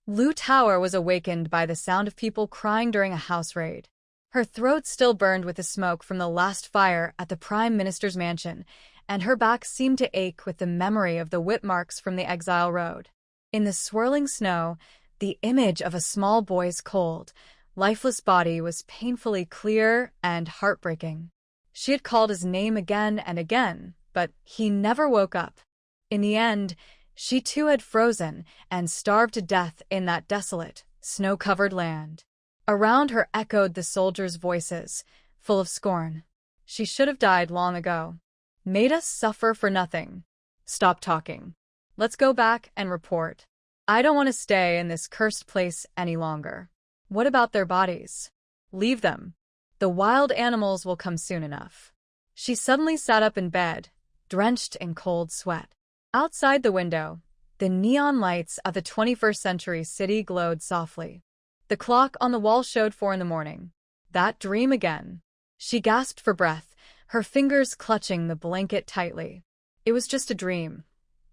Lu Tower was awakened by the sound of people crying during a house raid. Her throat still burned with the smoke from the last fire at the Prime Minister's mansion, and her back seemed to ache with the memory of the whip marks from the Exile road. In the swirling snow, the image of a small boy's cold, lifeless body was painfully clear and heartbreaking. She had called his name again and again, but he never woke up. In the end, she too had frozen and starved to death in that desolate, snow-covered land. Around her echoed the soldiers' voices, full of scorn. She should have died long ago. Made us suffer for nothing. Stop talking. Let's go back and report. I don't want to stay in this cursed place any longer. What about their bodies? Leave them. The wild animals will come soon enough. She suddenly sat up in bed, drenched in cold sweat. Outside the window, the neon lights of the 21st century city glowed softly. The clock on the wall showed 4 in the morning. That dream again. She gasped for breath, her fingers clutching the blanket tightly. It was just a dream.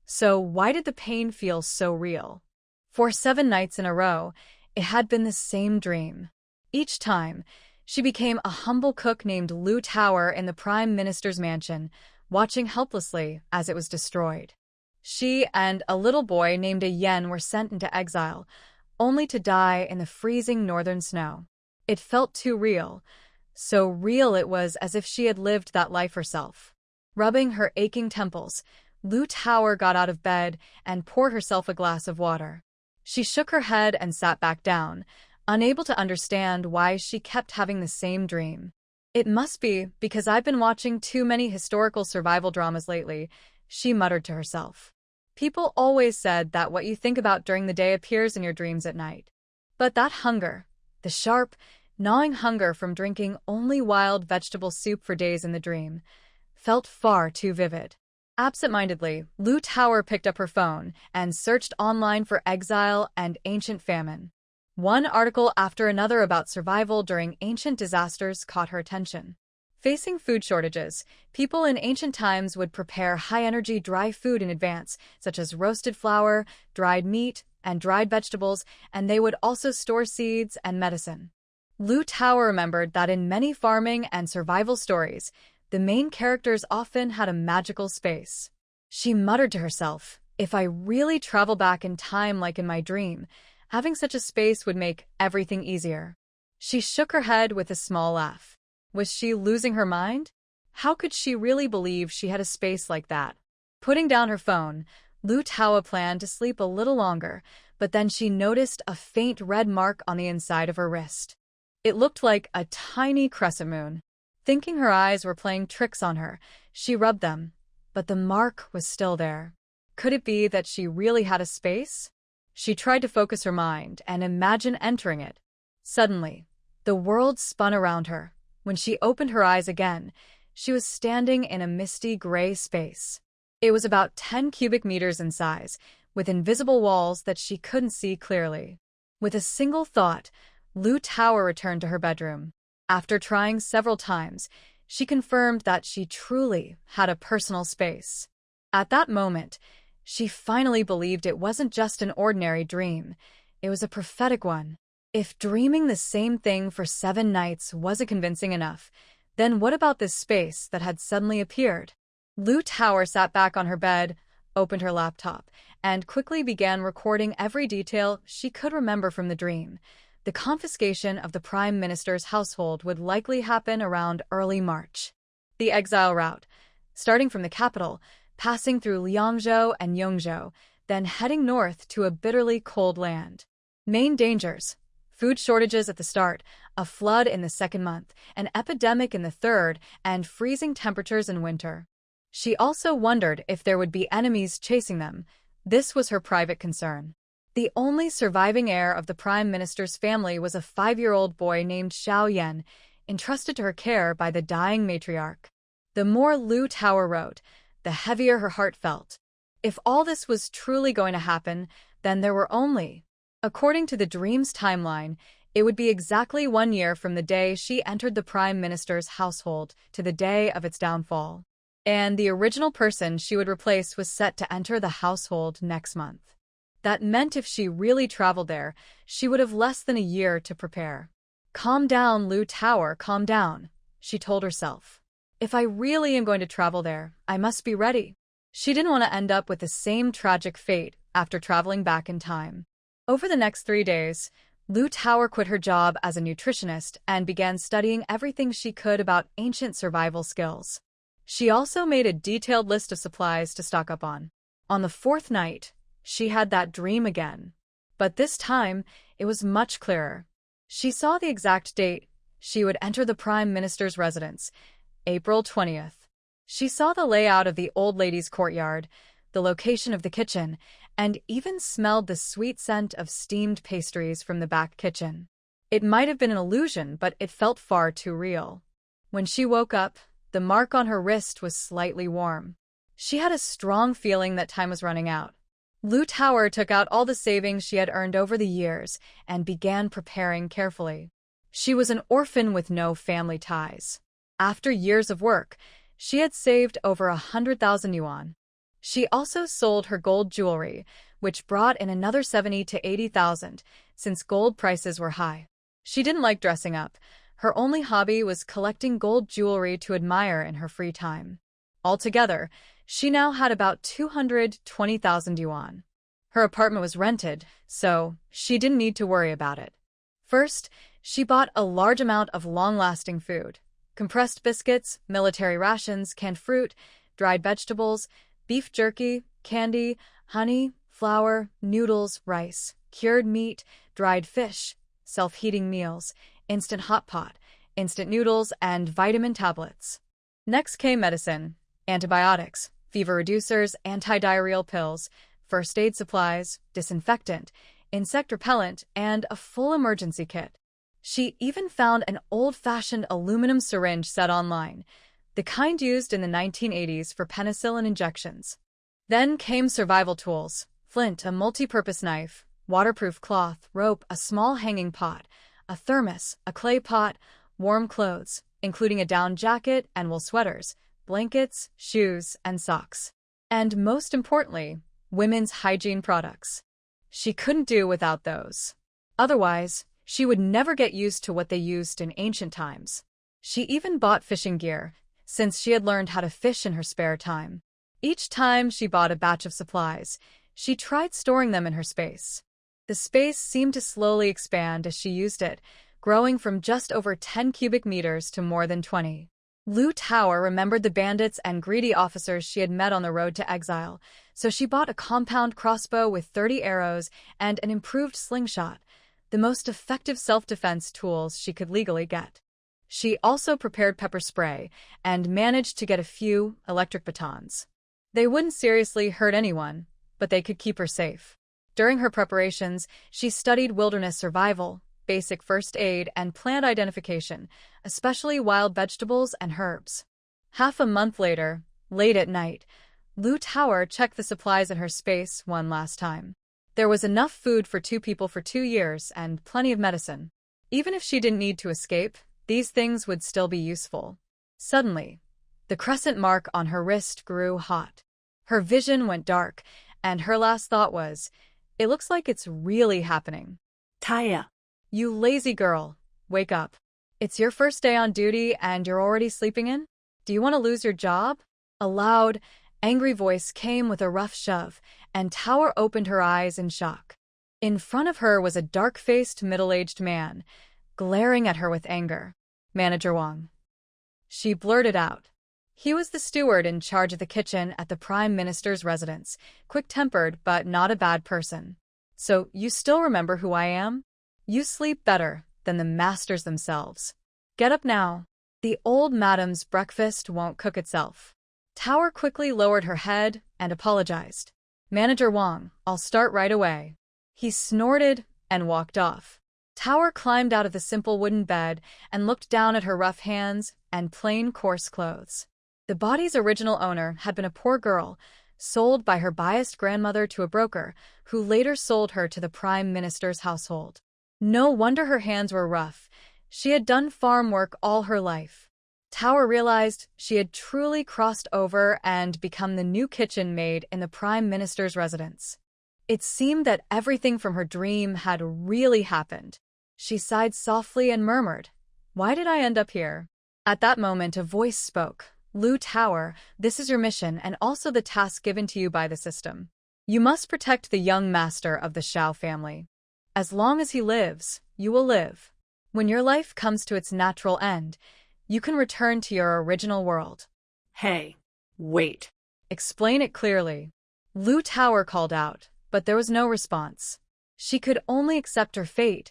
So why did the pain feel so real? For 7 nights in a row, it had been the same dream. Each time, she became a humble cook named Lu Tower in the Prime Minister's mansion, watching helplessly as it was destroyed. She and a little boy named Yen were sent into exile, only to die in the freezing northern snow. It felt too real. So real it was as if she had lived that life herself. Rubbing her aching temples, Lu Tower got out of bed and poured herself a glass of water. She shook her head and sat back down, unable to understand why she kept having the same dream. It must be because I've been watching too many historical survival dramas lately, she muttered to herself. People always said that what you think about during the day appears in your dreams at night. But that hunger, the sharp, gnawing hunger from drinking only wild vegetable soup for days in the dream, felt far too vivid. Absent-mindedly, Lu Tower picked up her phone and searched online for Exile and ancient famine. One article after another about survival during ancient disasters caught her attention. Facing food shortages, people in ancient times would prepare high-energy dry food in advance, such as roasted flour, dried meat, and dried vegetables, and they would also store seeds and medicine. Lu Tower remembered that in many farming and survival stories, the main characters often had a magical space. She muttered to herself, if I really travel back in time like in my dream, having such a space would make everything easier. She shook her head with a small laugh. Was she losing her mind? How could she really believe she had a space like that? Putting down her phone, Lu Tower planned to sleep a little longer, but then she noticed a faint red mark on the inside of her wrist. It looked like a tiny crescent moon. Thinking her eyes were playing tricks on her, she rubbed them, but the mark was still there. Could it be that she really had a space? She tried to focus her mind and imagine entering it. Suddenly, the world spun around her. When she opened her eyes again, she was standing in a misty gray space. It was about 10 cubic meters in size, with invisible walls that she couldn't see clearly. With a single thought, Lu Tower returned to her bedroom. After trying several times, she confirmed that she truly had a personal space. At that moment, she finally believed it wasn't just an ordinary dream. It was a prophetic one. If dreaming the same thing for 7 nights wasn't convincing enough, then what about this space that had suddenly appeared? Lu Tower sat back on her bed, opened her laptop, and quickly began recording every detail she could remember from the dream. The confiscation of the Prime Minister's household would likely happen around early March. The exile route, starting from the capital, passing through Liangzhou and Yongzhou, then heading north to a bitterly cold land. Main dangers: food shortages at the start, a flood in the 2nd month, an epidemic in the 3rd, and freezing temperatures in winter. She also wondered if there would be enemies chasing them. This was her private concern. The only surviving heir of the Prime Minister's family was a 5-year-old boy named Xiao Yan, entrusted to her care by the dying matriarch. The more Lu Tower wrote, the heavier her heart felt. If all this was truly going to happen, then there were only, according to the dream's timeline, it would be exactly 1 year from the day she entered the Prime Minister's household to the day of its downfall. And the original person she would replace was set to enter the household next month. That meant if she really traveled there, she would have less than a year to prepare. Calm down, Lu Tower, calm down, she told herself. If I really am going to travel there, I must be ready. She didn't want to end up with the same tragic fate after traveling back in time. Over the next 3 days, Lu Tower quit her job as a nutritionist and began studying everything she could about ancient survival skills. She also made a detailed list of supplies to stock up on. On the 4th night, she had that dream again. But this time, it was much clearer. She saw the exact date she would enter the Prime Minister's residence, April 20th. She saw the layout of the old lady's courtyard, the location of the kitchen, and even smelled the sweet scent of steamed pastries from the back kitchen. It might have been an illusion, but it felt far too real. When she woke up, the mark on her wrist was slightly warm. She had a strong feeling that time was running out. Lu Tower took out all the savings she had earned over the years and began preparing carefully. She was an orphan with no family ties. After years of work, she had saved over 100,000 yuan. She also sold her gold jewelry, which brought in another 70 to 80,000, since gold prices were high. She didn't like dressing up. Her only hobby was collecting gold jewelry to admire in her free time. Altogether, she now had about 220,000 yuan. Her apartment was rented, so she didn't need to worry about it. First, she bought a large amount of long-lasting food: compressed biscuits, military rations, canned fruit, dried vegetables, beef jerky, candy, honey, flour, noodles, rice, cured meat, dried fish, self-heating meals, instant hot pot, instant noodles, and vitamin tablets. Next came medicine: antibiotics, fever reducers, anti-diarrheal pills, first aid supplies, disinfectant, insect repellent, and a full emergency kit. She even found an old-fashioned aluminum syringe set online, the kind used in the 1980s for penicillin injections. Then came survival tools: flint, a multi-purpose knife, waterproof cloth, rope, a small hanging pot, a thermos, a clay pot, warm clothes, including a down jacket and wool sweaters, blankets, shoes, and socks. And most importantly, women's hygiene products. She couldn't do without those. Otherwise, she would never get used to what they used in ancient times. She even bought fishing gear, since she had learned how to fish in her spare time. Each time she bought a batch of supplies, she tried storing them in her space. The space seemed to slowly expand as she used it, growing from just over 10 cubic meters to more than 20. Lu Tower remembered the bandits and greedy officers she had met on the road to Exile, so she bought a compound crossbow with 30 arrows and an improved slingshot, the most effective self-defense tools she could legally get. She also prepared pepper spray and managed to get a few electric batons. They wouldn't seriously hurt anyone, but they could keep her safe. During her preparations, she studied wilderness survival, basic first aid, and plant identification, especially wild vegetables and herbs. Half a month later, late at night, Lu Tower checked the supplies in her space one last time. There was enough food for 2 people for 2 years and plenty of medicine. Even if she didn't need to escape, these things would still be useful. Suddenly, the crescent mark on her wrist grew hot. Her vision went dark, and her last thought was, "It looks like it's really happening." Taya. You lazy girl, wake up. It's your first day on duty and you're already sleeping in? Do you want to lose your job? A loud, angry voice came with a rough shove, and Tower opened her eyes in shock. In front of her was a dark-faced, middle-aged man, glaring at her with anger. Manager Wang. She blurted out. He was the steward in charge of the kitchen at the Prime Minister's residence, quick-tempered but not a bad person. So, you still remember who I am? You sleep better than the masters themselves. Get up now. The old madam's breakfast won't cook itself. Tower quickly lowered her head and apologized. Manager Wang, I'll start right away. He snorted and walked off. Tower climbed out of the simple wooden bed and looked down at her rough hands and plain coarse clothes. The body's original owner had been a poor girl, sold by her biased grandmother to a broker, who later sold her to the Prime Minister's household. No wonder her hands were rough. She had done farm work all her life. Tower realized she had truly crossed over and become the new kitchen maid in the Prime Minister's residence. It seemed that everything from her dream had really happened. She sighed softly and murmured, "Why did I end up here?" At that moment, a voice spoke. "Lu Tower, this is your mission and also the task given to you by the system. You must protect the young master of the Shao family. As long as he lives, you will live. When your life comes to its natural end, you can return to your original world." Hey, wait. "Explain it clearly." Lu Tower called out, but there was no response. She could only accept her fate,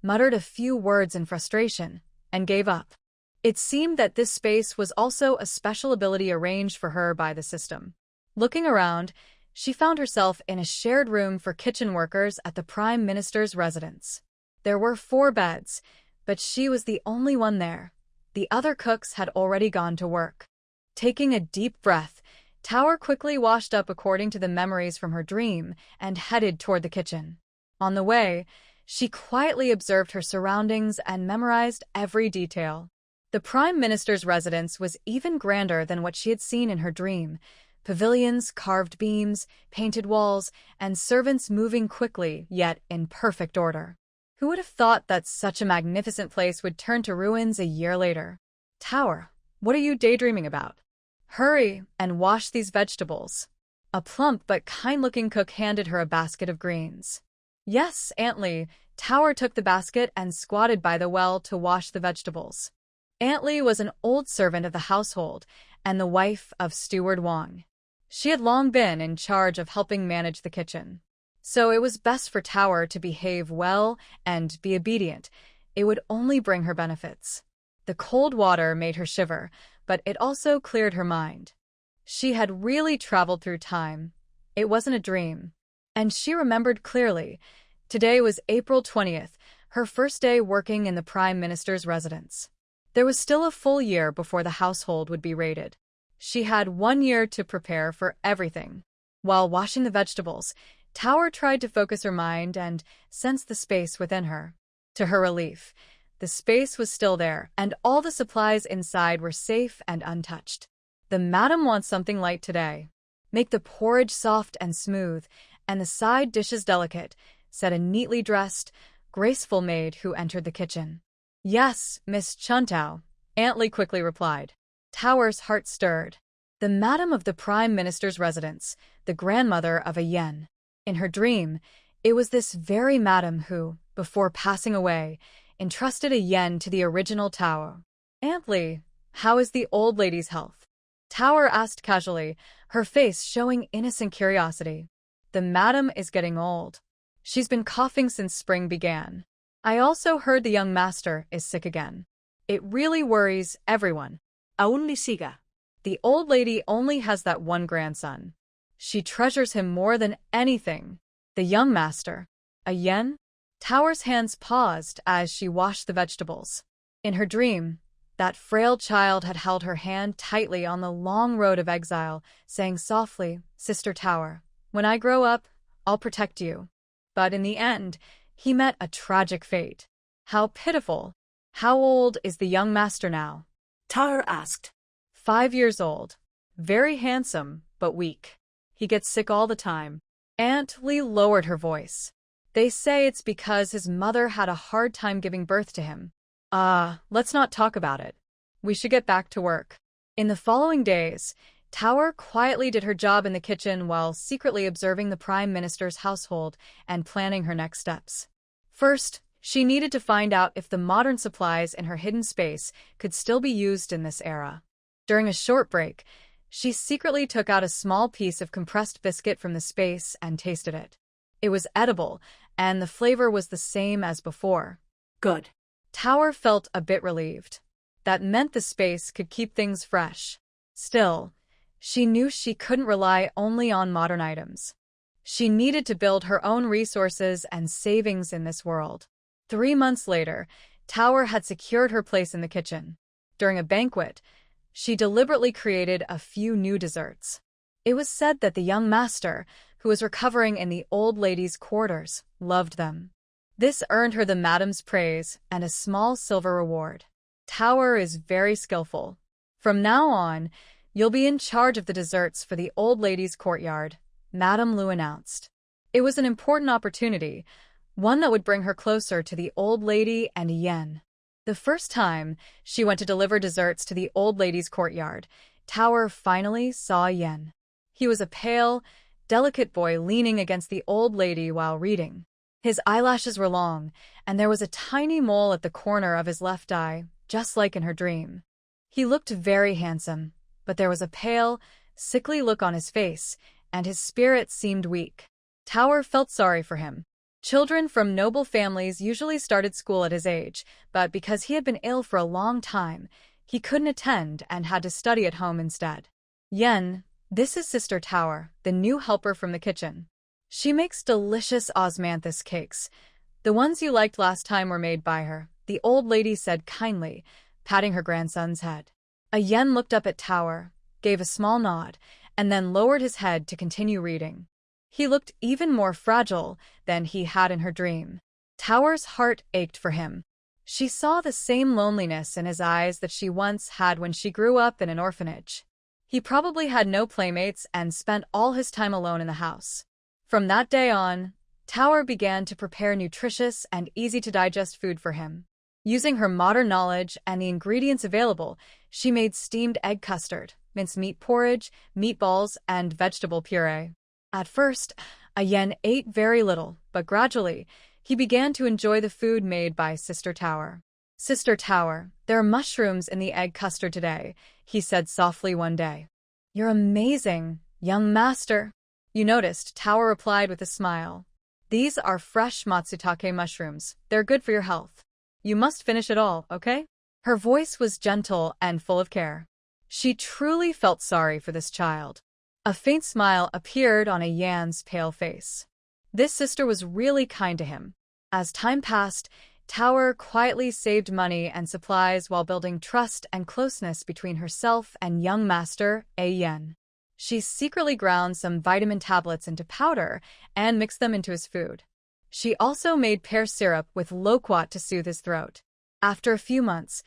muttered a few words in frustration, and gave up. It seemed that this space was also a special ability arranged for her by the system. Looking around, she found herself in a shared room for kitchen workers at the Prime Minister's residence. There were 4 beds, but she was the only one there. The other cooks had already gone to work. Taking a deep breath, Tower quickly washed up according to the memories from her dream and headed toward the kitchen. On the way, she quietly observed her surroundings and memorized every detail. The Prime Minister's residence was even grander than what she had seen in her dream. Pavilions, carved beams, painted walls, and servants moving quickly, yet in perfect order. Who would have thought that such a magnificent place would turn to ruins a year later? "Tower, what are you daydreaming about? Hurry and wash these vegetables." A plump but kind-looking cook handed her a basket of greens. "Yes, Aunt Lee." Tower took the basket and squatted by the well to wash the vegetables. Aunt Lee was an old servant of the household and the wife of Steward Wang. She had long been in charge of helping manage the kitchen. So it was best for Tower to behave well and be obedient. It would only bring her benefits. The cold water made her shiver, but it also cleared her mind. She had really traveled through time. It wasn't a dream. And she remembered clearly. Today was April 20th, her first day working in the Prime Minister's residence. There was still a full year before the household would be raided. She had 1 year to prepare for everything. While washing the vegetables, Tower tried to focus her mind and sense the space within her. To her relief, the space was still there, and all the supplies inside were safe and untouched. "The madam wants something light today. Make the porridge soft and smooth, and the side dishes delicate," said a neatly dressed, graceful maid who entered the kitchen. "Yes, Miss Chuntao," Aunt Lee quickly replied. Tower's heart stirred. The madam of the Prime Minister's residence, the grandmother of a yen. In her dream, it was this very madam who, before passing away, entrusted a yen to the original Tower. "Aunt Lee, how is the old lady's health?" Tower asked casually, her face showing innocent curiosity. "The madam is getting old. She's been coughing since spring began. I also heard the young master is sick again. It really worries everyone." Aún ni siga. The old lady only has that one grandson. She treasures him more than anything. The young master. A yen? Tower's hands paused as she washed the vegetables. In her dream, that frail child had held her hand tightly on the long road of exile, saying softly, "Sister Tower, when I grow up, I'll protect you." But in the end, he met a tragic fate. How pitiful. How old is the young master now? Tower asked. 5 years old. Very handsome, but weak. He gets sick all the time. Aunt Lee lowered her voice. "They say it's because his mother had a hard time giving birth to him." Let's not talk about it. We should get back to work." In the following days, Tower quietly did her job in the kitchen while secretly observing the Prime Minister's household and planning her next steps. First, she needed to find out if the modern supplies in her hidden space could still be used in this era. During a short break, she secretly took out a small piece of compressed biscuit from the space and tasted it. It was edible, and the flavor was the same as before. Good. Tower felt a bit relieved. That meant the space could keep things fresh. Still, she knew she couldn't rely only on modern items. She needed to build her own resources and savings in this world. 3 months later, Tower had secured her place in the kitchen. During a banquet, she deliberately created a few new desserts. It was said that the young master, who was recovering in the old lady's quarters, loved them. This earned her the madam's praise and a small silver reward. Tower is very skillful. From now on, you'll be in charge of the desserts for the old lady's courtyard, Madame Lu announced. It was an important opportunity, one that would bring her closer to the old lady and Yen. The first time she went to deliver desserts to the old lady's courtyard, Tower finally saw Yen. He was a pale, delicate boy leaning against the old lady while reading. His eyelashes were long, and there was a tiny mole at the corner of his left eye, just like in her dream. He looked very handsome, but there was a pale, sickly look on his face, and his spirit seemed weak. Tower felt sorry for him. Children from noble families usually started school at his age, but because he had been ill for a long time, he couldn't attend and had to study at home instead. Yen, this is Sister Tower, the new helper from the kitchen. She makes delicious osmanthus cakes. The ones you liked last time were made by her, the old lady said kindly, patting her grandson's head. Yen looked up at Tower, gave a small nod, and then lowered his head to continue reading. He looked even more fragile than he had in her dream. Tower's heart ached for him. She saw the same loneliness in his eyes that she once had when she grew up in an orphanage. He probably had no playmates and spent all his time alone in the house. From that day on, Tower began to prepare nutritious and easy-to-digest food for him. Using her modern knowledge and the ingredients available, she made steamed egg custard, mincemeat porridge, meatballs, and vegetable puree. At first, Yen ate very little, but gradually, he began to enjoy the food made by Sister Tower. Sister Tower, there are mushrooms in the egg custard today, he said softly one day. You're amazing, young master. You noticed, Tower replied with a smile. These are fresh matsutake mushrooms. They're good for your health. You must finish it all, okay? Her voice was gentle and full of care. She truly felt sorry for this child. A faint smile appeared on Yen's pale face. This sister was really kind to him. As time passed, Tower quietly saved money and supplies while building trust and closeness between herself and young master Yen. She secretly ground some vitamin tablets into powder and mixed them into his food. She also made pear syrup with loquat to soothe his throat. After a few months,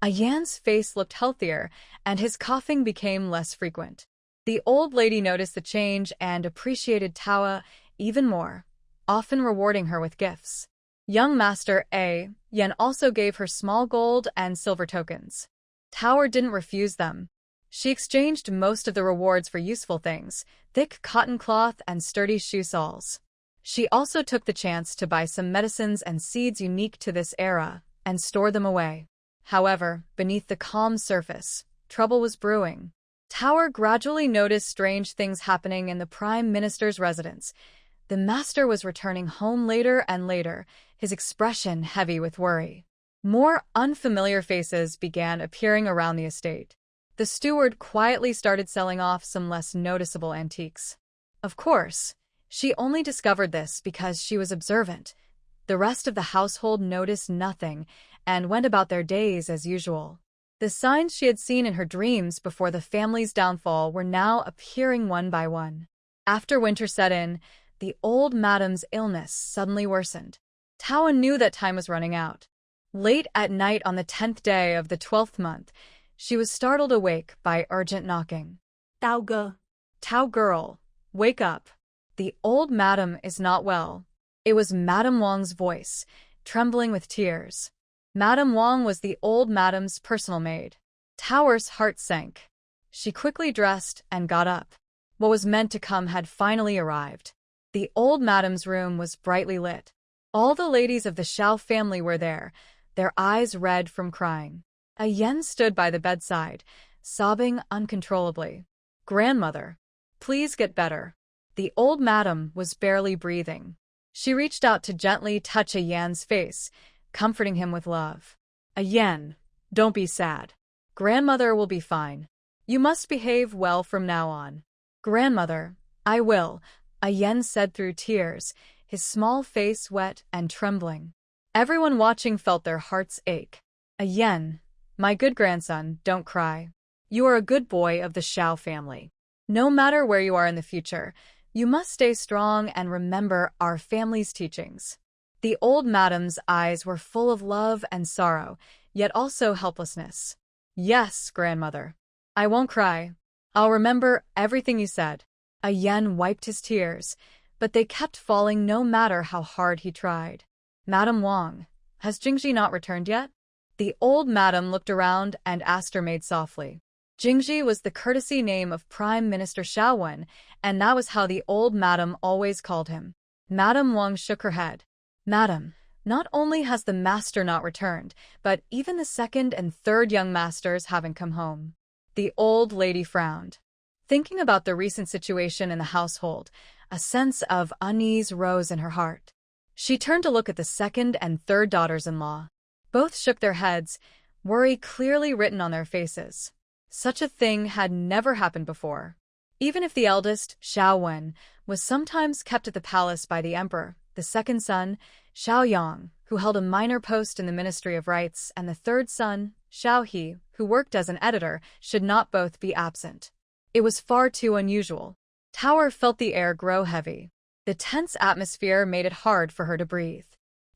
Yen's face looked healthier and his coughing became less frequent. The old lady noticed the change and appreciated Tower even more, often rewarding her with gifts. Young Master Yen also gave her small gold and silver tokens. Tower didn't refuse them. She exchanged most of the rewards for useful things, thick cotton cloth and sturdy shoe soles. She also took the chance to buy some medicines and seeds unique to this era, and store them away. However, beneath the calm surface, trouble was brewing. Tower gradually noticed strange things happening in the Prime Minister's residence. The master was returning home later and later, his expression heavy with worry. More unfamiliar faces began appearing around the estate. The steward quietly started selling off some less noticeable antiques. Of course, she only discovered this because she was observant. The rest of the household noticed nothing and went about their days as usual. The signs she had seen in her dreams before the family's downfall were now appearing one by one. After winter set in, the old madam's illness suddenly worsened. Tower knew that time was running out. Late at night on the 10th day of the 12th month, she was startled awake by urgent knocking. Tao girl, wake up. The old madam is not well. It was Madame Wang's voice, trembling with tears. Madame Wang was the old madam's personal maid. Tower's heart sank. She quickly dressed and got up. What was meant to come had finally arrived. The old madam's room was brightly lit. All the ladies of the Shao family were there, their eyes red from crying. Yen stood by the bedside, sobbing uncontrollably. Grandmother, please get better. The old madam was barely breathing. She reached out to gently touch Yen's face, comforting him with love. Yen, don't be sad. Grandmother will be fine. You must behave well from now on. Grandmother, I will, Yen said through tears, his small face wet and trembling. Everyone watching felt their hearts ache. Yen, my good grandson, don't cry. You are a good boy of the Shao family. No matter where you are in the future, you must stay strong and remember our family's teachings. The old madam's eyes were full of love and sorrow, yet also helplessness. Yes, grandmother. I won't cry. I'll remember everything you said. Yen wiped his tears, but they kept falling no matter how hard he tried. "Madam Wang, has Jingji not returned yet?" The old madam looked around and asked her maid softly. Jingji was the courtesy name of Prime Minister Xiao Wen, and that was how the old madam always called him. Madam Wang shook her head. "Madam, not only has the master not returned, but even the second and third young masters haven't come home." The old lady frowned. Thinking about the recent situation in the household, a sense of unease rose in her heart. She turned to look at the second and third daughters-in-law. Both shook their heads, worry clearly written on their faces. Such a thing had never happened before. Even if the eldest, Xiao Wen, was sometimes kept at the palace by the emperor, the second son, Xiao Yang, who held a minor post in the Ministry of Rights, and the third son, Xiao He, who worked as an editor, should not both be absent. It was far too unusual. Tower felt the air grow heavy. The tense atmosphere made it hard for her to breathe.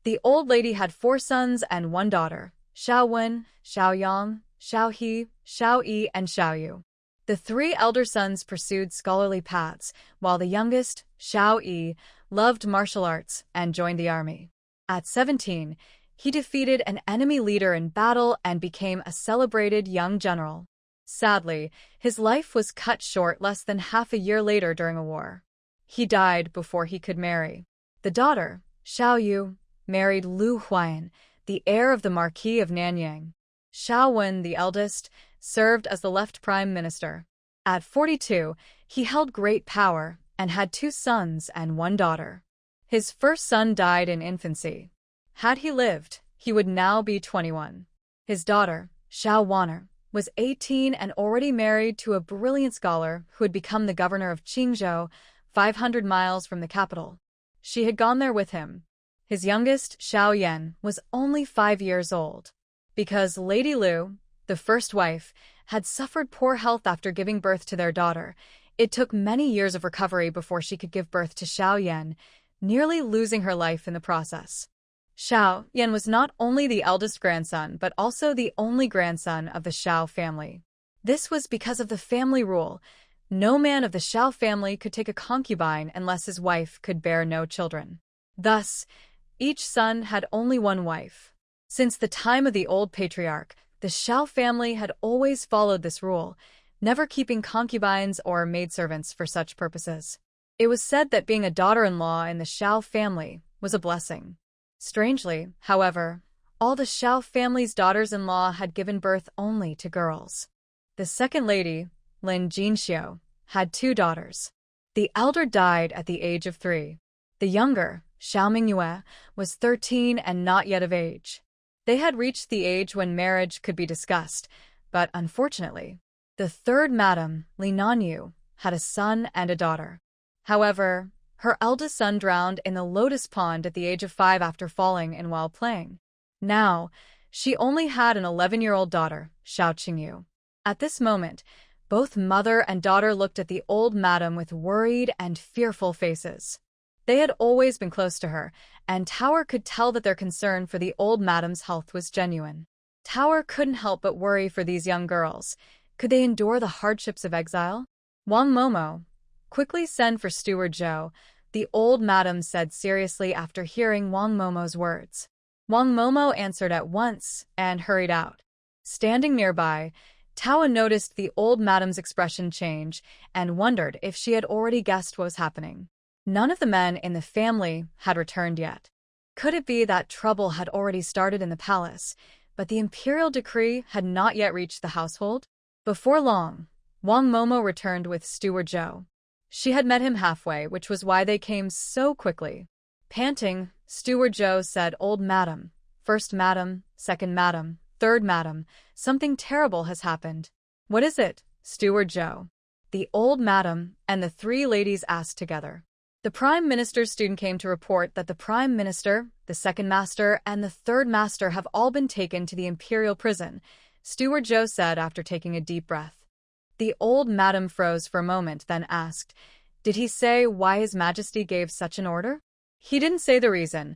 The old lady had 4 sons and 1 daughter, Xiao Wen, Xiao Yang, Xiao He, Xiao Yi, and Xiao Yu. The 3 elder sons pursued scholarly paths, while the youngest, Xiao Yi, loved martial arts and joined the army. At 17, he defeated an enemy leader in battle and became a celebrated young general. Sadly, his life was cut short less than half a year later during a war. He died before he could marry. The daughter, Xiao Yu, married Lu Huayan, the heir of the Marquis of Nanyang. Xiao Wen, the eldest, served as the left prime minister. At 42, he held great power and had 2 sons and 1 daughter. His first son died in infancy. Had he lived, he would now be 21. His daughter, Xiao Wan'er, was 18 and already married to a brilliant scholar who had become the governor of Qingzhou, 500 miles from the capital. She had gone there with him. His youngest, Xiao Yan, was only 5 years old. Because Lady Lu, the first wife, had suffered poor health after giving birth to their daughter, it took many years of recovery before she could give birth to Xiao Yan, nearly losing her life in the process. Xiao Yan was not only the eldest grandson but also the only grandson of the Xiao family. This was because of the family rule. No man of the Xiao family could take a concubine unless his wife could bear no children. Thus, each son had only 1 wife. Since the time of the old patriarch, the Xiao family had always followed this rule, never keeping concubines or maidservants for such purposes. It was said that being a daughter-in-law in the Xiao family was a blessing. Strangely, however, all the Xiao family's daughters-in-law had given birth only to girls. The second lady, Lin Jinxiu, had 2 daughters. The elder died at the age of 3. The younger, Xiao Mingyue, was 13 and not yet of age. They had reached the age when marriage could be discussed, but unfortunately, the third madam, Li Nanyu, had a son and a daughter. However, her eldest son drowned in the lotus pond at the age of 5 after falling in while playing. Now, she only had an 11-year-old daughter, Xiao Qingyu. At this moment, both mother and daughter looked at the old madam with worried and fearful faces. They had always been close to her, and Tower could tell that their concern for the old madam's health was genuine. Tower couldn't help but worry for these young girls. Could they endure the hardships of exile? Wang Momo, quickly send for Steward Zhou, the old madam said seriously after hearing Wang Momo's words. Wang Momo answered at once and hurried out. Standing nearby, Tawa noticed the old madam's expression change and wondered if she had already guessed what was happening. None of the men in the family had returned yet. Could it be that trouble had already started in the palace, but the imperial decree had not yet reached the household? Before long, Wang Momo returned with Steward Zhou. She had met him halfway, which was why they came so quickly. Panting, Steward Zhou said, "Old madam, first madam, second madam, third madam, something terrible has happened." "What is it, Steward Zhou?" the old madam and the 3 ladies asked together. The Prime Minister's student came to report that the Prime Minister, the second master, and the third master have all been taken to the imperial prison, Steward Zhou said after taking a deep breath. The old madam froze for a moment, then asked, "Did he say why His Majesty gave such an order?" "He didn't say the reason,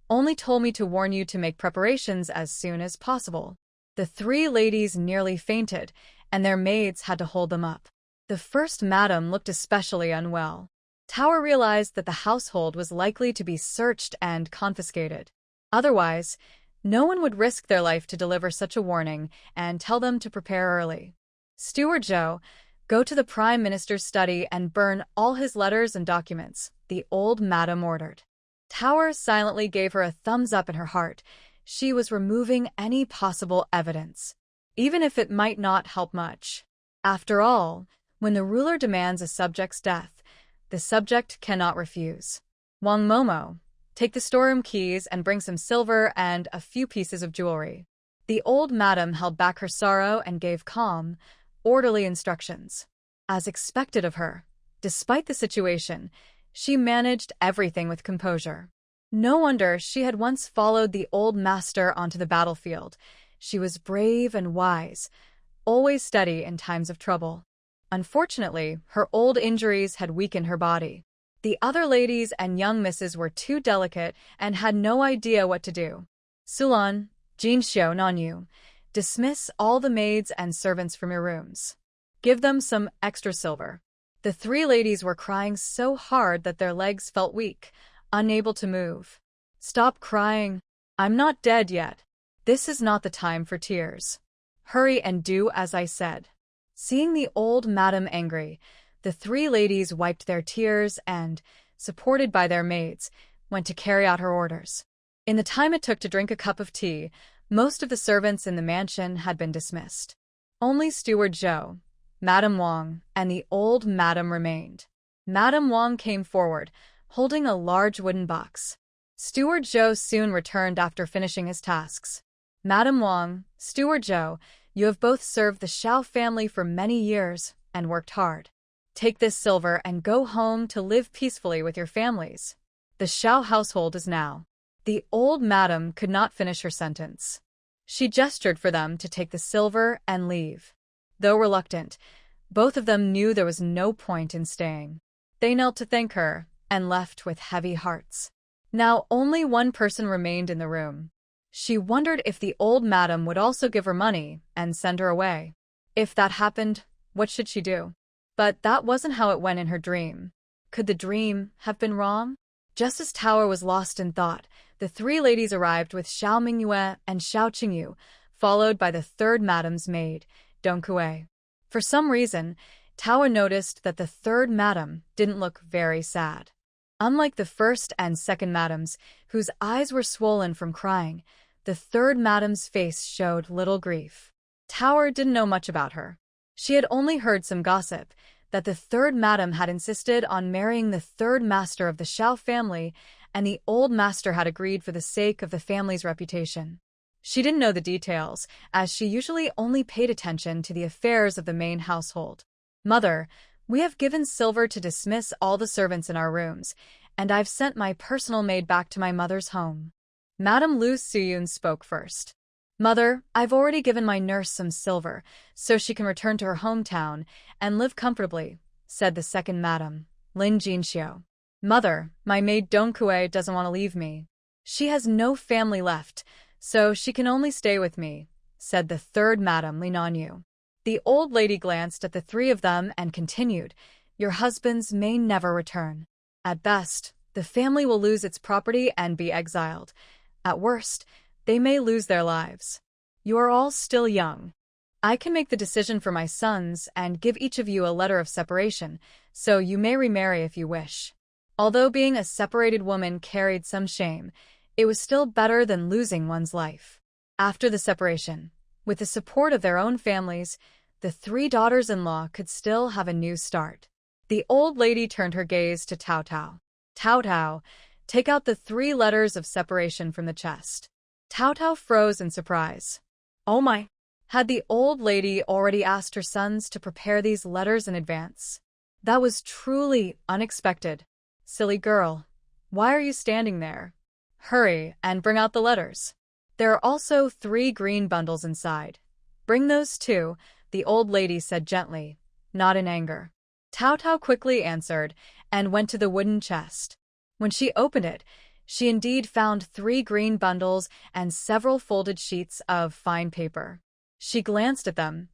only told me to warn you to make preparations as soon as possible." The 3 ladies nearly fainted, and their maids had to hold them up. The first madam looked especially unwell. Tower realized that the household was likely to be searched and confiscated. Otherwise, no one would risk their life to deliver such a warning and tell them to prepare early. Steward Joe, go to the Prime Minister's study and burn all his letters and documents, the old madam ordered. Tower silently gave her a thumbs up in her heart. She was removing any possible evidence, even if it might not help much. After all, when the ruler demands a subject's death, the subject cannot refuse. Wang Momo, take the storeroom keys and bring some silver and a few pieces of jewelry. The old madam held back her sorrow and gave calm, orderly instructions. As expected of her, despite the situation, she managed everything with composure. No wonder she had once followed the old master onto the battlefield. She was brave and wise, always steady in times of trouble. Unfortunately, her old injuries had weakened her body. The other ladies and young misses were too delicate and had no idea what to do. Sulan, Jinxiu, Nanyu, dismiss all the maids and servants from your rooms. Give them some extra silver. The three ladies were crying so hard that their legs felt weak, unable to move. Stop crying. I'm not dead yet. This is not the time for tears. Hurry and do as I said. Seeing the old madam angry, the three ladies wiped their tears and, supported by their maids, went to carry out her orders. In the time it took to drink a cup of tea, most of the servants in the mansion had been dismissed. Only Steward Zhou, Madame Wang, and the old madam remained. Madame Wang came forward, holding a large wooden box. Steward Zhou soon returned after finishing his tasks. Madame Wang, Steward Zhou, you have both served the Xiao family for many years and worked hard. Take this silver and go home to live peacefully with your families. The Xiao household is now. The old madam could not finish her sentence. She gestured for them to take the silver and leave. Though reluctant, both of them knew there was no point in staying. They knelt to thank her and left with heavy hearts. Now only one person remained in the room. She wondered if the old madam would also give her money and send her away. If that happened, what should she do? But that wasn't how it went in her dream. Could the dream have been wrong? Just as Tower was lost in thought, the three ladies arrived with Xiao Mingyue and Xiao Qingyu, followed by the third madam's maid, Dong Kue. For some reason, Tower noticed that the third madam didn't look very sad. Unlike the first and second madams, whose eyes were swollen from crying, the third madam's face showed little grief. Tower didn't know much about her. She had only heard some gossip that the third madam had insisted on marrying the third master of the Xiao family, and the old master had agreed for the sake of the family's reputation. She didn't know the details, as she usually only paid attention to the affairs of the main household. Mother, we have given silver to dismiss all the servants in our rooms, and I've sent my personal maid back to my mother's home. Madame Lu Suyun spoke first. Mother, I've already given my nurse some silver, so she can return to her hometown and live comfortably, said the second madam, Lin Jinxiu. Mother, my maid Dong Kue doesn't want to leave me. She has no family left, so she can only stay with me, said the third madam, Li Nanyu. The old lady glanced at the three of them and continued, your husbands may never return. At best, the family will lose its property and be exiled. At worst, they may lose their lives. You are all still young. I can make the decision for my sons and give each of you a letter of separation, so you may remarry if you wish. Although being a separated woman carried some shame, it was still better than losing one's life. After the separation, with the support of their own families, the three daughters-in-law could still have a new start. The old lady turned her gaze to Tao Tao. Tao Tao, take out the 3 letters of separation from the chest. Tao Tao froze in surprise. Oh my! Had the old lady already asked her sons to prepare these letters in advance? That was truly unexpected. Silly girl, why are you standing there? Hurry and bring out the letters. There are also 3 green bundles inside. Bring those too, the old lady said gently, not in anger. Tao Tao quickly answered and went to the wooden chest. When she opened it, she indeed found 3 green bundles and several folded sheets of fine paper. She glanced at them.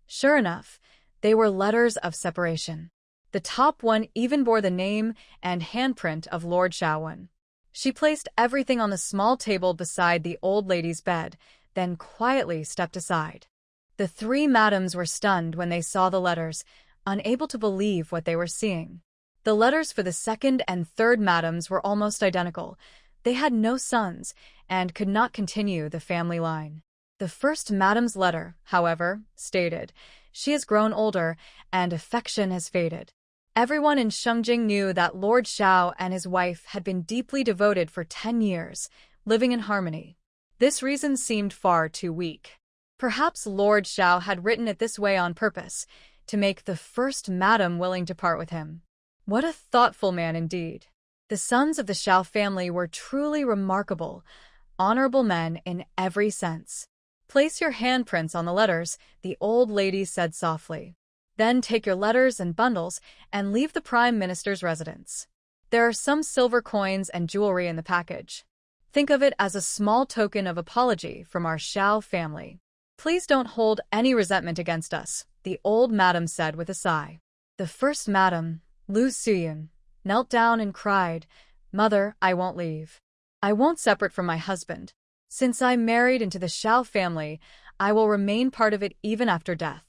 Sure enough, they were letters of separation. The top one even bore the name and handprint of Lord Shaowen. She placed everything on the small table beside the old lady's bed, then quietly stepped aside. The three madams were stunned when they saw the letters, unable to believe what they were seeing. The letters for the second and third madams were almost identical. They had no sons and could not continue the family line. The first madam's letter, however, stated, "She has grown older and affection has faded." Everyone in Shengjing knew that Lord Xiao and his wife had been deeply devoted for 10 years, living in harmony. This reason seemed far too weak. Perhaps Lord Xiao had written it this way on purpose, to make the first madam willing to part with him. What a thoughtful man indeed. The sons of the Xiao family were truly remarkable, honorable men in every sense. "Place your handprints on the letters," the old lady said softly. "Then take your letters and bundles and leave the Prime Minister's residence. There are some silver coins and jewelry in the package. Think of it as a small token of apology from our Xiao family. Please don't hold any resentment against us," the old madam said with a sigh. The first madam, Lu Suyun, knelt down and cried, "Mother, I won't leave. I won't separate from my husband. Since I married into the Xiao family, I will remain part of it even after death.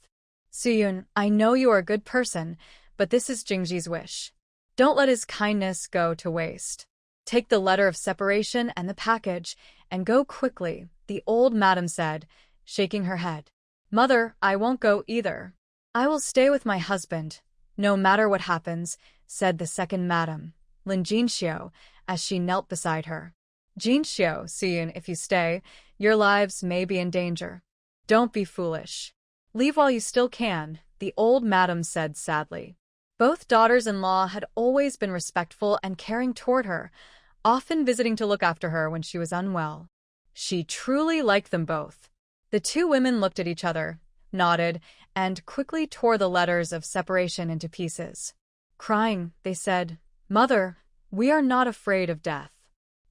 Suyun, I know you are a good person, but this is Jingji's wish. Don't let his kindness go to waste. Take the letter of separation and the package, and go quickly," the old madam said, shaking her head. "Mother, I won't go either. I will stay with my husband, no matter what happens," said the second madam, Lin Jinxiu, as she knelt beside her. "Jinxiu, Suyun, if you stay, your lives may be in danger. Don't be foolish. Leave while you still can," the old madam said sadly. Both daughters-in-law had always been respectful and caring toward her, often visiting to look after her when she was unwell. She truly liked them both. The two women looked at each other, nodded, and quickly tore the letters of separation into pieces. Crying, they said, "Mother, we are not afraid of death.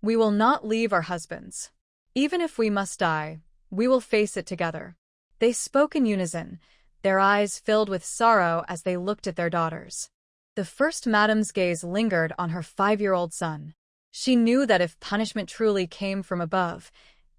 We will not leave our husbands. Even if we must die, we will face it together." They spoke in unison, their eyes filled with sorrow as they looked at their daughters. The first madam's gaze lingered on her 5-year-old son. She knew that if punishment truly came from above,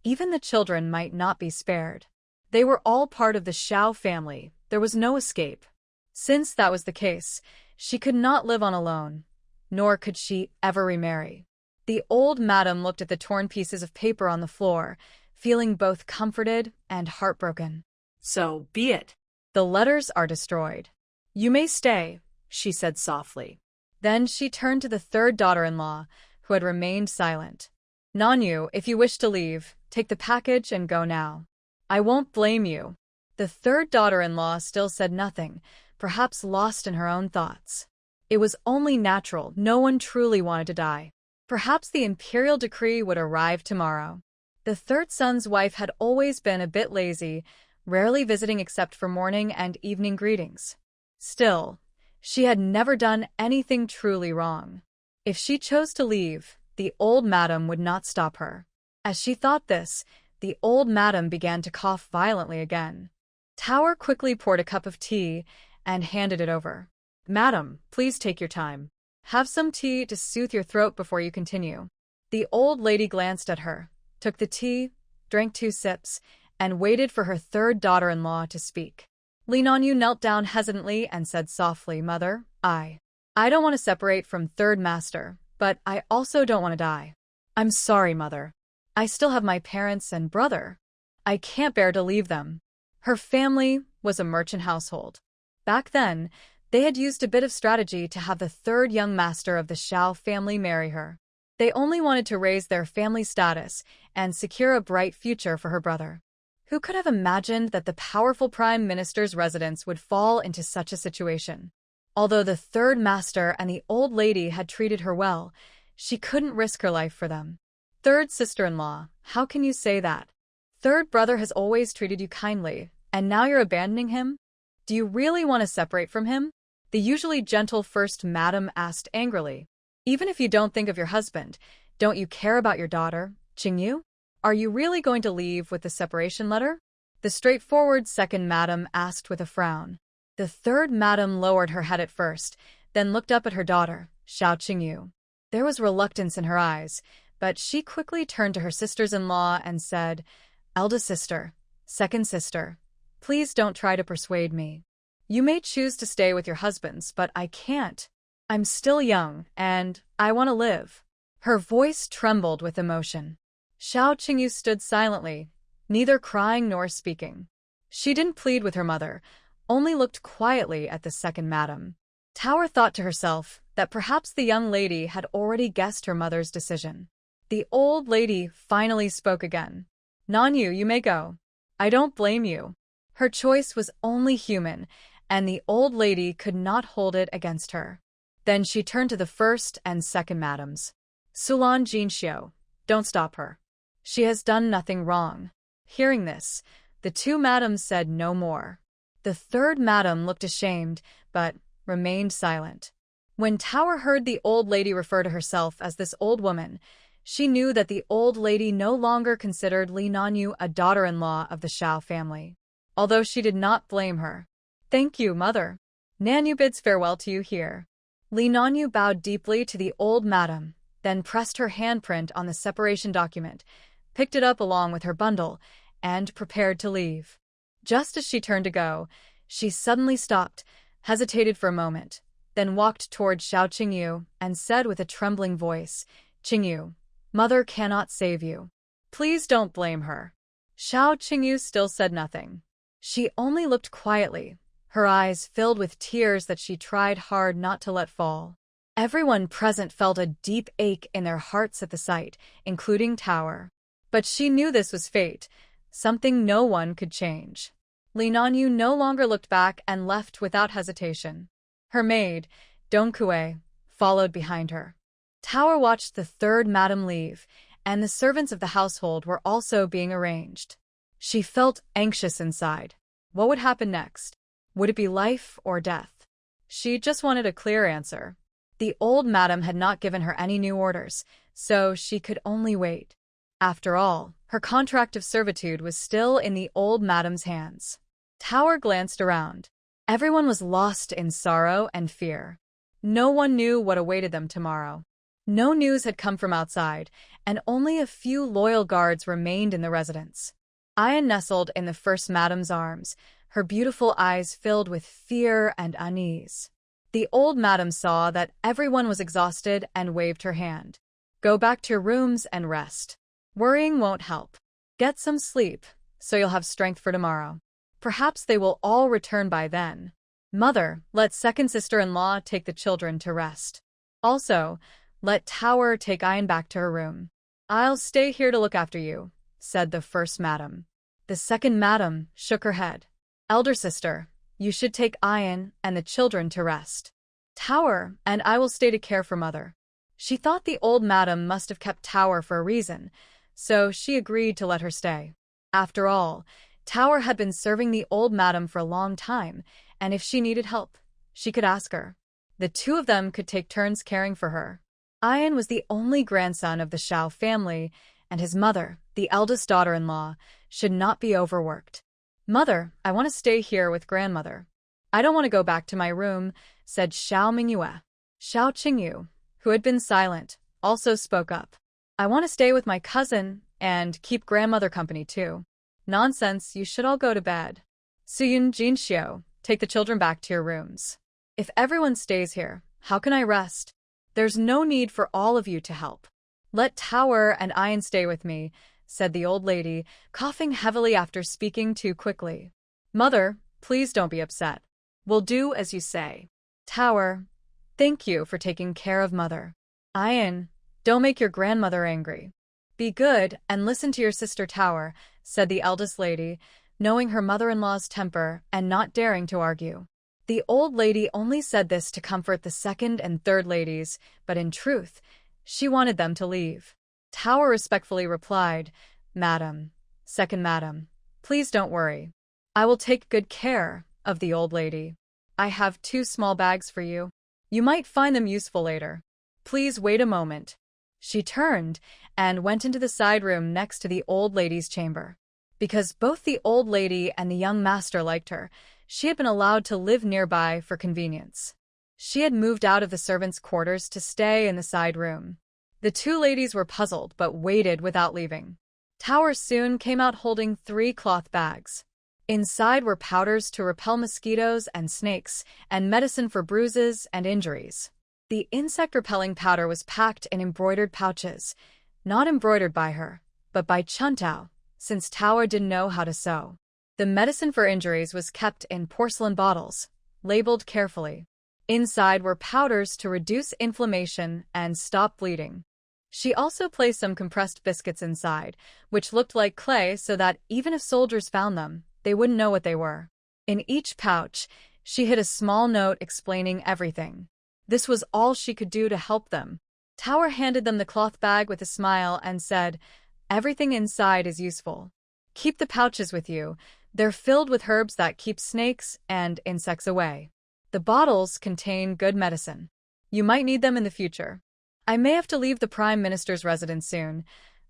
even the children might not be spared. They were all part of the Xiao family, there was no escape. Since that was the case, she could not live on alone, nor could she ever remarry. The old madam looked at the torn pieces of paper on the floor, feeling both comforted and heartbroken. "So be it. The letters are destroyed. You may stay," she said softly. Then she turned to the third daughter-in-law, who had remained silent. "Nanyu, if you wish to leave, take the package and go now. I won't blame you." The third daughter-in-law still said nothing, perhaps lost in her own thoughts. It was only natural, no one truly wanted to die. Perhaps the imperial decree would arrive tomorrow. The third son's wife had always been a bit lazy, rarely visiting except for morning and evening greetings. Still, she had never done anything truly wrong. If she chose to leave, the old madam would not stop her. As she thought this, the old madam began to cough violently again. Tower quickly poured a cup of tea and handed it over. "Madam, please take your time. Have some tea to soothe your throat before you continue." The old lady glanced at her, took the tea, drank 2 sips, and waited for her third daughter-in-law to speak. Li Nanyu knelt down hesitantly and said softly, "Mother, I don't want to separate from third master, but I also don't want to die. I'm sorry, Mother. I still have my parents and brother. I can't bear to leave them." Her family was a merchant household. Back then, they had used a bit of strategy to have the third young master of the Xiao family marry her. They only wanted to raise their family status and secure a bright future for her brother. Who could have imagined that the powerful prime minister's residence would fall into such a situation? Although the third master and the old lady had treated her well, she couldn't risk her life for them. "Third sister-in-law, how can you say that? Third brother has always treated you kindly, and now you're abandoning him? Do you really want to separate from him?" The usually gentle first madam asked angrily. "Even if you don't think of your husband, don't you care about your daughter, Qingyu? Are you really going to leave with the separation letter?" The straightforward second madam asked with a frown. The third madam lowered her head at first, then looked up at her daughter, Xiao Qingyu. There was reluctance in her eyes, but she quickly turned to her sisters-in-law and said, "Eldest sister, second sister, please don't try to persuade me. You may choose to stay with your husbands, but I can't. I'm still young, and I want to live." Her voice trembled with emotion. Xiao Qingyu stood silently, neither crying nor speaking. She didn't plead with her mother, only looked quietly at the second madam. Tower thought to herself that perhaps the young lady had already guessed her mother's decision. The old lady finally spoke again. "Nanyu, you may go. I don't blame you." Her choice was only human, and the old lady could not hold it against her. Then she turned to the first and second madams. "Sulan Jinxiu, don't stop her. She has done nothing wrong." Hearing this, the two madams said no more. The third madam looked ashamed, but remained silent. When Tower heard the old lady refer to herself as this old woman, she knew that the old lady no longer considered Li Nanyu a daughter-in-law of the Shao family. Although she did not blame her. "Thank you, mother. Nanyu bids farewell to you here." Li Nanyu bowed deeply to the old madam, then pressed her handprint on the separation document, picked it up along with her bundle, and prepared to leave. Just as she turned to go, she suddenly stopped, hesitated for a moment, then walked toward Xiao Qingyu and said with a trembling voice, "Qingyu, mother cannot save you. Please don't blame her." Xiao Qingyu still said nothing. She only looked quietly, her eyes filled with tears that she tried hard not to let fall. Everyone present felt a deep ache in their hearts at the sight, including Tower. But she knew this was fate, something no one could change. Li Nanyu no longer looked back and left without hesitation. Her maid, Dongkue, followed behind her. Tower watched the third madam leave, and the servants of the household were also being arranged. She felt anxious inside. What would happen next? Would it be life or death? She just wanted a clear answer. The old madam had not given her any new orders, so she could only wait. After all, her contract of servitude was still in the old madam's hands. Tower glanced around. Everyone was lost in sorrow and fear. No one knew what awaited them tomorrow. No news had come from outside, and only a few loyal guards remained in the residence. Ayan nestled in the first madam's arms, her beautiful eyes filled with fear and unease. The old madam saw that everyone was exhausted and waved her hand. "Go back to your rooms and rest. Worrying won't help. Get some sleep, so you'll have strength for tomorrow. Perhaps they will all return by then. Mother, let second sister-in-law take the children to rest. Also, let Tower take Ayan back to her room. I'll stay here to look after you," said the first madam. The second madam shook her head. "Elder sister, you should take Ayan and the children to rest. Tower and I will stay to care for mother." She thought the old madam must have kept Tower for a reason, so she agreed to let her stay. After all, Tower had been serving the old madam for a long time, and if she needed help, she could ask her. The two of them could take turns caring for her. Ayan was the only grandson of the Shao family, and his mother, the eldest daughter-in-law, should not be overworked. "Mother, I want to stay here with grandmother. I don't want to go back to my room," said Xiao Mingyue. Xiao Qingyu, who had been silent, also spoke up. "I want to stay with my cousin and keep grandmother company too." "Nonsense, you should all go to bed. Suyun Jinxiu, take the children back to your rooms. If everyone stays here, how can I rest? There's no need for all of you to help. Let Tower and Ayan stay with me," said the old lady, coughing heavily after speaking too quickly. "Mother, please don't be upset. We'll do as you say." "Tower, thank you for taking care of mother. Ayan, don't make your grandmother angry. Be good and listen to your sister Tower," said the eldest lady, knowing her mother-in-law's temper and not daring to argue. The old lady only said this to comfort the second and third ladies, but in truth, she wanted them to leave. Tower respectfully replied, "Madam, second madam, please don't worry. I will take good care of the old lady. I have 2 small bags for you. You might find them useful later. Please wait a moment." She turned and went into the side room next to the old lady's chamber. Because both the old lady and the young master liked her, she had been allowed to live nearby for convenience. She had moved out of the servants' quarters to stay in the side room. The two ladies were puzzled but waited without leaving. Tower soon came out holding 3 cloth bags. Inside were powders to repel mosquitoes and snakes, and medicine for bruises and injuries. The insect-repelling powder was packed in embroidered pouches, not embroidered by her, but by Chuntao, since Tower didn't know how to sew. The medicine for injuries was kept in porcelain bottles, labeled carefully. Inside were powders to reduce inflammation and stop bleeding. She also placed some compressed biscuits inside, which looked like clay so that even if soldiers found them, they wouldn't know what they were. In each pouch, she hid a small note explaining everything. This was all she could do to help them. Tower handed them the cloth bag with a smile and said, "Everything inside is useful. Keep the pouches with you. They're filled with herbs that keep snakes and insects away. The bottles contain good medicine. You might need them in the future. I may have to leave the Prime Minister's residence soon,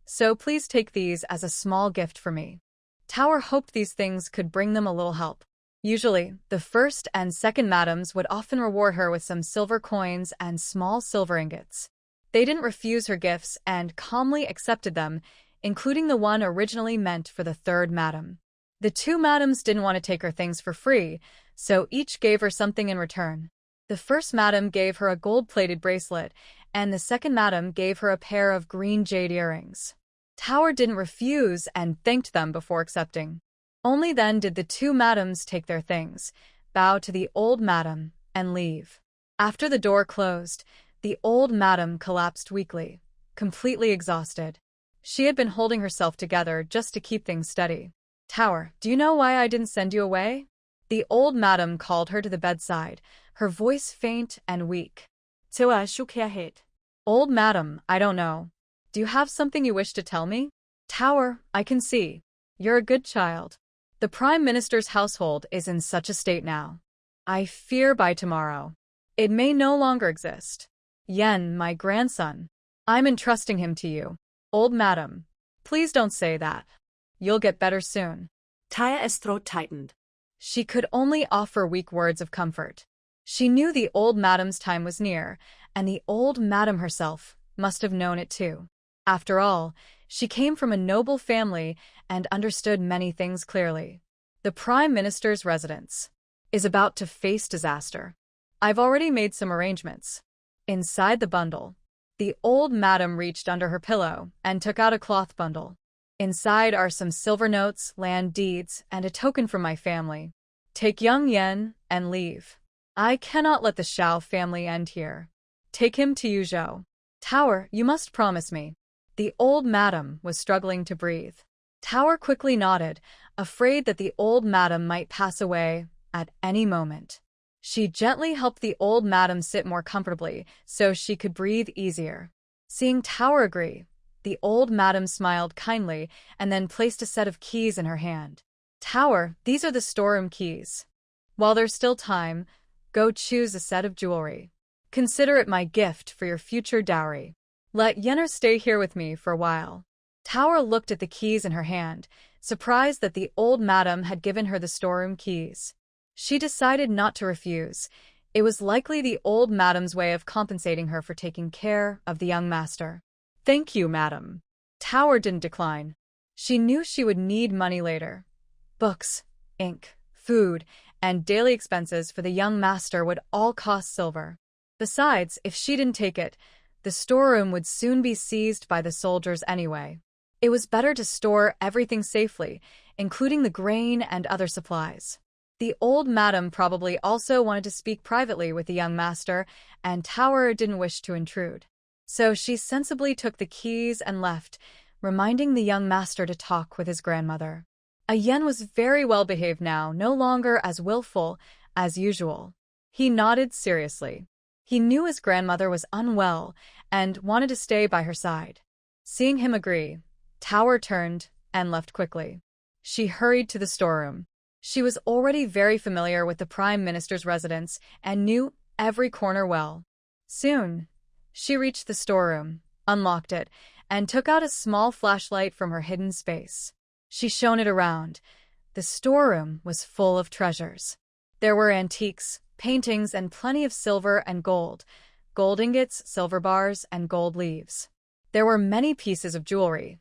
so please take these as a small gift for me." Tower hoped these things could bring them a little help. Usually, the first and second madams would often reward her with some silver coins and small silver ingots. They didn't refuse her gifts and calmly accepted them, including the one originally meant for the third madam. The two madams didn't want to take her things for free, so each gave her something in return. The first madam gave her a gold-plated bracelet, and the second madam gave her a pair of green jade earrings. Tower didn't refuse and thanked them before accepting. Only then did the two madams take their things, bow to the old madam, and leave. After the door closed, the old madam collapsed weakly, completely exhausted. She had been holding herself together just to keep things steady. "Tower, do you know why I didn't send you away?" The old madam called her to the bedside, her voice faint and weak. Tower shook her head. "Old madam, I don't know. Do you have something you wish to tell me?" "Tower, I can see. You're a good child. The Prime Minister's household is in such a state now. I fear by tomorrow it may no longer exist. Yen, my grandson, I'm entrusting him to you. Old madam, please don't say that. You'll get better soon." Taya's throat tightened. She could only offer weak words of comfort. She knew the old madam's time was near, and the old madam herself must have known it too. After all, she came from a noble family and understood many things clearly. The Prime Minister's residence is about to face disaster. I've already made some arrangements. Inside the bundle, the old madam reached under her pillow and took out a cloth bundle. Inside are some silver notes, land deeds, and a token from my family. Take young Yen and leave. I cannot let the Shao family end here. Take him to Yuzhou. Tower, you must promise me. The old madam was struggling to breathe. Tower quickly nodded, afraid that the old madam might pass away at any moment. She gently helped the old madam sit more comfortably so she could breathe easier. Seeing Tower agree, the old madam smiled kindly and then placed a set of keys in her hand. "Tower, these are the storeroom keys. While there's still time, go choose a set of jewelry. Consider it my gift for your future dowry. Let Yenner stay here with me for a while." Tower looked at the keys in her hand, surprised that the old madam had given her the storeroom keys. She decided not to refuse. It was likely the old madam's way of compensating her for taking care of the young master. "Thank you, madam." Tower didn't decline. She knew she would need money later. Books, ink, food, and daily expenses for the young master would all cost silver. Besides, if she didn't take it, the storeroom would soon be seized by the soldiers anyway. It was better to store everything safely, including the grain and other supplies. The old madam probably also wanted to speak privately with the young master, and Tower didn't wish to intrude. So she sensibly took the keys and left, reminding the young master to talk with his grandmother. Yen was very well behaved now, no longer as willful as usual. He nodded seriously. He knew his grandmother was unwell and wanted to stay by her side. Seeing him agree, Tower turned and left quickly. She hurried to the storeroom. She was already very familiar with the Prime Minister's residence and knew every corner well. Soon, she reached the storeroom, unlocked it, and took out a small flashlight from her hidden space. She shone it around. The storeroom was full of treasures. There were antiques, paintings, and plenty of silver and gold ingots, silver bars, and gold leaves. There were many pieces of jewelry,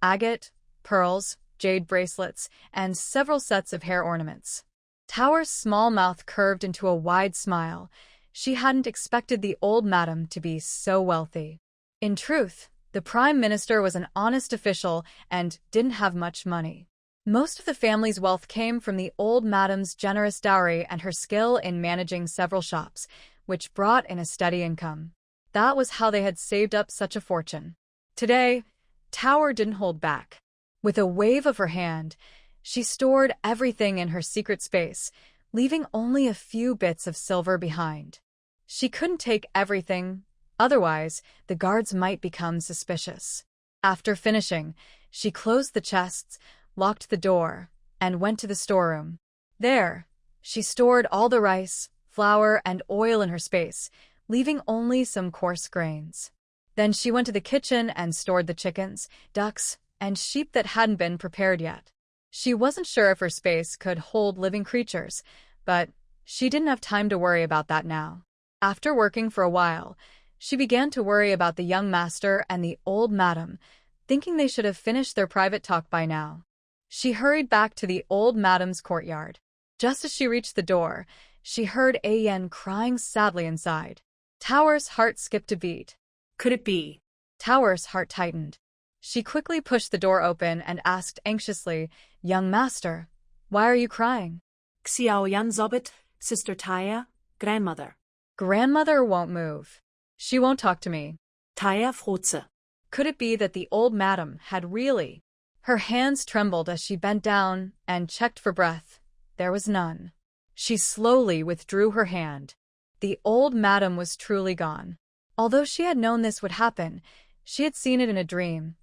agate, pearls, jade bracelets, and several sets of hair ornaments. Tower's small mouth curved into a wide smile. She hadn't expected the old madam to be so wealthy. In truth, the Prime Minister was an honest official and didn't have much money. Most of the family's wealth came from the old madam's generous dowry and her skill in managing several shops, which brought in a steady income. That was how they had saved up such a fortune. Today, Tower didn't hold back. With a wave of her hand, she stored everything in her secret space, leaving only a few bits of silver behind. She couldn't take everything, otherwise the guards might become suspicious. After finishing, she closed the chests, locked the door, and went to the storeroom. There, she stored all the rice, flour, and oil in her space, leaving only some coarse grains. Then she went to the kitchen and stored the chickens, ducks, and sheep that hadn't been prepared yet. She wasn't sure if her space could hold living creatures, but she didn't have time to worry about that now. After working for a while, she began to worry about the young master and the old madam, thinking they should have finished their private talk by now. She hurried back to the old madam's courtyard. Just as she reached the door, she heard Yen crying sadly inside. Tower's heart skipped a beat. Could it be? Tower's heart tightened. She quickly pushed the door open and asked anxiously, "Young master, why are you crying?" Xiao Yan Zobit, Sister Taya, Grandmother. Grandmother won't move. She won't talk to me. Taya Frotze. Could it be that the old madam had really? Her hands trembled as she bent down and checked for breath. There was none. She slowly withdrew her hand. The old madam was truly gone. Although she had known this would happen, she had seen it in a dream.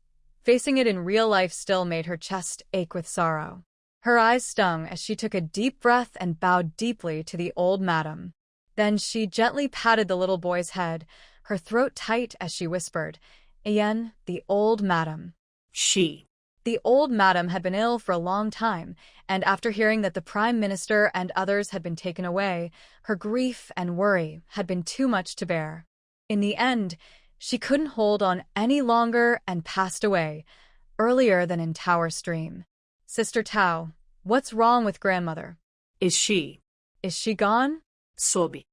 Facing it in real life still made her chest ache with sorrow. Her eyes stung as she took a deep breath and bowed deeply to the old madam. Then she gently patted the little boy's head, her throat tight as she whispered, "Yen, the old madam." She. The old madam had been ill for a long time, and after hearing that the Prime Minister and others had been taken away, her grief and worry had been too much to bear. In the end, she couldn't hold on any longer and passed away, earlier than in Tower's dream. "Sister Tao, what's wrong with grandmother?" Is she gone?" Sobi.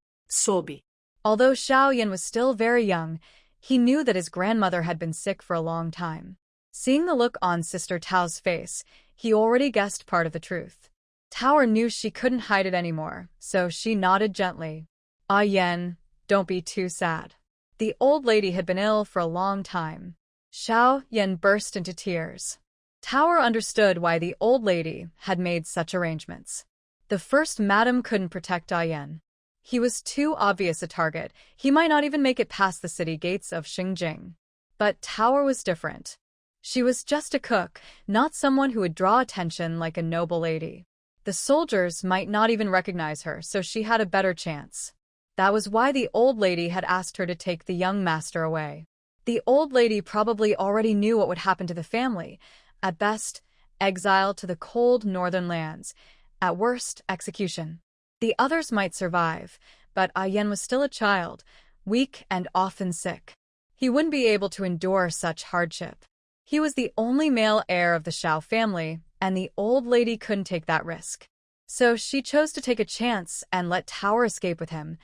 Although Xiao Yan was still very young, he knew that his grandmother had been sick for a long time. Seeing the look on Sister Tao's face, he already guessed part of the truth. Tower knew she couldn't hide it anymore, so she nodded gently. "Ah, Yen, don't be too sad. The old lady had been ill for a long time." Xiao Yan burst into tears. Tower understood why the old lady had made such arrangements. The first madam couldn't protect Yen. He was too obvious a target. He might not even make it past the city gates of Xingjing. But Tower was different. She was just a cook, not someone who would draw attention like a noble lady. The soldiers might not even recognize her, so she had a better chance. That was why the old lady had asked her to take the young master away. The old lady probably already knew what would happen to the family. At best, exile to the cold northern lands. At worst, execution. The others might survive, but Yen was still a child, weak and often sick. He wouldn't be able to endure such hardship. He was the only male heir of the Xiao family, and the old lady couldn't take that risk. So she chose to take a chance and let Tower escape with him.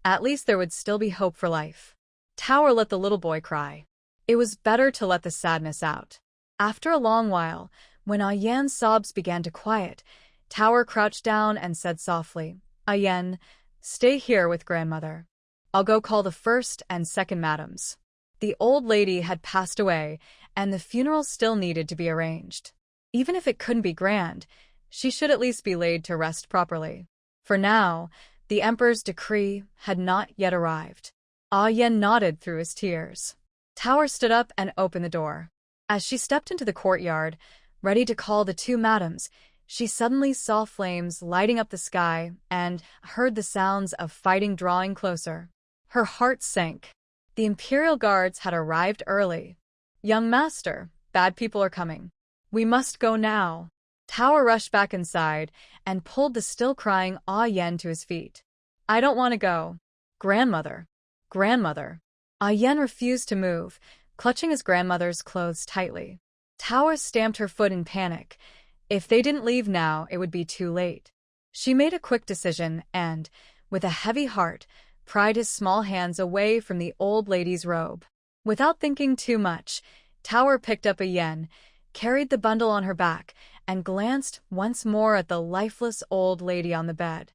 At least there would still be hope for life. Tower let the little boy cry. It was better to let the sadness out. After a long while, when Yan's sobs began to quiet, Tower crouched down and said softly, "Yen, stay here with grandmother. I'll go call the first and second madams." The old lady had passed away, and the funeral still needed to be arranged. Even if it couldn't be grand, she should at least be laid to rest properly. For now, the emperor's decree had not yet arrived. Yen nodded through his tears. Tower stood up and opened the door. As she stepped into the courtyard, ready to call the two madams, she suddenly saw flames lighting up the sky and heard the sounds of fighting drawing closer. Her heart sank. The Imperial Guards had arrived early. "Young master, bad people are coming. We must go now." Tower rushed back inside and pulled the still crying Yen to his feet. I don't want to go. Grandmother. Grandmother. Yen refused to move, clutching his grandmother's clothes tightly. Tower stamped her foot in panic. If they didn't leave now, it would be too late. She made a quick decision and, with a heavy heart, pried his small hands away from the old lady's robe. Without thinking too much, Tower picked up Yen, carried the bundle on her back, and glanced once more at the lifeless old lady on the bed.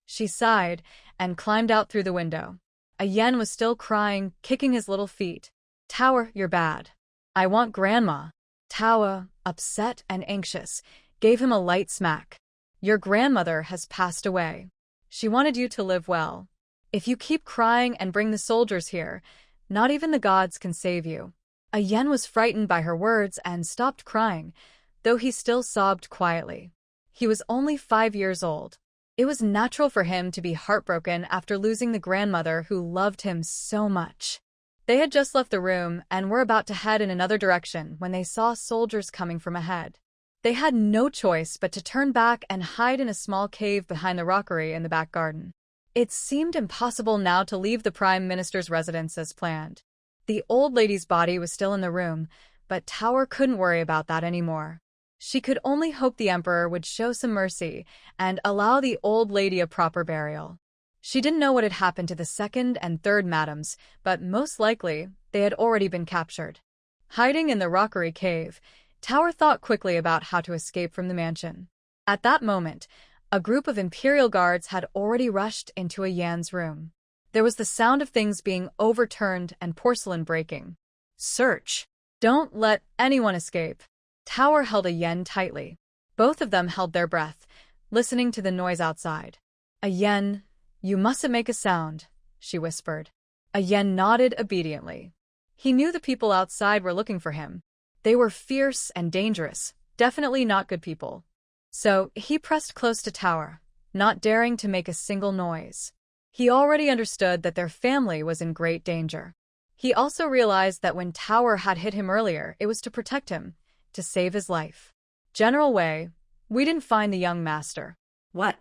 She sighed and climbed out through the window. Yen was still crying, kicking his little feet. Tower, you're bad. I want Grandma. Tower, upset and anxious, gave him a light smack. Your grandmother has passed away. She wanted you to live well. If you keep crying and bring the soldiers here, not even the gods can save you. Yen was frightened by her words and stopped crying, though he still sobbed quietly. He was only 5 years old. It was natural for him to be heartbroken after losing the grandmother who loved him so much. They had just left the room and were about to head in another direction when they saw soldiers coming from ahead. They had no choice but to turn back and hide in a small cave behind the rockery in the back garden. It seemed impossible now to leave the Prime Minister's residence as planned. The old lady's body was still in the room, but Tower couldn't worry about that anymore. She could only hope the Emperor would show some mercy and allow the old lady a proper burial. She didn't know what had happened to the second and third madams, but most likely they had already been captured. Hiding in the rockery cave, Tower thought quickly about how to escape from the mansion. At that moment, a group of Imperial guards had already rushed into Yen's room. There was the sound of things being overturned and porcelain breaking. Search! Don't let anyone escape! Tower held Yen tightly. Both of them held their breath, listening to the noise outside. Yen, you mustn't make a sound, she whispered. Yen nodded obediently. He knew the people outside were looking for him. They were fierce and dangerous, definitely not good people. So he pressed close to Tower, not daring to make a single noise. He already understood that their family was in great danger. He also realized that when Tower had hit him earlier, it was to protect him, to save his life. General Wei, we didn't find the young master. What?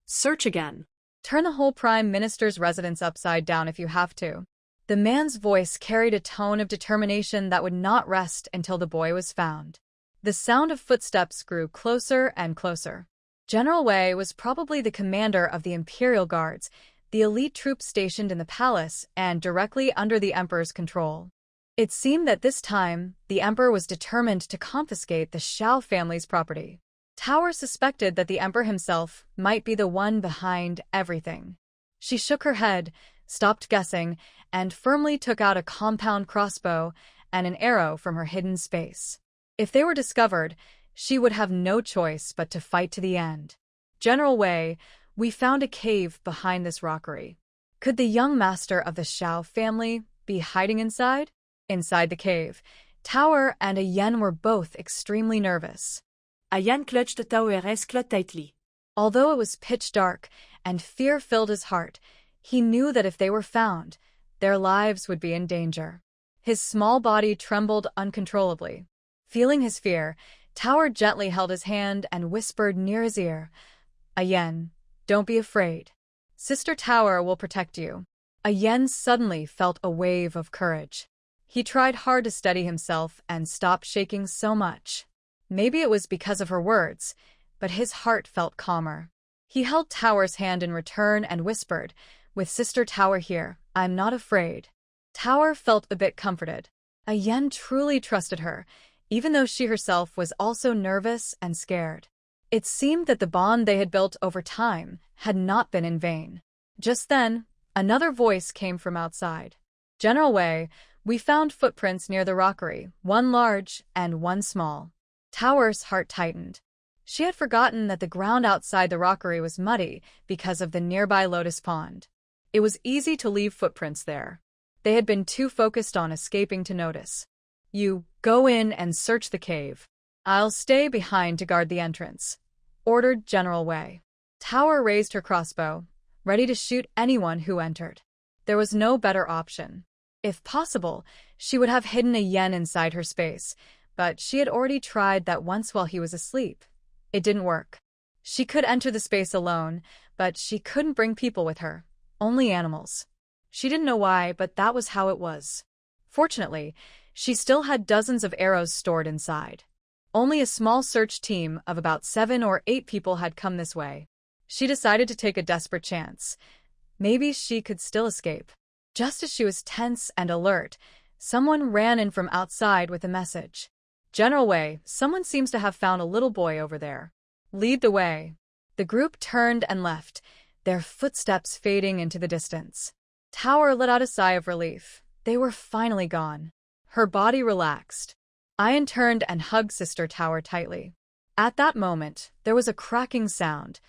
Search again. Turn the whole Prime Minister's residence upside down if you have to. The man's voice carried a tone of determination that would not rest until the boy was found. The sound of footsteps grew closer and closer. General Wei was probably the commander of the Imperial Guards, the elite troops stationed in the palace and directly under the Emperor's control. It seemed that this time, the Emperor was determined to confiscate the Shao family's property. Tower suspected that the Emperor himself might be the one behind everything. She shook her head, stopped guessing, and firmly took out a compound crossbow and an arrow from her hidden space. If they were discovered, she would have no choice but to fight to the end. General Wei, we found a cave behind this rockery. Could the young master of the Shao family be hiding inside? Inside the cave, Tower and Yen were both extremely nervous. Yen clutched Tower tightly. Although it was pitch dark and fear filled his heart, he knew that if they were found, their lives would be in danger. His small body trembled uncontrollably. Feeling his fear, Tower gently held his hand and whispered near his ear, Yen, don't be afraid. Sister Tower will protect you. Yen suddenly felt a wave of courage. He tried hard to steady himself and stop shaking so much. Maybe it was because of her words, but his heart felt calmer. He held Tower's hand in return and whispered, with Sister Tower here, I'm not afraid. Tower felt a bit comforted. Yen truly trusted her, even though she herself was also nervous and scared. It seemed that the bond they had built over time had not been in vain. Just then, another voice came from outside. General Wei, we found footprints near the rockery, one large and one small. Tower's heart tightened. She had forgotten that the ground outside the rockery was muddy because of the nearby lotus pond. It was easy to leave footprints there. They had been too focused on escaping to notice. You go in and search the cave. I'll stay behind to guard the entrance, ordered General Wei. Tower raised her crossbow, ready to shoot anyone who entered. There was no better option. If possible, she would have hidden Yen inside her space, but she had already tried that once while he was asleep. It didn't work. She could enter the space alone, but she couldn't bring people with her. only animals. She didn't know why, but that was how it was. Fortunately, she still had dozens of arrows stored inside. Only a small search team of about 7 or 8 people had come this way. She decided to take a desperate chance. Maybe she could still escape. Just as she was tense and alert, someone ran in from outside with a message. General Wei, someone seems to have found a little boy over there. Lead the way. The group turned and left, their footsteps fading into the distance. Tower let out a sigh of relief. They were finally gone. Her body relaxed. Ayan turned and hugged Sister Tower tightly. At that moment, there was a cracking sound.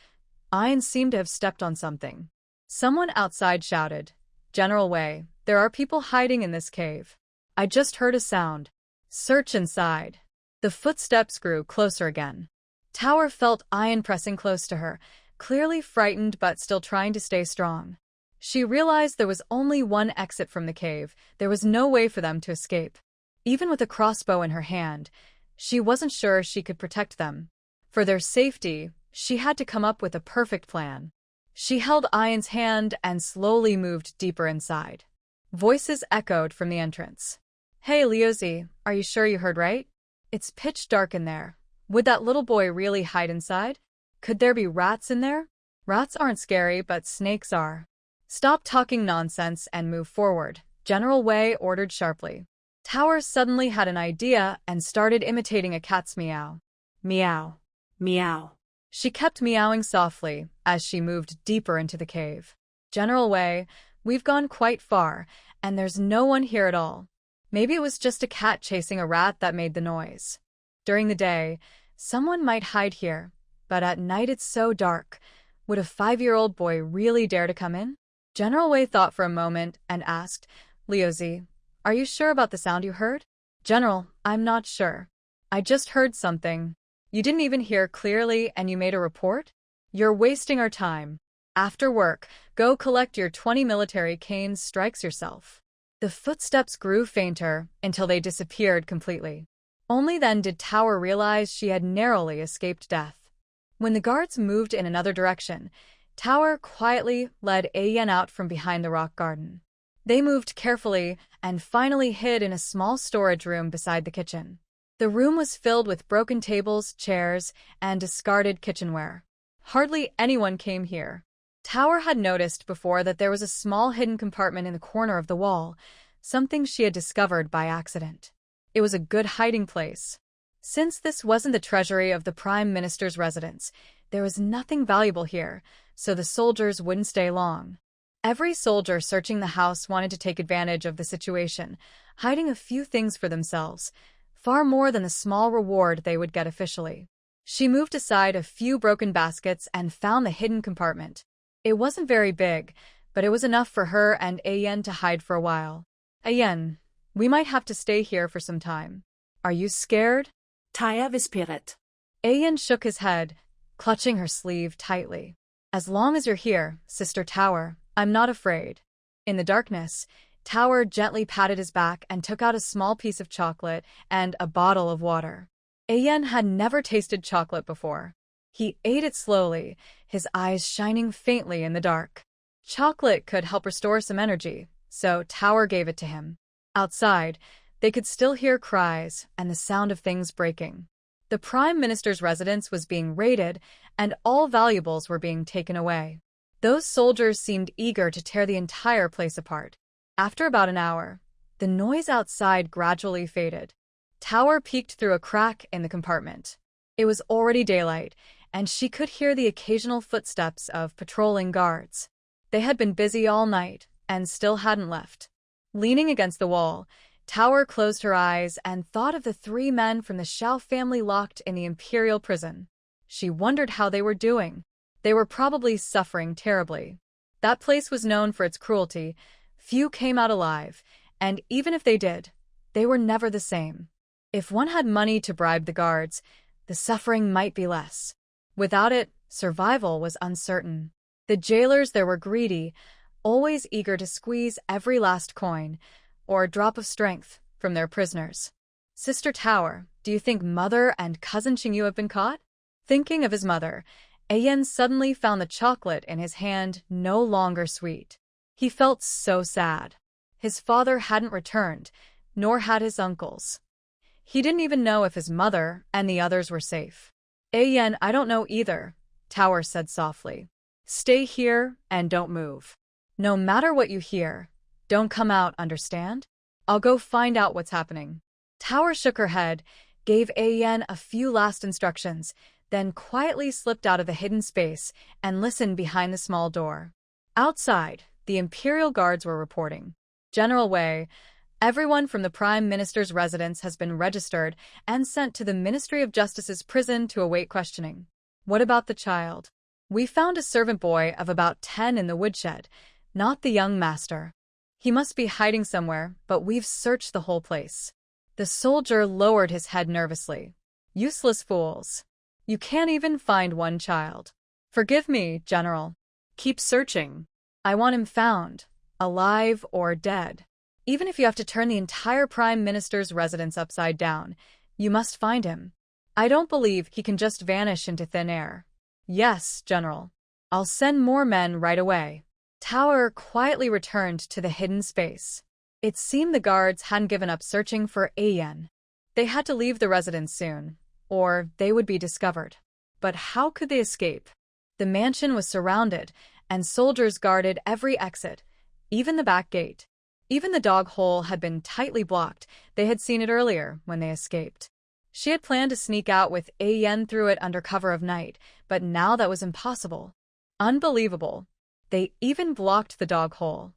Ayan seemed to have stepped on something. Someone outside shouted, "General Wei, there are people hiding in this cave. I just heard a sound. Search inside." The footsteps grew closer again. Tower felt Ayan pressing close to her, clearly frightened but still trying to stay strong. She realized there was only one exit from the cave. There was no way for them to escape. Even with a crossbow in her hand, she wasn't sure she could protect them. For their safety, she had to come up with a perfect plan. She held Ayan's hand and slowly moved deeper inside. Voices echoed from the entrance. "Hey, Liuzi, are you sure you heard right? It's pitch dark in there. Would that little boy really hide inside? Could there be rats in there? Rats aren't scary, but snakes are. Stop talking nonsense and move forward," General Wei ordered sharply. Tower suddenly had an idea and started imitating a cat's meow. Meow. Meow. She kept meowing softly as she moved deeper into the cave. "General Wei, we've gone quite far, and there's no one here at all. Maybe it was just a cat chasing a rat that made the noise. During the day, someone might hide here, but at night it's so dark. Would a 5-year-old boy really dare to come in?" General Wei thought for a moment and asked, "Liuzi, are you sure about the sound you heard?" "General, I'm not sure. I just heard something." "You didn't even hear clearly and you made a report? You're wasting our time. After work, go collect your 20 military canes strikes yourself." The footsteps grew fainter until they disappeared completely. Only then did Tower realize she had narrowly escaped death. When the guards moved in another direction, Tower quietly led Ayan out from behind the rock garden. They moved carefully and finally hid in a small storage room beside the kitchen. The room was filled with broken tables, chairs, and discarded kitchenware. Hardly anyone came here. Tower had noticed before that there was a small hidden compartment in the corner of the wall, something she had discovered by accident. It was a good hiding place. Since this wasn't the treasury of the Prime Minister's residence, there was nothing valuable here, so the soldiers wouldn't stay long. Every soldier searching the house wanted to take advantage of the situation, hiding a few things for themselves, far more than the small reward they would get officially. She moved aside a few broken baskets and found the hidden compartment. It wasn't very big, but it was enough for her and Ayan to hide for a while. "Ayan, we might have to stay here for some time. Are you scared?" Taya Vispirit. Ayan shook his head, clutching her sleeve tightly. "As long as you're here, Sister Tower, I'm not afraid." In the darkness, Tower gently patted his back and took out a small piece of chocolate and a bottle of water. Ayan had never tasted chocolate before. He ate it slowly, his eyes shining faintly in the dark. Chocolate could help restore some energy, so Tower gave it to him. Outside, they could still hear cries and the sound of things breaking. The Prime Minister's residence was being raided, and all valuables were being taken away. Those soldiers seemed eager to tear the entire place apart. After about an hour, the noise outside gradually faded. Tower peeked through a crack in the compartment. It was already daylight, and she could hear the occasional footsteps of patrolling guards. They had been busy all night and still hadn't left. Leaning against the wall, Tower closed her eyes and thought of the 3 men from the Xiao family locked in the imperial prison. She wondered how they were doing. They were probably suffering terribly. That place was known for its cruelty. Few came out alive, and even if they did, they were never the same. If one had money to bribe the guards, the suffering might be less. Without it, survival was uncertain. The jailers there were greedy, always eager to squeeze every last coin or drop of strength from their prisoners. "Sister Tower, do you think Mother and Cousin Qingyu have been caught?" Thinking of his mother, Ayen suddenly found the chocolate in his hand no longer sweet. He felt so sad. His father hadn't returned, nor had his uncles. He didn't even know if his mother and the others were safe. Ayen, I don't know either, Tower said softly. Stay here and don't move. No matter what you hear, don't come out, understand? I'll go find out what's happening. Tower shook her head, gave Ayen a few last instructions, then quietly slipped out of the hidden space and listened behind the small door. Outside, the Imperial Guards were reporting. General Wei, everyone from the Prime Minister's residence has been registered and sent to the Ministry of Justice's prison to await questioning. What about the child? We found a servant boy of about 10 in the woodshed, not the young master. He must be hiding somewhere, but we've searched the whole place. The soldier lowered his head nervously. Useless fools. You can't even find one child. Forgive me, General. Keep searching. I want him found, alive or dead. Even if you have to turn the entire Prime Minister's residence upside down, you must find him. I don't believe he can just vanish into thin air. Yes, General. I'll send more men right away. Tower quietly returned to the hidden space. It seemed the guards hadn't given up searching for Ayen. They had to leave the residence soon, or they would be discovered. But how could they escape? The mansion was surrounded, and soldiers guarded every exit, even the back gate. Even the dog hole had been tightly blocked. They had seen it earlier when they escaped. She had planned to sneak out with Ayen through it under cover of night, but now that was impossible. Unbelievable. They even blocked the dog hole.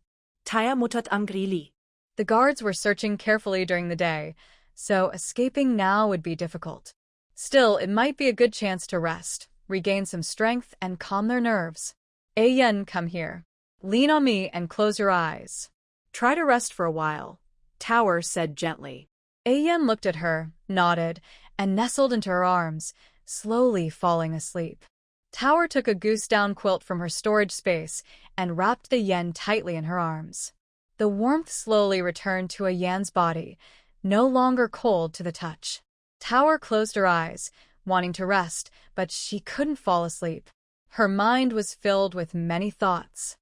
Taya muttert angrily. The guards were searching carefully during the day, so escaping now would be difficult. Still, it might be a good chance to rest, regain some strength, and calm their nerves. Ayen, come here. Lean on me and close your eyes. Try to rest for a while, Tower said gently. Ayen looked at her, nodded, and nestled into her arms, slowly falling asleep. Tower took a goose-down quilt from her storage space and wrapped the yen tightly in her arms. The warmth slowly returned to Ayen's body, no longer cold to the touch. Tower closed her eyes, wanting to rest, but she couldn't fall asleep. Her mind was filled with many thoughts.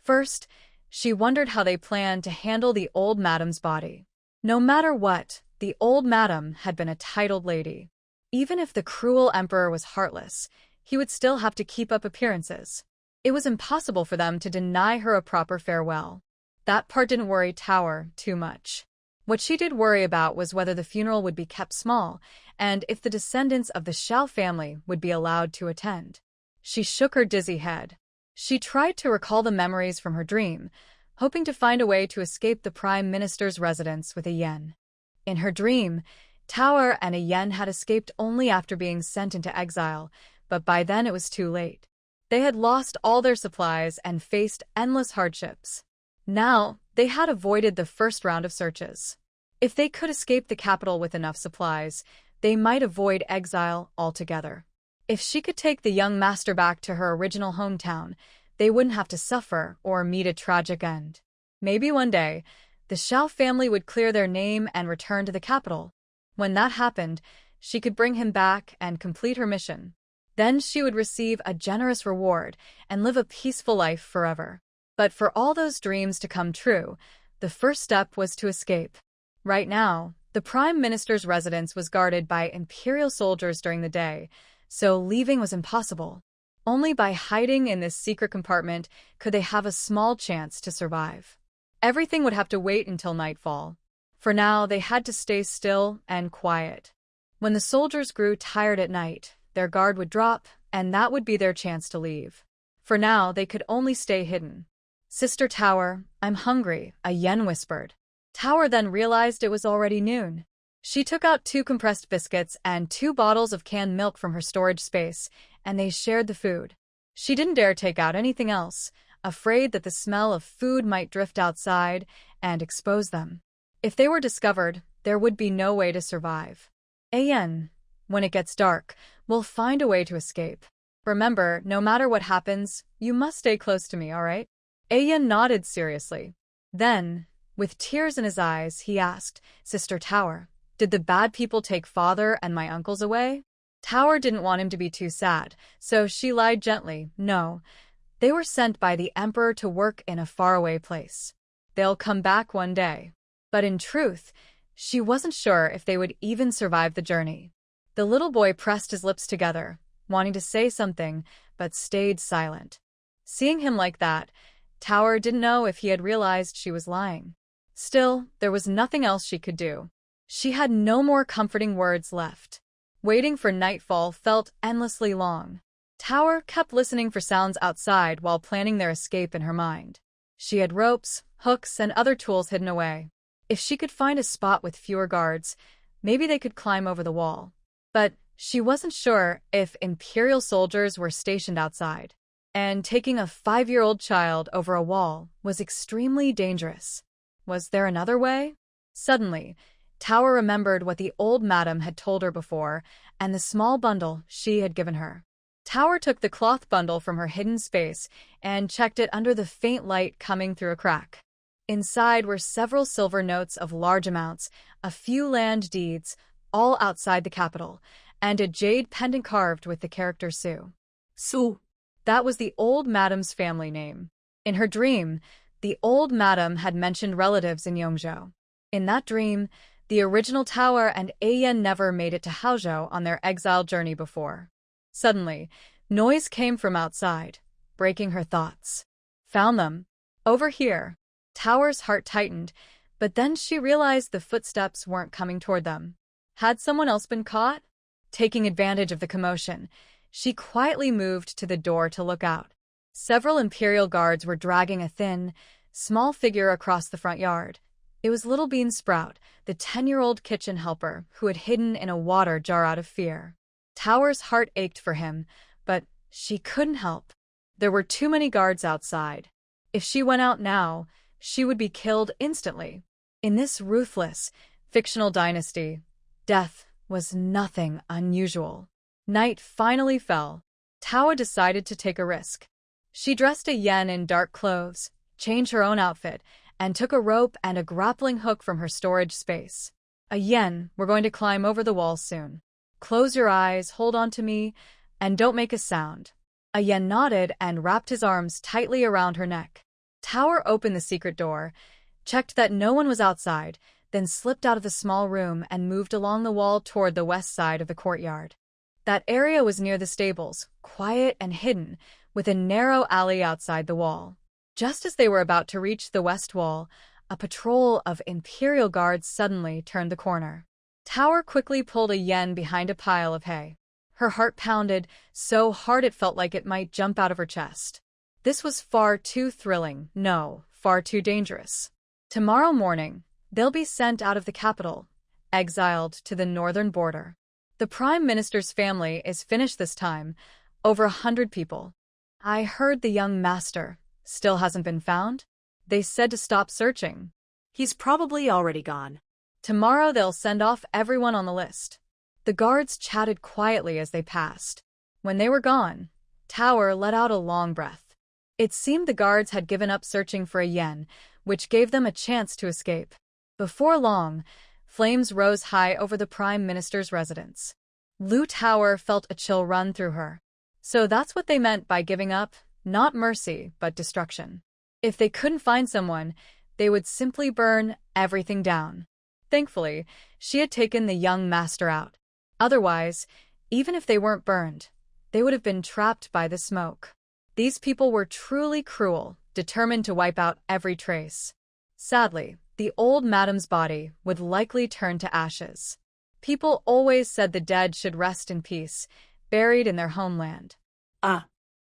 First, she wondered how they planned to handle the old madam's body. No matter what, the old madam had been a titled lady. Even if the cruel emperor was heartless, he would still have to keep up appearances. It was impossible for them to deny her a proper farewell. That part didn't worry Tower too much. What she did worry about was whether the funeral would be kept small, and if the descendants of the Shao family would be allowed to attend. She shook her dizzy head. She tried to recall the memories from her dream, hoping to find a way to escape the Prime Minister's residence with Ayen. In her dream, Tower and Ayen had escaped only after being sent into exile, but by then it was too late. They had lost all their supplies and faced endless hardships. Now, they had avoided the first round of searches. If they could escape the capital with enough supplies, they might avoid exile altogether. If she could take the young master back to her original hometown, they wouldn't have to suffer or meet a tragic end. Maybe one day, the Shao family would clear their name and return to the capital. When that happened, she could bring him back and complete her mission. Then she would receive a generous reward and live a peaceful life forever. But for all those dreams to come true, the first step was to escape. Right now, the Prime Minister's residence was guarded by Imperial soldiers during the day, so leaving was impossible. Only by hiding in this secret compartment could they have a small chance to survive. Everything would have to wait until nightfall. For now, they had to stay still and quiet. When the soldiers grew tired at night, their guard would drop, and that would be their chance to leave. For now, they could only stay hidden. Sister Tower, I'm hungry, Ayen whispered. Tower then realized it was already noon. She took out 2 compressed biscuits and 2 bottles of canned milk from her storage space, and they shared the food. She didn't dare take out anything else, afraid that the smell of food might drift outside and expose them. If they were discovered, there would be no way to survive. Ayen, when it gets dark, we'll find a way to escape. Remember, no matter what happens, you must stay close to me, all right? Ayen nodded seriously. Then, with tears in his eyes, he asked, Sister Tower, did the bad people take father and my uncles away? Tower didn't want him to be too sad, so she lied gently. No, they were sent by the emperor to work in a faraway place. They'll come back one day. But in truth, she wasn't sure if they would even survive the journey. The little boy pressed his lips together, wanting to say something, but stayed silent. Seeing him like that, Tower didn't know if he had realized she was lying. Still, there was nothing else she could do. She had no more comforting words left. Waiting for nightfall felt endlessly long. Tower kept listening for sounds outside while planning their escape in her mind. She had ropes, hooks, and other tools hidden away. If she could find a spot with fewer guards, maybe they could climb over the wall. But she wasn't sure if Imperial soldiers were stationed outside, and taking a 5-year-old child over a wall was extremely dangerous. Was there another way? Suddenly, Tower remembered what the old madam had told her before, and the small bundle she had given her. Tower took the cloth bundle from her hidden space and checked it under the faint light coming through a crack. Inside were several silver notes of large amounts, a few land deeds, all outside the capital, and a jade pendant carved with the character Su. Su. That was the old madam's family name. In her dream, the old madam had mentioned relatives in Yongzhou. In that dream, the original Tower and Ayen never made it to Haozhou on their exile journey before. Suddenly, noise came from outside, breaking her thoughts. Found them. Over here. Tower's heart tightened, but then she realized the footsteps weren't coming toward them. Had someone else been caught? Taking advantage of the commotion, she quietly moved to the door to look out. Several Imperial guards were dragging a thin, small figure across the front yard. It was Little Bean Sprout, the 10-year-old kitchen helper who had hidden in a water jar out of fear. Tower's heart ached for him, but she couldn't help. There were too many guards outside. If she went out now, she would be killed instantly. In this ruthless, fictional dynasty, death was nothing unusual. Night finally fell. Tower decided to take a risk. She dressed a yen in dark clothes, changed her own outfit, and took a rope and a grappling hook from her storage space. A yen, we're going to climb over the wall soon. Close your eyes, hold on to me, and don't make a sound. A yen nodded and wrapped his arms tightly around her neck. Tower opened the secret door, checked that no one was outside, then slipped out of the small room and moved along the wall toward the west side of the courtyard. That area was near the stables, quiet and hidden, with a narrow alley outside the wall. Just as they were about to reach the west wall, a patrol of Imperial guards suddenly turned the corner. Tower quickly pulled a yen behind a pile of hay. Her heart pounded so hard it felt like it might jump out of her chest. This was far too thrilling, no, far too dangerous. Tomorrow morning, they'll be sent out of the capital, exiled to the northern border. The Prime Minister's family is finished this time, over 100 people. I heard the young master still hasn't been found? They said to stop searching. He's probably already gone. Tomorrow they'll send off everyone on the list. The guards chatted quietly as they passed. When they were gone, Tower let out a long breath. It seemed the guards had given up searching for a yen, which gave them a chance to escape. Before long, flames rose high over the Prime Minister's residence. Lu Tower felt a chill run through her. So that's what they meant by giving up, not mercy, but destruction. If they couldn't find someone, they would simply burn everything down. Thankfully, she had taken the young master out. Otherwise, even if they weren't burned, they would have been trapped by the smoke. These people were truly cruel, determined to wipe out every trace. Sadly, the old madam's body would likely turn to ashes. People always said the dead should rest in peace, buried in their homeland.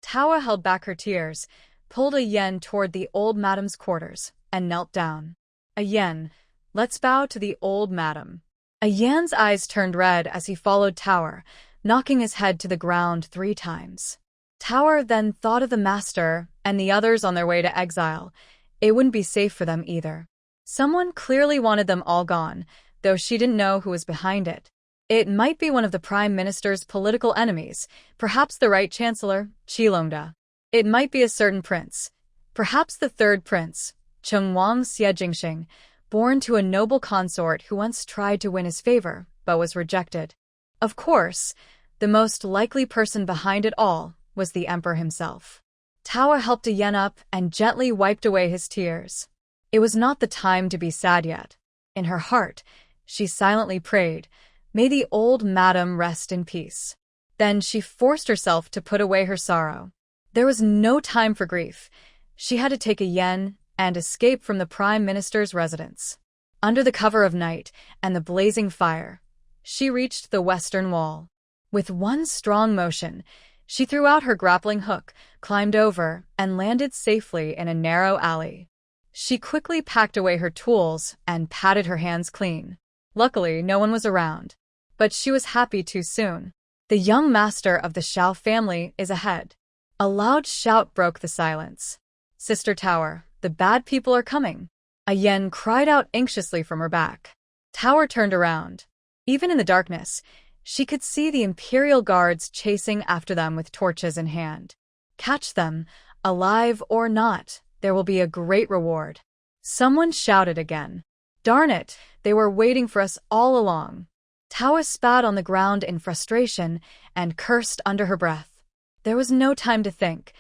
Tower held back her tears, pulled a yen toward the old madam's quarters, and knelt down. A yen, let's bow to the old madam. A yen's eyes turned red as he followed Tower, knocking his head to the ground 3 times. Tower then thought of the master and the others on their way to exile. It wouldn't be safe for them either. Someone clearly wanted them all gone, though she didn't know who was behind it. It might be one of the Prime Minister's political enemies, perhaps the Right Chancellor, Qilongda. It might be a certain prince, perhaps the 3rd prince, Chengwang Xiejingxing, born to a noble consort who once tried to win his favor, but was rejected. Of course, The most likely person behind it all was the emperor himself. Tawa helped a yen up and gently wiped away his tears. It was not the time to be sad yet. In her heart, she silently prayed, "May the old madam rest in peace." Then she forced herself to put away her sorrow. There was no time for grief. She had to take a yen and escape from the Prime Minister's residence. Under the cover of night and the blazing fire, she reached the western wall. With one strong motion, she threw out her grappling hook, climbed over, and landed safely in a narrow alley. She quickly packed away her tools and patted her hands clean. Luckily, no one was around. But she was happy too soon. The young master of the Shao family is ahead. A loud shout broke the silence. "Sister Tower, the bad people are coming." A yen cried out anxiously from her back. Tower turned around. Even in the darkness, she could see the Imperial guards chasing after them with torches in hand. "Catch them, alive or not. There will be a great reward." Someone shouted again. "Darn it, they were waiting for us all along." Tawa spat on the ground in frustration and cursed under her breath. There was no time to think.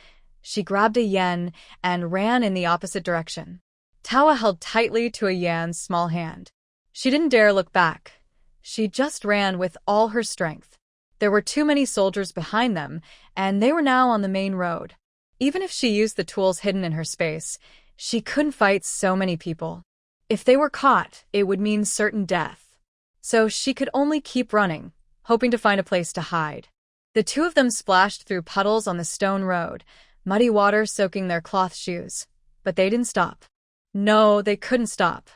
She grabbed a yen and ran in the opposite direction. Tawa held tightly to a yen's small hand. She didn't dare look back. She just ran with all her strength. There were too many soldiers behind them, and they were now on the main road. Even if she used the tools hidden in her space, she couldn't fight so many people. If they were caught, it would mean certain death. So she could only keep running, hoping to find a place to hide. The two of them splashed through puddles on the stone road, muddy water soaking their cloth shoes. But they didn't stop. No, they couldn't stop.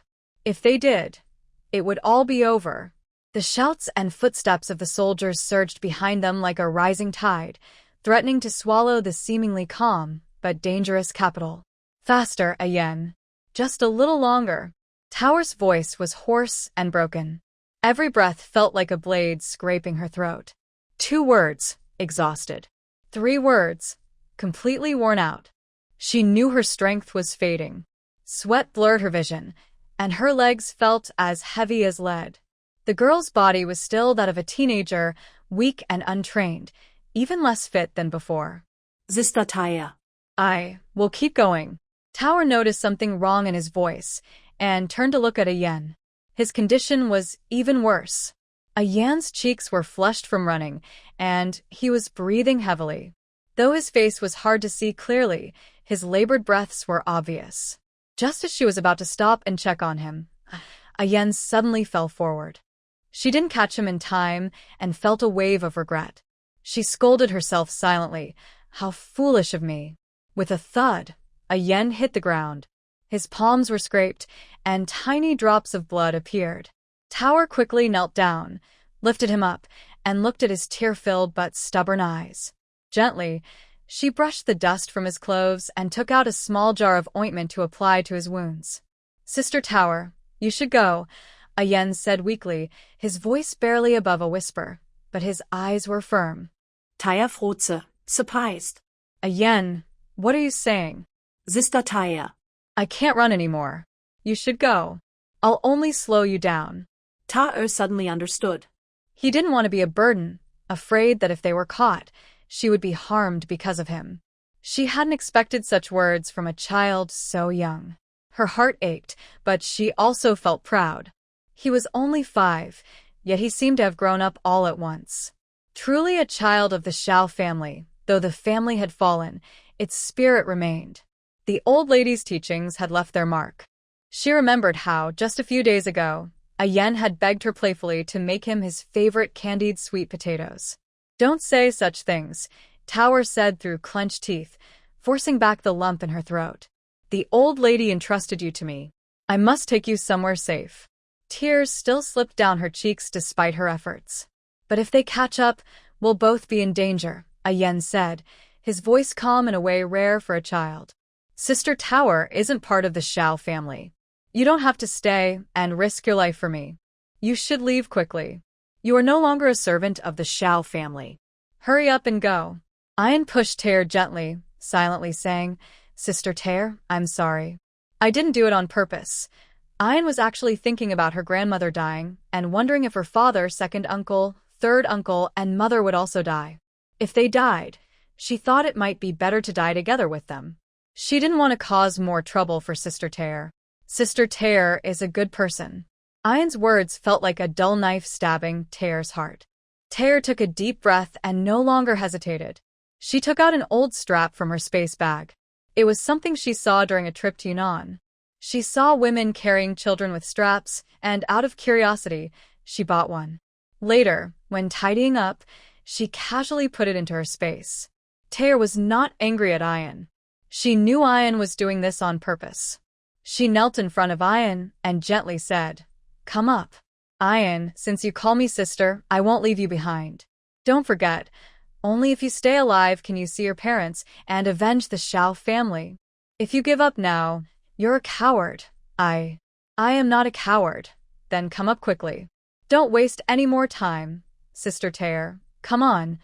If they did, it would all be over. The shouts and footsteps of the soldiers surged behind them like a rising tide, threatening to swallow the seemingly calm but dangerous capital. "Faster, a yen. Just a little longer." Tower's voice was hoarse and broken. Every breath felt like a blade scraping her throat. 2 words, exhausted. 3 words, completely worn out. She knew her strength was fading. Sweat blurred her vision, and her legs felt as heavy as lead. The girl's body was still that of a teenager, weak and untrained, even less fit than before. Sister Taya. "I will keep going." Tower noticed something wrong in his voice and turned to look at a yen. His condition was even worse. A yen's cheeks were flushed from running, and he was breathing heavily. Though his face was hard to see clearly, his labored breaths were obvious. Just as she was about to stop and check on him, a yen suddenly fell forward. She didn't catch him in time and felt a wave of regret. She scolded herself silently. "How foolish of me." With a thud, a yen hit the ground. His palms were scraped, and tiny drops of blood appeared. Tower quickly knelt down, lifted him up, and looked at his tear-filled but stubborn eyes. Gently, she brushed the dust from his clothes and took out a small jar of ointment to apply to his wounds. "Sister Tower, you should go," a yen said weakly, his voice barely above a whisper, but his eyes were firm. Taya froze, surprised. "A yen, what are you saying?" Sister Taya. "I can't run anymore. You should go. I'll only slow you down." Ta suddenly understood. He didn't want to be a burden, afraid that if they were caught, she would be harmed because of him. She hadn't expected such words from a child so young. Her heart ached, but she also felt proud. He was only 5, yet he seemed to have grown up all at once. Truly a child of the Shao family, though the family had fallen, its spirit remained. The old lady's teachings had left their mark. She remembered how, just a few days ago, a yen had begged her playfully to make him his favorite candied sweet potatoes. "Don't say such things," Tower said through clenched teeth, forcing back the lump in her throat. "The old lady entrusted you to me. I must take you somewhere safe." Tears still slipped down her cheeks despite her efforts. "But if they catch up, we'll both be in danger," a yen said, his voice calm in a way rare for a child. "Sister Tower isn't part of the Shao family. You don't have to stay and risk your life for me. You should leave quickly. You are no longer a servant of the Shao family. Hurry up and go." Ayan pushed Tear gently, silently saying, "Sister Tear, I'm sorry. I didn't do it on purpose." Ayan was actually thinking about her grandmother dying and wondering if her father, second uncle, third uncle and mother would also die. If they died, she thought it might be better to die together with them. She didn't want to cause more trouble for Sister Tae. Sister Tae is a good person. Ayan's words felt like a dull knife stabbing Tae's heart. Tae took a deep breath and no longer hesitated. She took out an old strap from her space bag. It was something she saw during a trip to Yunnan. She saw women carrying children with straps, and out of curiosity, she bought one. Later, when tidying up, she casually put it into her space. Tae was not angry at Ayan. She knew Ayan was doing this on purpose. She knelt in front of Ayan and gently said, "Come up. Ayan, since you call me sister, I won't leave you behind. Don't forget, only if you stay alive can you see your parents and avenge the Shao family. If you give up now, you're a coward." I am not a coward." "Then come up quickly. Don't waste any more time, Sister Tae. Come on."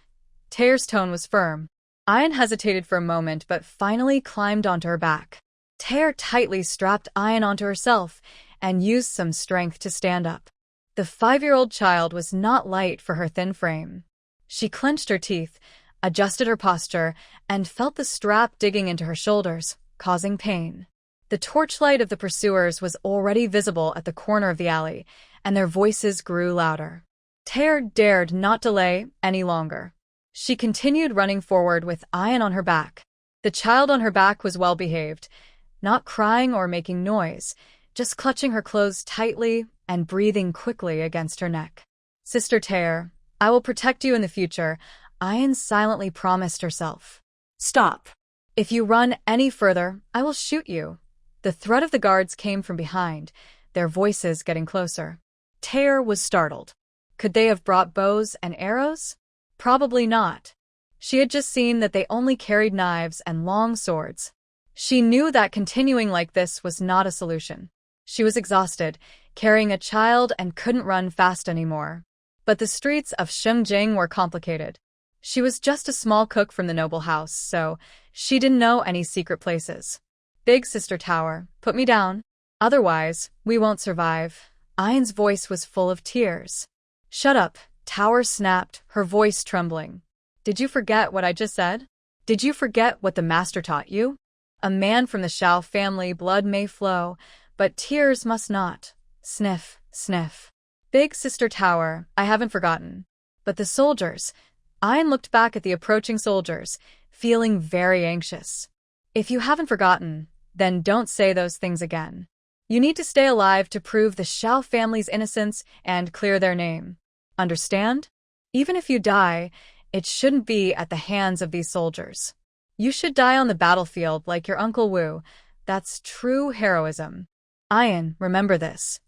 Tae's tone was firm. Ayan hesitated for a moment but finally climbed onto her back. Tae tightly strapped Ayan onto herself and used some strength to stand up. The 5-year-old child was not light for her thin frame. She clenched her teeth, adjusted her posture, and felt the strap digging into her shoulders, causing pain. The torchlight of the pursuers was already visible at the corner of the alley, and their voices grew louder. Tae dared not delay any longer. She continued running forward with Ayan on her back. The child on her back was well behaved, not crying or making noise, just clutching her clothes tightly and breathing quickly against her neck. "Sister Tae, I will protect you in the future," Ayan silently promised herself. Stop. "If you run any further, I will shoot you." The threat of the guards came from behind, their voices getting closer. Tae was startled. Could they have brought bows and arrows? Probably not. She had just seen that they only carried knives and long swords. She knew that continuing like this was not a solution. She was exhausted, carrying a child, and couldn't run fast anymore. But the streets of Shengjing were complicated. She was just a small cook from the noble house, so she didn't know any secret places. "Big Sister Tower, put me down. Otherwise, we won't survive." Ayan's voice was full of tears. "Shut up," Tower snapped, her voice trembling. "Did you forget what I just said? Did you forget what the master taught you? A man from the Shao family blood may flow, but tears must not." Sniff, sniff. "Big Sister Tower, I haven't forgotten." But the soldiers... Ayan looked back at the approaching soldiers, feeling very anxious. "If you haven't forgotten, then don't say those things again. You need to stay alive to prove the Shao family's innocence and clear their name. Understand? Even if you die, it shouldn't be at the hands of these soldiers. You should die on the battlefield like your Uncle Wu. That's true heroism. Ayan, remember this.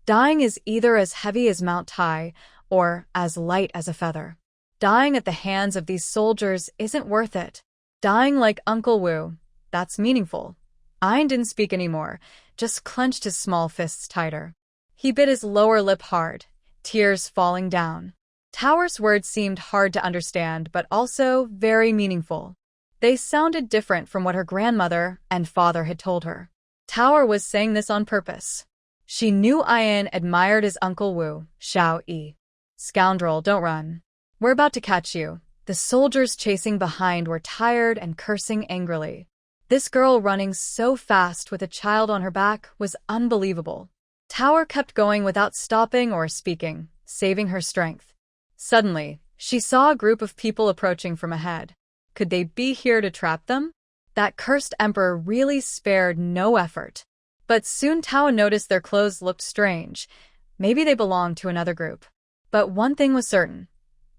Dying is either as heavy as Mount Tai or as light as a feather. Dying at the hands of these soldiers isn't worth it. Dying like Uncle Wu, that's meaningful." Ayan didn't speak anymore, just clenched his small fists tighter. He bit his lower lip hard, tears falling down. Tower's words seemed hard to understand, but also very meaningful. They sounded different from what her grandmother and father had told her. Tower was saying this on purpose. She knew Ayan admired his Uncle Wu, Shao Yi. "Scoundrel, don't run. We're about to catch you." The soldiers chasing behind were tired and cursing angrily. This girl running so fast with a child on her back was unbelievable. Tower kept going without stopping or speaking, saving her strength. Suddenly, she saw a group of people approaching from ahead. Could they be here to trap them? That cursed emperor really spared no effort. But soon Tower noticed their clothes looked strange. Maybe they belonged to another group. But one thing was certain.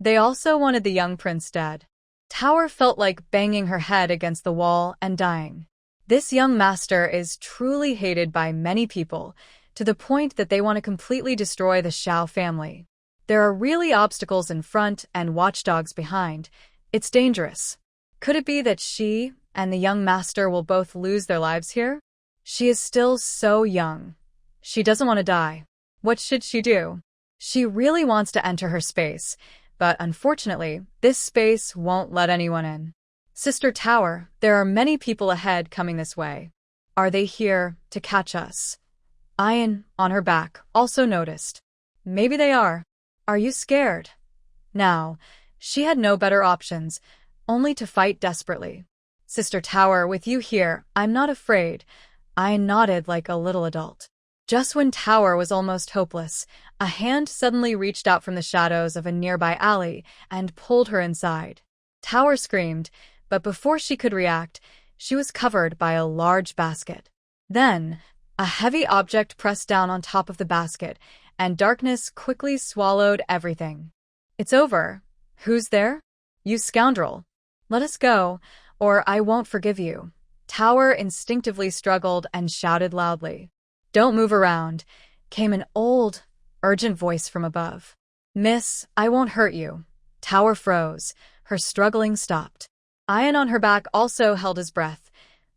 They also wanted the young prince dead. Tower felt like banging her head against the wall and dying. This young master is truly hated by many people, to the point that they want to completely destroy the Shao family. There are really obstacles in front and watchdogs behind. It's dangerous. Could it be that she and the young master will both lose their lives here? She is still so young. She doesn't want to die. What should she do? She really wants to enter her space, but unfortunately, this space won't let anyone in. "Sister Tower, there are many people ahead coming this way. Are they here to catch us?" Ayan, on her back, also noticed. "Maybe they are. Are you scared?" Now, she had no better options, only to fight desperately. Sister Tower, with you here, I'm not afraid. I nodded like a little adult. Just when Tower was almost hopeless, a hand suddenly reached out from the shadows of a nearby alley and pulled her inside. Tower screamed, but before she could react, she was covered by a large basket. Then, a heavy object pressed down on top of the basket, and darkness quickly swallowed everything. It's over. Who's there? You scoundrel. Let us go, or I won't forgive you. Tower instinctively struggled and shouted loudly. Don't move around, came an old, urgent voice from above. Miss, I won't hurt you. Tower froze. Her struggling stopped. Ian on her back also held his breath.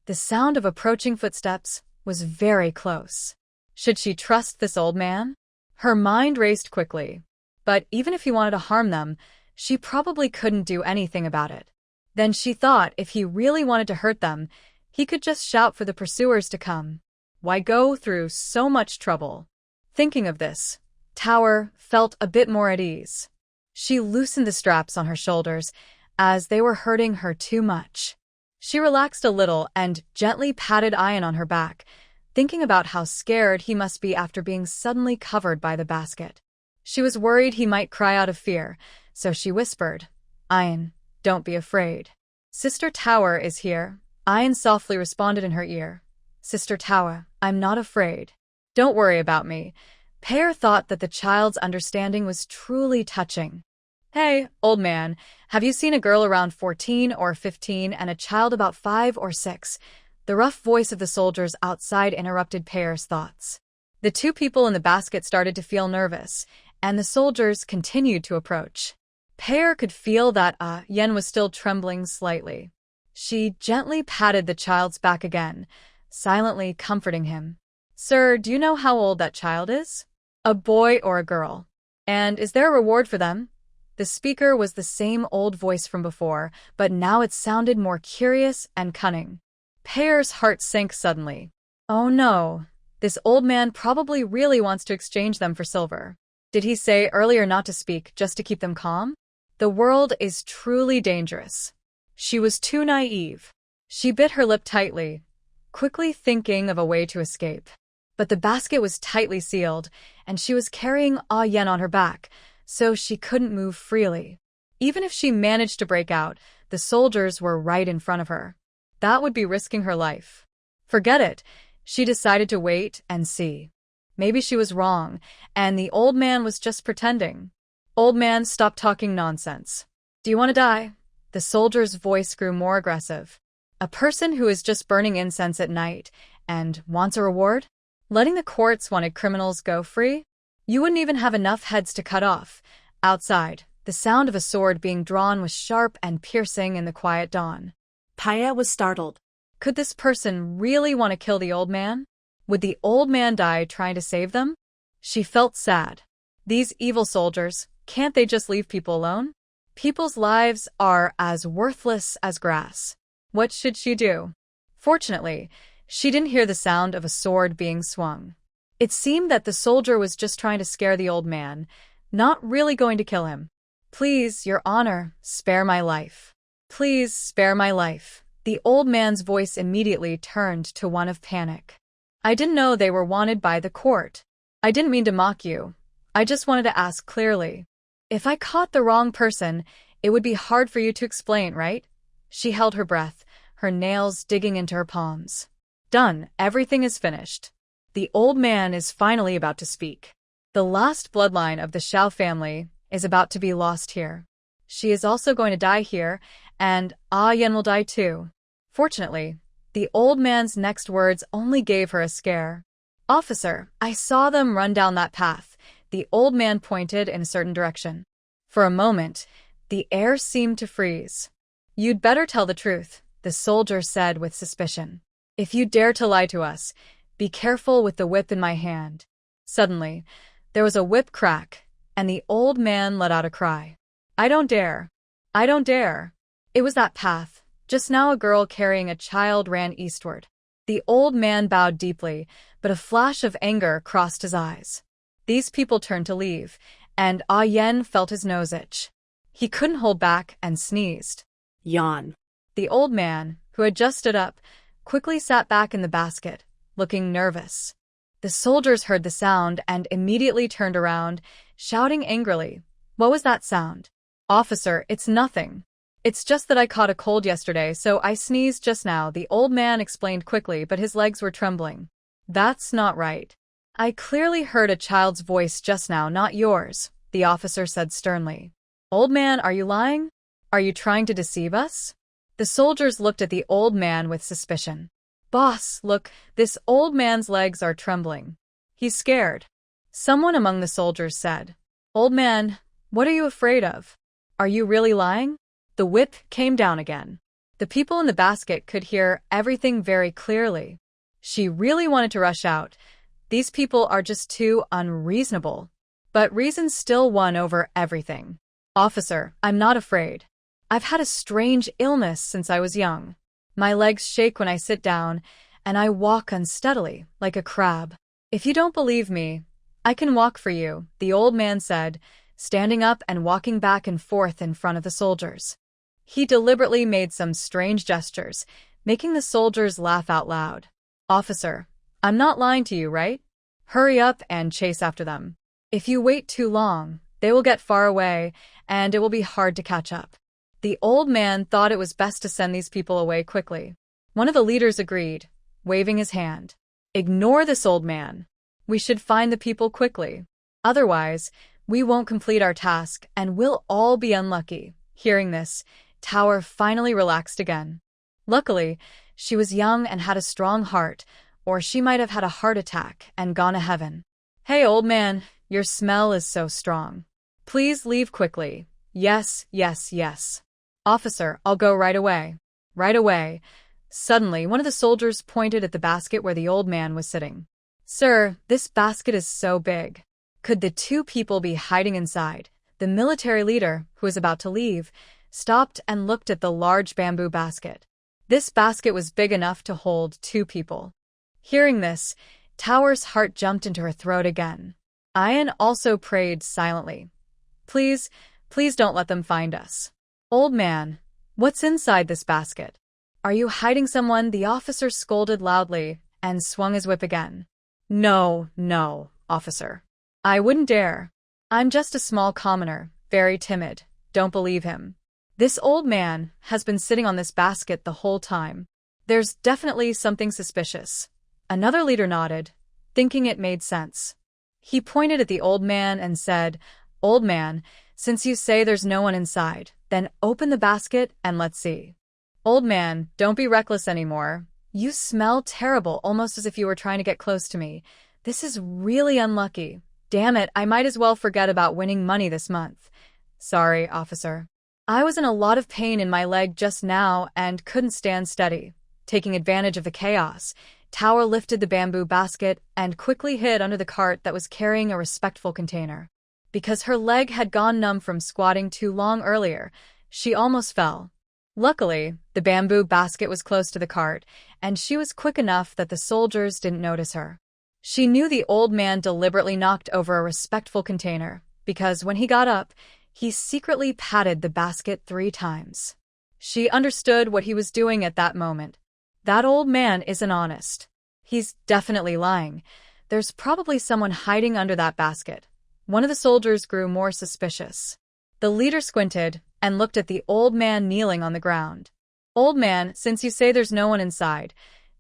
The sound of approaching footsteps was very close. Should she trust this old man? Her mind raced quickly. But even if he wanted to harm them, she probably couldn't do anything about it. Then she thought if he really wanted to hurt them, he could just shout for the pursuers to come. Why go through so much trouble? Thinking of this, Tower felt a bit more at ease. She loosened the straps on her shoulders, as they were hurting her too much. She relaxed a little and gently patted Ian on her back, thinking about how scared he must be after being suddenly covered by the basket. She was worried he might cry out of fear, so she whispered, Ian, don't be afraid. Sister Tower is here. Ian softly responded in her ear. Sister Tower, I'm not afraid. Don't worry about me. Pear thought that the child's understanding was truly touching. Hey, old man, have you seen a girl around 14 or 15 and a child about 5 or 6? The rough voice of the soldiers outside interrupted Pear's thoughts. The two people in the basket started to feel nervous, and the soldiers continued to approach. Pear could feel that Yen was still trembling slightly. She gently patted the child's back again, silently comforting him. Sir, do you know how old that child is? A boy or a girl? And is there a reward for them? The speaker was the same old voice from before, but now it sounded more curious and cunning. Pear's heart sank suddenly. Oh no, this old man probably really wants to exchange them for silver. Did he say earlier not to speak just to keep them calm? The world is truly dangerous. She was too naive. She bit her lip tightly, quickly thinking of a way to escape. But the basket was tightly sealed, and she was carrying Ah Yen on her back, so she couldn't move freely. Even if she managed to break out, the soldiers were right in front of her. That would be risking her life. Forget it. She decided to wait and see. Maybe she was wrong, and the old man was just pretending. Old man, stop talking nonsense. Do you want to die? The soldier's voice grew more aggressive. A person who is just burning incense at night and wants a reward? Letting the courts wanted criminals go free? You wouldn't even have enough heads to cut off. Outside, the sound of a sword being drawn was sharp and piercing in the quiet dawn. Paya was startled. Could this person really want to kill the old man? Would the old man die trying to save them? She felt sad. These evil soldiers, can't they just leave people alone? People's lives are as worthless as grass. What should she do? Fortunately, she didn't hear the sound of a sword being swung. It seemed that the soldier was just trying to scare the old man, not really going to kill him. Please, Your Honor, spare my life. Please spare my life. The old man's voice immediately turned to one of panic. I didn't know they were wanted by the court. I didn't mean to mock you. I just wanted to ask clearly. If I caught the wrong person, it would be hard for you to explain, right? She held her breath, her nails digging into her palms. Done. Everything is finished. The old man is finally about to speak. The last bloodline of the Xiao family is about to be lost here. She is also going to die here, and Ah Yen will die too. Fortunately, the old man's next words only gave her a scare. Officer, I saw them run down that path. The old man pointed in a certain direction. For a moment, the air seemed to freeze. You'd better tell the truth, the soldier said with suspicion. If you dare to lie to us, be careful with the whip in my hand. Suddenly, there was a whip crack, and the old man let out a cry. I don't dare. I don't dare. It was that path. Just now a girl carrying a child ran eastward. The old man bowed deeply, but a flash of anger crossed his eyes. These people turned to leave, and Ah Yen felt his nose itch. He couldn't hold back and sneezed. Yawn. The old man, who had just stood up, quickly sat back in the basket, looking nervous. The soldiers heard the sound and immediately turned around, shouting angrily, "What was that sound?" "Officer, it's nothing. It's just that I caught a cold yesterday, so I sneezed just now," the old man explained quickly, but his legs were trembling. "That's not right. I clearly heard a child's voice just now, not yours," the officer said sternly. "Old man, are you lying? Are you trying to deceive us?" The soldiers looked at the old man with suspicion. "Boss, look, this old man's legs are trembling. He's scared." Someone among the soldiers said, "Old man, what are you afraid of? Are you really lying?" The whip came down again. The people in the basket could hear everything very clearly. She really wanted to rush out. These people are just too unreasonable. But reason still won over everything. "Officer, I'm not afraid. I've had a strange illness since I was young. My legs shake when I sit down, and I walk unsteadily, like a crab. If you don't believe me, I can walk for you," the old man said, standing up and walking back and forth in front of the soldiers. He deliberately made some strange gestures, making the soldiers laugh out loud. "Officer, I'm not lying to you, right? Hurry up and chase after them. If you wait too long, they will get far away, and it will be hard to catch up." The old man thought it was best to send these people away quickly. One of the leaders agreed, waving his hand. "Ignore this old man. We should find the people quickly. Otherwise, we won't complete our task and we'll all be unlucky." Hearing this, Tower finally relaxed again. Luckily, she was young and had a strong heart, or she might have had a heart attack and gone to heaven. "Hey, old man, your smell is so strong. Please leave quickly." "Yes, yes, yes. Officer, I'll go right away." "Right away." Suddenly, one of the soldiers pointed at the basket where the old man was sitting. "Sir, this basket is so big. Could the two people be hiding inside?" The military leader, who was about to leave, stopped and looked at the large bamboo basket. This basket was big enough to hold two people. Hearing this, Tower's heart jumped into her throat again. Ian also prayed silently. Please don't let them find us." "Old man, what's inside this basket? Are you hiding someone?" the officer scolded loudly and swung his whip again. No, officer. I wouldn't dare. I'm just a small commoner, very timid. Don't believe him. This old man has been sitting on this basket the whole time. There's definitely something suspicious." Another leader nodded, thinking it made sense. He pointed at the old man and said, "Old man, since you say there's no one inside, then open the basket and let's see." "Old man, don't be reckless anymore. You smell terrible, almost as if you were trying to get close to me. This is really unlucky. Damn it, I might as well forget about winning money this month." "Sorry, officer. I was in a lot of pain in my leg just now and couldn't stand steady." Taking advantage of the chaos, Tower lifted the bamboo basket and quickly hid under the cart that was carrying a respectful container. Because her leg had gone numb from squatting too long earlier, she almost fell. Luckily, the bamboo basket was close to the cart, and she was quick enough that the soldiers didn't notice her. She knew the old man deliberately knocked over a respectful container, because when he got up, he secretly patted the basket 3 times. She understood what he was doing at that moment. That old man isn't honest. He's definitely lying. There's probably someone hiding under that basket. One of the soldiers grew more suspicious. The leader squinted and looked at the old man kneeling on the ground. "Old man, since you say there's no one inside,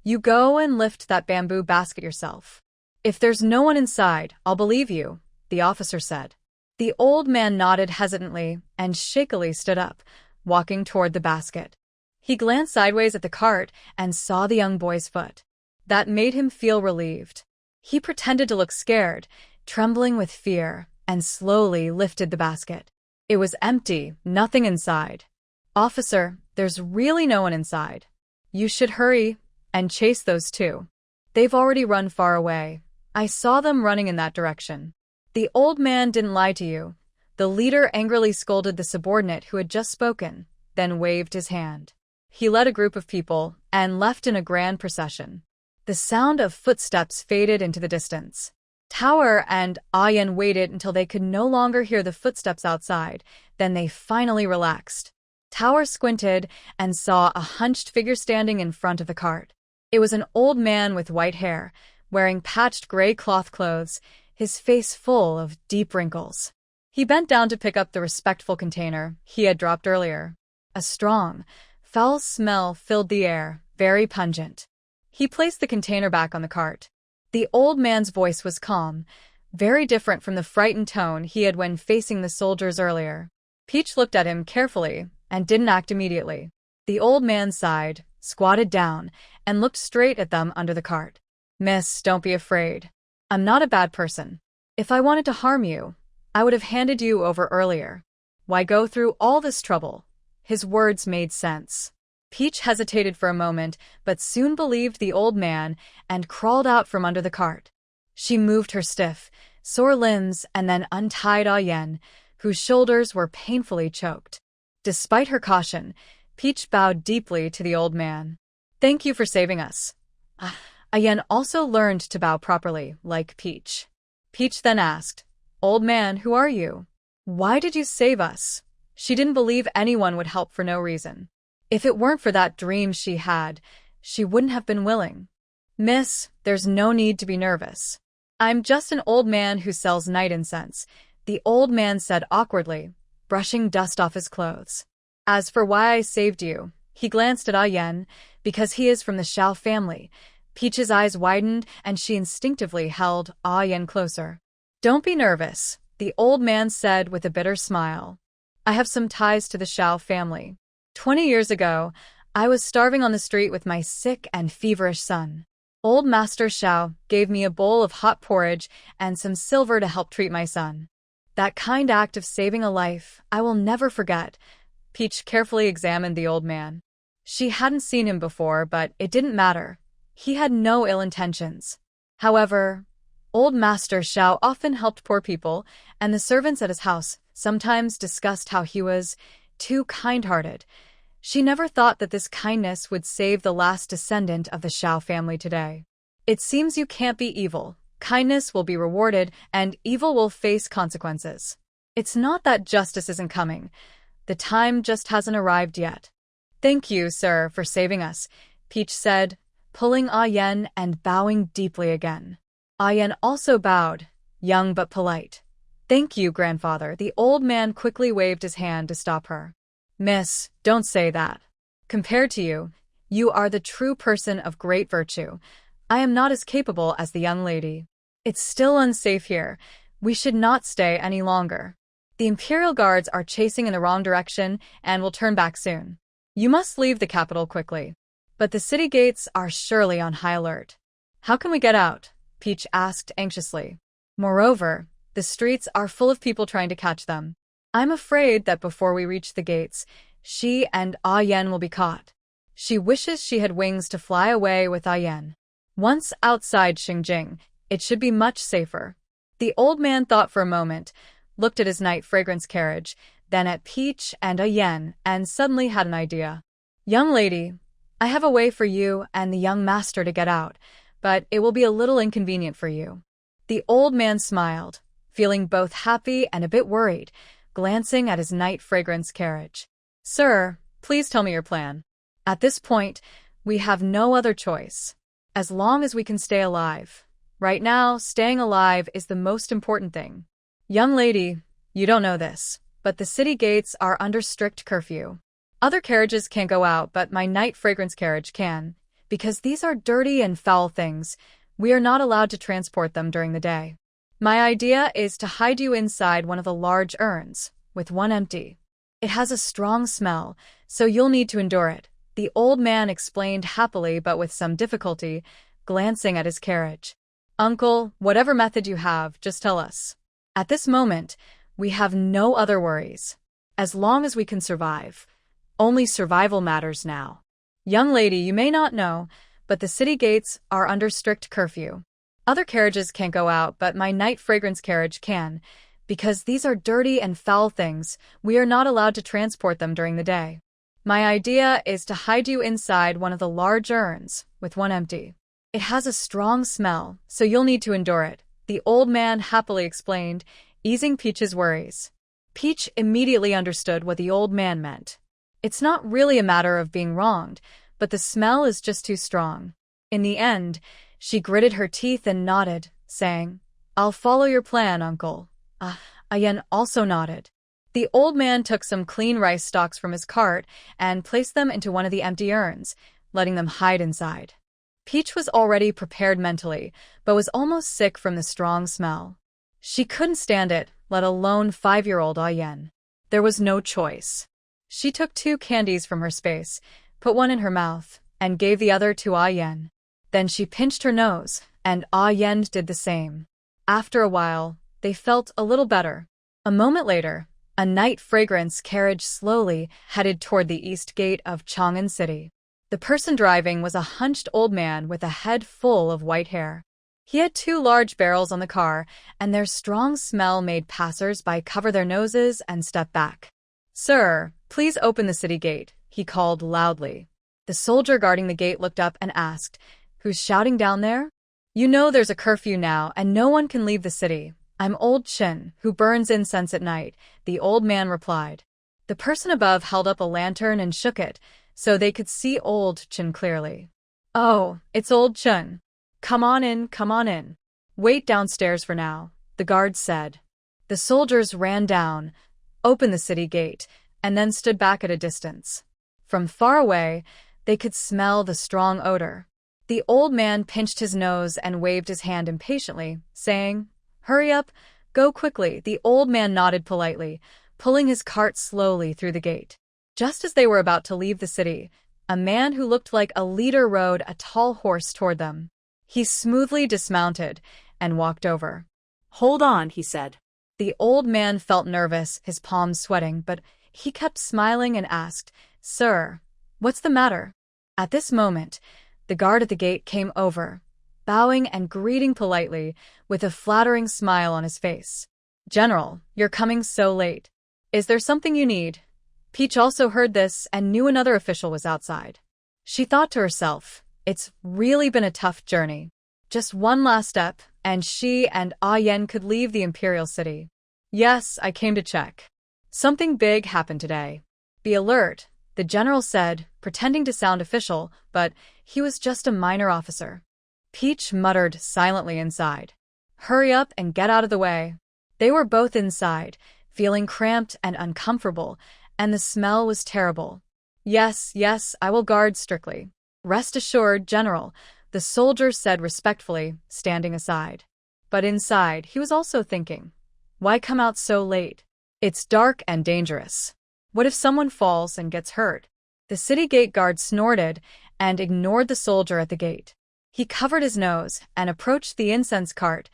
you go and lift that bamboo basket yourself." "If there's no one inside, I'll believe you," the officer said. The old man nodded hesitantly and shakily stood up, walking toward the basket. He glanced sideways at the cart and saw the young boy's foot. That made him feel relieved. He pretended to look scared, trembling with fear, and slowly lifted the basket. It was empty, nothing inside. "Officer, there's really no one inside. You should hurry and chase those two. They've already run far away. I saw them running in that direction." "The old man didn't lie to you." The leader angrily scolded the subordinate who had just spoken, then waved his hand. He led a group of people and left in a grand procession. The sound of footsteps faded into the distance. Tower and Ayan waited until they could no longer hear the footsteps outside. Then they finally relaxed. Tower squinted and saw a hunched figure standing in front of the cart. It was an old man with white hair, wearing patched gray cloth clothes, his face full of deep wrinkles. He bent down to pick up the respectful container he had dropped earlier. A strong, foul smell filled the air, very pungent. He placed the container back on the cart. The old man's voice was calm, very different from the frightened tone he had when facing the soldiers earlier. Peach looked at him carefully and didn't act immediately. The old man sighed, squatted down, and looked straight at them under the cart. "Miss, don't be afraid. I'm not a bad person. If I wanted to harm you, I would have handed you over earlier. Why go through all this trouble?" His words made sense. Peach hesitated for a moment, but soon believed the old man and crawled out from under the cart. She moved her stiff, sore limbs and then untied Ayan, whose shoulders were painfully choked. Despite her caution, Peach bowed deeply to the old man. "Thank you for saving us." Ayan also learned to bow properly, like Peach. Peach then asked, "Old man, who are you? Why did you save us?" She didn't believe anyone would help for no reason. If it weren't for that dream she had, she wouldn't have been willing. "Miss, there's no need to be nervous. I'm just an old man who sells night incense," the old man said awkwardly, brushing dust off his clothes. "As for why I saved you," he glanced at Ayan, "because he is from the Shao family." Peach's eyes widened and she instinctively held Ayan closer. "Don't be nervous," the old man said with a bitter smile. "I have some ties to the Shao family. 20 years ago, I was starving on the street with my sick and feverish son. Old Master Shao gave me a bowl of hot porridge and some silver to help treat my son. That kind act of saving a life, I will never forget." Peach carefully examined the old man. She hadn't seen him before, but it didn't matter. He had no ill intentions. However, old Master Shao often helped poor people, and the servants at his house sometimes discussed how he was too kind-hearted. She never thought that this kindness would save the last descendant of the Shao family today. "It seems you can't be evil. Kindness will be rewarded, and evil will face consequences. It's not that justice isn't coming. The time just hasn't arrived yet." "Thank you, sir, for saving us," Peach said, pulling Ayan and bowing deeply again. Ayan also bowed, young but polite. "Thank you, grandfather." The old man quickly waved his hand to stop her. "Miss, don't say that. Compared to you, you are the true person of great virtue. I am not as capable as the young lady. It's still unsafe here. We should not stay any longer. The Imperial Guards are chasing in the wrong direction and will turn back soon. You must leave the capital quickly. But the city gates are surely on high alert." "How can we get out?" Peach asked anxiously. "Moreover, the streets are full of people trying to catch them. I'm afraid that before we reach the gates, she and Ayan will be caught. She wishes she had wings to fly away with Ayan. Once outside Xingjing, it should be much safer." The old man thought for a moment, looked at his night fragrance carriage, then at Peach and Ayan, and suddenly had an idea. "Young lady, I have a way for you and the young master to get out, but it will be a little inconvenient for you." The old man smiled, feeling both happy and a bit worried, glancing at his night fragrance carriage. "Sir, please tell me your plan. At this point, we have no other choice. As long as we can stay alive. Right now, staying alive is the most important thing. Young lady, you don't know this, but the city gates are under strict curfew. Other carriages can't go out, but my night fragrance carriage can. Because these are dirty and foul things, we are not allowed to transport them during the day. My idea is to hide you inside one of the large urns, with one empty. It has a strong smell, so you'll need to endure it," the old man explained happily but with some difficulty, glancing at his carriage. "Uncle, whatever method you have, just tell us. At this moment, we have no other worries. As long as we can survive. Only survival matters now. Young lady, you may not know, but the city gates are under strict curfew. Other carriages can't go out, but my night fragrance carriage can. Because these are dirty and foul things, we are not allowed to transport them during the day. My idea is to hide you inside one of the large urns, with one empty. It has a strong smell, so you'll need to endure it," the old man happily explained, easing Peach's worries. Peach immediately understood what the old man meant. It's not really a matter of being wronged, but the smell is just too strong. In the end, she gritted her teeth and nodded, saying, "I'll follow your plan, uncle." Ayen also nodded. The old man took some clean rice stalks from his cart and placed them into one of the empty urns, letting them hide inside. Peach was already prepared mentally, but was almost sick from the strong smell. She couldn't stand it, let alone 5-year-old Ayen. There was no choice. She took 2 candies from her space, put one in her mouth, and gave the other to Ayen. Then she pinched her nose, and Ayen did the same. After a while, they felt a little better. A moment later, a night fragrance carriage slowly headed toward the east gate of Chang'an City. The person driving was a hunched old man with a head full of white hair. He had 2 large barrels on the car, and their strong smell made passers-by cover their noses and step back. "Sir, please open the city gate," he called loudly. The soldier guarding the gate looked up and asked, "Who's shouting down there?" "You know there's a curfew now and no one can leave the city. I'm Old Chin, who burns incense at night," the old man replied. The person above held up a lantern and shook it, so they could see Old Chin clearly. "Oh, it's Old Chin. Come on in, come on in. Wait downstairs for now," the guard said. The soldiers ran down, opened the city gate, and then stood back at a distance. From far away, they could smell the strong odor. The old man pinched his nose and waved his hand impatiently, saying, "Hurry up, go quickly." The old man nodded politely, pulling his cart slowly through the gate. Just as they were about to leave the city, a man who looked like a leader rode a tall horse toward them. He smoothly dismounted and walked over. "Hold on," he said. The old man felt nervous, his palms sweating, but he kept smiling and asked, "Sir, what's the matter?" At this moment, the guard at the gate came over, bowing and greeting politely, with a flattering smile on his face. "General, you're coming so late. Is there something you need?" Peach also heard this and knew another official was outside. She thought to herself, it's really been a tough journey. Just one last step, and she and Ayen could leave the Imperial City. "Yes, I came to check. Something big happened today. Be alert," the general said, pretending to sound official, but he was just a minor officer. Peach muttered silently inside. "Hurry up and get out of the way." They were both inside, feeling cramped and uncomfortable, and the smell was terrible. Yes, I will guard strictly. Rest assured, General," the soldier said respectfully, standing aside. But inside, he was also thinking, why come out so late? It's dark and dangerous. What if someone falls and gets hurt? The city gate guard snorted and ignored the soldier at the gate. He covered his nose and approached the incense cart,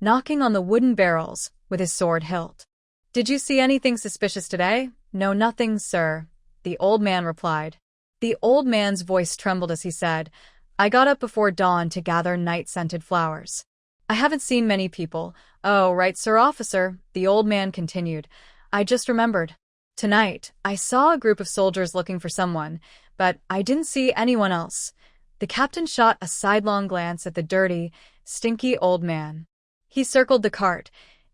knocking on the wooden barrels with his sword hilt. "Did you see anything suspicious today?" "No, nothing, sir," the old man replied. The old man's voice trembled as he said, "I got up before dawn to gather night-scented flowers. I haven't seen many people." "Oh, right, sir, officer," the old man continued. "I just remembered. Tonight, I saw a group of soldiers looking for someone, but I didn't see anyone else." The captain shot a sidelong glance at the dirty, stinky old man. He circled the cart,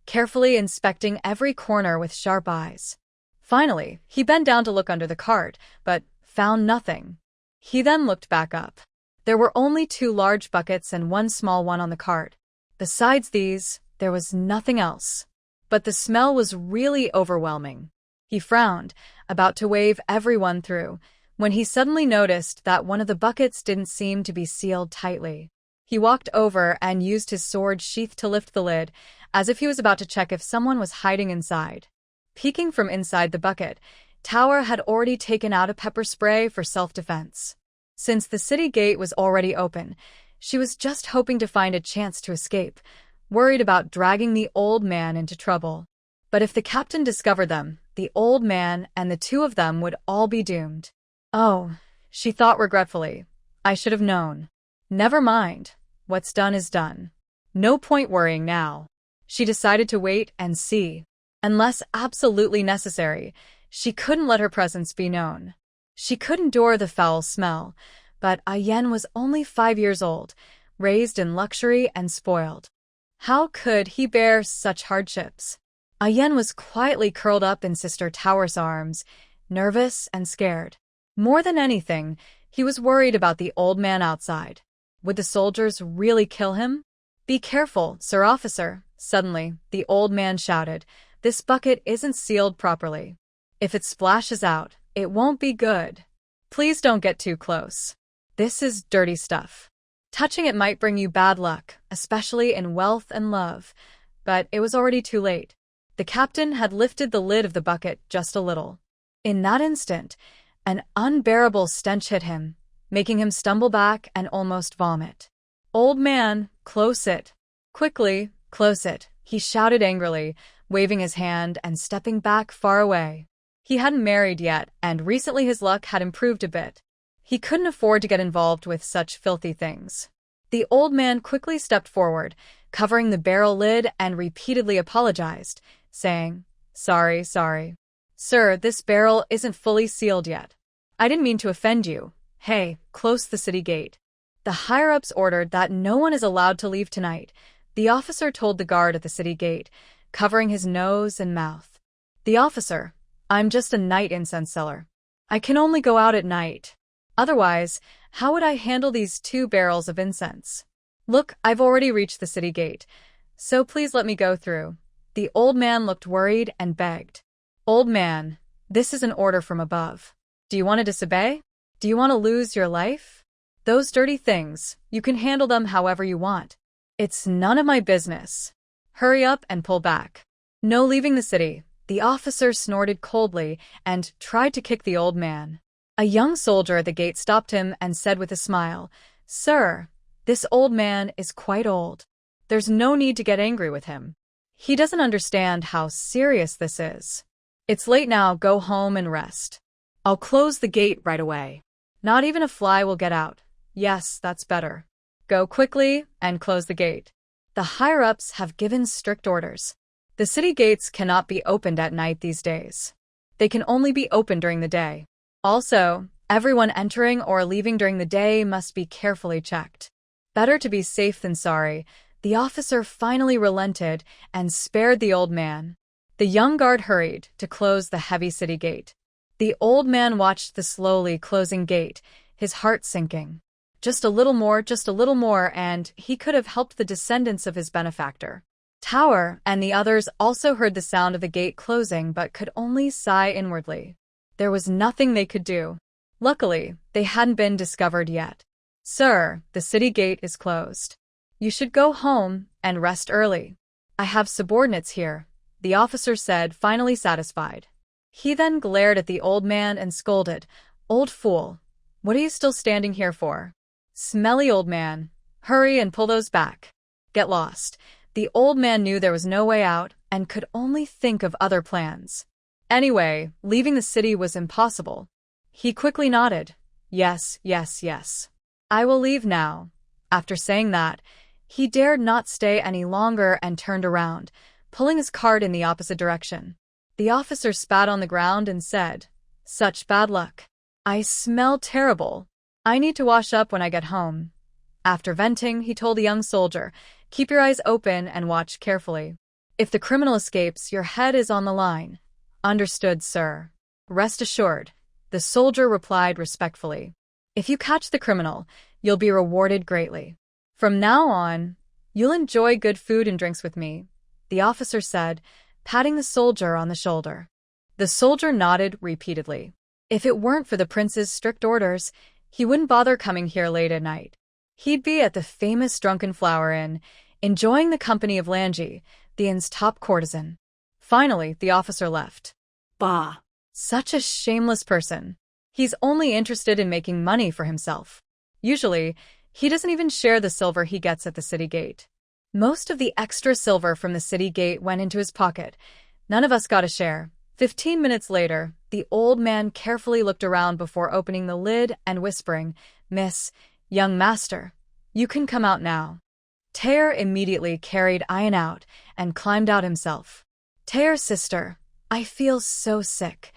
carefully inspecting every corner with sharp eyes. Finally, he bent down to look under the cart, but found nothing. He then looked back up. There were only 2 large buckets and 1 small one on the cart. Besides these, there was nothing else. But the smell was really overwhelming. He frowned, about to wave everyone through, when he suddenly noticed that one of the buckets didn't seem to be sealed tightly. He walked over and used his sword sheath to lift the lid, as if he was about to check if someone was hiding inside. Peeking from inside the bucket, Tower had already taken out a pepper spray for self-defense. Since the city gate was already open, she was just hoping to find a chance to escape, worried about dragging the old man into trouble. But if the captain discovered them, the old man and the 2 of them would all be doomed. "Oh," she thought regretfully, "I should have known. Never mind, what's done is done. No point worrying now." She decided to wait and see. Unless absolutely necessary, she couldn't let her presence be known. She could endure the foul smell, but Ayen was only 5 years old, raised in luxury and spoiled. How could he bear such hardships? Ayen was quietly curled up in Sister Tower's arms, nervous and scared. More than anything, he was worried about the old man outside. Would the soldiers really kill him? "Be careful, Sir Officer," suddenly, the old man shouted. "This bucket isn't sealed properly. If it splashes out, it won't be good. Please don't get too close. This is dirty stuff. Touching it might bring you bad luck, especially in wealth and love." But it was already too late. The captain had lifted the lid of the bucket just a little. In that instant, an unbearable stench hit him, making him stumble back and almost vomit. "Old man, close it. Quickly, close it," he shouted angrily, waving his hand and stepping back far away. He hadn't married yet, and recently his luck had improved a bit. He couldn't afford to get involved with such filthy things. The old man quickly stepped forward, covering the barrel lid, and repeatedly apologized, saying, Sorry. Sir, this barrel isn't fully sealed yet. I didn't mean to offend you. Hey, close the city gate." The higher-ups ordered that no one is allowed to leave tonight, the officer told the guard at the city gate, covering his nose and mouth. "The officer, I'm just a night incense seller. I can only go out at night. Otherwise, how would I handle these 2 barrels of incense? Look, I've already reached the city gate, so please let me go through." The old man looked worried and begged. "Old man, this is an order from above. Do you want to disobey? Do you want to lose your life? Those dirty things, you can handle them however you want. It's none of my business. Hurry up and pull back." "No leaving the city," the officer snorted coldly and tried to kick the old man. A young soldier at the gate stopped him and said with a smile, "Sir, this old man is quite old. There's no need to get angry with him. He doesn't understand how serious this is. It's late now, go home and rest. I'll close the gate right away. Not even a fly will get out. Yes, that's better. Go quickly and close the gate." The higher-ups have given strict orders. The city gates cannot be opened at night these days. They can only be opened during the day. Also, everyone entering or leaving during the day must be carefully checked. Better to be safe than sorry, the officer finally relented and spared the old man. The young guard hurried to close the heavy city gate. The old man watched the slowly closing gate, his heart sinking. Just a little more, and he could have helped the descendants of his benefactor. Tower and the others also heard the sound of the gate closing but could only sigh inwardly. There was nothing they could do. Luckily, they hadn't been discovered yet. "Sir, the city gate is closed. You should go home and rest early. I have subordinates here," the officer said, finally satisfied. He then glared at the old man and scolded, "Old fool, what are you still standing here for? Smelly old man, hurry and pull those back. Get lost." The old man knew there was no way out and could only think of other plans. Anyway, leaving the city was impossible. He quickly nodded. Yes. I will leave now." After saying that, he dared not stay any longer and turned around, pulling his cart in the opposite direction. The officer spat on the ground and said, "Such bad luck. I smell terrible. I need to wash up when I get home." After venting, he told the young soldier, "Keep your eyes open and watch carefully. If the criminal escapes, your head is on the line." "Understood, sir." "Rest assured," the soldier replied respectfully. "If you catch the criminal, you'll be rewarded greatly. From now on, you'll enjoy good food and drinks with me," the officer said, patting the soldier on the shoulder. The soldier nodded repeatedly. If it weren't for the prince's strict orders, he wouldn't bother coming here late at night. He'd be at the famous Drunken Flower Inn, enjoying the company of Lanji, the inn's top courtesan. Finally, the officer left. Bah! Such a shameless person. He's only interested in making money for himself. Usually, he doesn't even share the silver he gets at the city gate. Most of the extra silver from the city gate went into his pocket. None of us got a share. 15 minutes later, the old man carefully looked around before opening the lid and whispering, "Miss, young master, you can come out now." Taer immediately carried Ayan out and climbed out himself. "Taer's sister, I feel so sick."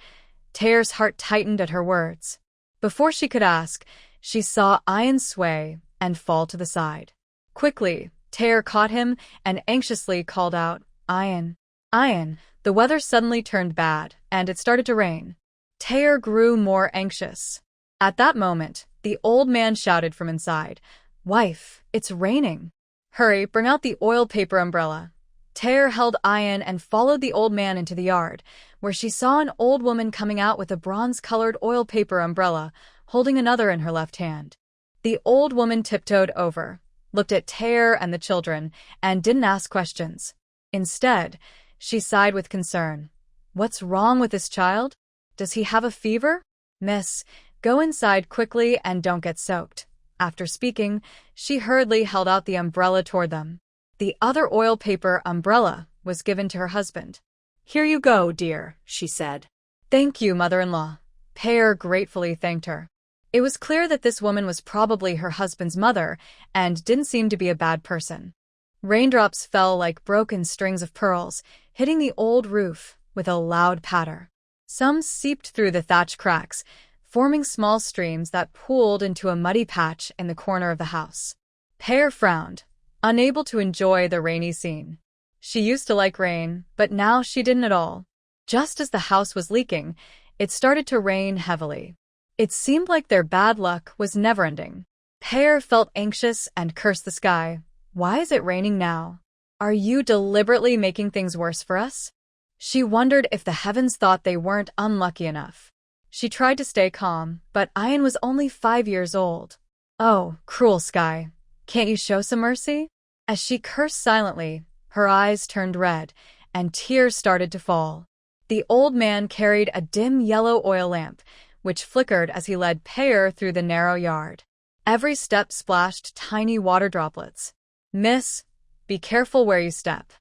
Taer's heart tightened at her words. Before she could ask, she saw Ayan sway and fall to the side. Quickly, Taylor caught him and anxiously called out, Ian. Ian. The weather suddenly turned bad, and it started to rain. Taylor grew more anxious. At that moment, the old man shouted from inside, Wife, it's raining. Hurry, bring out the oil paper umbrella. Taylor held Ian and followed the old man into the yard, where she saw an old woman coming out with a bronze-colored oil paper umbrella, holding another in her left hand. The old woman tiptoed over, looked at Taylor and the children, and didn't ask questions. Instead, she sighed with concern. What's wrong with this child? Does he have a fever? Miss, go inside quickly and don't get soaked. After speaking, she hurriedly held out the umbrella toward them. The other oil paper umbrella was given to her husband. Here you go, dear, she said. Thank you, mother-in-law. Taylor gratefully thanked her. It was clear that this woman was probably her husband's mother and didn't seem to be a bad person. Raindrops fell like broken strings of pearls, hitting the old roof with a loud patter. Some seeped through the thatch cracks, forming small streams that pooled into a muddy patch in the corner of the house. Taylor frowned, unable to enjoy the rainy scene. She used to like rain, but now she didn't at all. Just as the house was leaking, it started to rain heavily. It seemed like their bad luck was never-ending. Taylor felt anxious and cursed the sky. Why is it raining now? Are you deliberately making things worse for us? She wondered if the heavens thought they weren't unlucky enough. She tried to stay calm, but Ian was only 5 years old. Oh, cruel sky. Can't you show some mercy? As she cursed silently, her eyes turned red, and tears started to fall. The old man carried a dim yellow oil lamp, which flickered as he led Taylor through the narrow yard. Every step splashed tiny water droplets. Miss, be careful where you step.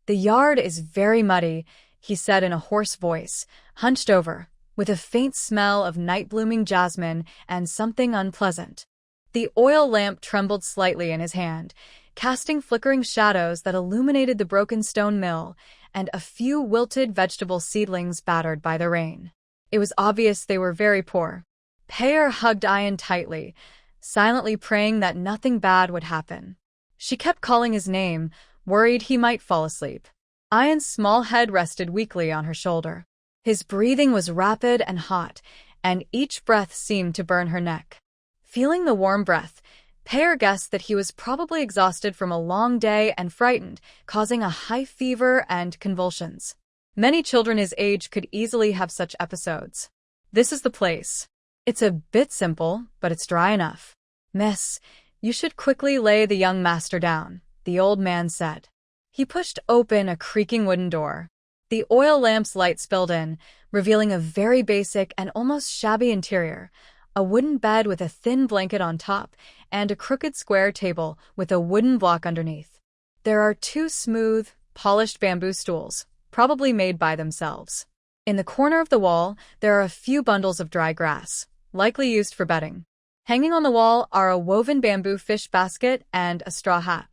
The yard is very muddy, he said in a hoarse voice, hunched over, with a faint smell of night-blooming jasmine and something unpleasant. The oil lamp trembled slightly in his hand, casting flickering shadows that illuminated the broken stone mill and a few wilted vegetable seedlings battered by the rain. It was obvious they were very poor. Taylor hugged Ian tightly, silently praying that nothing bad would happen. She kept calling his name, worried he might fall asleep. Ian's small head rested weakly on her shoulder. His breathing was rapid and hot, and each breath seemed to burn her neck. Feeling the warm breath, Taylor guessed that he was probably exhausted from a long day and frightened, causing a high fever and convulsions. Many children his age could easily have such episodes. This is the place. It's a bit simple, but it's dry enough. Miss, you should quickly lay the young master down, the old man said. He pushed open a creaking wooden door. The oil lamp's light spilled in, revealing a very basic and almost shabby interior, a wooden bed with a thin blanket on top, and a crooked square table with a wooden block underneath. There are 2 smooth, polished bamboo stools, probably made by themselves. In the corner of the wall, there are a few bundles of dry grass, likely used for bedding. Hanging on the wall are a woven bamboo fish basket and a straw hat.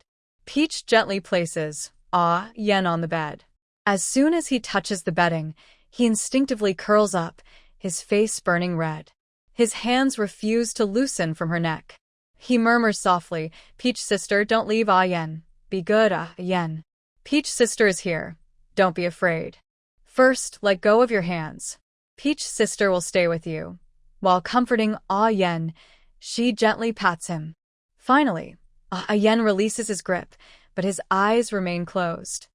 Peach gently places Yen on the bed. As soon as he touches the bedding, he instinctively curls up, his face burning red. His hands refuse to loosen from her neck. He murmurs softly, Peach sister, don't leave Yen. Be good, Yen. Peach sister is here. Don't be afraid. First, let go of your hands. Peach sister will stay with you. While comforting Yen, she gently pats him. Finally, Yen releases his grip, but his eyes remain closed.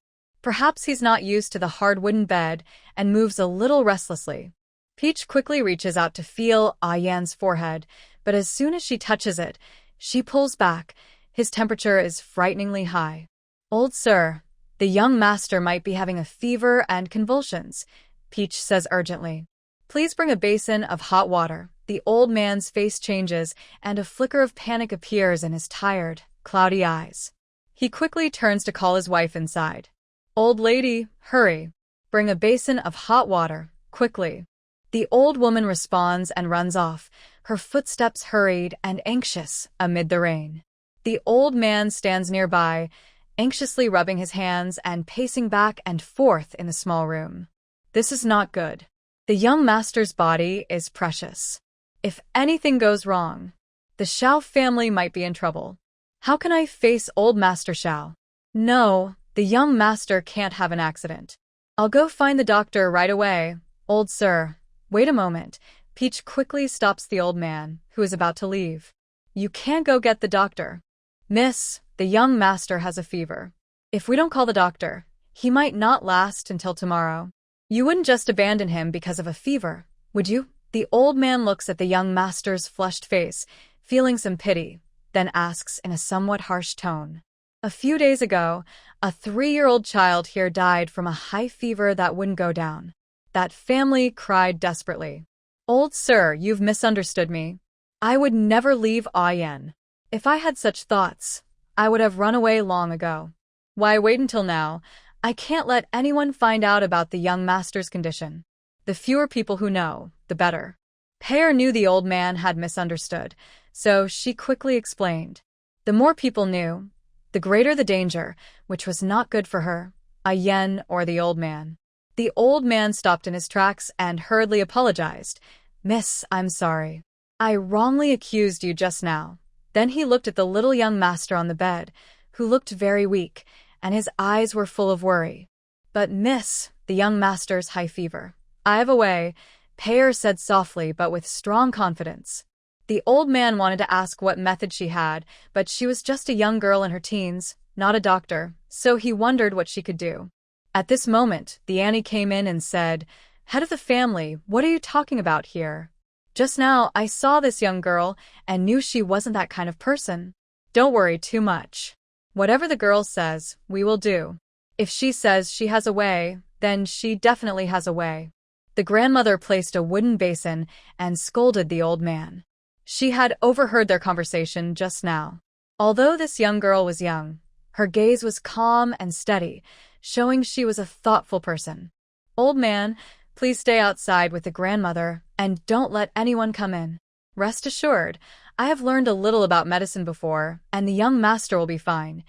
Perhaps he's not used to the hard wooden bed and moves a little restlessly. Peach quickly reaches out to feel Yen's forehead, but as soon as she touches it, she pulls back. His temperature is frighteningly high. Old sir, the young master might be having a fever and convulsions, Peach says urgently. Please bring a basin of hot water. The old man's face changes, and a flicker of panic appears in his tired, cloudy eyes. He quickly turns to call his wife inside. Old lady, hurry. Bring a basin of hot water, quickly. The old woman responds and runs off, her footsteps hurried and anxious amid the rain. The old man stands nearby, anxiously rubbing his hands and pacing back and forth in the small room. This is not good. The young master's body is precious. If anything goes wrong, the Shao family might be in trouble. How can I face old Master Xiao? No, the young master can't have an accident. I'll go find the doctor right away. Old sir, wait a moment. Peach quickly stops the old man, who is about to leave. You can't go get the doctor. Miss, the young master has a fever. If we don't call the doctor, he might not last until tomorrow. You wouldn't just abandon him because of a fever, would you? The old man looks at the young master's flushed face, feeling some pity, then asks in a somewhat harsh tone. A few days ago, a 3-year-old child here died from a high fever that wouldn't go down. That family cried desperately. Old sir, you've misunderstood me. I would never leave Ayan. If I had such thoughts, I would have run away long ago. Why wait until now? I can't let anyone find out about the young master's condition. The fewer people who know, the better. Pear knew the old man had misunderstood, so she quickly explained. The more people knew, the greater the danger, which was not good for her, Ayan or the old man. The old man stopped in his tracks and hurriedly apologized. Miss, I'm sorry. I wrongly accused you just now. Then he looked at the little young master on the bed, who looked very weak, and his eyes were full of worry. But miss, the young master's high fever. I have a way, Pear said softly but with strong confidence. The old man wanted to ask what method she had, but she was just a young girl in her teens, not a doctor, so he wondered what she could do. At this moment, the Annie came in and said, Head of the family, what are you talking about here? Just now, I saw this young girl and knew she wasn't that kind of person. Don't worry too much. Whatever the girl says, we will do. If she says she has a way, then she definitely has a way. The grandmother placed a wooden basin and scolded the old man. She had overheard their conversation just now. Although this young girl was young, her gaze was calm and steady, showing she was a thoughtful person. Old man, please stay outside with the grandmother and don't let anyone come in. Rest assured, I have learned a little about medicine before, and the young master will be fine.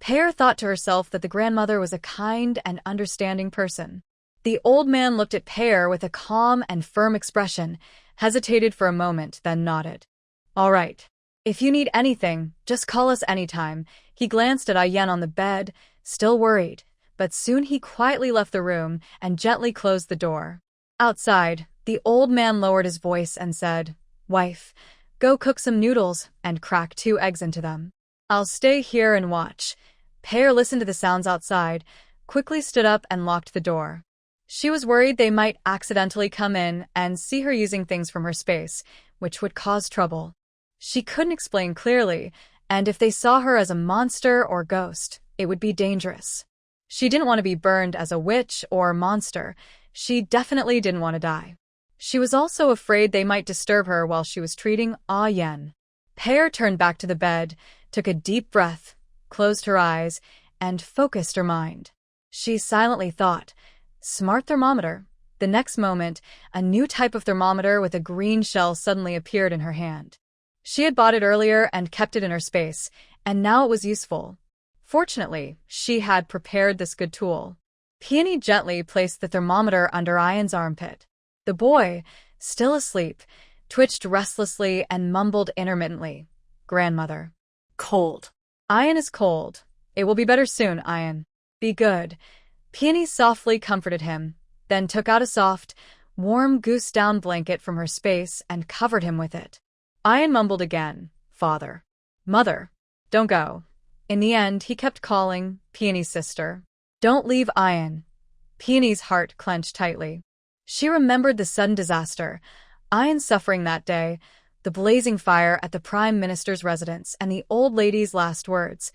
Pear thought to herself that the grandmother was a kind and understanding person. The old man looked at Pear with a calm and firm expression, hesitated for a moment, then nodded. All right. If you need anything, just call us anytime. He glanced at Ayen on the bed, still worried, but soon he quietly left the room and gently closed the door. Outside, the old man lowered his voice and said, Wife, go cook some noodles and crack 2 eggs into them. I'll stay here and watch. Pear listened to the sounds outside, quickly stood up and locked the door. She was worried they might accidentally come in and see her using things from her space, which would cause trouble. She couldn't explain clearly, and if they saw her as a monster or ghost, it would be dangerous. She didn't want to be burned as a witch or monster. She definitely didn't want to die. She was also afraid they might disturb her while she was treating Ah Yen. Pear turned back to the bed, took a deep breath, closed her eyes, and focused her mind. She silently thought, Smart thermometer. The next moment, a new type of thermometer with a green shell suddenly appeared in her hand. She had bought it earlier and kept it in her space, and now it was useful. Fortunately, she had prepared this good tool. Peony gently placed the thermometer under Ian's armpit. The boy, still asleep, twitched restlessly and mumbled intermittently, Grandmother. Cold. Ian is cold. It will be better soon, Ian. Be good. Peony softly comforted him, then took out a soft, warm goose-down blanket from her space and covered him with it. Ian mumbled again, Father. Mother. Don't go. In the end, he kept calling, Peony's sister. Don't leave Ian. Peony's heart clenched tightly. She remembered the sudden disaster, Ian's suffering that day, the blazing fire at the Prime Minister's residence, and the old lady's last words.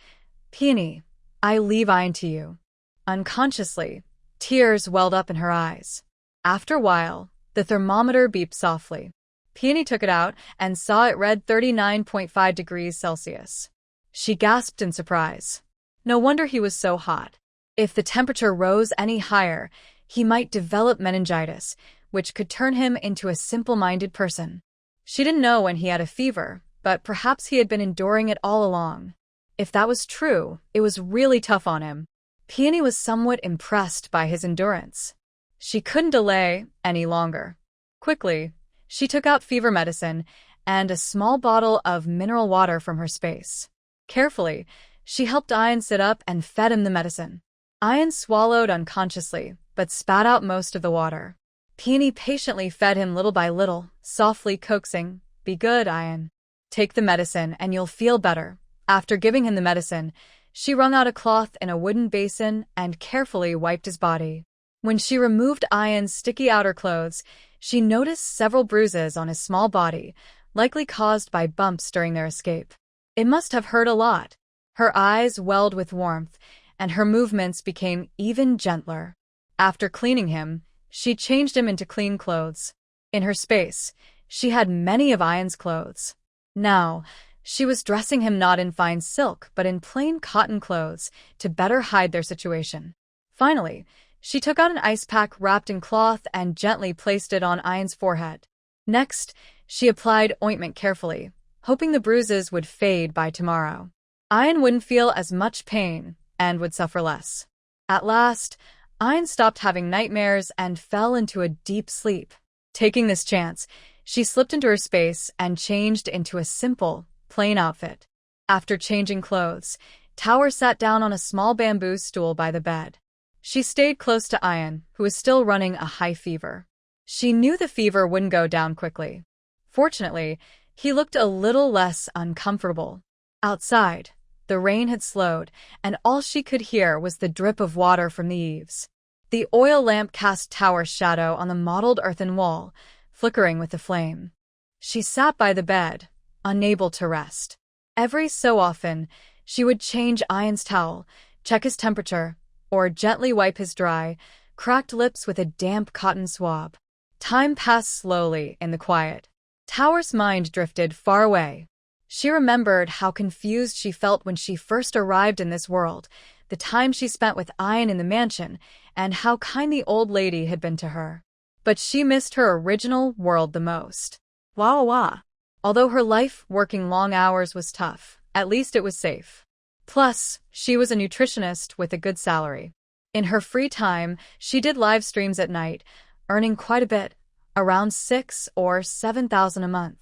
Peony, I leave Ian to you. Unconsciously, tears welled up in her eyes. After a while, the thermometer beeped softly. Peony took it out and saw it read 39.5 degrees Celsius. She gasped in surprise. No wonder he was so hot. If the temperature rose any higher, he might develop meningitis, which could turn him into a simple-minded person. She didn't know when he had a fever, but perhaps he had been enduring it all along. If that was true, it was really tough on him. Peony was somewhat impressed by his endurance. She couldn't delay any longer. Quickly, she took out fever medicine and a small bottle of mineral water from her space. Carefully, she helped Ayan sit up and fed him the medicine. Ayan swallowed unconsciously, but spat out most of the water. Peony patiently fed him little by little, softly coaxing, "Be good, Ayan. Take the medicine and you'll feel better." After giving him the medicine, she wrung out a cloth in a wooden basin and carefully wiped his body. When she removed Ayan's sticky outer clothes, she noticed several bruises on his small body, likely caused by bumps during their escape. It must have hurt a lot. Her eyes welled with warmth, and her movements became even gentler. After cleaning him, she changed him into clean clothes. In her space, she had many of Ayan's clothes. Now, she was dressing him not in fine silk but in plain cotton clothes to better hide their situation. Finally, she took out an ice pack wrapped in cloth and gently placed it on Ayan's forehead. Next, she applied ointment carefully, hoping the bruises would fade by tomorrow. Ayan wouldn't feel as much pain and would suffer less. At last, Ayan stopped having nightmares and fell into a deep sleep. Taking this chance, she slipped into her space and changed into a simple, plain outfit. After changing clothes, Tower sat down on a small bamboo stool by the bed. She stayed close to Ayan, who was still running a high fever. She knew the fever wouldn't go down quickly. Fortunately, he looked a little less uncomfortable. Outside, the rain had slowed, and all she could hear was the drip of water from the eaves. The oil lamp cast Tower's shadow on the mottled earthen wall, flickering with the flame. She sat by the bed, unable to rest. Every so often, she would change Ayan's towel, check his temperature, or gently wipe his dry, cracked lips with a damp cotton swab. Time passed slowly in the quiet. Tower's mind drifted far away. She remembered how confused she felt when she first arrived in this world, the time she spent with Ayan in the mansion, and how kind the old lady had been to her. But she missed her original world the most. Wah wah. Although her life working long hours was tough, at least it was safe. Plus, she was a nutritionist with a good salary. In her free time, she did live streams at night, earning quite a bit, around 6,000 or 7,000 a month.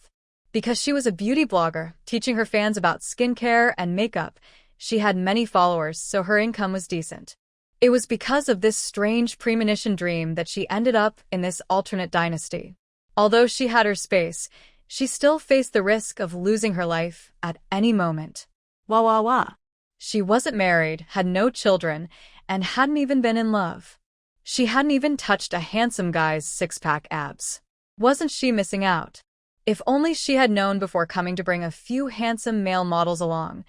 Because she was a beauty blogger, teaching her fans about skincare and makeup, she had many followers, so her income was decent. It was because of this strange premonition dream that she ended up in this alternate dynasty. Although she had her space, she still faced the risk of losing her life at any moment. Wah wah wah. She wasn't married, had no children, and hadn't even been in love. She hadn't even touched a handsome guy's six-pack abs. Wasn't she missing out? If only she had known before coming to bring a few handsome male models along,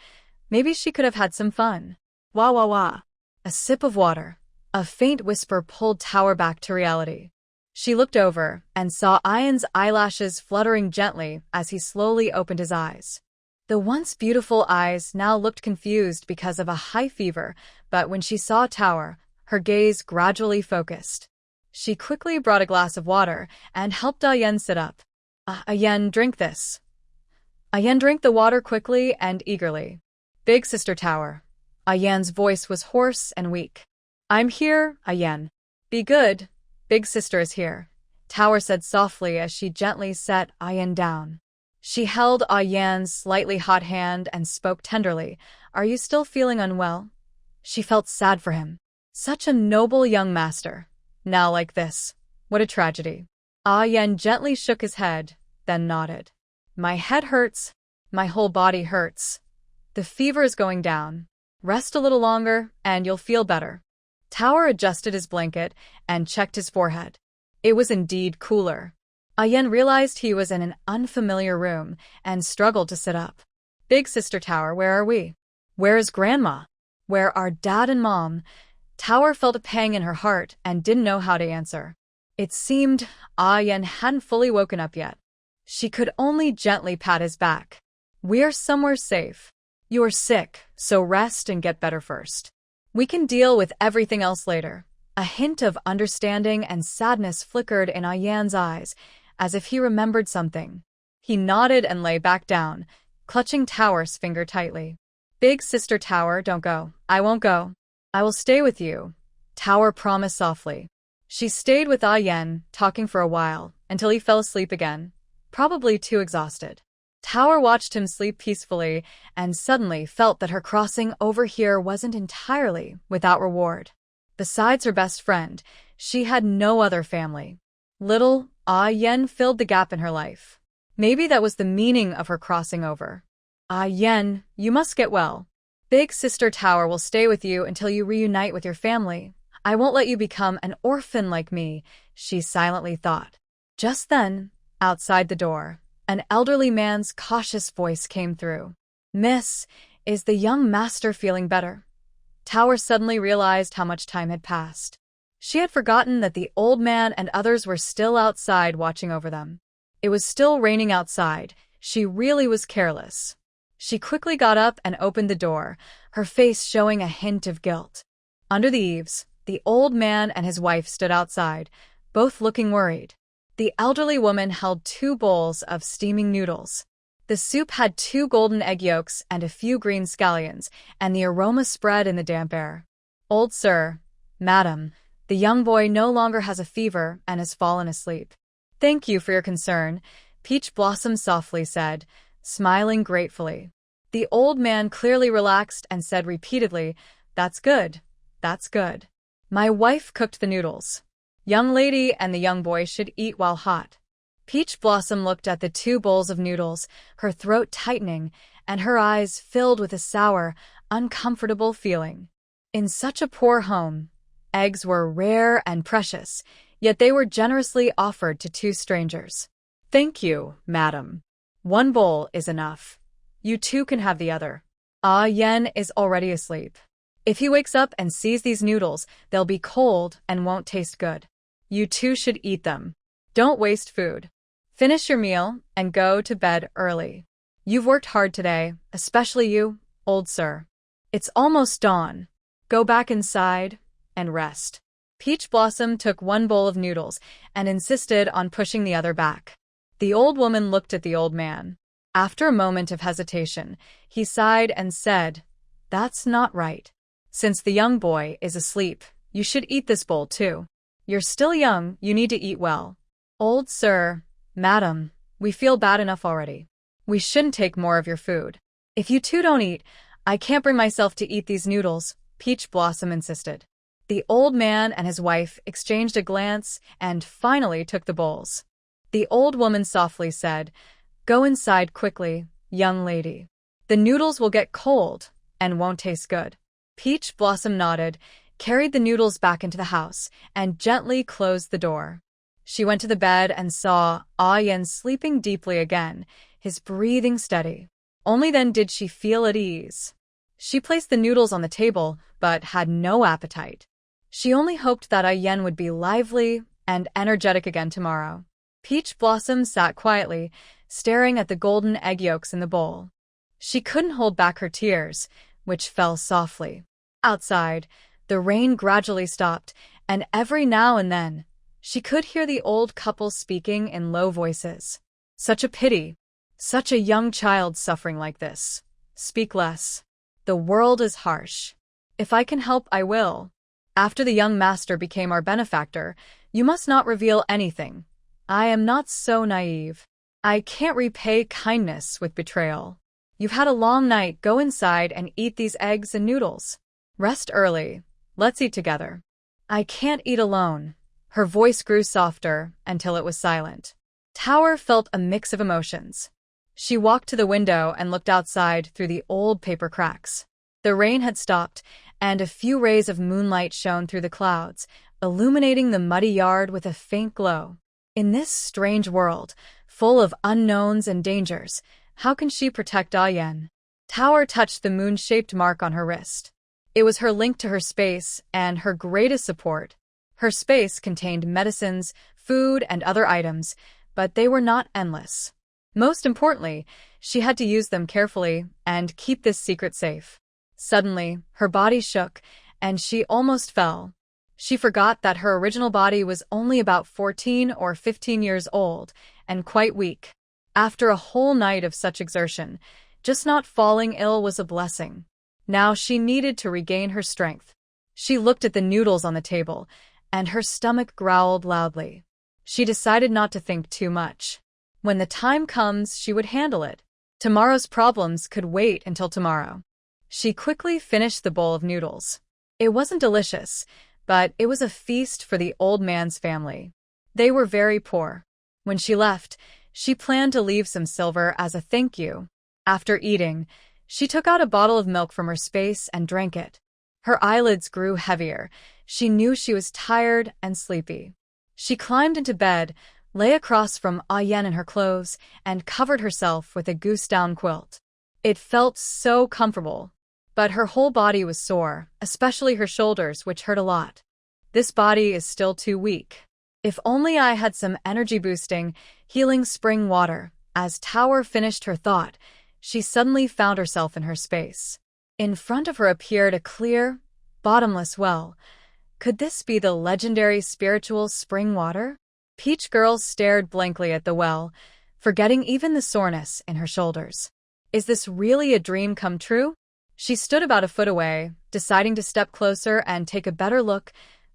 maybe she could have had some fun. Wah wah wah. A sip of water. A faint whisper pulled Tower back to reality. She looked over and saw Ayan's eyelashes fluttering gently as he slowly opened his eyes. The once beautiful eyes now looked confused because of a high fever, but when she saw Tower, her gaze gradually focused. She quickly brought a glass of water and helped Ayan sit up. Ayan, drink this." Ayan drank the water quickly and eagerly. "Big Sister Tower." Ayan's voice was hoarse and weak. "I'm here, Ayan. Be good. Big Sister is here," Tower said softly as she gently set Ayan down. She held Ayan's slightly hot hand and spoke tenderly. "Are you still feeling unwell?" She felt sad for him. Such a noble young master. Now like this. What a tragedy. Ayan gently shook his head, then nodded. "My head hurts. My whole body hurts. The fever is going down. Rest a little longer, and you'll feel better." Tower adjusted his blanket and checked his forehead. It was indeed cooler. Ayan realized he was in an unfamiliar room and struggled to sit up. "Big Sister Tower, where are we? Where is Grandma? Where are Dad and Mom?" Tower felt a pang in her heart and didn't know how to answer. It seemed Ayan hadn't fully woken up yet. She could only gently pat his back. "We're somewhere safe. You're sick, so rest and get better first. We can deal with everything else later." A hint of understanding and sadness flickered in Ayan's eyes, as if he remembered something. He nodded and lay back down, clutching Tower's finger tightly. "Big Sister Tower, don't go. I won't go. I will stay with you," Tower promised softly. She stayed with Ayan, talking for a while, until he fell asleep again, probably too exhausted. Tower watched him sleep peacefully and suddenly felt that her crossing over here wasn't entirely without reward. Besides her best friend, she had no other family. Little Ah Yen filled the gap in her life. Maybe that was the meaning of her crossing over. Ah Yen, you must get well. Big Sister Tower will stay with you until you reunite with your family. I won't let you become an orphan like me, she silently thought. Just then, outside the door, an elderly man's cautious voice came through. Miss, is the young master feeling better? Tower suddenly realized how much time had passed. She had forgotten that the old man and others were still outside watching over them. It was still raining outside. She really was careless. She quickly got up and opened the door, her face showing a hint of guilt. Under the eaves, the old man and his wife stood outside, both looking worried. The elderly woman held 2 bowls of steaming noodles. The soup had 2 golden egg yolks and a few green scallions, and the aroma spread in the damp air. Old sir, madam, the young boy no longer has a fever and has fallen asleep. Thank you for your concern, Peach Blossom softly said, smiling gratefully. The old man clearly relaxed and said repeatedly, That's good, that's good. My wife cooked the noodles. Young lady and the young boy should eat while hot. Peach Blossom looked at the 2 bowls of noodles, her throat tightening, and her eyes filled with a sour, uncomfortable feeling. In such a poor home, eggs were rare and precious, yet they were generously offered to 2 strangers. Thank you, madam. 1 bowl is enough. You 2 can have the other. Ah Yen is already asleep. If he wakes up and sees these noodles, they'll be cold and won't taste good. You 2 should eat them. Don't waste food. Finish your meal and go to bed early. You've worked hard today, especially you, old sir. It's almost dawn. Go back inside and rest. Peach Blossom took 1 bowl of noodles and insisted on pushing the other back. The old woman looked at the old man. After a moment of hesitation, he sighed and said, That's not right. Since the young boy is asleep, you should eat this bowl too. You're still young, you need to eat well. Old sir, madam, we feel bad enough already. We shouldn't take more of your food. If you 2 don't eat, I can't bring myself to eat these noodles, Peach Blossom insisted. The old man and his wife exchanged a glance and finally took the bowls. The old woman softly said, Go inside quickly, young lady. The noodles will get cold and won't taste good. Peach Blossom nodded, carried the noodles back into the house, and gently closed the door. She went to the bed and saw Ah Yen sleeping deeply again, his breathing steady. Only then did she feel at ease. She placed the noodles on the table, but had no appetite. She only hoped that Ah Yen would be lively and energetic again tomorrow. Peach Blossom sat quietly, staring at the golden egg yolks in the bowl. She couldn't hold back her tears, which fell softly. Outside, the rain gradually stopped, and every now and then, she could hear the old couple speaking in low voices. Such a pity. Such a young child suffering like this. Speak less. The world is harsh. If I can help, I will. After the young master became our benefactor, you must not reveal anything. I am not so naive. I can't repay kindness with betrayal. You've had a long night. Go inside and eat these eggs and noodles. Rest early. Let's eat together. I can't eat alone. Her voice grew softer until it was silent. Tower felt a mix of emotions. She walked to the window and looked outside through the old paper cracks. The rain had stopped, and a few rays of moonlight shone through the clouds, illuminating the muddy yard with a faint glow. In this strange world, full of unknowns and dangers, how can she protect Ah Yen? Tower touched the moon-shaped mark on her wrist. It was her link to her space and her greatest support. Her space contained medicines, food, and other items, but they were not endless. Most importantly, she had to use them carefully and keep this secret safe. Suddenly, her body shook, and she almost fell. She forgot that her original body was only about 14 or 15 years old and quite weak. After a whole night of such exertion, just not falling ill was a blessing. Now she needed to regain her strength. She looked at the noodles on the table, and her stomach growled loudly. She decided not to think too much. When the time comes, she would handle it. Tomorrow's problems could wait until tomorrow. She quickly finished the bowl of noodles. It wasn't delicious, but it was a feast for the old man's family. They were very poor. When she left, she planned to leave some silver as a thank you. After eating, she took out a bottle of milk from her space and drank it. Her eyelids grew heavier. She knew she was tired and sleepy. She climbed into bed, lay across from Yen in her clothes, and covered herself with a goose-down quilt. It felt so comfortable, but her whole body was sore, especially her shoulders, which hurt a lot. This body is still too weak. If only I had some energy-boosting, healing spring water. As Tower finished her thought, she suddenly found herself in her space. In front of her appeared a clear, bottomless well. Could this be the legendary spiritual spring water? Peach Girl stared blankly at the well, forgetting even the soreness in her shoulders. Is this really a dream come true? She stood about a foot away, deciding to step closer and take a better look,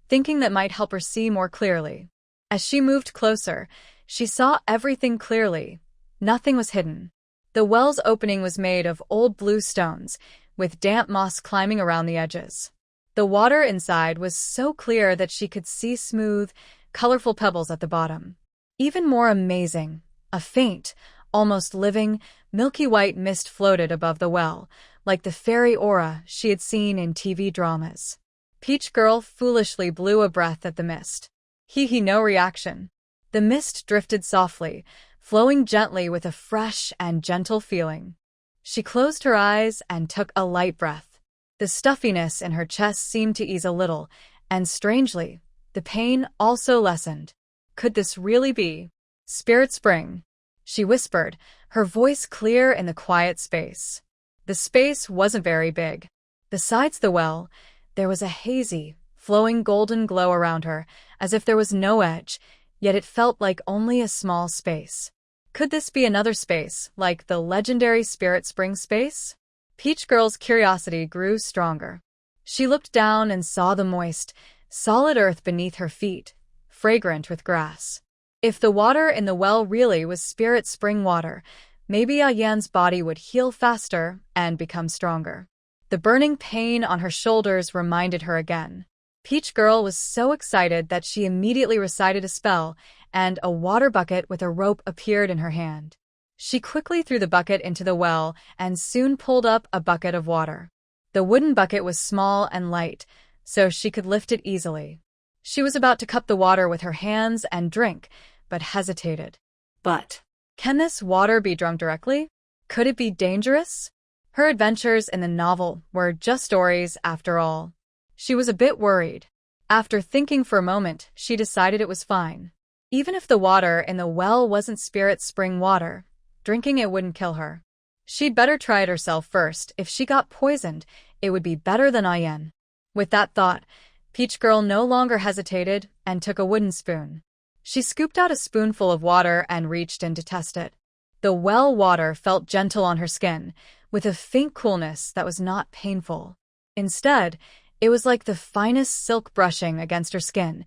thinking that might help her see more clearly. As she moved closer, she saw everything clearly. Nothing was hidden. The well's opening was made of old blue stones, with damp moss climbing around the edges. The water inside was so clear that she could see smooth, colorful pebbles at the bottom. Even more amazing, a faint, almost living, milky white mist floated above the well, like the fairy aura she had seen in TV dramas. Peach Girl foolishly blew a breath at the mist. No reaction. The mist drifted softly, flowing gently with a fresh and gentle feeling. She closed her eyes and took a light breath. The stuffiness in her chest seemed to ease a little, and strangely, the pain also lessened. Could this really be Spirit Spring? She whispered, her voice clear in the quiet space. The space wasn't very big. Besides the well, there was a hazy, flowing golden glow around her, as if there was no edge, yet it felt like only a small space. Could this be another space, like the legendary Spirit Spring space? Peach Girl's curiosity grew stronger. She looked down and saw the moist, solid earth beneath her feet, fragrant with grass. If the water in the well really was Spirit Spring water, maybe Yan's body would heal faster and become stronger. The burning pain on her shoulders reminded her again. Peach Girl was so excited that she immediately recited a spell, and a water bucket with a rope appeared in her hand. She quickly threw the bucket into the well and soon pulled up a bucket of water. The wooden bucket was small and light, so she could lift it easily. She was about to cup the water with her hands and drink, but hesitated. But can this water be drunk directly? Could it be dangerous? Her adventures in the novel were just stories after all. She was a bit worried. After thinking for a moment, she decided it was fine. Even if the water in the well wasn't Spirit Spring water, drinking it wouldn't kill her. She'd better try it herself first. If she got poisoned, it would be better than Yen. With that thought, Peach Girl no longer hesitated and took a wooden spoon. She scooped out a spoonful of water and reached in to test it. The well water felt gentle on her skin, with a faint coolness that was not painful. Instead, it was like the finest silk brushing against her skin,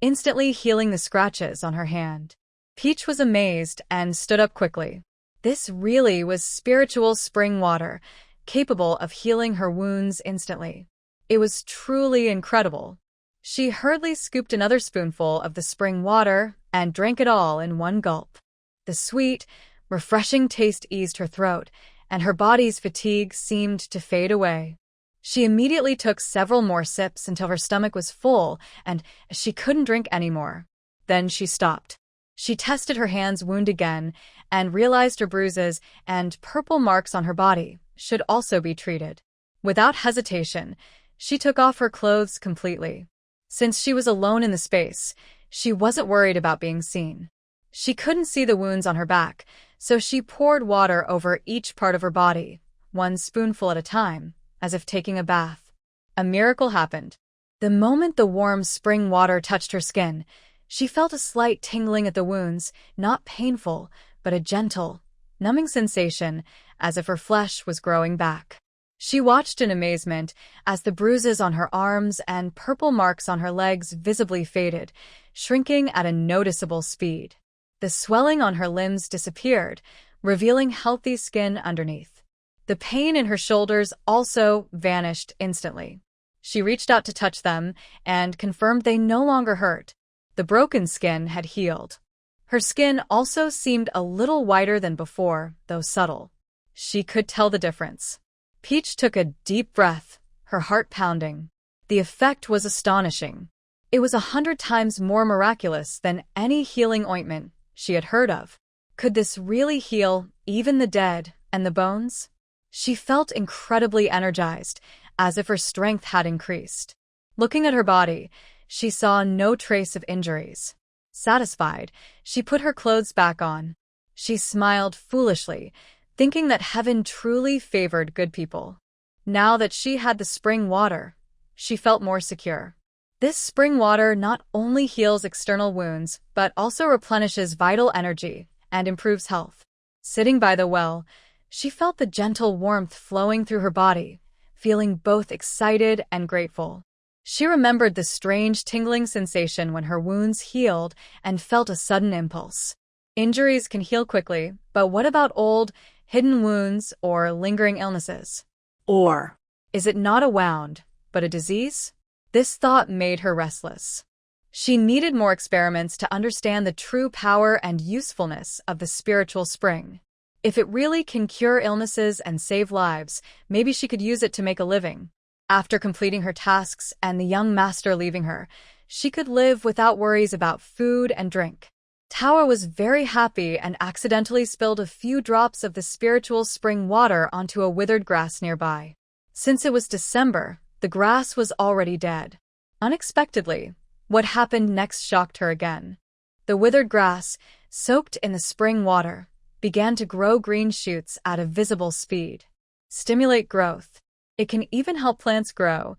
instantly healing the scratches on her hand. Peach was amazed and stood up quickly. This really was spiritual spring water, capable of healing her wounds instantly. It was truly incredible. She hurriedly scooped another spoonful of the spring water and drank it all in one gulp. The sweet, refreshing taste eased her throat, and her body's fatigue seemed to fade away. She immediately took several more sips until her stomach was full and she couldn't drink anymore. Then she stopped. She tested her hand's wound again and realized her bruises and purple marks on her body should also be treated. Without hesitation, she took off her clothes completely. Since she was alone in the space, she wasn't worried about being seen. She couldn't see the wounds on her back, so she poured water over each part of her body, one spoonful at a time, as if taking a bath. A miracle happened. The moment the warm spring water touched her skin, she felt a slight tingling at the wounds, not painful, but a gentle, numbing sensation, as if her flesh was growing back. She watched in amazement as the bruises on her arms and purple marks on her legs visibly faded, shrinking at a noticeable speed. The swelling on her limbs disappeared, revealing healthy skin underneath. The pain in her shoulders also vanished instantly. She reached out to touch them and confirmed they no longer hurt. The broken skin had healed. Her skin also seemed a little whiter than before, though subtle. She could tell the difference. Peach took a deep breath, her heart pounding. The effect was astonishing. It was 100 times more miraculous than any healing ointment she had heard of. Could this really heal even the dead and the bones? She felt incredibly energized, as if her strength had increased. Looking at her body, she saw no trace of injuries. Satisfied, she put her clothes back on. She smiled foolishly, thinking that heaven truly favored good people. Now that she had the spring water, she felt more secure. This spring water not only heals external wounds, but also replenishes vital energy and improves health. Sitting by the well, she felt the gentle warmth flowing through her body, feeling both excited and grateful. She remembered the strange tingling sensation when her wounds healed and felt a sudden impulse. Injuries can heal quickly, but what about old, hidden wounds or lingering illnesses? Or Is it not a wound, but a disease? This thought made her restless. She needed more experiments to understand the true power and usefulness of the spiritual spring. If it really can cure illnesses and save lives, maybe she could use it to make a living. After completing her tasks and the young master leaving her, she could live without worries about food and drink. Tower was very happy and accidentally spilled a few drops of the spiritual spring water onto a withered grass nearby. Since it was December, the grass was already dead. Unexpectedly, what happened next shocked her again. The withered grass, soaked in the spring water, began to grow green shoots at a visible speed. Stimulate growth. It can even help plants grow.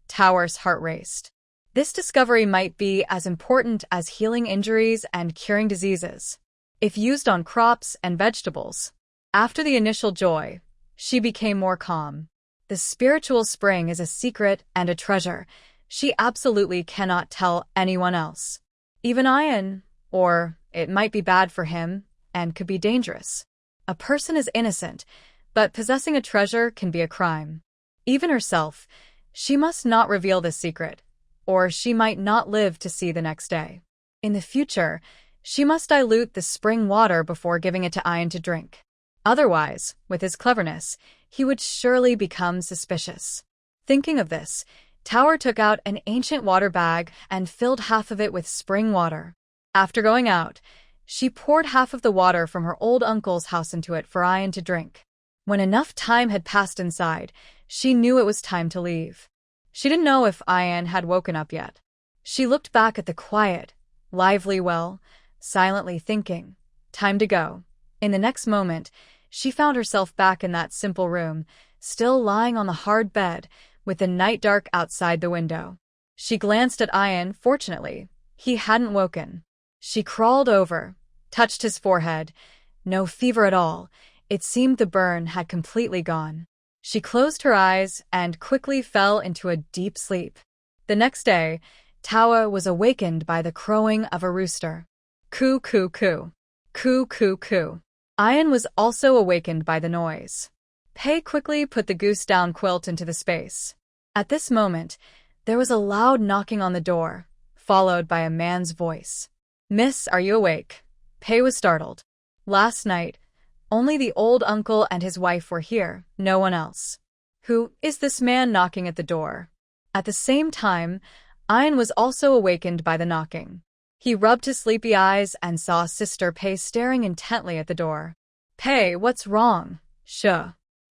Tower's heart raced. This discovery might be as important as healing injuries and curing diseases, if used on crops and vegetables. After the initial joy, she became more calm. The spiritual spring is a secret and a treasure. She absolutely cannot tell anyone else. Even Ian, or it might be bad for him and could be dangerous. A person is innocent, but possessing a treasure can be a crime. Even herself, she must not reveal this secret, or she might not live to see the next day. In the future, she must dilute the spring water before giving it to Ian to drink. Otherwise, with his cleverness, he would surely become suspicious. Thinking of this, Tower took out an ancient water bag and filled half of it with spring water. After going out, she poured half of the water from her old uncle's house into it for Ian to drink. When enough time had passed inside, she knew it was time to leave. She didn't know if Ian had woken up yet. She looked back at the quiet, lively well, silently thinking, time to go. In the next moment, she found herself back in that simple room, still lying on the hard bed, with the night dark outside the window. She glanced at Ian. Fortunately, he hadn't woken. She crawled over, touched his forehead. No fever at all. It seemed the burn had completely gone. She closed her eyes and quickly fell into a deep sleep. The next day, Tower was awakened by the crowing of a rooster. Coo, coo, coo. Coo, coo, coo. Ian was also awakened by the noise. Pei quickly put the goose-down quilt into the space. At this moment, there was a loud knocking on the door, followed by a man's voice. "Miss, are you awake?" Pei was startled. Last night, only the old uncle and his wife were here, no one else. Who is this man knocking at the door? At the same time, Ian was also awakened by the knocking. He rubbed his sleepy eyes and saw Sister Pei staring intently at the door. "Pei, what's wrong?" "Shh.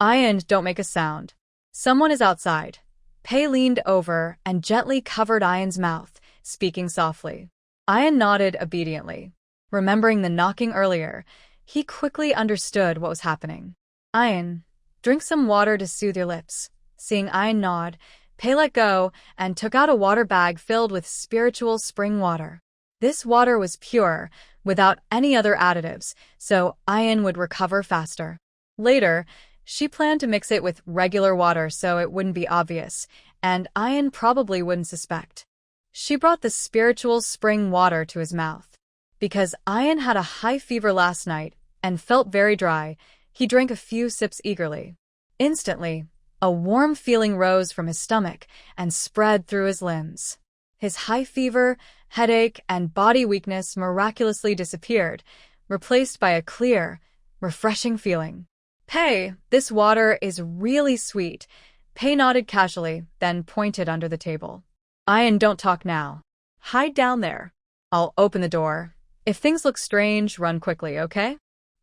Ian, don't make a sound. Someone is outside." Pei leaned over and gently covered Ian's mouth, speaking softly. Ian nodded obediently. Remembering the knocking earlier, he quickly understood what was happening. "Ian, drink some water to soothe your lips." Seeing Ian nod, Pei let go and took out a water bag filled with spiritual spring water. This water was pure, without any other additives, so Ian would recover faster. Later, she planned to mix it with regular water so it wouldn't be obvious, and Ian probably wouldn't suspect. She brought the spiritual spring water to his mouth. Because Ian had a high fever last night, and felt very dry. He drank a few sips eagerly. Instantly, a warm feeling rose from his stomach and spread through his limbs. His high fever, headache, and body weakness miraculously disappeared, replaced by a clear, refreshing feeling. "Pei, this water is really sweet." Pei nodded casually, then pointed under the table. "Ian, don't talk now. Hide down there. I'll open the door. If things look strange, run quickly, okay?"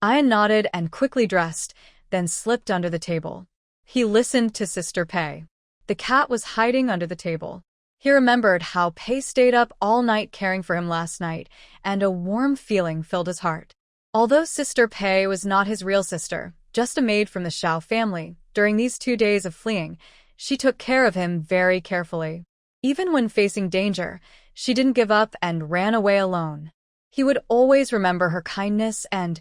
Ian nodded and quickly dressed, then slipped under the table. He listened to Sister Pei. The cat was hiding under the table. He remembered how Pei stayed up all night caring for him last night, and a warm feeling filled his heart. Although Sister Pei was not his real sister, just a maid from the Xiao family, during these 2 days of fleeing, she took care of him very carefully. Even when facing danger, she didn't give up and ran away alone. He would always remember her kindness and,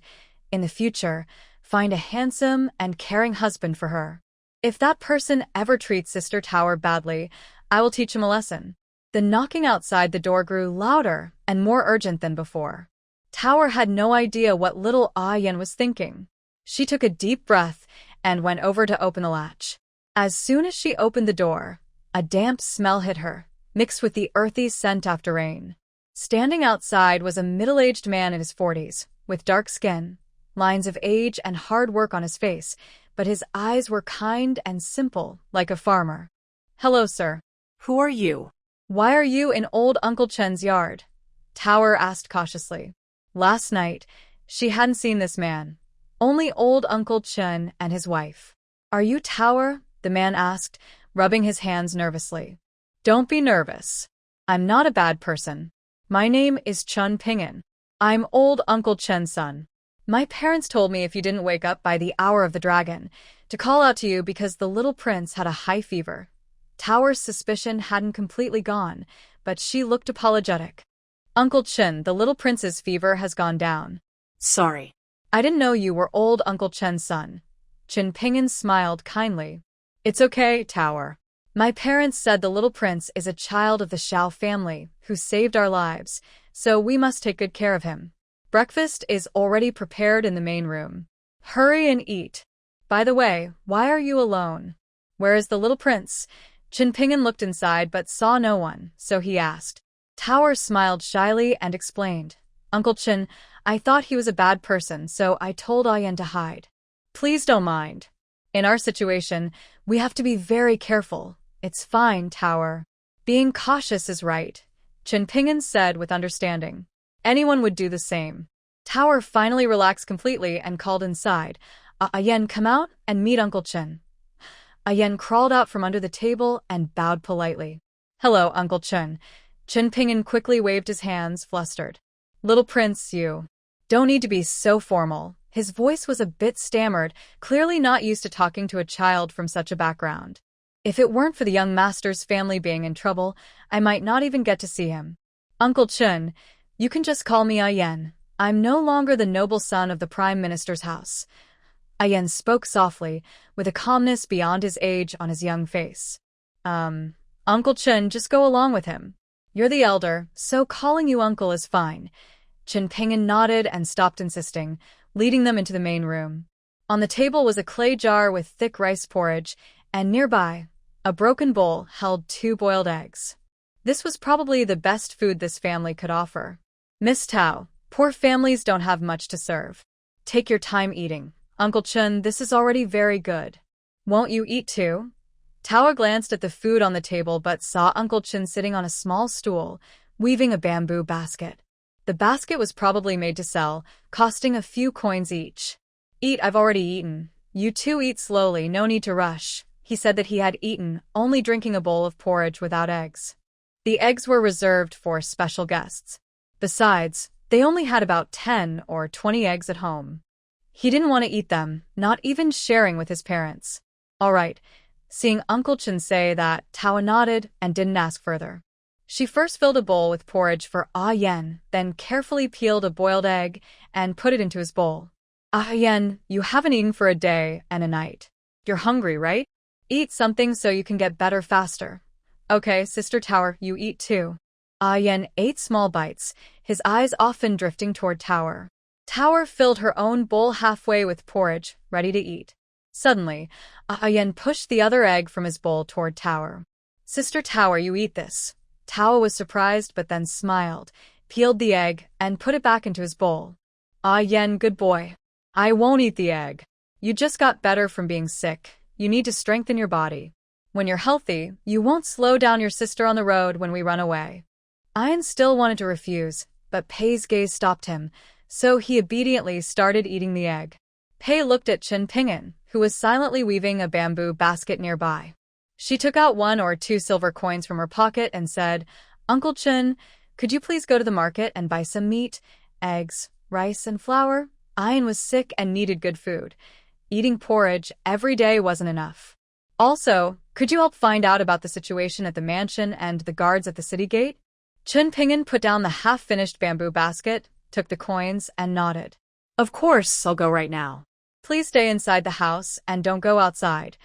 in the future, find a handsome and caring husband for her. If that person ever treats Sister Tower badly, I will teach him a lesson. The knocking outside the door grew louder and more urgent than before. Tower had no idea what little Yen was thinking. She took a deep breath and went over to open the latch. As soon as she opened the door, a damp smell hit her, mixed with the earthy scent after rain. Standing outside was a middle-aged man in his 40s, with dark skin, lines of age and hard work on his face, but his eyes were kind and simple, like a farmer. "Hello, sir." Who are you? "Why are you in old Uncle Chen's yard?" Tower asked cautiously. Last night, she hadn't seen this man. Only old Uncle Chen and his wife. "Are you Tower?" the man asked, rubbing his hands nervously. "Don't be nervous. I'm not a bad person. My name is Chun Ping'an. I'm old Uncle Chen's son. My parents told me if you didn't wake up by the hour of the dragon, to call out to you because the little prince had a high fever." Tower's suspicion hadn't completely gone, but she looked apologetic. "Uncle Chen, the little prince's fever has gone down." Sorry. "I didn't know you were old Uncle Chen's son." Chen Ping'an smiled kindly. "It's okay, Tower. My parents said the little prince is a child of the Xiao family who saved our lives, so we must take good care of him. Breakfast is already prepared in the main room. Hurry and eat. By the way, why are you alone? Where is the little prince?" Chen Ping'an looked inside but saw no one, so he asked. Tower smiled shyly and explained. "Uncle Chen, I thought he was a bad person, so I told Yen to hide." "Please don't mind. In our situation, we have to be very careful. It's fine, Tower. Being cautious is right," Chen Ping'an said with understanding. Anyone would do the same. Tower finally relaxed completely and called inside. "Yen, come out and meet Uncle Chen." Yen crawled out from under the table and bowed politely. "Hello, Uncle Chen." Chen Ping'an quickly waved his hands, flustered. "Little prince, you don't need to be so formal." His voice was a bit stammered, clearly not used to talking to a child from such a background. "If it weren't for the young master's family being in trouble, I might not even get to see him. Uncle Chen, you can just call me Yen. I'm no longer the noble son of the Prime Minister's house." Yen spoke softly, with a calmness beyond his age on his young face. Uncle Chen, just go along with him. You're the elder, so calling you uncle is fine." Chen Ping'an nodded and stopped insisting, leading them into the main room. On the table was a clay jar with thick rice porridge, and nearby, a broken bowl held 2 boiled eggs. This was probably the best food this family could offer. "Miss Tao, poor families don't have much to serve. Take your time eating. Uncle Chen, this is already very good. Won't you eat too?" Tao glanced at the food on the table but saw Uncle Chen sitting on a small stool, weaving a bamboo basket. The basket was probably made to sell, costing a few coins each. "Eat, I've already eaten. You two eat slowly, no need to rush." He said that he had eaten, only drinking a bowl of porridge without eggs. The eggs were reserved for special guests. Besides, they only had about 10 or 20 eggs at home. He didn't want to eat them, not even sharing with his parents. "All right." Seeing Uncle Chen say that, Tao nodded and didn't ask further. She first filled a bowl with porridge for Yen, then carefully peeled a boiled egg and put it into his bowl. "Yen, you haven't eaten for a day and a night. You're hungry, right? Eat something so you can get better faster." "Okay, Sister Tower, you eat too." Yen ate small bites, his eyes often drifting toward Tower. Tower filled her own bowl halfway with porridge, ready to eat. Suddenly, Ayan pushed the other egg from his bowl toward Tower. "Sister Tower, you eat this." Tower was surprised but then smiled, peeled the egg, and put it back into his bowl. "Ayan, good boy. I won't eat the egg. You just got better from being sick. You need to strengthen your body. When you're healthy, you won't slow down your sister on the road when we run away." Ayan still wanted to refuse, but Pei's gaze stopped him, so he obediently started eating the egg. Pei looked at Chen Ping'an, who was silently weaving a bamboo basket nearby. She took out 1 or 2 silver coins from her pocket and said, "Uncle Chen, could you please go to the market and buy some meat, eggs, rice, and flour?" Ayan was sick and needed good food. Eating porridge every day wasn't enough. "Also, could you help find out about the situation at the mansion and the guards at the city gate?" Chen Ping'an put down the half-finished bamboo basket, took the coins, and nodded. Of course, I'll go right now. "Please stay inside the house and don't go outside."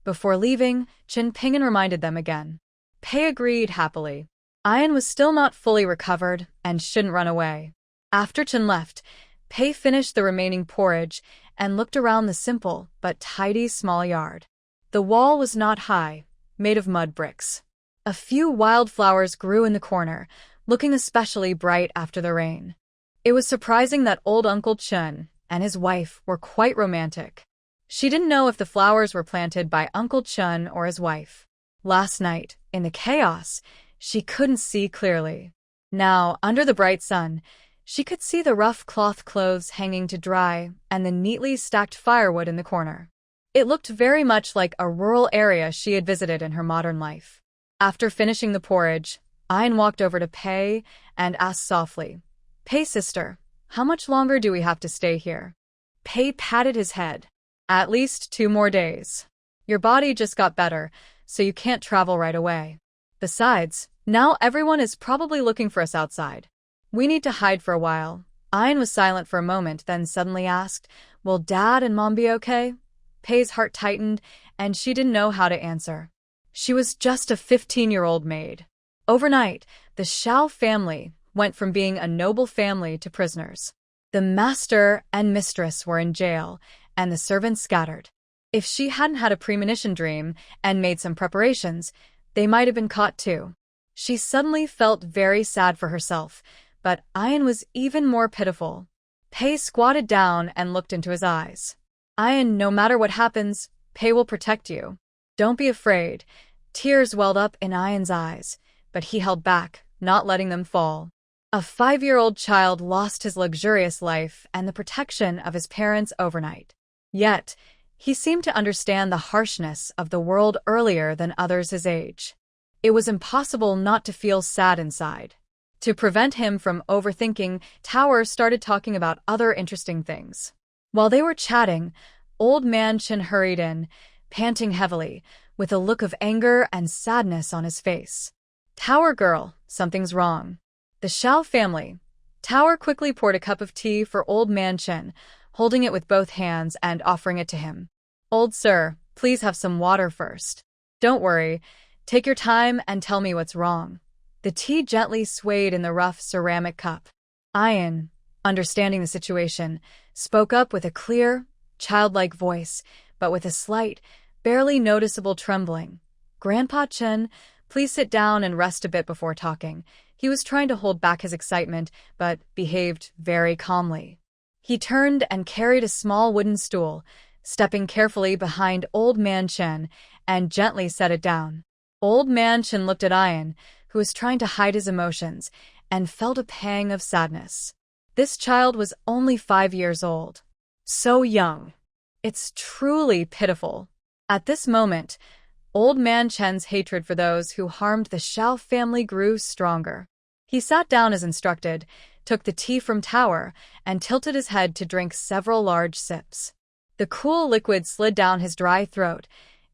Before leaving, Chen Ping'an reminded them again. Pei agreed happily. Ayan was still not fully recovered and shouldn't run away. After Chen left, Pei finished the remaining porridge and looked around the simple but tidy small yard. The wall was not high, made of mud bricks. A few wildflowers grew in the corner, looking especially bright after the rain. It was surprising that old Uncle Chen and his wife were quite romantic. She didn't know if the flowers were planted by Uncle Chen or his wife. Last night, in the chaos, she couldn't see clearly. Now, under the bright sun, she could see the rough cloth clothes hanging to dry and the neatly stacked firewood in the corner. It looked very much like a rural area she had visited in her modern life. After finishing the porridge, Ayan walked over to Pei and asked softly, "Pei sister, how much longer do we have to stay here?" Pei patted his head. "At least 2 more days. Your body just got better, so you can't travel right away. Besides, now everyone is probably looking for us outside. We need to hide for a while." Ayan was silent for a moment, then suddenly asked, "Will Dad and Mom be okay?" Pei's heart tightened, and she didn't know how to answer. She was just a 15-year-old maid. Overnight, the Xiao family went from being a noble family to prisoners. The master and mistress were in jail, and the servants scattered. If she hadn't had a premonition dream and made some preparations, they might have been caught too. She suddenly felt very sad for herself, but Ayan was even more pitiful. Pei squatted down and looked into his eyes. "Ayan, no matter what happens, Pei will protect you. Don't be afraid." Tears welled up in Ayan's eyes, but he held back, not letting them fall. A 5-year-old child lost his luxurious life and the protection of his parents overnight. Yet, he seemed to understand the harshness of the world earlier than others his age. It was impossible not to feel sad inside. To prevent him from overthinking, Tower started talking about other interesting things. While they were chatting, old man Chen hurried in, panting heavily, with a look of anger and sadness on his face. "Tower girl, something's wrong." The Xiao family. Tower quickly poured a cup of tea for old man Chen, holding it with both hands and offering it to him. "Old sir, please have some water first." "Don't worry. Take your time and tell me what's wrong." The tea gently swayed in the rough ceramic cup. Ayan, understanding the situation, spoke up with a clear, childlike voice, but with a slight, barely noticeable trembling. "Grandpa Chen, please sit down and rest a bit before talking." He was trying to hold back his excitement, but behaved very calmly. He turned and carried a small wooden stool, stepping carefully behind Old Man Chen, and gently set it down. Old Man Chen looked at Ayan, who was trying to hide his emotions, and felt a pang of sadness. This child was only 5 years old. So young. It's truly pitiful. At this moment, Old Man Chen's hatred for those who harmed the Xiao family grew stronger. He sat down as instructed, took the tea from Tower, and tilted his head to drink several large sips. The cool liquid slid down his dry throat,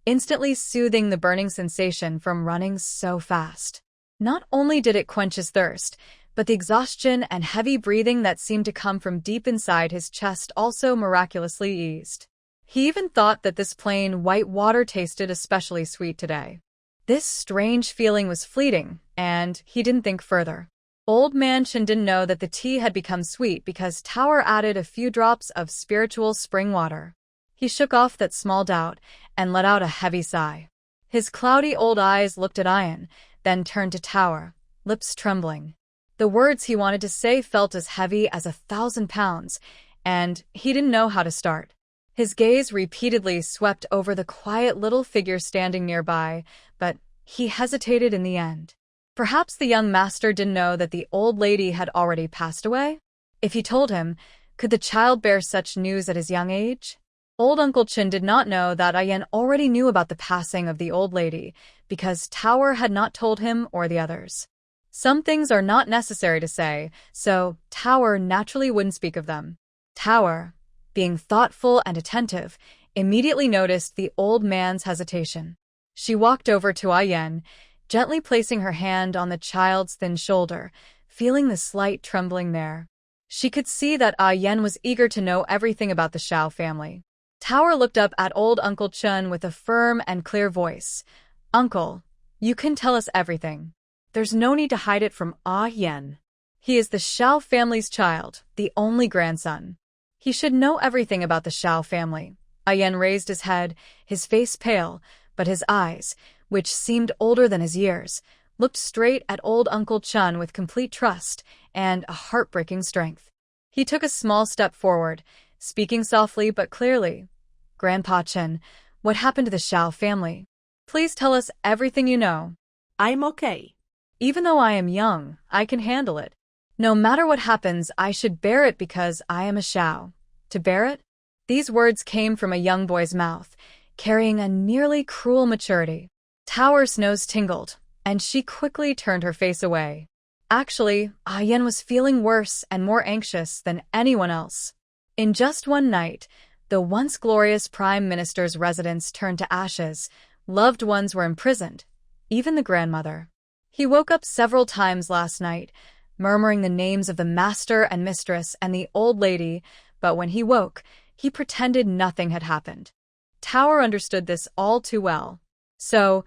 instantly soothing the burning sensation from running so fast. Not only did it quench his thirst, but the exhaustion and heavy breathing that seemed to come from deep inside his chest also miraculously eased. He even thought that this plain white water tasted especially sweet today. This strange feeling was fleeting, and he didn't think further. Old Man Chen didn't know that the tea had become sweet because Tower added a few drops of spiritual spring water. He shook off that small doubt and let out a heavy sigh. His cloudy old eyes looked at Ian, then turned to Tower, lips trembling. The words he wanted to say felt as heavy as 1,000 pounds, and he didn't know how to start. His gaze repeatedly swept over the quiet little figure standing nearby, but he hesitated in the end. Perhaps the young master didn't know that the old lady had already passed away? If he told him, could the child bear such news at his young age? Old Uncle Chin did not know that Ian already knew about the passing of the old lady, because Tower had not told him or the others. Some things are not necessary to say, so Tower naturally wouldn't speak of them. Tower, being thoughtful and attentive, immediately noticed the old man's hesitation. She walked over to Ian, gently placing her hand on the child's thin shoulder, feeling the slight trembling there. She could see that Ian was eager to know everything about the Shao family. Tower looked up at old Uncle Chun with a firm and clear voice. "Uncle, you can tell us everything. There's no need to hide it from Ian. He is the Shao family's child, the only grandson. He should know everything about the Shao family." Ian raised his head, his face pale, but his eyes, which seemed older than his years, looked straight at old Uncle Chun with complete trust and a heartbreaking strength. He took a small step forward, speaking softly but clearly. "Grandpa Chen, what happened to the Shao family? Please tell us everything you know." I'm okay. "Even though I am young, I can handle it. No matter what happens, I should bear it because I am a Shao." To bear it? These words came from a young boy's mouth, carrying a nearly cruel maturity. Tower's nose tingled, and she quickly turned her face away. Actually, Ian was feeling worse and more anxious than anyone else. In just one night, the once glorious Prime Minister's residence turned to ashes. Loved ones were imprisoned, even the grandmother. He woke up several times last night, murmuring the names of the master and mistress and the old lady, but when he woke, he pretended nothing had happened. Tower understood this all too well. So,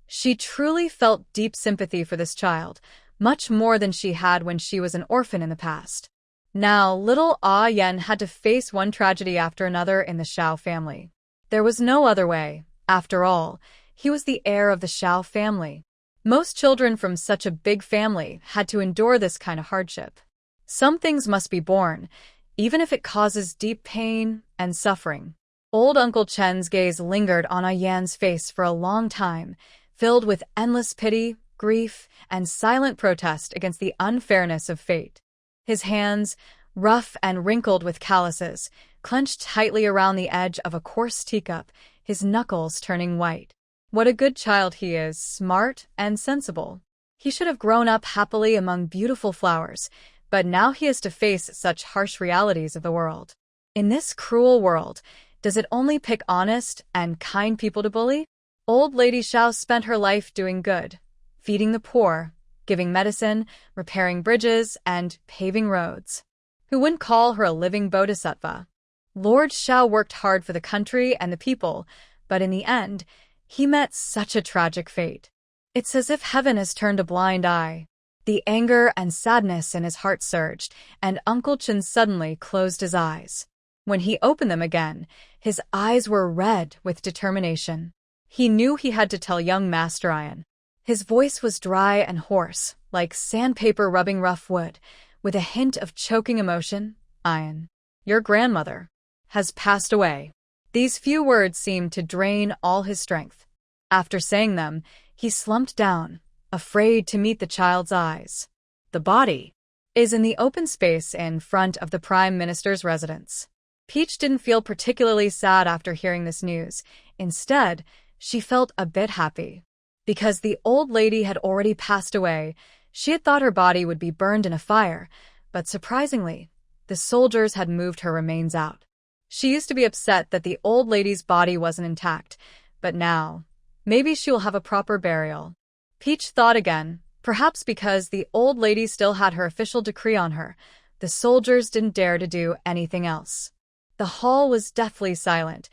she truly felt deep sympathy for this child, much more than she had when she was an orphan in the past. Now, little Ah Yen had to face one tragedy after another in the Shao family. There was no other way. After all, he was the heir of the Shao family. Most children from such a big family had to endure this kind of hardship. Some things must be borne, even if it causes deep pain and suffering. Old Uncle Chen's gaze lingered on Ayan's face for a long time, filled with endless pity, grief, and silent protest against the unfairness of fate. His hands, rough and wrinkled with calluses, clenched tightly around the edge of a coarse teacup, his knuckles turning white. What a good child he is, smart and sensible. He should have grown up happily among beautiful flowers, but now he has to face such harsh realities of the world. In this cruel world, does it only pick honest and kind people to bully? Old Lady Shao spent her life doing good, feeding the poor, giving medicine, repairing bridges, and paving roads. Who wouldn't call her a living bodhisattva? Lord Shao worked hard for the country and the people, but in the end, he met such a tragic fate. It's as if heaven has turned a blind eye. The anger and sadness in his heart surged, and Uncle Chen suddenly closed his eyes. When he opened them again, his eyes were red with determination. He knew he had to tell young Master Ian. His voice was dry and hoarse, like sandpaper rubbing rough wood, with a hint of choking emotion. "Ian, your grandmother has passed away." These few words seemed to drain all his strength. After saying them, he slumped down, afraid to meet the child's eyes. The body is in the open space in front of the Prime Minister's residence. Peach didn't feel particularly sad after hearing this news. Instead, she felt a bit happy. Because the old lady had already passed away, she had thought her body would be burned in a fire, but surprisingly, the soldiers had moved her remains out. She used to be upset that the old lady's body wasn't intact, but now, maybe she will have a proper burial. Peach thought again, perhaps because the old lady still had her official decree on her, the soldiers didn't dare to do anything else. The hall was deathly silent,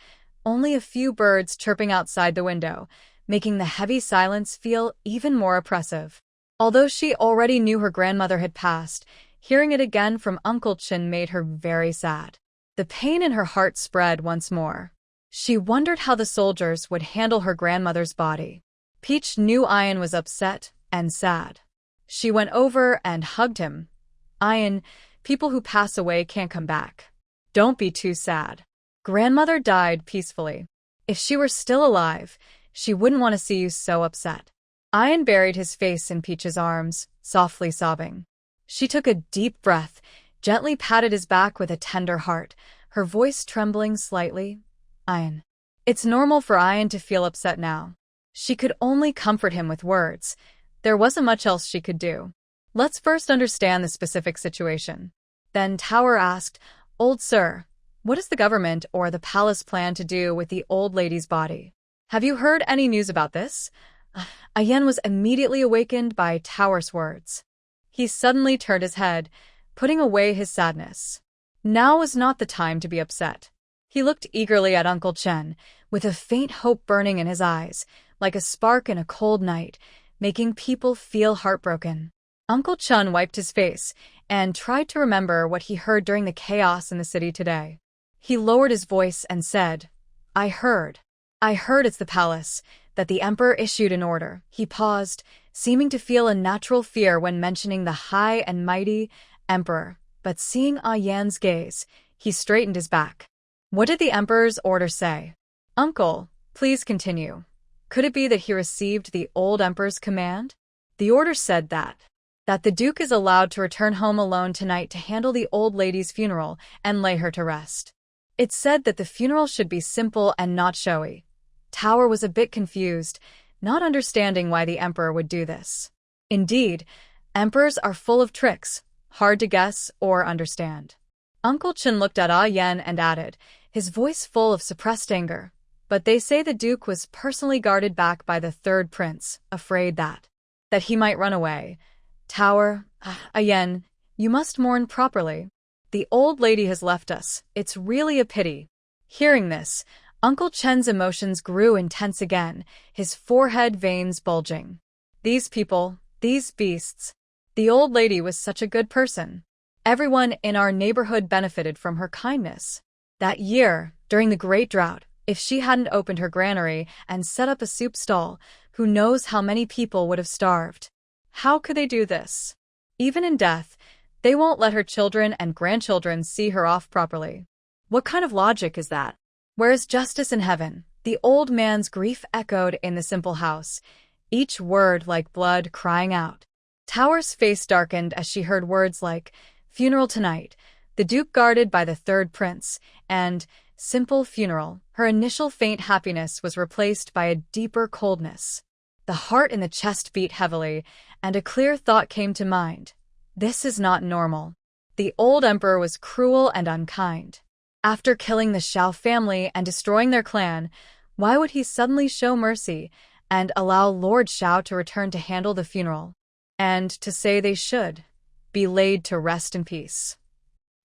only a few birds chirping outside the window, making the heavy silence feel even more oppressive. Although she already knew her grandmother had passed, hearing it again from Uncle Chin made her very sad. The pain in her heart spread once more. She wondered how the soldiers would handle her grandmother's body. Peach knew Ian was upset and sad. She went over and hugged him. Ian, people who pass away can't come back. Don't be too sad. Grandmother died peacefully. If she were still alive, she wouldn't want to see you so upset. Ian buried his face in Peach's arms, softly sobbing. She took a deep breath, gently patted his back with a tender heart, her voice trembling slightly. Ian. It's normal for Ian to feel upset now. She could only comfort him with words. There wasn't much else she could do. Let's first understand the specific situation. Then Tower asked, Old sir, what does the government or the palace plan to do with the old lady's body? Have you heard any news about this? Ian was immediately awakened by Tower's words. He suddenly turned his head, putting away his sadness. Now was not the time to be upset. He looked eagerly at Uncle Chen, with a faint hope burning in his eyes, like a spark in a cold night, making people feel heartbroken. Uncle Chen wiped his face and tried to remember what he heard during the chaos in the city today. He lowered his voice and said, I heard it's the palace, that the emperor issued an order. He paused, seeming to feel a natural fear when mentioning the high and mighty emperor, but seeing Yan's gaze, he straightened his back. What did the emperor's order say? Uncle, please continue. Could it be that he received the old emperor's command? The order said that the Duke is allowed to return home alone tonight to handle the old lady's funeral and lay her to rest. It said that the funeral should be simple and not showy. Tower was a bit confused, not understanding why the emperor would do this. Indeed, emperors are full of tricks, hard to guess or understand. Uncle Chen looked at Yan and added, his voice full of suppressed anger. But they say the Duke was personally guarded back by the third prince, afraid that he might run away. Tower, Yan, you must mourn properly. The old lady has left us. It's really a pity. Hearing this, Uncle Chen's emotions grew intense again, his forehead veins bulging. These people, these beasts. The old lady was such a good person. Everyone in our neighborhood benefited from her kindness. That year, during the Great Drought, if she hadn't opened her granary and set up a soup stall, who knows how many people would have starved. How could they do this? Even in death, they won't let her children and grandchildren see her off properly. What kind of logic is that? Where is justice in heaven? The old man's grief echoed in the simple house, each word like blood crying out. Tower's face darkened as she heard words like, funeral tonight, the Duke guarded by the third prince, and simple funeral. Her initial faint happiness was replaced by a deeper coldness. The heart in the chest beat heavily, and a clear thought came to mind. This is not normal. The old emperor was cruel and unkind. After killing the Xiao family and destroying their clan, why would he suddenly show mercy and allow Lord Xiao to return to handle the funeral? And to say they should be laid to rest in peace.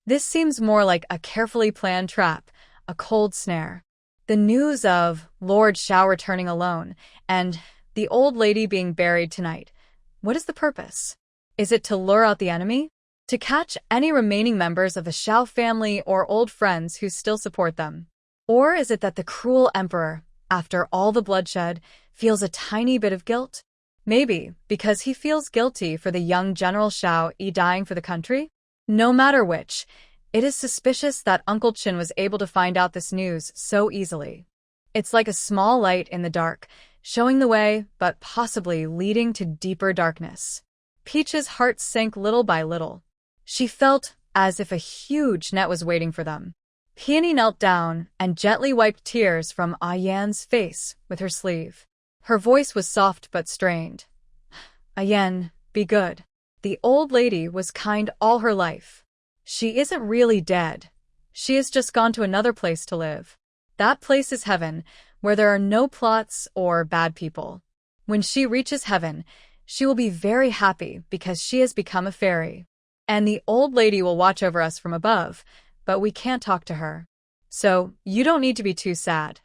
This seems more like a carefully planned trap, a cold snare. The news of Lord Xiao returning alone and the old lady being buried tonight. What is the purpose? Is it to lure out the enemy? To catch any remaining members of the Xiao family or old friends who still support them? Or is it that the cruel emperor, after all the bloodshed, feels a tiny bit of guilt? Maybe because he feels guilty for the young General Xiao dying for the country? No matter which, it is suspicious that Uncle Chin was able to find out this news so easily. It's like a small light in the dark, showing the way, but possibly leading to deeper darkness. Peach's heart sank little by little. She felt as if a huge net was waiting for them. Peony knelt down and gently wiped tears from Yan's face with her sleeve. Her voice was soft but strained. Yan, be good. The old lady was kind all her life. She isn't really dead. She has just gone to another place to live. That place is heaven, where there are no plots or bad people. When she reaches heaven, she will be very happy because she has become a fairy. And the old lady will watch over us from above, but we can't talk to her. So, you don't need to be too sad.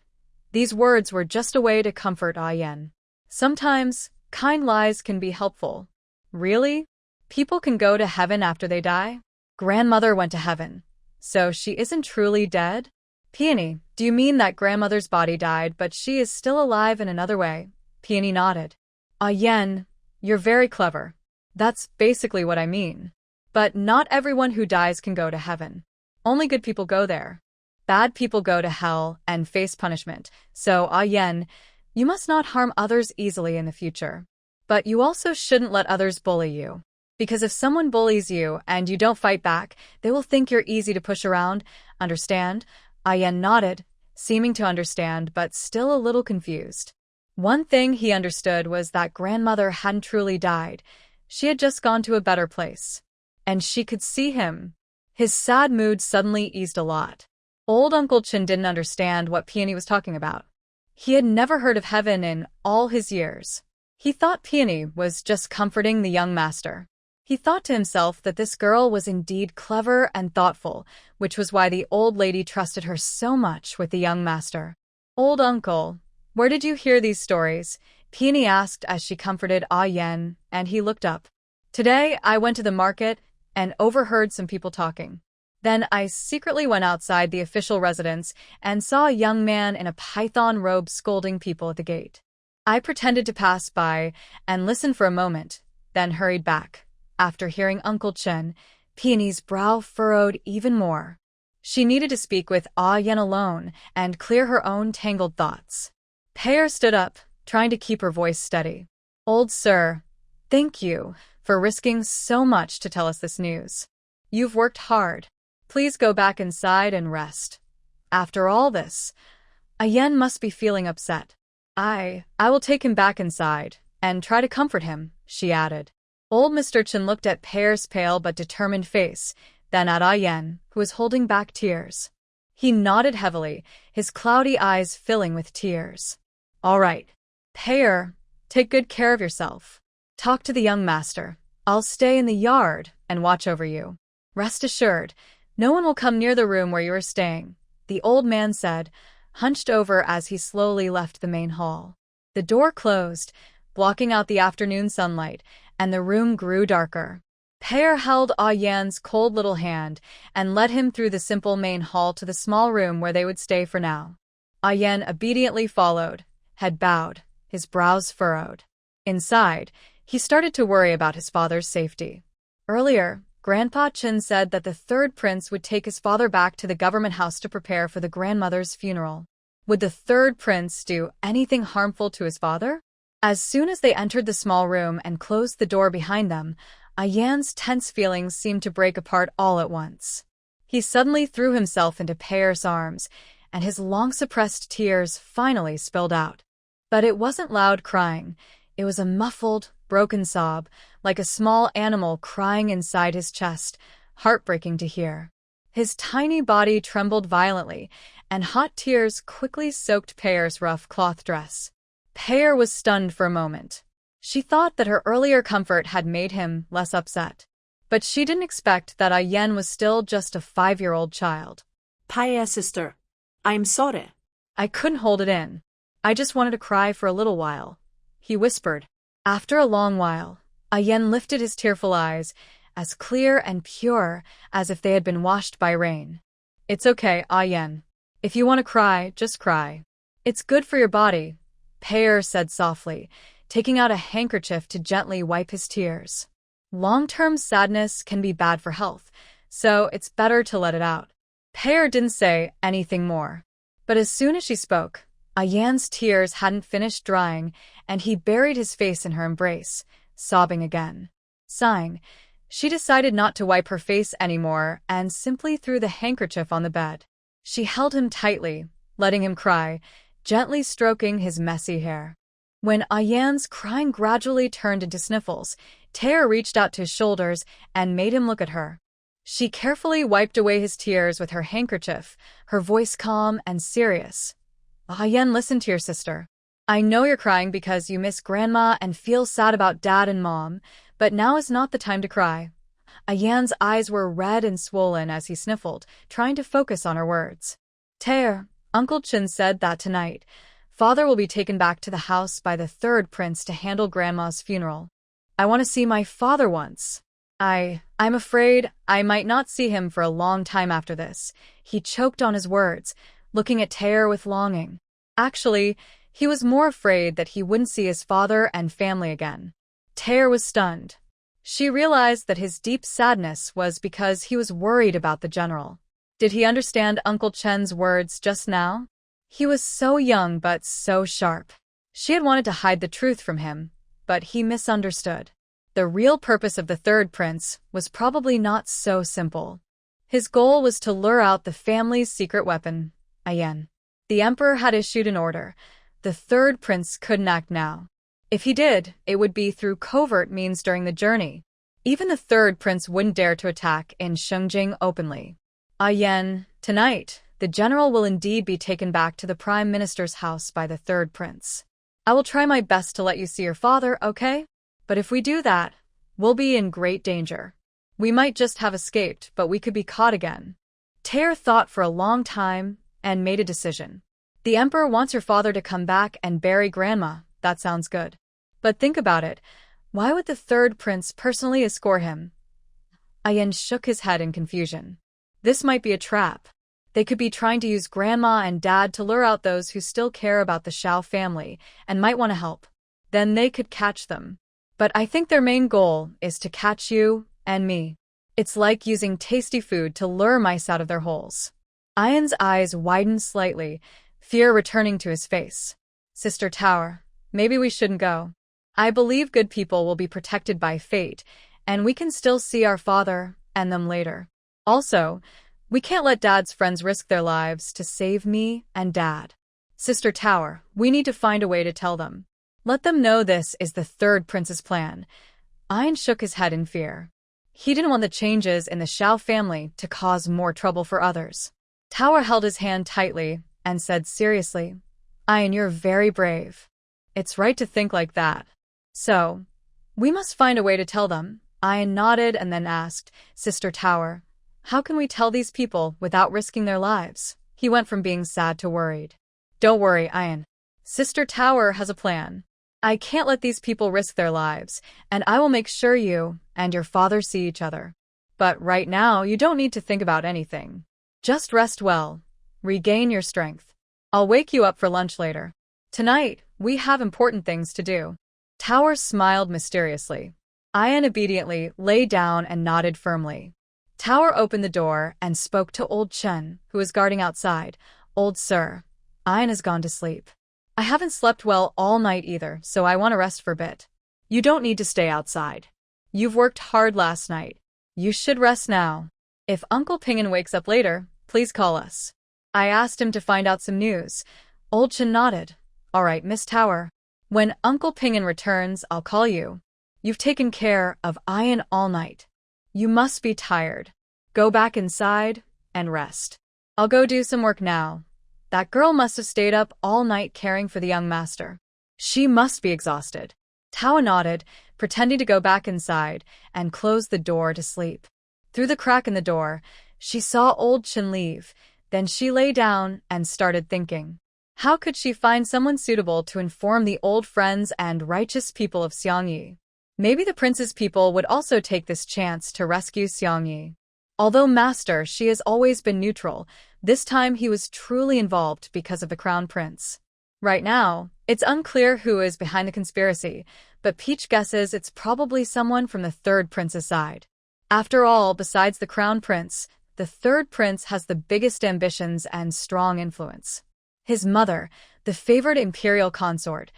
These words were just a way to comfort Yan. Sometimes, kind lies can be helpful. Really? People can go to heaven after they die? Grandmother went to heaven. So she isn't truly dead? Peony, do you mean that grandmother's body died but she is still alive in another way? Peony nodded. Ah Yen, you're very clever. That's basically what I mean. But not everyone who dies can go to heaven. Only good people go there. Bad people go to hell and face punishment. So, Ah Yen, you must not harm others easily in the future. But you also shouldn't let others bully you. Because if someone bullies you and you don't fight back, they will think you're easy to push around. Understand? Ah Yen nodded, seeming to understand but still a little confused. One thing he understood was that grandmother hadn't truly died. She had just gone to a better place. And she could see him. His sad mood suddenly eased a lot. Old Uncle Chin didn't understand what Peony was talking about. He had never heard of heaven in all his years. He thought Peony was just comforting the young master. He thought to himself that this girl was indeed clever and thoughtful, which was why the old lady trusted her so much with the young master. Old uncle, where did you hear these stories? Peony asked as she comforted Ah Yen, and he looked up. Today, I went to the market and overheard some people talking. Then I secretly went outside the official residence and saw a young man in a python robe scolding people at the gate. I pretended to pass by and listen for a moment, then hurried back. After hearing Uncle Chen, Peony's brow furrowed even more. She needed to speak with Ah Yen alone and clear her own tangled thoughts. Pear stood up, trying to keep her voice steady. Old sir, thank you for risking so much to tell us this news. You've worked hard. Please go back inside and rest. After all this, Ah Yen must be feeling upset. I will take him back inside and try to comfort him, she added. Old Mr. Chen looked at Pear's pale but determined face, then at Ah Yen, who was holding back tears. He nodded heavily, his cloudy eyes filling with tears. All right. Pear, take good care of yourself. Talk to the young master. I'll stay in the yard and watch over you. Rest assured, no one will come near the room where you are staying, the old man said, hunched over as he slowly left the main hall. The door closed, blocking out the afternoon sunlight, and the room grew darker. Pear held Ah Yan's cold little hand and led him through the simple main hall to the small room where they would stay for now. Ah Yan obediently followed, head bowed, his brows furrowed. Inside, he started to worry about his father's safety. Earlier, Grandpa Chin said that the third prince would take his father back to the government house to prepare for the grandmother's funeral. Would the third prince do anything harmful to his father? As soon as they entered the small room and closed the door behind them, Ah Yan's tense feelings seemed to break apart all at once. He suddenly threw himself into Pear's arms, and his long-suppressed tears finally spilled out. But it wasn't loud crying. It was a muffled, broken sob, like a small animal crying inside his chest, heartbreaking to hear. His tiny body trembled violently, and hot tears quickly soaked Pear's rough cloth dress. Pear was stunned for a moment. She thought that her earlier comfort had made him less upset. But she didn't expect that Ah Yen was still just a 5-year-old child. Pear sister, I'm sorry. I couldn't hold it in. I just wanted to cry for a little while, he whispered. After a long while, Ah Yen lifted his tearful eyes, as clear and pure as if they had been washed by rain. It's okay, Ah Yen. If you want to cry, just cry. It's good for your body, Pear said softly, taking out a handkerchief to gently wipe his tears. Long-term sadness can be bad for health, so it's better to let it out. Pear didn't say anything more. But as soon as she spoke, Ah Yan's tears hadn't finished drying, and he buried his face in her embrace, sobbing again. Sighing, she decided not to wipe her face anymore and simply threw the handkerchief on the bed. She held him tightly, letting him cry, gently stroking his messy hair. When Ah Yan's crying gradually turned into sniffles, Tear reached out to his shoulders and made him look at her. She carefully wiped away his tears with her handkerchief, her voice calm and serious. Ah Yan, listen to your sister. I know you're crying because you miss Grandma and feel sad about Dad and Mom, but now is not the time to cry. Ah Yan's eyes were red and swollen as he sniffled, trying to focus on her words. Tear, Uncle Chin said that tonight, Father will be taken back to the house by the third prince to handle Grandma's funeral. I want to see my father once. I'm afraid I might not see him for a long time after this. He choked on his words, looking at Taer with longing. Actually, he was more afraid that he wouldn't see his father and family again. Taer was stunned. She realized that his deep sadness was because he was worried about the general. Did he understand Uncle Chen's words just now? He was so young but so sharp. She had wanted to hide the truth from him, but he misunderstood. The real purpose of the third prince was probably not so simple. His goal was to lure out the family's secret weapon, Ayen. The emperor had issued an order. The third prince couldn't act now. If he did, it would be through covert means during the journey. Even the third prince wouldn't dare to attack in Shengjing openly. Ayen, tonight, the general will indeed be taken back to the prime minister's house by the third prince. I will try my best to let you see your father, okay? But if we do that, we'll be in great danger. We might just have escaped, but we could be caught again. Taer thought for a long time and made a decision. The emperor wants your father to come back and bury grandma. That sounds good. But think about it. Why would the third prince personally escort him? Ayen shook his head in confusion. This might be a trap. They could be trying to use grandma and dad to lure out those who still care about the Shao family and might want to help. Then they could catch them. But I think their main goal is to catch you and me. It's like using tasty food to lure mice out of their holes. Ayen's eyes widened slightly, fear returning to his face. Sister Tower, maybe we shouldn't go. I believe good people will be protected by fate, and we can still see our father and them later. Also, we can't let Dad's friends risk their lives to save me and Dad. Sister Tower, we need to find a way to tell them. Let them know this is the third prince's plan. Ayen shook his head in fear. He didn't want the changes in the Shao family to cause more trouble for others. Tower held his hand tightly and said seriously, Ayen, you're very brave. It's right to think like that. So, we must find a way to tell them. Ayen nodded and then asked, Sister Tower, how can we tell these people without risking their lives? He went from being sad to worried. Don't worry, Ayen. Sister Tower has a plan. I can't let these people risk their lives, and I will make sure you and your father see each other. But right now, you don't need to think about anything. Just rest well. Regain your strength. I'll wake you up for lunch later. Tonight, we have important things to do. Tower smiled mysteriously. Ayen obediently lay down and nodded firmly. Tower opened the door and spoke to Old Chen, who was guarding outside. Old sir, Ayen has gone to sleep. I haven't slept well all night either, so I want to rest for a bit. You don't need to stay outside. You've worked hard last night. You should rest now. If Uncle Ping'an wakes up later, please call us. I asked him to find out some news. Old Chen nodded. All right, Miss Tower. When Uncle Ping'an returns, I'll call you. You've taken care of Ayen all night. You must be tired. Go back inside and rest. I'll go do some work now. That girl must have stayed up all night caring for the young master. She must be exhausted. Tower nodded, pretending to go back inside, and closed the door to sleep. Through the crack in the door, she saw Old Chen leave. Then she lay down and started thinking. How could she find someone suitable to inform the old friends and righteous people of Xiangyi? Maybe the prince's people would also take this chance to rescue Xiangyi. Although master, she has always been neutral. This time he was truly involved because of the crown prince. Right now, it's unclear who is behind the conspiracy, but Peach guesses it's probably someone from the third prince's side. After all, besides the crown prince, the third prince has the biggest ambitions and strong influence. His mother, the favored imperial consort,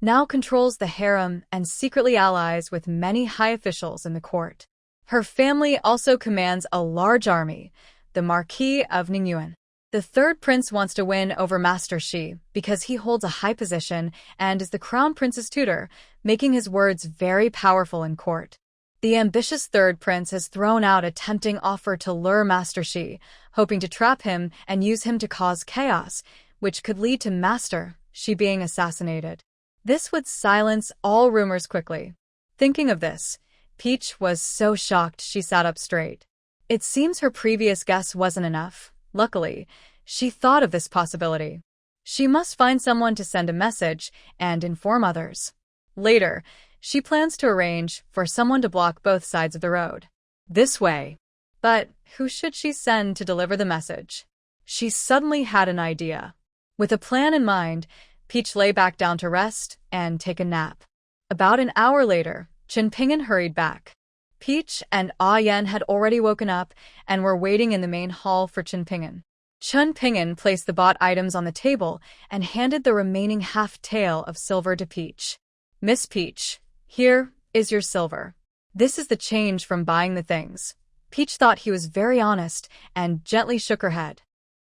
now controls the harem and secretly allies with many high officials in the court. Her family also commands a large army, the Marquis of Ningyuan. The third prince wants to win over Master Shi because he holds a high position and is the crown prince's tutor, making his words very powerful in court. The ambitious third prince has thrown out a tempting offer to lure Master Shi, hoping to trap him and use him to cause chaos, which could lead to Master Shi being assassinated. This would silence all rumors quickly. Thinking of this, Peach was so shocked she sat up straight. It seems her previous guess wasn't enough. Luckily, she thought of this possibility. She must find someone to send a message and inform others. Later, She plans to arrange for someone to block both sides of the road. This way. But who should she send to deliver the message? She suddenly had an idea. With a plan in mind, Peach lay back down to rest and take a nap. About an hour later, Pingin hurried back. Peach and Yen had already woken up and were waiting in the main hall for Pingin. Pingin placed the bought items on the table and handed the remaining half-tael of silver to Peach. Miss Peach, here is your silver. This is the change from buying the things. Peach thought he was very honest and gently shook her head.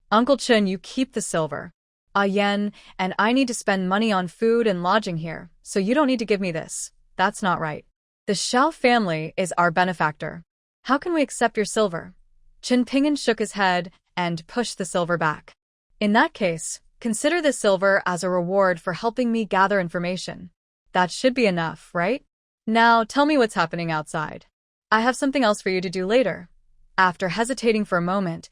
Uncle Chun, you keep the silver. Yen and I need to spend money on food and lodging here, so you don't need to give me this. That's not right. The Xiao family is our benefactor. How can we accept your silver? Pingin shook his head and pushed the silver back. In that case, consider the silver as a reward for helping me gather information. That should be enough, right? Now tell me what's happening outside. I have something else for you to do later. After hesitating for a moment,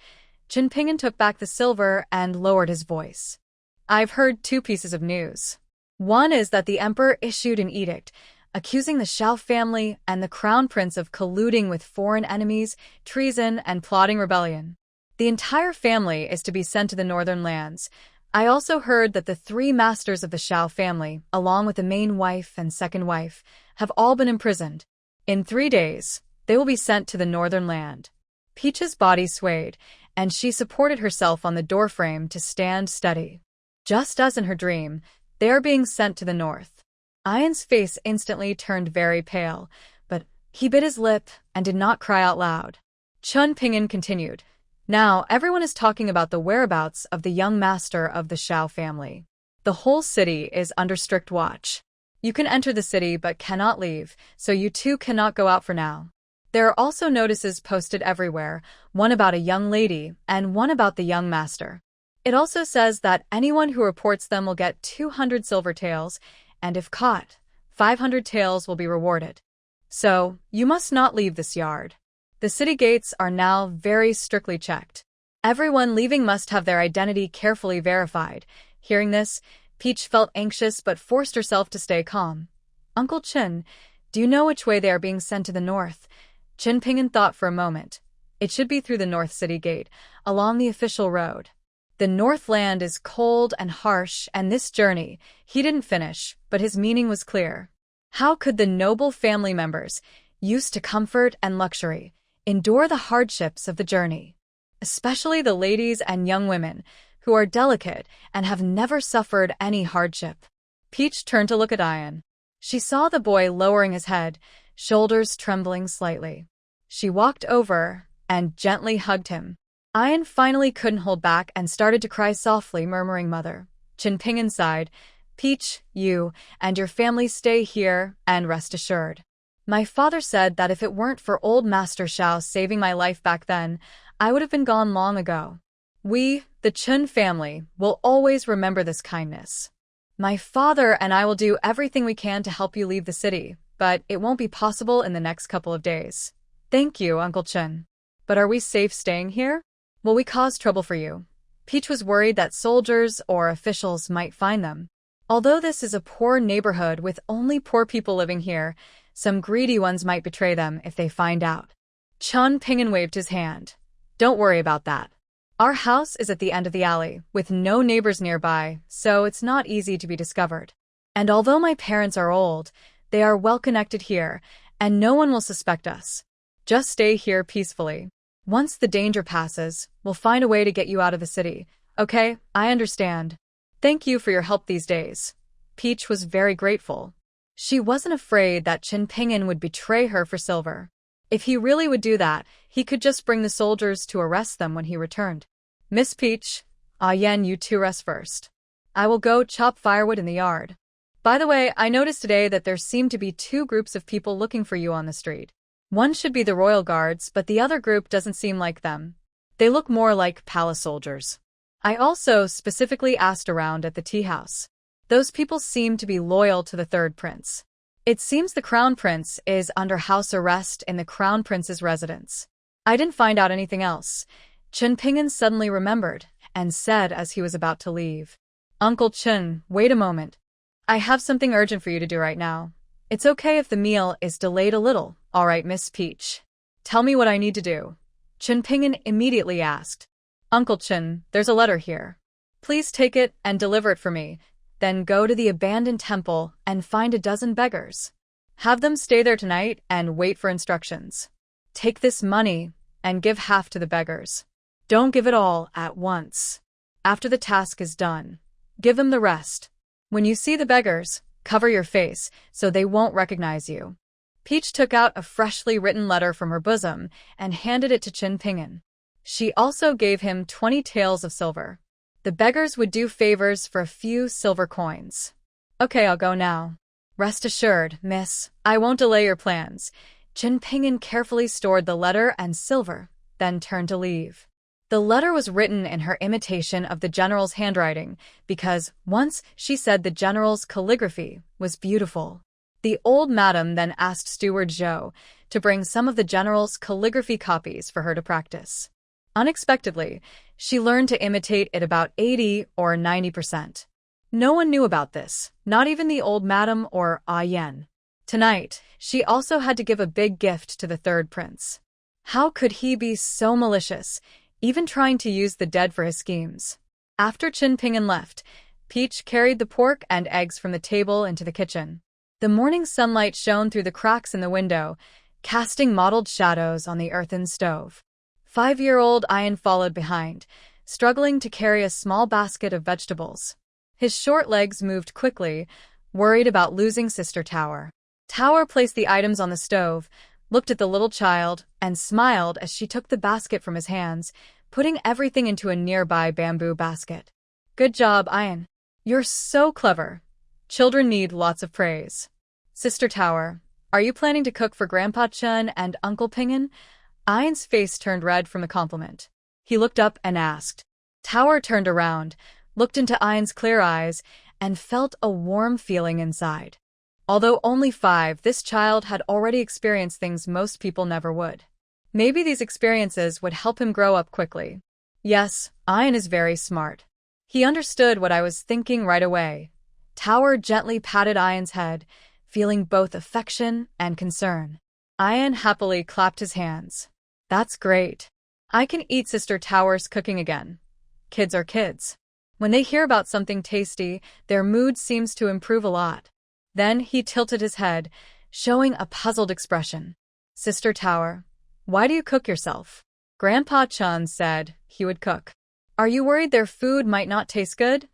Pingin took back the silver and lowered his voice. I've heard 2 pieces of news. One is that the emperor issued an edict accusing the Xiao family and the crown prince of colluding with foreign enemies, treason, and plotting rebellion. The entire family is to be sent to the northern lands. I also heard that the 3 masters of the Xiao family, along with the main wife and second wife, have all been imprisoned. In 3 days, they will be sent to the northern land. Peach's body swayed, and she supported herself on the doorframe to stand steady. Just as in her dream, they are being sent to the north. Ian's face instantly turned very pale, but he bit his lip and did not cry out loud. Pingin continued. Now, everyone is talking about the whereabouts of the young master of the Xiao family. The whole city is under strict watch. You can enter the city but cannot leave, so you 2 cannot go out for now. There are also notices posted everywhere, one about a young lady and one about the young master. It also says that anyone who reports them will get 200 silver taels, and if caught, 500 taels will be rewarded. So, you must not leave this yard. The city gates are now very strictly checked. Everyone leaving must have their identity carefully verified. Hearing this, Peach felt anxious but forced herself to stay calm. Uncle Chun, do you know which way they are being sent to the north? Pingin thought for a moment. It should be through the North City Gate, along the official road. The Northland is cold and harsh, and this journey, he didn't finish, but his meaning was clear. How could the noble family members, used to comfort and luxury, endure the hardships of the journey? Especially the ladies and young women, who are delicate and have never suffered any hardship. Peach turned to look at Ian. She saw the boy lowering his head, shoulders trembling slightly. She walked over and gently hugged him. Ian finally couldn't hold back and started to cry softly, murmuring, "Mother." Pingin sighed. "Peach, you and your family stay here and rest assured. My father said that if it weren't for old Master Xiao saving my life back then, I would have been gone long ago. We, the Chun family, will always remember this kindness. My father and I will do everything we can to help you leave the city, but it won't be possible in the next couple of days. Thank you, Uncle Chun. But are we safe staying here? Will we cause trouble for you?" Peach was worried that soldiers or officials might find them. Although this is a poor neighborhood with only poor people living here, some greedy ones might betray them if they find out. Pingin waved his hand. "Don't worry about that. Our house is at the end of the alley, with no neighbors nearby, so it's not easy to be discovered. And although my parents are old, they are well connected here, and no one will suspect us. Just stay here peacefully. Once the danger passes, we'll find a way to get you out of the city. Okay, I understand. Thank you for your help these days." Peach was very grateful. She wasn't afraid that Pingin would betray her for silver. If he really would do that, he could just bring the soldiers to arrest them when he returned. "Miss Peach, Yen, you 2 rest first. I will go chop firewood in the yard. By the way, I noticed today that there seem to be 2 groups of people looking for you on the street. One should be the royal guards, but the other group doesn't seem like them. They look more like palace soldiers. I also specifically asked around at the tea house. Those people seem to be loyal to the 3rd prince. It seems the crown prince is under house arrest in the crown prince's residence. I didn't find out anything else." Pingin suddenly remembered and said as he was about to leave. "Uncle Chun, wait a moment. I have something urgent for you to do right now. It's okay if the meal is delayed a little, all right, Miss Peach. Tell me what I need to do. Chen Ping'an immediately asked. Uncle Chen, there's a letter here. Please take it and deliver it for me. Then go to the abandoned temple and find a dozen beggars. Have them stay there tonight and wait for instructions. Take this money and give half to the beggars. Don't give it all at once. After the task is done, give them the rest. When you see the beggars, cover your face so they won't recognize you. Peach took out a freshly written letter from her bosom and handed it to Chen Ping'an. She also gave him 20 taels of silver. The beggars would do favors for a few silver coins. Okay, I'll go now. Rest assured, miss, I won't delay your plans. Chen Ping'an carefully stored the letter and silver, then turned to leave. The letter was written in her imitation of the general's handwriting because once she said the general's calligraphy was beautiful. The old madam then asked Steward Zhou to bring some of the general's calligraphy copies for her to practice. Unexpectedly, she learned to imitate it about 80 or 90%. No one knew about this, not even the old madam or Yan. Tonight, she also had to give a big gift to the third prince. How could he be so malicious, even trying to use the dead for his schemes? After Chen Ping'an left, Peach carried the pork and eggs from the table into the kitchen. The morning sunlight shone through the cracks in the window, casting mottled shadows on the earthen stove. 5-year-old Ian followed behind, struggling to carry a small basket of vegetables. His short legs moved quickly, worried about losing Sister Tower. Tower placed the items on the stove, looked at the little child, and smiled as she took the basket from his hands, putting everything into a nearby bamboo basket. Good job, Ian. You're so clever. Children need lots of praise. Sister Tower, are you planning to cook for Grandpa Chen and Uncle Ping'an? Ian's face turned red from the compliment. He looked up and asked. Tower turned around, looked into Ian's clear eyes, and felt a warm feeling inside. Although only 5, this child had already experienced things most people never would. Maybe these experiences would help him grow up quickly. Yes, Ian is very smart. He understood what I was thinking right away. Tower gently patted Ian's head, feeling both affection and concern. Ian happily clapped his hands. That's great. I can eat Sister Tower's cooking again. Kids are kids. When they hear about something tasty, their mood seems to improve a lot. Then he tilted his head, showing a puzzled expression. Sister Tower, why do you cook yourself? Grandpa Chen said he would cook. Are you worried their food might not taste good?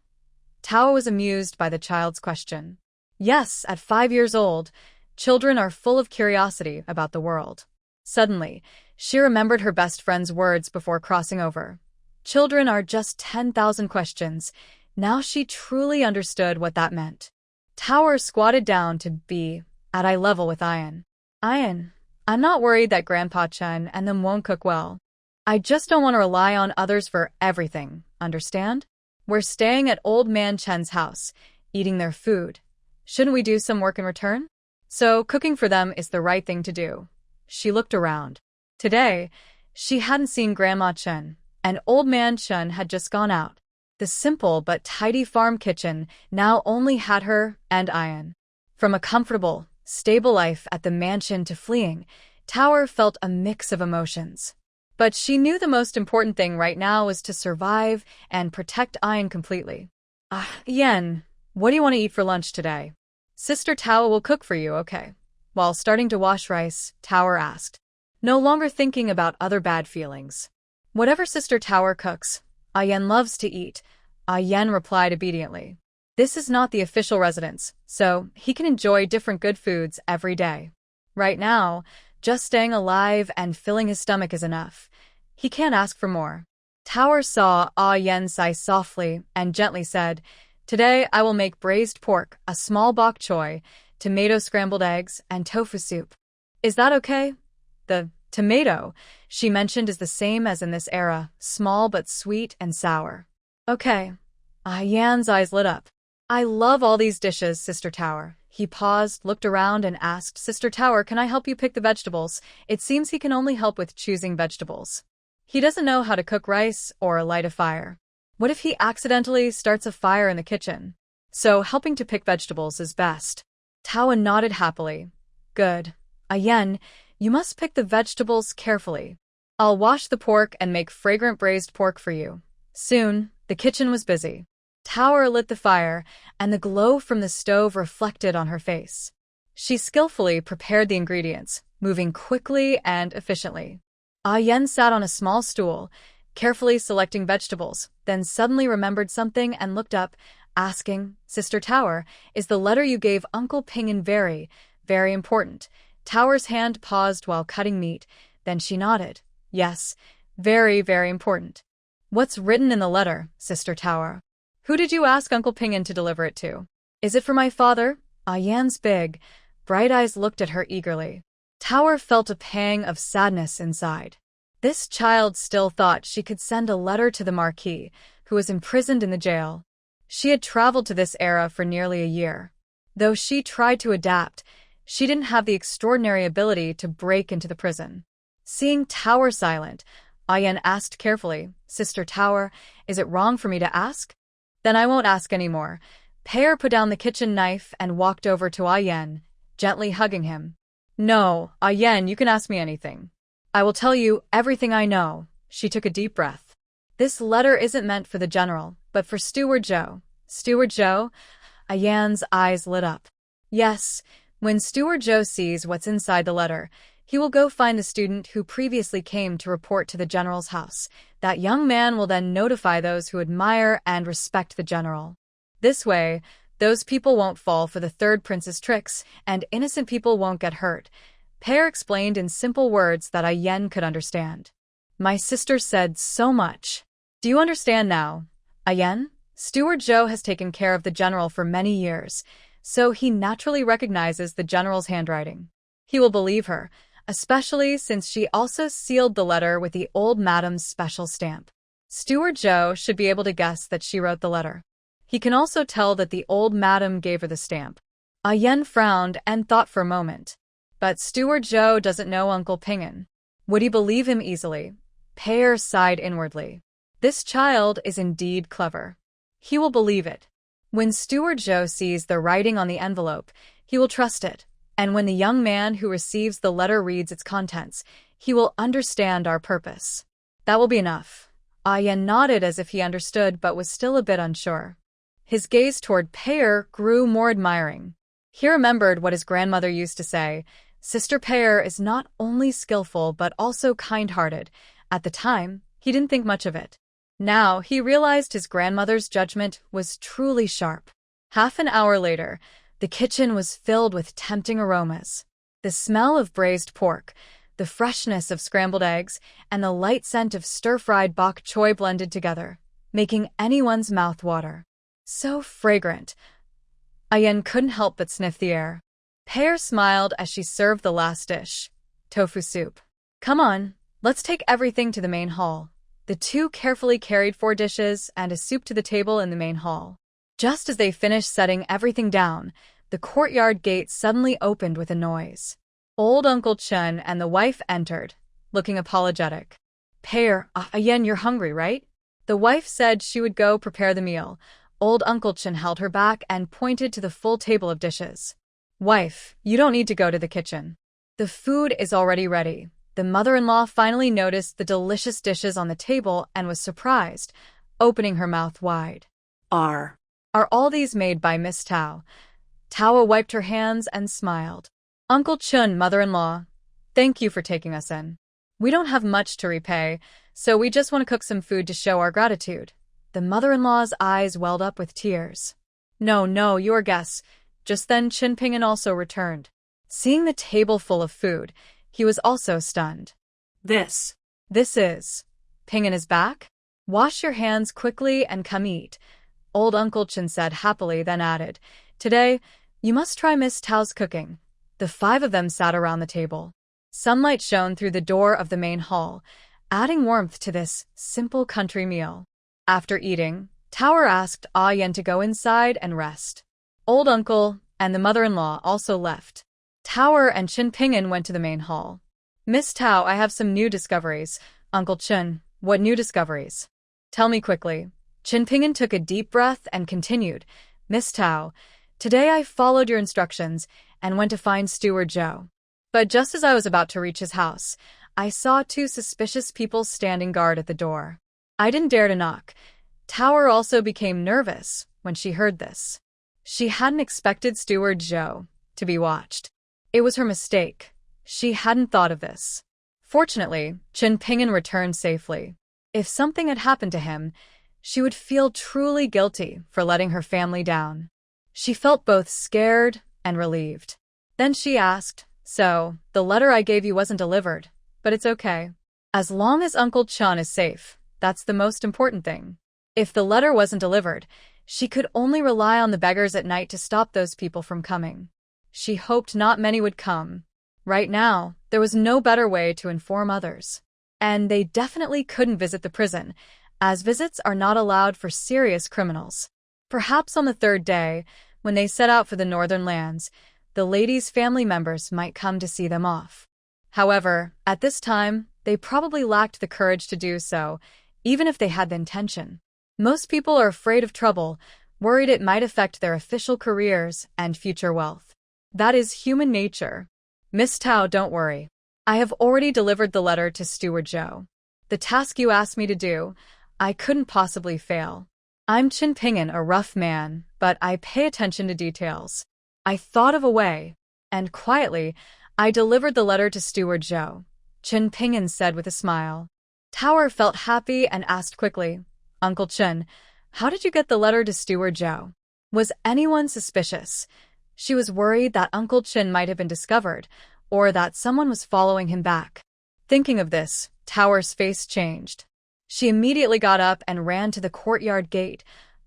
Tower was amused by the child's question. Yes, at 5 years old, children are full of curiosity about the world. Suddenly, she remembered her best friend's words before crossing over. Children are just 10,000 questions. Now she truly understood what that meant. Tower squatted down to be at eye level with Ian. Ian, I'm not worried that Grandpa Chen and them won't cook well. I just don't want to rely on others for everything, understand? We're staying at Old Man Chen's house, eating their food. Shouldn't we do some work in return? So cooking for them is the right thing to do. She looked around. Today, she hadn't seen Grandma Chen, and Old Man Chen had just gone out. The simple but tidy farm kitchen now only had her and Ian. From a comfortable, stable life at the mansion to fleeing, Tower felt a mix of emotions. But she knew the most important thing right now was to survive and protect Ian completely. Yen, what do you want to eat for lunch today? Sister Tower will cook for you, okay? While starting to wash rice, Tower asked, no longer thinking about other bad feelings. Whatever Sister Tower cooks, Yen loves to eat, Yen replied obediently. This is not the official residence, so he can enjoy different good foods every day. Right now, just staying alive and filling his stomach is enough. He can't ask for more. Tower saw Yen sigh softly and gently said, today I will make braised pork, a small bok choy, tomato scrambled eggs, and tofu soup. Is that okay? The tomato she mentioned is the same as in this era, small but sweet and sour. Okay. Yan's eyes lit up. I love all these dishes, Sister Tower. He paused, looked around, and asked, Sister Tower, can I help you pick the vegetables? It seems he can only help with choosing vegetables. He doesn't know how to cook rice or light a fire. What if he accidentally starts a fire in the kitchen? So helping to pick vegetables is best. Tawa nodded happily. Good. Ayen, you must pick the vegetables carefully. I'll wash the pork and make fragrant braised pork for you. Soon, the kitchen was busy. Tower lit the fire, and the glow from the stove reflected on her face. She skillfully prepared the ingredients, moving quickly and efficiently. Ayen sat on a small stool, carefully selecting vegetables, then suddenly remembered something and looked up, asking, Sister Tower, is the letter you gave Uncle Pingin very, very important? Tower's hand paused while cutting meat, then she nodded. Yes, very, very important. What's written in the letter, Sister Tower? Who did you ask Uncle Pingin to deliver it to? Is it for my father? Ayan's big, bright eyes looked at her eagerly. Tower felt a pang of sadness inside. This child still thought she could send a letter to the Marquis, who was imprisoned in the jail. She had traveled to this era for nearly a year. Though she tried to adapt, she didn't have the extraordinary ability to break into the prison. Seeing Tower silent, Ayen asked carefully, Sister Tower, is it wrong for me to ask? Then I won't ask any more. Pear put down the kitchen knife and walked over to Ayen, gently hugging him. No, Ayen, you can ask me anything. I will tell you everything I know. She took a deep breath. This letter isn't meant for the general, but for Steward Joe. Steward Joe? Ayan's eyes lit up. Yes, when Steward Joe sees what's inside the letter, he will go find the student who previously came to report to the general's house. That young man will then notify those who admire and respect the general. This way, those people won't fall for the third prince's tricks, and innocent people won't get hurt. Pear explained in simple words that Ayen could understand. My sister said so much. Do you understand now, Ayen? Steward Joe has taken care of the general for many years, so he naturally recognizes the general's handwriting. He will believe her, especially since she also sealed the letter with the old madam's special stamp. Steward Joe should be able to guess that she wrote the letter. He can also tell that the old madam gave her the stamp. Ayen frowned and thought for a moment. But Steward Joe doesn't know Uncle Pingin. Would he believe him easily? Pear sighed inwardly. This child is indeed clever. He will believe it. When Steward Joe sees the writing on the envelope, he will trust it. And when the young man who receives the letter reads its contents, he will understand our purpose. That will be enough. Ayen nodded as if he understood but was still a bit unsure. His gaze toward Pear grew more admiring. He remembered what his grandmother used to say, Sister Pear is not only skillful but also kind-hearted. At the time, he didn't think much of it. Now he realized his grandmother's judgment was truly sharp. Half an hour later, the kitchen was filled with tempting aromas. The smell of braised pork, the freshness of scrambled eggs, and the light scent of stir-fried bok choy blended together, making anyone's mouth water. So fragrant. Ayen couldn't help but sniff the air. Pear smiled as she served the last dish, tofu soup. Come on, let's take everything to the main hall. The two carefully carried 4 dishes and a soup to the table in the main hall. Just as they finished setting everything down, the courtyard gate suddenly opened with a noise. Old Uncle Chun and the wife entered, looking apologetic. Pear, Ayen, you're hungry, right? The wife said she would go prepare the meal. Old Uncle Chun held her back and pointed to the full table of dishes. Wife, you don't need to go to the kitchen. The food is already ready. The mother-in-law finally noticed the delicious dishes on the table and was surprised, opening her mouth wide. Are all these made by Miss Tao? Tawa wiped her hands and smiled. Uncle Chun, mother-in-law, thank you for taking us in. We don't have much to repay, so we just want to cook some food to show our gratitude. The mother-in-law's eyes welled up with tears. No, your guests. Just then Chin Pingin also returned. Seeing the table full of food, he was also stunned. This is. Pingin is back? Wash your hands quickly and come eat, Old Uncle Chin said happily, then added, Today, you must try Miss Tao's cooking. The 5 of them sat around the table. Sunlight shone through the door of the main hall, adding warmth to this simple country meal. After eating, Tower asked Ayen to go inside and rest. Old Uncle and the mother-in-law also left. Tower and Chin Pingin went to the main hall. Miss Tao, I have some new discoveries. Uncle Chun, what new discoveries? Tell me quickly. Chin Pingin took a deep breath and continued. Miss Tao, Today I followed your instructions and went to find Steward Joe. But just as I was about to reach his house, I saw two suspicious people standing guard at the door. I didn't dare to knock. Tower also became nervous when she heard this. She hadn't expected Steward Joe to be watched. It was her mistake. She hadn't thought of this. Fortunately, Chen Ping'an returned safely. If something had happened to him, she would feel truly guilty for letting her family down. She felt both scared and relieved. Then she asked, "So, the letter I gave you wasn't delivered, but it's okay. As long as Uncle Chun is safe, that's the most important thing." If the letter wasn't delivered, she could only rely on the beggars at night to stop those people from coming. She hoped not many would come. Right now, there was no better way to inform others. And they definitely couldn't visit the prison, as visits are not allowed for serious criminals. Perhaps on the third day, when they set out for the northern lands, the ladies' family members might come to see them off. However, at this time, they probably lacked the courage to do so, even if they had the intention. Most people are afraid of trouble, worried it might affect their official careers and future wealth. That is human nature. Miss Tao, don't worry. I have already delivered the letter to Steward Joe. The task you asked me to do, I couldn't possibly fail. I'm Chen Ping'an, a rough man, but I pay attention to details. I thought of a way, and quietly, I delivered the letter to Steward Joe. Chen Ping'an said with a smile. Tower felt happy and asked quickly, "Uncle Chen, how did you get the letter to Steward Joe? Was anyone suspicious?" She was worried that Uncle Chen might have been discovered, or that someone was following him back. Thinking of this, Tower's face changed. She immediately got up and ran to the courtyard gate,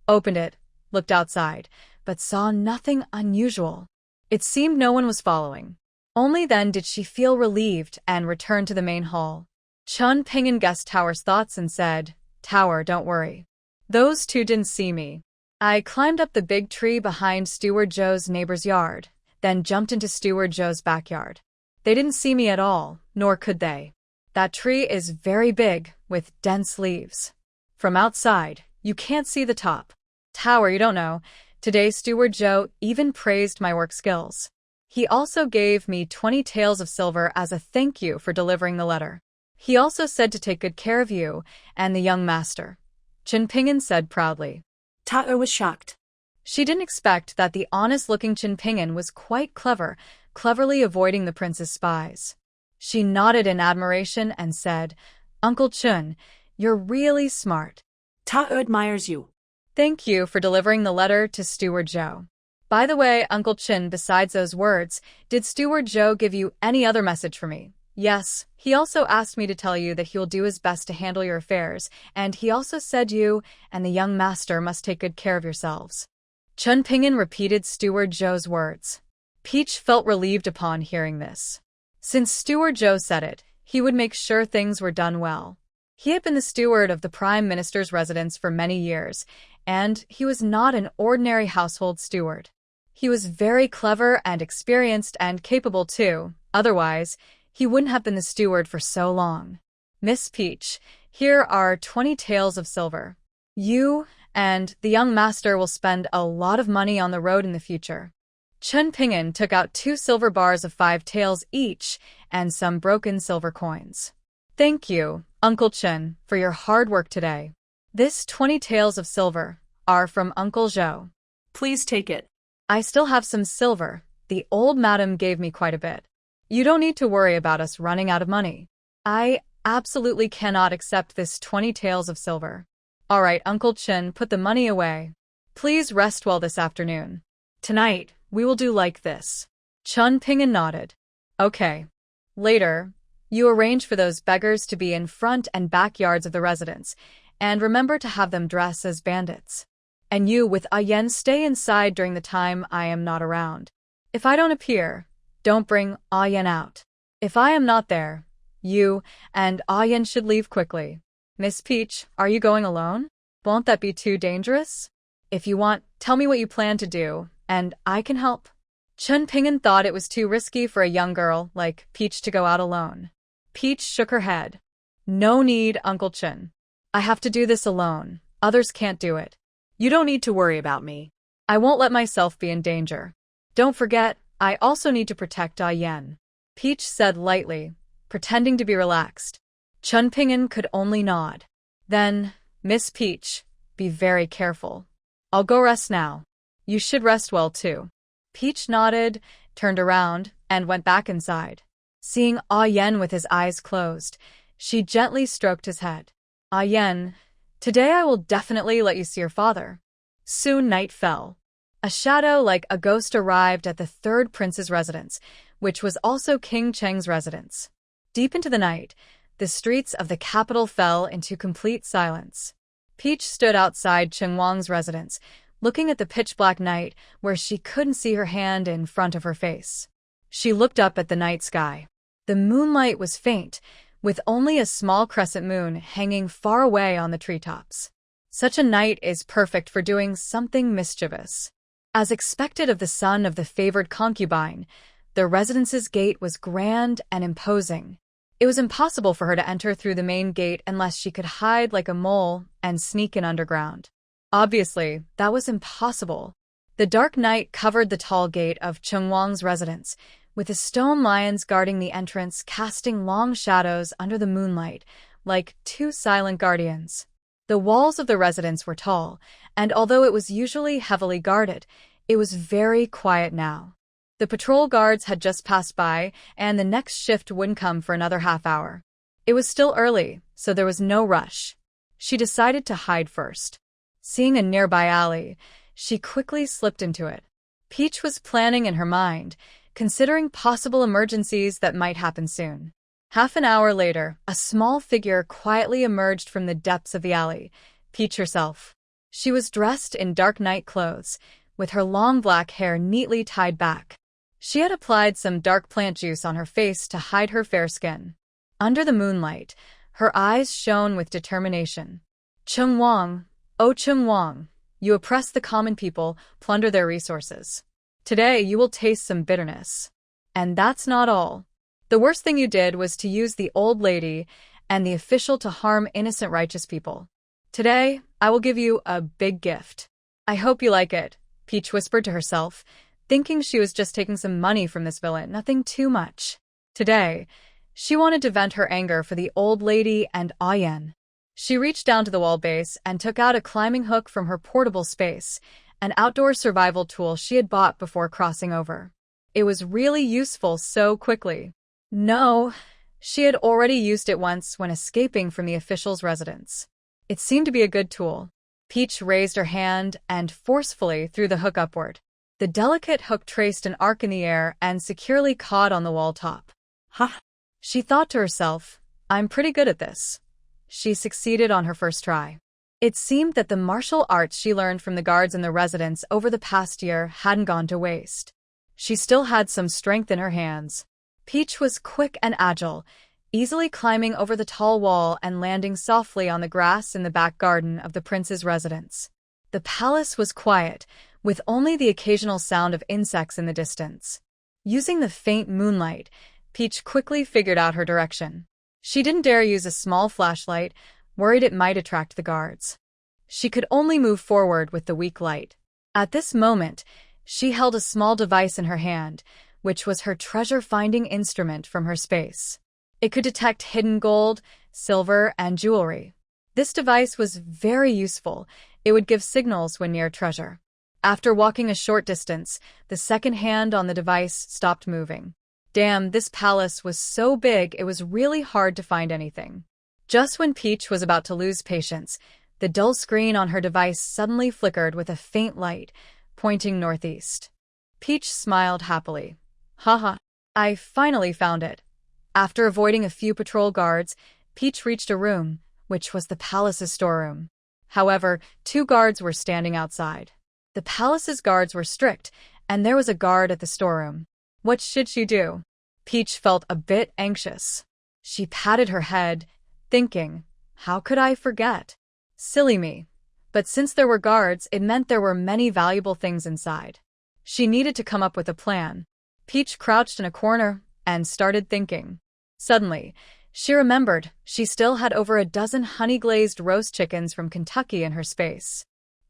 opened it, looked outside, but saw nothing unusual. It seemed no one was following. Only then did she feel relieved and returned to the main hall. Chen Ping'an guessed Tower's thoughts and said, "Tower, don't worry. Those two didn't see me. I climbed up the big tree behind Steward Joe's neighbor's yard, then jumped into Steward Joe's backyard. They didn't see me at all, nor could they. That tree is very big, with dense leaves. From outside, you can't see the top. Tower, you don't know. Today Steward Joe even praised my work skills. He also gave me 20 taels of silver as a thank you for delivering the letter. He also said to take good care of you and the young master," Chen Ping'an said proudly. Tao was shocked. She didn't expect that the honest-looking Chen Ping'an was quite clever, cleverly avoiding the prince's spies. She nodded in admiration and said, "Uncle Chun, you're really smart." Tao admires you. "Thank you for delivering the letter to Steward Joe. By the way, Uncle Chin, besides those words, did Steward Joe give you any other message for me?" "Yes, he also asked me to tell you that he will do his best to handle your affairs, and he also said you and the young master must take good care of yourselves." Chen Ping'an repeated Steward Joe's words. Peach felt relieved upon hearing this. Since Steward Joe said it, he would make sure things were done well. He had been the steward of the Prime Minister's residence for many years, and he was not an ordinary household steward. He was very clever and experienced and capable too, otherwise, he wouldn't have been the steward for so long. "Miss Peach, here are 20 taels of silver. You and the young master will spend a lot of money on the road in the future." Chen Ping'an took out 2 silver bars of 5 taels each and some broken silver coins. "Thank you, Uncle Chen, for your hard work today. This 20 taels of silver are from Uncle Zhou. Please take it. I still have some silver. The old madam gave me quite a bit. You don't need to worry about us running out of money. I absolutely cannot accept this 20 taels of silver. All right, Uncle Chen, put the money away. Please rest well this afternoon. Tonight, we will do like this." Chen Ping'an nodded. "Okay." Later, you arrange for those beggars to be in front and backyards of the residence, and remember to have them dress as bandits. And you with Ayen stay inside during the time I am not around. If I don't appear, don't bring Ayen out. If I am not there, you and Ayen should leave quickly. Miss Peach, are you going alone? Won't that be too dangerous? If you want, tell me what you plan to do, and I can help." Chen Ping'an thought it was too risky for a young girl like Peach to go out alone. Peach shook her head. "No need, Uncle Chen. I have to do this alone. Others can't do it. You don't need to worry about me. I won't let myself be in danger. Don't forget, I also need to protect Yen. Peach said lightly, pretending to be relaxed. Chun Ping'an could only nod. Then, Miss Peach, be very careful. I'll go rest now. You should rest well too. Peach nodded, turned around, and went back inside. Seeing Yen with his eyes closed, she gently stroked his head. Yen, today I will definitely let you see your father. Soon night fell. A shadow like a ghost arrived at the third prince's residence, which was also King Cheng's residence. Deep into the night, the streets of the capital fell into complete silence. Peach stood outside Cheng Wang's residence, looking at the pitch-black night where she couldn't see her hand in front of her face. She looked up at the night sky. The moonlight was faint, with only a small crescent moon hanging far away on the treetops. Such a night is perfect for doing something mischievous. As expected of the son of the favored concubine, the residence's gate was grand and imposing. It was impossible for her to enter through the main gate unless she could hide like a mole and sneak in underground. Obviously, that was impossible. The dark night covered the tall gate of Cheng Wang's residence, with the stone lions guarding the entrance casting long shadows under the moonlight, like two silent guardians. The walls of the residence were tall, and although it was usually heavily guarded, it was very quiet now. The patrol guards had just passed by, and the next shift wouldn't come for another half-hour. It was still early, so there was no rush. She decided to hide first. Seeing a nearby alley, she quickly slipped into it. Peach was planning in her mind, considering possible emergencies that might happen soon. Half an hour later, a small figure quietly emerged from the depths of the alley, Peach herself. She was dressed in dark night clothes, with her long black hair neatly tied back. She had applied some dark plant juice on her face to hide her fair skin. Under the moonlight, her eyes shone with determination. Cheng Wang, oh Cheng Wang, you oppress the common people, plunder their resources. Today you will taste some bitterness. And that's not all. The worst thing you did was to use the old lady and the official to harm innocent righteous people. Today, I will give you a big gift. I hope you like it, Peach whispered to herself, thinking she was just taking some money from this villain, nothing too much. Today, she wanted to vent her anger for the old lady and Yen. She reached down to the wall base and took out a climbing hook from her portable space, an outdoor survival tool she had bought before crossing over. It was really useful so quickly. No, she had already used it once when escaping from the official's residence. It seemed to be a good tool. Peach raised her hand and forcefully threw the hook upward. The delicate hook traced an arc in the air and securely caught on the wall top. Ha! She thought to herself, I'm pretty good at this. She succeeded on her first try. It seemed that the martial arts she learned from the guards in the residence over the past year hadn't gone to waste. She still had some strength in her hands. Peach was quick and agile, easily climbing over the tall wall and landing softly on the grass in the back garden of the prince's residence. The palace was quiet, with only the occasional sound of insects in the distance. Using the faint moonlight, Peach quickly figured out her direction. She didn't dare use a small flashlight, worried it might attract the guards. She could only move forward with the weak light. At this moment, she held a small device in her hand, which was her treasure-finding instrument from her space. It could detect hidden gold, silver, and jewelry. This device was very useful. It would give signals when near treasure. After walking a short distance, the second hand on the device stopped moving. Damn, this palace was so big it was really hard to find anything. Just when Peach was about to lose patience, the dull screen on her device suddenly flickered with a faint light, pointing northeast. Peach smiled happily. Haha, I finally found it. After avoiding a few patrol guards, Peach reached a room, which was the palace's storeroom. However, 2 guards were standing outside. The palace's guards were strict, and there was a guard at the storeroom. What should she do? Peach felt a bit anxious. She patted her head, thinking, how could I forget? Silly me. But since there were guards, it meant there were many valuable things inside. She needed to come up with a plan. Peach crouched in a corner and started thinking. Suddenly, she remembered she still had over a dozen honey-glazed roast chickens from Kentucky in her space.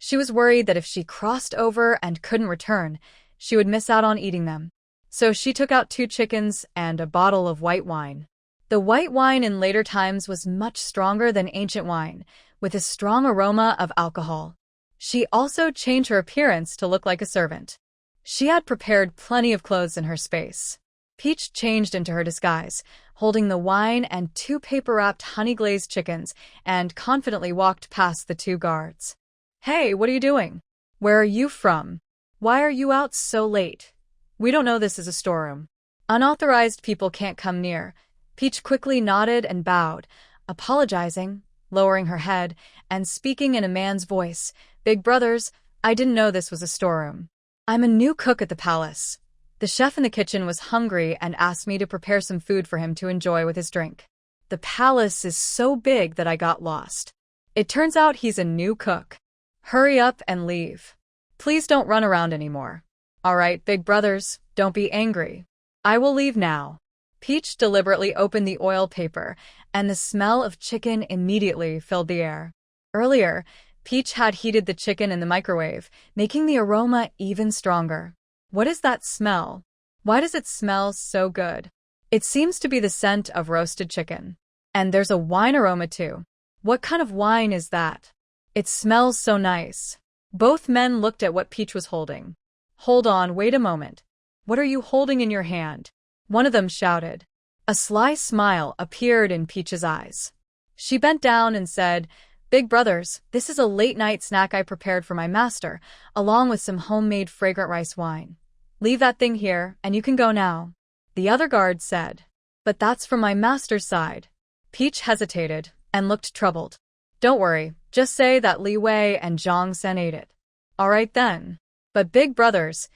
She was worried that if she crossed over and couldn't return, she would miss out on eating them. So she took out 2 chickens and a bottle of white wine. The white wine in later times was much stronger than ancient wine, with a strong aroma of alcohol. She also changed her appearance to look like a servant. She had prepared plenty of clothes in her space. Peach changed into her disguise, holding the wine and 2 paper-wrapped honey-glazed chickens, and confidently walked past the 2 guards. "Hey, what are you doing? Where are you from? Why are you out so late? We don't know this is a storeroom. Unauthorized people can't come near." Peach quickly nodded and bowed, apologizing, lowering her head, and speaking in a man's voice. "Big brothers, I didn't know this was a storeroom. I'm a new cook at the palace. The chef in the kitchen was hungry and asked me to prepare some food for him to enjoy with his drink. The palace is so big that I got lost. It turns out he's a new cook. Hurry up and leave. Please don't run around anymore. All right, big brothers, don't be angry. I will leave now." Peach deliberately opened the oil paper, and the smell of chicken immediately filled the air. Earlier, Peach had heated the chicken in the microwave, making the aroma even stronger. What is that smell? Why does it smell so good? It seems to be the scent of roasted chicken. And there's a wine aroma too. What kind of wine is that? It smells so nice. Both men looked at what Peach was holding. "Hold on, wait a moment. What are you holding in your hand?" one of them shouted. A sly smile appeared in Peach's eyes. She bent down and said, "Big brothers, this is a late-night snack I prepared for my master, along with some homemade fragrant rice wine. Leave that thing here, and you can go now." The other guard said, "But that's from my master's side." Peach hesitated and looked troubled. "Don't worry, just say that Li Wei and Zhang Sen ate it." "All right then. But big brothers,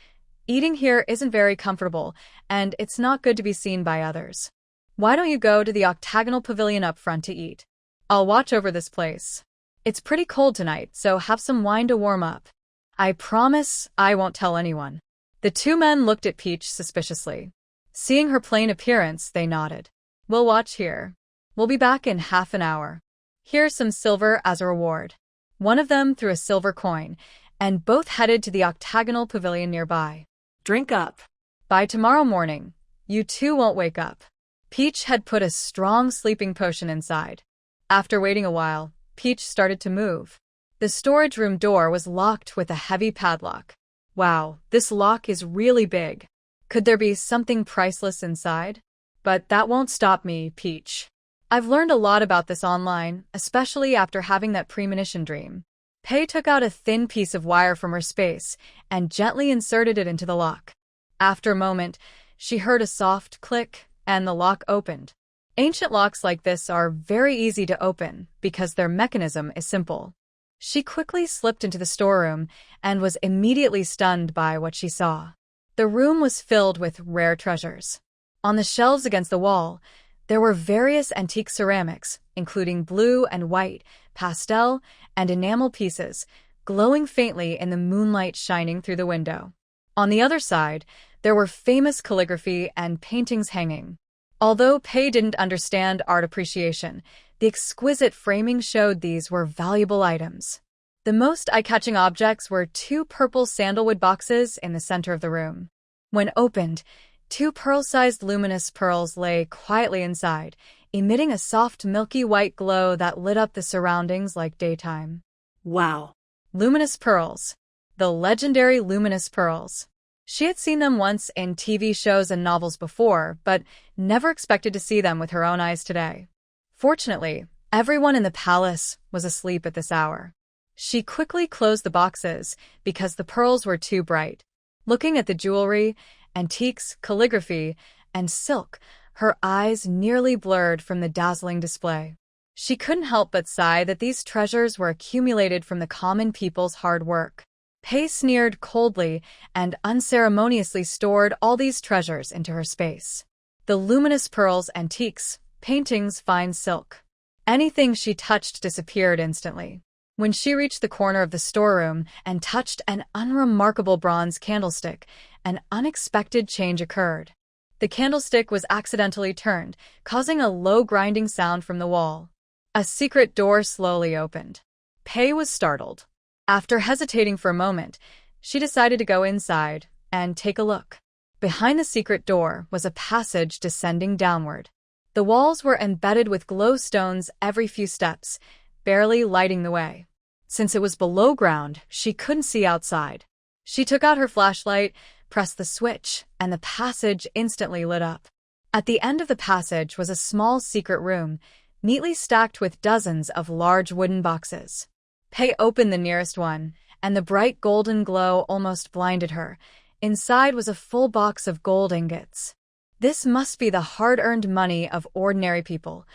eating here isn't very comfortable, and it's not good to be seen by others. Why don't you go to the octagonal pavilion up front to eat? I'll watch over this place. It's pretty cold tonight, so have some wine to warm up. I promise I won't tell anyone." The 2 men looked at Peach suspiciously. Seeing her plain appearance, they nodded. "We'll watch here. We'll be back in half an hour. Here's some silver as a reward." One of them threw a silver coin, and both headed to the octagonal pavilion nearby. Drink up. By tomorrow morning, you 2 won't wake up. Peach had put a strong sleeping potion inside. After waiting a while, Peach started to move. The storage room door was locked with a heavy padlock. Wow, this lock is really big. Could there be something priceless inside? But that won't stop me, Peach. I've learned a lot about this online, especially after having that premonition dream. Pei took out a thin piece of wire from her space and gently inserted it into the lock. After a moment, she heard a soft click, and the lock opened. Ancient locks like this are very easy to open because their mechanism is simple. She quickly slipped into the storeroom and was immediately stunned by what she saw. The room was filled with rare treasures. On the shelves against the wall, there were various antique ceramics, including blue and white, pastel, and enamel pieces, glowing faintly in the moonlight shining through the window. On the other side, there were famous calligraphy and paintings hanging. Although Pei didn't understand art appreciation, the exquisite framing showed these were valuable items. The most eye-catching objects were 2 purple sandalwood boxes in the center of the room. When opened, 2 pearl-sized luminous pearls lay quietly inside, emitting a soft milky white glow that lit up the surroundings like daytime. Wow. Luminous pearls. The legendary luminous pearls. She had seen them once in TV shows and novels before, but never expected to see them with her own eyes today. Fortunately, everyone in the palace was asleep at this hour. She quickly closed the boxes because the pearls were too bright. Looking at the jewelry, antiques, calligraphy, and silk, her eyes nearly blurred from the dazzling display. She couldn't help but sigh that these treasures were accumulated from the common people's hard work. Pei sneered coldly and unceremoniously stored all these treasures into her space. The luminous pearls, antiques, paintings, fine silk. Anything she touched disappeared instantly. When she reached the corner of the storeroom and touched an unremarkable bronze candlestick, an unexpected change occurred. The candlestick was accidentally turned, causing a low grinding sound from the wall. A secret door slowly opened. Pei was startled. After hesitating for a moment, she decided to go inside and take a look. Behind the secret door was a passage descending downward. The walls were embedded with glowstones every few steps, barely lighting the way. Since it was below ground, she couldn't see outside. She took out her flashlight, pressed the switch, and the passage instantly lit up. At the end of the passage was a small secret room, neatly stacked with dozens of large wooden boxes. Pei opened the nearest one, and the bright golden glow almost blinded her. Inside was a full box of gold ingots. This must be the hard-earned money of ordinary people,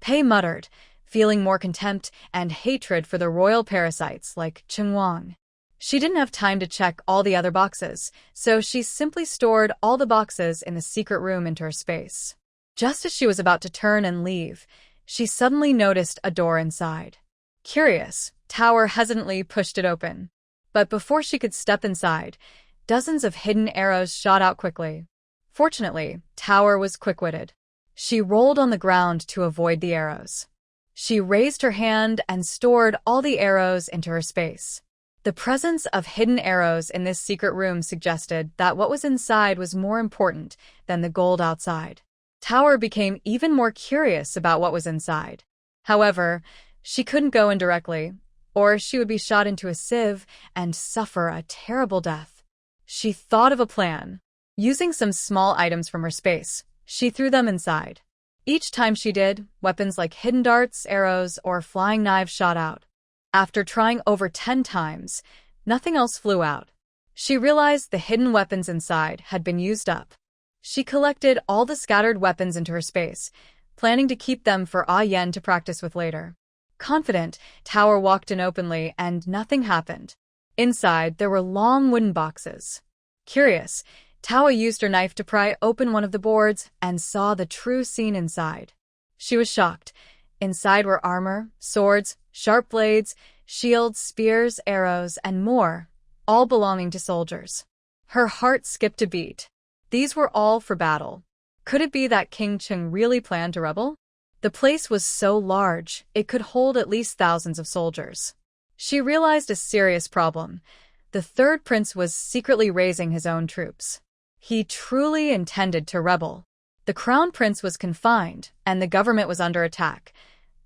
Pei muttered, feeling more contempt and hatred for the royal parasites like Cheng Wang. She didn't have time to check all the other boxes, so she simply stored all the boxes in the secret room into her space. Just as she was about to turn and leave, she suddenly noticed a door inside. Curious, Tower hesitantly pushed it open. But before she could step inside, dozens of hidden arrows shot out quickly. Fortunately, Tower was quick-witted. She rolled on the ground to avoid the arrows. She raised her hand and stored all the arrows into her space. The presence of hidden arrows in this secret room suggested that what was inside was more important than the gold outside. Tower became even more curious about what was inside. However, she couldn't go in directly, or she would be shot into a sieve and suffer a terrible death. She thought of a plan. Using some small items from her space, she threw them inside. Each time she did, weapons like hidden darts, arrows, or flying knives shot out. After trying over 10 times, nothing else flew out. She realized the hidden weapons inside had been used up. She collected all the scattered weapons into her space, planning to keep them for Ah Yen to practice with later. Confident, Tower walked in openly and nothing happened. Inside, there were long wooden boxes. Curious, Tower used her knife to pry open one of the boards and saw the true scene inside. She was shocked. Inside were armor, swords, sharp blades, shields, spears, arrows, and more, all belonging to soldiers. Her heart skipped a beat. These were all for battle. Could it be that King Cheng really planned to rebel? The place was so large, it could hold at least thousands of soldiers. She realized a serious problem. The third prince was secretly raising his own troops. He truly intended to rebel. The crown prince was confined, and the government was under attack.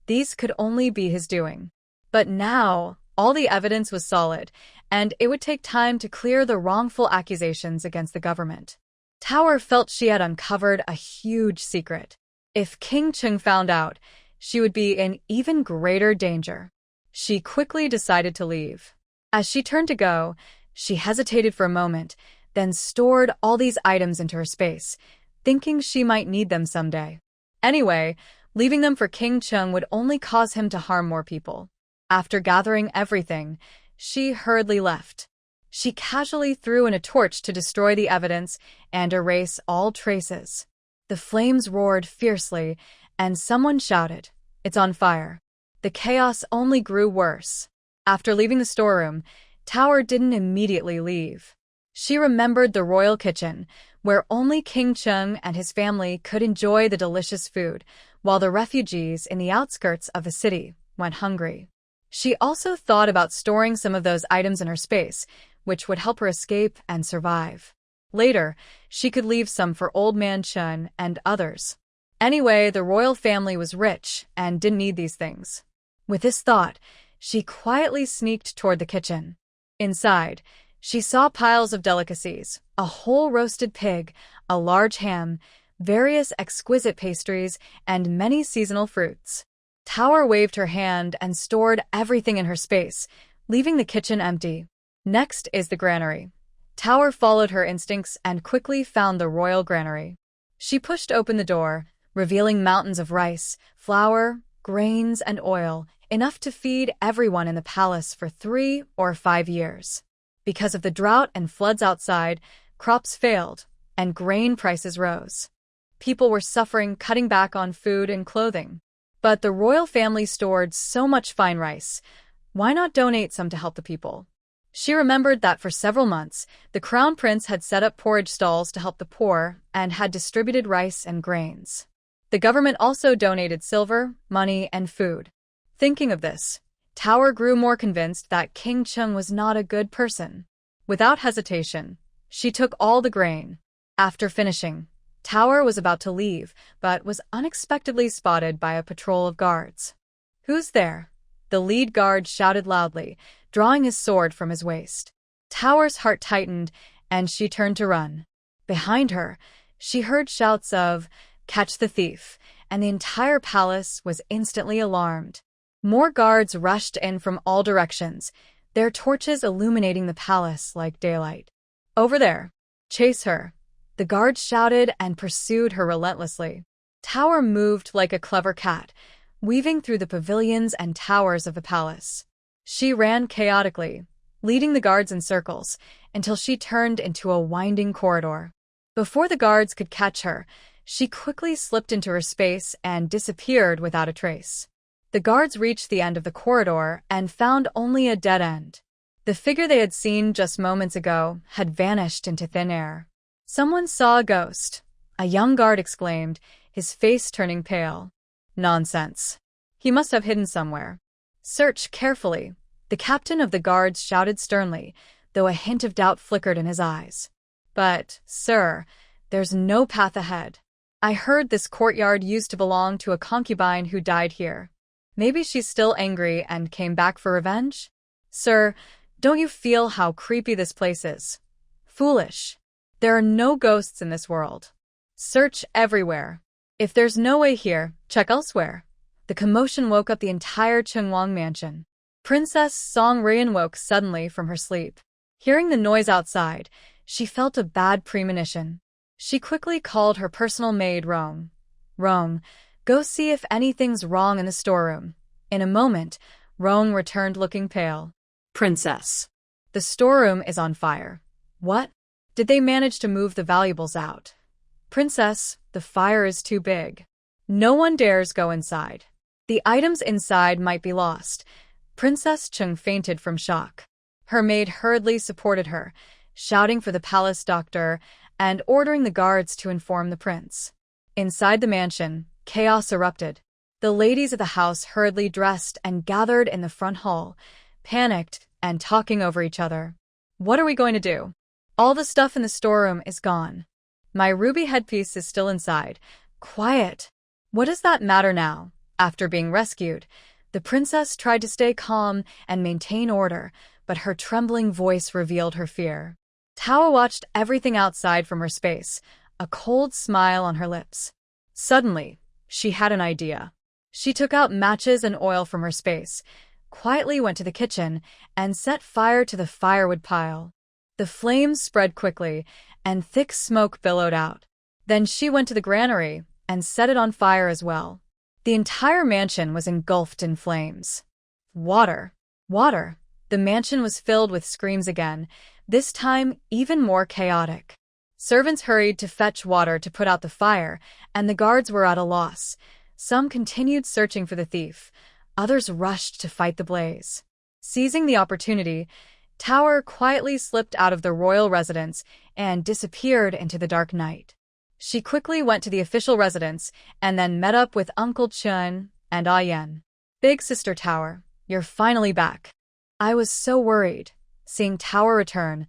These could only be his doing. But now, all the evidence was solid, and it would take time to clear the wrongful accusations against the government. Tower felt she had uncovered a huge secret. If King Cheng found out, she would be in even greater danger. She quickly decided to leave. As she turned to go, she hesitated for a moment, then stored all these items into her space, thinking she might need them someday. Anyway, leaving them for King Cheng would only cause him to harm more people. After gathering everything, she hurriedly left. She casually threw in a torch to destroy the evidence and erase all traces. The flames roared fiercely, and someone shouted, "It's on fire." The chaos only grew worse. After leaving the storeroom, Tower didn't immediately leave. She remembered the royal kitchen, where only King Cheng and his family could enjoy the delicious food, while the refugees in the outskirts of the city went hungry. She also thought about storing some of those items in her space, which would help her escape and survive. Later, she could leave some for Old Man Chun and others. Anyway, the royal family was rich and didn't need these things. With this thought, she quietly sneaked toward the kitchen. Inside, she saw piles of delicacies, a whole roasted pig, a large ham, various exquisite pastries, and many seasonal fruits. Tower waved her hand and stored everything in her space, leaving the kitchen empty. Next is the granary. Tower followed her instincts and quickly found the royal granary. She pushed open the door, revealing mountains of rice, flour, grains, and oil, enough to feed everyone in the palace for 3 or 5 years. Because of the drought and floods outside, crops failed, and grain prices rose. People were suffering, cutting back on food and clothing. But the royal family stored so much fine rice. Why not donate some to help the people? She remembered that for several months, the crown prince had set up porridge stalls to help the poor and had distributed rice and grains. The government also donated silver, money, and food. Thinking of this, Tower grew more convinced that King Chung was not a good person. Without hesitation, she took all the grain. After finishing, Tower was about to leave, but was unexpectedly spotted by a patrol of guards. "Who's there?" The lead guard shouted loudly, drawing his sword from his waist. Tower's heart tightened, and she turned to run. Behind her, she heard shouts of, "Catch the thief," and the entire palace was instantly alarmed. More guards rushed in from all directions, their torches illuminating the palace like daylight. "Over there! Chase her!" The guards shouted and pursued her relentlessly. Tower moved like a clever cat, weaving through the pavilions and towers of the palace. She ran chaotically, leading the guards in circles, until she turned into a winding corridor. Before the guards could catch her, she quickly slipped into her space and disappeared without a trace. The guards reached the end of the corridor and found only a dead end. The figure they had seen just moments ago had vanished into thin air. "Someone saw a ghost," a young guard exclaimed, his face turning pale. "Nonsense. He must have hidden somewhere. Search carefully," the captain of the guards shouted sternly, though a hint of doubt flickered in his eyes. "But, sir, there's no path ahead. I heard this courtyard used to belong to a concubine who died here. Maybe she's still angry and came back for revenge? Sir, don't you feel how creepy this place is? Foolish. There are no ghosts in this world. Search everywhere. If there's no way here, check elsewhere." The commotion woke up the entire Chungwang mansion. Princess Song Rian woke suddenly from her sleep. Hearing the noise outside, she felt a bad premonition. She quickly called her personal maid Rong. "Rong, go see if anything's wrong in the storeroom." In a moment, Rong returned looking pale. "Princess, "The storeroom is on fire." "What? Did they manage to move the valuables out?" "Princess, the fire is too big. No one dares go inside. The items inside might be lost." Princess Chung fainted from shock. Her maid hurriedly supported her, shouting for the palace doctor and ordering the guards to inform the prince. Inside the mansion, chaos erupted. The ladies of the house hurriedly dressed and gathered in the front hall, panicked and talking over each other. "What are we going to do? All the stuff in the storeroom is gone. My ruby headpiece is still inside. Quiet. What does that matter now?" After being rescued, the princess tried to stay calm and maintain order, but her trembling voice revealed her fear. Tao watched everything outside from her space, a cold smile on her lips. Suddenly, she had an idea. She took out matches and oil from her space, quietly went to the kitchen, and set fire to the firewood pile. The flames spread quickly, and thick smoke billowed out. Then she went to the granary and set it on fire as well. The entire mansion was engulfed in flames. Water! Water! The mansion was filled with screams again, this time even more chaotic. Servants hurried to fetch water to put out the fire, and the guards were at a loss. Some continued searching for the thief, others rushed to fight the blaze. Seizing the opportunity, Tower quietly slipped out of the royal residence and disappeared into the dark night. She quickly went to the official residence and then met up with Uncle Chun and Ah Yen. "Big Sister Tower, you're finally back. I was so worried." Seeing Tower return,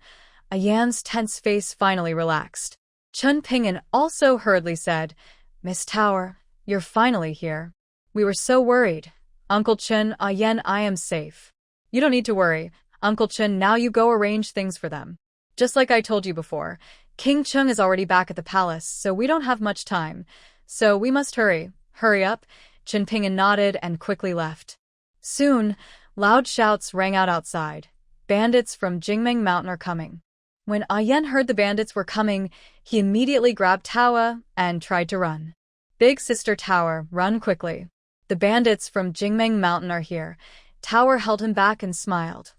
Ah Yan's tense face finally relaxed. Chun Ping'an also hurriedly said, "Miss Tower, you're finally here. We were so worried." "Uncle Chun, Ah Yen, I am safe. You don't need to worry. Uncle Chun, now you go arrange things for them. Just like I told you before, King Chung is already back at the palace, so we don't have much time. So we must hurry. Hurry up." Chun Ping'an nodded and quickly left. Soon, loud shouts rang out outside. "Bandits from Jingmeng Mountain are coming." When Ah Yen heard the bandits were coming, he immediately grabbed Tawa and tried to run. "Big Sister Tower, run quickly. The bandits from Jingmeng Mountain are here." Tower held him back and smiled.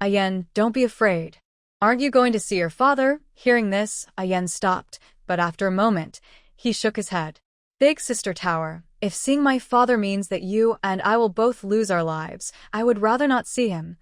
"Ah Yen, don't be afraid. Aren't you going to see your father?" Hearing this, Ah Yen stopped, but after a moment, he shook his head. "Big Sister Tower, if seeing my father means that you and I will both lose our lives, I would rather not see him."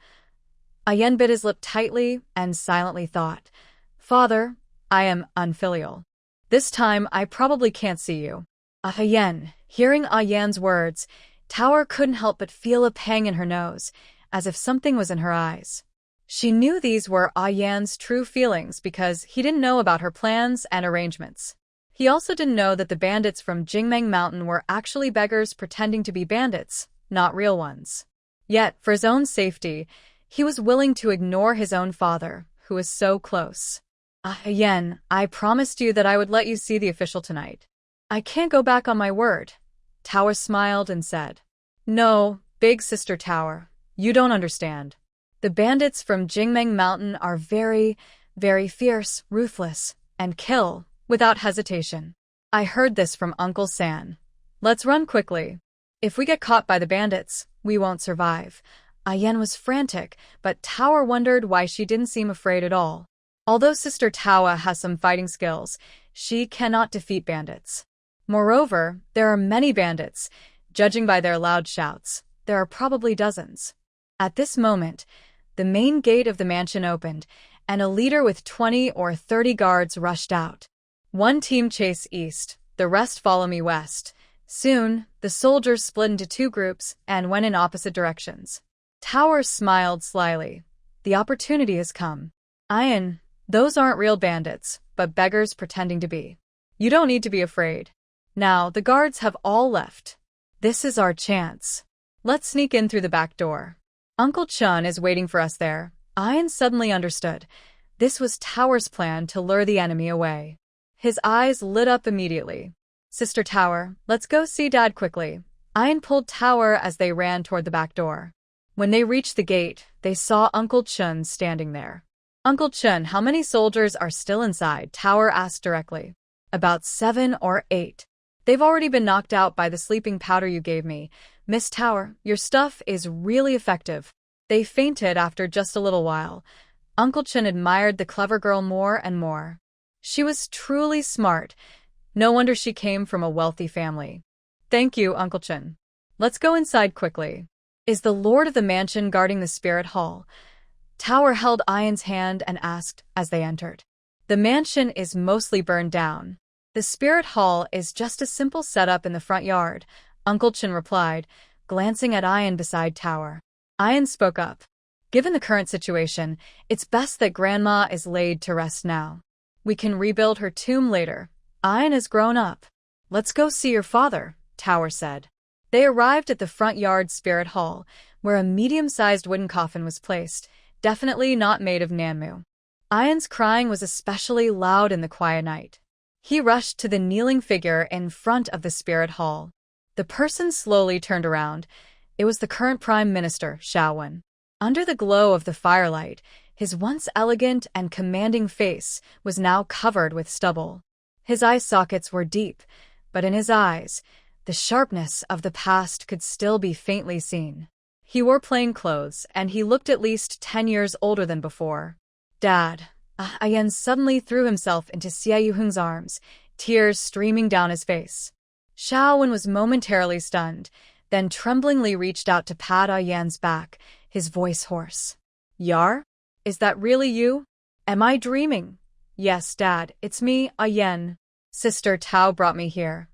Ah Yen bit his lip tightly and silently thought, "Father, I am unfilial. This time I probably can't see you." Ah Yen, hearing Ah Yan's words, Tower couldn't help but feel a pang in her nose, as if something was in her eyes. She knew these were Yan's true feelings because he didn't know about her plans and arrangements. He also didn't know that the bandits from Jingmeng Mountain were actually beggars pretending to be bandits, not real ones. Yet, for his own safety, he was willing to ignore his own father, who was so close. Yan, I promised you that I would let you see the official tonight. I can't go back on my word. Tower smiled and said. No, big sister Tower, you don't understand. The bandits from Jingmeng Mountain are very, very fierce, ruthless, and kill without hesitation. I heard this from Uncle San. Let's run quickly. If we get caught by the bandits, we won't survive. Yan was frantic, but Tower wondered why she didn't seem afraid at all. Although Sister Tower has some fighting skills, she cannot defeat bandits. Moreover, there are many bandits. Judging by their loud shouts, there are probably dozens. At this moment, the main gate of the mansion opened, and a leader with 20 or 30 guards rushed out. One team chase east, the rest follow me west. Soon, the soldiers split into two groups and went in opposite directions. Tower smiled slyly. The opportunity has come. Ian, those aren't real bandits, but beggars pretending to be. You don't need to be afraid. Now, the guards have all left. This is our chance. Let's sneak in through the back door. Uncle Chun is waiting for us there. Ian suddenly understood. This was Tower's plan to lure the enemy away. His eyes lit up immediately. Sister Tower, let's go see Dad quickly. Ian pulled Tower as they ran toward the back door. When they reached the gate, they saw Uncle Chun standing there. Uncle Chun, how many soldiers are still inside? Tower asked directly. About 7 or 8. They've already been knocked out by the sleeping powder you gave me. Miss Tower, your stuff is really effective. They fainted after just a little while. Uncle Chun admired the clever girl more and more. She was truly smart. No wonder she came from a wealthy family. Thank you, Uncle Chun. Let's go inside quickly. Is the lord of the mansion guarding the spirit hall? Tower held Ian's hand and asked as they entered. The mansion is mostly burned down. The spirit hall is just a simple setup in the front yard, Uncle Chun replied, glancing at Ian beside Tower. Ian spoke up. Given the current situation, it's best that Grandma is laid to rest now. We can rebuild her tomb later. Ian has grown up. Let's go see your father, Tower said. They arrived at the front yard spirit hall, where a medium-sized wooden coffin was placed, definitely not made of Nanmu. Ian's crying was especially loud in the quiet night. He rushed to the kneeling figure in front of the spirit hall. The person slowly turned around. It was the current Prime Minister, Xiaowen. Under the glow of the firelight, his once elegant and commanding face was now covered with stubble. His eye sockets were deep, but in his eyes, the sharpness of the past could still be faintly seen. He wore plain clothes, and he looked at least 10 years older than before. Dad. Ian suddenly threw himself into Xie Yuheng's arms, tears streaming down his face. Xiaowen was momentarily stunned, then tremblingly reached out to pat Ian's back, his voice hoarse. Yar? Is that really you? Am I dreaming? Yes, Dad, it's me, Ian. Sister Tao brought me here.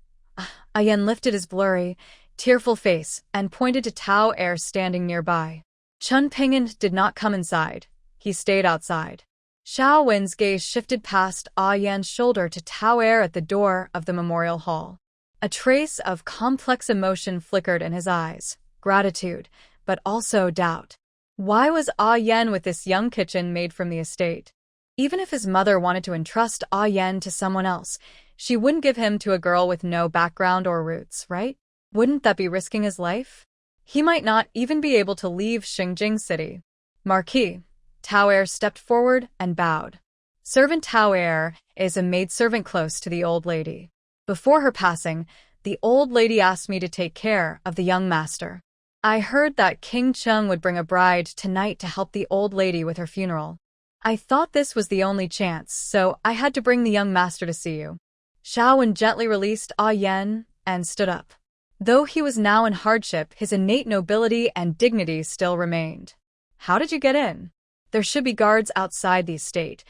Ian lifted his blurry, tearful face and pointed to Tao Er standing nearby. Chun Ping'an did not come inside. He stayed outside. Xiao Wen's gaze shifted past Yan's shoulder to Tao Er at the door of the memorial hall. A trace of complex emotion flickered in his eyes, gratitude, but also doubt. Why was Yan with this young kitchen maid from the estate? Even if his mother wanted to entrust Yan to someone else, she wouldn't give him to a girl with no background or roots, right? Wouldn't that be risking his life? He might not even be able to leave Xingjing City. Marquis. Tao Er stepped forward and bowed. Servant Tao Er is a maidservant close to the old lady. Before her passing, the old lady asked me to take care of the young master. I heard that King Chung would bring a bride tonight to help the old lady with her funeral. I thought this was the only chance, so I had to bring the young master to see you. Xiaowen gently released Yan and stood up. Though he was now in hardship, his innate nobility and dignity still remained. How did you get in? There should be guards outside the estate.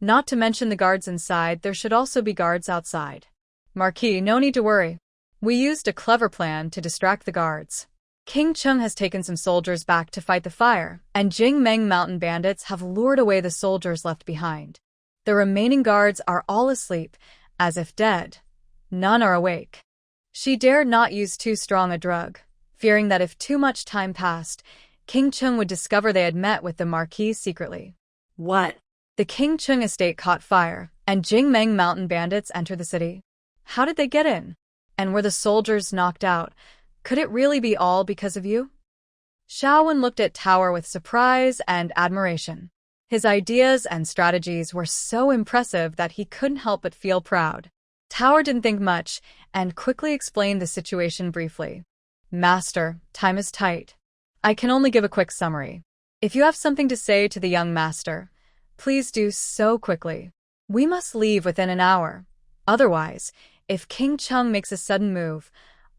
Not to mention the guards inside, there should also be guards outside. Marquis, no need to worry. We used a clever plan to distract the guards. King Chung has taken some soldiers back to fight the fire, and Jingmeng mountain bandits have lured away the soldiers left behind. The remaining guards are all asleep, as if dead. None are awake. She dared not use too strong a drug, fearing that if too much time passed, King Chung would discover they had met with the Marquis secretly. What? The King Chung estate caught fire, and Jingmeng mountain bandits entered the city. How did they get in? And were the soldiers knocked out? Could it really be all because of you? Shaowen looked at Tower with surprise and admiration. His ideas and strategies were so impressive that he couldn't help but feel proud. Tower didn't think much and quickly explained the situation briefly. Master, time is tight. I can only give a quick summary. If you have something to say to the young master, please do so quickly. We must leave within an hour. Otherwise, if King Chung makes a sudden move,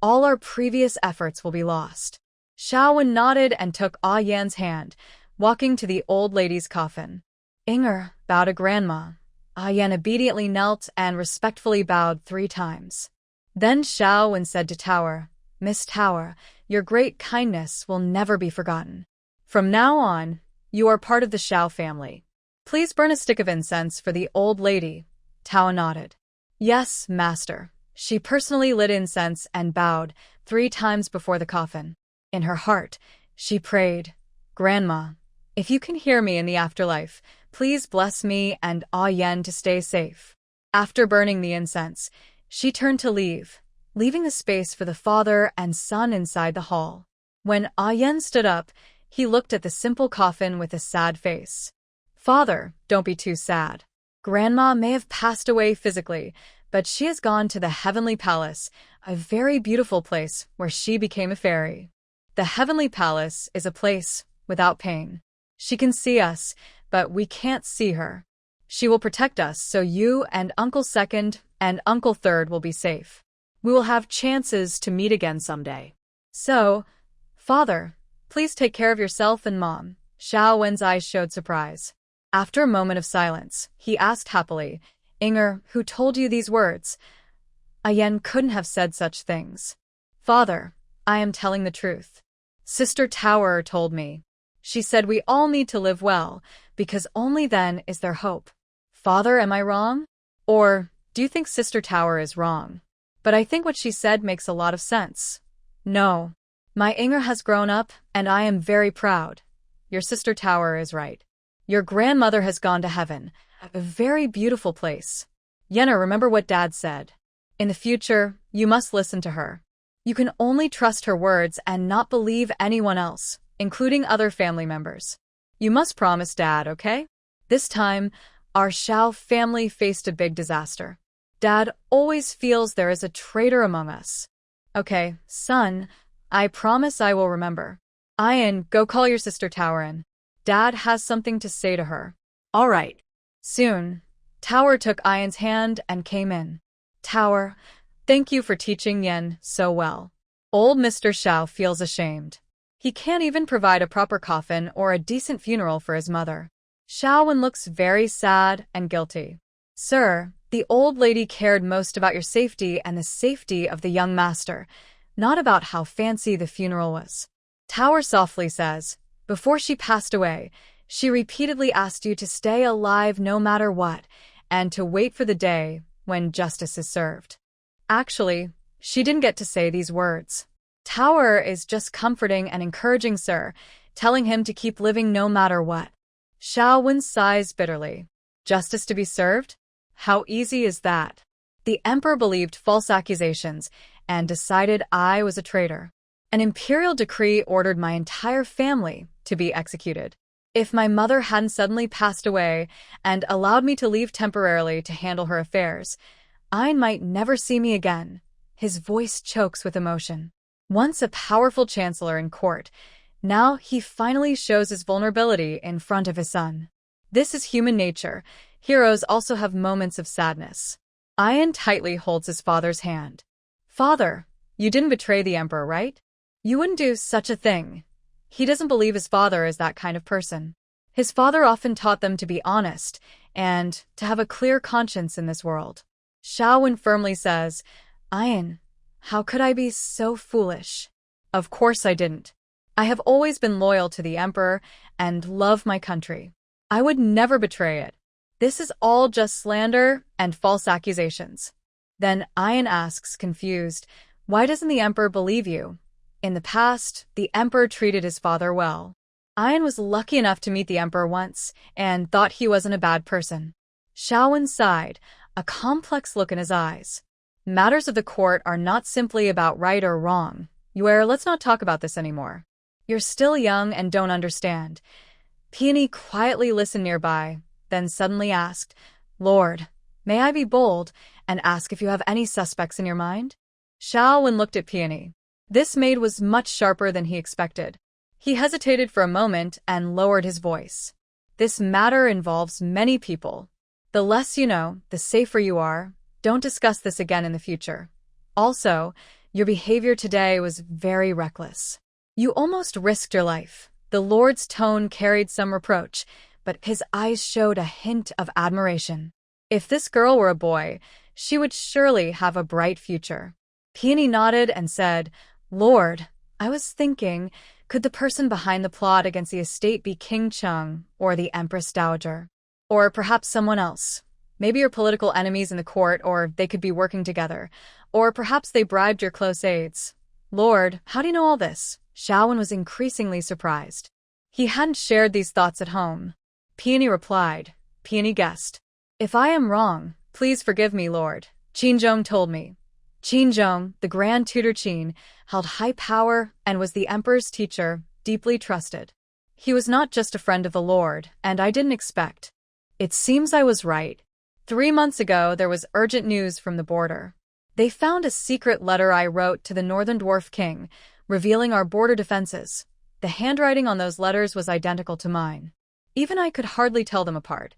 all our previous efforts will be lost. Shaowen nodded and took Ah Yan's hand, walking to the old lady's coffin. Inger bowed to Grandma. Ah Yan obediently knelt and respectfully bowed 3 times. Then Shaowen said to Tower, Miss Tower, your great kindness will never be forgotten. From now on, you are part of the Shao family. Please burn a stick of incense for the old lady. Tower nodded. Yes, master. She personally lit incense and bowed 3 times before the coffin. In her heart, she prayed, Grandma, if you can hear me in the afterlife, please bless me and Ah Yan to stay safe. After burning the incense, she turned to leave, leaving the space for the father and son inside the hall. When Ah Yan stood up, he looked at the simple coffin with a sad face. Father, don't be too sad. Grandma may have passed away physically, but she has gone to the Heavenly Palace, a very beautiful place where she became a fairy. The Heavenly Palace is a place without pain. She can see us, but we can't see her. She will protect us so you and Uncle Second and Uncle Third will be safe. We will have chances to meet again someday. So, Father, please take care of yourself and Mom. Shaowen's eyes showed surprise. After a moment of silence, he asked happily, Inger, who told you these words? Ah Yan couldn't have said such things. Father, I am telling the truth. Sister Tower told me. She said we all need to live well, because only then is there hope. Father, am I wrong? Or do you think Sister Tower is wrong? But I think what she said makes a lot of sense. No. My Inger has grown up, and I am very proud. Your Sister Tower is right. Your grandmother has gone to heaven, a very beautiful place. Yenna, remember what Dad said. In the future, you must listen to her. You can only trust her words and not believe anyone else, including other family members. You must promise, Dad, okay? This time, our Shao family faced a big disaster. Dad always feels there is a traitor among us. Okay, son, I promise I will remember. Ian, go call your sister Tower in. Dad has something to say to her. All right. Soon, Tower took Ian's hand and came in. Tower, thank you for teaching Yen so well. Old Mr. Shao feels ashamed. He can't even provide a proper coffin or a decent funeral for his mother. Shaowen looks very sad and guilty. Sir, the old lady cared most about your safety and the safety of the young master, not about how fancy the funeral was. Tower softly says, before she passed away, she repeatedly asked you to stay alive no matter what, and to wait for the day when justice is served. Actually, she didn't get to say these words. Tower is just comforting and encouraging Sir, telling him to keep living no matter what. Shaowen sighs bitterly. Justice to be served? How easy is that? The emperor believed false accusations and decided I was a traitor. An imperial decree ordered my entire family to be executed. If my mother hadn't suddenly passed away and allowed me to leave temporarily to handle her affairs, I might never see me again. His voice chokes with emotion. Once a powerful chancellor in court, now he finally shows his vulnerability in front of his son. This is human nature. Heroes also have moments of sadness. Ian tightly holds his father's hand. Father, you didn't betray the emperor, right? You wouldn't do such a thing. He doesn't believe his father is that kind of person. His father often taught them to be honest and to have a clear conscience in this world. Shaowen firmly says, Ian, how could I be so foolish? Of course I didn't. I have always been loyal to the emperor and love my country. I would never betray it. This is all just slander and false accusations. Then Ian asks, confused, why doesn't the emperor believe you? In the past, the emperor treated his father well. Ian was lucky enough to meet the emperor once and thought he wasn't a bad person. Xiaowen sighed, a complex look in his eyes. Matters of the court are not simply about right or wrong. Let's not talk about this anymore. You're still young and don't understand. Peony quietly listened nearby, then suddenly asked, Lord, may I be bold and ask if you have any suspects in your mind? Xiaowen looked at Peony. This maid was much sharper than he expected. He hesitated for a moment and lowered his voice. This matter involves many people. The less you know, the safer you are. Don't discuss this again in the future. Also, your behavior today was very reckless. You almost risked your life. The Lord's tone carried some reproach, but his eyes showed a hint of admiration. If this girl were a boy, she would surely have a bright future. Peony nodded and said, Lord, I was thinking, could the person behind the plot against the estate be King Chung or the Empress Dowager? Or perhaps someone else. Maybe your political enemies in the court, or they could be working together. Or perhaps they bribed your close aides. Lord, how do you know all this? Xiaowen was increasingly surprised. He hadn't shared these thoughts at home. Peony replied. Peony guessed. If I am wrong, please forgive me, Lord. Qinzhong told me. Qinzhong, the Grand Tutor Qin, held high power and was the emperor's teacher, deeply trusted. He was not just a friend of the Lord, and I didn't expect. It seems I was right. 3 months ago, there was urgent news from the border. They found a secret letter I wrote to the Northern Dwarf King, revealing our border defenses. The handwriting on those letters was identical to mine. Even I could hardly tell them apart.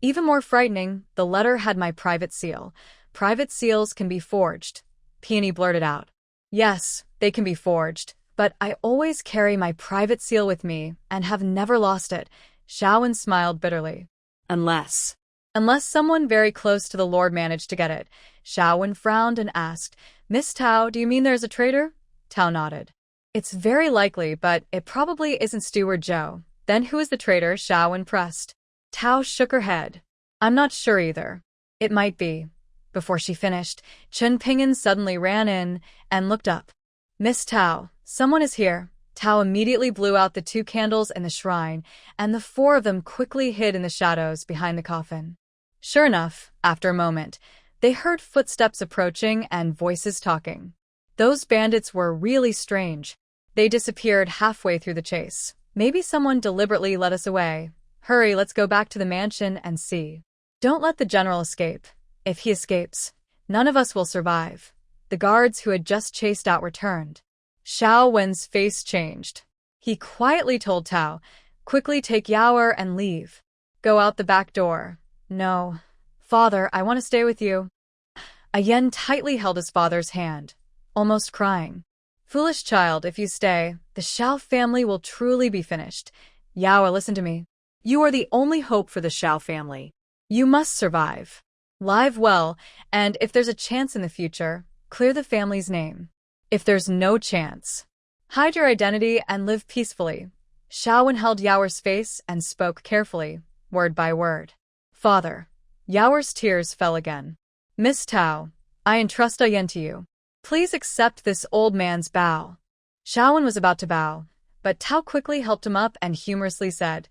Even more frightening, the letter had my private seal. Private seals can be forged. Peony blurted out. Yes, they can be forged, but I always carry my private seal with me and have never lost it. Xiaowen smiled bitterly. Unless someone very close to the Lord managed to get it. Xiaowen frowned and asked, Miss Tao, do you mean there's a traitor? Tao nodded. It's very likely, but it probably isn't Steward Zhou. Then who is the traitor? Xiaowen pressed. Tao shook her head. I'm not sure either. It might be. Before she finished, Chen Ping'an suddenly ran in and looked up. Miss Tao, someone is here. Tao immediately blew out the 2 candles in the shrine, and the 4 of them quickly hid in the shadows behind the coffin. Sure enough, after a moment, they heard footsteps approaching and voices talking. Those bandits were really strange. They disappeared halfway through the chase. Maybe someone deliberately led us away. Hurry, let's go back to the mansion and see. Don't let the general escape. If he escapes, none of us will survive. The guards who had just chased out returned. Xiao Wen's face changed. He quietly told Tao, quickly take Yaoer and leave. Go out the back door. No. Father, I want to stay with you. Ayen tightly held his father's hand, almost crying. Foolish child, if you stay, the Xiao family will truly be finished. Yaoer, listen to me. You are the only hope for the Xiao family. You must survive. Live well, and if there's a chance in the future, clear the family's name. If there's no chance, hide your identity and live peacefully. Xiaowen held Yaoer's face and spoke carefully, word by word. Father. Yaoer's tears fell again. Miss Tao, I entrust Ayen to you. Please accept this old man's bow. Xiaowen was about to bow, but Tao quickly helped him up and humorously said,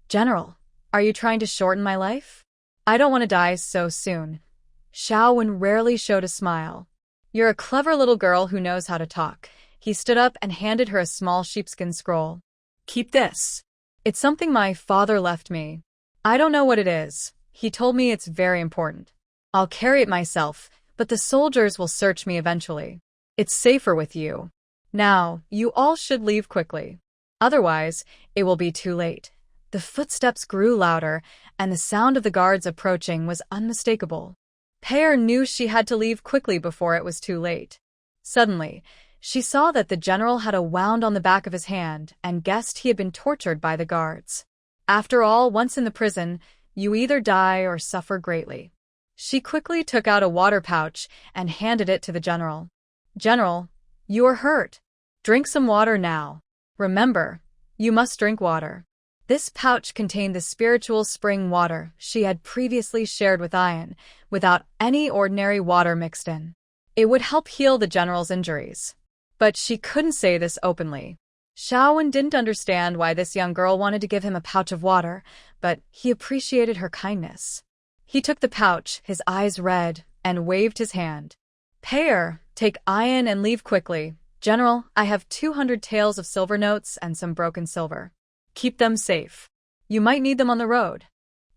General, are you trying to shorten my life? I don't want to die so soon. Xiaowen rarely showed a smile. You're a clever little girl who knows how to talk. He stood up and handed her a small sheepskin scroll. Keep this. It's something my father left me. I don't know what it is. He told me it's very important. I'll carry it myself, but the soldiers will search me eventually. It's safer with you. Now, you all should leave quickly. Otherwise, it will be too late. The footsteps grew louder, and the sound of the guards approaching was unmistakable. Pear knew she had to leave quickly before it was too late. Suddenly, she saw that the general had a wound on the back of his hand and guessed he had been tortured by the guards. After all, once in the prison, you either die or suffer greatly. She quickly took out a water pouch and handed it to the general. General, you are hurt. Drink some water now. Remember, you must drink water. This pouch contained the spiritual spring water she had previously shared with Ian, without any ordinary water mixed in. It would help heal the general's injuries. But she couldn't say this openly. Xiaowen didn't understand why this young girl wanted to give him a pouch of water, but he appreciated her kindness. He took the pouch, his eyes red, and waved his hand. Payer, take Ian and leave quickly. General, I have 200 taels of silver notes and some broken silver. Keep them safe. You might need them on the road.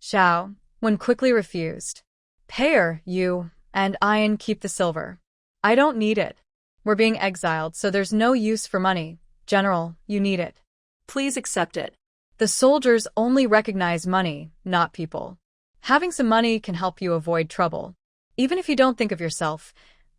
Xiaowen quickly refused. Payer, you and Ian keep the silver. I don't need it. We're being exiled, so there's no use for money. General, you need it. Please accept it. The soldiers only recognize money, not people. Having some money can help you avoid trouble. Even if you don't think of yourself,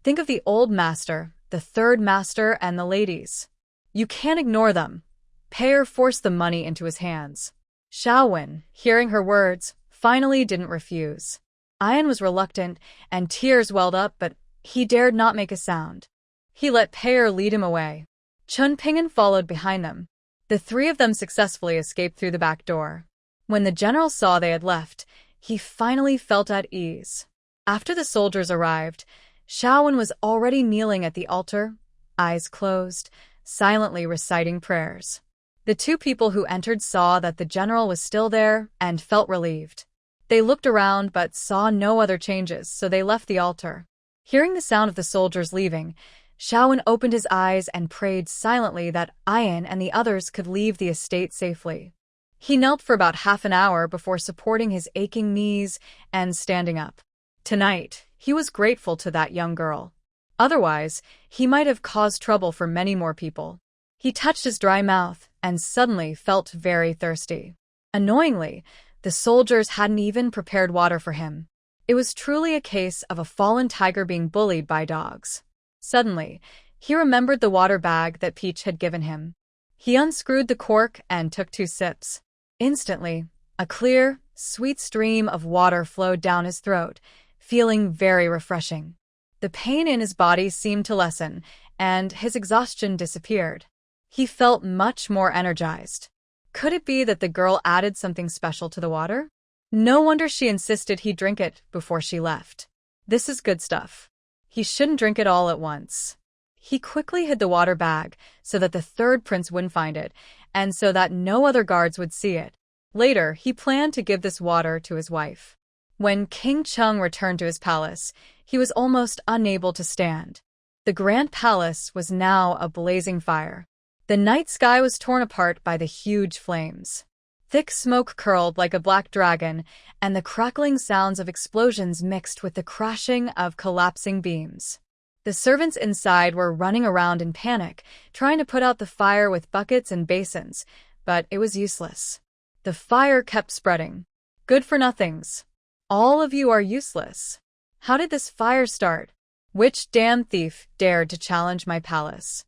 think of the old master, the third master, and the ladies. You can't ignore them. Payer forced the money into his hands. Xiaowen, hearing her words, finally didn't refuse. Ian was reluctant, and tears welled up, but he dared not make a sound. He let Payer lead him away. Chun Ping'an followed behind them. The three of them successfully escaped through the back door. When the general saw they had left, he finally felt at ease. After the soldiers arrived, Xiaowen was already kneeling at the altar, eyes closed, silently reciting prayers. The two people who entered saw that the general was still there and felt relieved. They looked around but saw no other changes, so they left the altar. Hearing the sound of the soldiers leaving, Xiaowen opened his eyes and prayed silently that Ian and the others could leave the estate safely. He knelt for about half an hour before supporting his aching knees and standing up. Tonight, he was grateful to that young girl. Otherwise, he might have caused trouble for many more people. He touched his dry mouth and suddenly felt very thirsty. Annoyingly, the soldiers hadn't even prepared water for him. It was truly a case of a fallen tiger being bullied by dogs. Suddenly, he remembered the water bag that Peach had given him. He unscrewed the cork and took 2 sips. Instantly, a clear, sweet stream of water flowed down his throat, feeling very refreshing. The pain in his body seemed to lessen, and his exhaustion disappeared. He felt much more energized. Could it be that the girl added something special to the water? No wonder she insisted he drink it before she left. This is good stuff. He shouldn't drink it all at once. He quickly hid the water bag so that the third prince wouldn't find it, and so that no other guards would see it. Later, he planned to give this water to his wife. When King Chung returned to his palace, he was almost unable to stand. The grand palace was now a blazing fire. The night sky was torn apart by the huge flames. Thick smoke curled like a black dragon, and the crackling sounds of explosions mixed with the crashing of collapsing beams. The servants inside were running around in panic, trying to put out the fire with buckets and basins, but it was useless. The fire kept spreading. Good-for-nothings. All of you are useless. How did this fire start? Which damn thief dared to challenge my palace?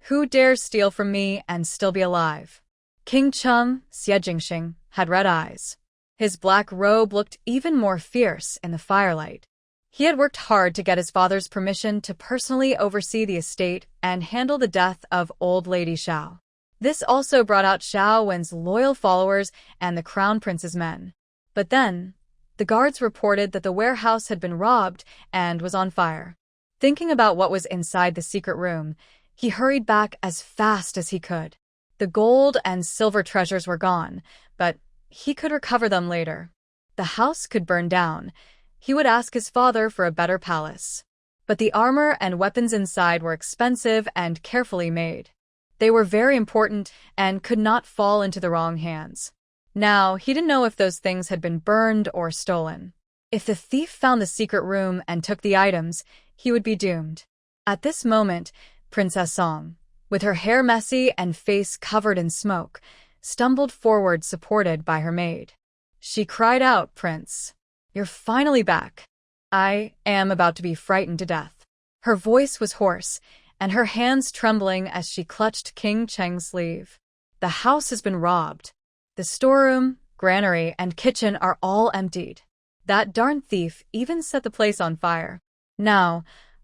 Who dares steal from me and still be alive? King Chung, Xiejingxing, had red eyes. His black robe looked even more fierce in the firelight. He had worked hard to get his father's permission to personally oversee the estate and handle the death of old Lady Xiao. This also brought out Xiaowen's loyal followers and the crown prince's men. But then, the guards reported that the warehouse had been robbed and was on fire. Thinking about what was inside the secret room, he hurried back as fast as he could. The gold and silver treasures were gone, but he could recover them later. The house could burn down. He would ask his father for a better palace. But the armor and weapons inside were expensive and carefully made. They were very important and could not fall into the wrong hands. Now, he didn't know if those things had been burned or stolen. If the thief found the secret room and took the items, he would be doomed. At this moment, Princess Song, with her hair messy and face covered in smoke, stumbled forward supported by her maid. She cried out, "Prince, you're finally back. I am about to be frightened to death." Her voice was hoarse, and her hands trembling as she clutched King Cheng's sleeve. "The house has been robbed. The storeroom, granary, and kitchen are all emptied. That darn thief even set the place on fire. Now,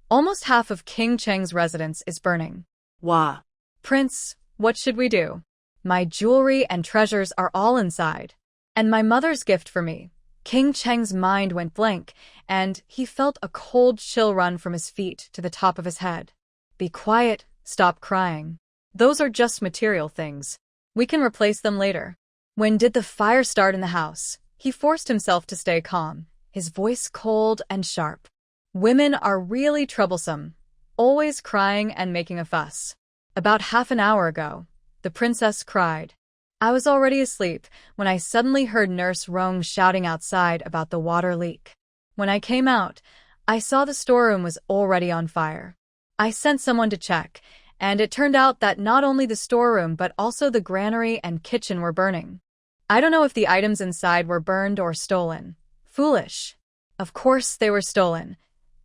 almost half of King Cheng's residence is burning." Wah. "Prince, what should we do? My jewelry and treasures are all inside. And my mother's gift for me." King Cheng's mind went blank, and he felt a cold chill run from his feet to the top of his head. "Be quiet, stop crying. Those are just material things. We can replace them later." When did the fire start in the house? He forced himself to stay calm, his voice cold and sharp. "Women are really troublesome, always crying and making a fuss. About half an hour ago, the princess cried. I was already asleep when I suddenly heard Nurse Rong shouting outside about the water leak. When I came out, I saw the storeroom was already on fire. I sent someone to check, and it turned out that not only the storeroom but also the granary and kitchen were burning. I don't know if the items inside were burned or stolen. Foolish. Of course they were stolen."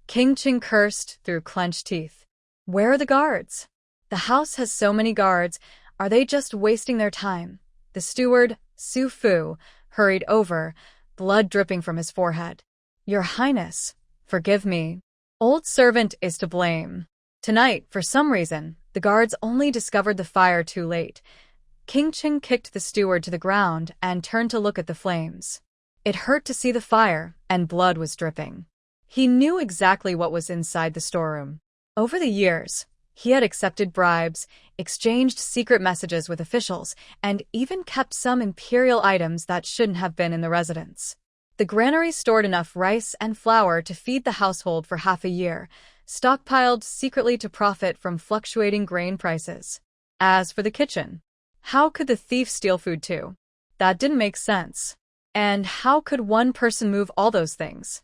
King Cheng cursed through clenched teeth. "Where are the guards? The house has so many guards. Are they just wasting their time?" The steward, Su Fu, hurried over, blood dripping from his forehead. "Your Highness, forgive me. Old servant is to blame. Tonight, for some reason, the guards only discovered the fire too late." King Cheng kicked the steward to the ground and turned to look at the flames. It hurt to see the fire, and blood was dripping. He knew exactly what was inside the storeroom. Over the years, he had accepted bribes, exchanged secret messages with officials, and even kept some imperial items that shouldn't have been in the residence. The granary stored enough rice and flour to feed the household for half a year, stockpiled secretly to profit from fluctuating grain prices. As for the kitchen, how could the thief steal food too? That didn't make sense. And how could one person move all those things?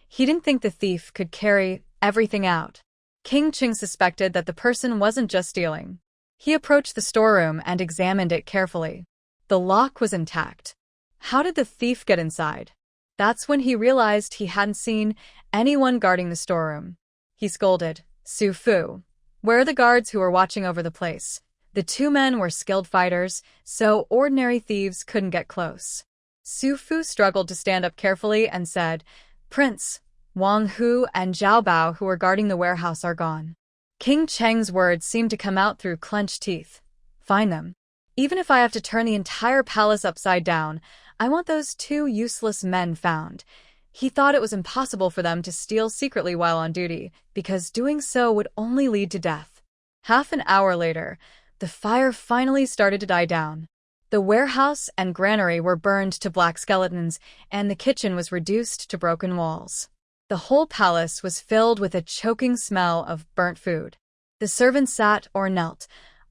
He didn't think the thief could carry everything out. King Cheng suspected that the person wasn't just stealing. He approached the storeroom and examined it carefully. The lock was intact. How did the thief get inside? That's when he realized he hadn't seen anyone guarding the storeroom. He scolded, "Su Fu, where are the guards who were watching over the place?" The two men were skilled fighters, so ordinary thieves couldn't get close. Su Fu struggled to stand up carefully and said, "Prince, Wang Hu and Zhao Bao, who were guarding the warehouse, are gone." King Cheng's words seemed to come out through clenched teeth. "Find them. Even if I have to turn the entire palace upside down, I want those two useless men found." He thought it was impossible for them to steal secretly while on duty, because doing so would only lead to death. Half an hour later, the fire finally started to die down. The warehouse and granary were burned to black skeletons, and the kitchen was reduced to broken walls. The whole palace was filled with a choking smell of burnt food. The servants sat or knelt,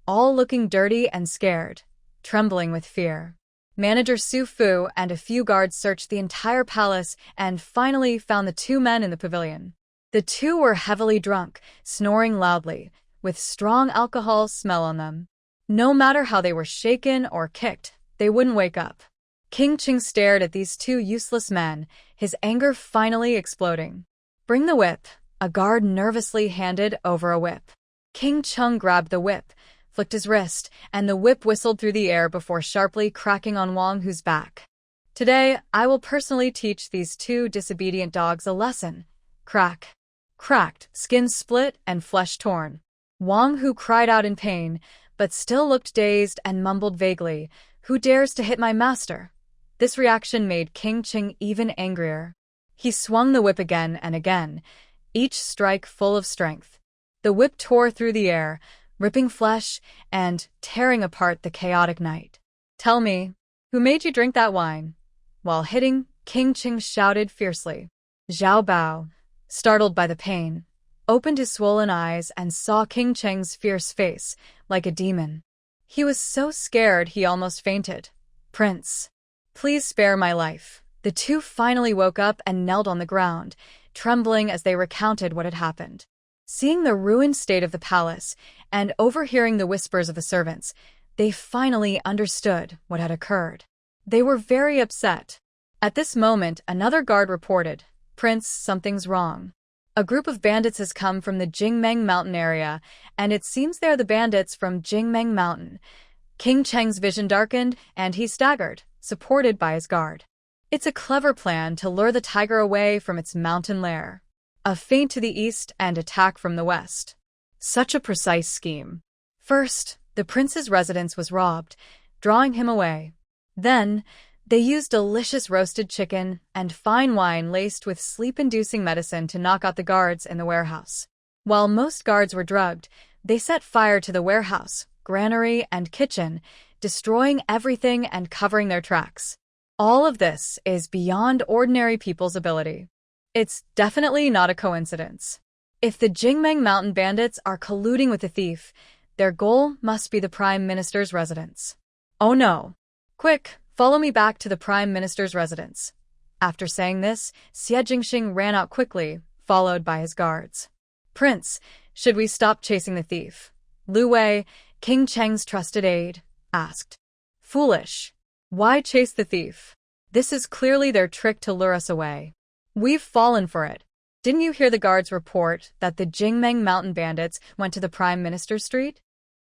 all looking dirty and scared, trembling with fear. Manager Su Fu and a few guards searched the entire palace and finally found the two men in the pavilion. The two were heavily drunk, snoring loudly, with strong alcohol smell on them. No matter how they were shaken or kicked, they wouldn't wake up. King Cheng stared at these two useless men, his anger finally exploding. "Bring the whip." A guard nervously handed over a whip. King Cheng grabbed the whip, flicked his wrist, and the whip whistled through the air before sharply cracking on Wang Hu's back. "Today, I will personally teach these two disobedient dogs a lesson." Crack. Cracked, skin split and flesh torn. Wang Hu cried out in pain, but still looked dazed and mumbled vaguely, "Who dares to hit my master?" This reaction made King Cheng even angrier. He swung the whip again and again, each strike full of strength. The whip tore through the air, ripping flesh and tearing apart the chaotic night. "Tell me, who made you drink that wine?" While hitting, King Cheng shouted fiercely. Zhao Bao, startled by the pain, opened his swollen eyes and saw King Cheng's fierce face, like a demon. He was so scared he almost fainted. "Prince, please spare my life." The two finally woke up and knelt on the ground, trembling as they recounted what had happened. Seeing the ruined state of the palace and overhearing the whispers of the servants, they finally understood what had occurred. They were very upset. At this moment, another guard reported, "Prince, something's wrong. A group of bandits has come from the Jingmeng Mountain area, and it seems they're the bandits from Jingmeng Mountain." King Cheng's vision darkened, and he staggered, supported by his guard. It's a clever plan to lure the tiger away from its mountain lair. A feint to the east and attack from the west. Such a precise scheme. First, The prince's residence was robbed, drawing him away. Then, they used delicious roasted chicken and fine wine laced with sleep-inducing medicine to knock out the guards in the warehouse. While most guards were drugged, they set fire to the warehouse, granary, and kitchen, destroying everything and covering their tracks. All of this is beyond ordinary people's ability. It's definitely not a coincidence. If the Jingmeng Mountain Bandits are colluding with the thief, their goal must be the Prime Minister's residence. Oh no! Quick, follow me back to the Prime Minister's residence. After saying this, Xie Jingxing ran out quickly, followed by his guards. Prince, should we stop chasing the thief? Lu Wei, King Cheng's trusted aide, asked. Foolish. Why chase the thief? This is clearly their trick to lure us away. We've fallen for it. Didn't you hear the guards report that the Jingmeng Mountain Bandits went to the Prime Minister's street?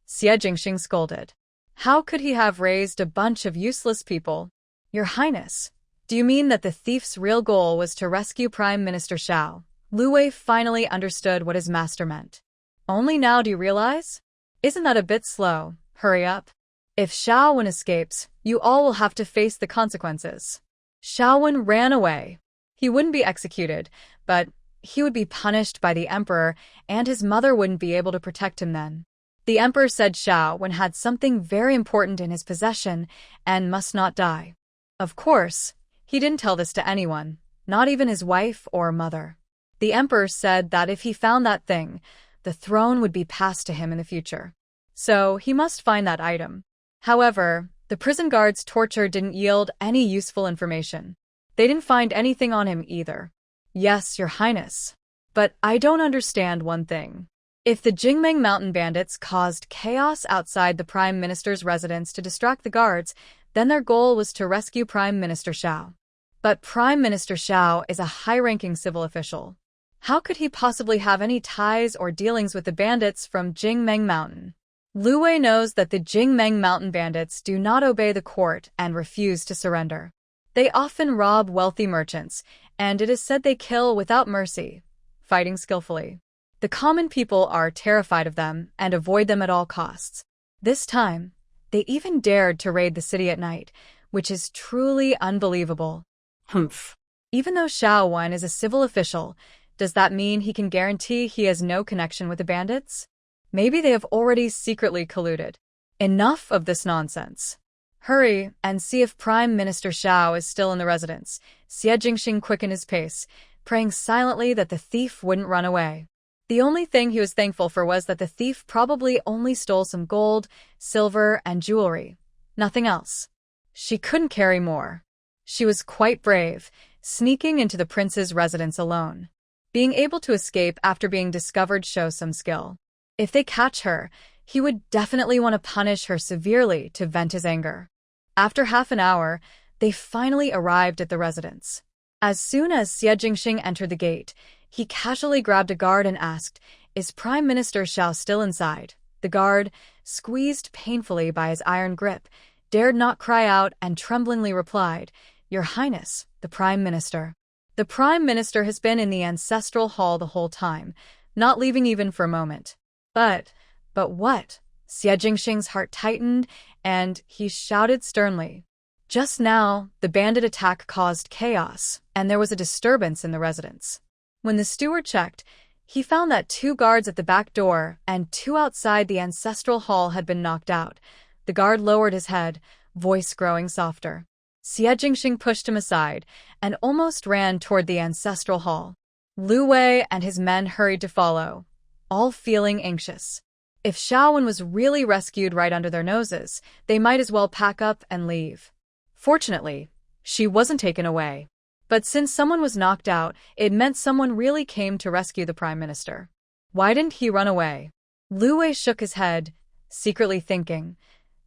Xie Jingxing scolded. How could he have raised a bunch of useless people? Your Highness, do you mean that the thief's real goal was to rescue Prime Minister Xiao? Lu Wei finally understood what his master meant. Only now do you realize? Isn't that a bit slow? Hurry up. If Xiaowen escapes, you all will have to face the consequences. Xiaowen ran away. He wouldn't be executed, but he would be punished by the emperor, and his mother wouldn't be able to protect him then. The emperor said Xiaowen had something very important in his possession and must not die. Of course, he didn't tell this to anyone, not even his wife or mother. The emperor said that if he found that thing, the throne would be passed to him in the future. So he must find that item. However, the prison guards' torture didn't yield any useful information. They didn't find anything on him either. Yes, Your Highness. But I don't understand one thing. If the Jingmeng Mountain Bandits caused chaos outside the Prime Minister's residence to distract the guards, then their goal was to rescue Prime Minister Xiao. But Prime Minister Xiao is a high-ranking civil official. How could he possibly have any ties or dealings with the bandits from Jingmeng Mountain? Lu Wei knows that the Jingmeng Mountain Bandits do not obey the court and refuse to surrender. They often rob wealthy merchants, and it is said they kill without mercy, fighting skillfully. The common people are terrified of them and avoid them at all costs. This time, they even dared to raid the city at night, which is truly unbelievable. Humph. Even though Xiaowen is a civil official, does that mean he can guarantee he has no connection with the bandits? Maybe they have already secretly colluded. Enough of this nonsense. Hurry and see if Prime Minister Xiao is still in the residence. Xie Jingxing quickened his pace, praying silently that the thief wouldn't run away. The only thing he was thankful for was that the thief probably only stole some gold, silver, and jewelry. Nothing else. She couldn't carry more. She was quite brave, sneaking into the prince's residence alone. Being able to escape after being discovered shows some skill. If they catch her, he would definitely want to punish her severely to vent his anger. After half an hour, they finally arrived at the residence. As soon as Xie Jingxing entered the gate, he casually grabbed a guard and asked, "Is Prime Minister Xiao still inside?" The guard, squeezed painfully by his iron grip, dared not cry out and tremblingly replied, "Your Highness, the Prime Minister." The Prime Minister has been in the ancestral hall the whole time, not leaving even for a moment. But what? Xie Jingxing's heart tightened, and he shouted sternly. Just now, the bandit attack caused chaos, and there was a disturbance in the residence. When the steward checked, he found that 2 guards at the back door and 2 outside the ancestral hall had been knocked out. The guard lowered his head, voice growing softer. Xie Jingxing pushed him aside and almost ran toward the ancestral hall. Lu Wei and his men hurried to follow, all feeling anxious. If Xiaowen was really rescued right under their noses, they might as well pack up and leave. Fortunately, she wasn't taken away. But since someone was knocked out, it meant someone really came to rescue the Prime Minister. Why didn't he run away? Lu Wei shook his head, secretly thinking,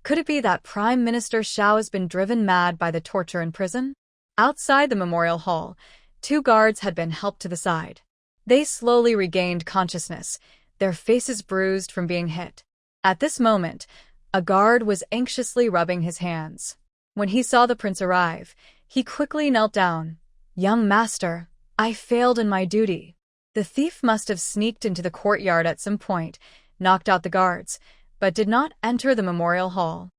could it be that Prime Minister Xiao has been driven mad by the torture in prison? Outside the memorial hall, 2 guards had been helped to the side. They slowly regained consciousness, their faces bruised from being hit. At this moment, a guard was anxiously rubbing his hands. When he saw the prince arrive, he quickly knelt down. "Young master, I failed in my duty." The thief must have sneaked into the courtyard at some point, knocked out the guards, but did not enter the memorial hall.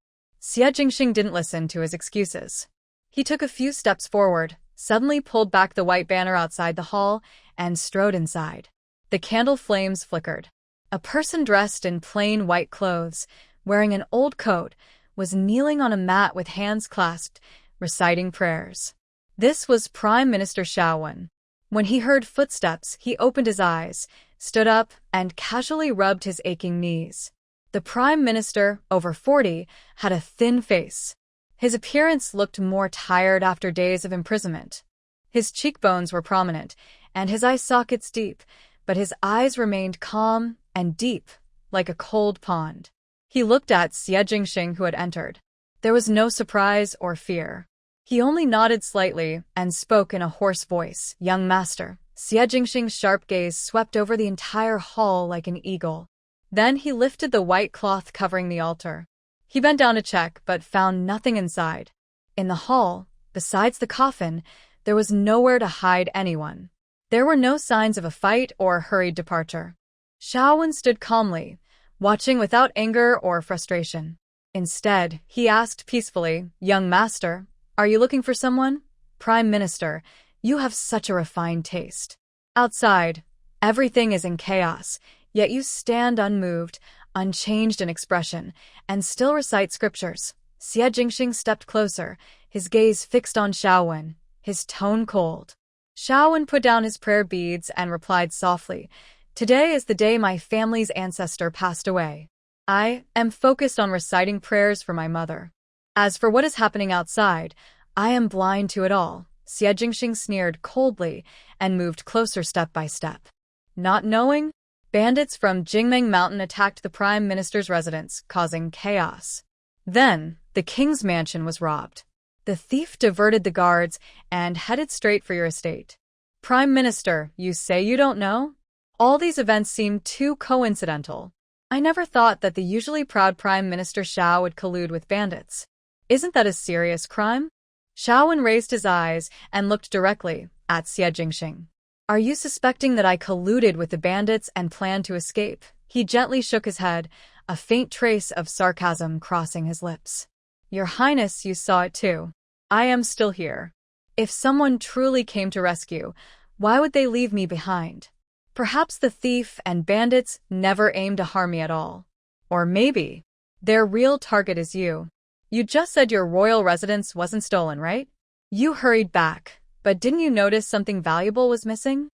Xie Jingxing didn't listen to his excuses. He took a few steps forward, suddenly pulled back the white banner outside the hall, and strode inside. The candle flames flickered. A person dressed in plain white clothes, wearing an old coat, was kneeling on a mat with hands clasped, reciting prayers. This was Prime Minister Xiaowen. When he heard footsteps, he opened his eyes, stood up, and casually rubbed his aching knees. The Prime Minister, over 40, had a thin face. His appearance looked more tired after days of imprisonment. His cheekbones were prominent, and his eye sockets deep, but his eyes remained calm and deep, like a cold pond. He looked at Xie Jingxing, who had entered. There was no surprise or fear. He only nodded slightly and spoke in a hoarse voice. "Young master." Xie Jingxing's sharp gaze swept over the entire hall like an eagle. Then he lifted the white cloth covering the altar. He bent down to check, but found nothing inside. In the hall, besides the coffin, there was nowhere to hide anyone. There were no signs of a fight or hurried departure. Xiaowen stood calmly, watching without anger or frustration. Instead, he asked peacefully, "Young master, are you looking for someone?" "Prime Minister, you have such a refined taste. Outside, everything is in chaos, yet you stand unmoved, unchanged in expression, and still recite scriptures." Xie Jingxing stepped closer, his gaze fixed on Xiaowen, his tone cold. Xiaowen put down his prayer beads and replied softly, "Today is the day my family's ancestor passed away. I am focused on reciting prayers for my mother. As for what is happening outside, I am blind to it all." Xie Jingxing sneered coldly and moved closer step by step. Not knowing, bandits from Jingmeng Mountain attacked the Prime Minister's residence, causing chaos. Then, the king's mansion was robbed. The thief diverted the guards and headed straight for your estate. "Prime Minister, you say you don't know?" All these events seem too coincidental. I never thought that the usually proud Prime Minister Xiao would collude with bandits. Isn't that a serious crime? Xiaowen raised his eyes and looked directly at Xie Jingxing. "Are you suspecting that I colluded with the bandits and planned to escape?" He gently shook his head, a faint trace of sarcasm crossing his lips. "Your Highness, you saw it too. I am still here. If someone truly came to rescue, why would they leave me behind? Perhaps the thief and bandits never aimed to harm me at all. Or maybe their real target is you. You just said your royal residence wasn't stolen, right? You hurried back, but didn't you notice something valuable was missing?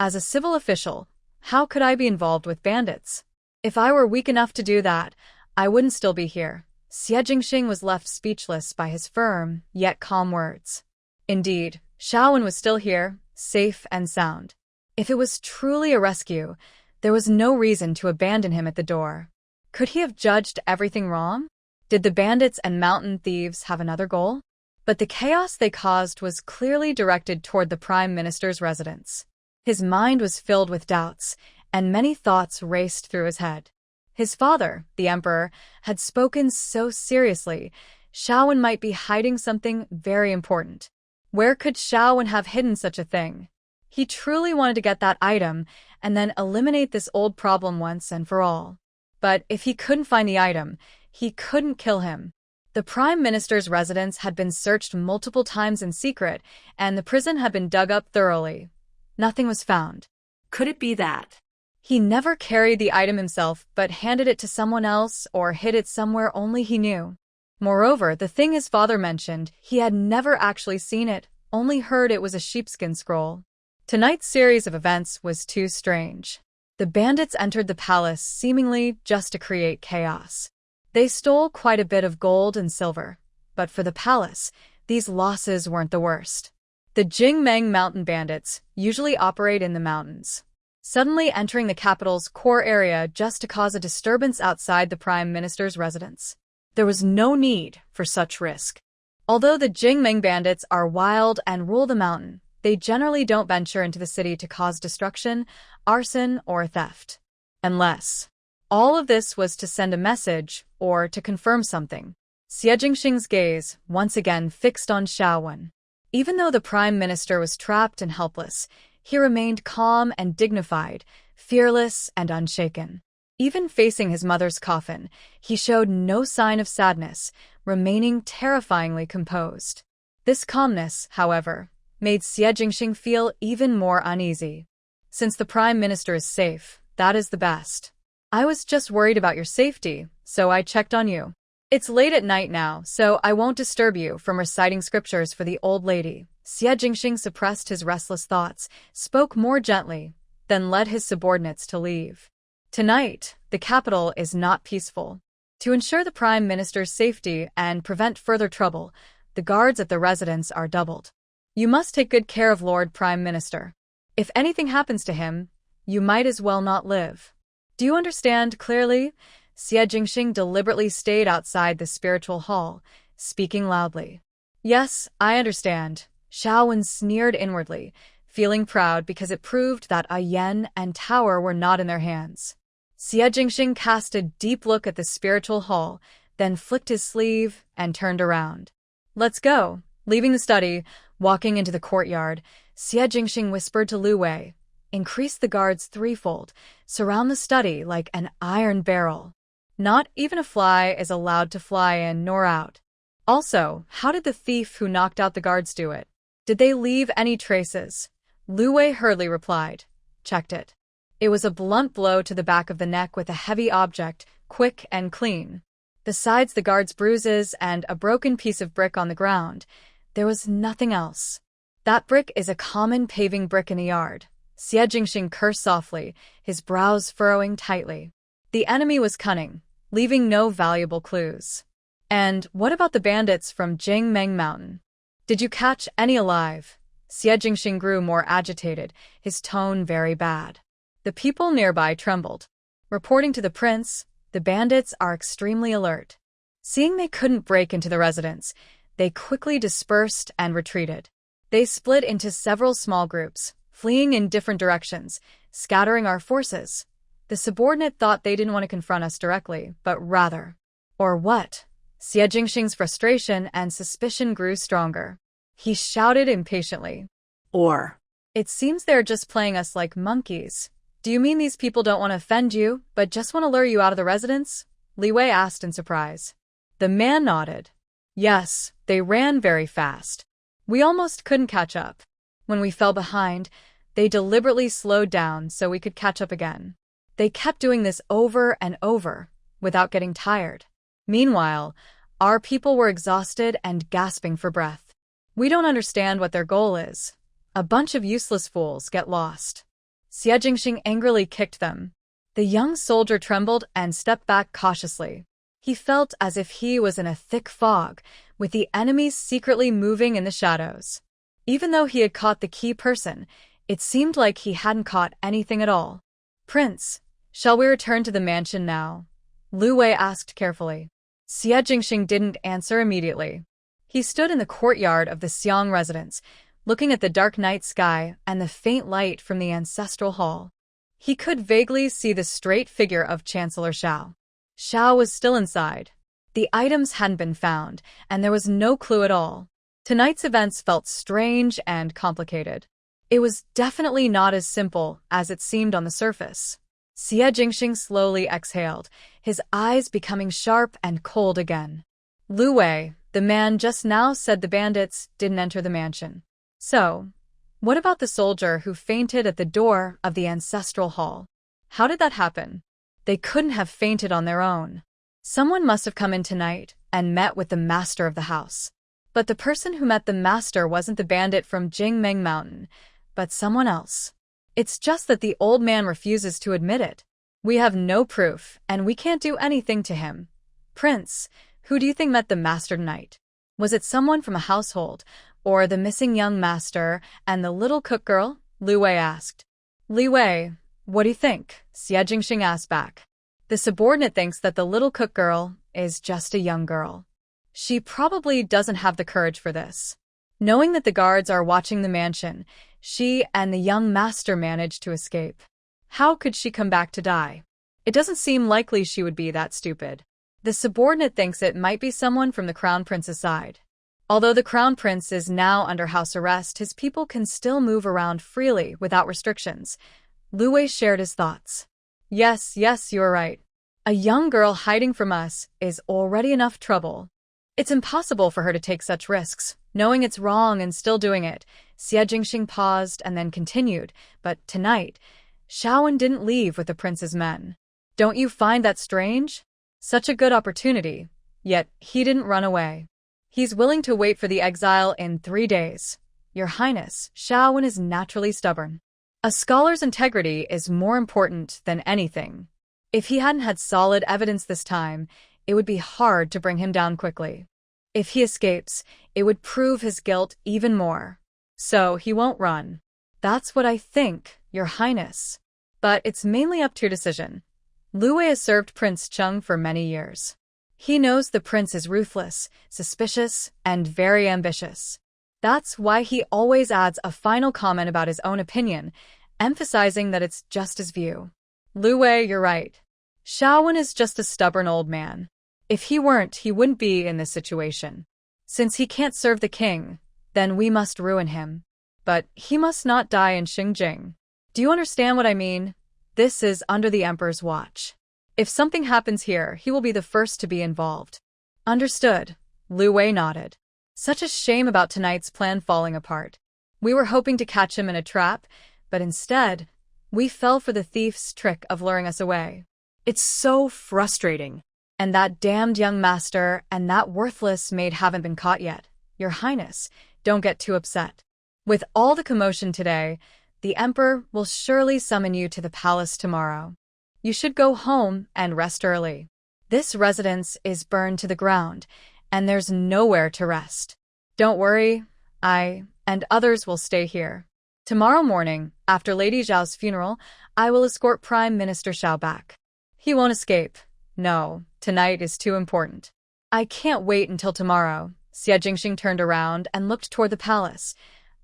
As a civil official, how could I be involved with bandits? If I were weak enough to do that, I wouldn't still be here." Xie Jingxing was left speechless by his firm, yet calm words. Indeed, Xiaowen was still here, safe and sound. If it was truly a rescue, there was no reason to abandon him at the door. Could he have judged everything wrong? Did the bandits and mountain thieves have another goal? But the chaos they caused was clearly directed toward the Prime Minister's residence. His mind was filled with doubts, and many thoughts raced through his head. His father, the Emperor, had spoken so seriously. Xiaowen might be hiding something very important. Where could Xiaowen have hidden such a thing? He truly wanted to get that item and then eliminate this old problem once and for all. But if he couldn't find the item, he couldn't kill him. The Prime Minister's residence had been searched multiple times in secret, and the prison had been dug up thoroughly. Nothing was found. Could it be that He never carried the item himself, but handed it to someone else or hid it somewhere only he knew? Moreover, the thing his father mentioned, he had never actually seen it, only heard it was a sheepskin scroll. Tonight's series of events was too strange. The bandits entered the palace seemingly just to create chaos. They stole quite a bit of gold and silver, but for the palace, these losses weren't the worst. The Jingmeng mountain bandits usually operate in the mountains, suddenly entering the capital's core area just to cause a disturbance outside the Prime Minister's residence. There was no need for such risk. Although the Jingmeng bandits are wild and rule the mountain, they generally don't venture into the city to cause destruction, arson, or theft. Unless all of this was to send a message or to confirm something. Xie Jingxing's gaze once again fixed on Xiaowen. Even though the Prime Minister was trapped and helpless, he remained calm and dignified, fearless and unshaken. Even facing his mother's coffin, he showed no sign of sadness, remaining terrifyingly composed. This calmness, however, made Xie Jingxing feel even more uneasy. Since the Prime Minister is safe, that is the best. I was just worried about your safety, so I checked on you. It's late at night now, so I won't disturb you from reciting scriptures for the old lady. Xie Jingxing suppressed his restless thoughts, spoke more gently, then led his subordinates to leave. Tonight, the capital is not peaceful. To ensure the Prime Minister's safety and prevent further trouble, the guards at the residence are doubled. You must take good care of Lord Prime Minister. If anything happens to him, you might as well not live. Do you understand clearly? Xie Jingxing deliberately stayed outside the spiritual hall, speaking loudly. Yes, I understand. Xiao Wen sneered inwardly, feeling proud because it proved that a yen and tower were not in their hands. Xie Jingxing cast a deep look at the spiritual hall, then flicked his sleeve and turned around. Let's go. Leaving the study, walking into the courtyard, Xie Jingxing whispered to Lu Wei, increase the guards threefold, surround the study like an iron barrel. Not even a fly is allowed to fly in nor out. Also, how did the thief who knocked out the guards do it? Did they leave any traces? Lu Wei hurriedly replied, checked it. It was a blunt blow to the back of the neck with a heavy object, quick and clean. Besides the guard's bruises and a broken piece of brick on the ground, there was nothing else. That brick is a common paving brick in a yard. Xie Jingxing cursed softly, his brows furrowing tightly. The enemy was cunning, leaving no valuable clues. And what about the bandits from Jingmeng Mountain? Did you catch any alive? Xie Jingxing grew more agitated, his tone very bad. The people nearby trembled. Reporting to the prince, the bandits are extremely alert. Seeing they couldn't break into the residence, they quickly dispersed and retreated. They split into several small groups, fleeing in different directions, scattering our forces. The subordinate thought they didn't want to confront us directly, but rather. Or what? Xie Jingxing's frustration and suspicion grew stronger. He shouted impatiently. Or. It seems they're just playing us like monkeys. Do you mean these people don't want to offend you, but just want to lure you out of the residence? Li Wei asked in surprise. The man nodded. Yes, they ran very fast. We almost couldn't catch up. When we fell behind, they deliberately slowed down so we could catch up again. They kept doing this over and over, without getting tired. Meanwhile, our people were exhausted and gasping for breath. We don't understand what their goal is. A bunch of useless fools get lost. Xie Jingxing angrily kicked them. The young soldier trembled and stepped back cautiously. He felt as if he was in a thick fog, with the enemies secretly moving in the shadows. Even though he had caught the key person, it seemed like he hadn't caught anything at all. Prince, shall we return to the mansion now? Lu Wei asked carefully. Xie Jingxing didn't answer immediately. He stood in the courtyard of the Xiang residence, looking at the dark night sky and the faint light from the ancestral hall. He could vaguely see the straight figure of Chancellor Xiao. Xiao was still inside. The items hadn't been found, and there was no clue at all. Tonight's events felt strange and complicated. It was definitely not as simple as it seemed on the surface. Xie Jingxing slowly exhaled, his eyes becoming sharp and cold again. Lu Wei, the man just now, said the bandits didn't enter the mansion. So, what about the soldier who fainted at the door of the ancestral hall? How did that happen? They couldn't have fainted on their own. Someone must have come in tonight and met with the master of the house. But the person who met the master wasn't the bandit from Jingmeng Mountain, but someone else. It's just that the old man refuses to admit it. We have no proof, and we can't do anything to him. Prince, who do you think met the master tonight? Was it someone from a household, or the missing young master and the little cook girl? Lu Wei asked. Li Wei, what do you think? Xie Jingxing asked back. The subordinate thinks that the little cook girl is just a young girl. She probably doesn't have the courage for this. Knowing that the guards are watching the mansion, she and the young master managed to escape. How could she come back to die? It doesn't seem likely she would be that stupid. The subordinate thinks it might be someone from the Crown Prince's side. Although the Crown Prince is now under house arrest, his people can still move around freely without restrictions. Lu Wei shared his thoughts. Yes, yes, you're right. A young girl hiding from us is already enough trouble. It's impossible for her to take such risks, knowing it's wrong and still doing it. Xie Jingxing paused and then continued, but tonight, Shaowen didn't leave with the prince's men. Don't you find that strange? Such a good opportunity, yet he didn't run away. He's willing to wait for the exile in 3 days. Your Highness, Shaowen is naturally stubborn. A scholar's integrity is more important than anything. If he hadn't had solid evidence this time, it would be hard to bring him down quickly. If he escapes, it would prove his guilt even more. So he won't run. That's what I think, Your Highness. But it's mainly up to your decision. Lu Wei has served Prince Cheng for many years. He knows the prince is ruthless, suspicious, and very ambitious. That's why he always adds a final comment about his own opinion, emphasizing that it's just his view. Lu Wei, you're right. Shaowen is just a stubborn old man. If he weren't, he wouldn't be in this situation. Since he can't serve the king, then we must ruin him. But he must not die in Xingjing. Do you understand what I mean? This is under the emperor's watch. If something happens here, he will be the first to be involved. Understood. Lu Wei nodded. Such a shame about tonight's plan falling apart. We were hoping to catch him in a trap, but instead, we fell for the thief's trick of luring us away. It's so frustrating. And that damned young master and that worthless maid haven't been caught yet. Your Highness, don't get too upset. With all the commotion today, the Emperor will surely summon you to the palace tomorrow. You should go home and rest early. This residence is burned to the ground, and there's nowhere to rest. Don't worry, I and others will stay here. Tomorrow morning, after Lady Zhao's funeral, I will escort Prime Minister Xiao back. He won't escape. No, tonight is too important. I can't wait until tomorrow. Xie Jingxing turned around and looked toward the palace.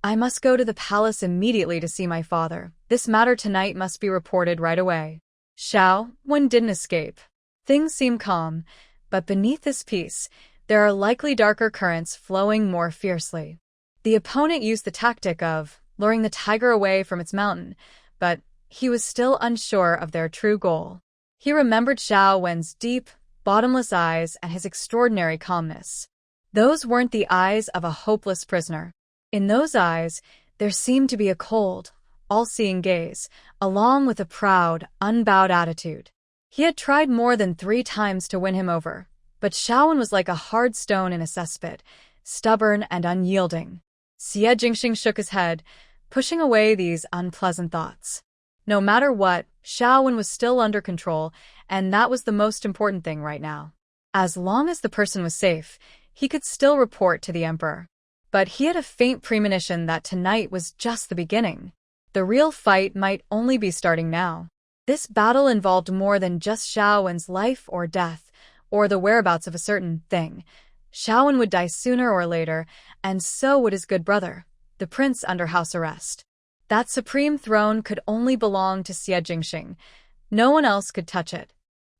I must go to the palace immediately to see my father. This matter tonight must be reported right away. Shaowen didn't escape. Things seem calm, but beneath this peace, there are likely darker currents flowing more fiercely. The opponent used the tactic of luring the tiger away from its mountain, but he was still unsure of their true goal. He remembered Shaowen's deep, bottomless eyes and his extraordinary calmness. Those weren't the eyes of a hopeless prisoner. In those eyes, there seemed to be a cold, all-seeing gaze, along with a proud, unbowed attitude. He had tried more than 3 times to win him over, but Shaowen was like a hard stone in a cesspit, stubborn and unyielding. Xie Jingxing shook his head, pushing away these unpleasant thoughts. No matter what, Shaowen was still under control, and that was the most important thing right now. As long as the person was safe, he could still report to the emperor. But he had a faint premonition that tonight was just the beginning. The real fight might only be starting now. This battle involved more than just Shaowen's life or death, or the whereabouts of a certain thing. Shaowen would die sooner or later, and so would his good brother, the prince under house arrest. That supreme throne could only belong to Xie Jingxing. No one else could touch it.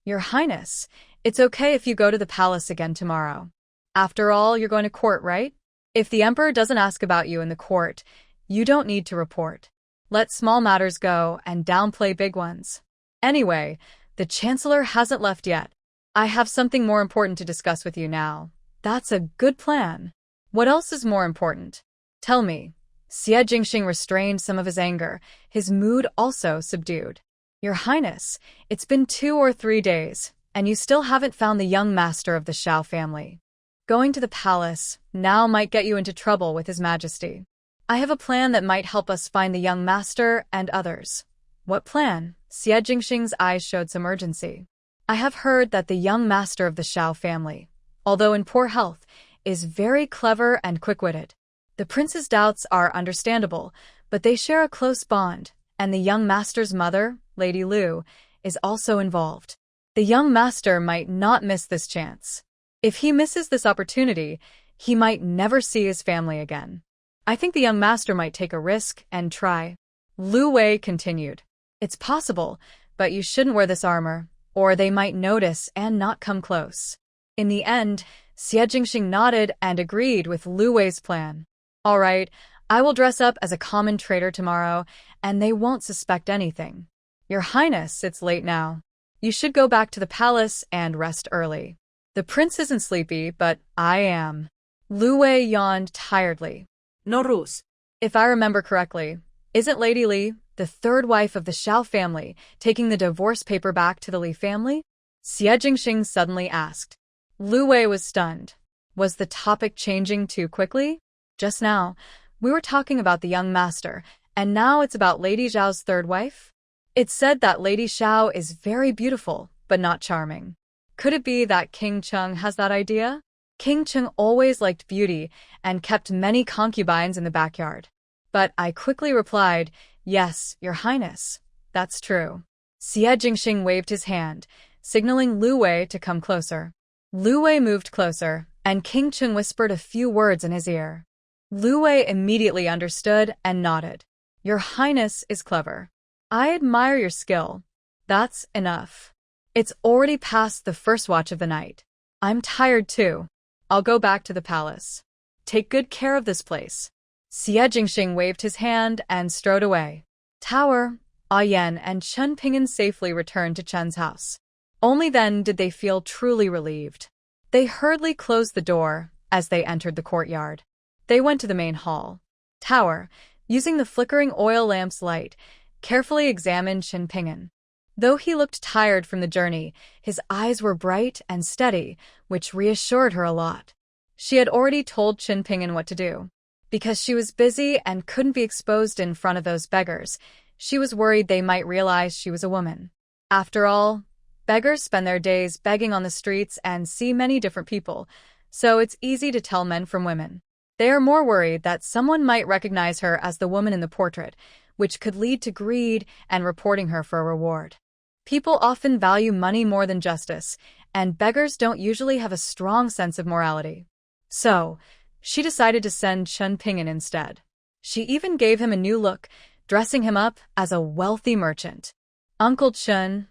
Your Highness, it's okay if you go to the palace again tomorrow. After all, you're going to court, right? If the emperor doesn't ask about you in the court, you don't need to report. Let small matters go and downplay big ones. Anyway, the chancellor hasn't left yet. I have something more important to discuss with you now. That's a good plan. What else is more important? Tell me. Xie Jingxing restrained some of his anger, his mood also subdued. Your Highness, it's been 2 or 3 days, and you still haven't found the young master of the Xiao family. Going to the palace now might get you into trouble with His Majesty. I have a plan that might help us find the young master and others. What plan? Xie Jingxing's eyes showed some urgency. I have heard that the young master of the Xiao family, although in poor health, is very clever and quick-witted. The prince's doubts are understandable, but they share a close bond, and the young master's mother, Lady Lu, is also involved. The young master might not miss this chance. If he misses this opportunity, he might never see his family again. I think the young master might take a risk and try. Lu Wei continued. It's possible, but you shouldn't wear this armor, or they might notice and not come close. In the end, Xie Jingxing nodded and agreed with Lu Wei's plan. All right, I will dress up as a common trader tomorrow, and they won't suspect anything. Your Highness, it's late now. You should go back to the palace and rest early. The prince isn't sleepy, but I am. Lu Wei yawned tiredly. No rules. If I remember correctly, isn't Lady Li, the third wife of the Xiao family, taking the divorce paper back to the Li family? Xie Jingxing suddenly asked. Lu Wei was stunned. Was the topic changing too quickly? Just now, we were talking about the young master, and now it's about Lady Xiao's third wife? It's said that Lady Xiao is very beautiful, but not charming. Could it be that King Cheng has that idea? King Cheng always liked beauty and kept many concubines in the backyard. But I quickly replied, yes, Your Highness. That's true. Xie Jingxing waved his hand, signaling Lu Wei to come closer. Lu Wei moved closer, and King Cheng whispered a few words in his ear. Lu Wei immediately understood and nodded. Your Highness is clever. I admire your skill. That's enough. It's already past the first watch of the night. I'm tired too. I'll go back to the palace. Take good care of this place. Xie Jingxing waved his hand and strode away. Tower, Yan, and Chen Ping'an safely returned to Chen's house. Only then did they feel truly relieved. They hurriedly closed the door as they entered the courtyard. They went to the main hall. Tower, using the flickering oil lamp's light, carefully examined Chen Ping'an. Though he looked tired from the journey, his eyes were bright and steady, which reassured her a lot. She had already told Chen Ping'an what to do. Because she was busy and couldn't be exposed in front of those beggars, she was worried they might realize she was a woman. After all, beggars spend their days begging on the streets and see many different people, so it's easy to tell men from women. They are more worried that someone might recognize her as the woman in the portrait, which could lead to greed and reporting her for a reward. People often value money more than justice, and beggars don't usually have a strong sense of morality. So, she decided to send Chen Ping'an instead. She even gave him a new look, dressing him up as a wealthy merchant. Uncle Chen,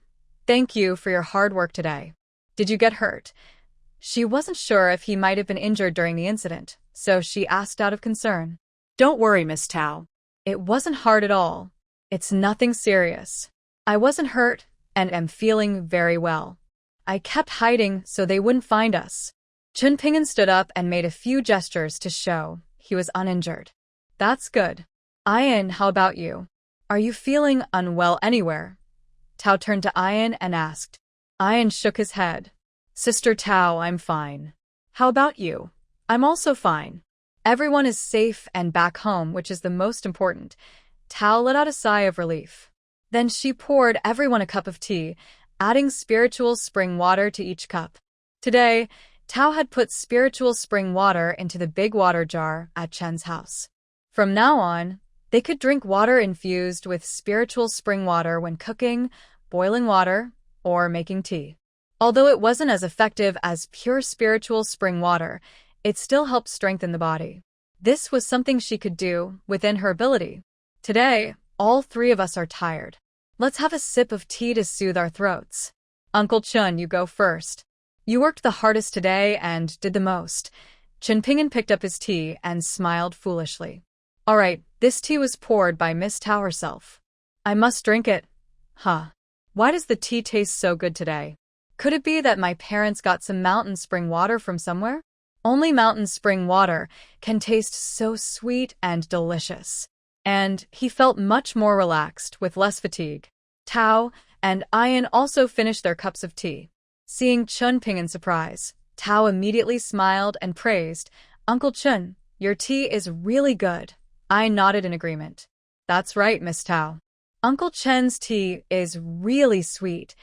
thank you for your hard work today. Did you get hurt? She wasn't sure if he might have been injured during the incident, so she asked out of concern. Don't worry, Miss Tao. It wasn't hard at all. It's nothing serious. I wasn't hurt and am feeling very well. I kept hiding so they wouldn't find us. Chen Ping'an stood up and made a few gestures to show he was uninjured. That's good. Ayan, how about you? Are you feeling unwell anywhere? Tao turned to Ayan and asked. Ayan shook his head. Sister Tao, I'm fine. How about you? I'm also fine. Everyone is safe and back home, which is the most important. Tao let out a sigh of relief. Then she poured everyone a cup of tea, adding spiritual spring water to each cup. Today, Tao had put spiritual spring water into the big water jar at Chen's house. From now on, they could drink water infused with spiritual spring water when cooking, boiling water, or making tea. Although it wasn't as effective as pure spiritual spring water, it still helped strengthen the body. This was something she could do within her ability. Today, all three of us are tired. Let's have a sip of tea to soothe our throats. Uncle Chun, you go first. You worked the hardest today and did the most. Chen Ping'an picked up his tea and smiled foolishly. All right, this tea was poured by Miss Tao herself. I must drink it. Huh. Why does the tea taste so good today? Could it be that my parents got some mountain spring water from somewhere? Only mountain spring water can taste so sweet and delicious. And he felt much more relaxed with less fatigue. Tao and Ayan also finished their cups of tea. Seeing Chen Ping'an's surprise, Tao immediately smiled and praised, Uncle Chen, your tea is really good. I nodded in agreement. That's right, Miss Tao. Uncle Chen's tea is really sweet.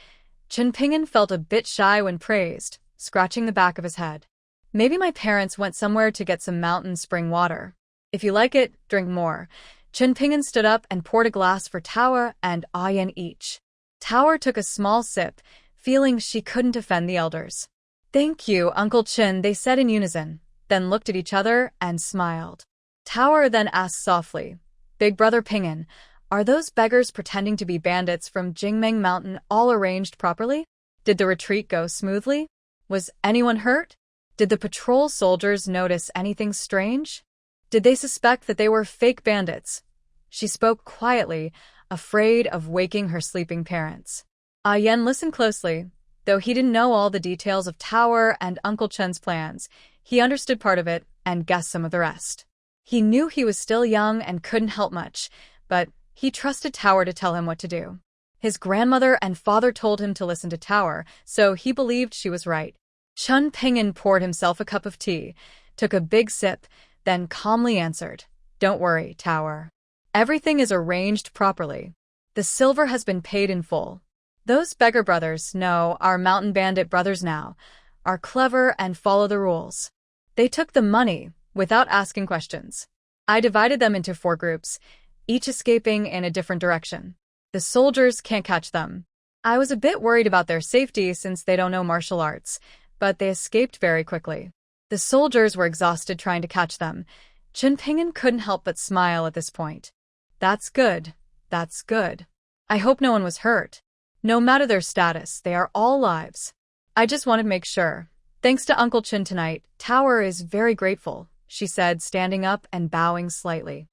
Chen Ping'an felt a bit shy when praised, scratching the back of his head. Maybe my parents went somewhere to get some mountain spring water. If you like it, drink more. Chen Ping'an stood up and poured a glass for Tower and Ayan each. Tower took a small sip, feeling she couldn't offend the elders. Thank you, Uncle Chen, they said in unison, then looked at each other and smiled. Tower then asked softly, Big Brother Ping'an, are those beggars pretending to be bandits from Jingmeng Mountain all arranged properly? Did the retreat go smoothly? Was anyone hurt? Did the patrol soldiers notice anything strange? Did they suspect that they were fake bandits? She spoke quietly, afraid of waking her sleeping parents. Yen listened closely. Though he didn't know all the details of Tower and Uncle Chen's plans, he understood part of it and guessed some of the rest. He knew he was still young and couldn't help much, but he trusted Tower to tell him what to do. His grandmother and father told him to listen to Tower, so he believed she was right. Chun Ping'an poured himself a cup of tea, took a big sip, then calmly answered, "Don't worry, Tower. Everything is arranged properly. The silver has been paid in full. Those beggar brothers, no, our mountain bandit brothers now, are clever and follow the rules. They took the money without asking questions. I divided them into 4 groups, each escaping in a different direction. The soldiers can't catch them. I was a bit worried about their safety since they don't know martial arts, but they escaped very quickly. The soldiers were exhausted trying to catch them. Chun Ping'an couldn't help but smile at this point. That's good. That's good. I hope no one was hurt. No matter their status, they are all lives. I just wanted to make sure. Thanks to Uncle Chen tonight, Tower is very grateful," she said, standing up and bowing slightly.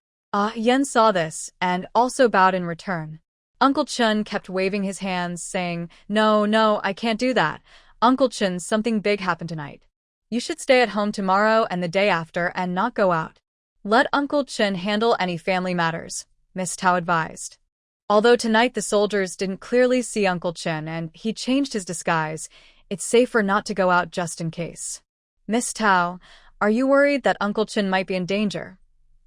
Yen saw this, and also bowed in return. Uncle Chen kept waving his hands, saying, No, I can't do that. Uncle Chen, something big happened tonight. You should stay at home tomorrow and the day after and not go out. Let Uncle Chen handle any family matters, Miss Tao advised. Although tonight the soldiers didn't clearly see Uncle Chen and he changed his disguise, it's safer not to go out just in case. Miss Tao, are you worried that Uncle Chen might be in danger?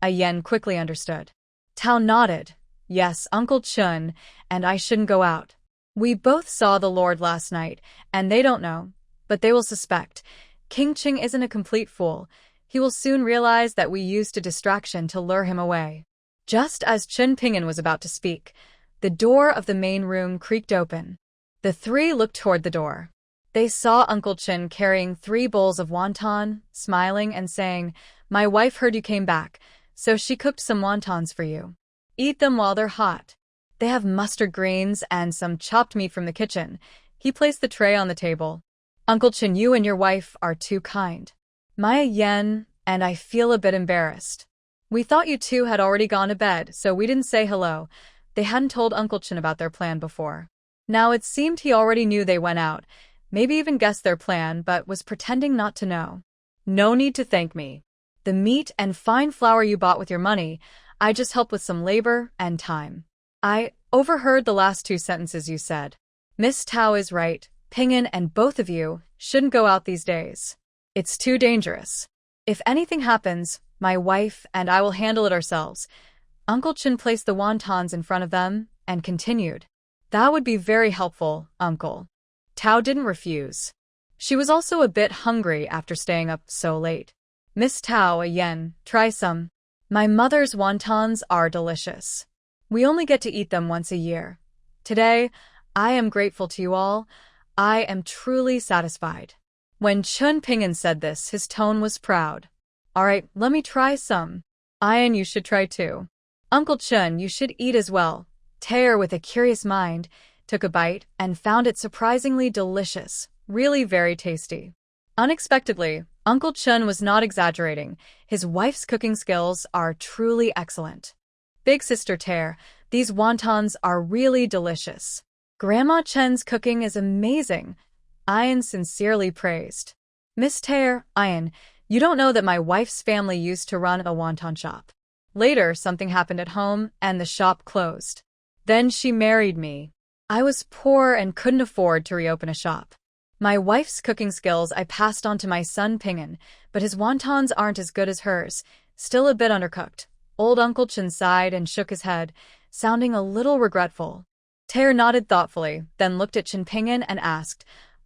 Yen quickly understood. Tao nodded. Yes, Uncle Chen, and I shouldn't go out. We both saw the Lord last night, and they don't know, but they will suspect. King Ching isn't a complete fool. He will soon realize that we used a distraction to lure him away. Just as Chun Ping'an was about to speak, the door of the main room creaked open. The 3 looked toward the door. They saw Uncle Chen carrying 3 bowls of wonton, smiling and saying, "My wife heard you came back, so she cooked some wontons for you. Eat them while they're hot. They have mustard greens and some chopped meat from the kitchen." He placed the tray on the table. "Uncle Chen, you and your wife are too kind. Maya Yen and I feel a bit embarrassed. We thought you 2 had already gone to bed, so we didn't say hello." They hadn't told Uncle Chen about their plan before. Now it seemed he already knew they went out, maybe even guessed their plan, but was pretending not to know. "No need to thank me. The meat and fine flour you bought with your money, I just helped with some labor and time." "I overheard the last 2 sentences you said. Miss Tao is right. Ping'an and both of you shouldn't go out these days. It's too dangerous. If anything happens, my wife and I will handle it ourselves." Uncle Chen placed the wontons in front of them and continued. "That would be very helpful, Uncle." Tao didn't refuse. She was also a bit hungry after staying up so late. "Miss Tao, Yen, try some. My mother's wontons are delicious. We only get to eat them once a year. Today, I am grateful to you all. I am truly satisfied." When Chun Ping'an said this, his tone was proud. "All right, let me try some. Ian, you should try too. Uncle Chun, you should eat as well." Taer, with a curious mind, took a bite and found it surprisingly delicious, really very tasty. Unexpectedly, Uncle Chun was not exaggerating. His wife's cooking skills are truly excellent. "Big Sister Taer, these wontons are really delicious. Grandma Chen's cooking is amazing," Ian sincerely praised. "Miss Taer, Ian, you don't know that my wife's family used to run a wonton shop. Later, something happened at home and the shop closed. Then she married me. I was poor and couldn't afford to reopen a shop. My wife's cooking skills I passed on to my son Ping'an, but his wontons aren't as good as hers, still a bit undercooked." Old Uncle Chen sighed and shook his head, sounding a little regretful. Taer nodded thoughtfully, then looked at Chen Ping'an and asked,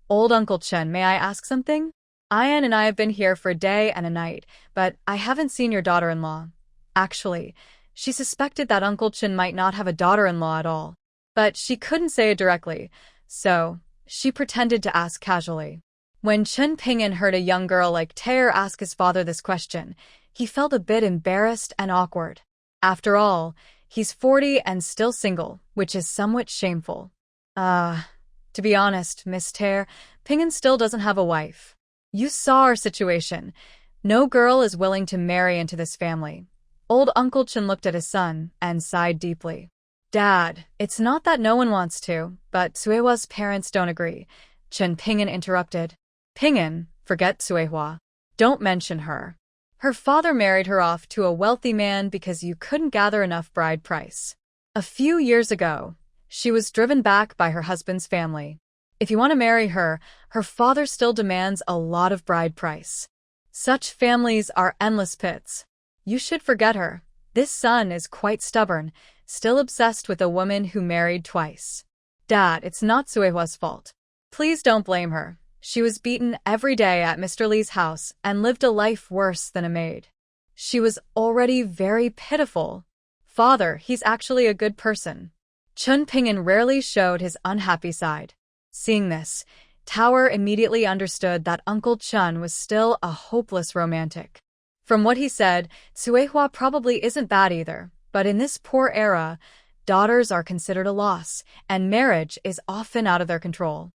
"Old Uncle Chen, may I ask something? Ian and I have been here for a day and a night, but I haven't seen your daughter-in-law." Actually, she suspected that Uncle Chen might not have a daughter-in-law at all, but she couldn't say it directly, so she pretended to ask casually. When Chen Ping'an heard a young girl like Taer ask his father this question, he felt a bit embarrassed and awkward. After all, he's 40 and still single, which is somewhat shameful. To be honest, Miss Taer, Ping'an still doesn't have a wife. You saw our situation. No girl is willing to marry into this family." Old Uncle Chen looked at his son and sighed deeply. Dad, it's not that no one wants to, but Suehwa's parents don't agree. Chen Ping'an interrupted. Ping'an, forget Suehwa. Don't mention her. Her father married her off to a wealthy man because you couldn't gather enough bride price. A few years ago, she was driven back by her husband's family. If you want to marry her, her father still demands a lot of bride price. Such families are endless pits. You should forget her. This son is quite stubborn, still obsessed with a woman who married twice. Dad, it's not Suehwa's fault. Please don't blame her. She was beaten every day at Mr. Lee's house and lived a life worse than a maid. She was already very pitiful. Father, he's actually a good person. Chen Ping'an rarely showed his unhappy side. Seeing this, Tower immediately understood that Uncle Chen was still a hopeless romantic. From what he said, Suehwa probably isn't bad either, but in this poor era, daughters are considered a loss, and marriage is often out of their control.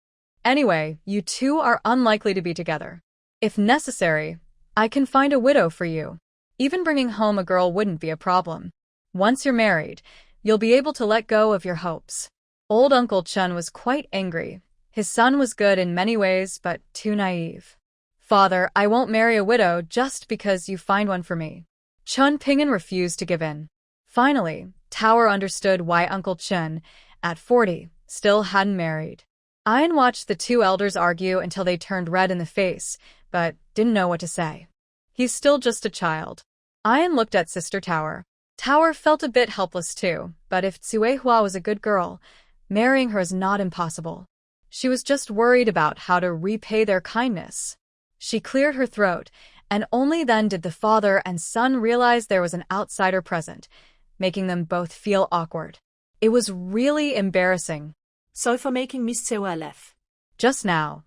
Anyway, you two are unlikely to be together. If necessary, I can find a widow for you. Even bringing home a girl wouldn't be a problem. Once you're married, you'll be able to let go of your hopes. Old Uncle Chen was quite angry. His son was good in many ways, but too naive. Father, I won't marry a widow just because you find one for me. Chen Ping'an refused to give in. Finally, Tower understood why Uncle Chen, at 40, still hadn't married. Ian watched the two elders argue until they turned red in the face, but didn't know what to say. He's still just a child. Ian looked at Sister Tower. Tower felt a bit helpless too, but if Suehwa was a good girl, marrying her is not impossible. She was just worried about how to repay their kindness. She cleared her throat, and only then did the father and son realize there was an outsider present, making them both feel awkward. It was really embarrassing. Sorry for making Miss Sewa laugh. Just now,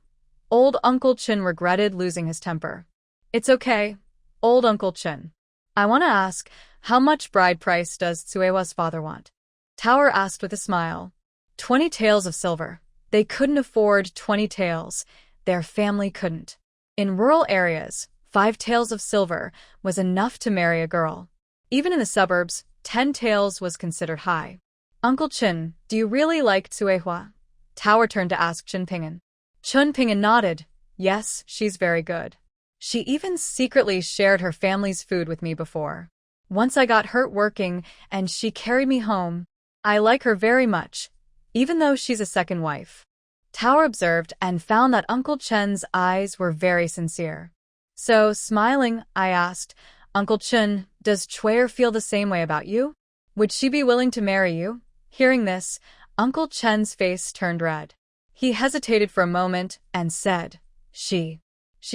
old Uncle Chen regretted losing his temper. It's okay, old Uncle Chen. I want to ask, how much bride price does Suehwa's father want? Tower asked with a smile. 20 taels of silver. They couldn't afford 20 taels. Their family couldn't. In rural areas, 5 taels of silver was enough to marry a girl. Even in the suburbs, 10 taels was considered high. Uncle Chen, do you really like Suehwa? Tower turned to ask Chen Ping'an. Chen Ping'an nodded. Yes, she's very good. She even secretly shared her family's food with me before. Once I got hurt working, and she carried me home. I like her very much, even though she's a second wife. Tower observed and found that Uncle Chen's eyes were very sincere. So, smiling, I asked, Uncle Chen, does Chuer feel the same way about you? Would she be willing to marry you? Hearing this, Uncle Chen's face turned red. He hesitated for a moment and said, She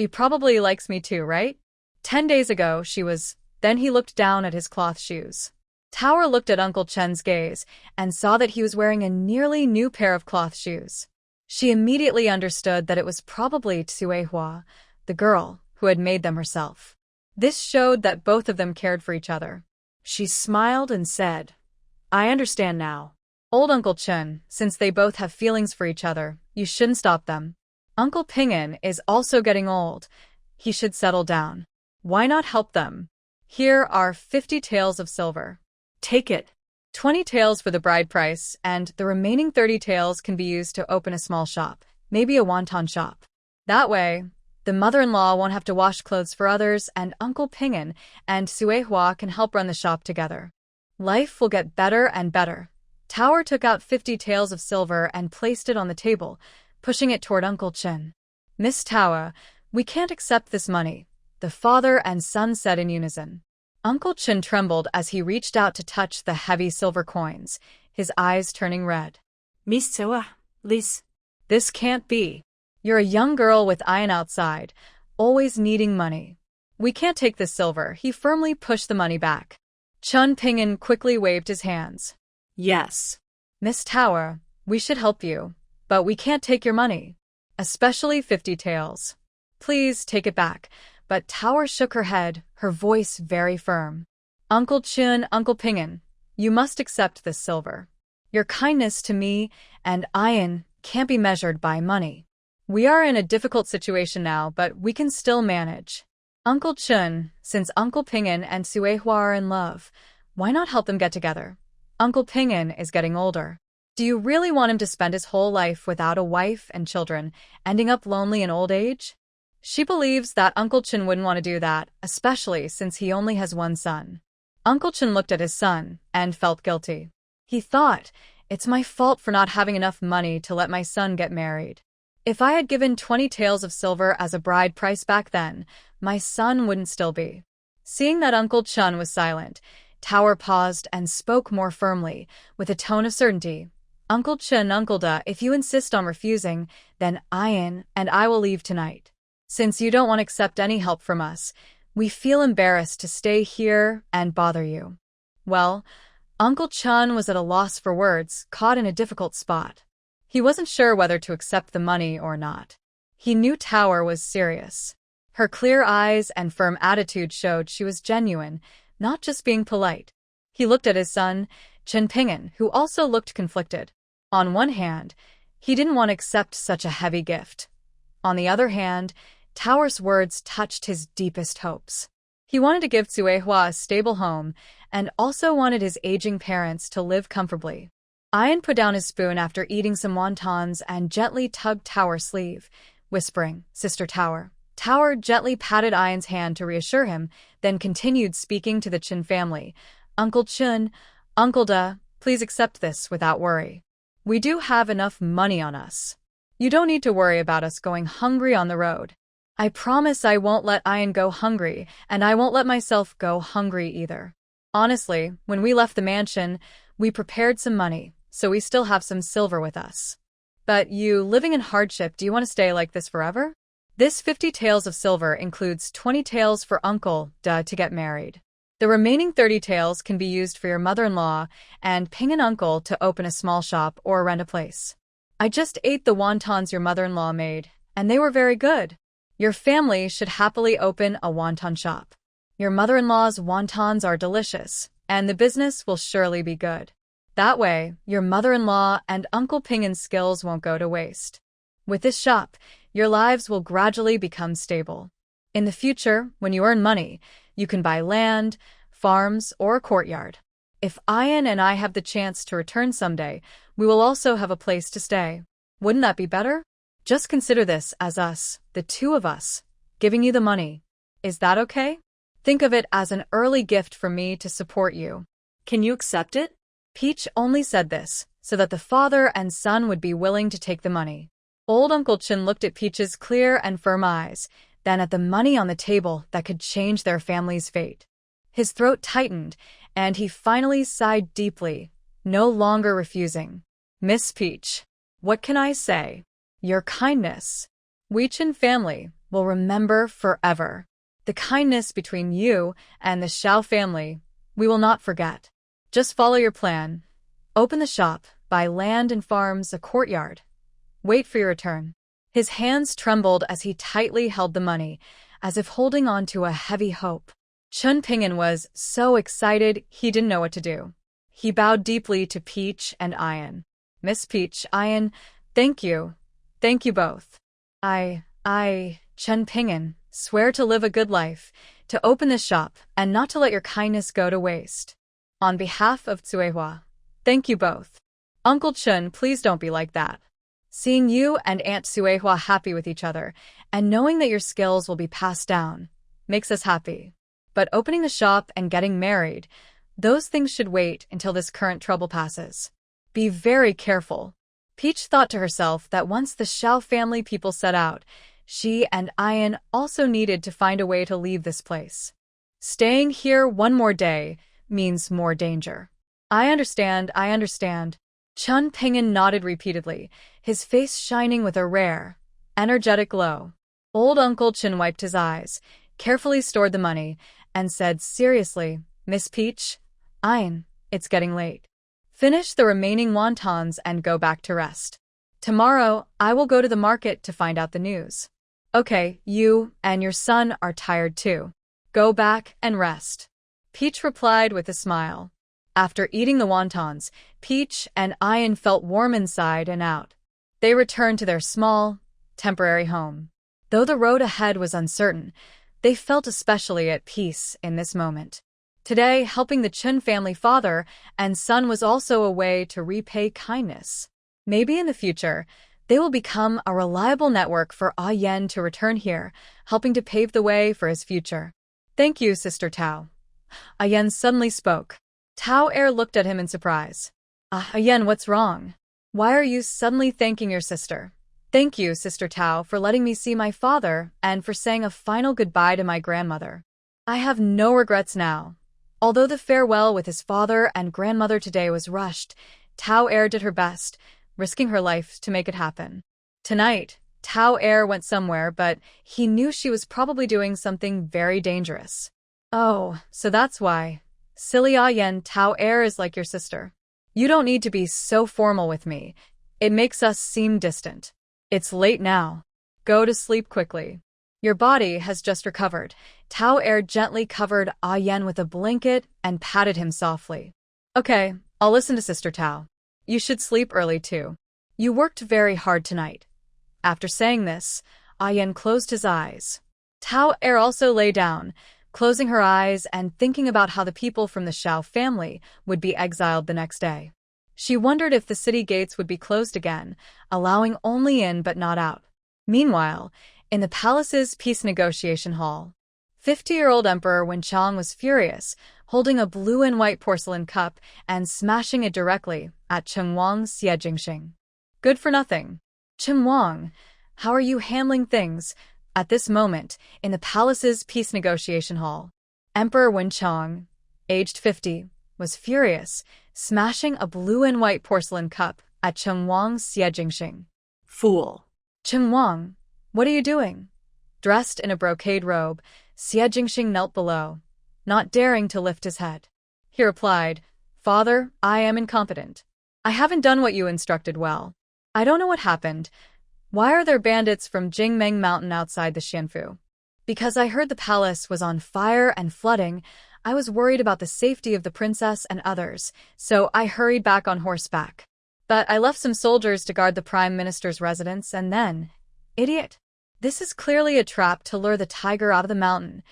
probably likes me too, right? 10 days ago, she was. Then he looked down at his cloth shoes. Tower looked at Uncle Chen's gaze and saw that he was wearing a nearly new pair of cloth shoes. She immediately understood that it was probably Suehwa, the girl, who had made them herself. This showed that both of them cared for each other. She smiled and said, I understand now. Old Uncle Chen, since they both have feelings for each other, you shouldn't stop them. Uncle Ping'an is also getting old. He should settle down. Why not help them? Here are 50 taels of silver. Take it. 20 taels for the bride price, and the remaining 30 taels can be used to open a small shop, maybe a wonton shop. That way, the mother-in-law won't have to wash clothes for others, and Uncle Ping'an and Suehwa can help run the shop together. Life will get better and better. Tower took out 50 taels of silver and placed it on the table, pushing it toward Uncle Chen. Miss Tower, we can't accept this money, the father and son said in unison. Uncle Chen trembled as he reached out to touch the heavy silver coins, his eyes turning red. Miss Sewa, Liz. This can't be. You're a young girl with Ian outside, always needing money. We can't take this silver. He firmly pushed the money back. Chen Ping'an quickly waved his hands. Yes. Miss Tower, we should help you, but we can't take your money, especially 50 taels. Please take it back. But Tower shook her head, her voice very firm. Uncle Chen, Uncle Ping'an, you must accept this silver. Your kindness to me and Ian can't be measured by money. We are in a difficult situation now, but we can still manage. Uncle Chen, since Uncle Ping'an and Suehwa are in love, why not help them get together? Uncle Pingin is getting older. Do you really want him to spend his whole life without a wife and children, ending up lonely in old age? She believes that Uncle Chen wouldn't want to do that, especially since he only has one son. Uncle Chen looked at his son and felt guilty. He thought, it's my fault for not having enough money to let my son get married. If I had given 20 taels of silver as a bride price back then, my son wouldn't still be. Seeing that Uncle Chen was silent, Tower paused and spoke more firmly, with a tone of certainty. Uncle Chen, Uncle Da, if you insist on refusing, then Ian and I will leave tonight. Since you don't want to accept any help from us, we feel embarrassed to stay here and bother you. Well, Uncle Chen was at a loss for words, caught in a difficult spot. He wasn't sure whether to accept the money or not. He knew Tower was serious. Her clear eyes and firm attitude showed she was genuine, not just being polite. He looked at his son, Chen Pingin, who also looked conflicted. On one hand, he didn't want to accept such a heavy gift. On the other hand, Tower's words touched his deepest hopes. He wanted to give Tsuehua a stable home and also wanted his aging parents to live comfortably. Ian put down his spoon after eating some wontons and gently tugged Tower's sleeve, whispering, "Sister Tower." Tower gently patted Ian's hand to reassure him, then continued speaking to the Chen family. "Uncle Chen, Uncle Da, please accept this without worry. We do have enough money on us. You don't need to worry about us going hungry on the road. I promise I won't let Ian go hungry, and I won't let myself go hungry either. Honestly, when we left the mansion, we prepared some money, so we still have some silver with us. But you, living in hardship, do you want to stay like this forever? This 50 taels of silver includes 20 taels for Uncle Da to get married. The remaining 30 taels can be used for your mother-in-law and Ping and Uncle to open a small shop or rent a place. I just ate the wontons your mother-in-law made, and they were very good. Your family should happily open a wonton shop. Your mother-in-law's wontons are delicious, and the business will surely be good. That way, your mother-in-law and Uncle Pingin's skills won't go to waste. With this shop, your lives will gradually become stable. In the future, when you earn money, you can buy land, farms, or a courtyard. If Ian and I have the chance to return someday, we will also have a place to stay. Wouldn't that be better? Just consider this as us, the two of us, giving you the money. Is that okay? Think of it as an early gift from me to support you. Can you accept it?" Peach only said this so that the father and son would be willing to take the money. Old Uncle Chen looked at Peach's clear and firm eyes, then at the money on the table that could change their family's fate. His throat tightened, and he finally sighed deeply, no longer refusing. "Miss Peach, what can I say? Your kindness, we Chen family will remember forever. The kindness between you and the Xiao family, we will not forget. Just follow your plan. Open the shop, buy land and farms, a courtyard. Wait for your return." His hands trembled as he tightly held the money, as if holding on to a heavy hope. Chen Pingin was so excited he didn't know what to do. He bowed deeply to Peach and Ian. "Miss Peach, Ian, thank you. Thank you both. I, Chen Pingin, swear to live a good life, to open this shop, and not to let your kindness go to waste. On behalf of Tsuehua, thank you both. Uncle Chen, please don't be like that. Seeing you and Aunt Tsuehua happy with each other, and knowing that your skills will be passed down, makes us happy. But opening the shop and getting married, those things should wait until this current trouble passes. Be very careful." Peach thought to herself that once the Xiao family people set out, she and Ian also needed to find a way to leave this place. Staying here one more day means more danger. I understand. Chen Pingin nodded repeatedly, his face shining with a rare, energetic glow. Old Uncle Chen wiped his eyes, carefully stored the money, and said seriously, "Miss Peach, Ian, it's getting late. Finish the remaining wontons and go back to rest. Tomorrow, I will go to the market to find out the news. Okay, you and your son are tired too. Go back and rest." Peach replied with a smile. After eating the wontons, Peach and Ian felt warm inside and out. They returned to their small, temporary home. Though the road ahead was uncertain, they felt especially at peace in this moment. Today, helping the Chun family father and son was also a way to repay kindness. Maybe in the future, they will become a reliable network for Ah Yen to return here, helping to pave the way for his future. Thank you, Sister Tao. Ah Yen suddenly spoke. Tao Er looked at him in surprise. Ah Yen, what's wrong? Why are you suddenly thanking your sister? Thank you, Sister Tao, for letting me see my father and for saying a final goodbye to my grandmother. I have no regrets now. Although the farewell with his father and grandmother today was rushed, Tao Er did her best, risking her life to make it happen. Tonight, Tao Er went somewhere, but he knew she was probably doing something very dangerous. Oh, so that's why. Silly Ah Yen, Tao Er is like your sister. You don't need to be so formal with me. It makes us seem distant. It's late now. Go to sleep quickly. Your body has just recovered. Tao Er gently covered Ah Yen with a blanket and patted him softly. Okay, I'll listen to Sister Tao. You should sleep early too. You worked very hard tonight. After saying this, Ah Yen closed his eyes. Tao Er also lay down, closing her eyes and thinking about how the people from the Shao family would be exiled the next day. She wondered if the city gates would be closed again, allowing only in but not out. Meanwhile, in the palace's peace negotiation hall, 50-year-old Emperor Wenchang was furious, holding a blue and white porcelain cup and smashing it directly at Cheng Wang's Xie Jingxing. Good for nothing. Cheng Wang, how are you handling things? At this moment, in the palace's peace negotiation hall, Emperor Wenchang, aged 50, was furious, smashing a blue and white porcelain cup at Cheng Wang's Xie Jingxing. Fool. Cheng Wang, what are you doing? Dressed in a brocade robe, Xie Jingxing knelt below, not daring to lift his head. He replied, Father, I am incompetent. I haven't done what you instructed well. I don't know what happened. Why are there bandits from Jingmeng Mountain outside the Xianfu? Because I heard the palace was on fire and flooding, I was worried about the safety of the princess and others, so I hurried back on horseback. But I left some soldiers to guard the Prime Minister's residence and then… Idiot! This is clearly a trap to lure the tiger out of the mountain.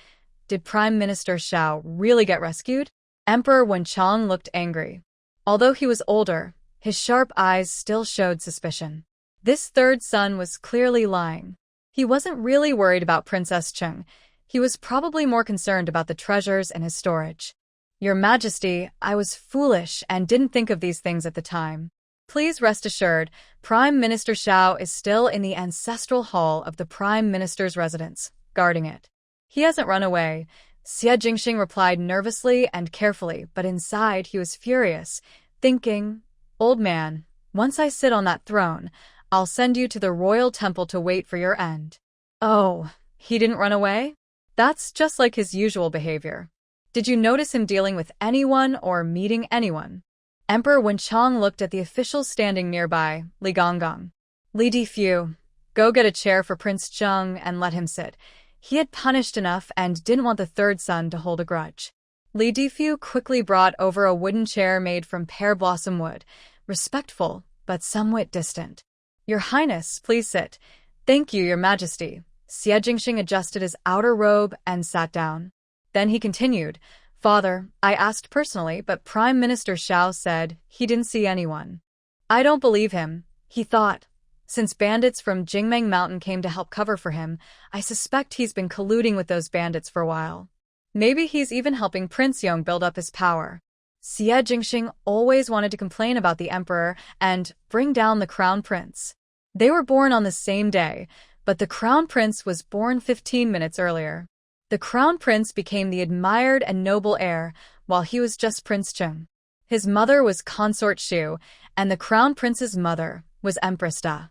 Did Prime Minister Shao really get rescued? Emperor Wenchang looked angry. Although he was older, his sharp eyes still showed suspicion. This third son was clearly lying. He wasn't really worried about Princess Cheng. He was probably more concerned about the treasures in his storage. Your Majesty, I was foolish and didn't think of these things at the time. Please rest assured, Prime Minister Shao is still in the ancestral hall of the Prime Minister's residence, guarding it. He hasn't run away, Xie Jingxing replied nervously and carefully, but inside he was furious, thinking, Old man, once I sit on that throne, I'll send you to the royal temple to wait for your end. Oh, he didn't run away? That's just like his usual behavior. Did you notice him dealing with anyone or meeting anyone? Emperor Wenchang looked at the officials standing nearby, Li Gonggang. Li Difu, go get a chair for Prince Zheng and let him sit. He had punished enough and didn't want the third son to hold a grudge. Li Difu quickly brought over a wooden chair made from pear blossom wood, respectful but somewhat distant. Your Highness, please sit. Thank you, Your Majesty. Xie Jingxing adjusted his outer robe and sat down. Then he continued, Father, I asked personally, but Prime Minister Shao said he didn't see anyone. I don't believe him, he thought. Since bandits from Jingmeng Mountain came to help cover for him, I suspect he's been colluding with those bandits for a while. Maybe he's even helping Prince Yong build up his power. Xie Jingxing always wanted to complain about the emperor and bring down the crown prince. They were born on the same day, but the crown prince was born 15 minutes earlier. The crown prince became the admired and noble heir, while he was just Prince Cheng. His mother was Consort Shu, and the crown prince's mother was Empress Da.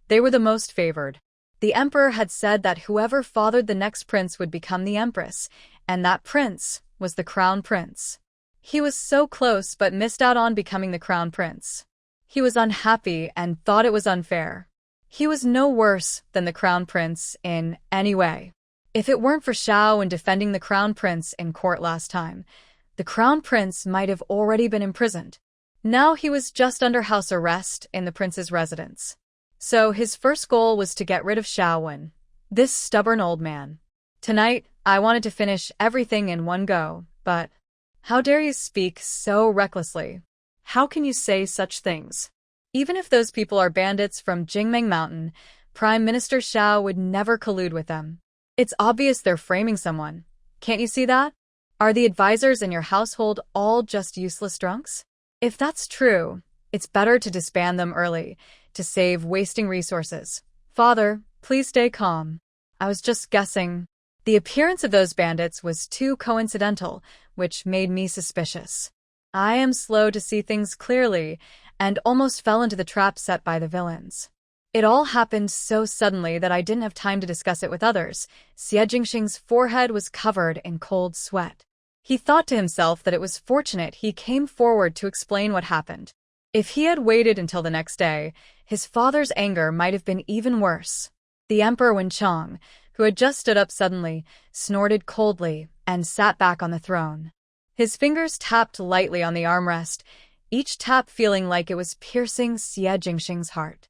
They were the most favored. The emperor had said that whoever fathered the next prince would become the empress, and that prince was the crown prince. He was so close but missed out on becoming the crown prince. He was unhappy and thought it was unfair. He was no worse than the crown prince in any way. If it weren't for Shao in defending the crown prince in court last time, the crown prince might have already been imprisoned. Now he was just under house arrest in the prince's residence. So his first goal was to get rid of Shao Wen, this stubborn old man. Tonight, I wanted to finish everything in one go, but… How dare you speak so recklessly? How can you say such things? Even if those people are bandits from Jingmeng Mountain, Prime Minister Xiao would never collude with them. It's obvious they're framing someone. Can't you see that? Are the advisors in your household all just useless drunks? If that's true, it's better to disband them early, to save wasting resources. Father, please stay calm. I was just guessing. The appearance of those bandits was too coincidental, which made me suspicious. I am slow to see things clearly, and almost fell into the trap set by the villains. It all happened so suddenly that I didn't have time to discuss it with others. Xie Jingxing's forehead was covered in cold sweat. He thought to himself that it was fortunate he came forward to explain what happened. If he had waited until the next day, his father's anger might have been even worse. The Emperor Wenchang, who had just stood up suddenly, snorted coldly and sat back on the throne. His fingers tapped lightly on the armrest, each tap feeling like it was piercing Xie Jingxing's heart.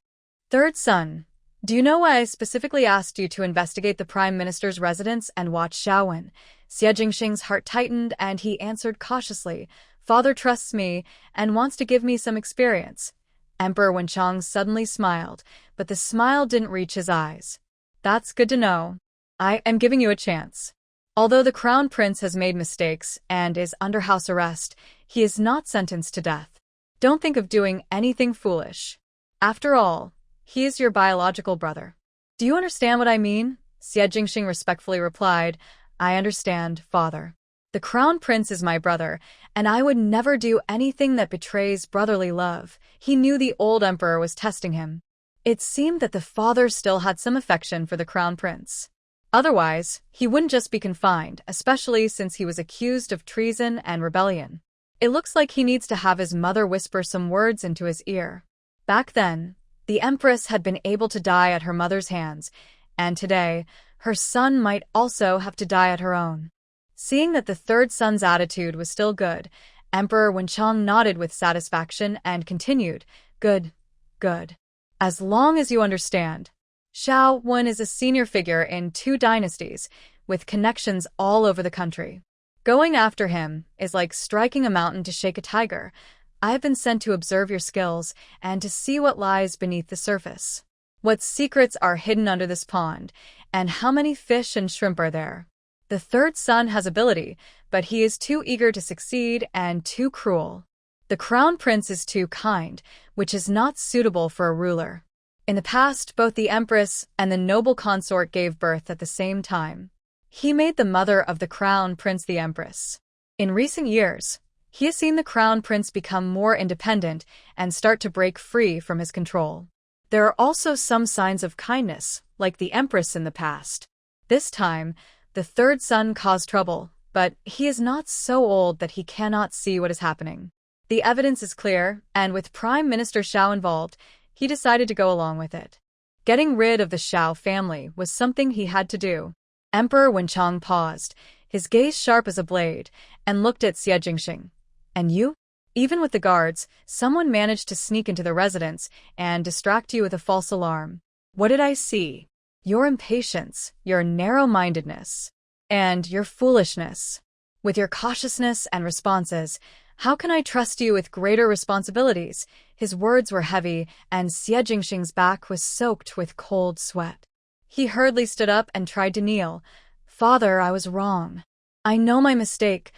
Third son, do you know why I specifically asked you to investigate the Prime Minister's residence and watch Xiaowen? Xie Jingxing's heart tightened and he answered cautiously, Father trusts me and wants to give me some experience. Emperor Wenchang suddenly smiled, but the smile didn't reach his eyes. That's good to know. I am giving you a chance. Although the Crown Prince has made mistakes and is under house arrest, he is not sentenced to death. Don't think of doing anything foolish. After all, he is your biological brother. Do you understand what I mean? Xie Jingxing respectfully replied, I understand, Father. The Crown Prince is my brother, and I would never do anything that betrays brotherly love. He knew the old emperor was testing him. It seemed that the father still had some affection for the Crown Prince. Otherwise, he wouldn't just be confined, especially since he was accused of treason and rebellion. It looks like he needs to have his mother whisper some words into his ear. Back then, the Empress had been able to die at her mother's hands, and today, her son might also have to die at her own. Seeing that the third son's attitude was still good, Emperor Wenchang nodded with satisfaction and continued, Good, good. As long as you understand. Xiao Wen is a senior figure in 2 dynasties, with connections all over the country. Going after him is like striking a mountain to shake a tiger. I have been sent to observe your skills and to see what lies beneath the surface. What secrets are hidden under this pond, and how many fish and shrimp are there? The third son has ability, but he is too eager to succeed and too cruel. The Crown Prince is too kind, which is not suitable for a ruler. In the past, both the Empress and the noble consort gave birth at the same time. He made the mother of the Crown Prince the Empress. In recent years, he has seen the Crown Prince become more independent and start to break free from his control. There are also some signs of kindness, like the Empress in the past. This time, the third son caused trouble, but he is not so old that he cannot see what is happening. The evidence is clear, and with Prime Minister Xiao involved, he decided to go along with it. Getting rid of the Xiao family was something he had to do. Emperor Wenchang paused, his gaze sharp as a blade, and looked at Xie Jingxing. And you? Even with the guards, someone managed to sneak into the residence and distract you with a false alarm. What did I see? Your impatience, your narrow-mindedness, and your foolishness. With your cautiousness and responses, how can I trust you with greater responsibilities? His words were heavy, and Xie Jingxing's back was soaked with cold sweat. He hurriedly stood up and tried to kneel. Father, I was wrong. I know my mistake.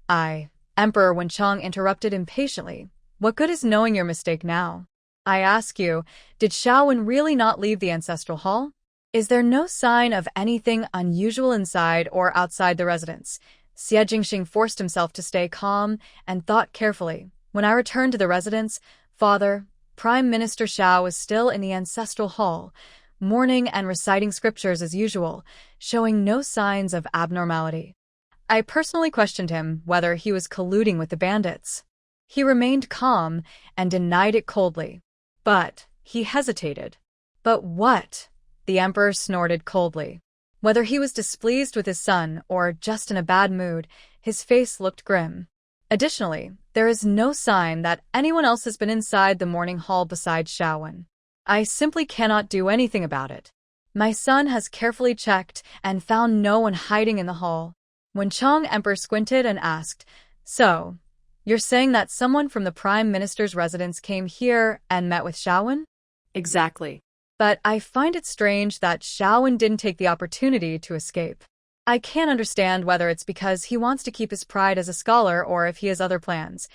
Emperor Wenchang interrupted impatiently. What good is knowing your mistake now? I ask you, did Xiaowen really not leave the ancestral hall? Is there no sign of anything unusual inside or outside the residence? Xie Jingxing forced himself to stay calm and thought carefully. When I returned to the residence, Father, Prime Minister Xiao was still in the ancestral hall, mourning and reciting scriptures as usual, showing no signs of abnormality. I personally questioned him whether he was colluding with the bandits. He remained calm and denied it coldly. But he hesitated. But what? The emperor snorted coldly. Whether he was displeased with his son or just in a bad mood, his face looked grim. Additionally, there is no sign that anyone else has been inside the morning hall besides Xiaowen. I simply cannot do anything about it. My son has carefully checked and found no one hiding in the hall. When Chang Emperor squinted and asked, So, you're saying that someone from the Prime Minister's residence came here and met with Xiaowen? Exactly. But I find it strange that Xiaowen didn't take the opportunity to escape. I can't understand whether it's because he wants to keep his pride as a scholar or if he has other plans.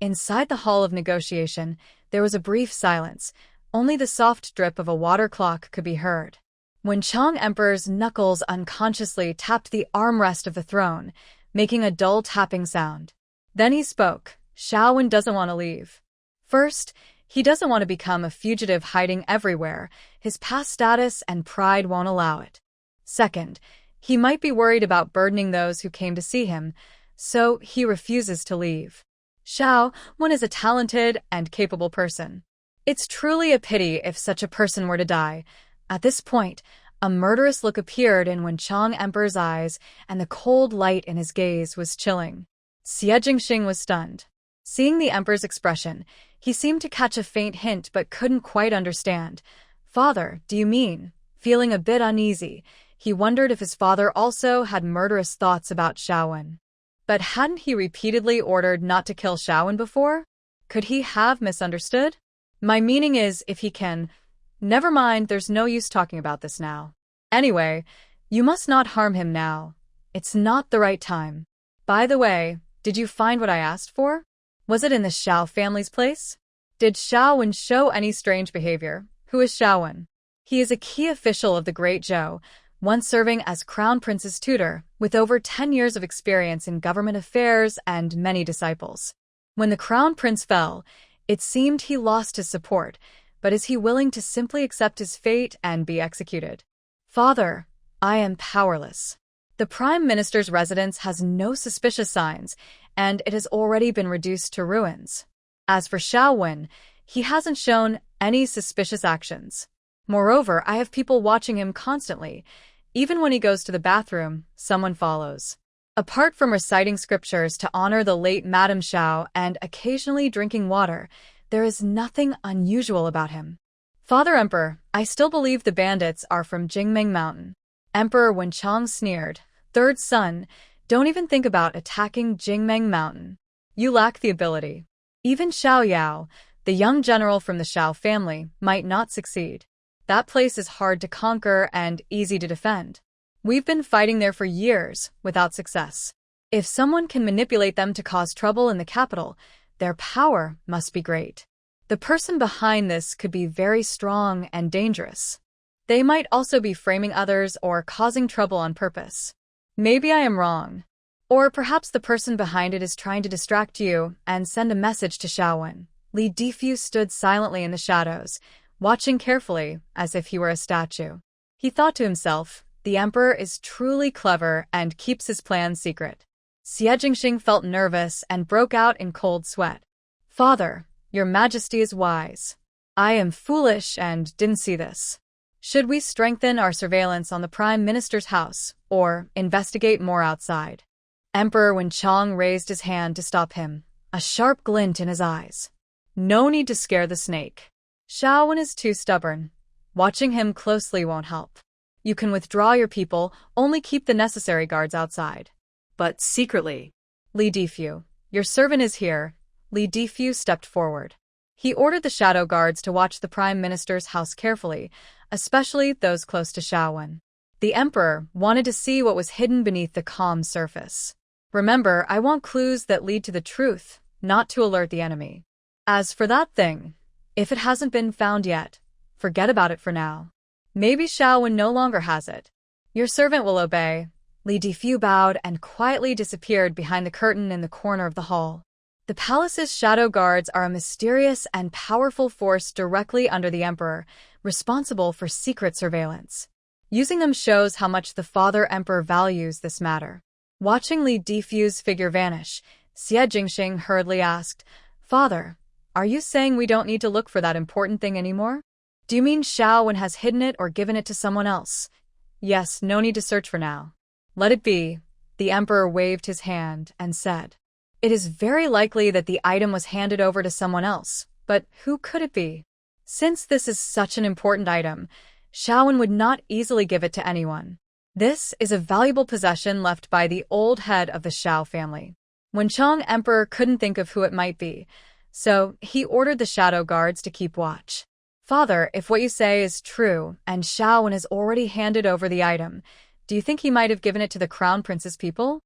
Inside the hall of negotiation, there was a brief silence. Only the soft drip of a water clock could be heard. When Chang Emperor's knuckles unconsciously tapped the armrest of the throne, making a dull tapping sound. Then he spoke. Xiaowen doesn't want to leave. First, he doesn't want to become a fugitive hiding everywhere. His past status and pride won't allow it. Second, he might be worried about burdening those who came to see him, so he refuses to leave. Xiaowen is a talented and capable person. It's truly a pity if such a person were to die. At this point, a murderous look appeared in Wen Chang Emperor's eyes, and the cold light in his gaze was chilling. Xie Jingxing was stunned. Seeing the Emperor's expression, he seemed to catch a faint hint but couldn't quite understand. Father, do you mean? Feeling a bit uneasy, he wondered if his father also had murderous thoughts about Xiaowen. But hadn't he repeatedly ordered not to kill Xiaowen before? Could he have misunderstood? My meaning is, if he can... Never mind, there's no use talking about this now. Anyway, you must not harm him now. It's not the right time. By the way, did you find what I asked for? Was it in the Xiao family's place? Did Xiaowen show any strange behavior? Who is Xiaowen? He is a key official of the Great Zhou, once serving as Crown Prince's tutor, with over 10 years of experience in government affairs and many disciples. When the Crown Prince fell, it seemed he lost his support, but is he willing to simply accept his fate and be executed? Father, I am powerless. The Prime Minister's residence has no suspicious signs, and it has already been reduced to ruins. As for Xiaowen, he hasn't shown any suspicious actions. Moreover, I have people watching him constantly. Even when he goes to the bathroom, someone follows. Apart from reciting scriptures to honor the late Madame Xiao and occasionally drinking water, there is nothing unusual about him. Father Emperor, I still believe the bandits are from Jingmeng Mountain. Emperor Wenchang sneered. Third son, don't even think about attacking Jingmeng Mountain. You lack the ability. Even Xiao Yao, the young general from the Xiao family, might not succeed. That place is hard to conquer and easy to defend. We've been fighting there for years, without success. If someone can manipulate them to cause trouble in the capital, their power must be great. The person behind this could be very strong and dangerous. They might also be framing others or causing trouble on purpose. Maybe I am wrong. Or perhaps the person behind it is trying to distract you and send a message to Xiaowen. Li Difu stood silently in the shadows, watching carefully as if he were a statue. He thought to himself, the Emperor is truly clever and keeps his plans secret. Xie Jingxing felt nervous and broke out in cold sweat. Father, your Majesty is wise. I am foolish and didn't see this. Should we strengthen our surveillance on the Prime Minister's house, or investigate more outside? Emperor Wenchang raised his hand to stop him, a sharp glint in his eyes. No need to scare the snake. Xiaowen is too stubborn. Watching him closely won't help. You can withdraw your people, only keep the necessary guards outside. But secretly. Li Difu, your servant is here. Li Difu stepped forward. He ordered the shadow guards to watch the Prime Minister's house carefully, especially those close to Xiaowen. The Emperor wanted to see what was hidden beneath the calm surface. Remember, I want clues that lead to the truth, not to alert the enemy. As for that thing, if it hasn't been found yet, forget about it for now. Maybe Xiaowen no longer has it. Your servant will obey. Li Difu bowed and quietly disappeared behind the curtain in the corner of the hall. The palace's shadow guards are a mysterious and powerful force directly under the Emperor, responsible for secret surveillance. Using them shows how much the Father Emperor values this matter. Watching Li Difu's figure vanish, Xie Jingxing hurriedly asked, Father, are you saying we don't need to look for that important thing anymore? Do you mean Xiaowen has hidden it or given it to someone else? Yes, no need to search for now. Let it be. The Emperor waved his hand and said, It is very likely that the item was handed over to someone else, but who could it be? Since this is such an important item, Xiaowen would not easily give it to anyone. This is a valuable possession left by the old head of the Xiao family. Wenchang Emperor couldn't think of who it might be, so he ordered the shadow guards to keep watch. Father, if what you say is true, and Xiaowen has already handed over the item, do you think he might have given it to the Crown Prince's people?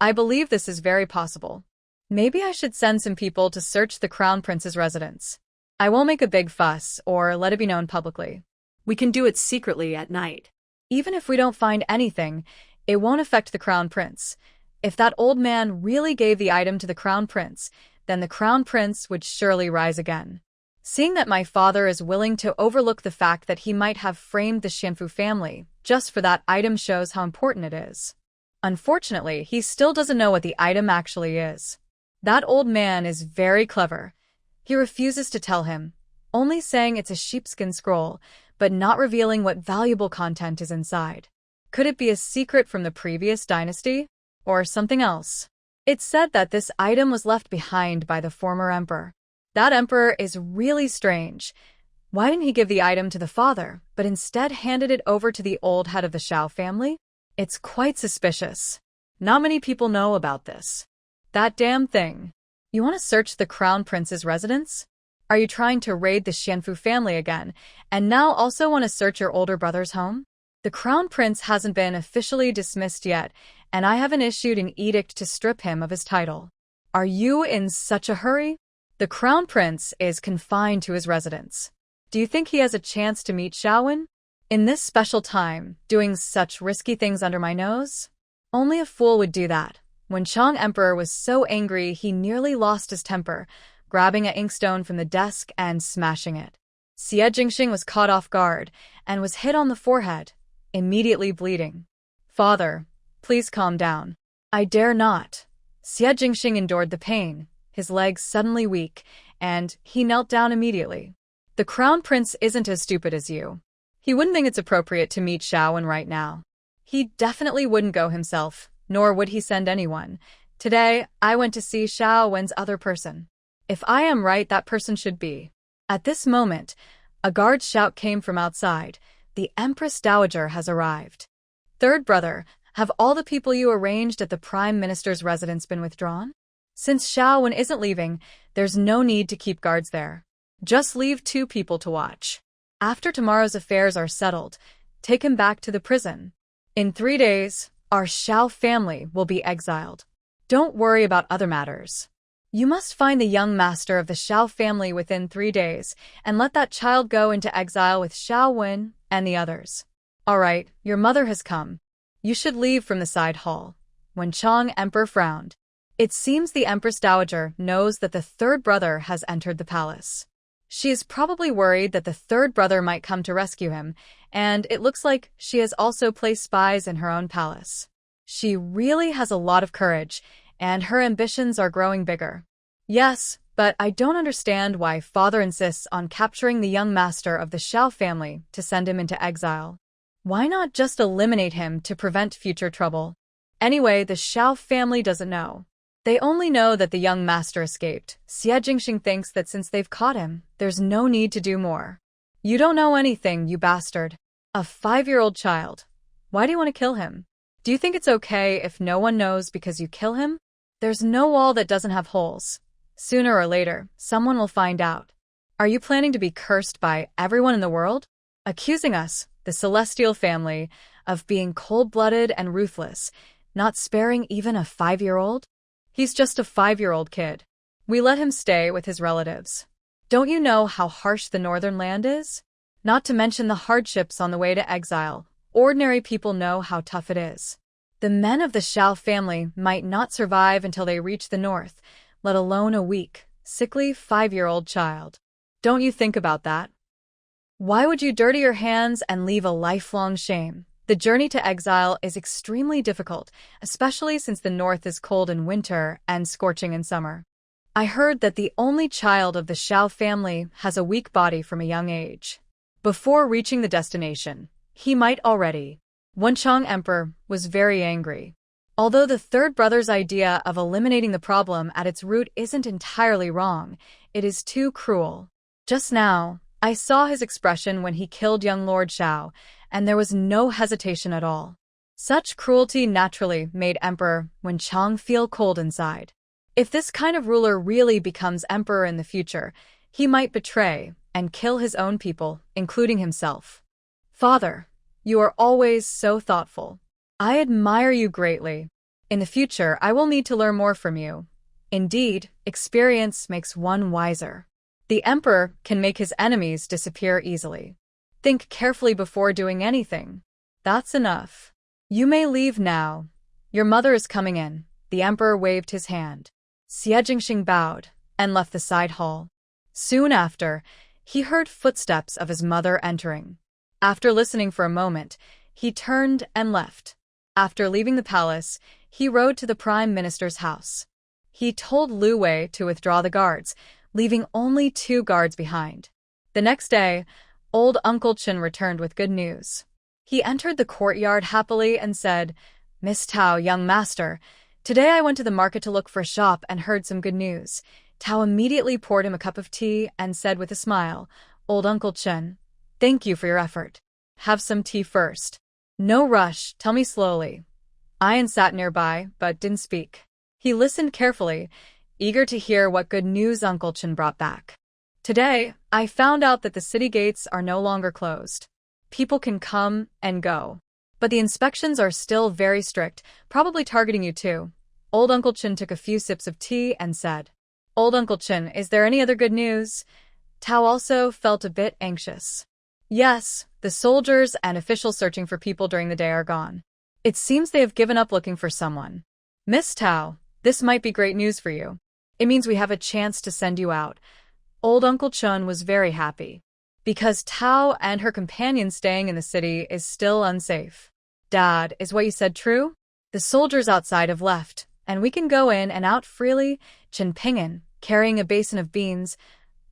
I believe this is very possible. Maybe I should send some people to search the Crown Prince's residence. I won't make a big fuss or let it be known publicly. We can do it secretly at night. Even if we don't find anything, it won't affect the Crown Prince. If that old man really gave the item to the Crown Prince, then the Crown Prince would surely rise again. Seeing that my father is willing to overlook the fact that he might have framed the Xianfu family just for that item shows how important it is. Unfortunately, he still doesn't know what the item actually is. That old man is very clever. He refuses to tell him, only saying it's a sheepskin scroll, but not revealing what valuable content is inside. Could it be a secret from the previous dynasty? Or something else? It's said that this item was left behind by the former emperor. That emperor is really strange. Why didn't he give the item to the father, but instead handed it over to the old head of the Xiao family? It's quite suspicious. Not many people know about this. That damn thing. You want to search the Crown Prince's residence? Are you trying to raid the Xianfu family again, and now also want to search your older brother's home? The Crown Prince hasn't been officially dismissed yet, and I haven't issued an edict to strip him of his title. Are you in such a hurry? The Crown Prince is confined to his residence. Do you think he has a chance to meet Xiaowen? In this special time, doing such risky things under my nose? Only a fool would do that. When Chang Emperor was so angry he nearly lost his temper, grabbing an inkstone from the desk and smashing it. Xie Jingxing was caught off guard and was hit on the forehead, immediately bleeding. Father, please calm down. I dare not. Xie Jingxing endured the pain, his legs suddenly weak, and he knelt down immediately. The Crown Prince isn't as stupid as you. He wouldn't think it's appropriate to meet Xiaowen right now. He definitely wouldn't go himself, nor would he send anyone. Today, I went to see Xiaowen's other person. If I am right, that person should be. At this moment, a guard's shout came from outside. The Empress Dowager has arrived. Third brother, have all the people you arranged at the Prime Minister's residence been withdrawn? Since Xiaowen isn't leaving, there's no need to keep guards there. Just leave 2 people to watch. After tomorrow's affairs are settled, take him back to the prison. In 3 days, our Xiao family will be exiled. Don't worry about other matters. You must find the young master of the Xiao family within 3 days, and let that child go into exile with Xiaowen and the others. All right, your mother has come. You should leave from the side hall. When Chang Emperor frowned. It seems the Empress Dowager knows that the third brother has entered the palace. She is probably worried that the third brother might come to rescue him, and it looks like she has also placed spies in her own palace. She really has a lot of courage, and her ambitions are growing bigger. Yes, but I don't understand why father insists on capturing the young master of the Xiao family to send him into exile. Why not just eliminate him to prevent future trouble? Anyway, the Xiao family doesn't know. They only know that the young master escaped. Xie Jingxing thinks that since they've caught him, there's no need to do more. You don't know anything, you bastard. A 5-year-old child. Why do you want to kill him? Do you think it's okay if no one knows because you kill him? There's no wall that doesn't have holes. Sooner or later, someone will find out. Are you planning to be cursed by everyone in the world? Accusing us, the Celestial family, of being cold-blooded and ruthless, not sparing even a 5-year-old? He's just a 5-year-old kid. We let him stay with his relatives. Don't you know how harsh the northern land is? Not to mention the hardships on the way to exile. Ordinary people know how tough it is. The men of the Xiao family might not survive until they reach the north, let alone a weak, sickly 5-year-old child. Don't you think about that? Why would you dirty your hands and leave a lifelong shame? The journey to exile is extremely difficult, especially since the north is cold in winter and scorching in summer. I heard that the only child of the Xiao family has a weak body from a young age. Before reaching the destination, he might already. Wenchang Emperor was very angry. Although the third brother's idea of eliminating the problem at its root isn't entirely wrong, it is too cruel. Just now, I saw his expression when he killed young Lord Xiao, and there was no hesitation at all. Such cruelty naturally made Emperor Wenchang feel cold inside. If this kind of ruler really becomes emperor in the future, he might betray and kill his own people, including himself. Father, you are always so thoughtful. I admire you greatly. In the future, I will need to learn more from you. Indeed, experience makes one wiser. The emperor can make his enemies disappear easily. Think carefully before doing anything. That's enough. You may leave now. Your mother is coming in. The emperor waved his hand. Xie Jingxing bowed and left the side hall. Soon after, he heard footsteps of his mother entering. After listening for a moment, he turned and left. After leaving the palace, he rode to the prime minister's house. He told Lu Wei to withdraw the guards, leaving only 2 guards behind. The next day, old Uncle Chen returned with good news. He entered the courtyard happily and said, "Miss Tao, young master, today I went to the market to look for a shop and heard some good news." Tao immediately poured him a cup of tea and said with a smile, "Old Uncle Chen, thank you for your effort. Have some tea first." "No rush, tell me slowly." Ian sat nearby, but didn't speak. He listened carefully, eager to hear what good news Uncle Chen brought back. "Today, I found out that the city gates are no longer closed. People can come and go. But the inspections are still very strict, probably targeting you too." Old Uncle Chen took a few sips of tea and said, "Old Uncle Chen, is there any other good news?" Tao also felt a bit anxious. "Yes, the soldiers and officials searching for people during the day are gone. It seems they have given up looking for someone." "Miss Tao, this might be great news for you. It means we have a chance to send you out." Old Uncle Chen was very happy. Because Tao and her companion staying in the city is still unsafe. "Dad, is what you said true? The soldiers outside have left, and we can go in and out freely?" Chen Ping'an, carrying a basin of beans,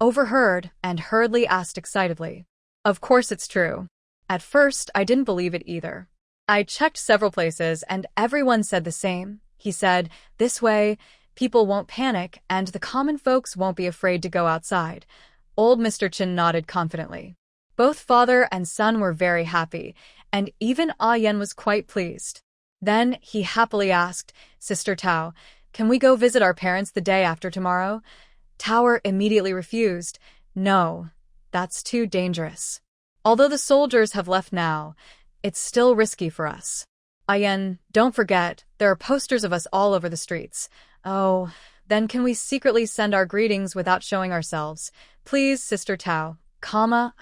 overheard and hurriedly asked excitedly. "Of course it's true. At first, I didn't believe it either. I checked several places and everyone said the same," he said. "This way, people won't panic and the common folks won't be afraid to go outside." Old Mr. Chen nodded confidently. Both father and son were very happy, and even Yan was quite pleased. Then he happily asked, "Sister Tao, can we go visit our parents the day after tomorrow?" Tao immediately refused. "No, that's too dangerous. Although the soldiers have left now, it's still risky for us. Yan, don't forget, there are posters of us all over the streets." "Oh, then can we secretly send our greetings without showing ourselves? Please, Sister Tao,"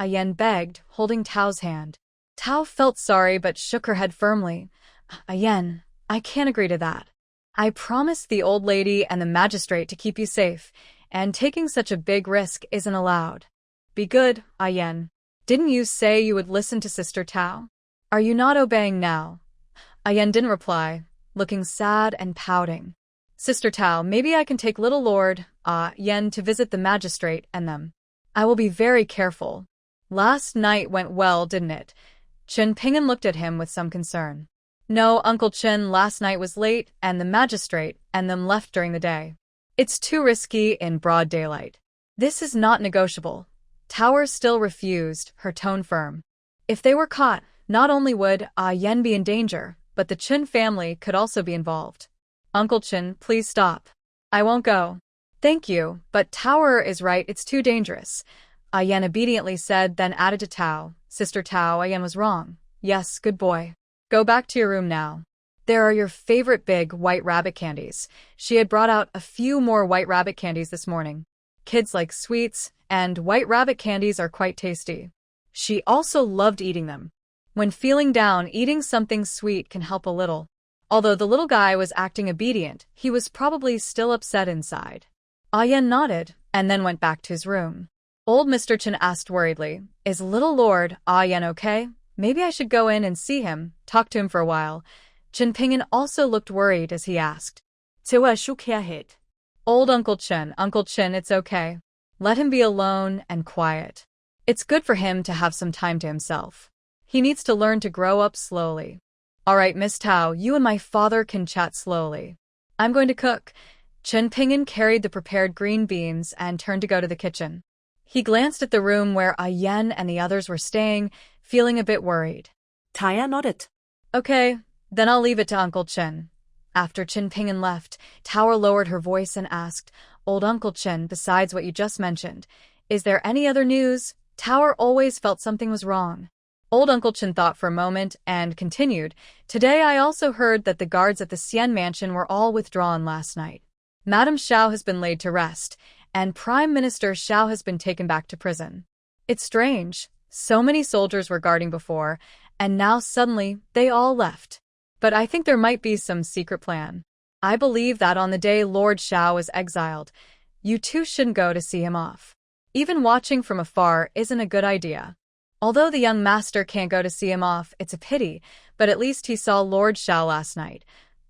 Yan begged, holding Tao's hand. Tao felt sorry but shook her head firmly. "Yan, I can't agree to that. I promised the old lady and the magistrate to keep you safe, and taking such a big risk isn't allowed. Be good, Yan. Didn't you say you would listen to Sister Tao? Are you not obeying now?" Yan didn't reply, looking sad and pouting. "Sister Tao, maybe I can take little Lord Yan to visit the magistrate and them. I will be very careful." "Last night went well, didn't it?" Chen Ping'an looked at him with some concern. "No, Uncle Chen, last night was late, and the magistrate and them left during the day. It's too risky in broad daylight. This is not negotiable." Tao still refused, her tone firm. If they were caught, not only would Yan be in danger, but the Chen family could also be involved. "Uncle Chen, please stop. I won't go." "Thank you, but Tao is right, it's too dangerous," Yan obediently said, then added to Tao, "Sister Tao, Yan was wrong. Yes, good boy. Go back to your room now. There are your favorite big white rabbit candies." She had brought out a few more white rabbit candies this morning. Kids like sweets, and white rabbit candies are quite tasty. She also loved eating them. When feeling down, eating something sweet can help a little. Although the little guy was acting obedient, he was probably still upset inside. Yan nodded, and then went back to his room. Old Mr. Chen asked worriedly, "Is little Lord Yan okay? Maybe I should go in and see him, talk to him for a while." Chen Ping'an also looked worried as he asked. "Tiwa shook her head." "Old Uncle Chen, it's okay. Let him be alone and quiet. It's good for him to have some time to himself. He needs to learn to grow up slowly." "All right, Miss Tao, you and my father can chat slowly. I'm going to cook." Chen Ping'an carried the prepared green beans and turned to go to the kitchen. He glanced at the room where Yan and the others were staying, feeling a bit worried. Taya nodded. "Okay, then I'll leave it to Uncle Chen. After Qin Ping'an left, Tower lowered her voice and asked, "Old Uncle Qin, besides what you just mentioned, is there any other news?" Tower always felt something was wrong. Old Uncle Qin thought for a moment and continued, "Today I also heard that the guards at the Xian mansion were all withdrawn last night. Madame Xiao has been laid to rest, and Prime Minister Xiao has been taken back to prison. It's strange. So many soldiers were guarding before, and now suddenly they all left. But I think there might be some secret plan. I believe that on the day Lord Xiao was exiled, you two shouldn't go to see him off. Even watching from afar isn't a good idea. Although the young master can't go to see him off, it's a pity, but at least he saw Lord Xiao last night."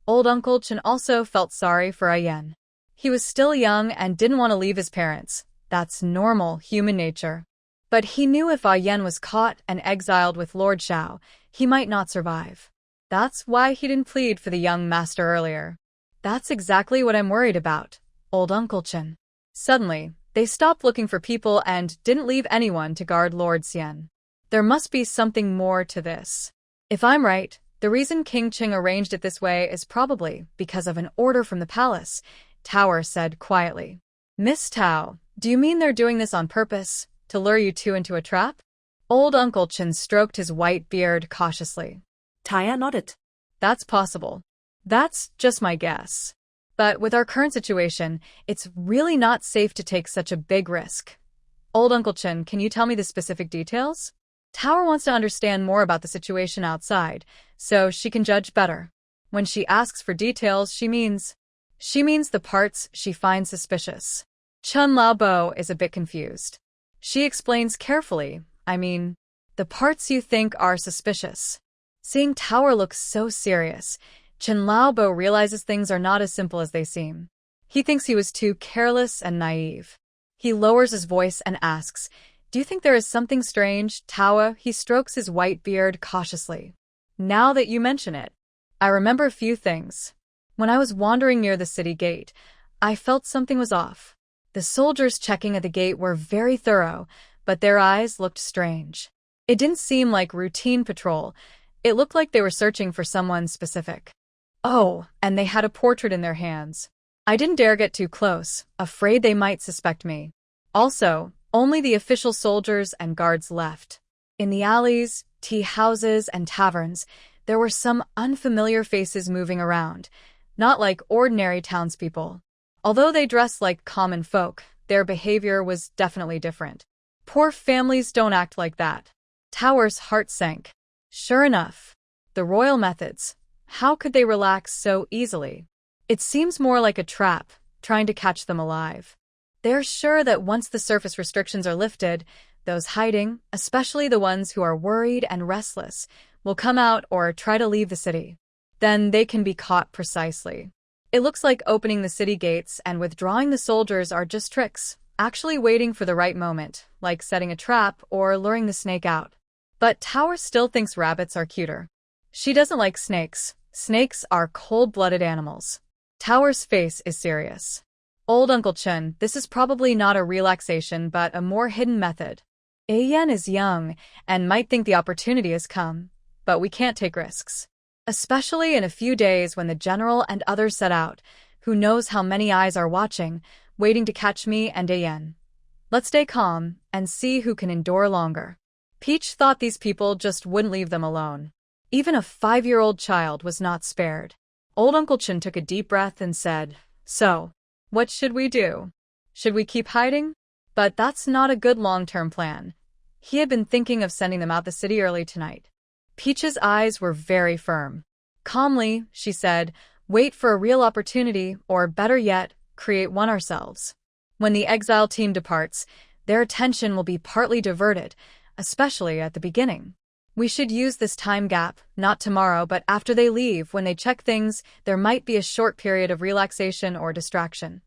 Old Uncle Qin also felt sorry for Ayen. He was still young and didn't want to leave his parents. That's normal human nature. But he knew if Ayen was caught and exiled with Lord Xiao, he might not survive. That's why he didn't plead for the young master earlier. "That's exactly what I'm worried about, Old Uncle Qin." Suddenly, they stopped looking for people and didn't leave anyone to guard Lord Xian. There must be something more to this. If I'm right, the reason King Qing arranged it this way is probably because of an order from the palace, Tower said quietly. "Miss Tao, do you mean they're doing this on purpose, to lure you two into a trap?" Old Uncle Qin stroked his white beard cautiously. Taya nodded. "That's possible. That's just my guess. But with our current situation, it's really not safe to take such a big risk. Old Uncle Qin, can you tell me the specific details?" Tower wants to understand more about the situation outside, so she can judge better. When she asks for details, she means the parts she finds suspicious. Chun Laobo is a bit confused. She explains carefully, the parts you think are suspicious. Seeing Tower look so serious, Chen Laobo realizes things are not as simple as they seem. He thinks he was too careless and naive. He lowers his voice and asks, "Do you think there is something strange, Tower?" He strokes his white beard cautiously. "Now that you mention it, I remember a few things. When I was wandering near the city gate, I felt something was off. The soldiers checking at the gate were very thorough, but their eyes looked strange. It didn't seem like routine patrol. It looked like they were searching for someone specific. Oh, and they had a portrait in their hands. I didn't dare get too close, afraid they might suspect me. Also, only the official soldiers and guards left. In the alleys, tea houses, and taverns, there were some unfamiliar faces moving around, not like ordinary townspeople. Although they dressed like common folk, their behavior was definitely different. Poor families don't act like that." Tower's heart sank. Sure enough, the royal methods. How could they relax so easily? It seems more like a trap, trying to catch them alive. They're sure that once the surface restrictions are lifted, those hiding, especially the ones who are worried and restless, will come out or try to leave the city. Then they can be caught precisely. It looks like opening the city gates and withdrawing the soldiers are just tricks, actually waiting for the right moment, like setting a trap or luring the snake out. But Tower still thinks rabbits are cuter. She doesn't like snakes. Snakes are cold-blooded animals. Tower's face is serious. "Old Uncle Chen, this is probably not a relaxation but a more hidden method. Ayen is young and might think the opportunity has come, but we can't take risks. Especially in a few days when the general and others set out, who knows how many eyes are watching, waiting to catch me and Ayen. Let's stay calm and see who can endure longer." Peach thought these people just wouldn't leave them alone. Even a 5-year-old child was not spared. Old Uncle Chen took a deep breath and said, "So, what should we do? Should we keep hiding?" But that's not a good long-term plan. He had been thinking of sending them out the city early tonight. Peach's eyes were very firm. Calmly, she said, "Wait for a real opportunity, or better yet, create one ourselves. When the Exile team departs, their attention will be partly diverted, especially at the beginning. We should use this time gap, not tomorrow but after they leave. When they check things, there might be a short period of relaxation or distraction."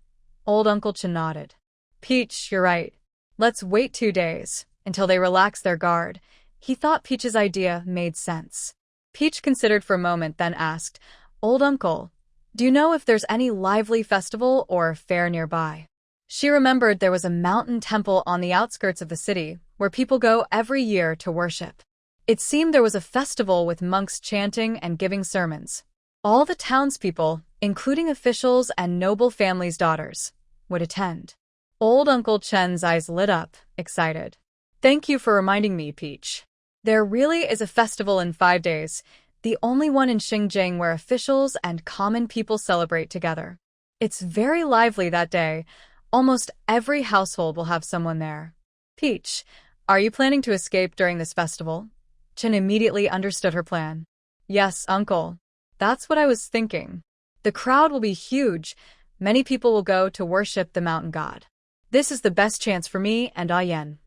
Old Uncle Chen nodded. "Peach, you're right. Let's wait 2 days, until they relax their guard." He thought Peach's idea made sense. Peach considered for a moment, then asked, "Old Uncle, do you know if there's any lively festival or fair nearby?" She remembered there was a mountain temple on the outskirts of the city, where people go every year to worship. It seemed there was a festival with monks chanting and giving sermons. All the townspeople, including officials and noble families' daughters, would attend. Old Uncle Chen's eyes lit up, excited. Thank you for reminding me, Peach. There really is a festival in 5 days, the only one in Xinjiang where officials and common people celebrate together. It's very lively that day. Almost every household will have someone there. Peach, are you planning to escape during this festival? Chen immediately understood her plan. Yes, uncle. That's what I was thinking. The crowd will be huge. Many people will go to worship the mountain god. This is the best chance for me and Ayan.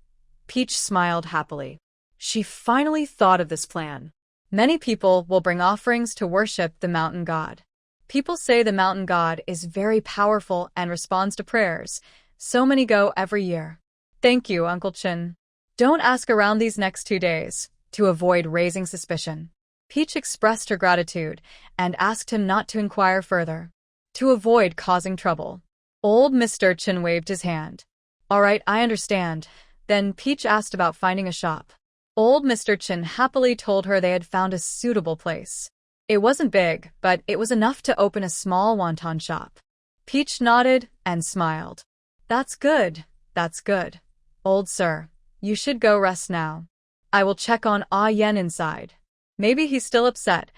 Peach smiled happily. She finally thought of this plan. Many people will bring offerings to worship the mountain god. People say the mountain god is very powerful and responds to prayers. So many go every year. Thank you, Uncle Chen. Don't ask around these next 2 days, to avoid raising suspicion. Peach expressed her gratitude and asked him not to inquire further, to avoid causing trouble. Old Mr. Chen waved his hand. All right, I understand. Then Peach asked about finding a shop. Old Mr. Chen happily told her they had found a suitable place. It wasn't big, but it was enough to open a small wonton shop. Peach nodded and smiled. That's good, that's good. Old sir, you should go rest now. I will check on Ah Yen inside. Maybe he's still upset.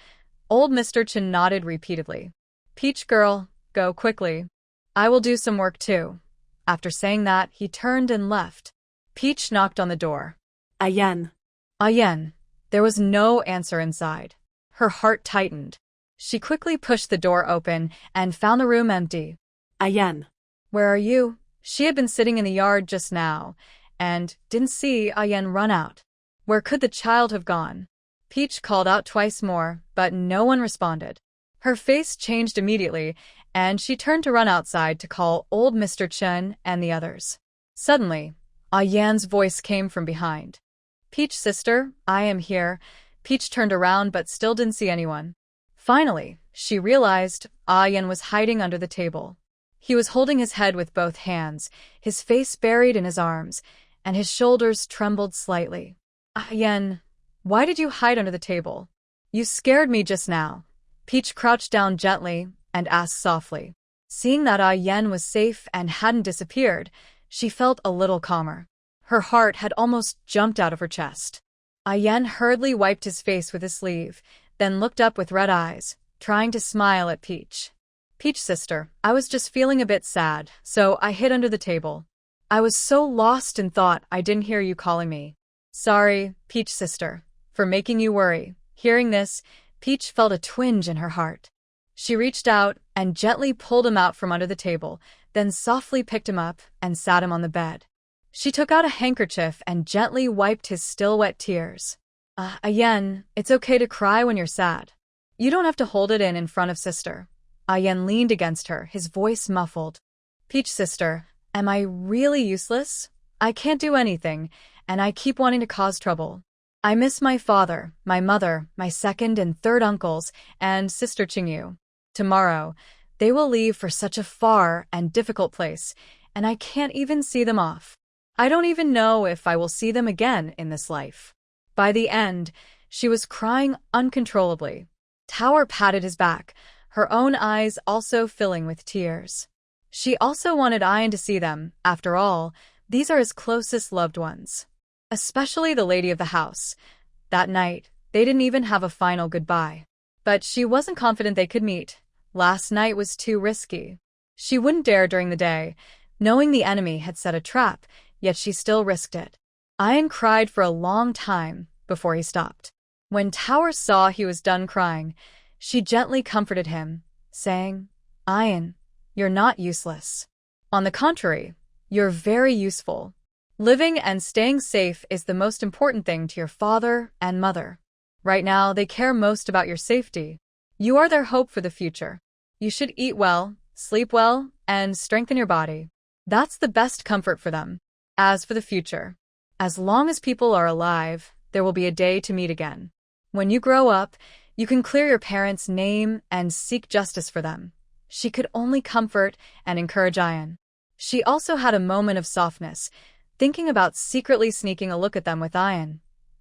Old Mr. Chen nodded repeatedly. Peach girl, go quickly. I will do some work too. After saying that, he turned and left. Peach knocked on the door. Ayan. Ayen. There was no answer inside. Her heart tightened. She quickly pushed the door open and found the room empty. Ayan. Where are you? She had been sitting in the yard just now, and didn't see Ayen run out. Where could the child have gone? Peach called out twice more, but no one responded. Her face changed immediately, and she turned to run outside to call old Mr. Chen and the others. Suddenly, Ayan's voice came from behind. Peach sister, I am here. Peach turned around but still didn't see anyone. Finally, she realized Ayan was hiding under the table. He was holding his head with both hands, his face buried in his arms, and his shoulders trembled slightly. Ayan, why did you hide under the table? You scared me just now. Peach crouched down gently and asked softly. Seeing that Ayan was safe and hadn't disappeared, she felt a little calmer. Her heart had almost jumped out of her chest. Ayan hurriedly wiped his face with his sleeve, then looked up with red eyes, trying to smile at Peach. Peach sister, I was just feeling a bit sad, so I hid under the table. I was so lost in thought I didn't hear you calling me. Sorry, Peach sister, for making you worry. Hearing this, Peach felt a twinge in her heart. She reached out and gently pulled him out from under the table, then softly picked him up and sat him on the bed. She took out a handkerchief and gently wiped his still wet tears. Ayen, it's okay to cry when you're sad. You don't have to hold it in front of sister. Ayen leaned against her, his voice muffled. Peach sister, am I really useless? I can't do anything, and I keep wanting to cause trouble. I miss my father, my mother, my second and third uncles, and sister Qingyu. Tomorrow, they will leave for such a far and difficult place, and I can't even see them off. I don't even know if I will see them again in this life. By the end, she was crying uncontrollably. Tower patted his back, her own eyes also filling with tears. She also wanted Ayan to see them. After all, these are his closest loved ones. Especially the lady of the house. That night, they didn't even have a final goodbye. But she wasn't confident they could meet. Last night was too risky. She wouldn't dare during the day, knowing the enemy had set a trap, yet she still risked it. Ayan cried for a long time before he stopped. When Tower saw he was done crying, she gently comforted him, saying, Ayan, you're not useless. On the contrary, you're very useful. Living and staying safe is the most important thing to your father and mother. Right now, they care most about your safety. You are their hope for the future. You should eat well, sleep well, and strengthen your body. That's the best comfort for them. As for the future, as long as people are alive, there will be a day to meet again. When you grow up, you can clear your parents' name and seek justice for them. She could only comfort and encourage Ayan. She also had a moment of softness, thinking about secretly sneaking a look at them with Ayan.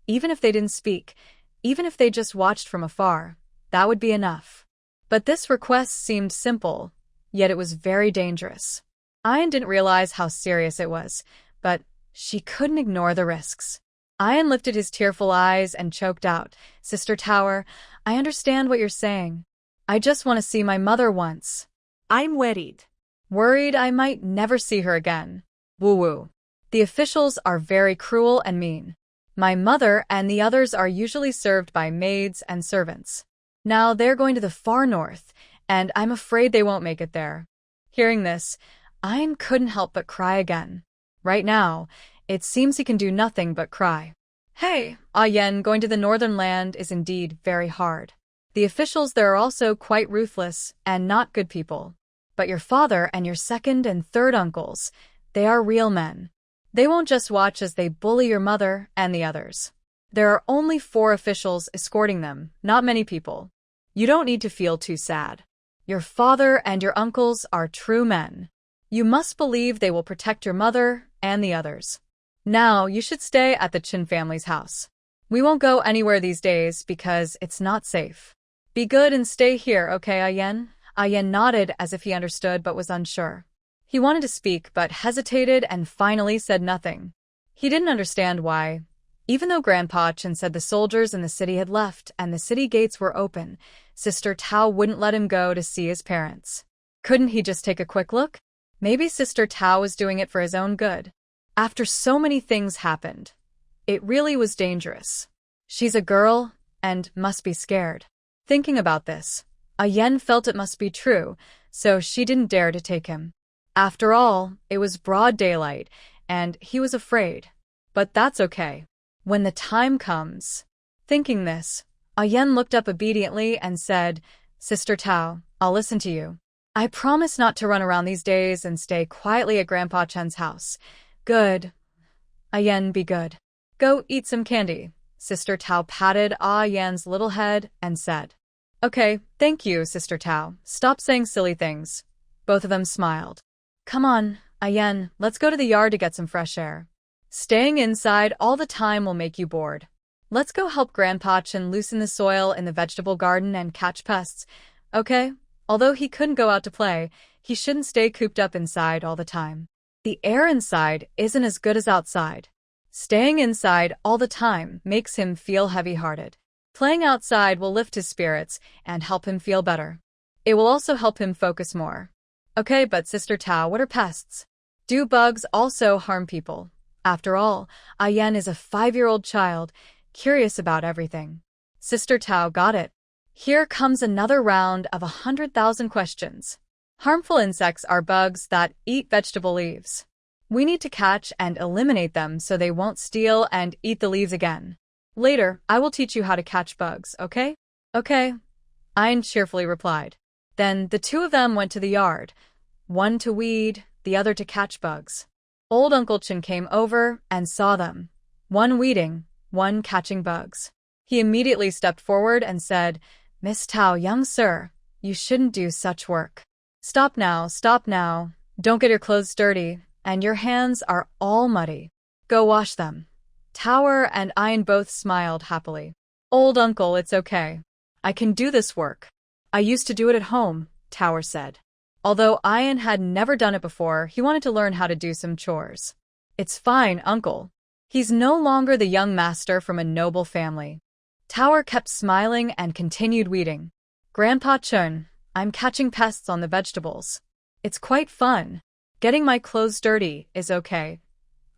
Even if they didn't speak, even if they just watched from afar, that would be enough. But this request seemed simple, yet it was very dangerous. Ayan didn't realize how serious it was, but she couldn't ignore the risks. Ayan lifted his tearful eyes and choked out, "Sister Tower, I understand what you're saying. I just want to see my mother once." I'm worried. Worried I might never see her again. Woo-woo. The officials are very cruel and mean. My mother and the others are usually served by maids and servants. Now they're going to the far north, and I'm afraid they won't make it there. Hearing this, Ayan couldn't help but cry again. Right now, it seems he can do nothing but cry. Hey, Ayan, going to the northern land is indeed very hard. The officials there are also quite ruthless and not good people. But your father and your second and third uncles, they are real men. They won't just watch as they bully your mother and the others. There are only 4 officials escorting them, not many people. You don't need to feel too sad. Your father and your uncles are true men. You must believe they will protect your mother and the others. Now, you should stay at the Chin family's house. We won't go anywhere these days because it's not safe. Be good and stay here, okay, Ayan? Ayan nodded as if he understood but was unsure. He wanted to speak but hesitated and finally said nothing. He didn't understand why. Even though Grandpa Chin said the soldiers in the city had left and the city gates were open, Sister Tao wouldn't let him go to see his parents. Couldn't he just take a quick look? Maybe Sister Tao was doing it for his own good. After so many things happened, it really was dangerous. She's a girl and must be scared. Thinking about this, Ayan felt it must be true, so she didn't dare to take him. After all, it was broad daylight, and he was afraid. But that's okay. When the time comes. Thinking this, Ayan looked up obediently and said, "Sister Tao, I'll listen to you. I promise not to run around these days and stay quietly at Grandpa Chen's house." "Good. Ayan, be good. Go eat some candy." Sister Tao patted Ayan's little head and said, "Okay, thank you, Sister Tao. Stop saying silly things." Both of them smiled. "Come on, Ayan, let's go to the yard to get some fresh air. Staying inside all the time will make you bored. Let's go help Grandpa Chen loosen the soil in the vegetable garden and catch pests, okay?" Although he couldn't go out to play, he shouldn't stay cooped up inside all the time. The air inside isn't as good as outside. Staying inside all the time makes him feel heavy-hearted. Playing outside will lift his spirits and help him feel better. It will also help him focus more. Okay, but Sister Tao, what are pests? Do bugs also harm people? After all, Ayan is a 5-year-old child, curious about everything. Sister Tao got it. Here comes another round of 100,000 questions. Harmful insects are bugs that eat vegetable leaves. We need to catch and eliminate them so they won't steal and eat the leaves again. Later, I will teach you how to catch bugs, okay? Okay, Ayan cheerfully replied. Then the 2 of them went to the yard, one to weed, the other to catch bugs. Old Uncle Chin came over and saw them, one weeding, one catching bugs. He immediately stepped forward and said, "Miss Tao, young sir, you shouldn't do such work. Stop now, don't get your clothes dirty, and your hands are all muddy. Go wash them." Tower and Ayan both smiled happily. "Old uncle, it's okay. I can do this work. I used to do it at home," Tower said. Although Ayan had never done it before, he wanted to learn how to do some chores. "It's fine, uncle. He's no longer the young master from a noble family." Tower kept smiling and continued weeding. "Grandpa Chun, I'm catching pests on the vegetables. It's quite fun. Getting my clothes dirty is okay.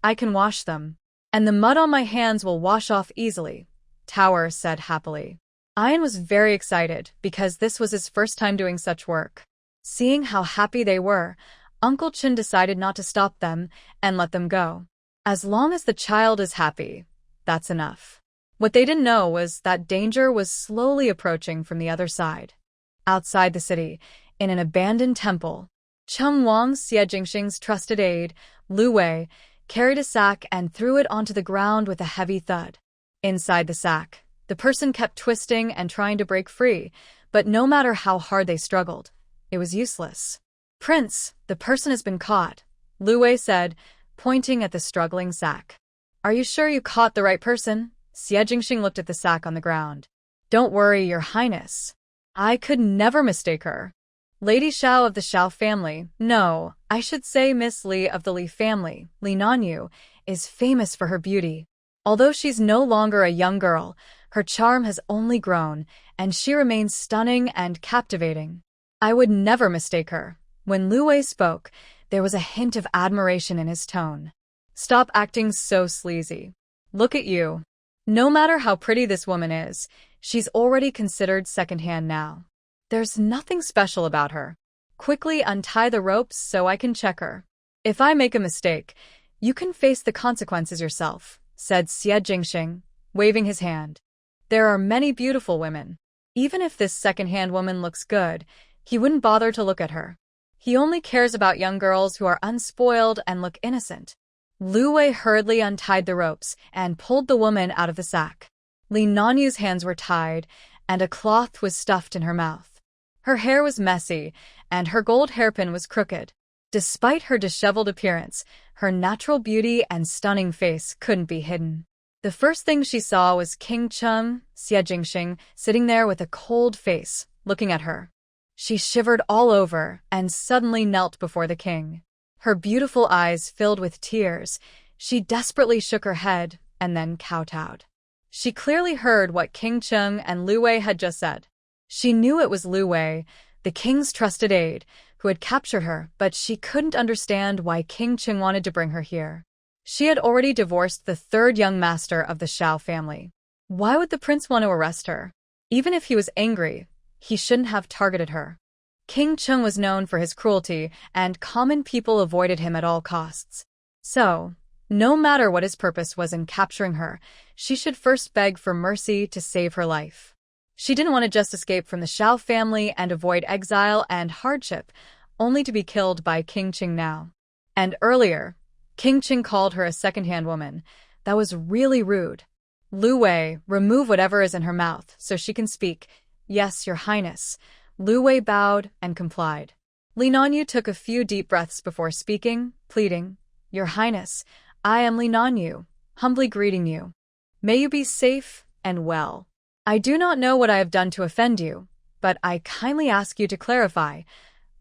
I can wash them. And the mud on my hands will wash off easily," Tower said happily. Ayan was very excited because this was his first time doing such work. Seeing how happy they were, Uncle Chin decided not to stop them and let them go. As long as the child is happy, that's enough. What they didn't know was that danger was slowly approaching from the other side. Outside the city, in an abandoned temple, Cheng Wang, Xie Jingxing's trusted aide, Lu Wei, carried a sack and threw it onto the ground with a heavy thud. Inside the sack, the person kept twisting and trying to break free, but no matter how hard they struggled, it was useless. "Prince, the person has been caught," Lu Wei said, pointing at the struggling sack. "Are you sure you caught the right person?" Xie Jingxing looked at the sack on the ground. "Don't worry, Your Highness. I could never mistake her. Lady Xiao of the Xiao family, no, I should say Miss Lee of the Lee family, Lee Nanyu, is famous for her beauty. Although she's no longer a young girl, her charm has only grown, and she remains stunning and captivating. I would never mistake her. When Lu Wei spoke, there was a hint of admiration in his tone. Stop acting so sleazy. Look at you. No matter how pretty this woman is, she's already considered secondhand now. There's nothing special about her. Quickly untie the ropes so I can check her. If I make a mistake, you can face the consequences yourself, said Xie Jingxing, waving his hand. There are many beautiful women. Even if this second-hand woman looks good, he wouldn't bother to look at her. He only cares about young girls who are unspoiled and look innocent. Lu Wei hurriedly untied the ropes and pulled the woman out of the sack. Li Nanyu's hands were tied, and a cloth was stuffed in her mouth. Her hair was messy, and her gold hairpin was crooked. Despite her disheveled appearance, her natural beauty and stunning face couldn't be hidden. The first thing she saw was King Cheng, Xie Jingxing, sitting there with a cold face, looking at her. She shivered all over and suddenly knelt before the king. Her beautiful eyes filled with tears. She desperately shook her head and then kowtowed. She clearly heard what King Cheng and Lu Wei had just said. She knew it was Lu Wei, the king's trusted aide, who had captured her, but she couldn't understand why King Cheng wanted to bring her here. She had already divorced the third young master of the Xiao family. Why would the prince want to arrest her? Even if he was angry, he shouldn't have targeted her. King Cheng was known for his cruelty, and common people avoided him at all costs. So, no matter what his purpose was in capturing her, she should first beg for mercy to save her life. She didn't want to just escape from the Xiao family and avoid exile and hardship, only to be killed by King Cheng now. And earlier, King Cheng called her a second-hand woman. That was really rude. Lu Wei, remove whatever is in her mouth so she can speak. Yes, Your Highness. Lu Wei bowed and complied. Li Nanyu took a few deep breaths before speaking, pleading, Your Highness, I am Li Nanyu, humbly greeting you. May you be safe and well. I do not know what I have done to offend you, but I kindly ask you to clarify.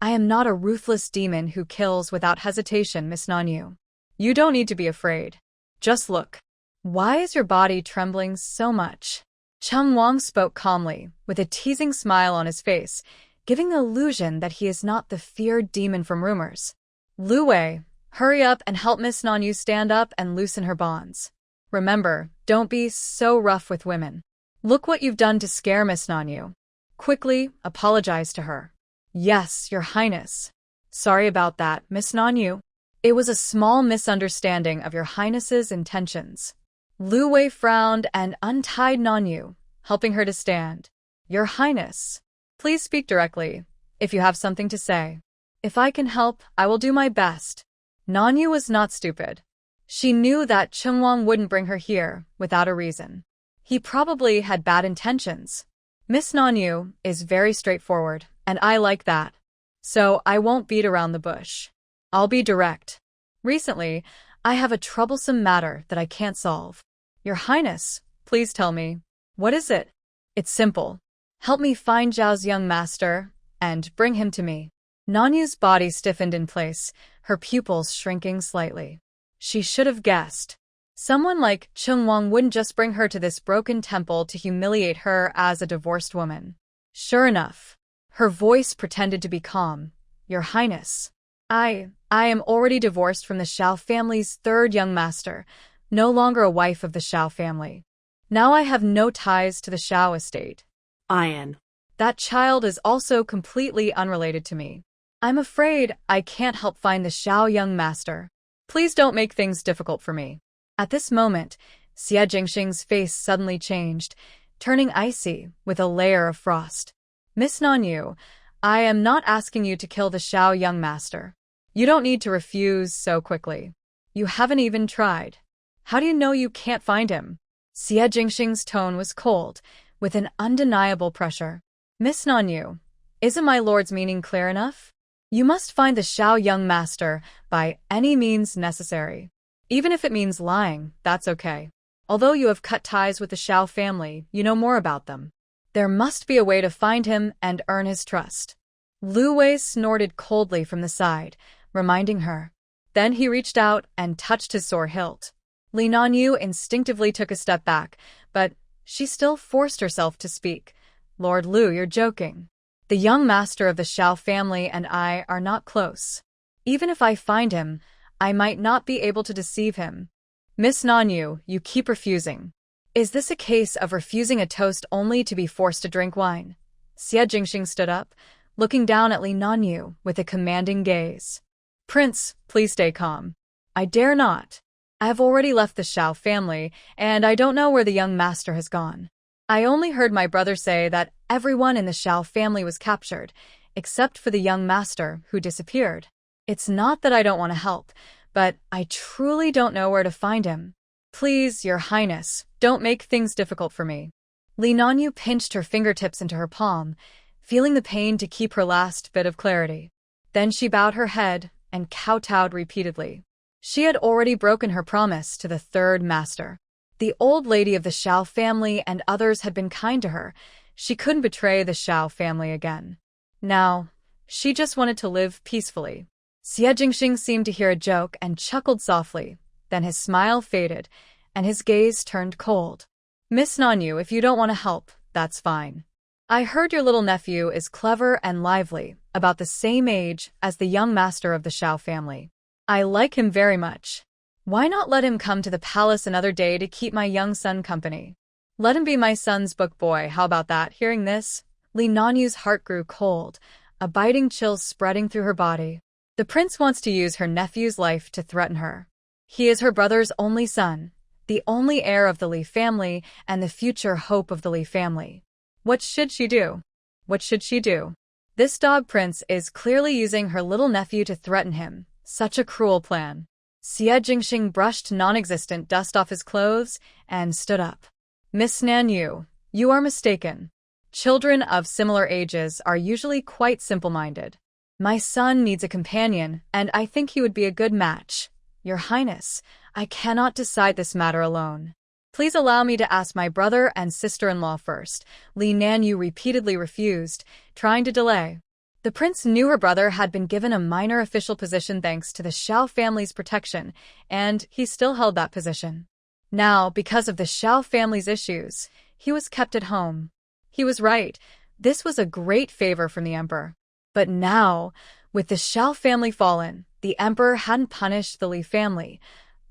I am not a ruthless demon who kills without hesitation, Miss Nanyu. You don't need to be afraid. Just look. Why is your body trembling so much? Cheng Wang spoke calmly, with a teasing smile on his face, giving the illusion that he is not the feared demon from rumors. Lu Wei, hurry up and help Miss Nanyu stand up and loosen her bonds. Remember, don't be so rough with women. Look what you've done to scare Miss Nanyu. Quickly, apologize to her. Yes, Your Highness. Sorry about that, Miss Nanyu. It was a small misunderstanding of Your Highness's intentions. Lu Wei frowned and untied Nanyu, helping her to stand. Your Highness, please speak directly, if you have something to say. If I can help, I will do my best. Nanyu was not stupid. She knew that Cheng Wang wouldn't bring her here without a reason. He probably had bad intentions. Miss Nanyu is very straightforward, and I like that. So I won't beat around the bush. I'll be direct. Recently, I have a troublesome matter that I can't solve. Your Highness, please tell me. What is it? It's simple. Help me find Zhao's young master and bring him to me. Nanyu's body stiffened in place, her pupils shrinking slightly. She should have guessed. Someone like Cheng Wang wouldn't just bring her to this broken temple to humiliate her as a divorced woman. Sure enough, her voice pretended to be calm. Your Highness, I am already divorced from the Xiao family's third young master, no longer a wife of the Xiao family. Now I have no ties to the Xiao estate. Ian. That child is also completely unrelated to me. I'm afraid I can't help find the Xiao young master. Please don't make things difficult for me. At this moment, Xie Jingxing's face suddenly changed, turning icy with a layer of frost. Miss Nanyu, I am not asking you to kill the Xiao young master. You don't need to refuse so quickly. You haven't even tried. How do you know you can't find him? Xie Jingxing's tone was cold, with an undeniable pressure. Miss Nanyu, isn't my lord's meaning clear enough? You must find the Xiao young master by any means necessary. Even if it means lying, that's okay. Although you have cut ties with the Xiao family, you know more about them. There must be a way to find him and earn his trust. Lu Wei snorted coldly from the side, reminding her. Then he reached out and touched his sore hilt. Li Nanyu instinctively took a step back, but she still forced herself to speak. Lord Lu, you're joking. The young master of the Xiao family and I are not close. Even if I find him, I might not be able to deceive him. Miss Nanyu, you keep refusing. Is this a case of refusing a toast only to be forced to drink wine? Xie Jingxing stood up, looking down at Li Nanyu with a commanding gaze. Prince, please stay calm. I dare not. I have already left the Xiao family, and I don't know where the young master has gone. I only heard my brother say that everyone in the Xiao family was captured, except for the young master who disappeared. It's not that I don't want to help, but I truly don't know where to find him. Please, Your Highness, don't make things difficult for me. Li Nanyu pinched her fingertips into her palm, feeling the pain to keep her last bit of clarity. Then she bowed her head and kowtowed repeatedly. She had already broken her promise to the third master. The old lady of the Xiao family and others had been kind to her. She couldn't betray the Xiao family again. Now, she just wanted to live peacefully. Xie Jingxing seemed to hear a joke and chuckled softly. Then his smile faded, and his gaze turned cold. Miss Nanyu, if you don't want to help, that's fine. I heard your little nephew is clever and lively, about the same age as the young master of the Xiao family. I like him very much. Why not let him come to the palace another day to keep my young son company? Let him be my son's book boy, how about that? Hearing this, Li Nanyu's heart grew cold, a biting chill spreading through her body. The prince wants to use her nephew's life to threaten her. He is her brother's only son, the only heir of the Lee family and the future hope of the Lee family. What should she do? What should she do? This dog prince is clearly using her little nephew to threaten him. Such a cruel plan. Xie Jingxing brushed non-existent dust off his clothes and stood up. Miss Nanyu, you are mistaken. Children of similar ages are usually quite simple-minded. My son needs a companion, and I think he would be a good match. Your Highness, I cannot decide this matter alone. Please allow me to ask my brother and sister-in-law first. Li Nanyu repeatedly refused, trying to delay. The prince knew her brother had been given a minor official position thanks to the Xiao family's protection, and he still held that position. Now, because of the Xiao family's issues, he was kept at home. He was right. This was a great favor from the emperor. But now, with the Xiao family fallen, the emperor hadn't punished the Li family,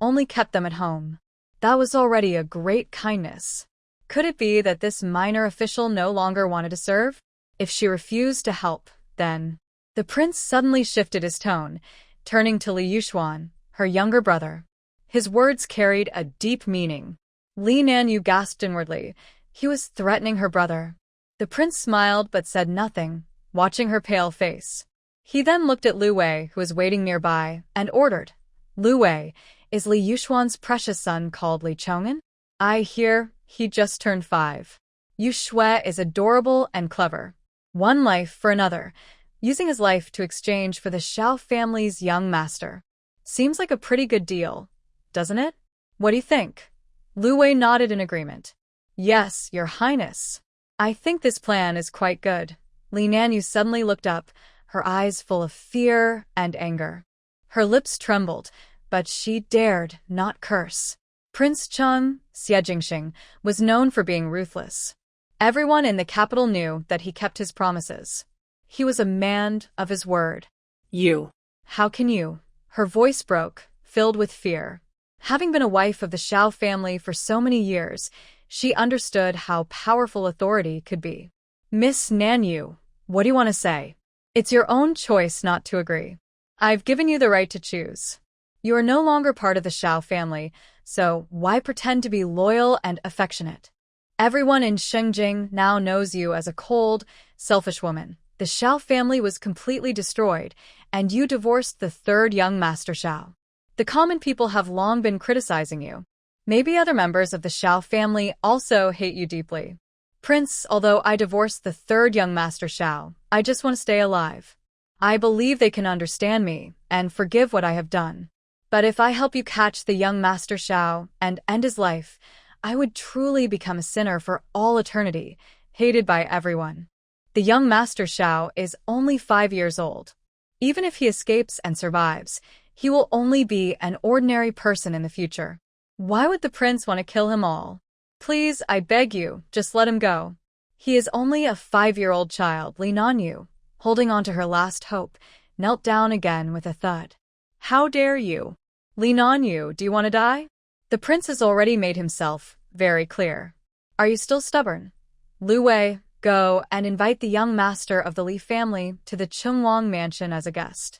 only kept them at home. That was already a great kindness. Could it be that this minor official no longer wanted to serve? If she refused to help, then... The prince suddenly shifted his tone, turning to Li Yuxuan, her younger brother. His words carried a deep meaning. Li Nanyu gasped inwardly. He was threatening her brother. The prince smiled but said nothing, watching her pale face. He then looked at Lu Wei, who was waiting nearby, and ordered, Lu Wei, is Li Yuxuan's precious son called Li Chong'an? I hear he just turned 5. Yu Shui is adorable and clever. One life for another, using his life to exchange for the Xiao family's young master. Seems like a pretty good deal, doesn't it? What do you think? Lu Wei nodded in agreement. Yes, Your Highness. I think this plan is quite good. Li Nanyu suddenly looked up, her eyes full of fear and anger. Her lips trembled, but she dared not curse. Prince Cheng, Xie Jingxing, was known for being ruthless. Everyone in the capital knew that he kept his promises. He was a man of his word. You. How can you? Her voice broke, filled with fear. Having been a wife of the Xiao family for so many years, she understood how powerful authority could be. Miss Nanyu, what do you want to say? It's your own choice not to agree. I've given you the right to choose. You are no longer part of the Xiao family, so why pretend to be loyal and affectionate? Everyone in Shengjing now knows you as a cold, selfish woman. The Xiao family was completely destroyed, and you divorced the third young master Xiao. The common people have long been criticizing you. Maybe other members of the Xiao family also hate you deeply. Prince, although I divorced the third young master Xiao, I just want to stay alive. I believe they can understand me and forgive what I have done. But if I help you catch the young master Xiao and end his life, I would truly become a sinner for all eternity. hated by everyone. The young Master Xiao is only 5 years old. Even if he escapes and survives, he will only be an ordinary person in the future. Why would the prince want to kill him all? Please, I beg you, just let him go. He is only a 5-year-old child. Li Nanyu, holding on to her last hope, knelt down again with a thud. How dare you? Li Nanyu, do you want to die? The prince has already made himself very clear. Are you still stubborn? Lu Wei, go and invite the young master of the Li family to the Chungwang mansion as a guest.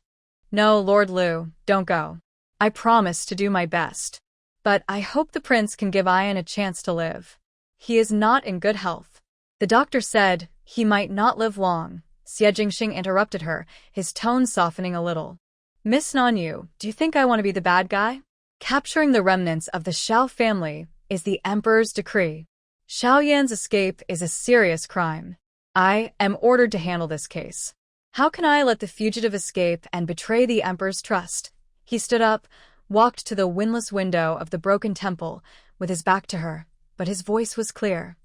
No, Lord Lu, don't go. I promise to do my best. But I hope the prince can give Ian a chance to live. He is not in good health. The doctor said he might not live long. Xie Jingxing interrupted her, his tone softening a little. Miss Nanyu, do you think I want to be the bad guy? Capturing the remnants of the Xiao family is the emperor's decree. Xiao Yan's escape is a serious crime. I am ordered to handle this case. How can I let the fugitive escape and betray the emperor's trust? He stood up, walked to the windless window of the broken temple with his back to her, but his voice was clear.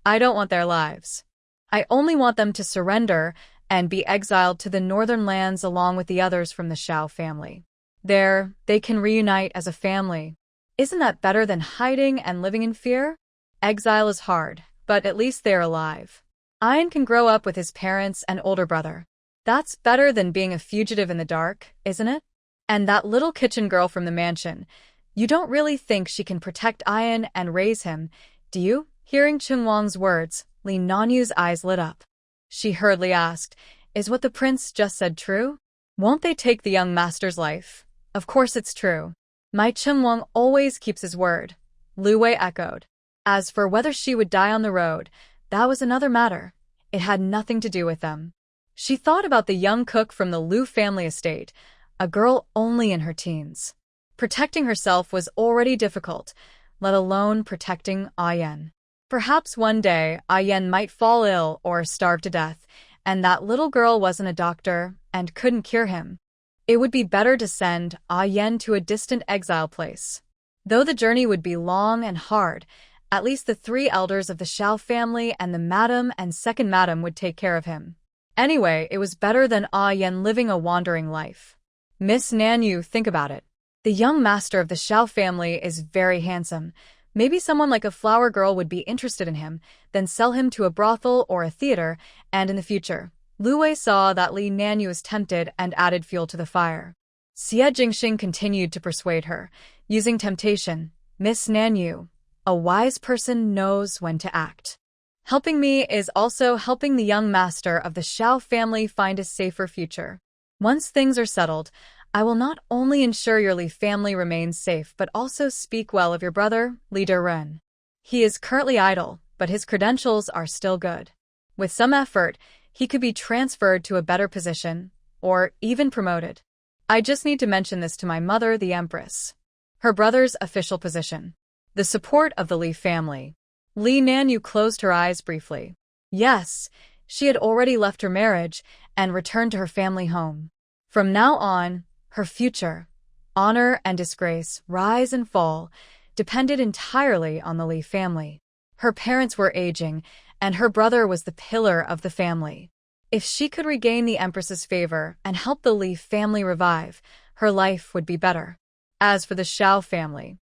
I don't want their lives. I only want them to surrender and be exiled to the northern lands along with the others from the Xiao family. There, they can reunite as a family. Isn't that better than hiding and living in fear? Exile is hard, but at least they're alive. Ian can grow up with his parents and older brother. That's better than being a fugitive in the dark, isn't it? And that little kitchen girl from the mansion, you don't really think she can protect Ian and raise him, do you? Hearing Chungwang's words, Li Nanyu's eyes lit up. She hurriedly asked, is what the prince just said true? Won't they take the young master's life? Of course it's true. My Chungwang always keeps his word, Lu Wei echoed. As for whether she would die on the road, that was another matter. It had nothing to do with them. She thought about the young cook from the Lu family estate, a girl only in her teens. Protecting herself was already difficult, let alone protecting Ian. Perhaps one day Ian might fall ill or starve to death, and that little girl wasn't a doctor and couldn't cure him. It would be better to send Ian to a distant exile place. Though the journey would be long and hard, at least the 3 elders of the Xiao family and the madam and second madam would take care of him. Anyway, it was better than Ian living a wandering life. Miss Nanyu, think about it. The young master of the Xiao family is very handsome. Maybe someone like a flower girl would be interested in him, then sell him to a brothel or a theater, and in the future. Lu Wei saw that Li Nanyu was tempted and added fuel to the fire. Xie Jingxing continued to persuade her, using temptation. Miss Nanyu, a wise person knows when to act. Helping me is also helping the young master of the Xiao family find a safer future. Once things are settled, I will not only ensure your Li family remains safe but also speak well of your brother, Li Deren. He is currently idle, but his credentials are still good. With some effort, he could be transferred to a better position, or even promoted. I just need to mention this to my mother, the Empress. Her brother's official position. The support of the Li family. Li Nanyu closed her eyes briefly. Yes, she had already left her marriage and returned to her family home. From now on, her future, honor and disgrace, rise and fall, depended entirely on the Li family. Her parents were aging, and her brother was the pillar of the family. If she could regain the Empress's favor and help the Li family revive, her life would be better. As for the Xiao family,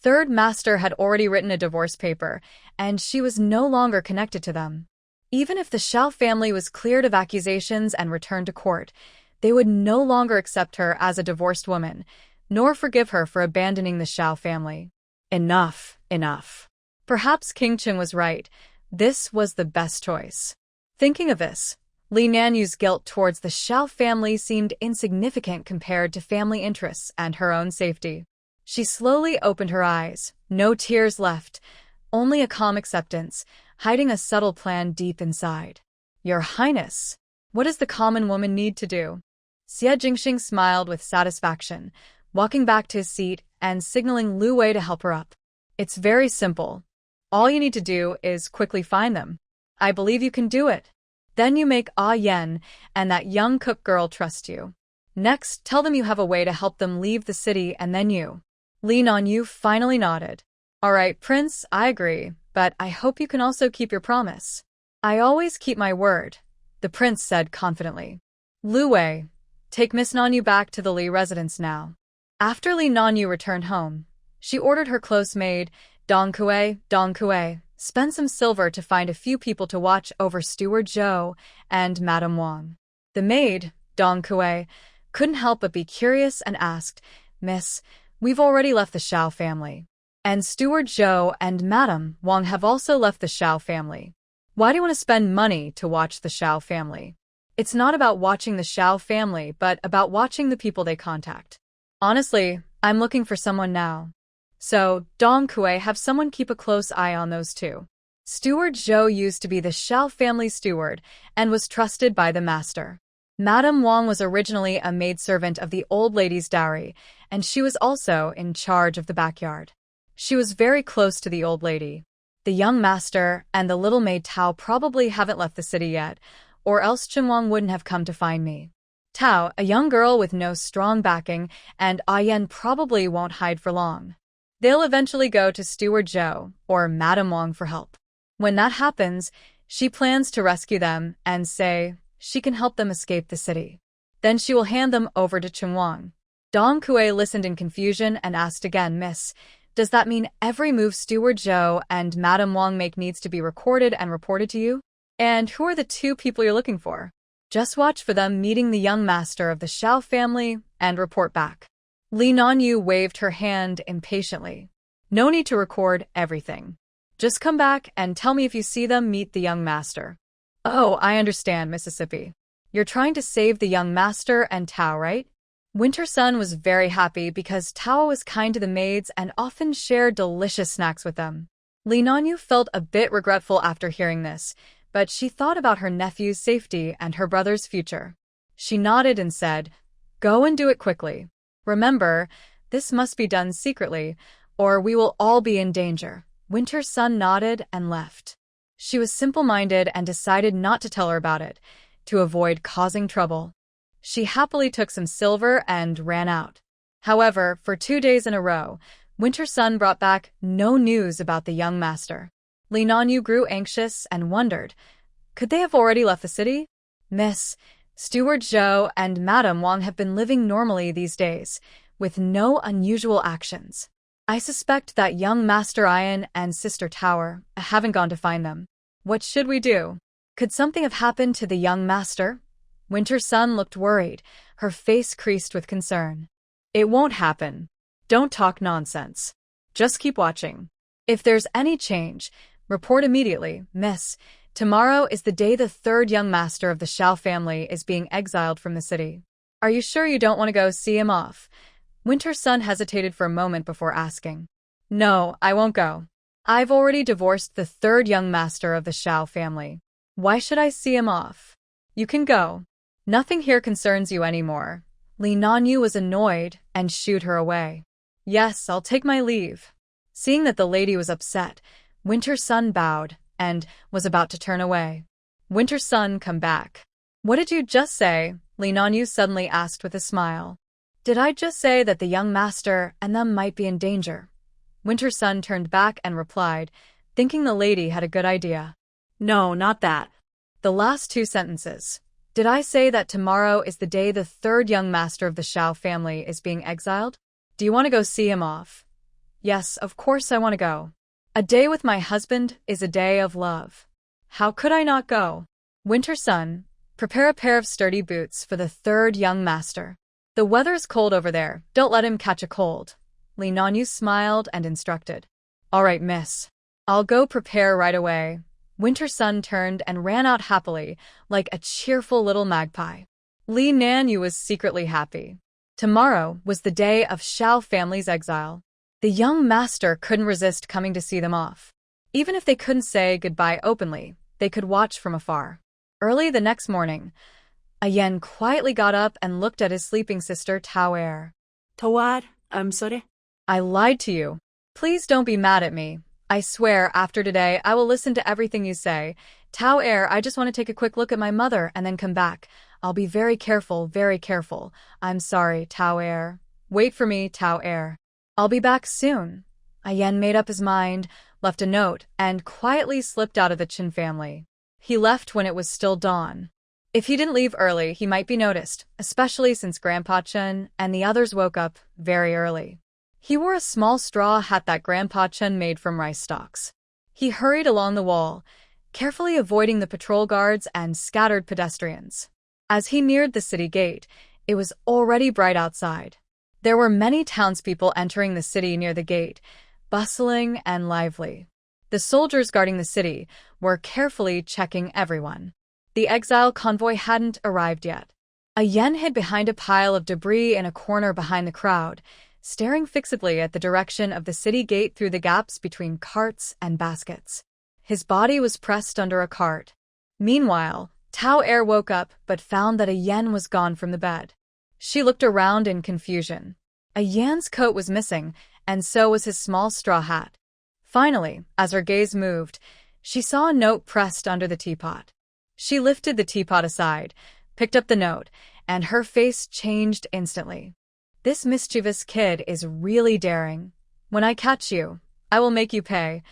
Third Master had already written a divorce paper, and she was no longer connected to them. Even if the Xiao family was cleared of accusations and returned to court, they would no longer accept her as a divorced woman, nor forgive her for abandoning the Xiao family. Enough, enough. Perhaps King Cheng was right. This was the best choice. Thinking of this, Li Nanyu's guilt towards the Xiao family seemed insignificant compared to family interests and her own safety. She slowly opened her eyes, no tears left, only a calm acceptance, hiding a subtle plan deep inside. Your Highness, what does the common woman need to do? Xie Jingxing smiled with satisfaction, walking back to his seat and signaling Lu Wei to help her up. It's very simple. All you need to do is quickly find them. I believe you can do it. Then you make Yen and that young cook girl trust you. Next, tell them you have a way to help them leave the city, and then you. Li Nanyu finally nodded. All right, Prince, I agree, but I hope you can also keep your promise. I always keep my word, the prince said confidently. Lu Wei, take Miss Nanyu back to the Lee residence now. After Li Nanyu returned home, she ordered her close maid, Dong Kue, spend some silver to find a few people to watch over Steward Zhou and Madame Wang. The maid, Dong Kue, couldn't help but be curious and asked, Miss, we've already left the Shao family. And Steward Zhou and Madame Wang have also left the Shao family. Why do you want to spend money to watch the Shao family? It's not about watching the Shao family, but about watching the people they contact. Honestly, I'm looking for someone now. So, Dong Kue, have someone keep a close eye on those two. Steward Zhou used to be the Shao family steward and was trusted by the master. Madame Wang was originally a maidservant of the old lady's dowry, and she was also in charge of the backyard. She was very close to the old lady. The young master and the little maid Tao probably haven't left the city yet, or else Chunwang wouldn't have come to find me. Tao, a young girl with no strong backing, and Yan probably won't hide for long. They'll eventually go to Steward Zhou or Madame Wang for help. When that happens, she plans to rescue them and say she can help them escape the city. Then she will hand them over to Chunwang. Dong Kue listened in confusion and asked again, Miss, does that mean every move Steward Zhou and Madame Wang make needs to be recorded and reported to you? And who are the two people you're looking for? Just watch for them meeting the young master of the Shao family and report back. Li Nanyu waved her hand impatiently. No need to record everything. Just come back and tell me if you see them meet the young master. Oh, I understand, Mississippi. You're trying to save the young master and Tao, right? Winter Sun was very happy because Tao was kind to the maids and often shared delicious snacks with them. Li Nanyu felt a bit regretful after hearing this, but she thought about her nephew's safety and her brother's future. She nodded and said, Go and do it quickly. Remember, this must be done secretly, or we will all be in danger. Winter Sun nodded and left. She was simple-minded and decided not to tell her about it, to avoid causing trouble. She happily took some silver and ran out. However, for 2 days in a row, Winter Sun brought back no news about the young master. Li Nanyu grew anxious and wondered, could they have already left the city? Miss, Steward Zhou and Madame Wang have been living normally these days, with no unusual actions. I suspect that young Master Ian and Sister Tower haven't gone to find them. What should we do? Could something have happened to the young master? Winter Sun looked worried, her face creased with concern. It won't happen. Don't talk nonsense. Just keep watching. If there's any change, report immediately, Miss. Tomorrow is the day the third young master of the Shao family is being exiled from the city. Are you sure you don't want to go see him off? Winter Sun hesitated for a moment before asking. No, I won't go. I've already divorced the third young master of the Shao family. Why should I see him off? You can go. Nothing here concerns you anymore. Li Nanyu was annoyed and shooed her away. Yes, I'll take my leave. Seeing that the lady was upset, Winter Sun bowed and was about to turn away. Winter Sun, come back. What did you just say? Li Nanyu suddenly asked with a smile. Did I just say that the young master and them might be in danger? Winter Sun turned back and replied, thinking the lady had a good idea. No, not that. The last 2 sentences. Did I say that tomorrow is the day the third young master of the Shao family is being exiled? Do you want to go see him off? Yes, of course I want to go. A day with my husband is a day of love. How could I not go? Winter Sun, prepare a pair of sturdy boots for the third young master. The weather's cold over there, don't let him catch a cold. Li Nanyu smiled and instructed. All right, miss. I'll go prepare right away. Winter Sun turned and ran out happily, like a cheerful little magpie. Li Nanyu was secretly happy. Tomorrow was the day of Shao family's exile. The young master couldn't resist coming to see them off. Even if they couldn't say goodbye openly, they could watch from afar. Early the next morning, Yen quietly got up and looked at his sleeping sister Tao. Tawad, I'm sorry. I lied to you. Please don't be mad at me. I swear, after today, I will listen to everything you say. Tao, I just want to take a quick look at my mother and then come back. I'll be very careful, very careful. I'm sorry, Tao. Wait for me, Tao. I'll be back soon. Yen made up his mind, left a note, and quietly slipped out of the Chin family. He left when it was still dawn. If he didn't leave early, he might be noticed, especially since Grandpa Chun and the others woke up very early. He wore a small straw hat that Grandpa Chun made from rice stalks. He hurried along the wall, carefully avoiding the patrol guards and scattered pedestrians. As he neared the city gate, it was already bright outside. There were many townspeople entering the city near the gate, bustling and lively. The soldiers guarding the city were carefully checking everyone. The Exile convoy hadn't arrived yet. A yen hid behind a pile of debris in a corner behind the crowd, staring fixedly at the direction of the city gate through the gaps between carts and baskets. His body was pressed under a cart. Meanwhile, Tao Er woke up but found that a yen was gone from the bed. She looked around in confusion. A yen's coat was missing, and so was his small straw hat. Finally, as her gaze moved, she saw a note pressed under the teapot. She lifted the teapot aside, picked up the note, and her face changed instantly. This mischievous kid is really daring. When I catch you, I will make you pay.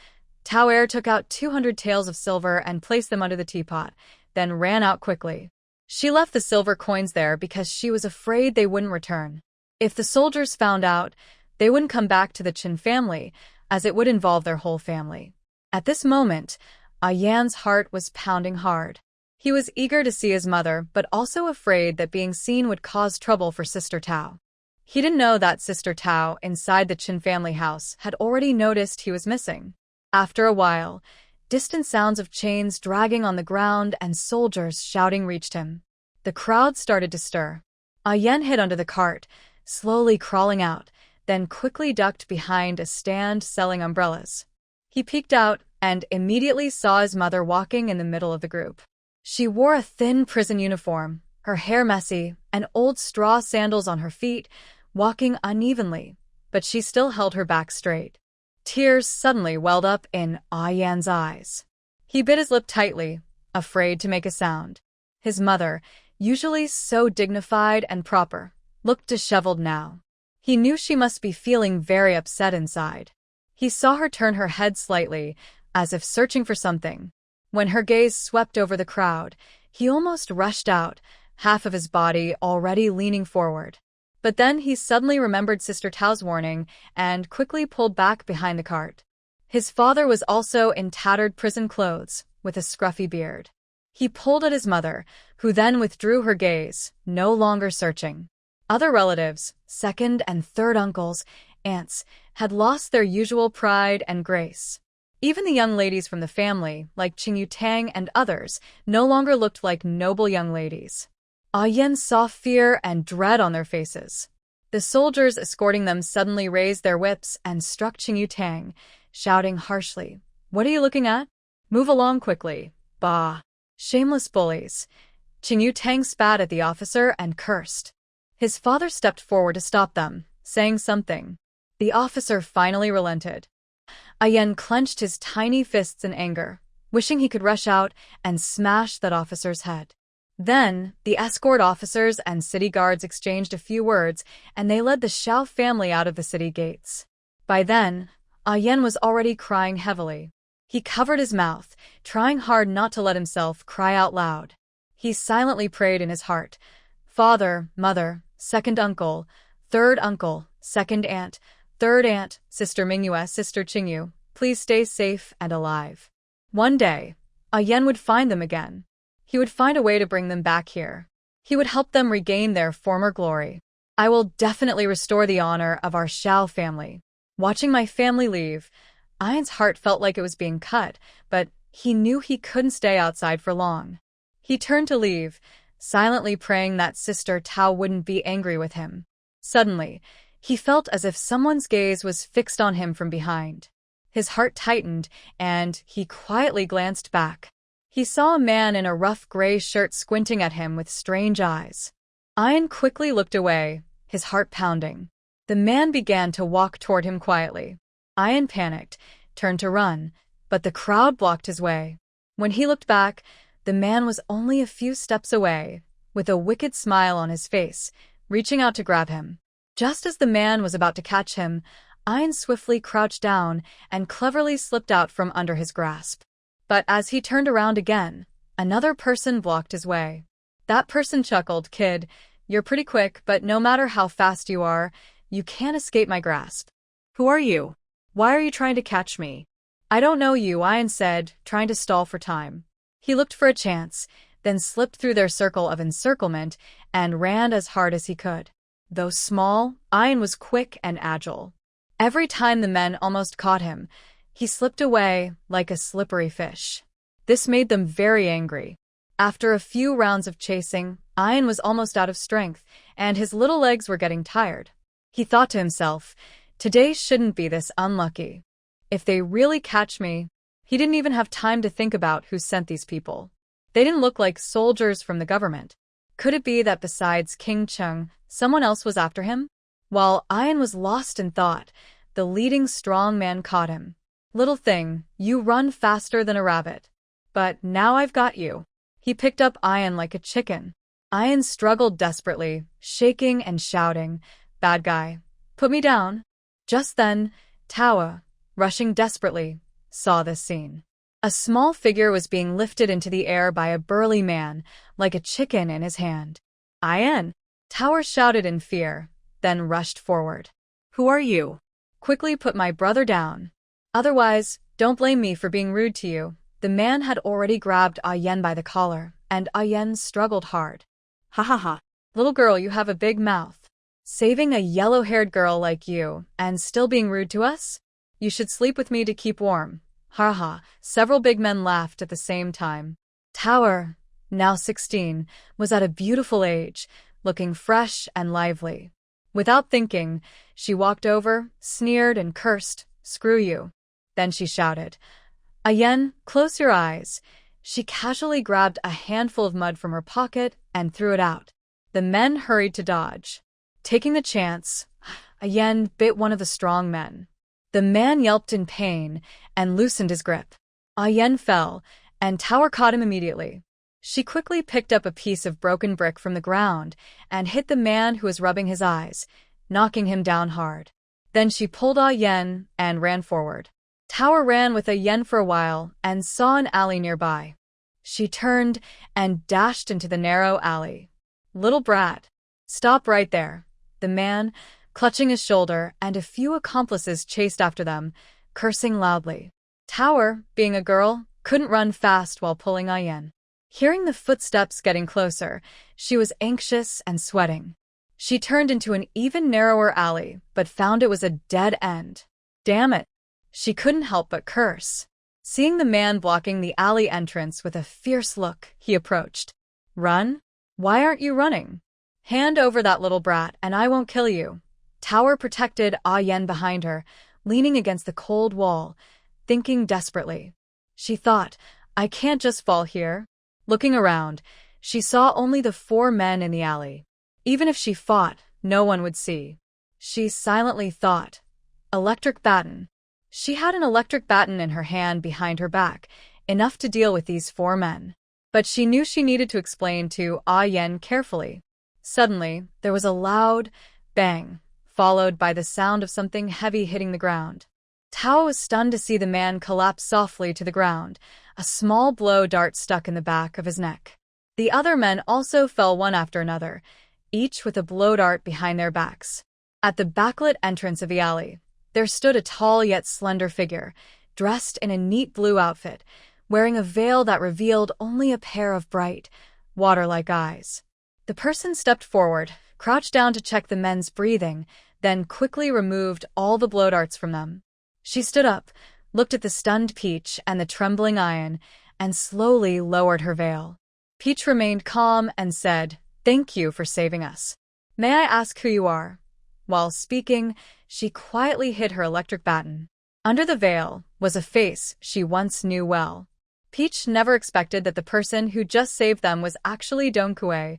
Tao Er took out 200 taels of silver and placed them under the teapot, then ran out quickly. She left the silver coins there because she was afraid they wouldn't return. If the soldiers found out, they wouldn't come back to the Chin family, as it would involve their whole family. At this moment, Yan's heart was pounding hard. He was eager to see his mother, but also afraid that being seen would cause trouble for Sister Tao. He didn't know that Sister Tao, inside the Chin family house, had already noticed he was missing. After a while, distant sounds of chains dragging on the ground and soldiers shouting reached him. The crowd started to stir. Yen hid under the cart, slowly crawling out, then quickly ducked behind a stand selling umbrellas. He peeked out and immediately saw his mother walking in the middle of the group. She wore a thin prison uniform, her hair messy, and old straw sandals on her feet, walking unevenly, but she still held her back straight. Tears suddenly welled up in Yan's eyes. He bit his lip tightly, afraid to make a sound. His mother, usually so dignified and proper, looked disheveled now. He knew she must be feeling very upset inside. He saw her turn her head slightly, as if searching for something. When her gaze swept over the crowd, he almost rushed out, half of his body already leaning forward. But then he suddenly remembered Sister Tao's warning and quickly pulled back behind the cart. His father was also in tattered prison clothes, with a scruffy beard. He pulled at his mother, who then withdrew her gaze, no longer searching. Other relatives, second and third uncles, aunts, had lost their usual pride and grace. Even the young ladies from the family, like Qingyu Tang and others, no longer looked like noble young ladies. Yen saw fear and dread on their faces. The soldiers escorting them suddenly raised their whips and struck Qingyu Tang, shouting harshly, "What are you looking at? Move along quickly. Bah! Shameless bullies." Qingyu Tang spat at the officer and cursed. His father stepped forward to stop them, saying something. The officer finally relented. Yen clenched his tiny fists in anger, wishing he could rush out and smash that officer's head. Then, the escort officers and city guards exchanged a few words, and they led the Xiao family out of the city gates. By then, Yen was already crying heavily. He covered his mouth, trying hard not to let himself cry out loud. He silently prayed in his heart, "Father, mother, second uncle, third uncle, second aunt, third aunt, Sister Mingyue, Sister Qingyu, please stay safe and alive." One day, Yen would find them again. He would find a way to bring them back here. He would help them regain their former glory. "I will definitely restore the honor of our Xiao family." Watching my family leave, Ian's heart felt like it was being cut, but he knew he couldn't stay outside for long. He turned to leave, silently praying that Sister Tao wouldn't be angry with him. Suddenly, he felt as if someone's gaze was fixed on him from behind. His heart tightened, and he quietly glanced back. He saw a man in a rough gray shirt squinting at him with strange eyes. Ian quickly looked away, his heart pounding. The man began to walk toward him quietly. Ian panicked, turned to run, but the crowd blocked his way. When he looked back, the man was only a few steps away, with a wicked smile on his face, reaching out to grab him. Just as the man was about to catch him, Ian swiftly crouched down and cleverly slipped out from under his grasp. But as he turned around again, Another person blocked his way. That person chuckled, "Kid, you're pretty quick, but no matter how fast you are, you can't escape my grasp." Who are you? Why are you trying to catch me? "I don't know you," Ian said, trying to stall for time. He looked for a chance, then slipped through their circle of encirclement and ran as hard as he could. Though small, Ian was quick and agile. Every time the men almost caught him, he slipped away like a slippery fish. This made them very angry. After a few rounds of chasing, Ian was almost out of strength, and his little legs were getting tired. He thought to himself, "Today shouldn't be this unlucky. If they really catch me..." He didn't even have time to think about who sent these people. They didn't look like soldiers from the government. Could it be that besides King Chung, someone else was after him? While Ian was lost in thought, the leading strong man caught him. "Little thing, you run faster than a rabbit. But now I've got you." He picked up Ian like a chicken. Ian struggled desperately, shaking and shouting, "Bad guy, put me down." Just then, Tawa, rushing desperately, saw this scene. A small figure was being lifted into the air by a burly man, like a chicken in his hand. "Ian!" Tower shouted in fear, then rushed forward. Who are you? "Quickly put my brother down. Otherwise, don't blame me for being rude to you." The man had already grabbed Ian by the collar, and Ian struggled hard. Ha ha ha. "Little girl, you have a big mouth. Saving a yellow-haired girl like you, and still being rude to us? You should sleep with me to keep warm." Ha ha. Several big men laughed at the same time. Tower, now 16, was at a beautiful age, looking fresh and lively. Without thinking, she walked over, sneered and cursed, "Screw you." Then she shouted, "Ian, close your eyes." She casually grabbed a handful of mud from her pocket and threw it out. The men hurried to dodge. Taking the chance, Ian bit one of the strong men. The man yelped in pain and loosened his grip. Ian fell, and Tower caught him immediately. She quickly picked up a piece of broken brick from the ground and hit the man who was rubbing his eyes, knocking him down hard. Then she pulled Ian and ran forward. Tower ran with Ian for a while and saw an alley nearby. She turned and dashed into the narrow alley. "Little brat, stop right there." The man, clutching his shoulder, and a few accomplices chased after them, cursing loudly. Tower, being a girl, couldn't run fast while pulling Ian. Hearing the footsteps getting closer, she was anxious and sweating. She turned into an even narrower alley, but found it was a dead end. Damn it! She couldn't help but curse. Seeing the man blocking the alley entrance with a fierce look, he approached. "Run? Why aren't you running? Hand over that little brat and I won't kill you." Tower protected Ian behind her, leaning against the cold wall, thinking desperately. She thought, "I can't just fall here." Looking around, she saw only the 4 men in the alley. Even if she fought, no one would see. She silently thought, "Electric baton." She had an electric baton in her hand behind her back, enough to deal with these 4 men. But she knew she needed to explain to Ian carefully. Suddenly, there was a loud bang, followed by the sound of something heavy hitting the ground. Tao was stunned to see the man collapse softly to the ground, a small blow dart stuck in the back of his neck. The other men also fell one after another, each with a blow dart behind their backs. At the backlit entrance of the alley, there stood a tall yet slender figure, dressed in a neat blue outfit, wearing a veil that revealed only a pair of bright, water-like eyes. The person stepped forward, crouched down to check the men's breathing, then quickly removed all the blow darts from them. She stood up, looked at the stunned Peach and the trembling Ian, and slowly lowered her veil. Peach remained calm and said, "Thank you for saving us. May I ask who you are?" While speaking, she quietly hid her electric baton. Under the veil was a face she once knew well. Peach never expected that the person who just saved them was actually Donkue,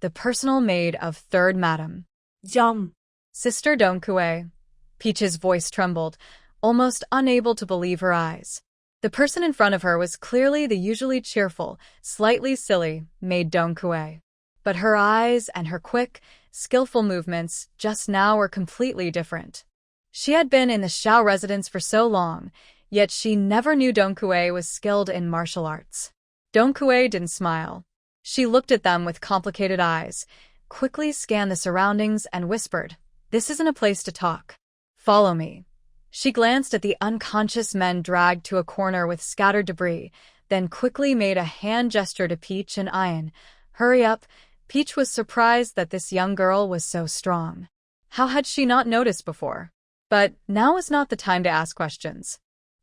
the personal maid of Third Madam. Jom. Sister Donkue. Peach's voice trembled, almost unable to believe her eyes. The person in front of her was clearly the usually cheerful, slightly silly maid Donkue. But her eyes and her quick, skillful movements just now were completely different. She had been in the Shao residence for so long, yet she never knew Donkue was skilled in martial arts. Dong Kuei didn't smile. She looked at them with complicated eyes, quickly scanned the surroundings and whispered, "This isn't a place to talk. Follow me." She glanced at the unconscious men dragged to a corner with scattered debris, then quickly made a hand gesture to Peach and Ian. "Hurry up." Peach was surprised that this young girl was so strong. How had she not noticed before? But now was not the time to ask questions.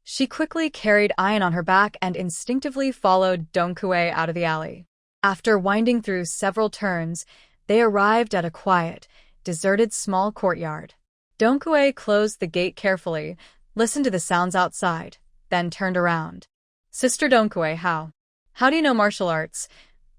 She quickly carried Ian on her back and instinctively followed Dong Kuei out of the alley. After winding through several turns, they arrived at a quiet, deserted small courtyard. Dong Kuei closed the gate carefully, listened to the sounds outside, then turned around. "Sister Dong Kuei, how do you know martial arts?"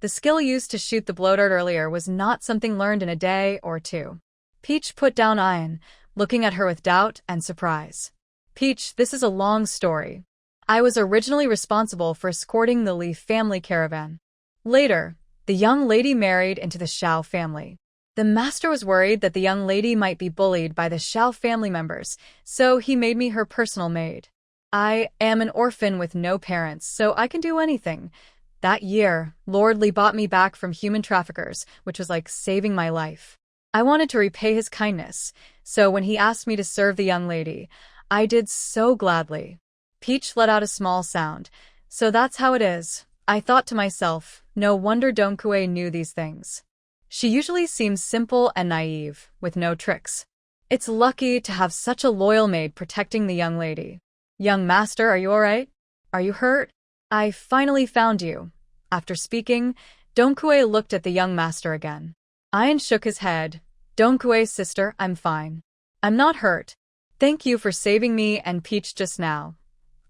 The skill used to shoot the blow dart earlier was not something learned in a day or two. Peach put down Ian, looking at her with doubt and surprise. "Peach, this is a long story. I was originally responsible for escorting the Lee family caravan. Later, the young lady married into the Xiao family. The master was worried that the young lady might be bullied by the Xiao family members, so he made me her personal maid. I am an orphan with no parents, so I can do anything. That year, Lord Lee bought me back from human traffickers, which was like saving my life. I wanted to repay his kindness, so when he asked me to serve the young lady, I did so gladly." Peach let out a small sound. "So that's how it is." I thought to myself, no wonder Dong Kuei knew these things. She usually seems simple and naive, with no tricks. It's lucky to have such a loyal maid protecting the young lady. "Young master, are you alright? Are you hurt? I finally found you." After speaking, Dong Kuei looked at the young master again. Ian shook his head. "Dong Kuei, sister, I'm fine. I'm not hurt. Thank you for saving me and Peach just now."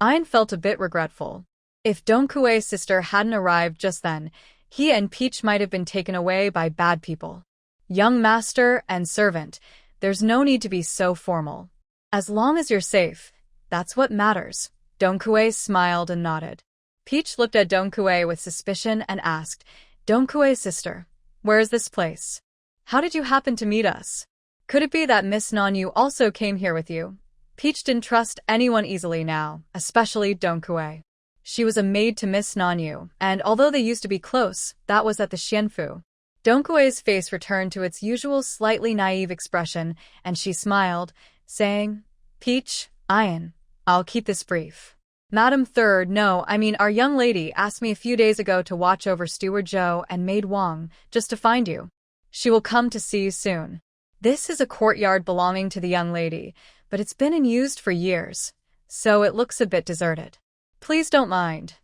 Ian felt a bit regretful. If Dong Kuei's sister hadn't arrived just then, he and Peach might have been taken away by bad people. "Young master and servant, there's no need to be so formal. As long as you're safe, that's what matters." Dong Kuei smiled and nodded. Peach looked at Dong Kuei with suspicion and asked, "Dong Kuei's sister, where is this place? How did you happen to meet us? Could it be that Miss Nanyu also came here with you?" Peach didn't trust anyone easily now, especially Dong Kuei. She was a maid to Miss Nanyu, and although they used to be close, that was at the Xianfu. Dong Kuei's face returned to its usual slightly naive expression, and she smiled, saying, "Peach, Ian, I'll keep this brief. Madam Third, no, I mean our young lady asked me a few days ago to watch over Steward Zhou and Maid Wang, just to find you. She will come to see you soon. This is a courtyard belonging to the young lady, but it's been unused for years, so it looks a bit deserted. Please don't mind."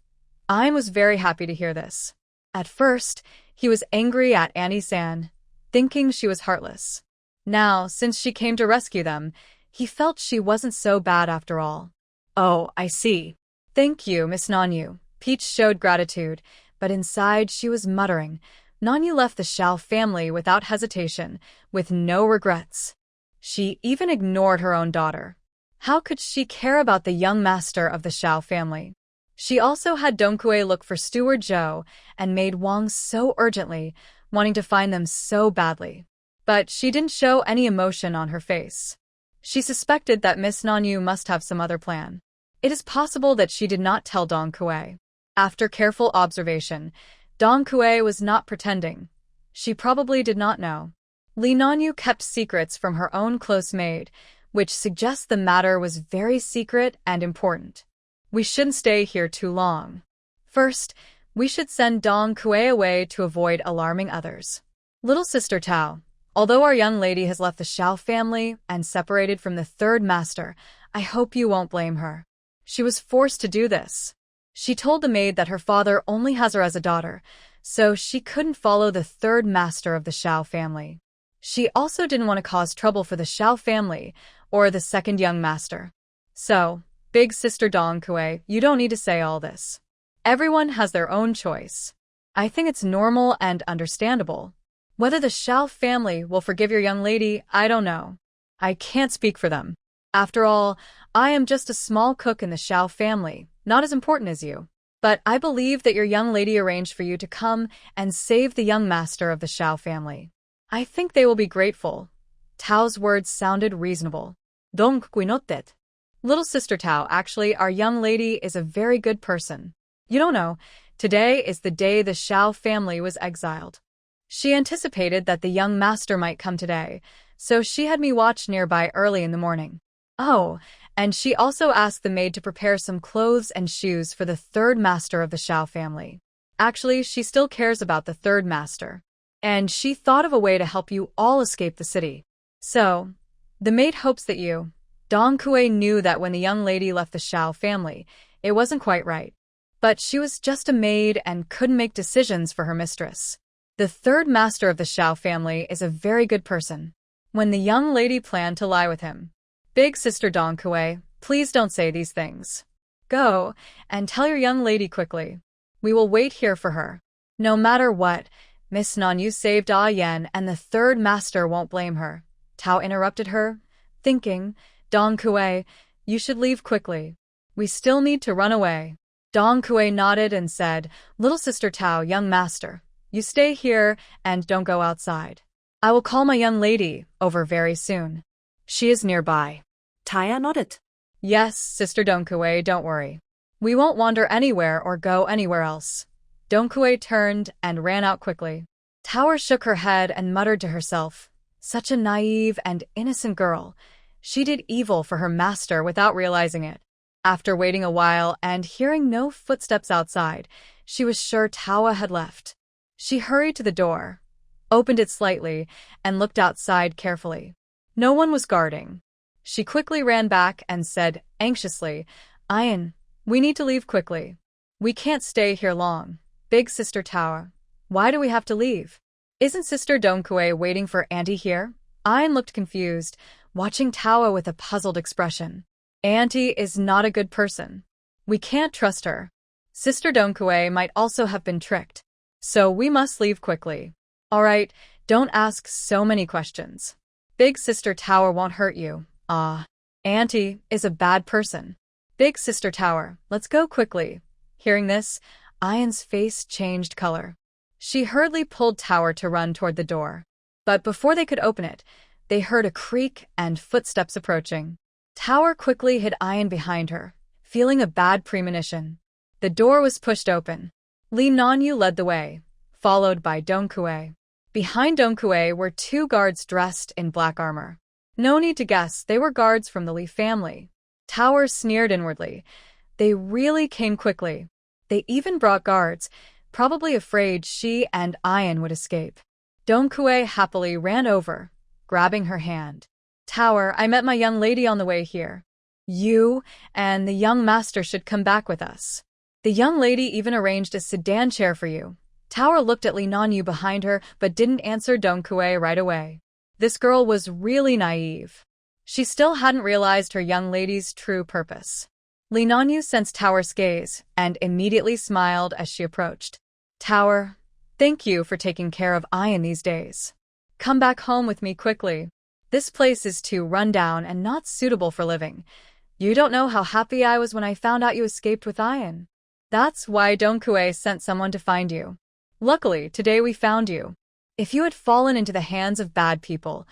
Ian was very happy to hear this. At first, he was angry at Annie-san, thinking she was heartless. Now, since she came to rescue them, he felt she wasn't so bad after all. "Oh, I see. Thank you, Miss Nanyu." Peach showed gratitude, but inside she was muttering. Nanyu left the Xiao family without hesitation, with no regrets. She even ignored her own daughter. How could she care about the young master of the Xiao family? She also had Dong Kuei look for Steward Zhou and Maid Wang so urgently, wanting to find them so badly. But she didn't show any emotion on her face. She suspected that Miss Nanyu must have some other plan. It is possible that she did not tell Dong Kuei. After careful observation, Dong Kuei was not pretending. She probably did not know. Lee Nanyu kept secrets from her own close maid, which suggests the matter was very secret and important. We shouldn't stay here too long. First, we should send Dong Kuei away to avoid alarming others. Little Sister Tao, although our young lady has left the Xiao family and separated from the third master, I hope you won't blame her. She was forced to do this. She told the maid that her father only has her as a daughter, so she couldn't follow the third master of the Xiao family. She also didn't want to cause trouble for the Xiao family or the second young master. So, Big Sister Dong Kuei, you don't need to say all this. Everyone has their own choice. I think it's normal and understandable. Whether the Xiao family will forgive your young lady, I don't know. I can't speak for them. After all, I am just a small cook in the Xiao family, not as important as you. But I believe that your young lady arranged for you to come and save the young master of the Xiao family. I think they will be grateful. Tao's words sounded reasonable. Dong Kui noted. Little Sister Tao, actually, our young lady is a very good person. You don't know, Today is the day the Shao family was exiled. She anticipated that the young master might come today, so she had me watch nearby early in the morning. Oh, and she also asked the maid to prepare some clothes and shoes for the third master of the Shao family. Actually, she still cares about the third master. And she thought of a way to help you all escape the city. So, the maid hopes that you... Dong Kuei knew that when the young lady left the Shao family, it wasn't quite right. But she was just a maid and couldn't make decisions for her mistress. The third master of the Shao family is a very good person. When the young lady planned to lie with him, "Big sister Dong Kuei, please don't say these things. Go, and tell your young lady quickly. We will wait here for her. No matter what, Miss Nanyu saved Ah Yen and the third master won't blame her." Tao interrupted her, thinking, "Dong Kuei, you should leave quickly. We still need to run away." Dong Kuei nodded and said, "Little sister Tao, young master, you stay here and don't go outside. I will call my young lady over very soon. She is nearby." Taya nodded. "Yes, sister Dong Kuei, don't worry. We won't wander anywhere or go anywhere else." Dong Kuei turned and ran out quickly. Tower shook her head and muttered to herself, "Such a naive and innocent girl. She did evil for her master without realizing it." After waiting a while and hearing no footsteps outside, she was sure Tawa had left. She hurried to the door, opened it slightly, and looked outside carefully. No one was guarding. She quickly ran back and said anxiously, "Ayan, we need to leave quickly. We can't stay here long. Big sister Tawa, why do we have to leave? Isn't sister Dong Kuei waiting for Auntie here?" Ayan looked confused, watching Tawa with a puzzled expression. "Auntie is not a good person. We can't trust her. Sister Dong Kuei might also have been tricked. So we must leave quickly." "All right, don't ask so many questions. Big sister Tower won't hurt you. Auntie is a bad person. Big sister Tower, let's go quickly." Hearing this, Ayan's face changed color. She hurriedly pulled Tower to run toward the door. But before they could open it, they heard a creak and footsteps approaching. Tower quickly hid Ayan behind her, feeling a bad premonition. The door was pushed open. Li Nanyu led the way, followed by Dong Kuei. Behind Dong Kuei were two guards dressed in black armor. No need to guess, they were guards from the Lee family. Tower sneered inwardly. They really came quickly. They even brought guards, probably afraid she and Ayan would escape. Dong Kuei happily ran over, grabbing her hand. "Tower, I met my young lady on the way here. You and the young master should come back with us. The young lady even arranged a sedan chair for you." Tower looked at Li Nanyu behind her but didn't answer Dong Kuei right away. This girl was really naive. She still hadn't realized her young lady's true purpose. Li Nanyu sensed Tower's gaze and immediately smiled as she approached. "Tower, thank you for taking care of Ayan these days. Come back home with me quickly. This place is too run down and not suitable for living. You don't know how happy I was when I found out you escaped with Ayan. That's why Dong Kuei sent someone to find you. Luckily, today we found you. If you had fallen into the hands of bad people,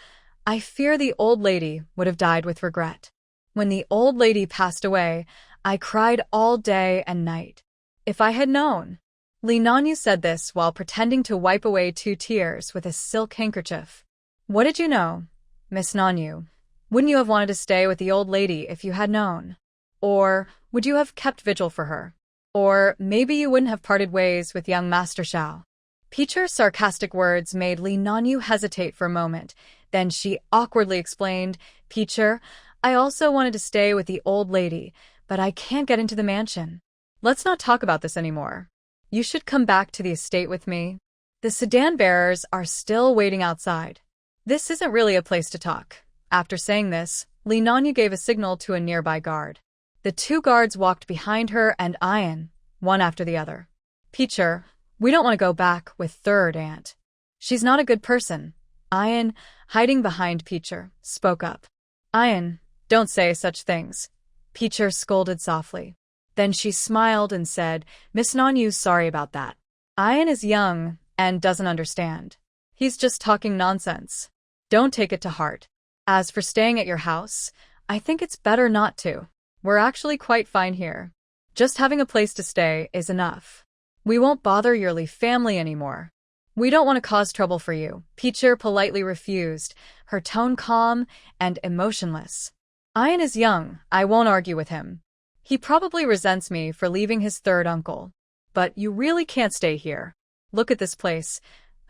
I fear the old lady would have died with regret. When the old lady passed away, I cried all day and night. If I had known." Li Nanyu said this while pretending to wipe away 2 tears with a silk handkerchief. "What did you know, Miss Nanyu? Wouldn't you have wanted to stay with the old lady if you had known? Or would you have kept vigil for her? Or maybe you wouldn't have parted ways with young Master Shao?" Peacher's sarcastic words made Li Nanyu hesitate for a moment. Then she awkwardly explained, "Peacher, I also wanted to stay with the old lady, but I can't get into the mansion. Let's not talk about this anymore. You should come back to the estate with me. The sedan bearers are still waiting outside. This isn't really a place to talk." After saying this, Li Nanyu gave a signal to a nearby guard. The 2 guards walked behind her and Ayan, one after the other. "Peacher, we don't want to go back with third aunt. She's not a good person." Ayan, hiding behind Peacher, spoke up. "Ayan, don't say such things." Peacher scolded softly. Then she smiled and said, "Miss Nanyu's sorry about that. Ayan is young and doesn't understand. He's just talking nonsense. Don't take it to heart. As for staying at your house, I think it's better not to. We're actually quite fine here. Just having a place to stay is enough. We won't bother your Lee family anymore. We don't want to cause trouble for you, Peacher politely refused, her tone calm and emotionless. Ian is young, I won't argue with him. He probably resents me for leaving his third uncle. But you really can't stay here. Look at this place.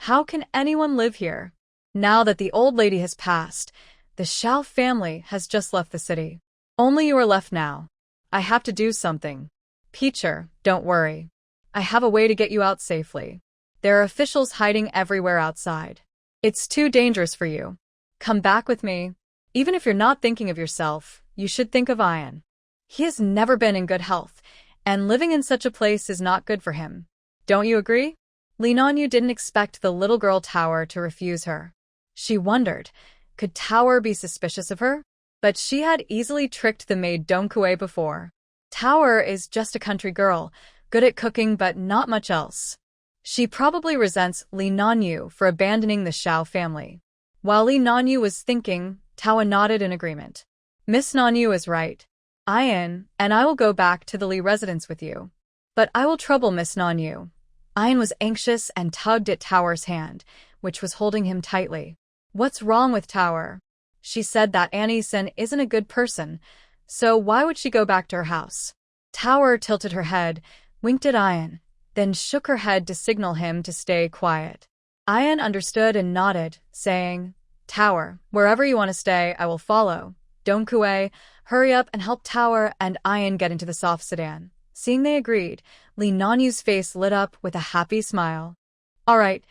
How can anyone live here? Now that the old lady has passed, the Shao family has just left the city. Only you are left now. I have to do something. Peacher, don't worry. I have a way to get you out safely. There are officials hiding everywhere outside. It's too dangerous for you. Come back with me. Even if you're not thinking of yourself, you should think of Ian. He has never been in good health, and living in such a place is not good for him. Don't you agree? Lee Nanyu didn't expect the little girl Tower to refuse her. She wondered, could Tower be suspicious of her? But she had easily tricked the maid Dongkue before. Tower is just a country girl, good at cooking but not much else. She probably resents Lee Nanyu for abandoning the Shao family. While Lee Nanyu was thinking, Tower nodded in agreement. Miss Nanyu is right. Ian and I will go back to the Lee residence with you. But I will trouble Miss Nanyu. Ian was anxious and tugged at Tower's hand, which was holding him tightly. What's wrong with Tower? She said that Annie-san isn't a good person, so why would she go back to her house? Tower tilted her head, winked at Ian, then shook her head to signal him to stay quiet. Ian understood and nodded, saying, Tower, wherever you want to stay, I will follow. Dongkue, hurry up and help Tower and Ian get into the soft sedan. Seeing they agreed, Lee Nanyu's face lit up with a happy smile. All right.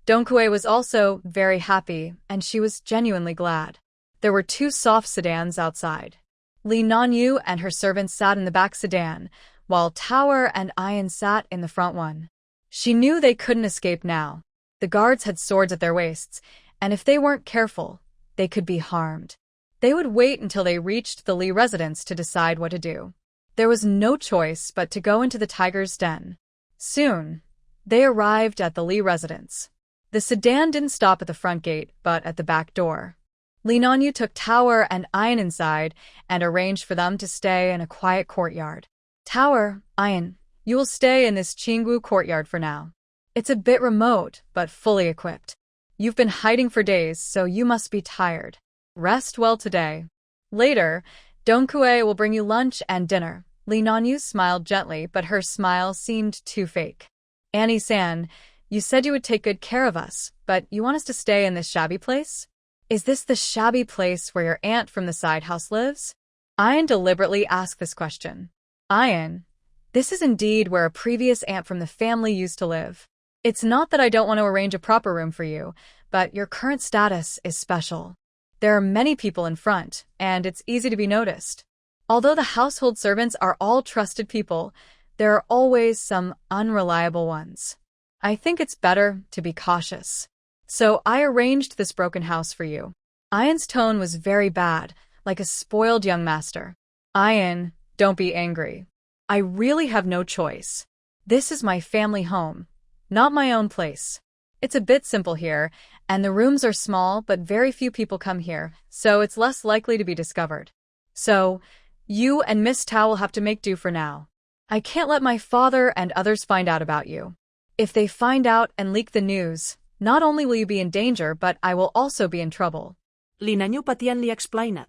Dongkue was also very happy, and she was genuinely glad. There were 2 soft sedans outside. Lee Nanyu and her servants sat in the back sedan, while Tower and Ian sat in the front one. She knew they couldn't escape now. The guards had swords at their waists, and if they weren't careful, they could be harmed. They would wait until they reached the Lee residence to decide what to do. There was no choice but to go into the tiger's den. Soon, they arrived at the Lee residence. The sedan didn't stop at the front gate, but at the back door. Lee Nanyu took Tower and Ian inside and arranged for them to stay in a quiet courtyard. Tower, Ian, you will stay in this Qinggu courtyard for now. It's a bit remote, but fully equipped. You've been hiding for days, so you must be tired. Rest well today. Later, Dongkue will bring you lunch and dinner. Lee Nanyu smiled gently, but her smile seemed too fake. Annie-san, you said you would take good care of us, but you want us to stay in this shabby place? Is this the shabby place where your aunt from the side house lives? Ian deliberately asked this question. Ian, this is indeed where a previous aunt from the family used to live. It's not that I don't want to arrange a proper room for you, but your current status is special. There are many people in front, and it's easy to be noticed. Although the household servants are all trusted people, there are always some unreliable ones. I think it's better to be cautious. So I arranged this broken house for you. Ian's tone was very bad, like a spoiled young master. Ian, don't be angry. I really have no choice. This is my family home, not my own place. It's a bit simple here, and the rooms are small, but very few people come here, so it's less likely to be discovered. So, you and Miss Tao will have to make do for now. I can't let my father and others find out about you. If they find out and leak the news, not only will you be in danger, but I will also be in trouble. Lee Nanyu patiently explained.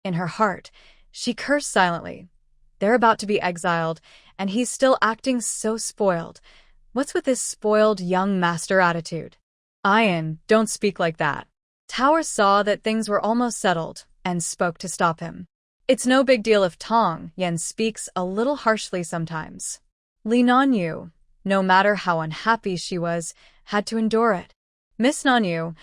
In her heart, she cursed silently. They're about to be exiled, and he's still acting so spoiled. What's with this spoiled young master attitude? Ian, don't speak like that. Tower saw that things were almost settled and spoke to stop him. It's no big deal if Tong Yen speaks a little harshly sometimes. Lee Nanyu, no matter how unhappy she was, had to endure it. Miss Nanyu,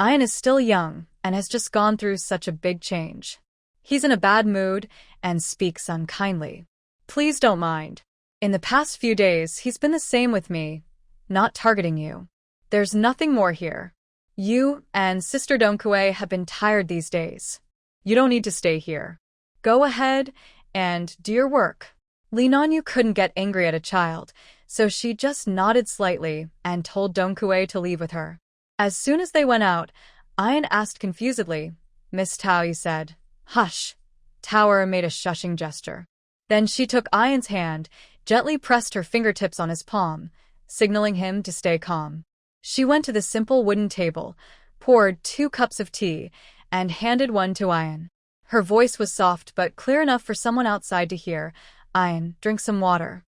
Ian is still young and has just gone through such a big change. He's in a bad mood and speaks unkindly. Please don't mind. In the past few days, he's been the same with me, not targeting you. There's nothing more here. You and Sister Dongkue have been tired these days. You don't need to stay here. Go ahead and do your work. Lee Nanyu couldn't get angry at a child, so she just nodded slightly and told Dongkue to leave with her. As soon as they went out, Ian asked confusedly, Miss Tao, you said. Hush. Tower made a shushing gesture. Then she took Ian's hand, gently pressed her fingertips on his palm, signaling him to stay calm. She went to the simple wooden table, poured 2 cups of tea, and handed one to Ian. Her voice was soft but clear enough for someone outside to hear. Ian, drink some water.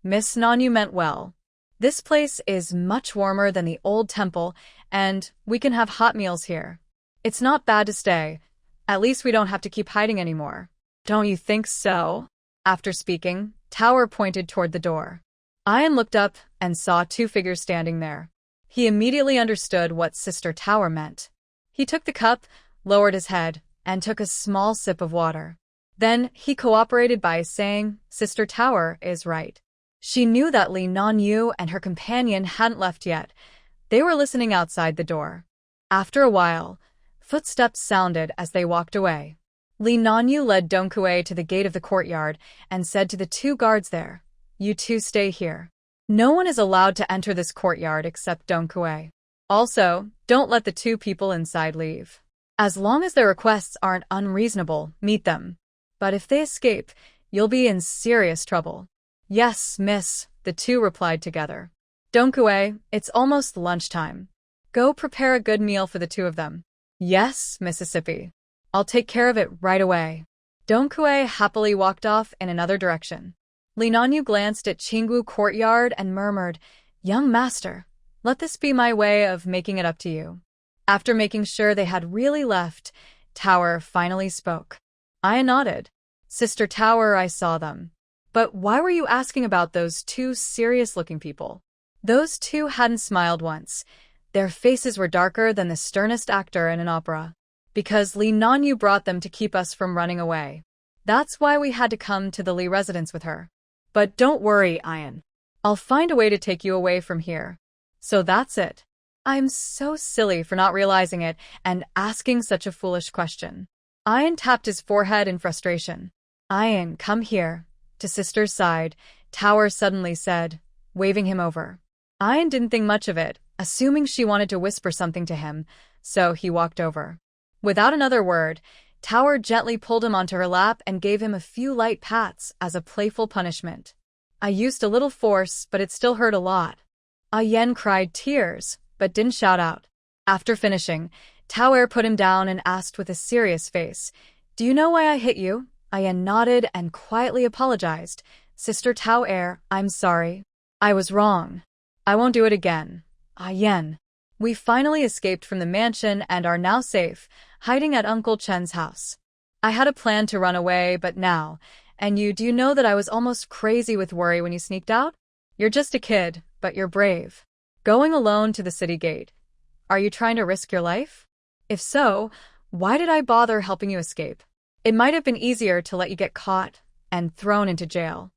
Miss Nanyu meant well. This place is much warmer than the old temple, and we can have hot meals here. It's not bad to stay. At least we don't have to keep hiding anymore. Don't you think so? After speaking, Tower pointed toward the door. Ian looked up and saw 2 figures standing there. He immediately understood what Sister Tower meant. He took the cup, lowered his head, and took a small sip of water. Then he cooperated by saying, Sister Tower is right. She knew that Lee Nanyu and her companion hadn't left yet. They were listening outside the door. After a while, footsteps sounded as they walked away. Lee Nanyu led Donkue to the gate of the courtyard and said to the 2 guards there, You 2 stay here. No one is allowed to enter this courtyard except Donkue. Also, don't let the 2 people inside leave. As long as their requests aren't unreasonable, meet them. But if they escape, you'll be in serious trouble. Yes, miss, the 2 replied together. Donkue, it's almost lunchtime. Go prepare a good meal for the 2 of them. Yes, Mississippi. I'll take care of it right away. Donkue happily walked off in another direction. Lee Nanyu glanced at Qingwu courtyard and murmured, Young master, let this be my way of making it up to you. After making sure they had really left, Tower finally spoke. I nodded. Sister Tower, I saw them. But why were you asking about those 2 serious-looking people? Those 2 hadn't smiled once. Their faces were darker than the sternest actor in an opera. Because Lee Nanyu brought them to keep us from running away. That's why we had to come to the Lee residence with her. But don't worry, Ian. I'll find a way to take you away from here. So that's it. I'm so silly for not realizing it and asking such a foolish question. Ian tapped his forehead in frustration. Ian, come here. To Sister's side, Tower suddenly said, waving him over. Ian didn't think much of it, assuming she wanted to whisper something to him, so he walked over. Without another word, Tower gently pulled him onto her lap and gave him a few light pats as a playful punishment. I used a little force, but it still hurt a lot. Yen cried tears, but didn't shout out. After finishing, Tower put him down and asked with a serious face, Do you know why I hit you? Yen nodded and quietly apologized. Sister Tower, I'm sorry. I was wrong. I won't do it again. Yen. We finally escaped from the mansion and are now safe, hiding at Uncle Chen's house. I had a plan to run away, but now, and do you know that I was almost crazy with worry when you sneaked out? You're just a kid, but you're brave. Going alone to the city gate. Are you trying to risk your life? If so, why did I bother helping you escape? It might have been easier to let you get caught and thrown into jail.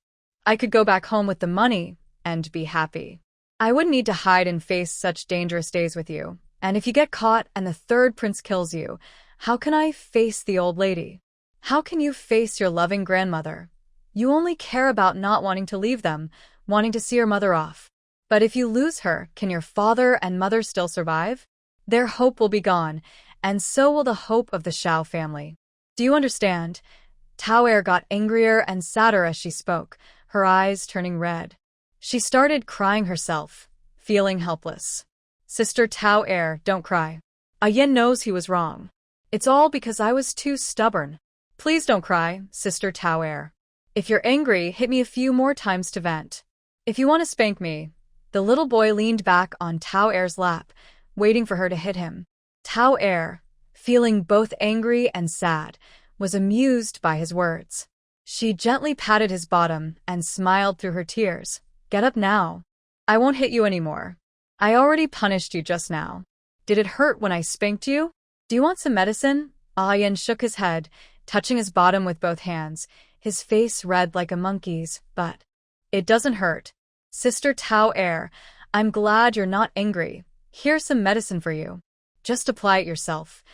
I could go back home with the money and be happy. I wouldn't need to hide and face such dangerous days with you. And if you get caught and the 3rd prince kills you, how can I face the old lady? How can you face your loving grandmother? You only care about not wanting to leave them, wanting to see your mother off. But if you lose her, can your father and mother still survive? Their hope will be gone, and so will the hope of the Shao family. Do you understand? Tower got angrier and sadder as she spoke, her eyes turning red. She started crying herself, feeling helpless. Sister Tower, don't cry. Yen knows he was wrong. It's all because I was too stubborn. Please don't cry, Sister Tower. If you're angry, hit me a few more times to vent. If you want to spank me. The little boy leaned back on Tower's lap, waiting for her to hit him. Tower, feeling both angry and sad, was amused by his words. She gently patted his bottom and smiled through her tears. Get up now. I won't hit you anymore. I already punished you just now. Did it hurt when I spanked you? Do you want some medicine? Yen shook his head, touching his bottom with both hands, his face red like a monkey's, but it doesn't hurt. Sister Tower, I'm glad you're not angry. Here's some medicine for you. Just apply it yourself.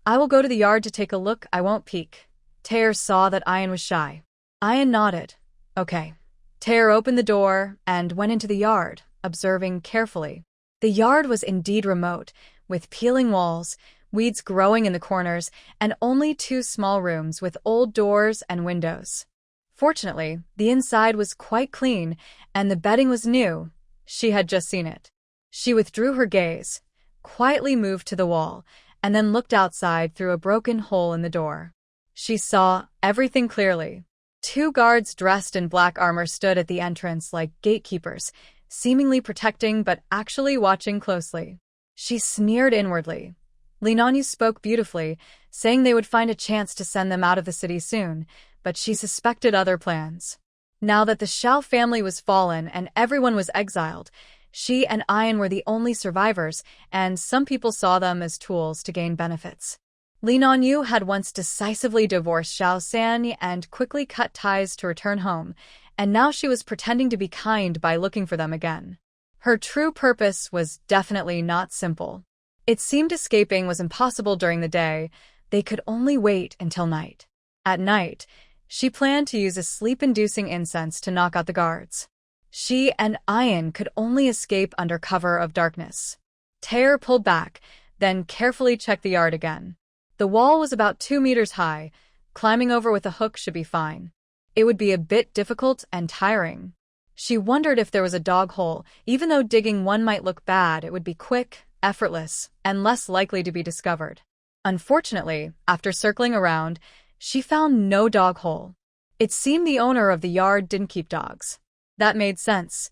I will go to the yard to take a look, I won't peek. Taer saw that Yen was shy. Yen nodded. Okay. Taer opened the door and went into the yard, observing carefully. The yard was indeed remote, with peeling walls, weeds growing in the corners, and only 2 small rooms with old doors and windows. Fortunately, the inside was quite clean, and the bedding was new. She had just seen it. She withdrew her gaze, quietly moved to the wall, and then looked outside through a broken hole in the door. She saw everything clearly. 2 guards dressed in black armor stood at the entrance like gatekeepers, seemingly protecting but actually watching closely. She sneered inwardly. Lee Nanyu spoke beautifully, saying they would find a chance to send them out of the city soon, but she suspected other plans. Now that the Shao family was fallen and everyone was exiled, she and Ian were the only survivors, and some people saw them as tools to gain benefits. Lee Nanyu had once decisively divorced Xiao San and quickly cut ties to return home, and now she was pretending to be kind by looking for them again. Her true purpose was definitely not simple. It seemed escaping was impossible during the day. They could only wait until night. At night, she planned to use a sleep-inducing incense to knock out the guards. She and Ian could only escape under cover of darkness. Taylor pulled back, then carefully checked the yard again. The wall was about 2 meters high. Climbing over with a hook should be fine. It would be a bit difficult and tiring. She wondered if there was a dog hole. Even though digging one might look bad, it would be quick, effortless, and less likely to be discovered. Unfortunately, after circling around, she found no dog hole. It seemed the owner of the yard didn't keep dogs. That made sense.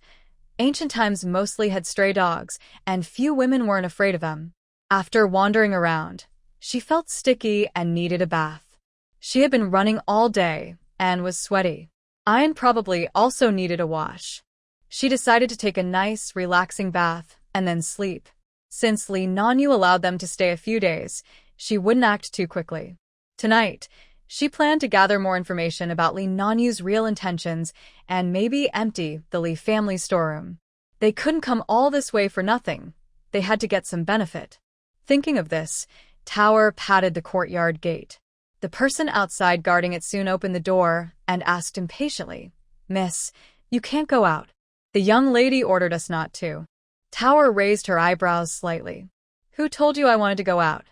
Ancient times mostly had stray dogs, and few women weren't afraid of them. After wandering around, she felt sticky and needed a bath. She had been running all day and was sweaty. Ian probably also needed a wash. She decided to take a nice, relaxing bath and then sleep. Since Lee Nanyu allowed them to stay a few days, she wouldn't act too quickly. Tonight, she planned to gather more information about Lee Nanyu's real intentions and maybe empty the Lee family storeroom. They couldn't come all this way for nothing. They had to get some benefit. Thinking of this, Tower patted the courtyard gate. The person outside guarding it soon opened the door and asked impatiently, "Miss, you can't go out. The young lady ordered us not to." Tower raised her eyebrows slightly. "Who told you I wanted to go out?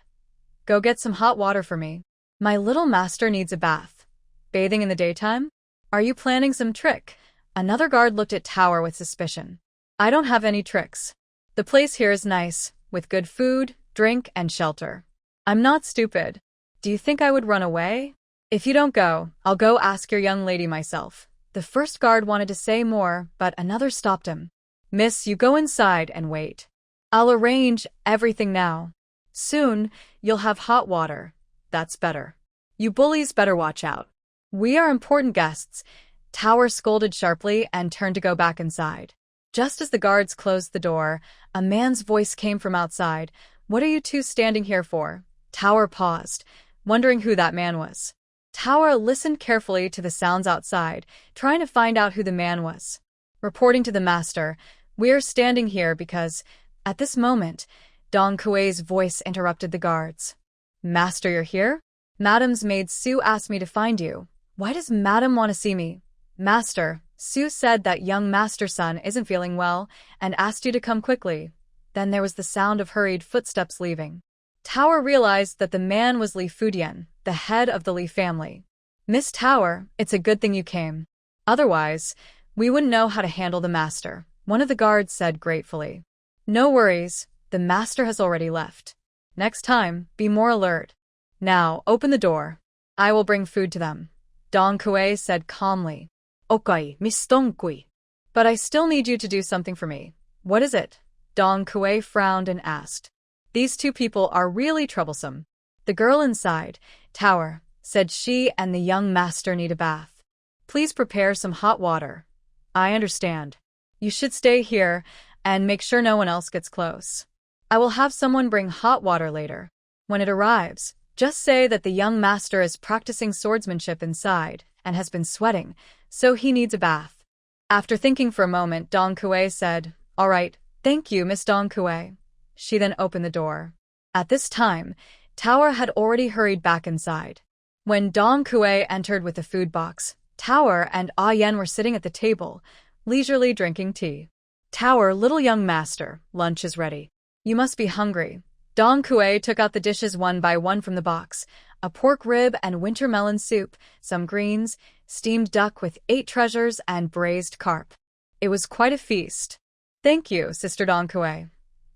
Go get some hot water for me. My little master needs a bath. Bathing in the daytime? Are you planning some trick?" Another guard looked at Tower with suspicion. "I don't have any tricks. The place here is nice, with good food, drink, and shelter. I'm not stupid. Do you think I would run away? If you don't go, I'll go ask your young lady myself." The first guard wanted to say more, but another stopped him. "Miss, you go inside and wait. I'll arrange everything now. Soon, you'll have hot water. That's better. You bullies better watch out. We are important guests." Tower scolded sharply and turned to go back inside. Just as the guards closed the door, a man's voice came from outside. "What are you two standing here for?" Tower paused, wondering who that man was. Tower listened carefully to the sounds outside, trying to find out who the man was. Reporting to the master, "We're standing here because..." At this moment, Dong Kuei's voice interrupted the guards. "Master, you're here? Madam's maid Sue asked me to find you. Why does Madam want to see me?" "Master, Sue said that young master son isn't feeling well and asked you to come quickly." Then there was the sound of hurried footsteps leaving. Tower realized that the man was Li Fudian, the head of the Li family. "Miss Tower, it's a good thing you came. Otherwise, we wouldn't know how to handle the master," one of the guards said gratefully. "No worries, the master has already left. Next time, be more alert. Now, open the door. I will bring food to them," Dong Kuei said calmly. "Okay, Miss Dong Kuei. But I still need you to do something for me." "What is it?" Dong Kuei frowned and asked. "These two people are really troublesome." The girl inside, "Tower," said she, "and the young master need a bath. Please prepare some hot water." "I understand. You should stay here and make sure no one else gets close. I will have someone bring hot water later. When it arrives, just say that the young master is practicing swordsmanship inside and has been sweating, so he needs a bath." After thinking for a moment, Dong Kuei said, "All right, thank you, Miss Dong Kuei." She then opened the door. At this time, Tower had already hurried back inside. When Dong Kuei entered with the food box, Tower and Ah Yen were sitting at the table, leisurely drinking tea. "Tower, little young master, lunch is ready. You must be hungry." Dong Kuei took out the dishes one by one from the box, a pork rib and winter melon soup, some greens, steamed duck with 8 treasures, and braised carp. It was quite a feast. Thank you, Sister Donkue.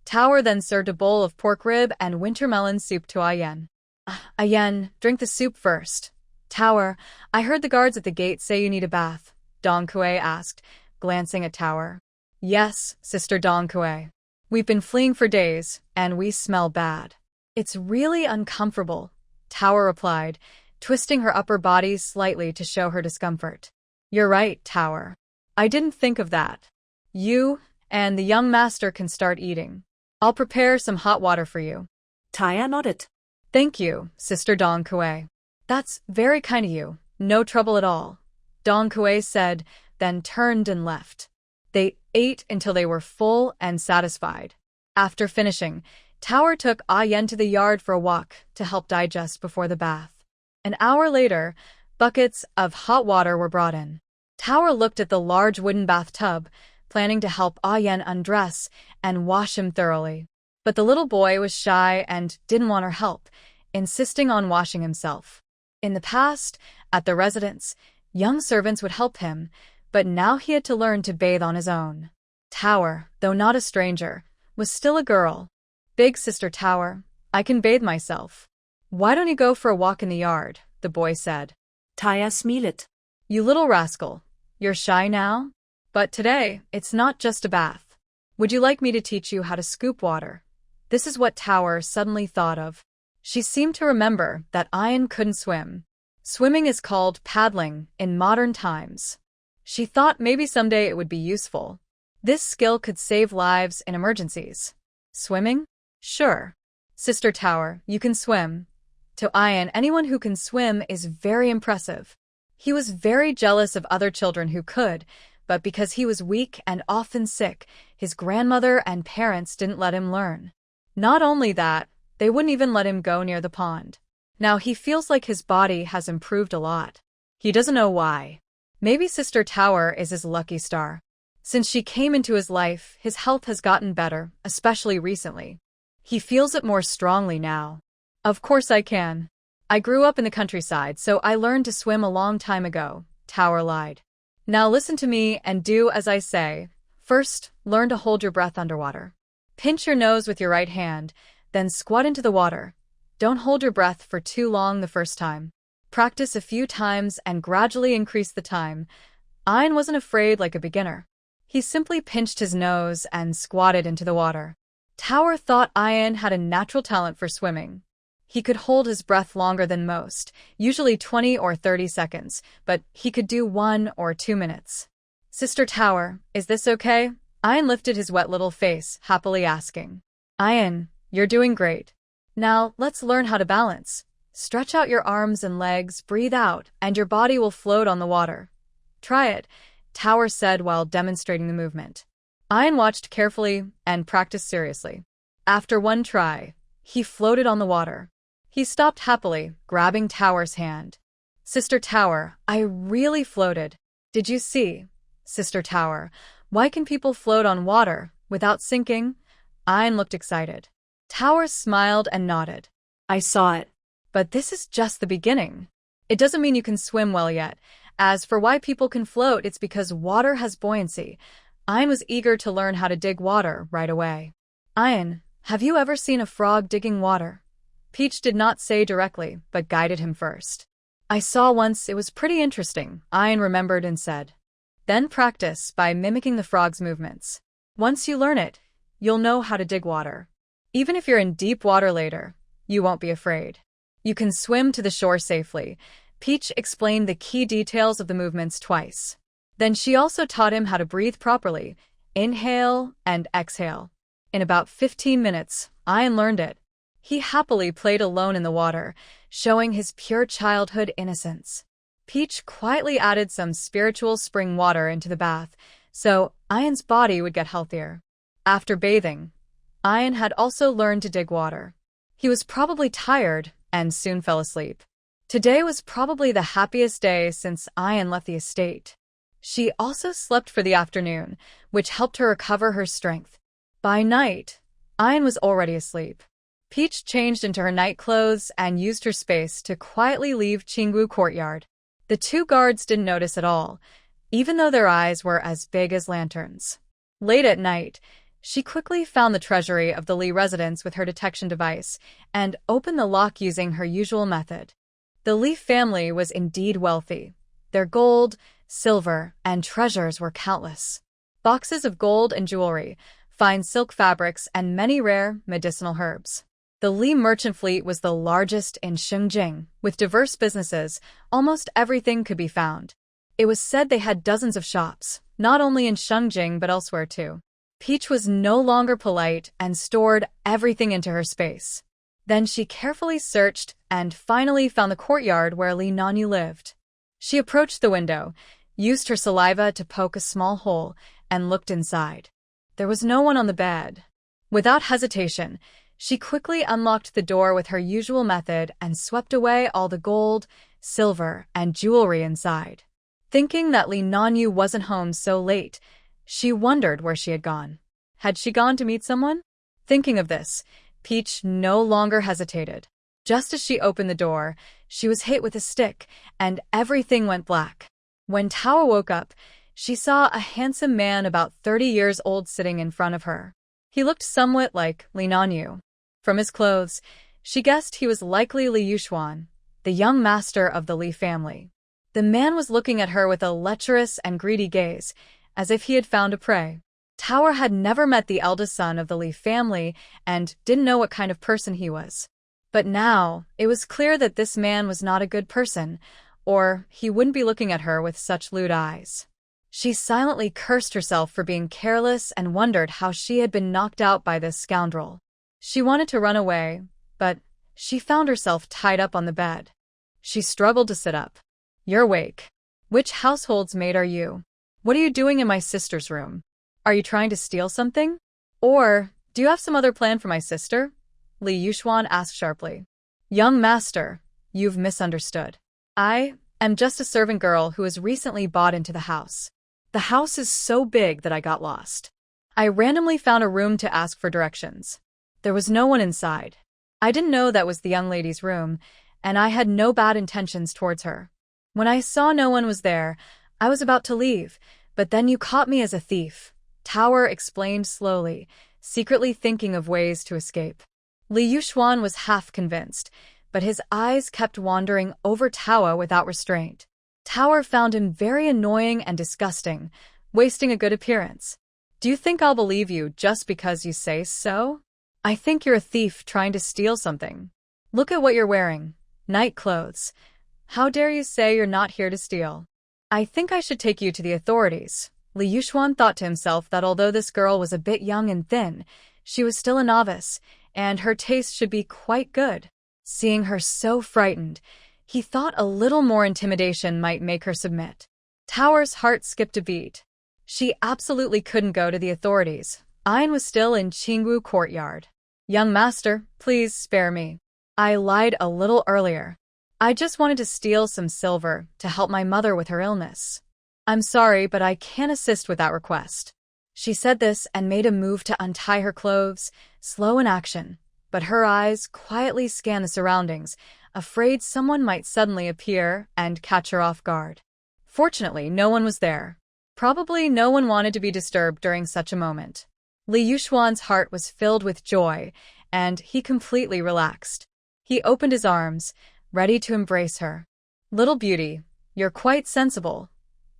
Tower then served a bowl of pork rib and winter melon soup to Ayen. Ayen, drink the soup first. Tower, I heard the guards at the gate say you need a bath, Donkue asked, glancing at Tower. Yes, Sister Donkue. We've been fleeing for days, and we smell bad. It's really uncomfortable, Tower replied, twisting her upper body slightly to show her discomfort. You're right, Tower. I didn't think of that. You and the young master can start eating. I'll prepare some hot water for you. Taya nodded. Thank you, Sister Donkue. That's very kind of you. No trouble at all, Donkue said, then turned and left. They ate until they were full and satisfied. After finishing, Tower took Ayen to the yard for a walk to help digest before the bath. An hour later, buckets of hot water were brought in. Tower looked at the large wooden bathtub, planning to help Ayen undress and wash him thoroughly. But the little boy was shy and didn't want her help, insisting on washing himself. In the past, at the residence, young servants would help him, but now he had to learn to bathe on his own. Tower, though not a stranger, was still a girl. Big Sister Tower, I can bathe myself. Why don't you go for a walk in the yard? The boy said. Taya smiled. You little rascal, you're shy now? But today, it's not just a bath. Would you like me to teach you how to scoop water? This is what Tower suddenly thought of. She seemed to remember that Ayen couldn't swim. Swimming is called paddling in modern times. She thought maybe someday it would be useful. This skill could save lives in emergencies. Swimming? Sure. Sister Tower, you can swim. To Ayen, anyone who can swim is very impressive. He was very jealous of other children who could, but because he was weak and often sick, his grandmother and parents didn't let him learn. Not only that, they wouldn't even let him go near the pond. Now he feels like his body has improved a lot. He doesn't know why. Maybe Sister Tower is his lucky star. Since she came into his life, his health has gotten better, especially recently. He feels it more strongly now. Of course I can. I grew up in the countryside, so I learned to swim a long time ago, Tower lied. Now listen to me and do as I say. First, learn to hold your breath underwater. Pinch your nose with your right hand, then squat into the water. Don't hold your breath for too long the first time. Practice a few times and gradually increase the time. Ayen wasn't afraid like a beginner. He simply pinched his nose and squatted into the water. Tower thought Ayen had a natural talent for swimming. He could hold his breath longer than most, usually 20 or 30 seconds, but he could do 1 or 2 minutes. Sister Tower, is this okay? Ayen lifted his wet little face, happily asking. Ayen, you're doing great. Now, let's learn how to balance. Stretch out your arms and legs, breathe out, and your body will float on the water. Try it, Tower said while demonstrating the movement. Ayen watched carefully and practiced seriously. After one try, he floated on the water. He stopped happily, grabbing Tower's hand. Sister Tower, I really floated. Did you see? Sister Tower, why can people float on water without sinking? Ayen looked excited. Tower smiled and nodded. I saw it. But this is just the beginning. It doesn't mean you can swim well yet. As for why people can float, it's because water has buoyancy. Ayen was eager to learn how to dig water right away. Ayen, have you ever seen a frog digging water? Peach did not say directly, but guided him first. I saw once, it was pretty interesting, Ayen remembered and said. Then practice by mimicking the frog's movements. Once you learn it, you'll know how to dig water. Even if you're in deep water later, you won't be afraid. You can swim to the shore safely. Peach explained the key details of the movements twice. Then she also taught him how to breathe properly, inhale and exhale. In about 15 minutes, Ayen learned it. He happily played alone in the water, showing his pure childhood innocence. Peach quietly added some spiritual spring water into the bath, so Ayen's body would get healthier. After bathing, Ayen had also learned to dig water. He was probably tired and soon fell asleep. Today was probably the happiest day since Ayen left the estate. She also slept for the afternoon, which helped her recover her strength. By night, Ayen was already asleep. Peach changed into her night clothes and used her space to quietly leave Qinggu courtyard. The two guards didn't notice at all, even though their eyes were as big as lanterns. Late at night, she quickly found the treasury of the Lee residence with her detection device and opened the lock using her usual method. The Lee family was indeed wealthy. Their gold, silver, and treasures were countless. Boxes of gold and jewelry, fine silk fabrics, and many rare medicinal herbs. The Lee merchant fleet was the largest in Xinjiang, with diverse businesses. Almost everything could be found. It was said they had dozens of shops, not only in Xinjiang but elsewhere too. Peach was no longer polite and stored everything into her space. Then she carefully searched and finally found the courtyard where Lee Nanyu lived. She approached the window, used her saliva to poke a small hole, and looked inside. There was no one on the bed. Without hesitation, she quickly unlocked the door with her usual method and swept away all the gold, silver, and jewelry inside. Thinking that Lee Nanyu wasn't home so late, she wondered where she had gone. Had she gone to meet someone? Thinking of this, Peach no longer hesitated. Just as she opened the door, she was hit with a stick, and everything went black. When Tao woke up, she saw a handsome man about 30 years old sitting in front of her. He looked somewhat like Lee Nanyu. From his clothes, she guessed he was likely Li Yuxuan, the young master of the Li family. The man was looking at her with a lecherous and greedy gaze, as if he had found a prey. Tower had never met the eldest son of the Lee family and didn't know what kind of person he was. But now, it was clear that this man was not a good person, or he wouldn't be looking at her with such lewd eyes. She silently cursed herself for being careless and wondered how she had been knocked out by this scoundrel. She wanted to run away, but she found herself tied up on the bed. She struggled to sit up. "You're awake. Which household's maid are you? What are you doing in my sister's room? Are you trying to steal something? Or do you have some other plan for my sister?" Li Yuxuan asked sharply. "Young master, you've misunderstood. I am just a servant girl who has recently bought into the house. The house is so big that I got lost. I randomly found a room to ask for directions. There was no one inside. I didn't know that was the young lady's room, and I had no bad intentions towards her. When I saw no one was there, I was about to leave, but then you caught me as a thief," Tower explained slowly, secretly thinking of ways to escape. Li Yuxuan was half convinced, but his eyes kept wandering over Tower without restraint. Tower found him very annoying and disgusting, wasting a good appearance. "Do you think I'll believe you just because you say so? I think you're a thief trying to steal something. Look at what you're wearing. Night clothes. How dare you say you're not here to steal? I think I should take you to the authorities." Li Yuxuan thought to himself that although this girl was a bit young and thin, she was still a novice, and her taste should be quite good. Seeing her so frightened, he thought a little more intimidation might make her submit. Tower's heart skipped a beat. She absolutely couldn't go to the authorities. Ayn was still in Qingwu courtyard. "Young master, please spare me. I lied a little earlier. I just wanted to steal some silver to help my mother with her illness. I'm sorry, but I can't assist with that request." She said this and made a move to untie her clothes, slow in action, but her eyes quietly scanned the surroundings, afraid someone might suddenly appear and catch her off guard. Fortunately, no one was there. Probably no one wanted to be disturbed during such a moment. Li Yuxuan's heart was filled with joy, and he completely relaxed. He opened his arms, ready to embrace her. "Little beauty, you're quite sensible.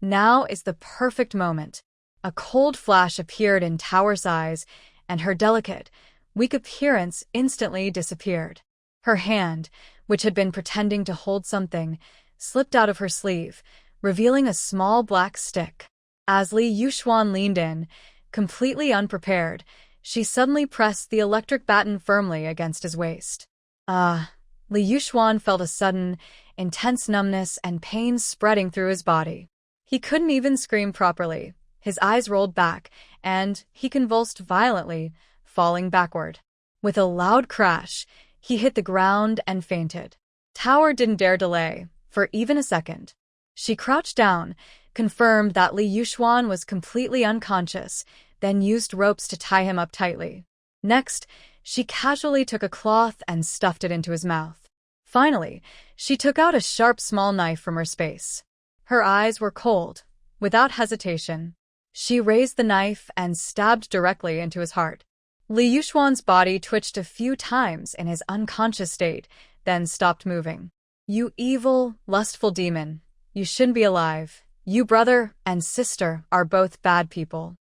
Now is the perfect moment." A cold flash appeared in Tower's eyes, and her delicate, weak appearance instantly disappeared. Her hand, which had been pretending to hold something, slipped out of her sleeve, revealing a small black stick. As Li Yuxuan leaned in, completely unprepared, she suddenly pressed the electric baton firmly against his waist. Li Yuxuan felt a sudden, intense numbness and pain spreading through his body. He couldn't even scream properly. His eyes rolled back, and he convulsed violently, falling backward. With a loud crash, he hit the ground and fainted. Tower didn't dare delay, for even a second. She crouched down, confirmed that Li Yuxuan was completely unconscious, then used ropes to tie him up tightly. Next, she casually took a cloth and stuffed it into his mouth. Finally, she took out a sharp small knife from her space. Her eyes were cold. Without hesitation, She raised the knife and stabbed directly into his heart. Li Yuxuan's body twitched a few times in his unconscious state, then stopped moving. You evil, lustful demon. You shouldn't be alive. You brother and sister are both bad people.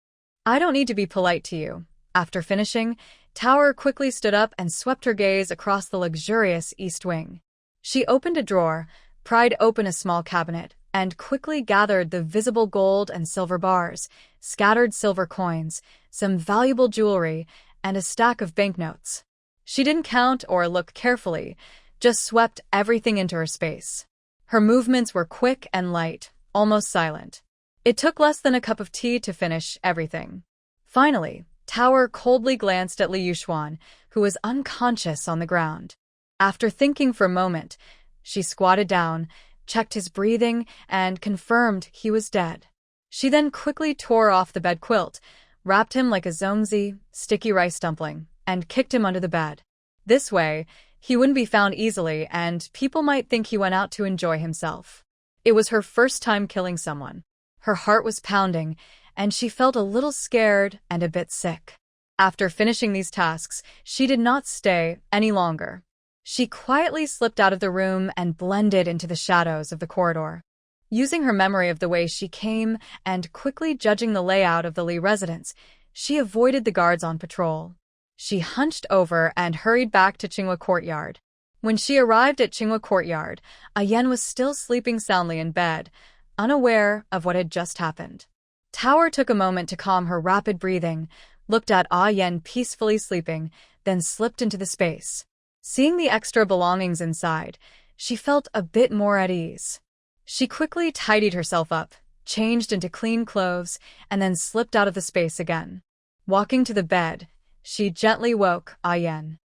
I don't need to be polite to you. After finishing, Tower quickly stood up and swept her gaze across the luxurious east wing. She opened a drawer, pried open a small cabinet, and quickly gathered the visible gold and silver bars, scattered silver coins, some valuable jewelry, and a stack of banknotes. She didn't count or look carefully, just swept everything into her space. Her movements were quick and light, almost silent. It took less than a cup of tea to finish everything. Finally, Tower coldly glanced at Li Yuxuan, who was unconscious on the ground. After thinking for a moment, she squatted down, checked his breathing, and confirmed he was dead. She then quickly tore off the bed quilt, wrapped him like a zongzi, sticky rice dumpling, and kicked him under the bed. This way, he wouldn't be found easily, and people might think he went out to enjoy himself. It was her first time killing someone. Her heart was pounding, and she felt a little scared and a bit sick. After finishing these tasks, she did not stay any longer. She quietly slipped out of the room and blended into the shadows of the corridor. Using her memory of the way she came and quickly judging the layout of the Lee residence, she avoided the guards on patrol. She hunched over and hurried back to Qinghua Courtyard. When she arrived at Qinghua Courtyard, Yan was still sleeping soundly in bed, unaware of what had just happened. Tower took a moment to calm her rapid breathing, looked at Yan peacefully sleeping, then slipped into the space. Seeing the extra belongings inside, she felt a bit more at ease. She quickly tidied herself up, changed into clean clothes, and then slipped out of the space again. Walking to the bed, she gently woke Yan.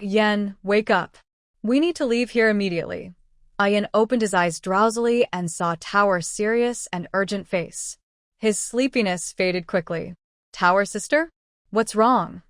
Yan, wake up. We need to leave here immediately. Yan opened his eyes drowsily and saw Tower's serious and urgent face. His sleepiness faded quickly. Tower, sister? What's wrong?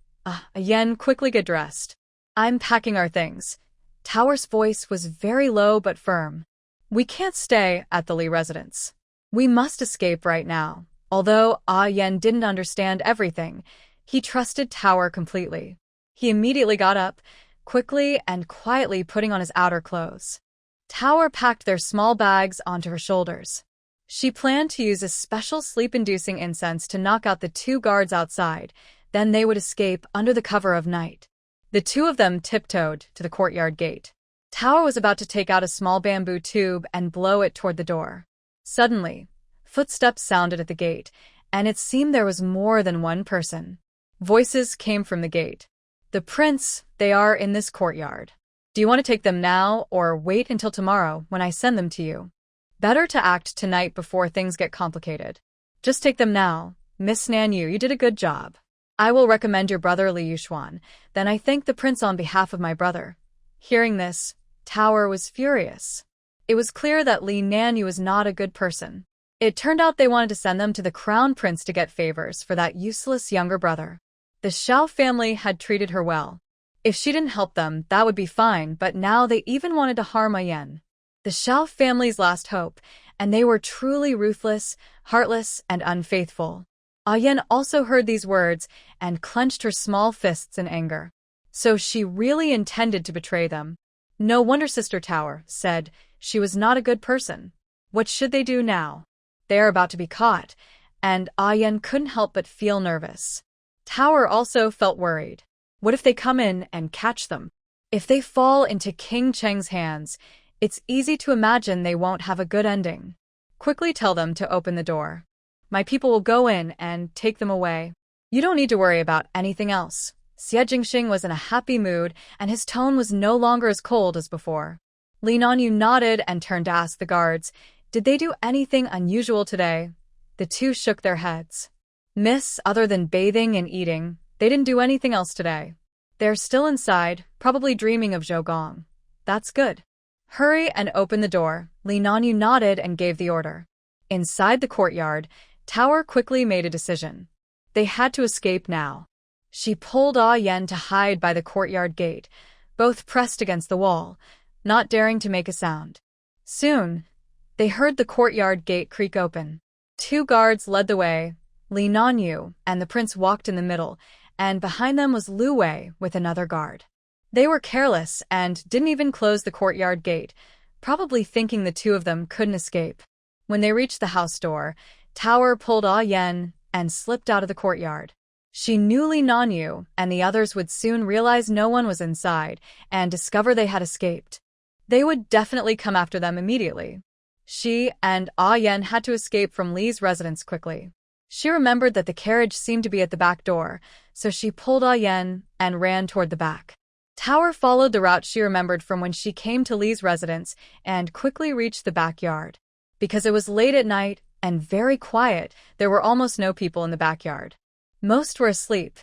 Yan, quickly get dressed. I'm packing our things. Tower's voice was very low but firm. We can't stay at the Lee residence. We must escape right now. Although Yan didn't understand everything, he trusted Tower completely. He immediately got up, quickly and quietly putting on his outer clothes. Tower packed their small bags onto her shoulders. She planned to use a special sleep-inducing incense to knock out the 2 guards outside, then they would escape under the cover of night. The 2 of them tiptoed to the courtyard gate. Tower was about to take out a small bamboo tube and blow it toward the door. Suddenly, footsteps sounded at the gate, and it seemed there was more than one person. Voices came from the gate. The prince, they are in this courtyard. Do you want to take them now or wait until tomorrow when I send them to you? Better to act tonight before things get complicated. Just take them now. Miss Nanyu, you did a good job. I will recommend your brother Li Yuxuan. Then I thank the prince on behalf of my brother. Hearing this, Tower was furious. It was clear that Li Nanyu was not a good person. It turned out they wanted to send them to the crown prince to get favors for that useless younger brother. The Xiao family had treated her well. If she didn't help them, that would be fine, but now they even wanted to harm Yan. The Xiao family's last hope, and they were truly ruthless, heartless, and unfaithful. Yan also heard these words and clenched her small fists in anger. So she really intended to betray them. No wonder Sister Tower said she was not a good person. What should they do now? They are about to be caught, and Yan couldn't help but feel nervous. Tower also felt worried. What if they come in and catch them? If they fall into King Cheng's hands, it's easy to imagine they won't have a good ending. Quickly tell them to open the door. My people will go in and take them away. You don't need to worry about anything else. Xie Jingxing was in a happy mood, and his tone was no longer as cold as before. Li Nanyu nodded and turned to ask the guards, did they do anything unusual today? The 2 shook their heads. Miss, other than bathing and eating, they didn't do anything else today. They're still inside, probably dreaming of Zhougong. That's good. Hurry and open the door. Li Nanyu nodded and gave the order. Inside the courtyard, Tower quickly made a decision. They had to escape now. She pulled Yan to hide by the courtyard gate, both pressed against the wall, not daring to make a sound. Soon, they heard the courtyard gate creak open. 2 guards led the way, Li Nanyu and the prince walked in the middle, and behind them was Lu Wei with another guard. They were careless and didn't even close the courtyard gate, probably thinking the two of them couldn't escape. When they reached the house door, Tower pulled Ah Yen and slipped out of the courtyard. She knew Li Nanyu and the others would soon realize no one was inside and discover they had escaped. They would definitely come after them immediately. She and Ah Yen had to escape from Li's residence quickly. She remembered that the carriage seemed to be at the back door, so she pulled Ah Yen and ran toward the back. Tower followed the route she remembered from when she came to Li's residence and quickly reached the backyard. Because it was late at night and very quiet, there were almost no people in the backyard. Most were asleep.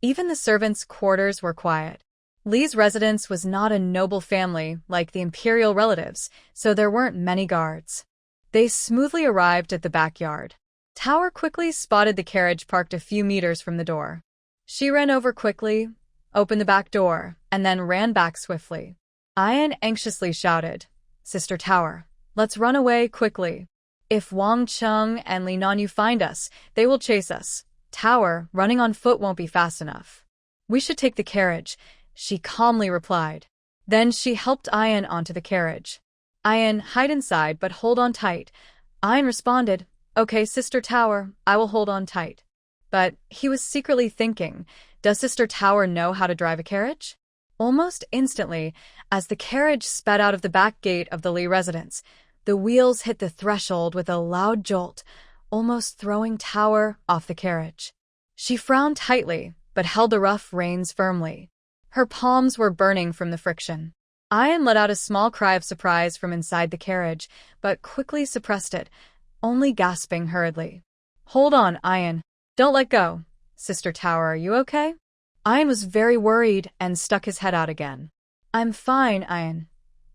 Even the servants' quarters were quiet. Li's residence was not a noble family like the imperial relatives, so there weren't many guards. They smoothly arrived at the backyard. Tower quickly spotted the carriage parked a few meters from the door. She ran over quickly, opened the back door, and then ran back swiftly. Ian anxiously shouted, "Sister Tower, let's run away quickly. If Wang Cheng and Li Nanyu find us, they will chase us. Tower, running on foot won't be fast enough. We should take the carriage," she calmly replied. Then she helped Ian onto the carriage. "Ian, hide inside but hold on tight." Ian responded, "Okay, Sister Tower, I will hold on tight." But he was secretly thinking, does Sister Tower know how to drive a carriage? Almost instantly, as the carriage sped out of the back gate of the Lee residence, the wheels hit the threshold with a loud jolt, almost throwing Tower off the carriage. She frowned tightly, but held the rough reins firmly. Her palms were burning from the friction. Ian let out a small cry of surprise from inside the carriage, but quickly suppressed it, only gasping hurriedly. "Hold on, Ian. Don't let go. Sister Tower, are you okay?" Ian was very worried and stuck his head out again. "I'm fine, Ian."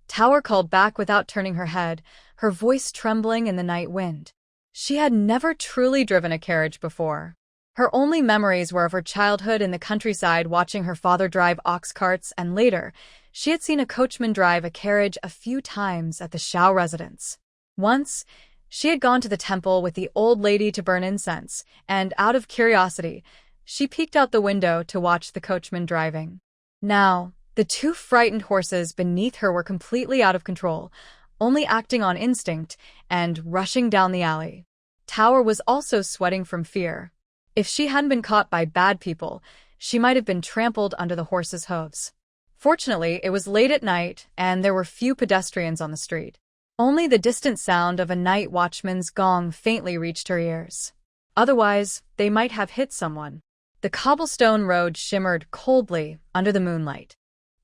Tower called back without turning her head, her voice trembling in the night wind. She had never truly driven a carriage before. Her only memories were of her childhood in the countryside watching her father drive ox carts, and later, she had seen a coachman drive a carriage a few times at the Shao residence. Once, she had gone to the temple with the old lady to burn incense, and out of curiosity, she peeked out the window to watch the coachman driving. Now, the two frightened horses beneath her were completely out of control, only acting on instinct and rushing down the alley. Tower was also sweating from fear. If she hadn't been caught by bad people, she might have been trampled under the horses' hooves. Fortunately, it was late at night, and there were few pedestrians on the street. Only the distant sound of a night watchman's gong faintly reached her ears. Otherwise, they might have hit someone. The cobblestone road shimmered coldly under the moonlight.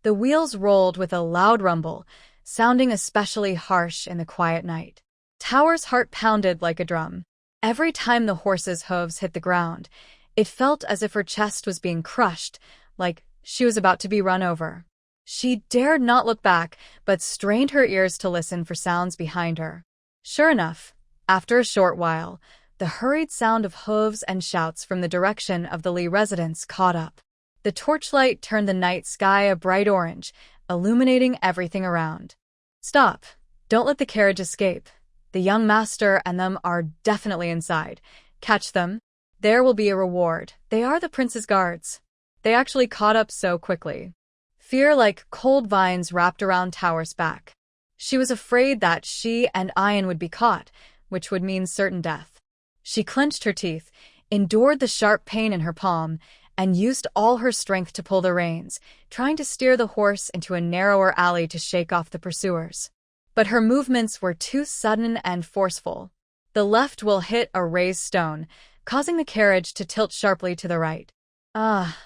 The wheels rolled with a loud rumble, sounding especially harsh in the quiet night. Tower's heart pounded like a drum. Every time the horse's hooves hit the ground, it felt as if her chest was being crushed, like she was about to be run over. She dared not look back, but strained her ears to listen for sounds behind her. Sure enough, after a short while, the hurried sound of hooves and shouts from the direction of the Lee residence caught up. The torchlight turned the night sky a bright orange, illuminating everything around. "Stop. Don't let the carriage escape. The young master and them are definitely inside. Catch them. There will be a reward. They are the prince's guards." They actually caught up so quickly. Fear like cold vines wrapped around Tower's back. She was afraid that she and Ian would be caught, which would mean certain death. She clenched her teeth, endured the sharp pain in her palm, and used all her strength to pull the reins, trying to steer the horse into a narrower alley to shake off the pursuers. But her movements were too sudden and forceful. The left wheel hit a raised stone, causing the carriage to tilt sharply to the right. "Ah!"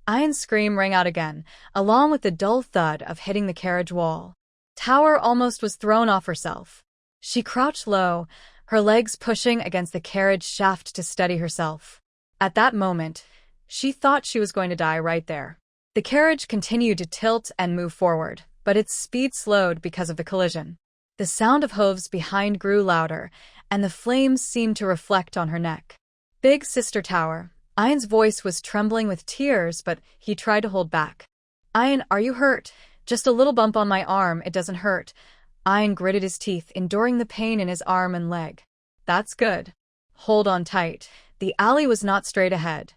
Ian's scream rang out again, along with the dull thud of hitting the carriage wall. Tower almost was thrown off herself. She crouched low, her legs pushing against the carriage shaft to steady herself. At that moment, she thought she was going to die right there. The carriage continued to tilt and move forward, but its speed slowed because of the collision. The sound of hooves behind grew louder, and the flames seemed to reflect on her neck. "Big Sister Tower." Ian's voice was trembling with tears, but he tried to hold back. "Ian, are you hurt? Just a little bump on my arm, it doesn't hurt." Ian gritted his teeth, enduring the pain in his arm and leg. "That's good. Hold on tight." The alley was not straight ahead.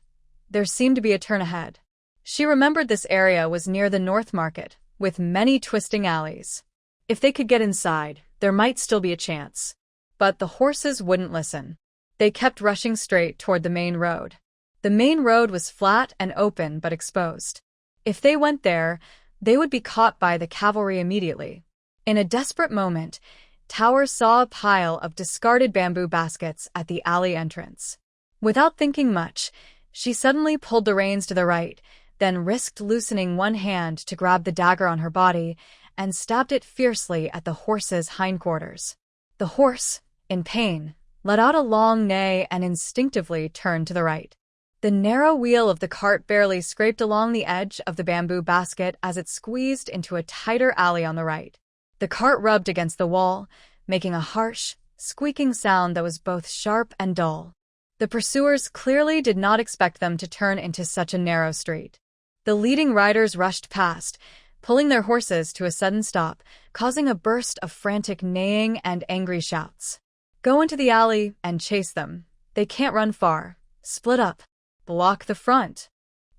There seemed to be a turn ahead. She remembered this area was near the North Market, with many twisting alleys. If they could get inside, there might still be a chance. But the horses wouldn't listen. They kept rushing straight toward the main road. The main road was flat and open but exposed. If they went there, they would be caught by the cavalry immediately. In a desperate moment, Tower saw a pile of discarded bamboo baskets at the alley entrance. Without thinking much, she suddenly pulled the reins to the right, then risked loosening one hand to grab the dagger on her body and stabbed it fiercely at the horse's hindquarters. The horse, in pain, let out a long neigh and instinctively turned to the right. The narrow wheel of the cart barely scraped along the edge of the bamboo basket as it squeezed into a tighter alley on the right. The cart rubbed against the wall, making a harsh, squeaking sound that was both sharp and dull. The pursuers clearly did not expect them to turn into such a narrow street. The leading riders rushed past, pulling their horses to a sudden stop, causing a burst of frantic neighing and angry shouts. Go into the alley and chase them. They can't run far. Split up. Block the front.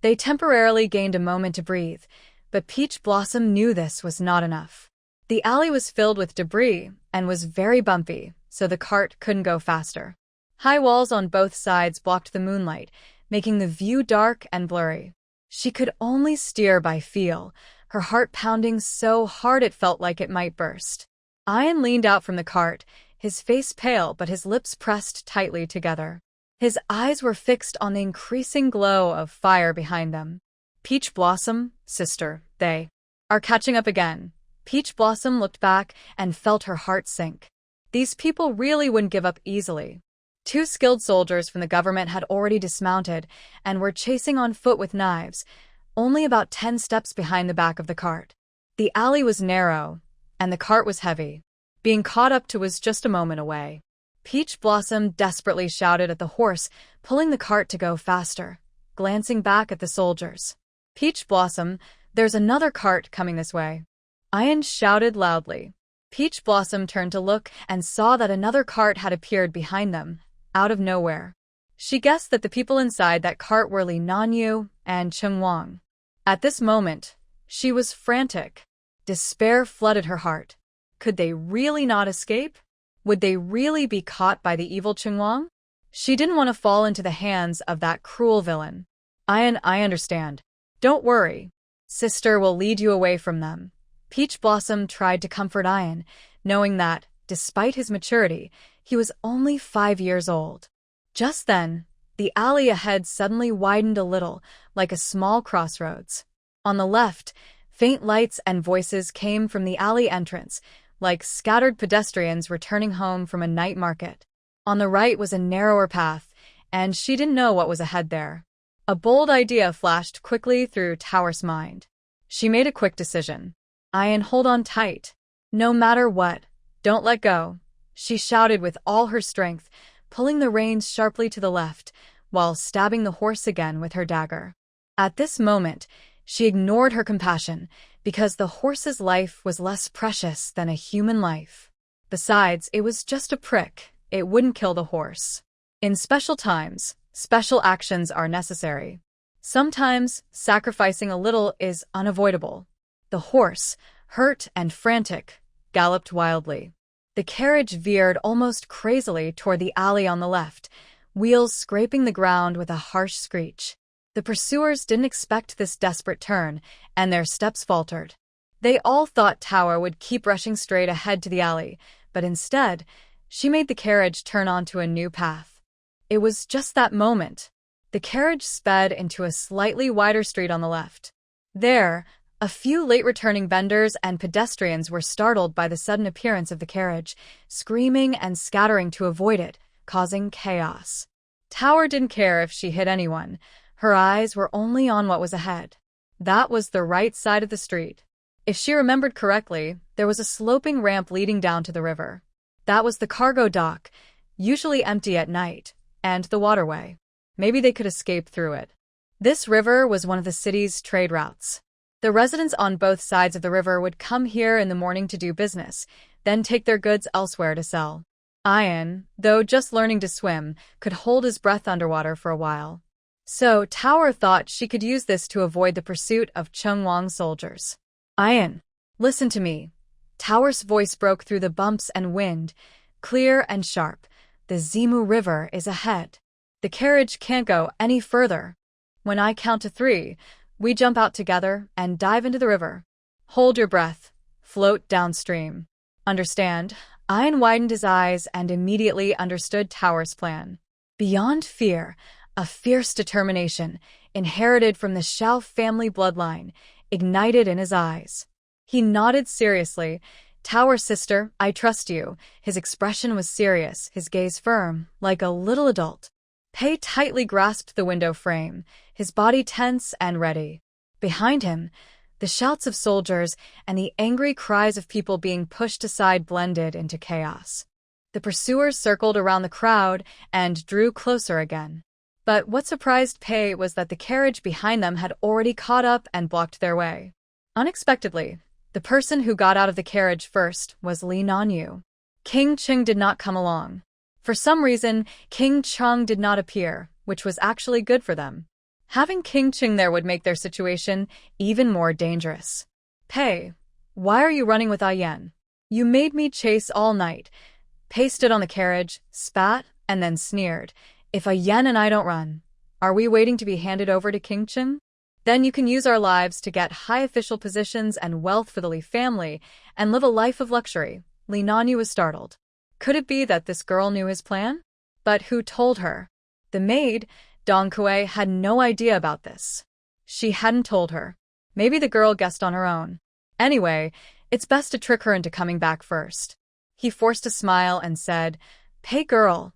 They temporarily gained a moment to breathe, but Peach Blossom knew this was not enough. The alley was filled with debris and was very bumpy, so the cart couldn't go faster. High walls on both sides blocked the moonlight, making the view dark and blurry. She could only steer by feel, her heart pounding so hard it felt like it might burst. Ian leaned out from the cart, his face pale but his lips pressed tightly together. His eyes were fixed on the increasing glow of fire behind them. Peach Blossom, sister, they are catching up again. Peach Blossom looked back and felt her heart sink. These people really wouldn't give up easily. 2 skilled soldiers from the government had already dismounted and were chasing on foot with knives, only about 10 steps behind the back of the cart. The alley was narrow, and the cart was heavy. Being caught up to was just a moment away. Peach Blossom desperately shouted at the horse, pulling the cart to go faster, glancing back at the soldiers. Peach Blossom, there's another cart coming this way. Ian shouted loudly. Peach Blossom turned to look and saw that another cart had appeared behind them, out of nowhere. She guessed that the people inside that cart were Li Nanyu and Cheng Wang. At this moment, she was frantic. Despair flooded her heart. Could they really not escape? Would they really be caught by the evil Cheng Wang? She didn't want to fall into the hands of that cruel villain. Ian, I understand. Don't worry. Sister will lead you away from them. Peach Blossom tried to comfort Ian, knowing that, despite his maturity, he was only 5 years old. Just then, the alley ahead suddenly widened a little, like a small crossroads. On the left, faint lights and voices came from the alley entrance, like scattered pedestrians returning home from a night market. On the right was a narrower path, and she didn't know what was ahead there. A bold idea flashed quickly through Tower's mind. She made a quick decision. Ian, hold on tight. No matter what, don't let go. She shouted with all her strength, pulling the reins sharply to the left, while stabbing the horse again with her dagger. At this moment, she ignored her compassion, because the horse's life was less precious than a human life. Besides, it was just a prick. It wouldn't kill the horse. In special times, special actions are necessary. Sometimes, sacrificing a little is unavoidable. The horse, hurt and frantic, galloped wildly. The carriage veered almost crazily toward the alley on the left, wheels scraping the ground with a harsh screech. The pursuers didn't expect this desperate turn, and their steps faltered. They all thought Tower would keep rushing straight ahead to the alley, but instead, she made the carriage turn onto a new path. It was just that moment. The carriage sped into a slightly wider street on the left. There, a few late-returning vendors and pedestrians were startled by the sudden appearance of the carriage, screaming and scattering to avoid it, causing chaos. Tower didn't care if she hit anyone. Her eyes were only on what was ahead. That was the right side of the street. If she remembered correctly, there was a sloping ramp leading down to the river. That was the cargo dock, usually empty at night, and the waterway. Maybe they could escape through it. This river was one of the city's trade routes. The residents on both sides of the river would come here in the morning to do business, then take their goods elsewhere to sell. Ian, though just learning to swim, could hold his breath underwater for a while. So Tower thought she could use this to avoid the pursuit of Chungwang soldiers. Ian, listen to me. Tower's voice broke through the bumps and wind, clear and sharp. The Zimu River is ahead. The carriage can't go any further. When I count to 3, we jump out together and dive into the river. Hold your breath. Float downstream. Understand? Ian widened his eyes and immediately understood Tower's plan. Beyond fear, a fierce determination, inherited from the Shao family bloodline, ignited in his eyes. He nodded seriously. Tower sister, I trust you. His expression was serious, his gaze firm, like a little adult. Pei tightly grasped the window frame, his body tense and ready. Behind him, the shouts of soldiers and the angry cries of people being pushed aside blended into chaos. The pursuers circled around the crowd and drew closer again. But what surprised Pei was that the carriage behind them had already caught up and blocked their way. Unexpectedly, the person who got out of the carriage first was Li Nanyu. King Cheng did not come along. For some reason, King Cheng did not appear, which was actually good for them. Having King Cheng there would make their situation even more dangerous. Pei, why are you running with Ian? You made me chase all night. Pei stood on the carriage, spat, and then sneered. If Ian and I don't run, are we waiting to be handed over to King Cheng? Then you can use our lives to get high official positions and wealth for the Lee family and live a life of luxury. Li Nanyu was startled. Could it be that this girl knew his plan? But who told her? The maid, Dong Kuei, had no idea about this. She hadn't told her. Maybe the girl guessed on her own. Anyway, it's best to trick her into coming back first. He forced a smile and said, Hey girl,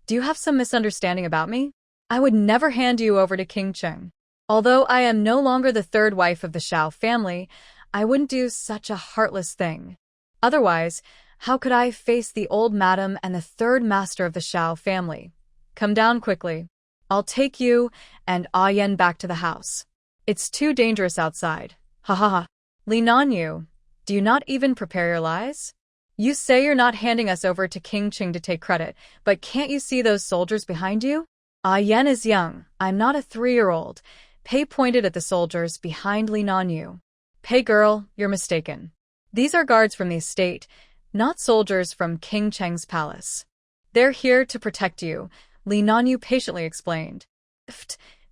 do you have some misunderstanding about me? I would never hand you over to King Cheng. Although I am no longer the third wife of the Shao family, I wouldn't do such a heartless thing. Otherwise, how could I face the old madam and the third master of the Shao family? Come down quickly. I'll take you and Ian back to the house. It's too dangerous outside. Ha ha ha. Li Nanyu, do you not even prepare your lies? You say you're not handing us over to King Cheng to take credit, but can't you see those soldiers behind you? Ian is young. I'm not a 3-year-old. Pei pointed at the soldiers behind Li Nanyu. Pei girl, you're mistaken. These are guards from the estate, not soldiers from King Cheng's palace. They're here to protect you, Li Nanyu patiently explained.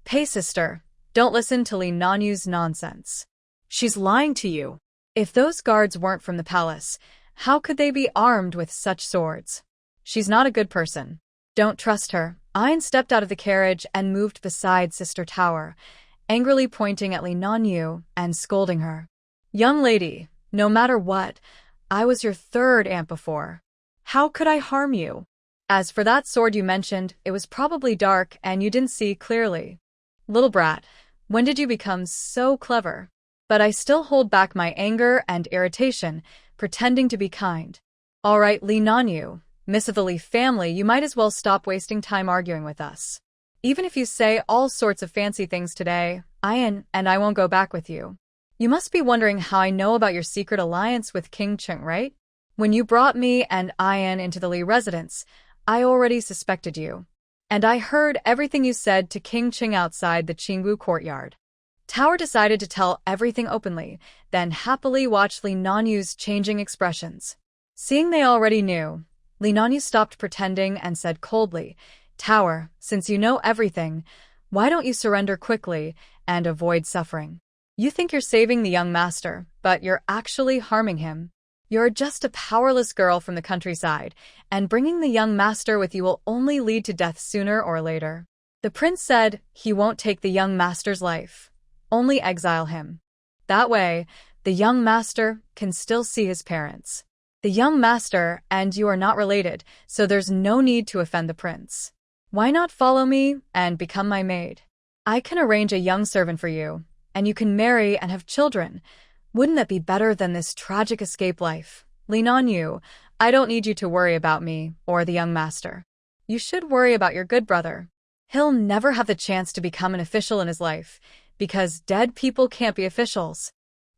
Pei sister, don't listen to Li Nanyu's nonsense. She's lying to you. If those guards weren't from the palace, how could they be armed with such swords? She's not a good person. Don't trust her. Ian stepped out of the carriage and moved beside Sister Tower, angrily pointing at Li Nanyu and scolding her. Young lady, no matter what, I was your third aunt before. How could I harm you? As for that sword you mentioned, it was probably dark and you didn't see clearly. Little brat, when did you become so clever? But I still hold back my anger and irritation, pretending to be kind. All right, Li Nanyu, Miss of the Lee family, you might as well stop wasting time arguing with us. Even if you say all sorts of fancy things today, Ian and I won't go back with you. You must be wondering how I know about your secret alliance with King Cheng, right? When you brought me and Ian into the Lee residence, I already suspected you. And I heard everything you said to King Cheng outside the Qingwu courtyard. Tower decided to tell everything openly, then happily watched Li Nanyu's changing expressions. Seeing they already knew, Li Nanyu stopped pretending and said coldly, Tower, since you know everything, why don't you surrender quickly and avoid suffering? You think you're saving the young master, but you're actually harming him. You're just a powerless girl from the countryside, and bringing the young master with you will only lead to death sooner or later. The prince said he won't take the young master's life, only exile him. That way, the young master can still see his parents. The young master and you are not related, so there's no need to offend the prince. Why not follow me and become my maid? I can arrange a young servant for you, and you can marry and have children. Wouldn't that be better than this tragic escape life? Lean on you. I don't need you to worry about me or the young master. You should worry about your good brother. He'll never have the chance to become an official in his life, because dead people can't be officials.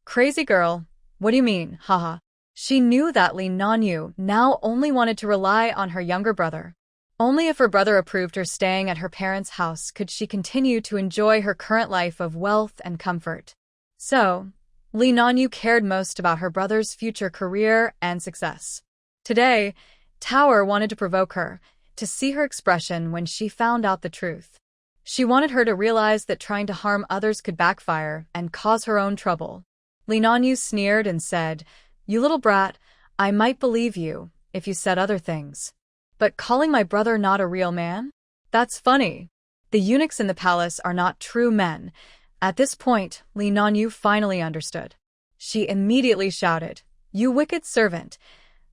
Crazy girl. What do you mean? Haha. She knew that Li Nanyu now only wanted to rely on her younger brother. Only if her brother approved her staying at her parents' house could she continue to enjoy her current life of wealth and comfort. So, Li Nanyu cared most about her brother's future career and success. Today, Tower wanted to provoke her, to see her expression when she found out the truth. She wanted her to realize that trying to harm others could backfire and cause her own trouble. Li Nanyu sneered and said, "You little brat, I might believe you if you said other things. But calling my brother not a real man? That's funny. The eunuchs in the palace are not true men." At this point, Li Nanyu finally understood. She immediately shouted, "You wicked servant!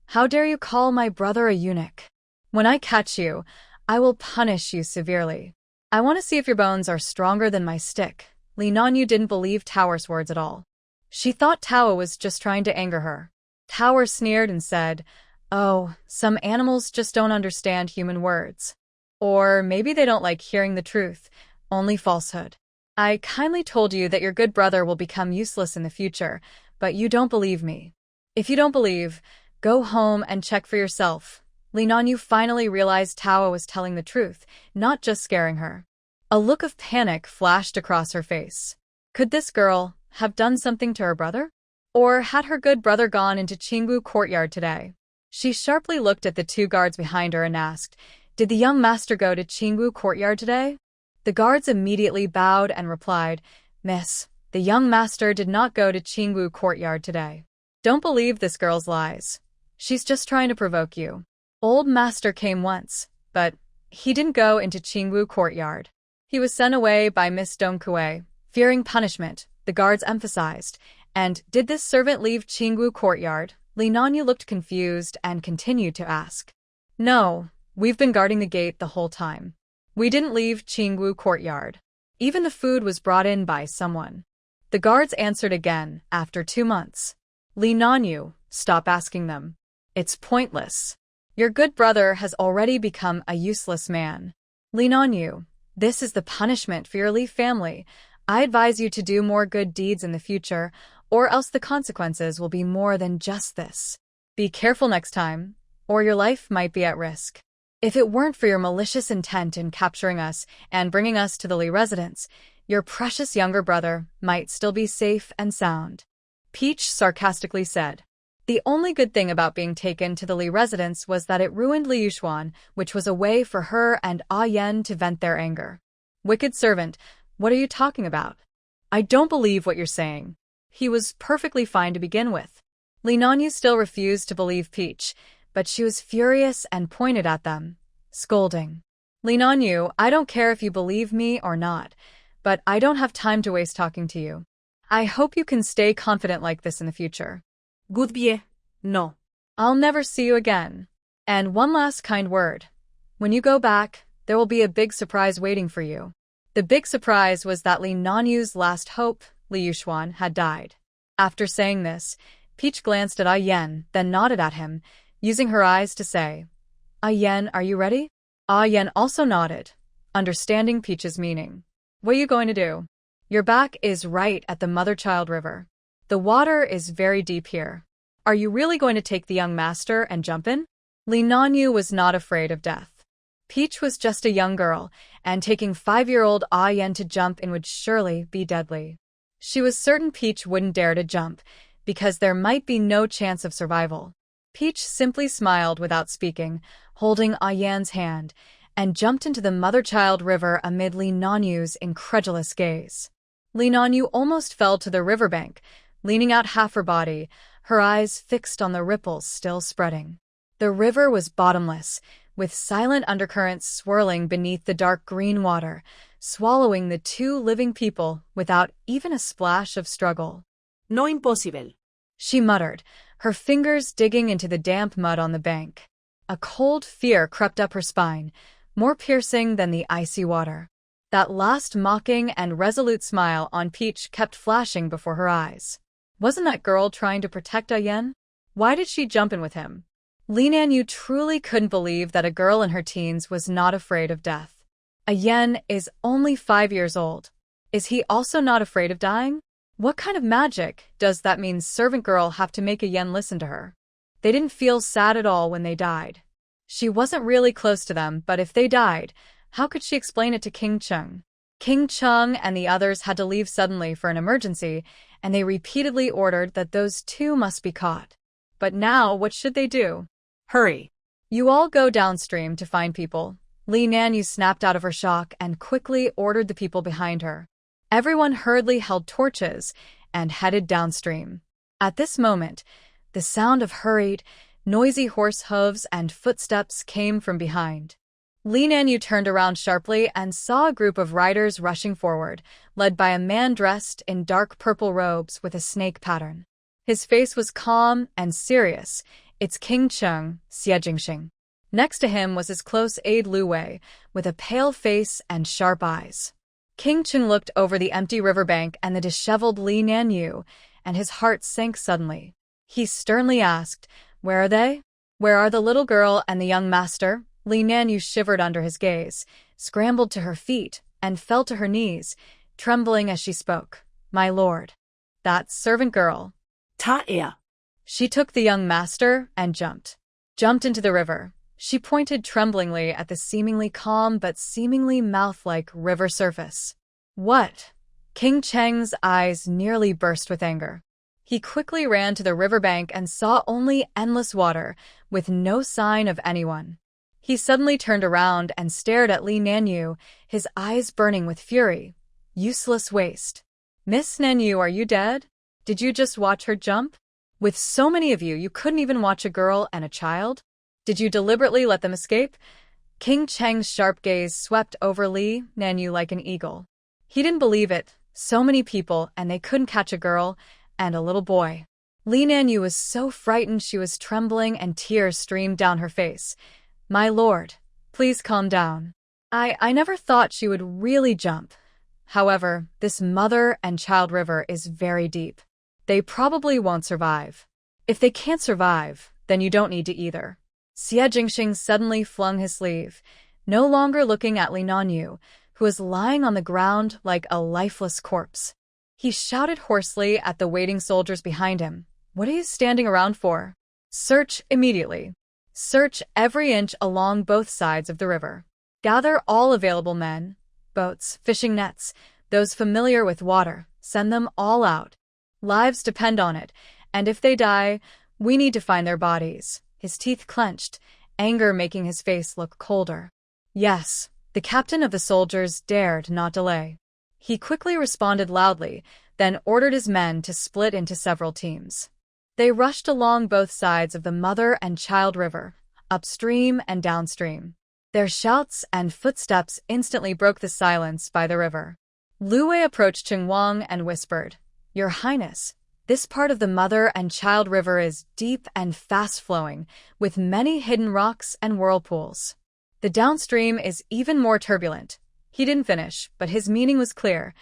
How dare you call my brother a eunuch? When I catch you, I will punish you severely. I want to see if your bones are stronger than my stick." Li Nanyu didn't believe Tower's words at all. She thought Tower was just trying to anger her. Tower sneered and said, "Oh, some animals just don't understand human words. Or maybe they don't like hearing the truth, only falsehood. I kindly told you that your good brother will become useless in the future, but you don't believe me. If you don't believe, go home and check for yourself." Li Nanyu finally realized Tower was telling the truth, not just scaring her. A look of panic flashed across her face. Could this girl have done something to her brother? Or had her good brother gone into Qingwu courtyard today? She sharply looked at the two guards behind her and asked, "Did the young master go to Qingwu courtyard today?" The guards immediately bowed and replied, "Miss, the young master did not go to Qingwu courtyard today. Don't believe this girl's lies. She's just trying to provoke you. Old master came once, but he didn't go into Qingwu courtyard. He was sent away by Miss Dongkue, fearing punishment," the guards emphasized. "And did this servant leave Qingwu courtyard?" Li Nanyu looked confused and continued to ask. "No, we've been guarding the gate the whole time. We didn't leave Qingwu courtyard. Even the food was brought in by someone." The guards answered again after 2 months. "Li Nanyu, stop asking them. It's pointless. Your good brother has already become a useless man. Li Nanyu, this is the punishment for your Li family. I advise you to do more good deeds in the future, or else the consequences will be more than just this. Be careful next time, or your life might be at risk. If it weren't for your malicious intent in capturing us and bringing us to the Lee residence, your precious younger brother might still be safe and sound." Peach sarcastically said. The only good thing about being taken to the Lee residence was that it ruined Li Yuxuan, which was a way for her and Ah Yen to vent their anger. "Wicked servant, what are you talking about? I don't believe what you're saying. He was perfectly fine to begin with." Li Nanyu still refused to believe Peach, but she was furious and pointed at them, scolding. "Li Nanyu, I don't care if you believe me or not, but I don't have time to waste talking to you. I hope you can stay confident like this in the future." Goodbye. No. "I'll never see you again. And one last kind word. When you go back, there will be a big surprise waiting for you." The big surprise was that Li Nanyu's last hope, Li Yuxuan, had died. After saying this, Peach glanced at Ah Yen, then nodded at him, using her eyes to say, "Ah Yen, are you ready?" Ah Yen also nodded, understanding Peach's meaning. "What are you going to do? Your back is right at the Mother-Child River. The water is very deep here. Are you really going to take the young master and jump in?" Li Nanyu was not afraid of death. Peach was just a young girl, and taking 5-year-old Ah Yen to jump in would surely be deadly. She was certain Peach wouldn't dare to jump, because there might be no chance of survival. Peach simply smiled without speaking, holding Ah Yan's hand, and jumped into the Mother-Child River amid Li Nanyu's incredulous gaze. Li Nanyu almost fell to the riverbank, leaning out half her body, her eyes fixed on the ripples still spreading. The river was bottomless, with silent undercurrents swirling beneath the dark green water, swallowing the 2 living people without even a splash of struggle. No impossible. She muttered, her fingers digging into the damp mud on the bank. A cold fear crept up her spine, more piercing than the icy water. That last mocking and resolute smile on Peach kept flashing before her eyes. Wasn't that girl trying to protect Ah Yen? Why did she jump in with him? Li Nanyu truly couldn't believe that a girl in her teens was not afraid of death. Ah Yen is only 5 years old. Is he also not afraid of dying? What kind of magic does that mean servant girl have to make a yen listen to her? They didn't feel sad at all when they died. She wasn't really close to them, but if they died, how could she explain it to King Chung? King Chung and the others had to leave suddenly for an emergency, and they repeatedly ordered that those two must be caught. But now, what should they do? Hurry. You all go downstream to find people. Lee Nanyu snapped out of her shock and quickly ordered the people behind her. Everyone hurriedly held torches and headed downstream. At this moment, the sound of hurried, noisy horse hooves and footsteps came from behind. Lee Nanyu turned around sharply and saw a group of riders rushing forward, led by a man dressed in dark purple robes with a snake pattern. His face was calm and serious. It's King Chung, Xie Jingxing. Next to him was his close aide Lu Wei, with a pale face and sharp eyes. King Chung looked over the empty riverbank and the disheveled Lee Nanyu, and his heart sank suddenly. He sternly asked, "Where are they? Where are the little girl and the young master?" Lee Nanyu shivered under his gaze, scrambled to her feet, and fell to her knees, trembling as she spoke. "My lord. That servant girl." Taia. She took the young master and jumped into the river. She pointed tremblingly at the seemingly calm but seemingly mouth-like river surface. "What?" King Cheng's eyes nearly burst with anger. He quickly ran to the riverbank and saw only endless water, with no sign of anyone. He suddenly turned around and stared at Lee Nanyu, his eyes burning with fury. "Useless waste. Miss Nanyu, are you dead? Did you just watch her jump? With so many of you, you couldn't even watch a girl and a child? Did you deliberately let them escape?" King Cheng's sharp gaze swept over Lee Nanyu like an eagle. He didn't believe it. So many people, and they couldn't catch a girl and a little boy. Lee Nanyu was so frightened she was trembling and tears streamed down her face. "My lord, please calm down. I never thought she would really jump. However, this mother and child river is very deep. They probably won't survive. If they can't survive, then you don't need to either." Xie Jingxing suddenly flung his sleeve, no longer looking at Lee Nanyu, who was lying on the ground like a lifeless corpse. He shouted hoarsely at the waiting soldiers behind him. "What are you standing around for? Search immediately. Search every inch along both sides of the river. Gather all available men, boats, fishing nets, those familiar with water. Send them all out. Lives depend on it, and if they die, we need to find their bodies." His teeth clenched, anger making his face look colder. "Yes." The captain of the soldiers dared not delay. He quickly responded loudly, then ordered his men to split into several teams. They rushed along both sides of the mother and child river, upstream and downstream. Their shouts and footsteps instantly broke the silence by the river. Lu Wei approached Cheng Wang and whispered, "Your Highness, this part of the mother and child river is deep and fast-flowing, with many hidden rocks and whirlpools. The downstream is even more turbulent." He didn't finish, but his meaning was clear.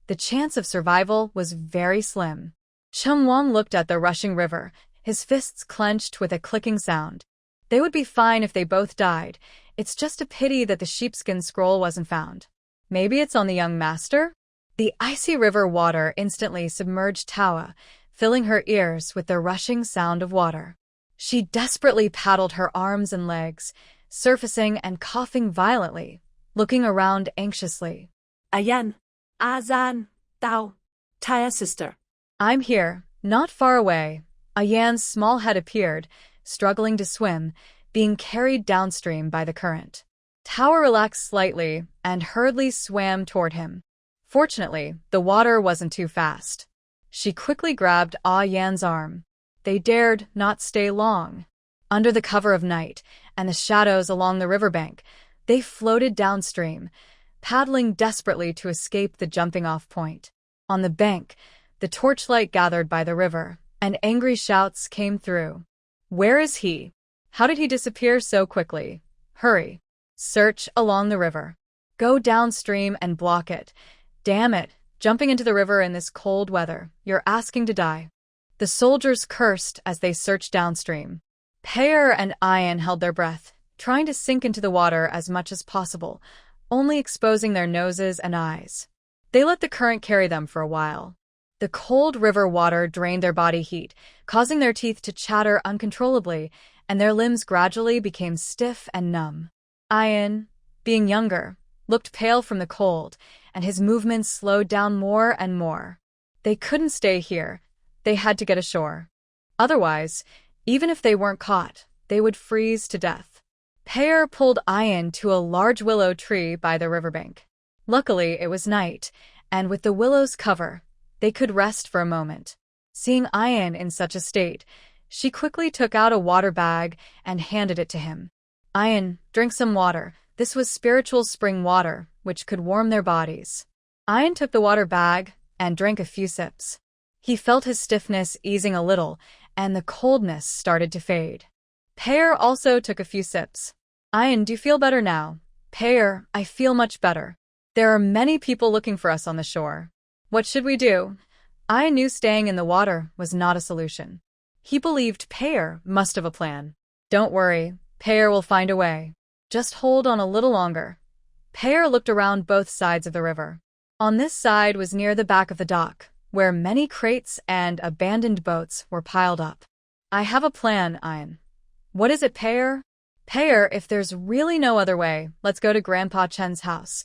The chance of survival was very slim. Cheng Wang looked at the rushing river, his fists clenched with a clicking sound. They would be fine if they both died. It's just a pity that the sheepskin scroll wasn't found. Maybe it's on the young master? The icy river water instantly submerged Tawa, filling her ears with the rushing sound of water. She desperately paddled her arms and legs, surfacing and coughing violently, looking around anxiously. Ayan. Azan. Tao. Taia sister. "I'm here, not far away." Ayan's small head appeared, struggling to swim, being carried downstream by the current. Tawa relaxed slightly and hurriedly swam toward him. Fortunately, the water wasn't too fast. She quickly grabbed Yan's arm. They dared not stay long. Under the cover of night and the shadows along the riverbank, they floated downstream, paddling desperately to escape the jumping-off point. On the bank, the torchlight gathered by the river, and angry shouts came through. "Where is he? How did he disappear so quickly? Hurry. Search along the river. Go downstream and block it. Damn it, jumping into the river in this cold weather, you're asking to die." The soldiers cursed as they searched downstream. Pear and Ian held their breath, trying to sink into the water as much as possible, only exposing their noses and eyes. They let the current carry them for a while. The cold river water drained their body heat, causing their teeth to chatter uncontrollably, and their limbs gradually became stiff and numb. Ian, being younger, looked pale from the cold, and his movements slowed down more and more. They couldn't stay here. They had to get ashore. Otherwise, even if they weren't caught, they would freeze to death. Pear pulled Ian to a large willow tree by the riverbank. Luckily, it was night, and with the willow's cover, they could rest for a moment. Seeing Ian in such a state, she quickly took out a water bag and handed it to him. Ian, drink some water. This was spiritual spring water, which could warm their bodies. Ian took the water bag and drank a few sips. He felt his stiffness easing a little, and the coldness started to fade. Pear also took a few sips. Ian, do you feel better now? Pear, I feel much better. There are many people looking for us on the shore. What should we do? Ian knew staying in the water was not a solution. He believed Pear must have a plan. Don't worry, Pear will find a way. Just hold on a little longer. Pear looked around both sides of the river. On this side was near the back of the dock, where many crates and abandoned boats were piled up. I have a plan, Ian. What is it, Pear? Pear, if there's really no other way, let's go to Grandpa Chen's house.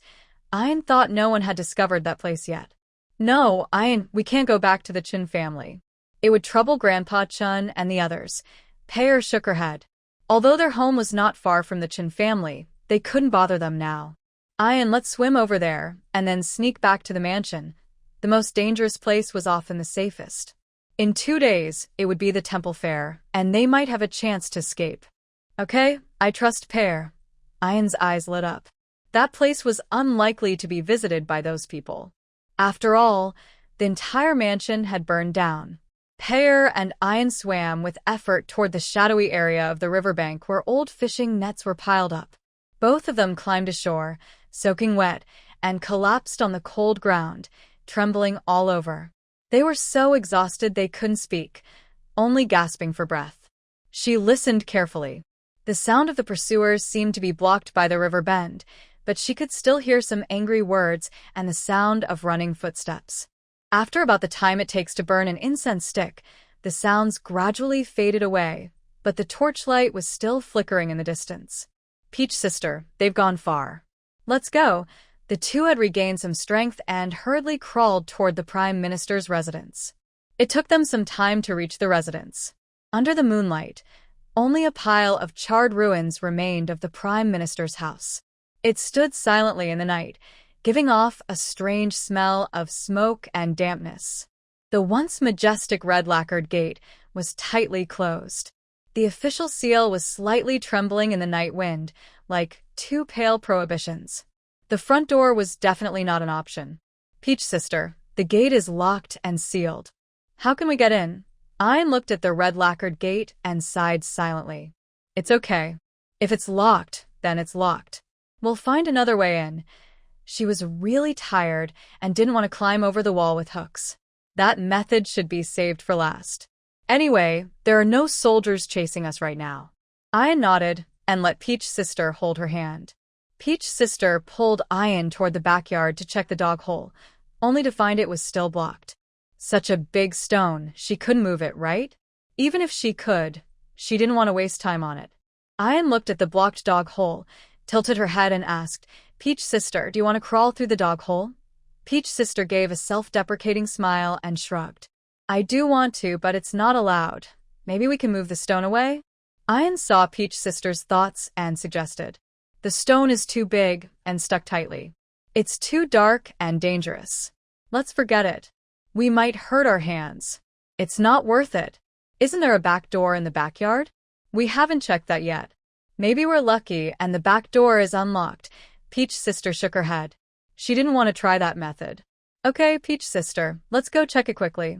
Ian thought no one had discovered that place yet. No, Ian, we can't go back to the Chen family. It would trouble Grandpa Chen and the others. Pear shook her head. Although their home was not far from the Chen family, they couldn't bother them now. Ian, let's swim over there, and then sneak back to the mansion. The most dangerous place was often the safest. In 2 days, it would be the temple fair, and they might have a chance to escape. Okay, I trust Pear. Ian's eyes lit up. That place was unlikely to be visited by those people. After all, the entire mansion had burned down. Pear and Ian swam with effort toward the shadowy area of the riverbank where old fishing nets were piled up. Both of them climbed ashore, soaking wet, and collapsed on the cold ground, trembling all over. They were so exhausted they couldn't speak, only gasping for breath. She listened carefully. The sound of the pursuers seemed to be blocked by the river bend, but she could still hear some angry words and the sound of running footsteps. After about the time it takes to burn an incense stick, the sounds gradually faded away, but the torchlight was still flickering in the distance. Peach sister, they've gone far. Let's go. The two had regained some strength and hurriedly crawled toward the Prime Minister's residence. It took them some time to reach the residence. Under the moonlight, only a pile of charred ruins remained of the Prime Minister's house. It stood silently in the night, giving off a strange smell of smoke and dampness. The once majestic red-lacquered gate was tightly closed. The official seal was slightly trembling in the night wind, like 2 pale prohibitions. The front door was definitely not an option. Peach sister, the gate is locked and sealed. How can we get in? Ian looked at the red-lacquered gate and sighed silently. It's okay. If it's locked, then it's locked. We'll find another way in. She was really tired and didn't want to climb over the wall with hooks. That method should be saved for last. Anyway, there are no soldiers chasing us right now. Ian nodded and let Peach sister hold her hand. Peach sister pulled Ian toward the backyard to check the dog hole, only to find it was still blocked. Such a big stone, she couldn't move it, right? Even if she could, she didn't want to waste time on it. Ian looked at the blocked dog hole, tilted her head and asked, Peach sister, do you want to crawl through the dog hole? Peach sister gave a self-deprecating smile and shrugged. I do want to, but it's not allowed. Maybe we can move the stone away? Ian saw Peach sister's thoughts and suggested. The stone is too big and stuck tightly. It's too dark and dangerous. Let's forget it. We might hurt our hands. It's not worth it. Isn't there a back door in the backyard? We haven't checked that yet. Maybe we're lucky and the back door is unlocked. Peach sister shook her head. She didn't want to try that method. Okay, Peach sister, let's go check it quickly.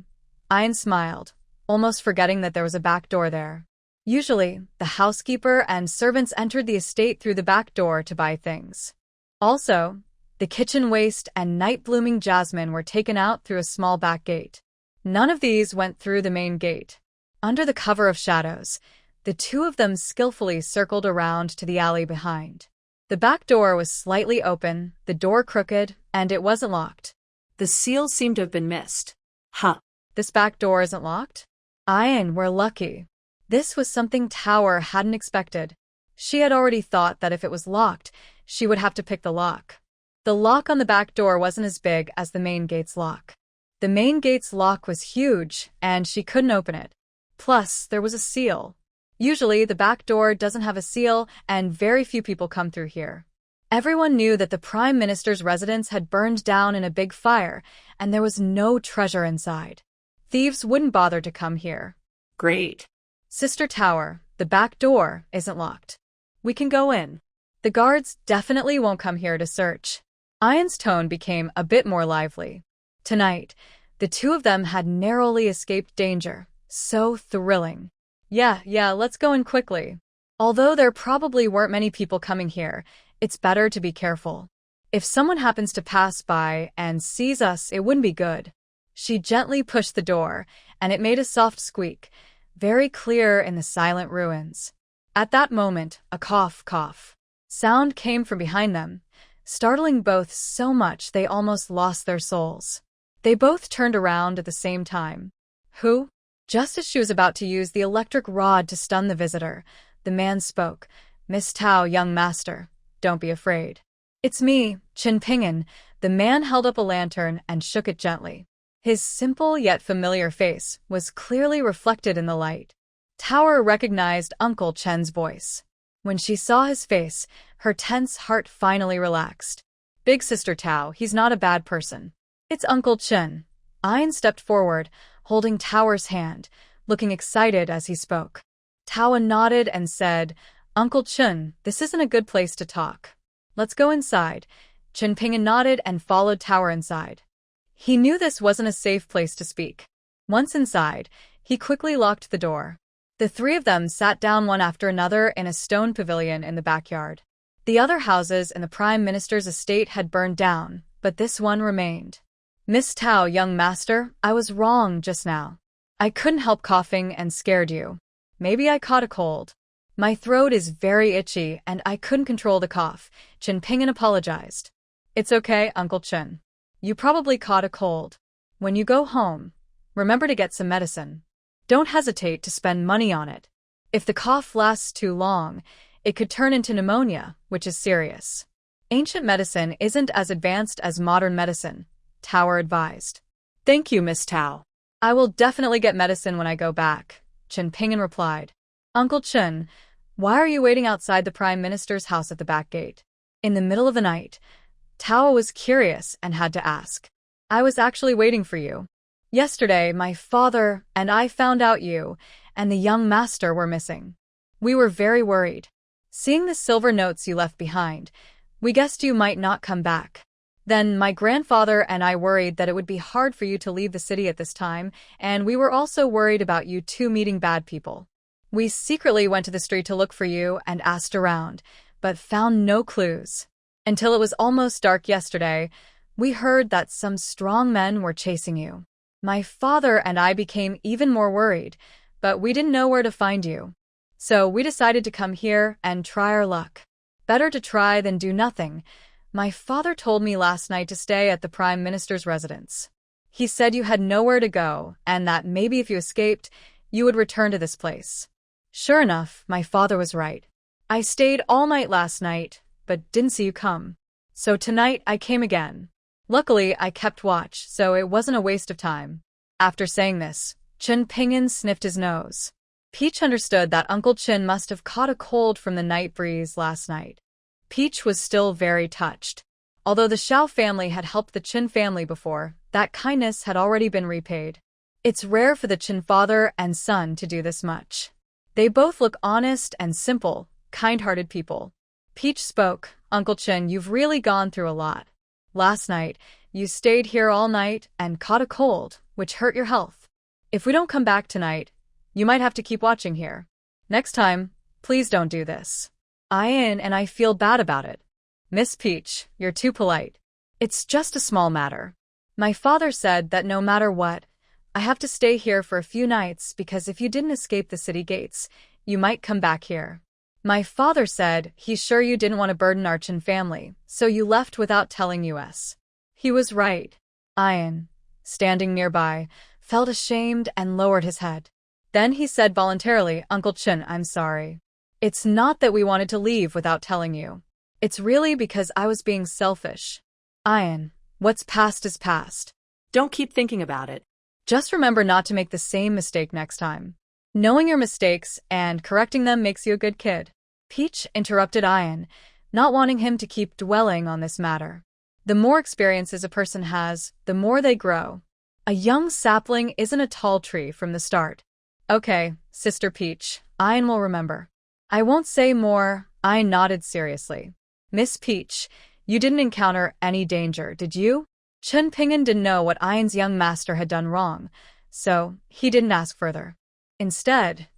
Ian smiled, almost forgetting that there was a back door there. Usually, the housekeeper and servants entered the estate through the back door to buy things. Also, the kitchen waste and night-blooming jasmine were taken out through a small back gate. None of these went through the main gate. Under the cover of shadows, the two of them skillfully circled around to the alley behind. The back door was slightly open, the door crooked, and it wasn't locked. The seal seemed to have been missed. Huh. This back door isn't locked? Ayan, we're lucky. This was something Tower hadn't expected. She had already thought that if it was locked, she would have to pick the lock. The lock on the back door wasn't as big as the main gate's lock. The main gate's lock was huge, and she couldn't open it. Plus, there was a seal. Usually, the back door doesn't have a seal, and very few people come through here. Everyone knew that the Prime Minister's residence had burned down in a big fire, and there was no treasure inside. Thieves wouldn't bother to come here. Great. Sister Tower, the back door isn't locked. We can go in. The guards definitely won't come here to search. Ayan's tone became a bit more lively. Tonight, the two of them had narrowly escaped danger. So thrilling. Yeah, let's go in quickly. Although there probably weren't many people coming here, it's better to be careful. If someone happens to pass by and sees us, it wouldn't be good. She gently pushed the door, and it made a soft squeak, very clear in the silent ruins. At that moment, a cough sound came from behind them, startling both so much they almost lost their souls. They both turned around at the same time. Who? Just as she was about to use the electric rod to stun the visitor, the man spoke. Miss Tao, young master, don't be afraid. It's me, Qin Ping'an. The man held up a lantern and shook it gently. His simple yet familiar face was clearly reflected in the light. Tower recognized Uncle Chen's voice. When she saw his face, her tense heart finally relaxed. Big Sister Tao, he's not a bad person. It's Uncle Chen. Ayan stepped forward, holding Tower's hand, looking excited as he spoke. Tower nodded and said, Uncle Chen, this isn't a good place to talk. Let's go inside. Qin Ping'an nodded and followed Tower inside. He knew this wasn't a safe place to speak. Once inside, he quickly locked the door. The three of them sat down one after another in a stone pavilion in the backyard. The other houses in the Prime Minister's estate had burned down, but this one remained. Miss Tao, young master, I was wrong just now. I couldn't help coughing and scared you. Maybe I caught a cold. My throat is very itchy and I couldn't control the cough. Qin Ping'an apologized. It's okay, Uncle Chen. You probably caught a cold. When you go home, remember to get some medicine. Don't hesitate to spend money on it. If the cough lasts too long, it could turn into pneumonia, which is serious. Ancient medicine isn't as advanced as modern medicine, Tower advised. Thank you, Miss Tao. I will definitely get medicine when I go back, Qin Ping'an replied. Uncle Chen, why are you waiting outside the Prime Minister's house at the back gate? In the middle of the night, Tao was curious and had to ask. I was actually waiting for you. Yesterday, my father and I found out you and the young master were missing. We were very worried. Seeing the silver notes you left behind, we guessed you might not come back. Then my grandfather and I worried that it would be hard for you to leave the city at this time, and we were also worried about you two meeting bad people. We secretly went to the street to look for you and asked around, but found no clues. Until it was almost dark yesterday, we heard that some strong men were chasing you. My father and I became even more worried, but we didn't know where to find you. So we decided to come here and try our luck. Better to try than do nothing. My father told me last night to stay at the Prime Minister's residence. He said you had nowhere to go, and that maybe if you escaped, you would return to this place. Sure enough, my father was right. I stayed all night last night, but didn't see you come. So tonight I came again. Luckily, I kept watch, so it wasn't a waste of time. After saying this, Qin Ping'an sniffed his nose. Peach understood that Uncle Qin must have caught a cold from the night breeze last night. Peach was still very touched. Although the Xiao family had helped the Qin family before, that kindness had already been repaid. It's rare for the Qin father and son to do this much. They both look honest and simple, kind-hearted people. Peach spoke, Uncle Qin, you've really gone through a lot. Last night, you stayed here all night and caught a cold, which hurt your health. If we don't come back tonight, you might have to keep watching here. Next time, please don't do this. And I feel bad about it. Miss Peach, you're too polite. It's just a small matter. My father said that no matter what, I have to stay here for a few nights because if you didn't escape the city gates, you might come back here. My father said he's sure you didn't want to burden our Qin family, so you left without telling us. He was right. Ayan, standing nearby, felt ashamed and lowered his head. Then he said voluntarily, "Uncle Chun, I'm sorry. It's not that we wanted to leave without telling you. It's really because I was being selfish. Ian, what's past is past. Don't keep thinking about it. Just remember not to make the same mistake next time. Knowing your mistakes and correcting them makes you a good kid." Peach interrupted Ian, not wanting him to keep dwelling on this matter. The more experiences a person has, the more they grow. A young sapling isn't a tall tree from the start. "Okay, Sister Peach, Ian will remember." "I won't say more," Ian nodded seriously. "Miss Peach, you didn't encounter any danger, did you?" Chun Ping'an didn't know what Ian's young master had done wrong, so he didn't ask further. Instead,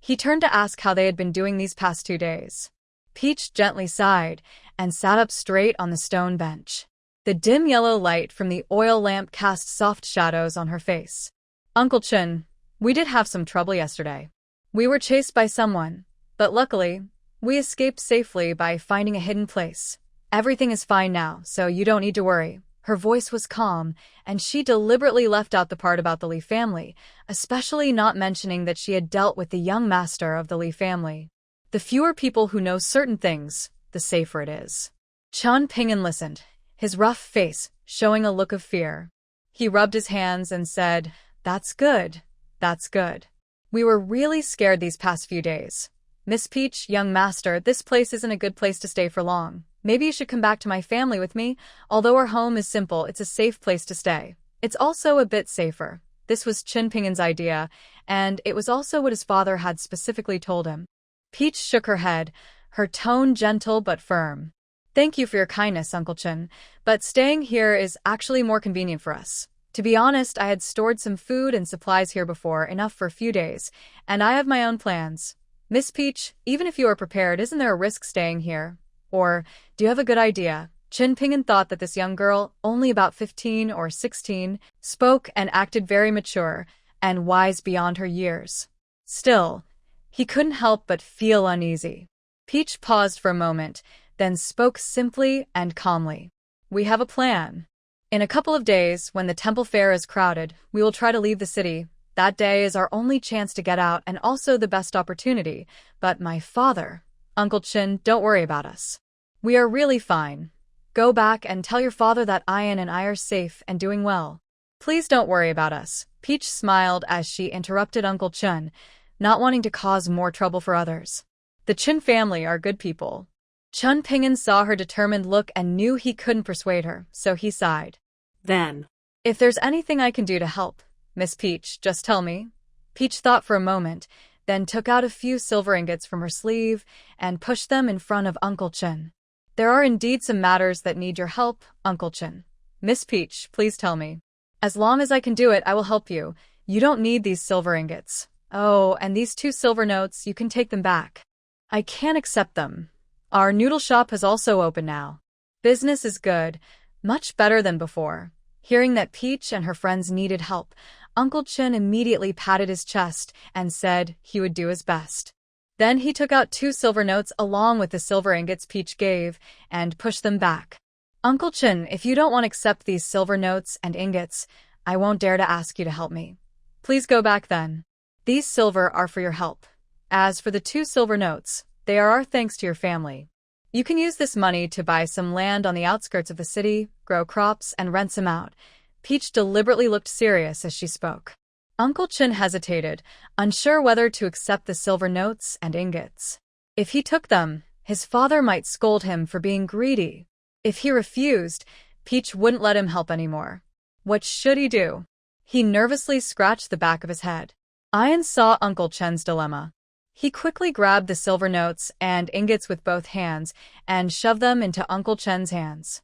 he turned to ask how they had been doing these past 2 days. Peach gently sighed and sat up straight on the stone bench. The dim yellow light from the oil lamp cast soft shadows on her face. "Uncle Chun, we did have some trouble yesterday. We were chased by someone, but luckily, we escaped safely by finding a hidden place. Everything is fine now, so you don't need to worry." Her voice was calm, and she deliberately left out the part about the Lee family, especially not mentioning that she had dealt with the young master of the Lee family. The fewer people who know certain things, the safer it is. Chun Ping'an listened, his rough face showing a look of fear. He rubbed his hands and said, "That's good, that's good. We were really scared these past few days. Miss Peach, young master, this place isn't a good place to stay for long. Maybe you should come back to my family with me. Although our home is simple, it's a safe place to stay. It's also a bit safer." This was Chun Ping'an's idea, and it was also what his father had specifically told him. Peach shook her head, her tone gentle but firm. "Thank you for your kindness, Uncle Chun, but staying here is actually more convenient for us. To be honest, I had stored some food and supplies here before, enough for a few days, and I have my own plans. Miss Peach, even if you are prepared, isn't there a risk staying here? Or, do you have a good idea?" Chun Ping'an thought that this young girl, only about 15 or 16, spoke and acted very mature and wise beyond her years. Still, he couldn't help but feel uneasy. Peach paused for a moment, then spoke simply and calmly. "We have a plan. In a couple of days, when the temple fair is crowded, we will try to leave the city. That day is our only chance to get out and also the best opportunity. But my father, Uncle Chun, don't worry about us. We are really fine. Go back and tell your father that Ian and I are safe and doing well. Please don't worry about us." Peach smiled as she interrupted Uncle Chun, not wanting to cause more trouble for others. "The Chun family are good people." Chun Ping'an saw her determined look and knew he couldn't persuade her, so he sighed. Then, "If there's anything I can do to help, Miss Peach, just tell me." Peach thought for a moment, then took out a few silver ingots from her sleeve and pushed them in front of Uncle Chun. "There are indeed some matters that need your help, Uncle Chun. Miss Peach, please tell me. As long as I can do it, I will help you. You don't need these silver ingots. Oh, and these 2 silver notes, you can take them back. I can't accept them. Our noodle shop has also opened now. Business is good, much better than before." Hearing that Peach and her friends needed help, Uncle Chun immediately patted his chest and said he would do his best. Then he took out 2 silver notes along with the silver ingots Peach gave and pushed them back. "Uncle Chun, if you don't want to accept these silver notes and ingots, I won't dare to ask you to help me. Please go back then. These silver are for your help. As for the 2 silver notes, they are our thanks to your family. You can use this money to buy some land on the outskirts of the city, grow crops, and rent some out." Peach deliberately looked serious as she spoke. Uncle Chun hesitated, unsure whether to accept the silver notes and ingots. If he took them, his father might scold him for being greedy. If he refused, Peach wouldn't let him help anymore. What should he do? He nervously scratched the back of his head. Ian saw Uncle Chun's dilemma. He quickly grabbed the silver notes and ingots with both hands and shoved them into Uncle Chun's hands.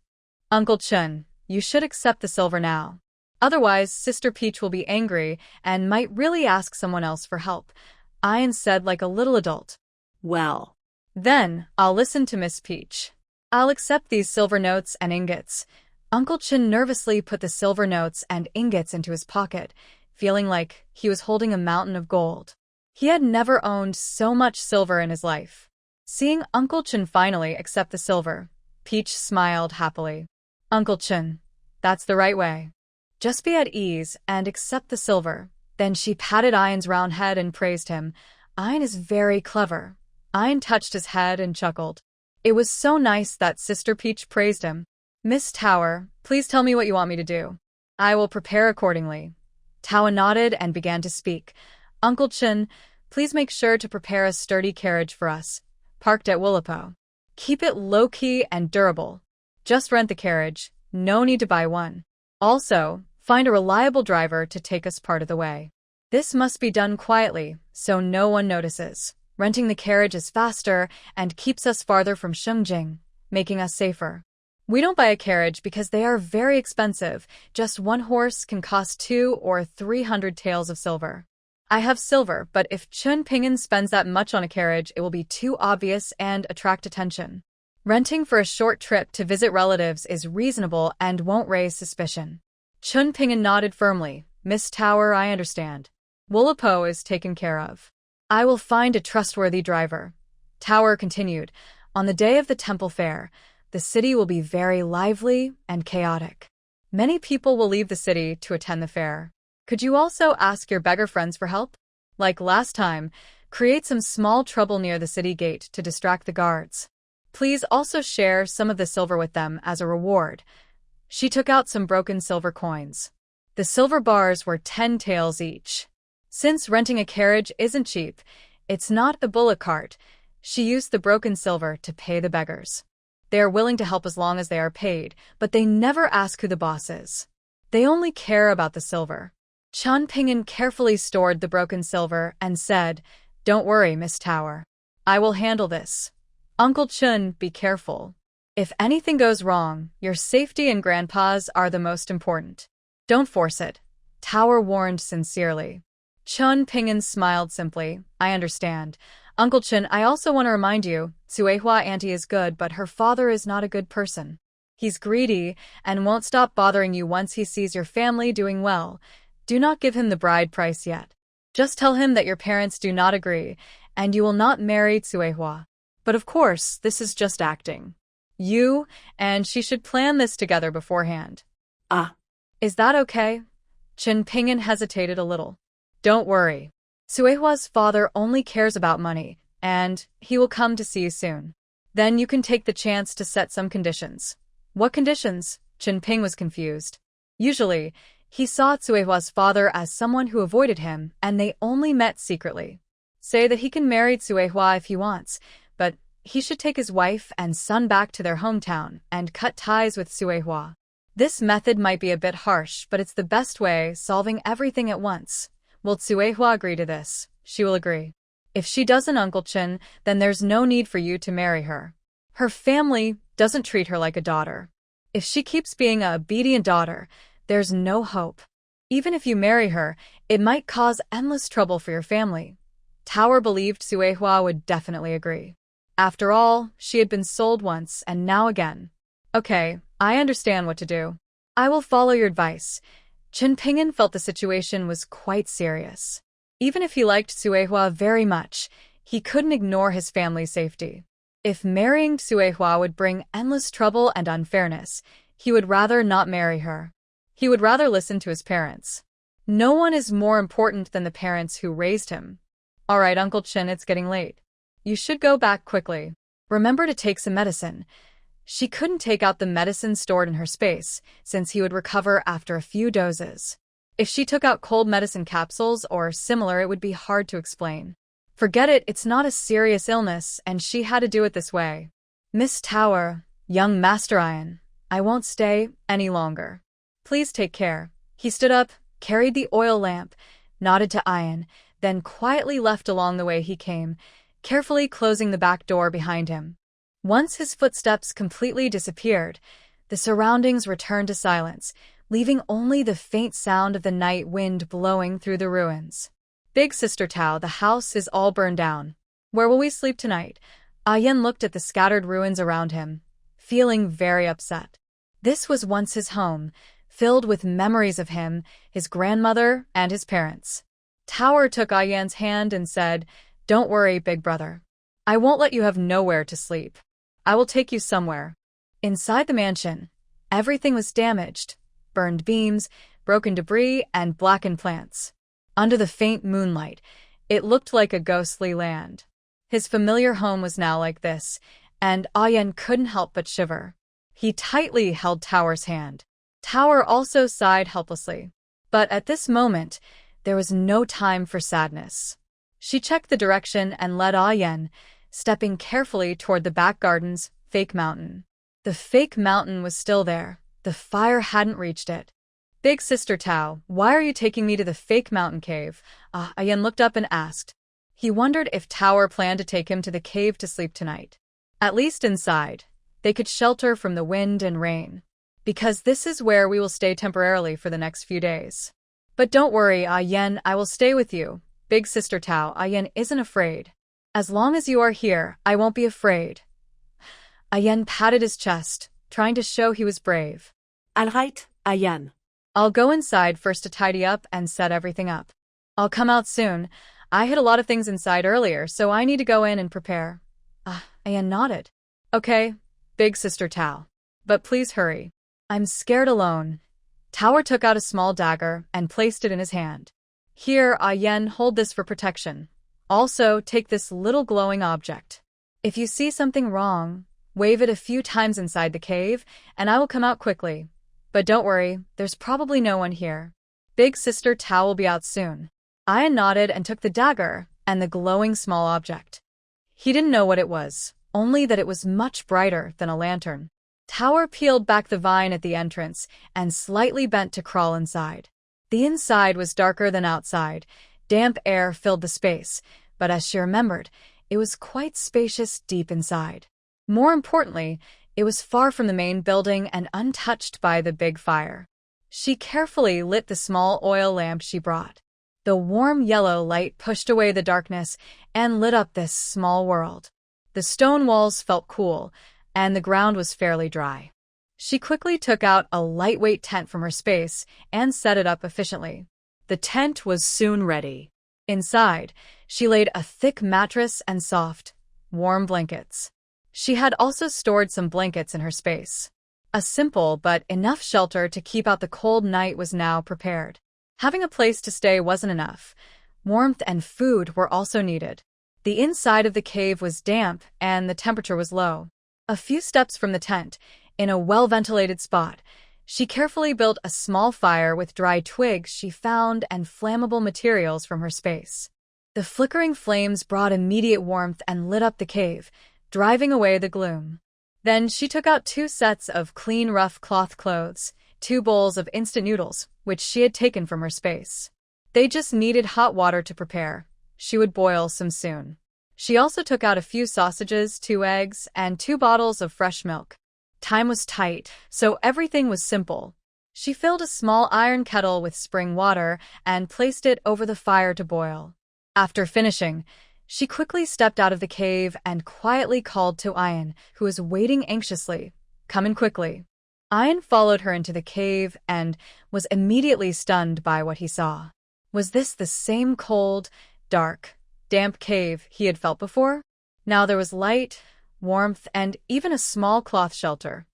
"Uncle Chun, you should accept the silver now. Otherwise, Sister Peach will be angry and might really ask someone else for help," Ian said like a little adult. well, "Then, I'll listen to Miss Peach. I'll accept these silver notes and ingots." Uncle Chun nervously put the silver notes and ingots into his pocket, feeling like he was holding a mountain of gold. He had never owned so much silver in his life. Seeing Uncle Chun finally accept the silver, Peach smiled happily. "Uncle Chun, that's the right way." Just be at ease and accept the silver." Then she patted Ian's round head and praised him. "Ian is very clever." Ian touched his head and chuckled. It was so nice that Sister Peach praised him. "Miss Tower, please tell me what you want me to do. I will prepare accordingly." Tower nodded and began to speak. "Uncle Chun, please make sure to prepare a sturdy carriage for us, parked at Woolapo. Keep it low-key and durable. Just rent the carriage, no need to buy one. Also, find a reliable driver to take us part of the way. This must be done quietly, so no one notices. Renting the carriage is faster and keeps us farther from Shengjing, making us safer. We don't buy a carriage because they are very expensive. Just one horse can cost 200 or 300 taels of silver. I have silver, but if Chun Ping'an spends that much on a carriage, it will be too obvious and attract attention. Renting for a short trip to visit relatives is reasonable and won't raise suspicion." Chun Ping'an nodded firmly. "Miss Tower, I understand. Woolapo is taken care of. I will find a trustworthy driver." Tower continued. "On the day of the temple fair, the city will be very lively and chaotic. Many people will leave the city to attend the fair. Could you also ask your beggar friends for help? Like last time, create some small trouble near the city gate to distract the guards. Please also share some of the silver with them as a reward." She took out some broken silver coins. The silver bars were 10 taels each. Since renting a carriage isn't cheap, it's not a bullock cart, she used the broken silver to pay the beggars. They are willing to help as long as they are paid, but they never ask who the boss is. They only care about the silver. Chun Ping'an carefully stored the broken silver and said, "Don't worry, Miss Tower. I will handle this. Uncle Chun, be careful. If anything goes wrong, your safety and Grandpa's are the most important. Don't force it," Tower warned sincerely. Chun Ping'an smiled simply. "I understand. Uncle Chun, I also want to remind you, Suehua Auntie is good, but her father is not a good person. He's greedy and won't stop bothering you once he sees your family doing well. Do not give him the bride price yet. Just tell him that your parents do not agree, and you will not marry Suehua. But of course, this is just acting. You and she should plan this together beforehand." Ah. "Is that okay?" Chun Ping'an hesitated a little. "Don't worry. Suehua's father only cares about money, and he will come to see you soon. Then you can take the chance to set some conditions." "What conditions?" Chun Ping was confused. Usually, he saw Suehua's father as someone who avoided him, and they only met secretly. Say that he can marry Suehua if he wants, but he should take his wife and son back to their hometown and cut ties with Suehua. This method might be a bit harsh, but it's the best way, solving everything at once. Will Suehua agree to this? She will agree. If she doesn't, Uncle Chun, then there's no need for you to marry her. Her family doesn't treat her like a daughter. If she keeps being a obedient daughter, there's no hope. Even if you marry her, it might cause endless trouble for your family." Tower believed Suehua would definitely agree. After all, she had been sold once and now again. "Okay, I understand what to do. I will follow your advice." Chun Ping'an felt the situation was quite serious. Even if he liked Suehua very much, he couldn't ignore his family's safety. If marrying Suehua would bring endless trouble and unfairness, he would rather not marry her. He would rather listen to his parents. No one is more important than the parents who raised him. "All right, Uncle Chun, it's getting late. You should go back quickly. Remember to take some medicine." She couldn't take out the medicine stored in her space, since he would recover after a few doses. If she took out cold medicine capsules or similar, it would be hard to explain. Forget it, it's not a serious illness, and she had to do it this way. "Miss Tower, young Master Ian, I won't stay any longer. Please take care." He stood up, carried the oil lamp, nodded to Ian, then quietly left along the way he came, carefully closing the back door behind him. Once his footsteps completely disappeared, the surroundings returned to silence, leaving only the faint sound of the night wind blowing through the ruins. "Big Sister Tao, the house is all burned down. Where will we sleep tonight?" Ayan looked at the scattered ruins around him, feeling very upset. This was once his home, filled with memories of him, his grandmother, and his parents. Tower took Ayan's hand and said, "Don't worry, big brother. I won't let you have nowhere to sleep. I will take you somewhere." Inside the mansion, everything was damaged: burned beams, broken debris, and blackened plants. Under the faint moonlight, it looked like a ghostly land. His familiar home was now like this, and Ayen couldn't help but shiver. He tightly held Tower's hand. Tower also sighed helplessly. But at this moment, there was no time for sadness. She checked the direction and led Ayen, stepping carefully toward the back garden's fake mountain. The fake mountain was still there. The fire hadn't reached it. "Big Sister Tao, why are you taking me to the fake mountain cave?" Ayen looked up and asked. He wondered if Tower planned to take him to the cave to sleep tonight. At least inside, they could shelter from the wind and rain. "Because this is where we will stay temporarily for the next few days." "But don't worry, Ayen, I will stay with you." "Big Sister Tao, Ayen isn't afraid." "As long as you are here, I won't be afraid." Ayen patted his chest, trying to show he was brave. All right, Ayen. "I'll go inside first to tidy up and set everything up. I'll come out soon. I hid a lot of things inside earlier, so I need to go in and prepare." Ayen nodded. "Okay, Big Sister Tao. But please hurry. I'm scared alone." Tower took out a small dagger and placed it in his hand. "Here, Ayen, hold this for protection. Also, take this little glowing object. If you see something wrong, wave it a few times inside the cave, and I will come out quickly. But don't worry, there's probably no one here. Big Sister Tao will be out soon." Ayen nodded and took the dagger and the glowing small object. He didn't know what it was, only that it was much brighter than a lantern. Tower peeled back the vine at the entrance and slightly bent to crawl inside. The inside was darker than outside. Damp air filled the space, but as she remembered, it was quite spacious deep inside. More importantly, it was far from the main building and untouched by the big fire. She carefully lit the small oil lamp she brought. The warm yellow light pushed away the darkness and lit up this small world. The stone walls felt cool, and the ground was fairly dry. She quickly took out a lightweight tent from her space and set it up efficiently. The tent was soon ready. Inside, she laid a thick mattress and soft, warm blankets. She had also stored some blankets in her space. A simple but enough shelter to keep out the cold night was now prepared. Having a place to stay wasn't enough. Warmth and food were also needed. The inside of the cave was damp and the temperature was low. A few steps from the tent, in a well-ventilated spot, she carefully built a small fire with dry twigs she found and flammable materials from her space. The flickering flames brought immediate warmth and lit up the cave, driving away the gloom. Then she took out 2 sets of clean rough cloth clothes, 2 bowls of instant noodles, which she had taken from her space. They just needed hot water to prepare. She would boil some soon. She also took out a few sausages, 2 eggs, and 2 bottles of fresh milk. Time was tight, so everything was simple. She filled a small iron kettle with spring water and placed it over the fire to boil. After finishing, she quickly stepped out of the cave and quietly called to Ayen, who was waiting anxiously. "Come in quickly." Ayen followed her into the cave and was immediately stunned by what he saw. Was this the same cold, dark, damp cave he had felt before? Now there was light, warmth, and even a small cloth shelter.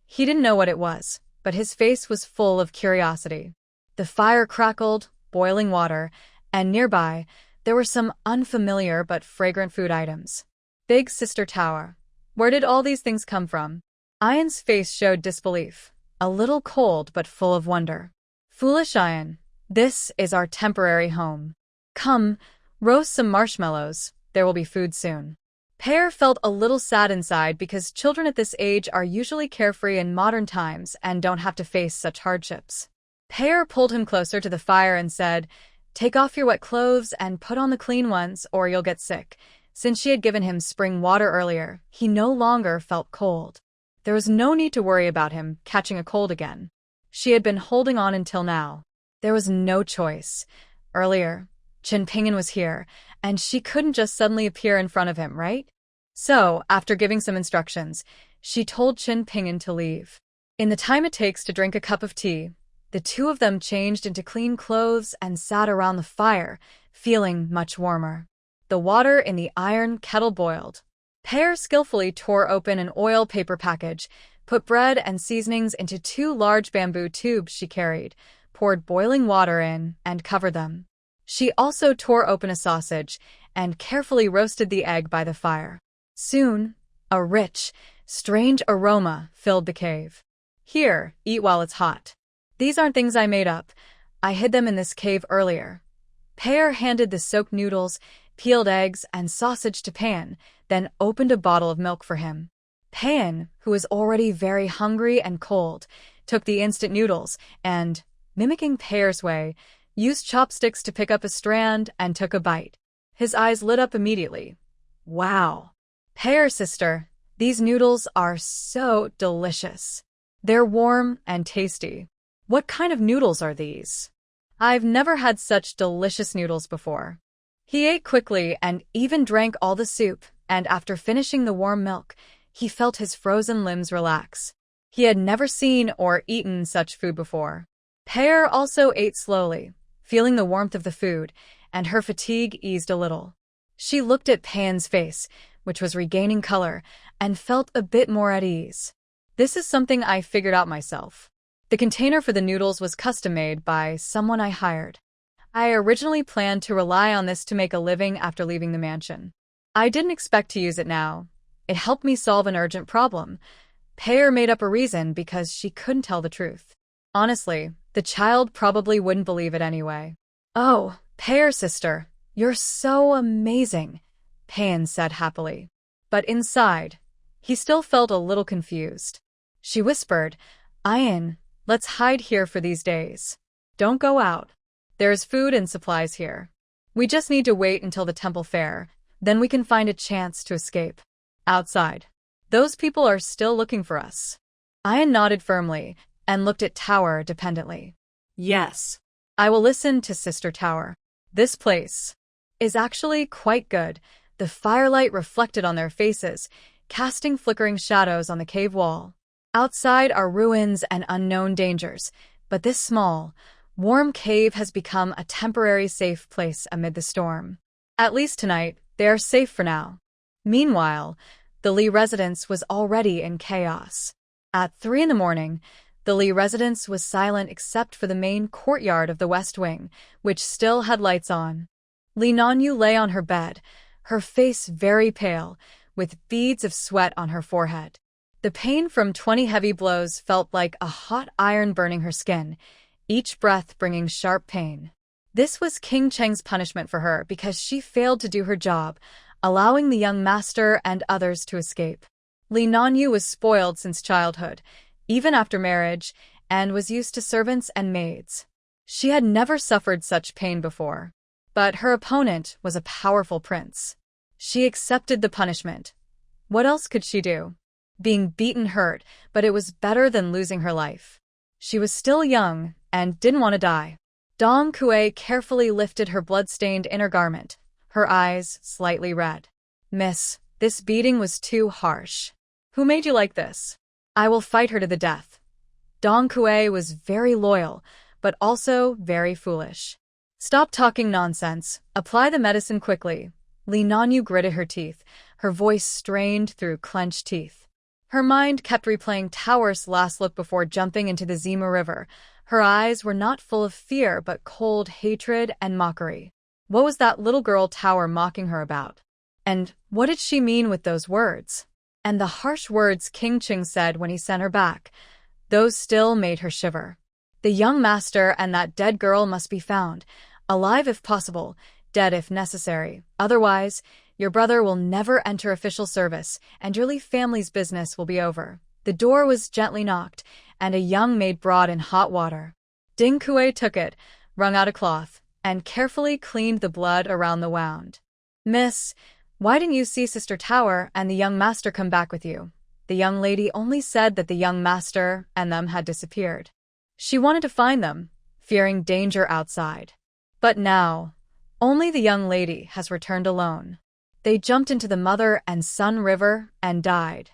He didn't know what it was, but his face was full of curiosity. The fire crackled, boiling water, and nearby, there were some unfamiliar but fragrant food items. "Big Sister Tower, where did all these things come from?" Ayen's face showed disbelief, a little cold but full of wonder. "Foolish Ayen, this is our temporary home. Come, roast some marshmallows, there will be food soon." Pear felt a little sad inside because children at this age are usually carefree in modern times and don't have to face such hardships. Pear pulled him closer to the fire and said, "Take off your wet clothes and put on the clean ones or you'll get sick." Since she had given him spring water earlier, he no longer felt cold. There was no need to worry about him catching a cold again. She had been holding on until now. There was no choice. Earlier, Chin Pingin was here, and she couldn't just suddenly appear in front of him, right? So, after giving some instructions, she told Chin Pingin to leave. In the time it takes to drink a cup of tea, the two of them changed into clean clothes and sat around the fire, feeling much warmer. The water in the iron kettle boiled. Pear skillfully tore open an oil paper package, put bread and seasonings into 2 large bamboo tubes she carried, poured boiling water in and covered them. She also tore open a sausage and carefully roasted the egg by the fire. Soon, a rich, strange aroma filled the cave. Here, eat while it's hot. These aren't things I made up. I hid them in this cave earlier. Pear handed the soaked noodles, peeled eggs, and sausage to Pan, then opened a bottle of milk for him. Pan, who was already very hungry and cold, took the instant noodles and, mimicking Pear's way, used chopsticks to pick up a strand and took a bite. His eyes lit up immediately. Wow. Pear, sister, these noodles are so delicious. They're warm and tasty. What kind of noodles are these? I've never had such delicious noodles before. He ate quickly and even drank all the soup, and after finishing the warm milk, he felt his frozen limbs relax. He had never seen or eaten such food before. Pear also ate slowly, feeling the warmth of the food, and her fatigue eased a little. She looked at Pan's face, which was regaining color, and felt a bit more at ease. This is something I figured out myself. The container for the noodles was custom-made by someone I hired. I originally planned to rely on this to make a living after leaving the mansion. I didn't expect to use it now. It helped me solve an urgent problem. Pear made up a reason because she couldn't tell the truth. Honestly, the child probably wouldn't believe it anyway. Oh, Pear, sister, you're so amazing, Pan said happily. But inside, he still felt a little confused. She whispered, Ian, let's hide here for these days. Don't go out. There's food and supplies here. We just need to wait until the temple fair, then we can find a chance to escape. Outside, those people are still looking for us. Ian nodded firmly and looked at Tower dependently. Yes, I will listen to Sister Tower. This place is actually quite good. The firelight reflected on their faces, casting flickering shadows on the cave wall. Outside are ruins and unknown dangers, but this small, warm cave has become a temporary safe place amid the storm. At least tonight, they are safe for now. Meanwhile, the Lee residence was already in chaos. At 3 a.m, the Lee residence was silent except for the main courtyard of the West Wing, which still had lights on. Lee Nanyu lay on her bed, her face very pale, with beads of sweat on her forehead. The pain from 20 heavy blows felt like a hot iron burning her skin, each breath bringing sharp pain. This was King Cheng's punishment for her because she failed to do her job, allowing the young master and others to escape. Lee Nanyu was spoiled since childhood, even after marriage, and was used to servants and maids. She had never suffered such pain before. But her opponent was a powerful prince. She accepted the punishment. What else could she do? Being beaten hurt, but it was better than losing her life. She was still young and didn't want to die. Dong Kue carefully lifted her blood-stained inner garment, her eyes slightly red. Miss, this beating was too harsh. Who made you like this? I will fight her to the death. Dong Kue was very loyal, but also very foolish. Stop talking nonsense. Apply the medicine quickly. Lee Nanyu gritted her teeth, her voice strained through clenched teeth. Her mind kept replaying Tower's last look before jumping into the Zima River. Her eyes were not full of fear but cold hatred and mockery. What was that little girl Tower mocking her about? And what did she mean with those words? And the harsh words King Cheng said when he sent her back, those still made her shiver. The young master and that dead girl must be found, alive if possible, dead if necessary. Otherwise, your brother will never enter official service, and your Lee family's business will be over. The door was gently knocked, and a young maid brought in hot water. Ding Kue took it, wrung out a cloth, and carefully cleaned the blood around the wound. Miss, why didn't you see Sister Tower and the young master come back with you? The young lady only said that the young master and them had disappeared. She wanted to find them, fearing danger outside. But now, only the young lady has returned alone. They jumped into the Mother and Son River and died.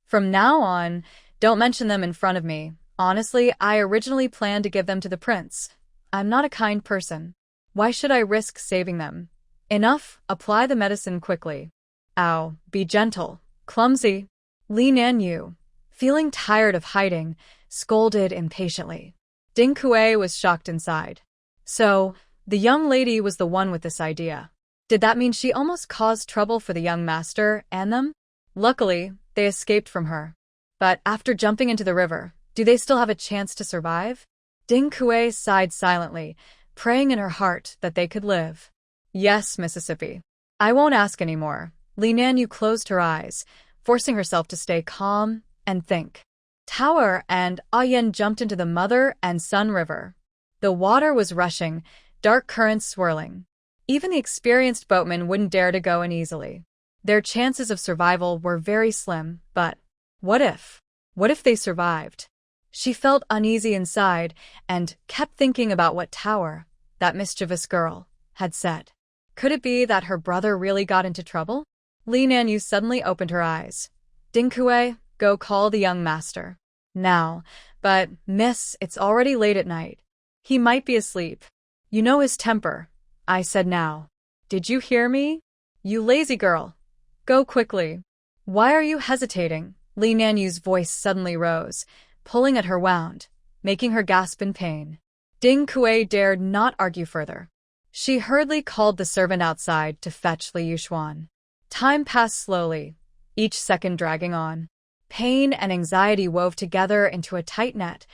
From now on, don't mention them in front of me. Honestly, I originally planned to give them to the prince. I'm not a kind person. Why should I risk saving them? Enough, apply the medicine quickly. Ow, be gentle, clumsy. Lee Nanyu, feeling tired of hiding, scolded impatiently. Ding Kuei was shocked inside. So, the young lady was the one with this idea. Did that mean she almost caused trouble for the young master and them? Luckily, they escaped from her. But after jumping into the river, do they still have a chance to survive? Ding Kuei sighed silently, praying in her heart that they could live. Yes, Mississippi. I won't ask anymore. Li Nanyu closed her eyes, forcing herself to stay calm and think. Tower and Ayen jumped into the mother and son river. The water was rushing, dark currents swirling. Even the experienced boatmen wouldn't dare to go in easily. Their chances of survival were very slim, but what if? What if they survived? She felt uneasy inside and kept thinking about what Tower, that mischievous girl, had said. Could it be that her brother really got into trouble? Li Nanyu suddenly opened her eyes. Ding Kuei, go call the young master. Now, but, miss, it's already late at night. He might be asleep. You know his temper. I said now. Did you hear me? You lazy girl. Go quickly. Why are you hesitating? Li Nanyu's voice suddenly rose, pulling at her wound, making her gasp in pain. Ding Kuei dared not argue further. She hurriedly called the servant outside to fetch Li Yuxuan. Time passed slowly, each second dragging on. Pain and anxiety wove together into a tight net,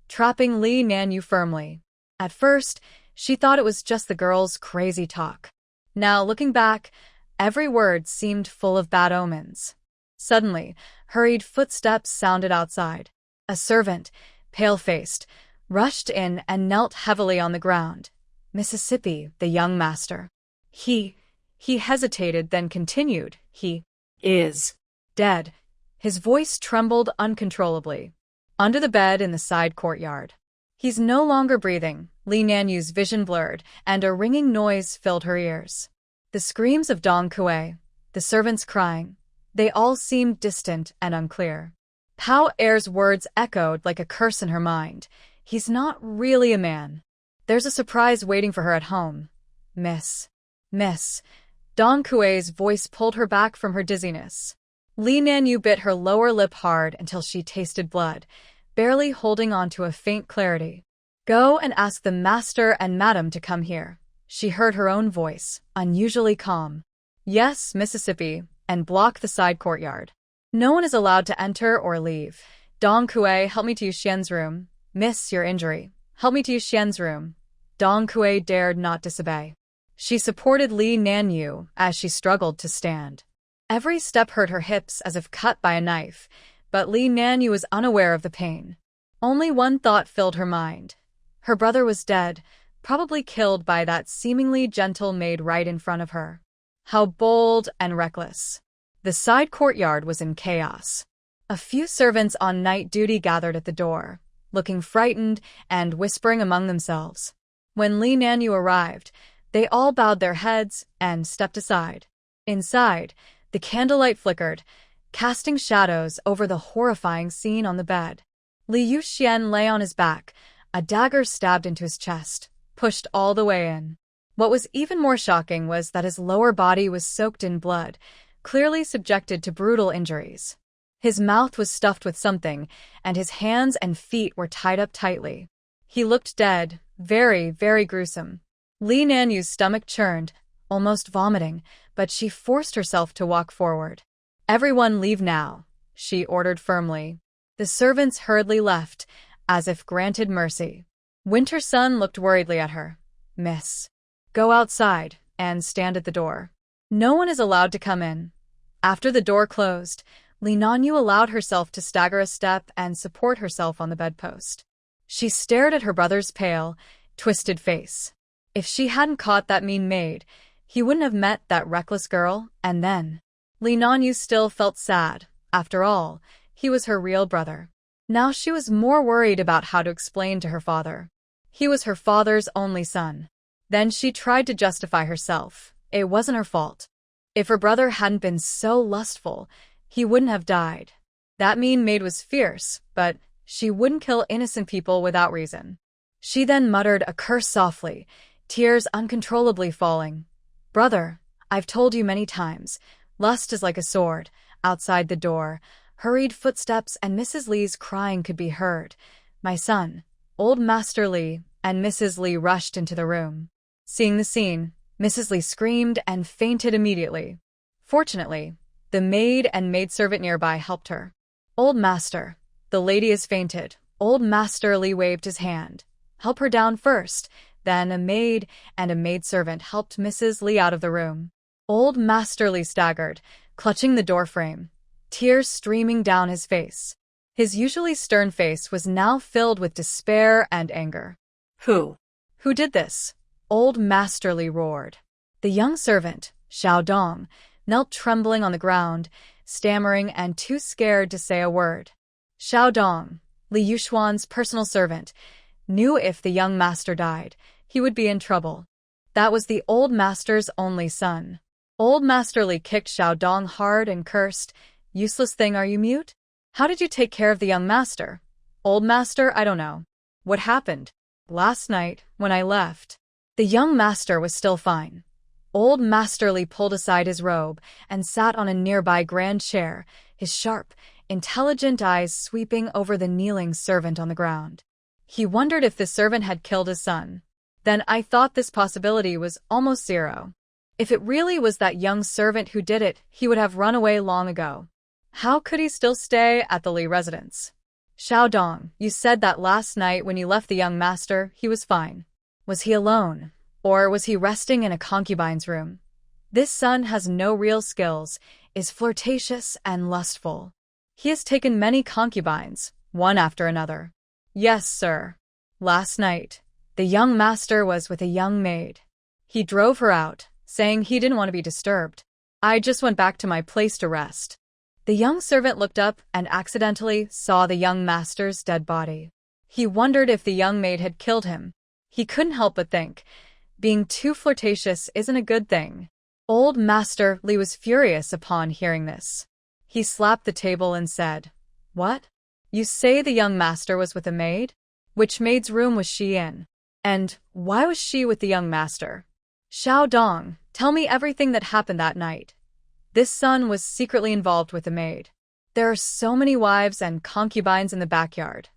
trapping Li Nanyu firmly. At first, she thought it was just the girl's crazy talk. Now, looking back, every word seemed full of bad omens. Suddenly, hurried footsteps sounded outside. A servant, pale-faced, rushed in and knelt heavily on the ground. Mississippi, the young master. He hesitated, then continued. He is dead. His voice trembled uncontrollably. Under the bed in the side courtyard. He's no longer breathing. Li Nanyu's vision blurred, and a ringing noise filled her ears. The screams of Dong Kuei, the servants crying, they all seemed distant and unclear. Pao Er's words echoed like a curse in her mind. He's not really a man. There's a surprise waiting for her at home. Miss. Dong Kuei's voice pulled her back from her dizziness. Li Nanyu bit her lower lip hard until she tasted blood, barely holding on to a faint clarity. Go and ask the master and madam to come here. She heard her own voice, unusually calm. Yes, Mississippi, and block the side courtyard. No one is allowed to enter or leave. Dong Kuei, help me to Yuxian's room. Miss, your injury. Help me to Yuxian's room. Dong Kuei dared not disobey. She supported Li Nanyu as she struggled to stand. Every step hurt her hips as if cut by a knife, but Li Nanyu was unaware of the pain. Only one thought filled her mind. Her brother was dead, probably killed by that seemingly gentle maid right in front of her. How bold and reckless. The side courtyard was in chaos. A few servants on night duty gathered at the door, looking frightened and whispering among themselves. When Li Nanyu arrived, they all bowed their heads and stepped aside. Inside, the candlelight flickered, casting shadows over the horrifying scene on the bed. Li Yuxian lay on his back, a dagger stabbed into his chest, pushed all the way in. What was even more shocking was that his lower body was soaked in blood, clearly subjected to brutal injuries. His mouth was stuffed with something, and his hands and feet were tied up tightly. He looked dead, very, very gruesome. Li Nanyu's stomach churned, almost vomiting, but she forced herself to walk forward. Everyone leave now, she ordered firmly. The servants hurriedly left, as if granted mercy. Winter Sun looked worriedly at her. Miss. Go outside, and stand at the door. No one is allowed to come in. After the door closed, Li Nanyu allowed herself to stagger a step and support herself on the bedpost. She stared at her brother's pale, twisted face. If she hadn't caught that mean maid, he wouldn't have met that reckless girl, and then. Li Nanyu still felt sad. After all, he was her real brother. Now she was more worried about how to explain to her father. He was her father's only son. Then she tried to justify herself. It wasn't her fault. If her brother hadn't been so lustful, he wouldn't have died. That mean maid was fierce, but she wouldn't kill innocent people without reason. She then muttered a curse softly, tears uncontrollably falling. Brother, I've told you many times, lust is like a sword. Outside the door, hurried footsteps and Mrs. Lee's crying could be heard. My son, Old Master Lee and Mrs. Lee rushed into the room. Seeing the scene, Mrs. Lee screamed and fainted immediately. Fortunately, the maid and maidservant nearby helped her. Old Master, the lady has fainted. Old Master Lee waved his hand. Help her down first. Then a maid and a maidservant helped Mrs. Lee out of the room. Old Master Lee staggered, clutching the doorframe, tears streaming down his face. His usually stern face was now filled with despair and anger. Who? Who did this? Old Master Lee roared. The young servant, Xiao Dong, knelt trembling on the ground, stammering and too scared to say a word. Xiao Dong, Li Yuxuan's personal servant, knew if the young master died, he would be in trouble. That was the old master's only son. Old Master Lee kicked Xiao Dong hard and cursed, "Useless thing, are you mute? How did you take care of the young master?" "Old master, I don't know. What happened? Last night, when I left, the young master was still fine." Old Master Lee pulled aside his robe and sat on a nearby grand chair, his sharp, intelligent eyes sweeping over the kneeling servant on the ground. He wondered if the servant had killed his son. Then I thought this possibility was almost zero. If it really was that young servant who did it, he would have run away long ago. How could he still stay at the Lee residence? Xiao Dong, you said that last night when you left the young master, he was fine. Was he alone? Or was he resting in a concubine's room? This son has no real skills, is flirtatious and lustful. He has taken many concubines, one after another. Yes, sir. Last night, the young master was with a young maid. He drove her out, saying he didn't want to be disturbed. I just went back to my place to rest. The young servant looked up and accidentally saw the young master's dead body. He wondered if the young maid had killed him. He couldn't help but think, being too flirtatious isn't a good thing. Old Master Lee was furious upon hearing this. He slapped the table and said, "What? You say the young master was with a maid? Which maid's room was she in? And why was she with the young master? Xiao Dong, tell me everything that happened that night." This son was secretly involved with the maid. There are so many wives and concubines in the backyard.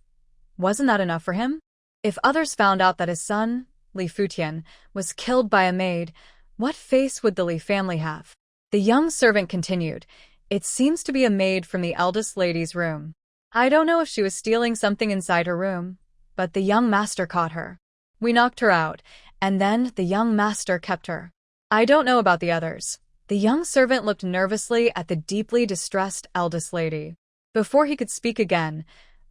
Wasn't that enough for him? If others found out that his son, Li Futian, was killed by a maid, what face would the Li family have? The young servant continued, "It seems to be a maid from the eldest lady's room. I don't know if she was stealing something inside her room, but the young master caught her. We knocked her out, and then the young master kept her. I don't know about the others." The young servant looked nervously at the deeply distressed eldest lady. Before he could speak again,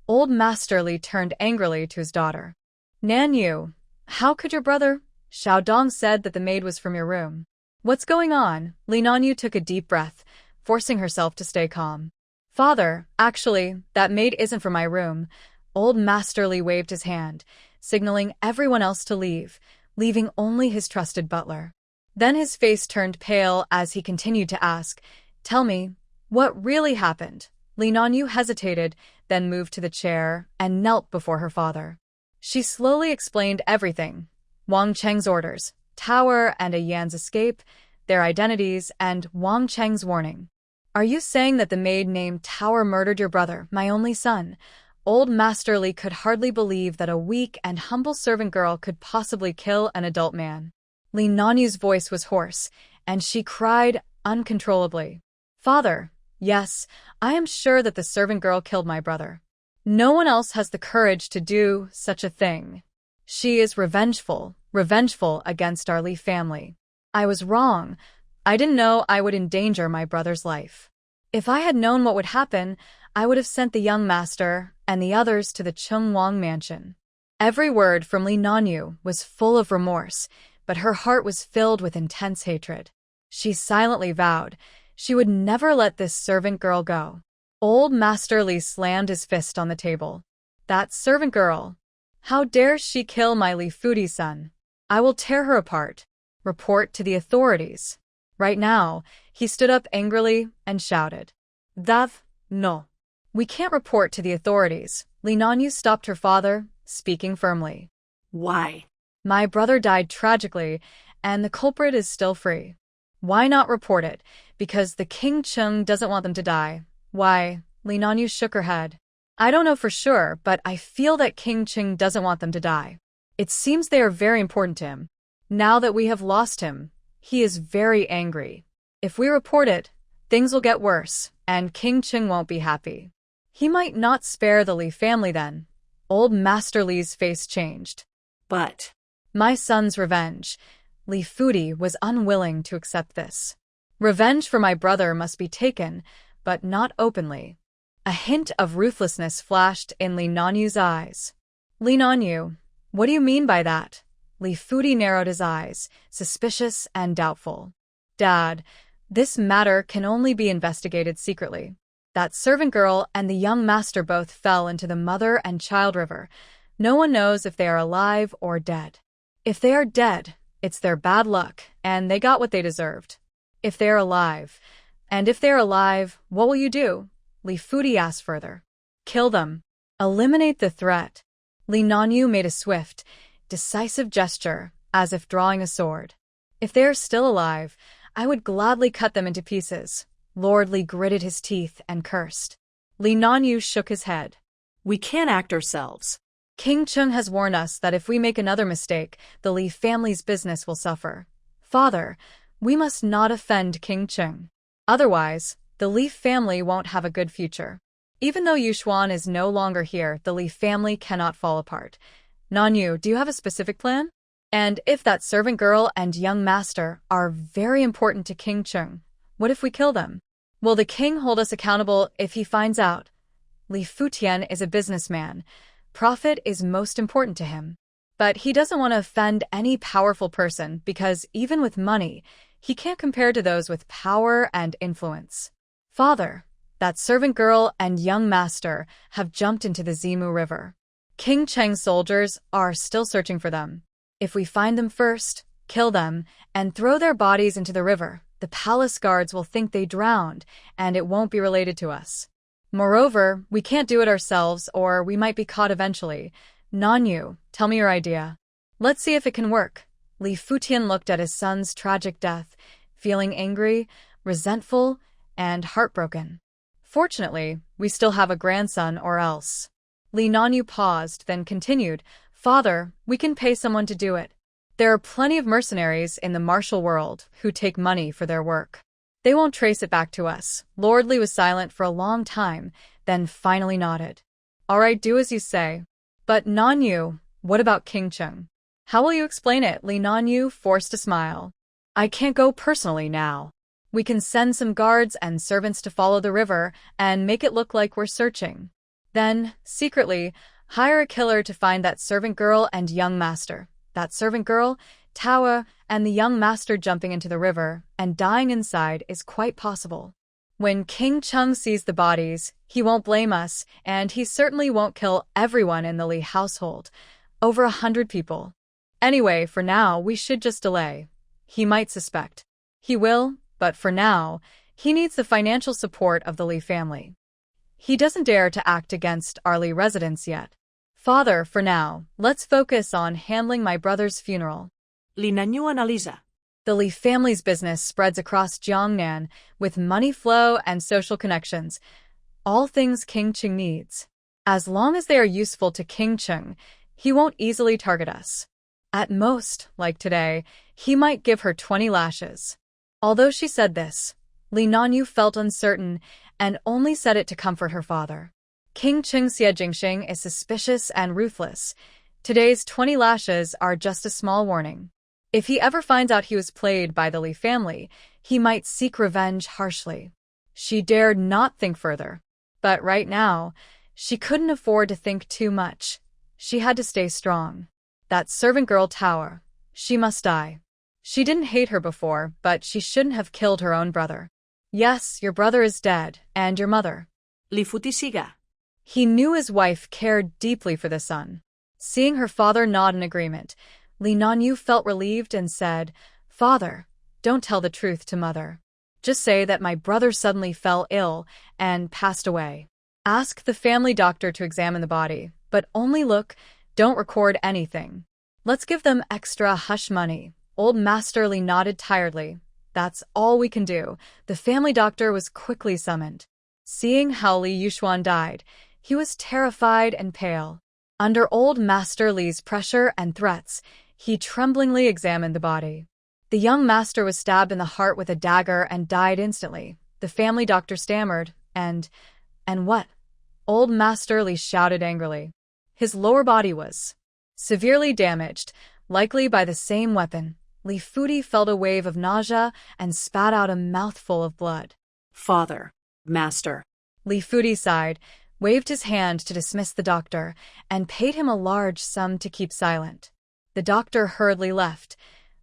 Old Master Lee turned angrily to his daughter. "Nan Yu, how could your brother?" Xiao Dong said that the maid was from your room. "What's going on?" Li Nanyu took a deep breath, forcing herself to stay calm. "Father, actually, that maid isn't from my room." Old Master Lee waved his hand, signaling everyone else to leave, leaving only his trusted butler. Then his face turned pale as he continued to ask, "Tell me, what really happened?" Li Nanyu hesitated, then moved to the chair and knelt before her father. She slowly explained everything: Wang Cheng's orders, Tower and a Yan's escape, their identities, and Wang Cheng's warning. "Are you saying that the maid named Tower murdered your brother, my only son?" Old Master Lee could hardly believe that a weak and humble servant girl could possibly kill an adult man. Li Nanyu's voice was hoarse, and she cried uncontrollably. "Father, yes, I am sure that the servant girl killed my brother. No one else has the courage to do such a thing. She is revengeful against our Li family. I was wrong. I didn't know I would endanger my brother's life. If I had known what would happen, I would have sent the young master and the others to the Chungwang mansion." Every word from Li Nanyu was full of remorse, but her heart was filled with intense hatred. She silently vowed she would never let this servant girl go. Old Master Lee slammed his fist on the table. "That servant girl! How dare she kill my Li Fudi's son? I will tear her apart. Report to the authorities." Right now, he stood up angrily and shouted, "That, no. We can't report to the authorities." Li Nanyu stopped her father, speaking firmly. Why? "My brother died tragically, and the culprit is still free. Why not report it? Because the King Chung doesn't want them to die." "Why?" Li Nanyu shook her head. I don't know for sure, but I feel that King Ching doesn't want them to die. It seems they are very important to him. Now that we have lost him, he is very angry. If we report it, things will get worse, and King Ching won't be happy. He might not spare the Lee family then. Old Master Lee's face changed. But My son's revenge. Lee Fudi was unwilling to accept this. Revenge for my brother must be taken, but not openly. A hint of ruthlessness flashed in Lee Nanyu's eyes. Lee Nanyu, what do you mean by that? Lee Fudi narrowed his eyes, suspicious and doubtful. Dad, this matter can only be investigated secretly. That servant girl and the young master both fell into the mother and child river. No one knows if they are alive or dead. If they are dead, it's their bad luck, and they got what they deserved. If they are alive, what will you do? Lee Fudi asked further. Kill them. Eliminate the threat. Lee Nanyu made a swift, decisive gesture, as if drawing a sword. If they are still alive, I would gladly cut them into pieces. Lord Lee gritted his teeth and cursed. Lee Nanyu shook his head. we can't act ourselves. King Chung has warned us that if we make another mistake, the Lee family's business will suffer. Father, we must not offend King Chung. Otherwise, the Lee family won't have a good future. Even though Yuxuan is no longer here, the Lee family cannot fall apart. Nanyu, do you have a specific plan? And if that servant girl and young master are very important to King Chung, what if we kill them? Will the king hold us accountable if he finds out? Li Futian is a businessman. Profit is most important to him. But he doesn't want to offend any powerful person because even with money, he can't compare to those with power and influence. Father, that servant girl and young master have jumped into the Zimu River. King Cheng's soldiers are still searching for them. If we find them first, kill them, and throw their bodies into the river, the palace guards will think they drowned, and it won't be related to us. Moreover, we can't do it ourselves, or we might be caught eventually. Nanyu, tell me your idea. Let's see if it can work. Li Futian looked at his son's tragic death, feeling angry, resentful, and heartbroken. Fortunately, we still have a grandson or else. Li Nanyu paused, then continued, Father, we can pay someone to do it. There are plenty of mercenaries in the martial world who take money for their work. They won't trace it back to us. Lord Li was silent for a long time, then finally nodded. All right, do as you say. But Nanyu, what about King Chung? How will you explain it? Li Nanyu forced a smile. I can't go personally now. We can send some guards and servants to follow the river and make it look like we're searching. Then, secretly, hire a killer to find that servant girl and young master. That servant girl, Tawa, and the young master jumping into the river and dying inside is quite possible. When King Chung sees the bodies, he won't blame us, and he certainly won't kill everyone in the Lee household. Over 100 people. Anyway, for now, we should just delay. He might suspect. He will, but for now, he needs the financial support of the Lee family. He doesn't dare to act against our Lee residents yet. Father, for now, let's focus on handling my brother's funeral. Li Nanyu analiza. The Lee family's business spreads across Jiangnan with money flow and social connections, all things King Chung needs. As long as they are useful to King Chung, he won't easily target us. At most, like today, he might give her 20 lashes. Although she said this, Li Nanyu felt uncertain and only said it to comfort her father. King Chung Xie Jingxing is suspicious and ruthless. Today's 20 lashes are just a small warning. If he ever finds out he was played by the Lee family, he might seek revenge harshly. She dared not think further. But right now, she couldn't afford to think too much. She had to stay strong. That servant girl Tower, she must die. She didn't hate her before, but she shouldn't have killed her own brother. Yes, your brother is dead, and your mother. Li Futisiga. He knew his wife cared deeply for the son. Seeing her father nod in agreement, Li Nanyu felt relieved and said, Father, don't tell the truth to mother. Just say that my brother suddenly fell ill and passed away. Ask the family doctor to examine the body, but only look, don't record anything. Let's give them extra hush money. Old Master Li nodded tiredly. That's all we can do. The family doctor was quickly summoned. Seeing how Li Yuxuan died, He was terrified and pale. Under old Master Lee's pressure and threats, he tremblingly examined the body. The young master was stabbed in the heart with a dagger and died instantly. The family doctor stammered, and what? Old Master Lee shouted angrily. His lower body was severely damaged, likely by the same weapon. Lee Fudi felt a wave of nausea and spat out a mouthful of blood. Father, Master. Lee Fudi sighed, waved his hand to dismiss the doctor, and paid him a large sum to keep silent. The doctor hurriedly left,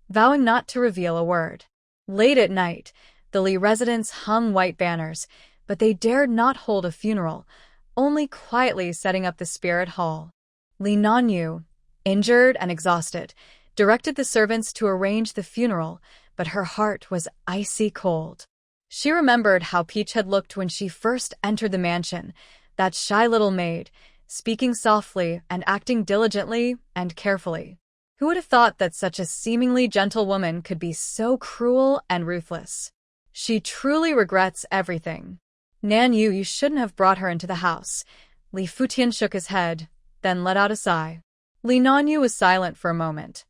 vowing not to reveal a word. Late at night, the Lee residents hung white banners, but they dared not hold a funeral, only quietly setting up the spirit hall. Lee Nanyu, injured and exhausted, directed the servants to arrange the funeral, but her heart was icy cold. She remembered how Peach had looked when she first entered the mansion, that shy little maid, speaking softly and acting diligently and carefully. Who would have thought that such a seemingly gentle woman could be so cruel and ruthless? She truly regrets everything. Nanyu, you shouldn't have brought her into the house. Li Futian shook his head, then let out a sigh. Li Nanyu was silent for a moment.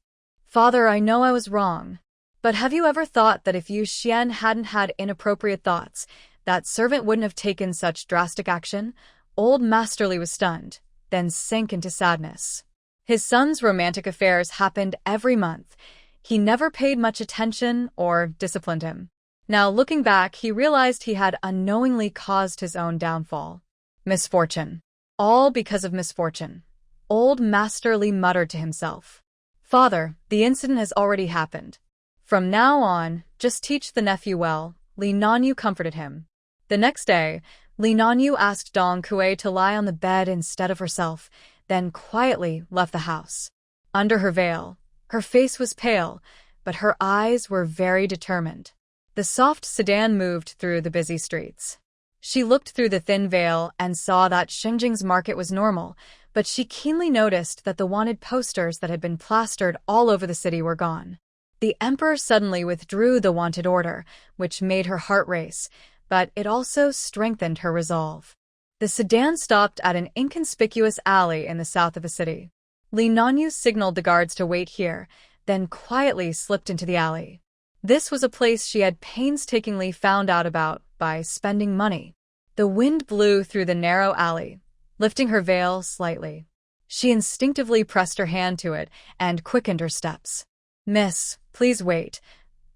Father, I know I was wrong. But have you ever thought that if Yu Xian hadn't had inappropriate thoughts, that servant wouldn't have taken such drastic action? Old Master Li was stunned, then sank into sadness. His son's romantic affairs happened every month. He never paid much attention or disciplined him. Now, looking back, he realized he had unknowingly caused his own downfall. Misfortune. All because of misfortune. Old Master Li muttered to himself. Father, the incident has already happened. From now on, just teach the nephew well. Li Nanyu comforted him. The next day, Li Nanyu asked Dong Kue to lie on the bed instead of herself, then quietly left the house. Under her veil, her face was pale, but her eyes were very determined. The soft sedan moved through the busy streets. She looked through the thin veil and saw that Shengjing's market was normal, but she keenly noticed that the wanted posters that had been plastered all over the city were gone. The emperor suddenly withdrew the wanted order, which made her heart race, but it also strengthened her resolve. The sedan stopped at an inconspicuous alley in the south of the city. Li Nanyu signaled the guards to wait here, then quietly slipped into the alley. This was a place she had painstakingly found out about by spending money. The wind blew through the narrow alley, lifting her veil slightly. She instinctively pressed her hand to it and quickened her steps. Miss, please wait.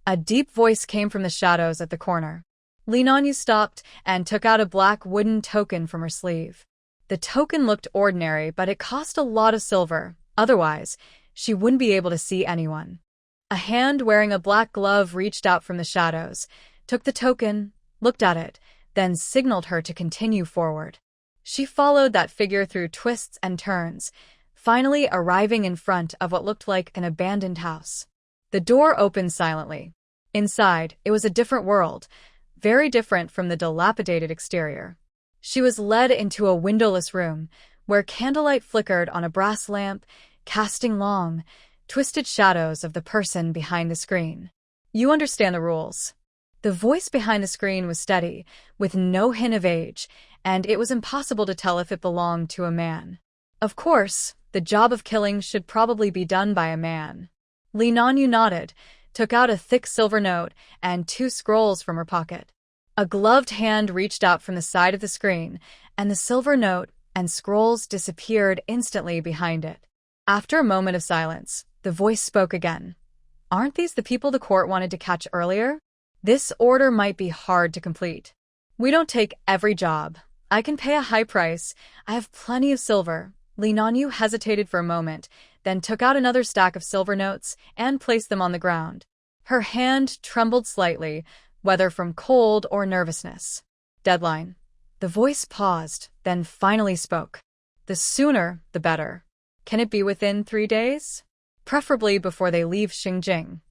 A deep voice came from the shadows at the corner. Li Nanyu stopped and took out a black wooden token from her sleeve. The token looked ordinary, but it cost a lot of silver. Otherwise, she wouldn't be able to see anyone. A hand wearing a black glove reached out from the shadows, took the token, looked at it, then signaled her to continue forward. She followed that figure through twists and turns, finally arriving in front of what looked like an abandoned house. The door opened silently. Inside, it was a different world, very different from the dilapidated exterior. She was led into a windowless room, where candlelight flickered on a brass lamp, casting long, twisted shadows of the person behind the screen. You understand the rules. The voice behind the screen was steady, with no hint of age, and it was impossible to tell if it belonged to a man. Of course, the job of killing should probably be done by a man. Li Nanyu nodded, took out a thick silver note and 2 scrolls from her pocket. A gloved hand reached out from the side of the screen, and the silver note and scrolls disappeared instantly behind it. After a moment of silence, the voice spoke again. Aren't these the people the court wanted to catch earlier? This order might be hard to complete. We don't take every job. I can pay a high price. I have plenty of silver. Li Nanyu hesitated for a moment, then took out another stack of silver notes and placed them on the ground. Her hand trembled slightly, whether from cold or nervousness. Deadline. The voice paused, then finally spoke. The sooner, the better. Can it be within 3 days? Preferably before they leave Xingjing.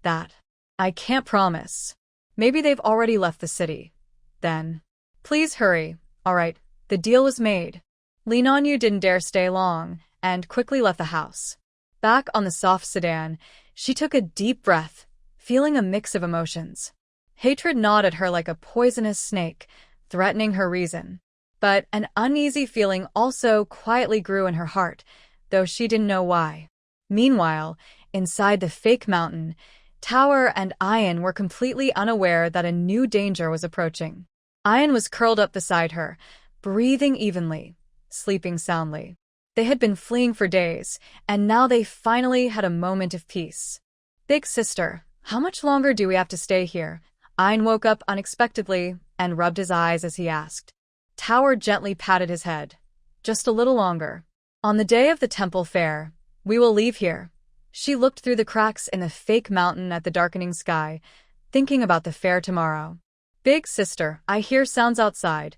That. I can't promise. Maybe they've already left the city. Then. Please hurry. All right, the deal was made. Li Nanyu didn't dare stay long, and quickly left the house. Back on the soft sedan, she took a deep breath, feeling a mix of emotions. Hatred gnawed at her like a poisonous snake, threatening her reason. But an uneasy feeling also quietly grew in her heart, though she didn't know why. Meanwhile, inside the fake mountain, Tower and Ian were completely unaware that a new danger was approaching. Ian was curled up beside her, breathing evenly, sleeping soundly. They had been fleeing for days, and now they finally had a moment of peace. "Big sister, how much longer do we have to stay here?" Ian woke up unexpectedly and rubbed his eyes as he asked. Tower gently patted his head. "Just a little longer. On the day of the temple fair, we will leave here." She looked through the cracks in the fake mountain at the darkening sky, thinking about the fair tomorrow. "Big sister, I hear sounds outside,"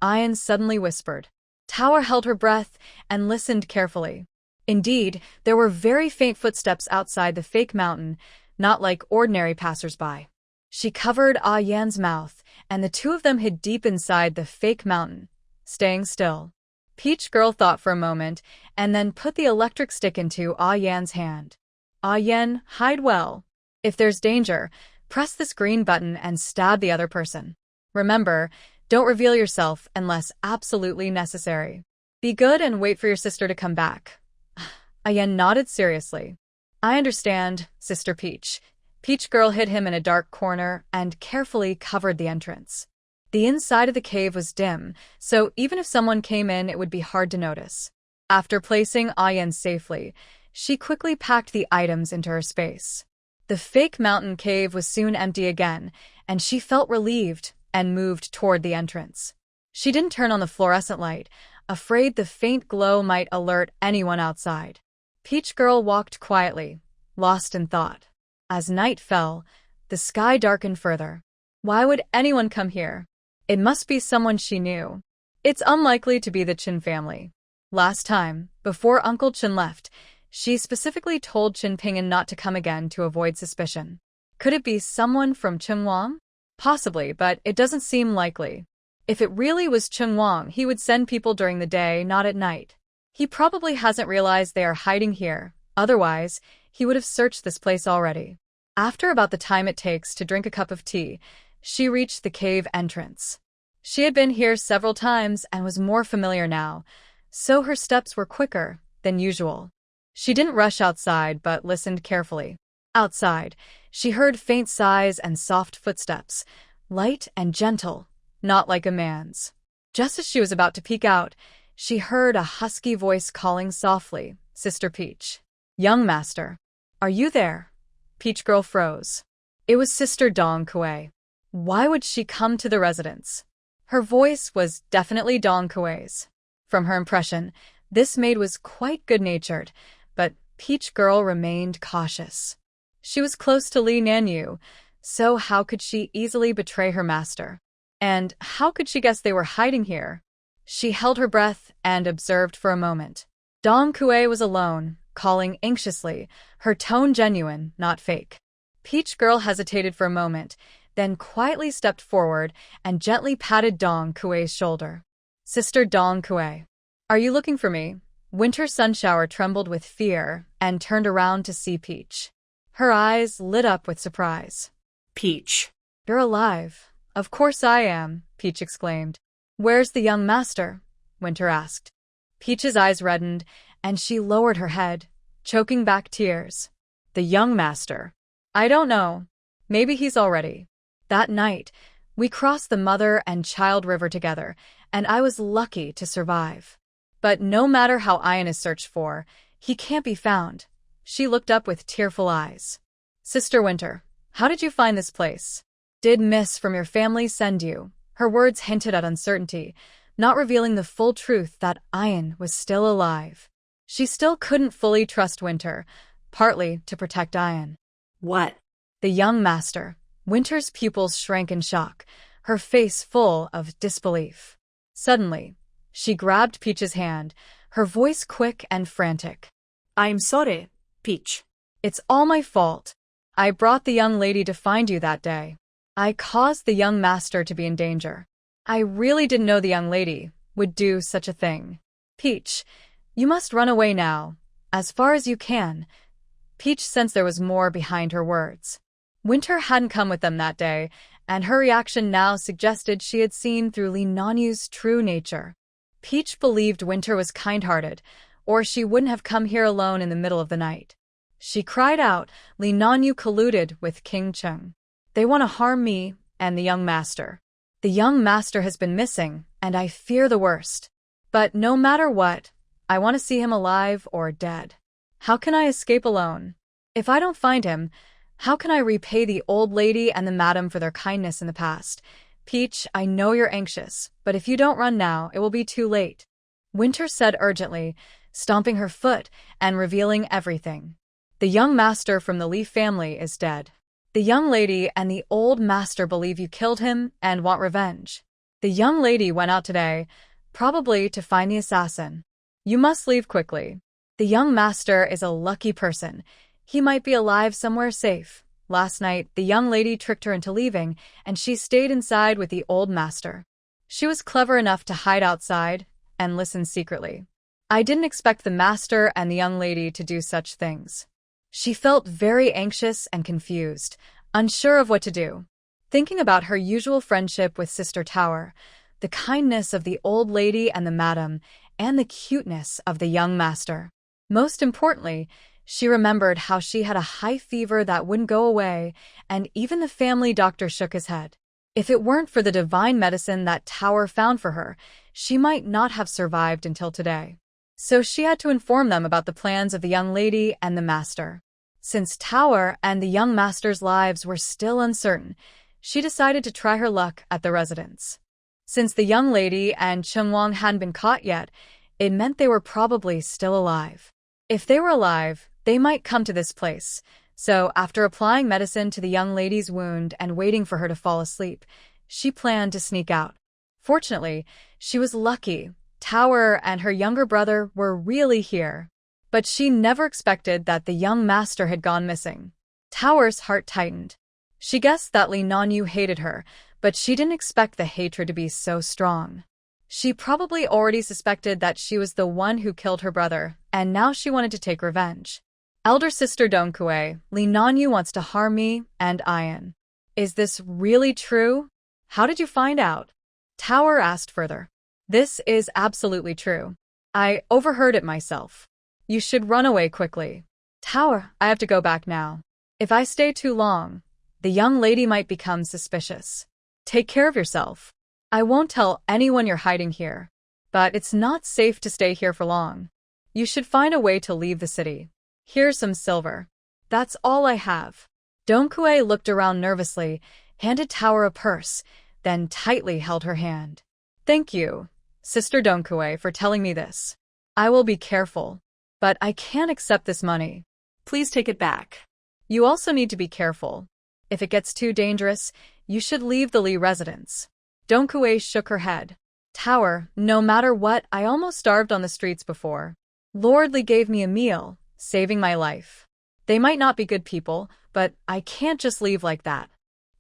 Ian suddenly whispered. Tower held her breath and listened carefully. Indeed, there were very faint footsteps outside the fake mountain, not like ordinary passers-by. She covered Yan's mouth, and the two of them hid deep inside the fake mountain, staying still. Peach Girl thought for a moment, and then put the electric stick into Yan's hand. "Yan, hide well. If there's danger, press this green button and stab the other person. Remember, don't reveal yourself unless absolutely necessary. Be good and wait for your sister to come back." Yan nodded seriously. "I understand, Sister Peach." Peach Girl hid him in a dark corner and carefully covered the entrance. The inside of the cave was dim, so even if someone came in, it would be hard to notice. After placing Yan safely, she quickly packed the items into her space. The fake mountain cave was soon empty again, and she felt relieved and moved toward the entrance. She didn't turn on the fluorescent light, afraid the faint glow might alert anyone outside. Peach Girl walked quietly, lost in thought. As night fell, the sky darkened further. Why would anyone come here? It must be someone she knew. It's unlikely to be the Chin family. Last time, before Uncle Chin left, she specifically told Chin Ping'an not to come again to avoid suspicion. Could it be someone from Chun Wang? Possibly, but it doesn't seem likely. If it really was Chun Wang, he would send people during the day, not at night. He probably hasn't realized they are hiding here. Otherwise, he would have searched this place already. After about the time it takes to drink a cup of tea, she reached the cave entrance. She had been here several times and was more familiar now, so her steps were quicker than usual. She didn't rush outside but listened carefully. Outside, she heard faint sighs and soft footsteps, light and gentle, not like a man's. Just as she was about to peek out, she heard a husky voice calling softly, "Sister Peach." "Young master, are you there?" Peach Girl froze. It was Sister Dong Kuei. Why would she come to the residence? Her voice was definitely Dong Kuei's. From her impression, this maid was quite good-natured, but Peach Girl remained cautious. She was close to Li Nanyu, so how could she easily betray her master? And how could she guess they were hiding here? She held her breath and observed for a moment. Dong Kuei was alone, calling anxiously, her tone genuine, not fake. Peach Girl hesitated for a moment, then quietly stepped forward and gently patted Dong Kuei's shoulder. "Sister Dong Kuei, are you looking for me?" Winter Sunshower trembled with fear and turned around to see Peach. Her eyes lit up with surprise. Peach. "You're alive." "Of course I am," Peach exclaimed. "Where's the young master?" Winter asked. Peach's eyes reddened, and she lowered her head, choking back tears. "The young master? I don't know. Maybe he's already." That night, we crossed the mother and child river together, and I was lucky to survive. But no matter how Ian is searched for, he can't be found. She looked up with tearful eyes. "Sister Winter, how did you find this place? Did Miss from your family send you?" Her words hinted at uncertainty, not revealing the full truth that Ian was still alive. She still couldn't fully trust Winter, partly to protect Ian. "What?" "The young master." Winter's pupils shrank in shock, her face full of disbelief. Suddenly, she grabbed Peach's hand, her voice quick and frantic. "I'm sorry, Peach." "It's all my fault. I brought the young lady to find you that day. I caused the young master to be in danger. I really didn't know the young lady would do such a thing. Peach, you must run away now, as far as you can." Peach sensed there was more behind her words. Winter hadn't come with them that day, and her reaction now suggested she had seen through Lee Nanyu's true nature. Peach believed Winter was kind-hearted, or she wouldn't have come here alone in the middle of the night. She cried out, "Lee Nanyu colluded with King Chung. They want to harm me and the young master. The young master has been missing, and I fear the worst. But no matter what, I want to see him alive or dead. How can I escape alone? If I don't find him, how can I repay the old lady and the madam for their kindness in the past? Peach, I know you're anxious, but if you don't run now, it will be too late," Winter said urgently, stomping her foot and revealing everything. "The young master from the Lee family is dead. The young lady and the old master believe you killed him and want revenge. The young lady went out today, probably to find the assassin. You must leave quickly. The young master is a lucky person. He might be alive somewhere safe. Last night, the young lady tricked her into leaving, and she stayed inside with the old master. She was clever enough to hide outside and listen secretly. I didn't expect the master and the young lady to do such things." She felt very anxious and confused, unsure of what to do. Thinking about her usual friendship with Sister Tower, the kindness of the old lady and the madam, and the cuteness of the young master. Most importantly, she remembered how she had a high fever that wouldn't go away, and even the family doctor shook his head. If it weren't for the divine medicine that Tower found for her, she might not have survived until today. So she had to inform them about the plans of the young lady and the master. Since Tower and the young master's lives were still uncertain, she decided to try her luck at the residence. Since the young lady and Chung Wang hadn't been caught yet, it meant they were probably still alive. If they were alive, they might come to this place. So, after applying medicine to the young lady's wound and waiting for her to fall asleep, she planned to sneak out. Fortunately, she was lucky. Tower and her younger brother were really here. But she never expected that the young master had gone missing. Tower's heart tightened. She guessed that Lee Nanyu hated her, but she didn't expect the hatred to be so strong. She probably already suspected that she was the one who killed her brother, and now she wanted to take revenge. "Elder sister Donkue, Lee Nanyu wants to harm me and Ian. Is this really true? How did you find out?" Tower asked further. "This is absolutely true. I overheard it myself. You should run away quickly." "Tower, I have to go back now. If I stay too long, the young lady might become suspicious. Take care of yourself. I won't tell anyone you're hiding here. But it's not safe to stay here for long. You should find a way to leave the city. Here's some silver. That's all I have." Donkue looked around nervously, handed Tower a purse, then tightly held her hand. "Thank you, Sister Donkue, for telling me this. I will be careful. But I can't accept this money. Please take it back. You also need to be careful. If it gets too dangerous, you should leave the Lee residence." Donkue shook her head. "Tower, no matter what, I almost starved on the streets before. Lord Lee gave me a meal, saving my life. They might not be good people, but I can't just leave like that.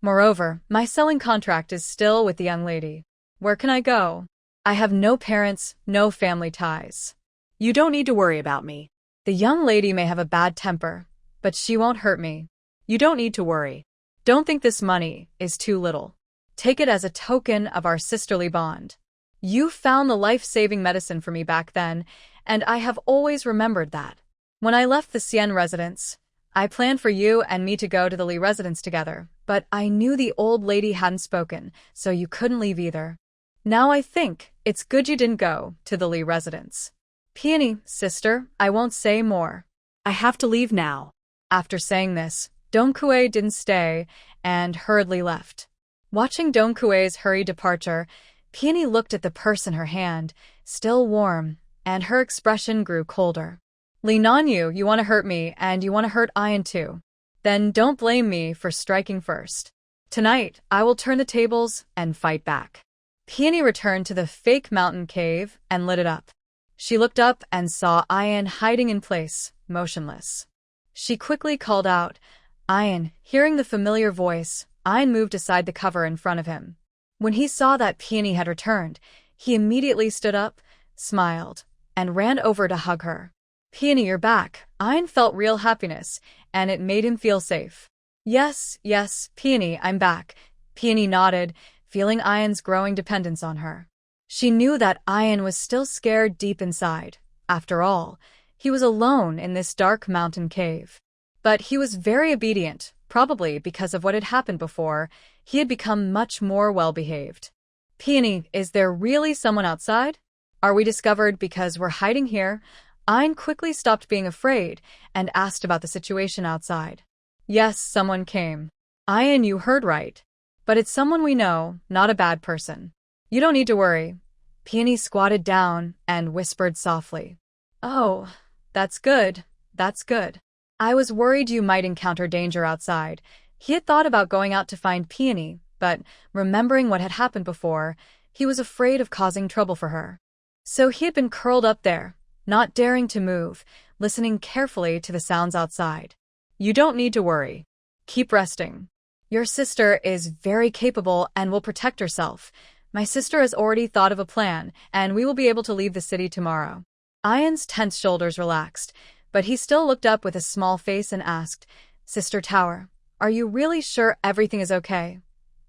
Moreover, my selling contract is still with the young lady. Where can I go? I have no parents, no family ties." "You don't need to worry about me. The young lady may have a bad temper, but she won't hurt me. You don't need to worry. Don't think this money is too little. Take it as a token of our sisterly bond. You found the life-saving medicine for me back then, and I have always remembered that. When I left the Xian residence, I planned for you and me to go to the Lee residence together, but I knew the old lady hadn't spoken, so you couldn't leave either. Now I think it's good you didn't go to the Lee residence. Peony, sister, I won't say more. I have to leave now." After saying this, Donkue didn't stay and hurriedly left. Watching Donkue's hurried departure, Peony looked at the purse in her hand, still warm, and her expression grew colder. "Lee Nanyu, you want to hurt me, and you want to hurt Ian too. Then don't blame me for striking first. Tonight, I will turn the tables and fight back." Peony returned to the fake mountain cave and lit it up. She looked up and saw Ian hiding in place, motionless. She quickly called out, "Ian." Hearing the familiar voice, Ian moved aside the cover in front of him. When he saw that Peony had returned, he immediately stood up, smiled, and ran over to hug her. "Peony, you're back." Ian felt real happiness, and it made him feel safe. Yes, Peony, I'm back. Peony nodded, feeling Ian's growing dependence on her. She knew that Ian was still scared deep inside. After all, he was alone in this dark mountain cave. But he was very obedient, probably because of what had happened before. He had become much more well-behaved. Peony, is there really someone outside? Are we discovered because we're hiding here? Ian quickly stopped being afraid and asked about the situation outside. Yes, someone came. Ian, you heard right. But it's someone we know, not a bad person. You don't need to worry. Peony squatted down and whispered softly. Oh, that's good. That's good. I was worried you might encounter danger outside. He had thought about going out to find Peony, but remembering what had happened before, he was afraid of causing trouble for her. So he had been curled up there, not daring to move, listening carefully to the sounds outside. You don't need to worry. Keep resting. Your sister is very capable and will protect herself. My sister has already thought of a plan, and we will be able to leave the city tomorrow. Ian's tense shoulders relaxed, but he still looked up with a small face and asked, Sister Tower, are you really sure everything is okay?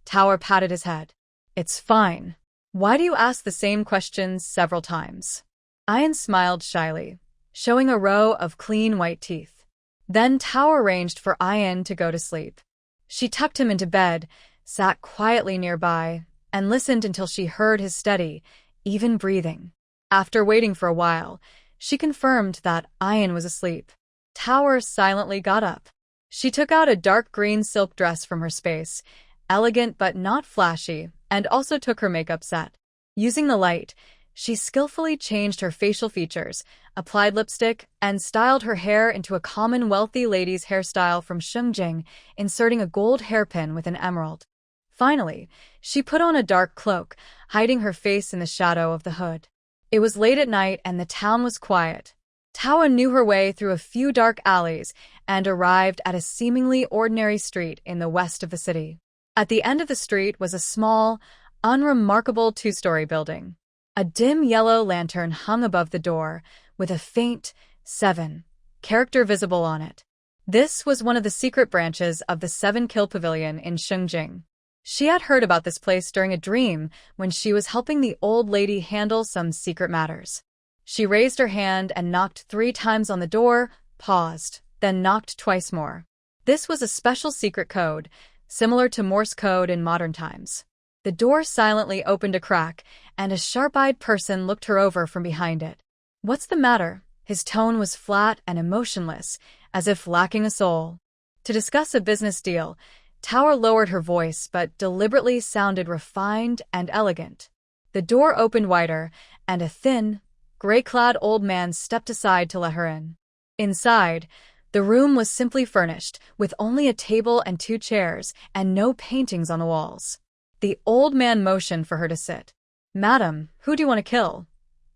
Tower patted his head. It's fine. Why do you ask the same questions several times? Ian smiled shyly, showing a row of clean white teeth. Then Tower arranged for Ian to go to sleep. She tucked him into bed, sat quietly nearby, and listened until she heard his steady, even breathing. After waiting for a while, she confirmed that Ian was asleep. Tower silently got up. She took out a dark green silk dress from her space, elegant but not flashy, and also took her makeup set. Using the light, she skillfully changed her facial features, applied lipstick, and styled her hair into a common wealthy lady's hairstyle from Shengjing, inserting a gold hairpin with an emerald. Finally, she put on a dark cloak, hiding her face in the shadow of the hood. It was late at night and the town was quiet. Tawa knew her way through a few dark alleys and arrived at a seemingly ordinary street in the west of the city. At the end of the street was a small, unremarkable two-story building. A dim yellow lantern hung above the door, with a faint 7 character visible on it. This was one of the secret branches of the 7-Kill Pavilion in Shengjing. She had heard about this place during a dream when she was helping the old lady handle some secret matters. She raised her hand and knocked 3 times on the door, paused, then knocked twice more. This was a special secret code, similar to Morse code in modern times. The door silently opened a crack, and a sharp-eyed person looked her over from behind it. What's the matter? His tone was flat and emotionless, as if lacking a soul. To discuss a business deal, Tower lowered her voice but deliberately sounded refined and elegant. The door opened wider, and a thin, gray-clad old man stepped aside to let her in. Inside, the room was simply furnished, with only a table and 2 chairs, and no paintings on the walls. The old man motioned for her to sit. Madam, who do you want to kill?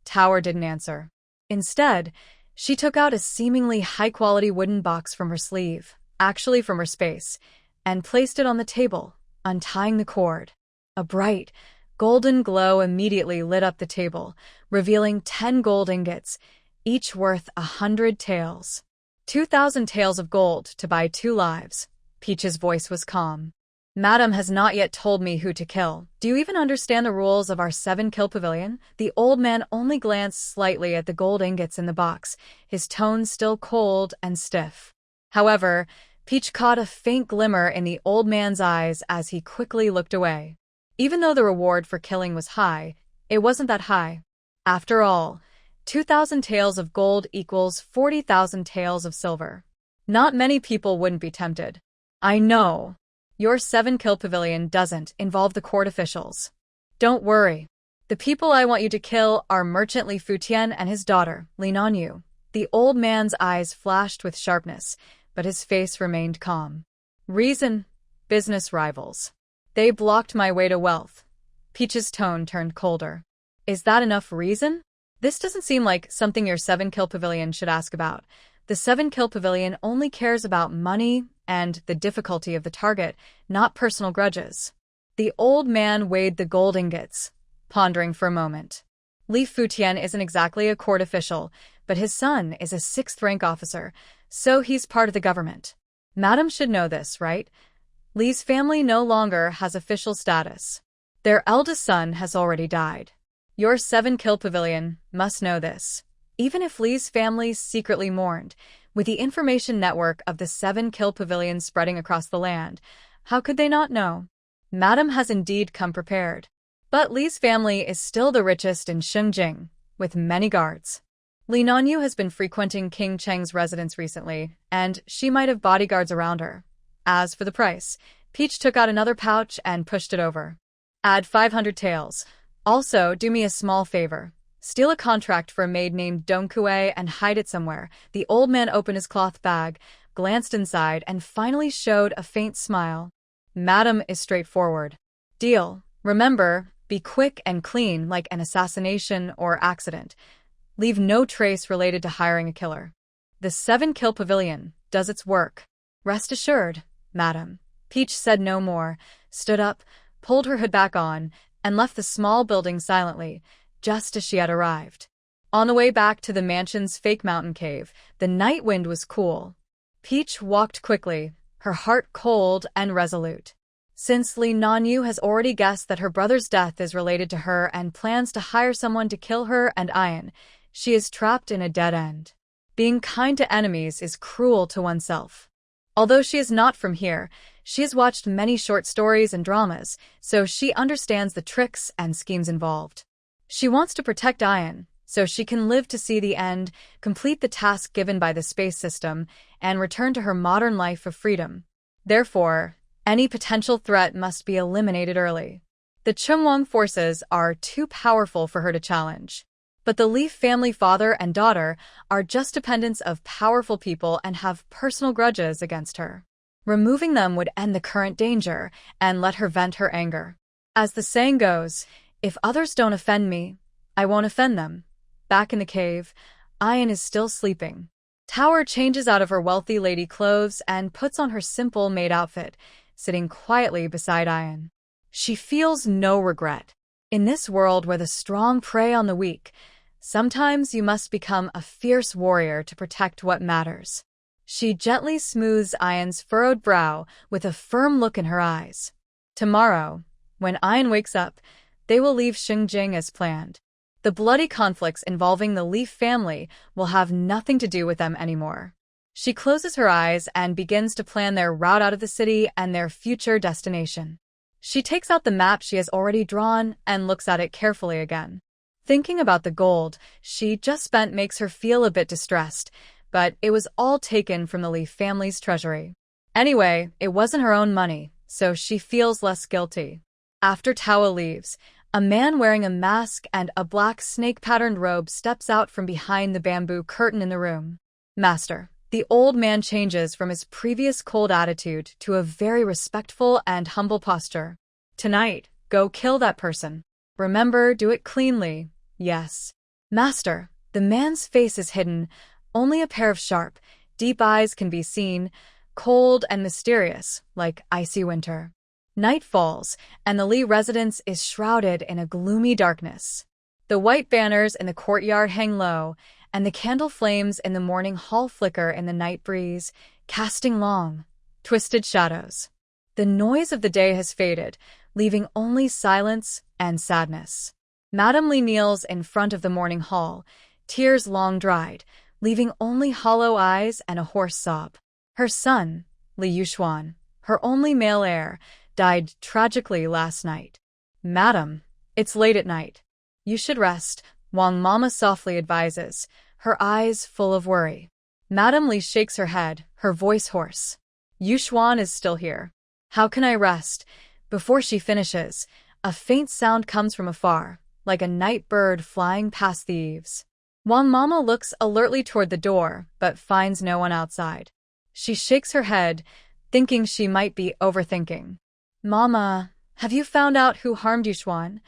Tower didn't answer. Instead, she took out a seemingly high-quality wooden box from her sleeve, actually from her space, and placed it on the table, untying the cord. A bright, golden glow immediately lit up the table, revealing 10 gold ingots, each worth 100 taels. 2,000 taels of gold to buy 2 lives. Peach's voice was calm. Madam has not yet told me who to kill. Do you even understand the rules of our 7-Kill Pavilion? The old man only glanced slightly at the gold ingots in the box, his tone still cold and stiff. However, Peach caught a faint glimmer in the old man's eyes as he quickly looked away. Even though the reward for killing was high, it wasn't that high. After all, 2,000 taels of gold equals 40,000 taels of silver. Not many people wouldn't be tempted. I know. Your 7-Kill Pavilion doesn't involve the court officials. Don't worry. The people I want you to kill are Merchant Li Futian and his daughter, Li Nanyu. The old man's eyes flashed with sharpness, but his face remained calm. Reason? Business rivals. They blocked my way to wealth. Peach's tone turned colder. Is that enough reason? This doesn't seem like something your 7-Kill Pavilion should ask about. The 7-Kill Pavilion only cares about money and the difficulty of the target, not personal grudges. The old man weighed the gold ingots, pondering for a moment. Li Futian isn't exactly a court official, but his son is a 6th-rank officer, so he's part of the government. Madam should know this, right? Lee's family no longer has official status. Their eldest son has already died. Your 7-kill pavilion must know this. Even if Lee's family secretly mourned, with the information network of the 7-kill pavilion spreading across the land, how could they not know? Madam has indeed come prepared. But Lee's family is still the richest in Xinjiang, with many guards. Li Nanyu has been frequenting King Cheng's residence recently, and she might have bodyguards around her. As for the price, Peach took out another pouch and pushed it over. Add 500 taels. Also, do me a small favor. Steal a contract for a maid named Dongkue and hide it somewhere. The old man opened his cloth bag, glanced inside, and finally showed a faint smile. Madam is straightforward. Deal. Remember, be quick and clean like an assassination or accident. Leave no trace related to hiring a killer. The 7-kill pavilion does its work. Rest assured, madam. Peach said no more, stood up, pulled her hood back on, and left the small building silently, just as she had arrived. On the way back to the mansion's fake mountain cave, the night wind was cool. Peach walked quickly, her heart cold and resolute. Since Li Nanyu has already guessed that her brother's death is related to her and plans to hire someone to kill her and Ian, she is trapped in a dead end. Being kind to enemies is cruel to oneself. Although she is not from here, she has watched many short stories and dramas, so she understands the tricks and schemes involved. She wants to protect Ian, so she can live to see the end, complete the task given by the space system, and return to her modern life of freedom. Therefore, any potential threat must be eliminated early. The Chungwang forces are too powerful for her to challenge. But the Li family father and daughter are just dependents of powerful people and have personal grudges against her. Removing them would end the current danger and let her vent her anger. As the saying goes, if others don't offend me, I won't offend them. Back in the cave, Ian is still sleeping. Tower changes out of her wealthy lady clothes and puts on her simple maid outfit, sitting quietly beside Ian. She feels no regret. In this world where the strong prey on the weak, sometimes you must become a fierce warrior to protect what matters. She gently smooths Ian's furrowed brow with a firm look in her eyes. Tomorrow, when Ian wakes up, they will leave Xinjiang as planned. The bloody conflicts involving the Li family will have nothing to do with them anymore. She closes her eyes and begins to plan their route out of the city and their future destination. She takes out the map she has already drawn and looks at it carefully again. Thinking about the gold she just spent makes her feel a bit distressed, but it was all taken from the Li family's treasury. Anyway, it wasn't her own money, so she feels less guilty. After Tawa leaves, a man wearing a mask and a black snake-patterned robe steps out from behind the bamboo curtain in the room. Master. The old man changes from his previous cold attitude to a very respectful and humble posture. Tonight, go kill that person. Remember, do it cleanly. Yes. Master, the man's face is hidden. Only a pair of sharp, deep eyes can be seen, cold and mysterious, like icy winter. Night falls, and the Li residence is shrouded in a gloomy darkness. The white banners in the courtyard hang low, and the candle flames in the morning hall flicker in the night breeze, casting long, twisted shadows. The noise of the day has faded, leaving only silence and sadness. Madame Li kneels in front of the morning hall, tears long dried, leaving only hollow eyes and a hoarse sob. Her son, Li Yuxuan, her only male heir, died tragically last night. Madam, it's late at night. You should rest, Wang Mama softly advises, her eyes full of worry. Madame Li shakes her head, her voice hoarse. Yuxuan is still here. How can I rest? Before she finishes, a faint sound comes from afar, like a night bird flying past the eaves. Wang Mama looks alertly toward the door, but finds no one outside. She shakes her head, thinking she might be overthinking. Mama, have you found out who harmed Yuxuan?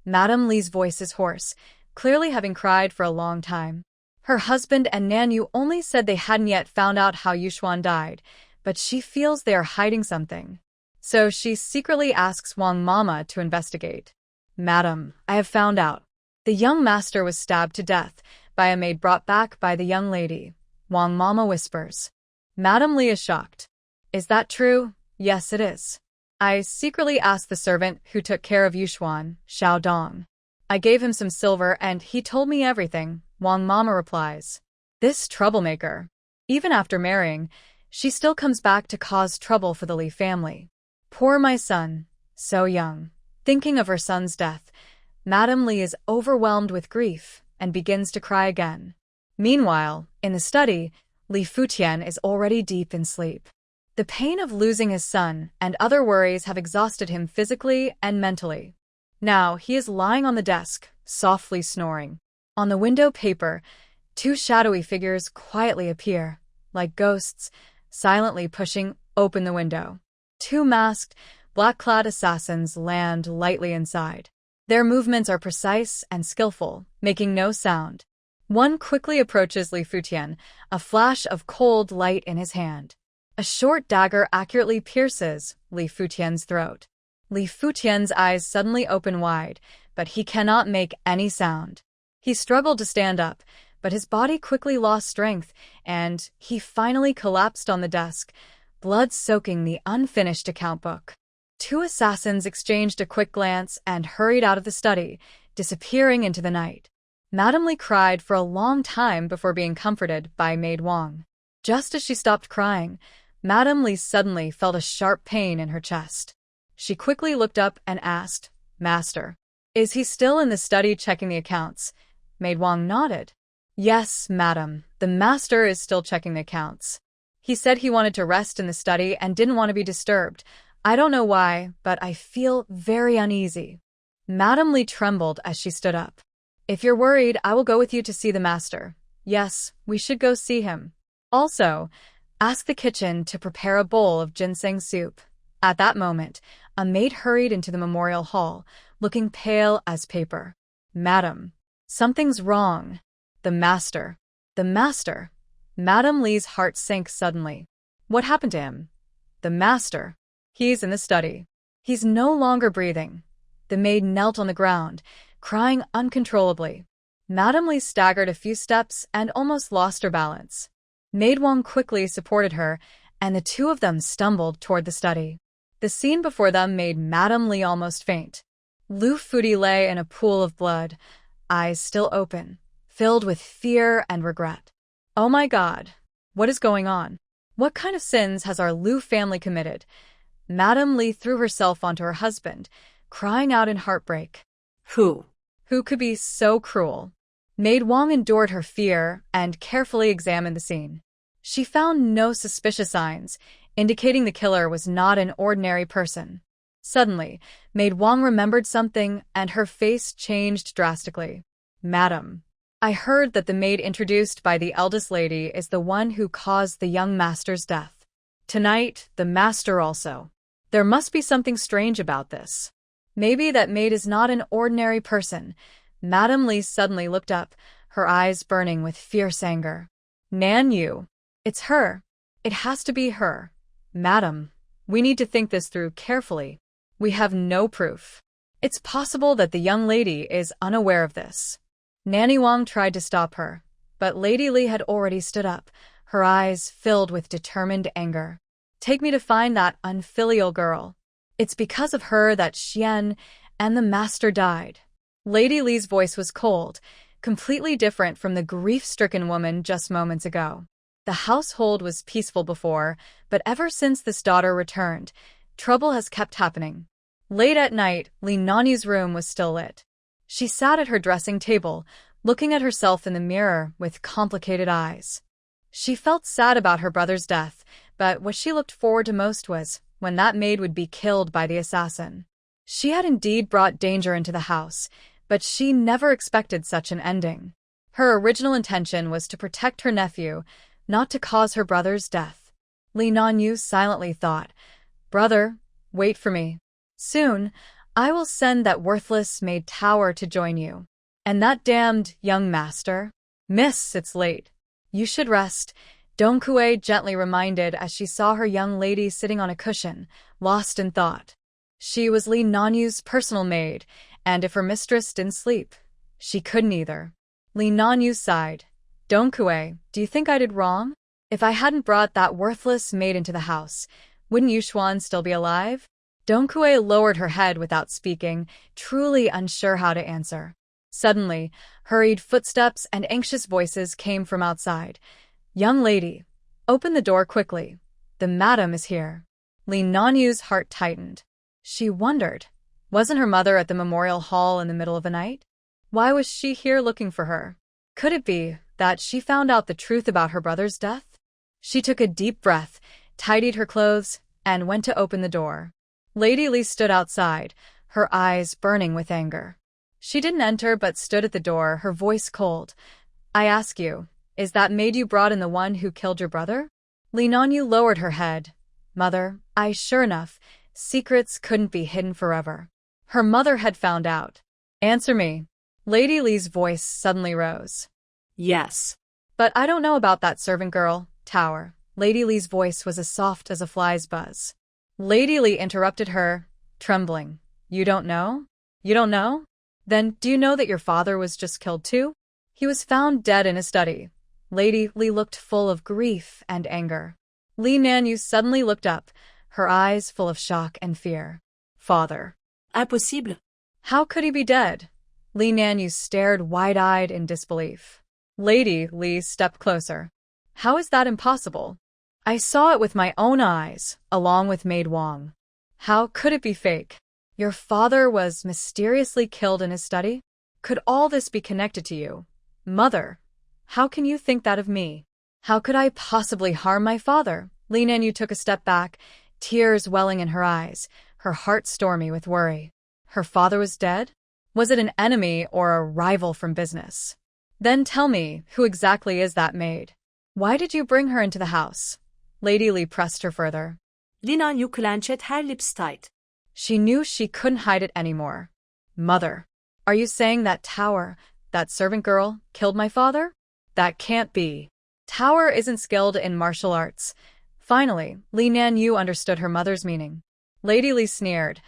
Madame Li's voice is hoarse, clearly having cried for a long time. Her husband and Nanyu only said they hadn't yet found out how Yuxuan died, but she feels they are hiding something. So she secretly asks Wang Mama to investigate. Madam, I have found out. The young master was stabbed to death by a maid brought back by the young lady, Wang Mama whispers. Madame Li is shocked. Is that true? Yes, it is. I secretly asked the servant who took care of Yuxuan, Xiao Dong. I gave him some silver and he told me everything, Wang Mama replies. This troublemaker. Even after marrying, she still comes back to cause trouble for the Lee family. Poor my son, so young. Thinking of her son's death, Madame Lee is overwhelmed with grief and begins to cry again. Meanwhile, in the study, Li Futian is already deep in sleep. The pain of losing his son and other worries have exhausted him physically and mentally. Now he is lying on the desk, softly snoring. On the window paper, two shadowy figures quietly appear, like ghosts, silently pushing open the window. Two masked, black-clad assassins land lightly inside. Their movements are precise and skillful, making no sound. One quickly approaches Li Futian, a flash of cold light in his hand. A short dagger accurately pierces Li Futian's throat. Li Futian's eyes suddenly open wide, but he cannot make any sound. He struggled to stand up, but his body quickly lost strength, and he finally collapsed on the desk, blood soaking the unfinished account book. Two assassins exchanged a quick glance and hurried out of the study, disappearing into the night. Madame Li cried for a long time before being comforted by Maid Wang. Just as she stopped crying, Madame Li suddenly felt a sharp pain in her chest. She quickly looked up and asked, "Master, is he still in the study checking the accounts?" Maid Wang nodded. "Yes, madam, the master is still checking the accounts. He said he wanted to rest in the study and didn't want to be disturbed. I don't know why, but I feel very uneasy." Madame Li trembled as she stood up. "If you're worried, I will go with you to see the master. Yes, we should go see him. Also, ask the kitchen to prepare a bowl of ginseng soup." At that moment, a maid hurried into the memorial hall, looking pale as paper. "Madam, something's wrong. The master." The master. Madame Li's heart sank suddenly. What happened to him? The master. He's in the study. He's no longer breathing. The maid knelt on the ground, crying uncontrollably. Madame Li staggered a few steps and almost lost her balance. Maid Wang quickly supported her, and the two of them stumbled toward the study. The scene before them made Madame Li almost faint. Lu Futi lay in a pool of blood, eyes still open, filled with fear and regret. Oh my God, what is going on? What kind of sins has our Lu family committed? Madame Li threw herself onto her husband, crying out in heartbreak. Who? Who could be so cruel? Maid Wang endured her fear and carefully examined the scene. She found no suspicious signs, indicating the killer was not an ordinary person. Suddenly, Maid Wang remembered something and her face changed drastically. "Madam, I heard that the maid introduced by the eldest lady is the one who caused the young master's death. Tonight, the master also. There must be something strange about this. Maybe that maid is not an ordinary person." Madame Li suddenly looked up, her eyes burning with fierce anger. "Nan Yu. It's her. It has to be her. Madam, we need to think this through carefully. We have no proof. It's possible that the young lady is unaware of this." Nanny Wang tried to stop her, but Lady Li had already stood up, her eyes filled with determined anger. "Take me to find that unfilial girl. It's because of her that Xian and the master died." Lady Li's voice was cold, completely different from the grief-stricken woman just moments ago. The household was peaceful before, but ever since this daughter returned, trouble has kept happening. Late at night, Li Nani's room was still lit. She sat at her dressing table, looking at herself in the mirror with complicated eyes. She felt sad about her brother's death, but what she looked forward to most was when that maid would be killed by the assassin. She had indeed brought danger into the house, but she never expected such an ending. Her original intention was to protect her nephew, not to cause her brother's death. Li Nanyu silently thought, "Brother, wait for me. Soon, I will send that worthless maid Tower to join you. And that damned young master? Miss, it's late. You should rest," Dong Kue gently reminded as she saw her young lady sitting on a cushion, lost in thought. She was Li Nanyu's personal maid, and if her mistress didn't sleep, she couldn't either. Li Nanyu sighed. "Dong Kue, do you think I did wrong? If I hadn't brought that worthless maid into the house, Wouldn't Yuxuan still be alive? Dongkue lowered her head without speaking, truly unsure how to answer. Suddenly, hurried footsteps and anxious voices came from outside. "Young lady, open the door quickly. The madam is here." Li Nanyu's heart tightened. She wondered, wasn't her mother at the memorial hall in the middle of the night? Why was she here looking for her? Could it be that she found out the truth about her brother's death? She took a deep breath, tidied her clothes, and went to open the door. Lady Li stood outside, her eyes burning with anger. She didn't enter but stood at the door, her voice cold. "I ask you, is that maid you brought in the one who killed your brother?" Li Nanyu lowered her head. "Mother, sure enough, secrets couldn't be hidden forever." Her mother had found out. "Answer me." Lady Li's voice suddenly rose. Yes. "But I don't know about that servant girl, Tower." Lady Li's voice was as soft as a fly's buzz. Lady Li interrupted her, trembling. "You don't know? You don't know? Then do you know that your father was just killed too? He was found dead in his study." Lady Li looked full of grief and anger. Li Nanyu suddenly looked up, her eyes full of shock and fear. "Father? Impossible. How could he be dead?" Li Nanyu stared wide-eyed in disbelief. Lady Li stepped closer. "How is that impossible? I saw it with my own eyes, along with Maid Wang. How could it be fake? Your father was mysteriously killed in his study? Could all this be connected to you? Mother, how can you think that of me? How could I possibly harm my father?" Li Nanyu took a step back, tears welling in her eyes, her heart stormy with worry. Her father was dead? Was it an enemy or a rival from business? Then tell me, who exactly is that maid? Why did you bring her into the house? Lady Li pressed her further. Li Nanyu clenched her lips tight. She knew she couldn't hide it anymore. "Mother, are you saying that Tower, that servant girl, killed my father? That can't be. Tower isn't skilled in martial arts." Finally, Li Nanyu understood her mother's meaning. Lady Li sneered.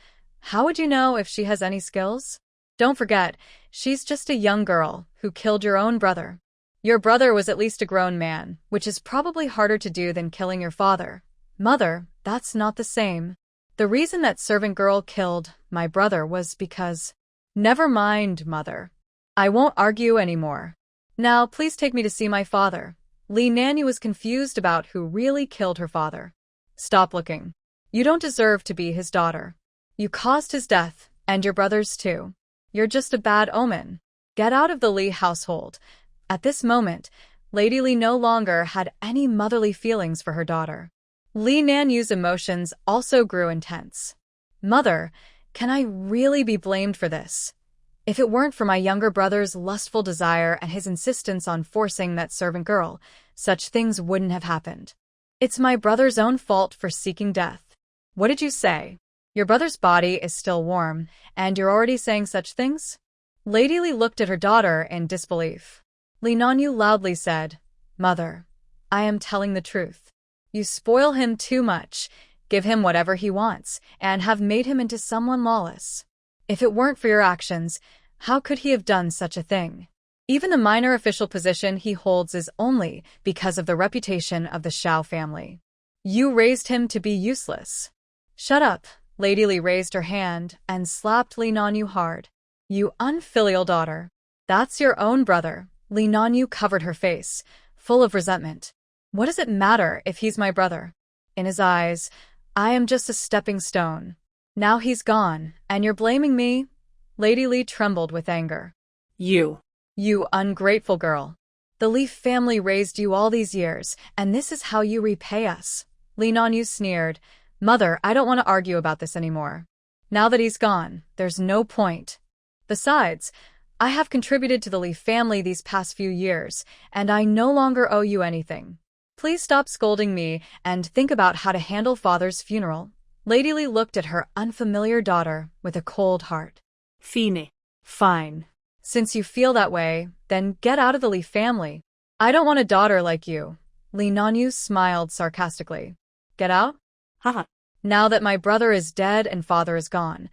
"How would you know if she has any skills? Don't forget, she's just a young girl who killed your own brother. Your brother was at least a grown man, which is probably harder to do than killing your father. Mother, that's not the same. The reason that servant girl killed my brother was because—" "Never mind, Mother. I won't argue anymore. Now please take me to see my father." Li Nanyu was confused about who really killed her father. "Stop looking. You don't deserve to be his daughter. You caused his death, and your brother's too. You're just a bad omen. Get out of the Li household." At this moment, Lady Li no longer had any motherly feelings for her daughter. Li Nanyu's emotions also grew intense. "Mother, can I really be blamed for this? If it weren't for my younger brother's lustful desire and his insistence on forcing that servant girl, such things wouldn't have happened. It's my brother's own fault for seeking death." "What did you say? Your brother's body is still warm, and you're already saying such things?" Lady Li looked at her daughter in disbelief. Li Nanyu loudly said, "Mother, I am telling the truth. You spoil him too much, give him whatever he wants, and have made him into someone lawless. If it weren't for your actions, how could he have done such a thing? Even the minor official position he holds is only because of the reputation of the Shao family. You raised him to be useless." "Shut up." Lady Li raised her hand and slapped Li Nanyu hard. "You unfilial daughter. That's your own brother." Li Nanyu covered her face, full of resentment. "What does it matter if he's my brother? In his eyes, I am just a stepping stone. Now he's gone, and you're blaming me?" Lady Li trembled with anger. You ungrateful girl. The Li family raised you all these years, and this is how you repay us." Li Nanyu sneered. "Mother, I don't want to argue about this anymore. Now that he's gone, there's no point. Besides, I have contributed to the Li family these past few years, and I no longer owe you anything. Please stop scolding me and think about how to handle father's funeral." Lady Li looked at her unfamiliar daughter with a cold heart. Fine. Since you feel that way, then get out of the Li family. I don't want a daughter like you." Li Nanyu smiled sarcastically. "Get out? Haha. Now that my brother is dead and father is gone,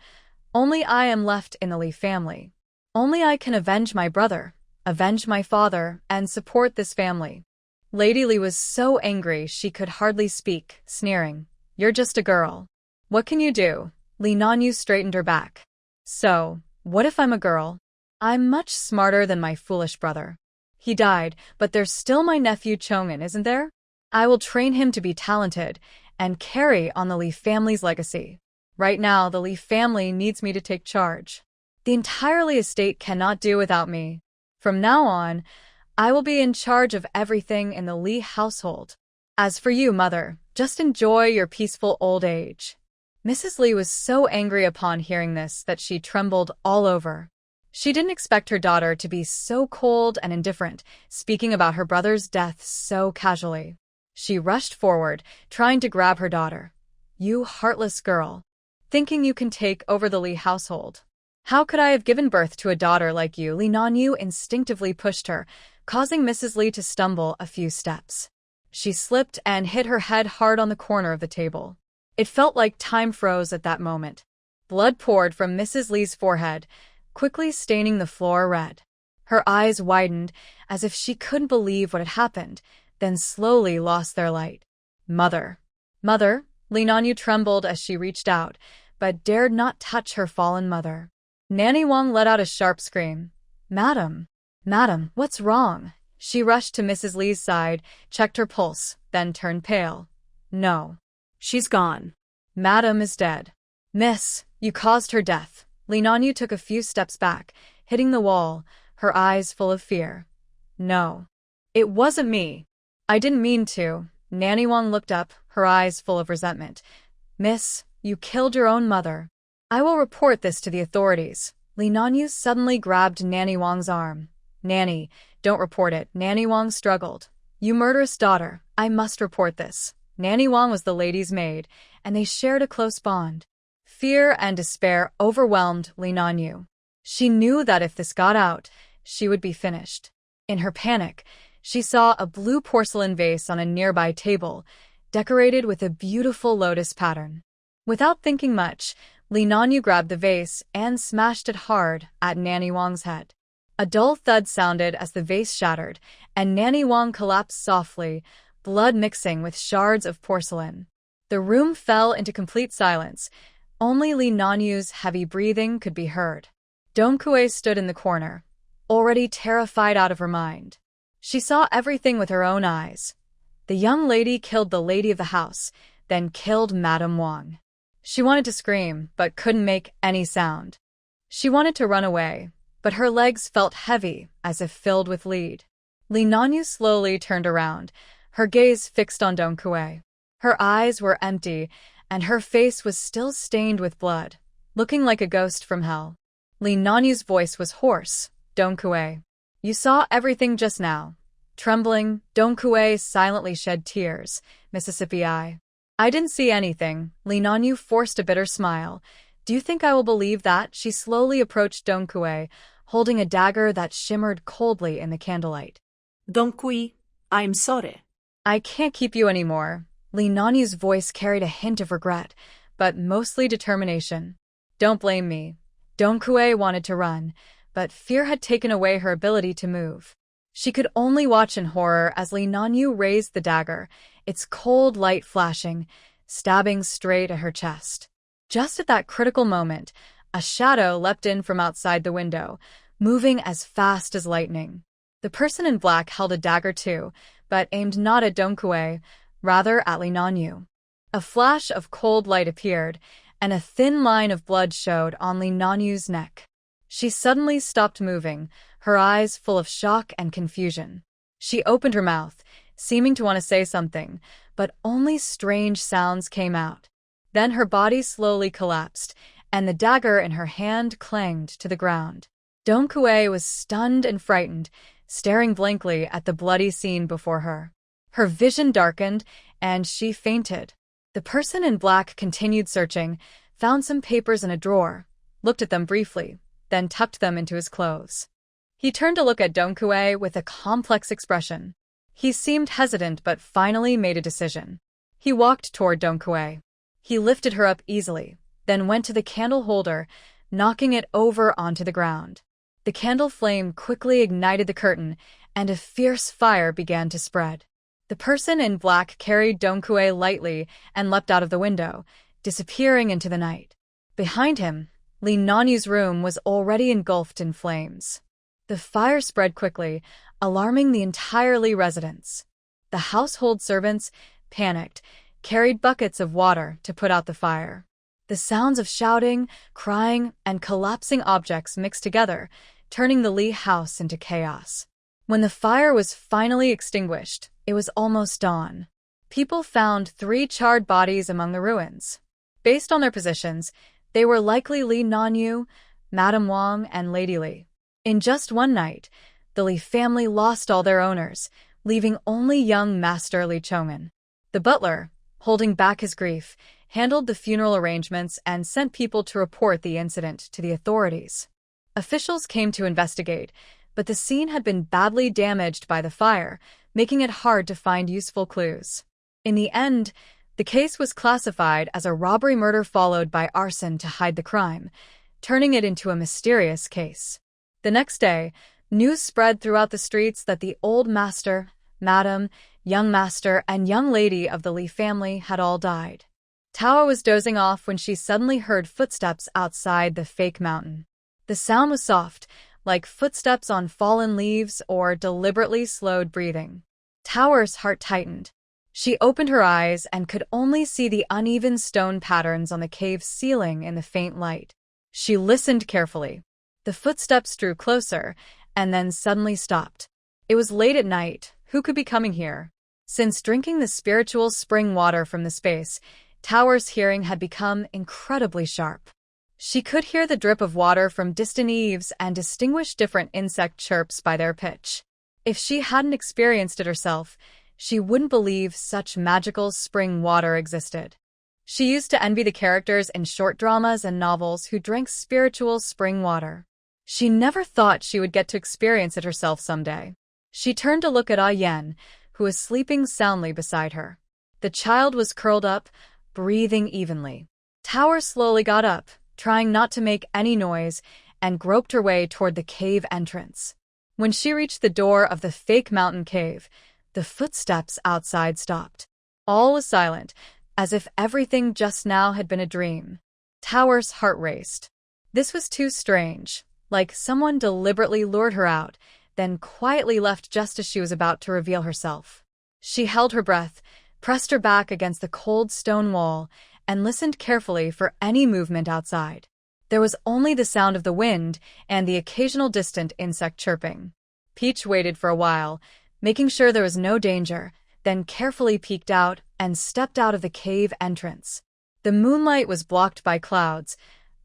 only I am left in the Li family. Only I can avenge my brother, avenge my father, and support this family." Lady Li was so angry she could hardly speak, sneering. You're just a girl. What can you do? Lee Nanyu straightened her back. So, what if I'm a girl? I'm much smarter than my foolish brother. He died, but there's still my nephew Chong'an, isn't there? I will train him to be talented and carry on the Lee family's legacy. Right now, the Lee family needs me to take charge. The entire Lee estate cannot do without me. From now on, I will be in charge of everything in the Lee household. As for you, mother, just enjoy your peaceful old age. Mrs. Lee was so angry upon hearing this that she trembled all over. She didn't expect her daughter to be so cold and indifferent, speaking about her brother's death so casually. She rushed forward, trying to grab her daughter. You heartless girl. Thinking you can take over the Lee household. How could I have given birth to a daughter like you? Lee Nanyu instinctively pushed her, causing Mrs. Lee to stumble a few steps. She slipped and hit her head hard on the corner of the table. It felt like time froze at that moment. Blood poured from Mrs. Lee's forehead, quickly staining the floor red. Her eyes widened as if she couldn't believe what had happened, then slowly lost their light. Mother. Mother, Lee Nanyu trembled as she reached out, but dared not touch her fallen mother. Nanny Wang let out a sharp scream. Madam. Madam, what's wrong? She rushed to Mrs. Lee's side, checked her pulse, then turned pale. No. She's gone. Madam is dead. Miss, you caused her death. Lee Nanyu took a few steps back, hitting the wall, her eyes full of fear. No. It wasn't me. I didn't mean to. Nanny Wang looked up, her eyes full of resentment. Miss, you killed your own mother. I will report this to the authorities. Lee Nanyu suddenly grabbed Nanny Wang's arm. Nanny, don't report it. Nanny Wang struggled. You murderous daughter, I must report this. Nanny Wang was the lady's maid, and they shared a close bond. Fear and despair overwhelmed Lee Nanyu. She knew that if this got out, she would be finished. In her panic, she saw a blue porcelain vase on a nearby table, decorated with a beautiful lotus pattern. Without thinking much, Lee Nanyu grabbed the vase and smashed it hard at Nanny Wang's head. A dull thud sounded as the vase shattered, and Nanny Wang collapsed softly, blood mixing with shards of porcelain. The room fell into complete silence. Only Lee Nanyu's heavy breathing could be heard. Dongkue stood in the corner, already terrified out of her mind. She saw everything with her own eyes. The young lady killed the lady of the house, then killed Madame Wang. She wanted to scream, but couldn't make any sound. She wanted to run away, but her legs felt heavy, as if filled with lead. Lee Nanyu slowly turned around, her gaze fixed on Dongkue. Her eyes were empty, and her face was still stained with blood, looking like a ghost from hell. Lee Nanyu's voice was hoarse. Dongkue. You saw everything just now. Trembling, Dongkue silently shed tears. Mississippi Eye. I didn't see anything. Lee Nanyu forced a bitter smile. Do you think I will believe that? She slowly approached Dongkue, holding a dagger that shimmered coldly in the candlelight. Dongkue, I'm sorry. I can't keep you anymore. Lee Nanyu's voice carried a hint of regret, but mostly determination. Don't blame me. Dongkue wanted to run, but fear had taken away her ability to move. She could only watch in horror as Lee Nanyu raised the dagger, its cold light flashing, stabbing straight at her chest. Just at that critical moment, a shadow leapt in from outside the window, moving as fast as lightning. The person in black held a dagger too, but aimed not at Dongkue, rather at Lee Nanyu. A flash of cold light appeared, and a thin line of blood showed on Lee Nanyu's neck. She suddenly stopped moving, her eyes full of shock and confusion. She opened her mouth, seeming to want to say something, but only strange sounds came out. Then her body slowly collapsed, and the dagger in her hand clanged to the ground. Dongkue was stunned and frightened, staring blankly at the bloody scene before her. Her vision darkened, and she fainted. The person in black continued searching, found some papers in a drawer, looked at them briefly, then tucked them into his clothes. He turned to look at Dongkue with a complex expression. He seemed hesitant but finally made a decision. He walked toward Dongkue. He lifted her up easily, then went to the candle holder, knocking it over onto the ground. The candle flame quickly ignited the curtain, and a fierce fire began to spread. The person in black carried Dongkue lightly and leapt out of the window, disappearing into the night. Behind him, Lee Nanyu's room was already engulfed in flames. The fire spread quickly, alarming the entire Lee residence. The household servants, panicked, carried buckets of water to put out the fire. The sounds of shouting, crying, and collapsing objects mixed together, turning the Lee house into chaos. When the fire was finally extinguished, it was almost dawn. People found 3 charred bodies among the ruins. Based on their positions, they were likely Lee Nanyu, Madame Wang, and Lady Lee. In just one night, the Lee family lost all their owners, leaving only young Master Lee Chong'an. The butler, holding back his grief, handled the funeral arrangements and sent people to report the incident to the authorities. Officials came to investigate, but the scene had been badly damaged by the fire, making it hard to find useful clues. In the end, the case was classified as a robbery-murder followed by arson to hide the crime, turning it into a mysterious case. The next day, news spread throughout the streets that the old master, madam, young master, and young lady of the Lee family had all died. Tawa was dozing off when she suddenly heard footsteps outside the fake mountain. The sound was soft, like footsteps on fallen leaves or deliberately slowed breathing. Tawa's heart tightened. She opened her eyes and could only see the uneven stone patterns on the cave's ceiling in the faint light. She listened carefully. The footsteps drew closer, and then suddenly stopped. It was late at night. Who could be coming here? Since drinking the spiritual spring water from the space, Tawa's hearing had become incredibly sharp. She could hear the drip of water from distant eaves and distinguish different insect chirps by their pitch. If she hadn't experienced it herself, she wouldn't believe such magical spring water existed. She used to envy the characters in short dramas and novels who drank spiritual spring water. She never thought she would get to experience it herself someday. She turned to look at Ah Yen, who was sleeping soundly beside her. The child was curled up, breathing evenly. Tawa slowly got up, trying not to make any noise, and groped her way toward the cave entrance. When she reached the door of the fake mountain cave, the footsteps outside stopped. All was silent, as if everything just now had been a dream. Tawa's heart raced. This was too strange, like someone deliberately lured her out, then quietly left just as she was about to reveal herself. She held her breath, pressed her back against the cold stone wall, and listened carefully for any movement outside. There was only the sound of the wind and the occasional distant insect chirping. Peach waited for a while, making sure there was no danger, then carefully peeked out and stepped out of the cave entrance. The moonlight was blocked by clouds,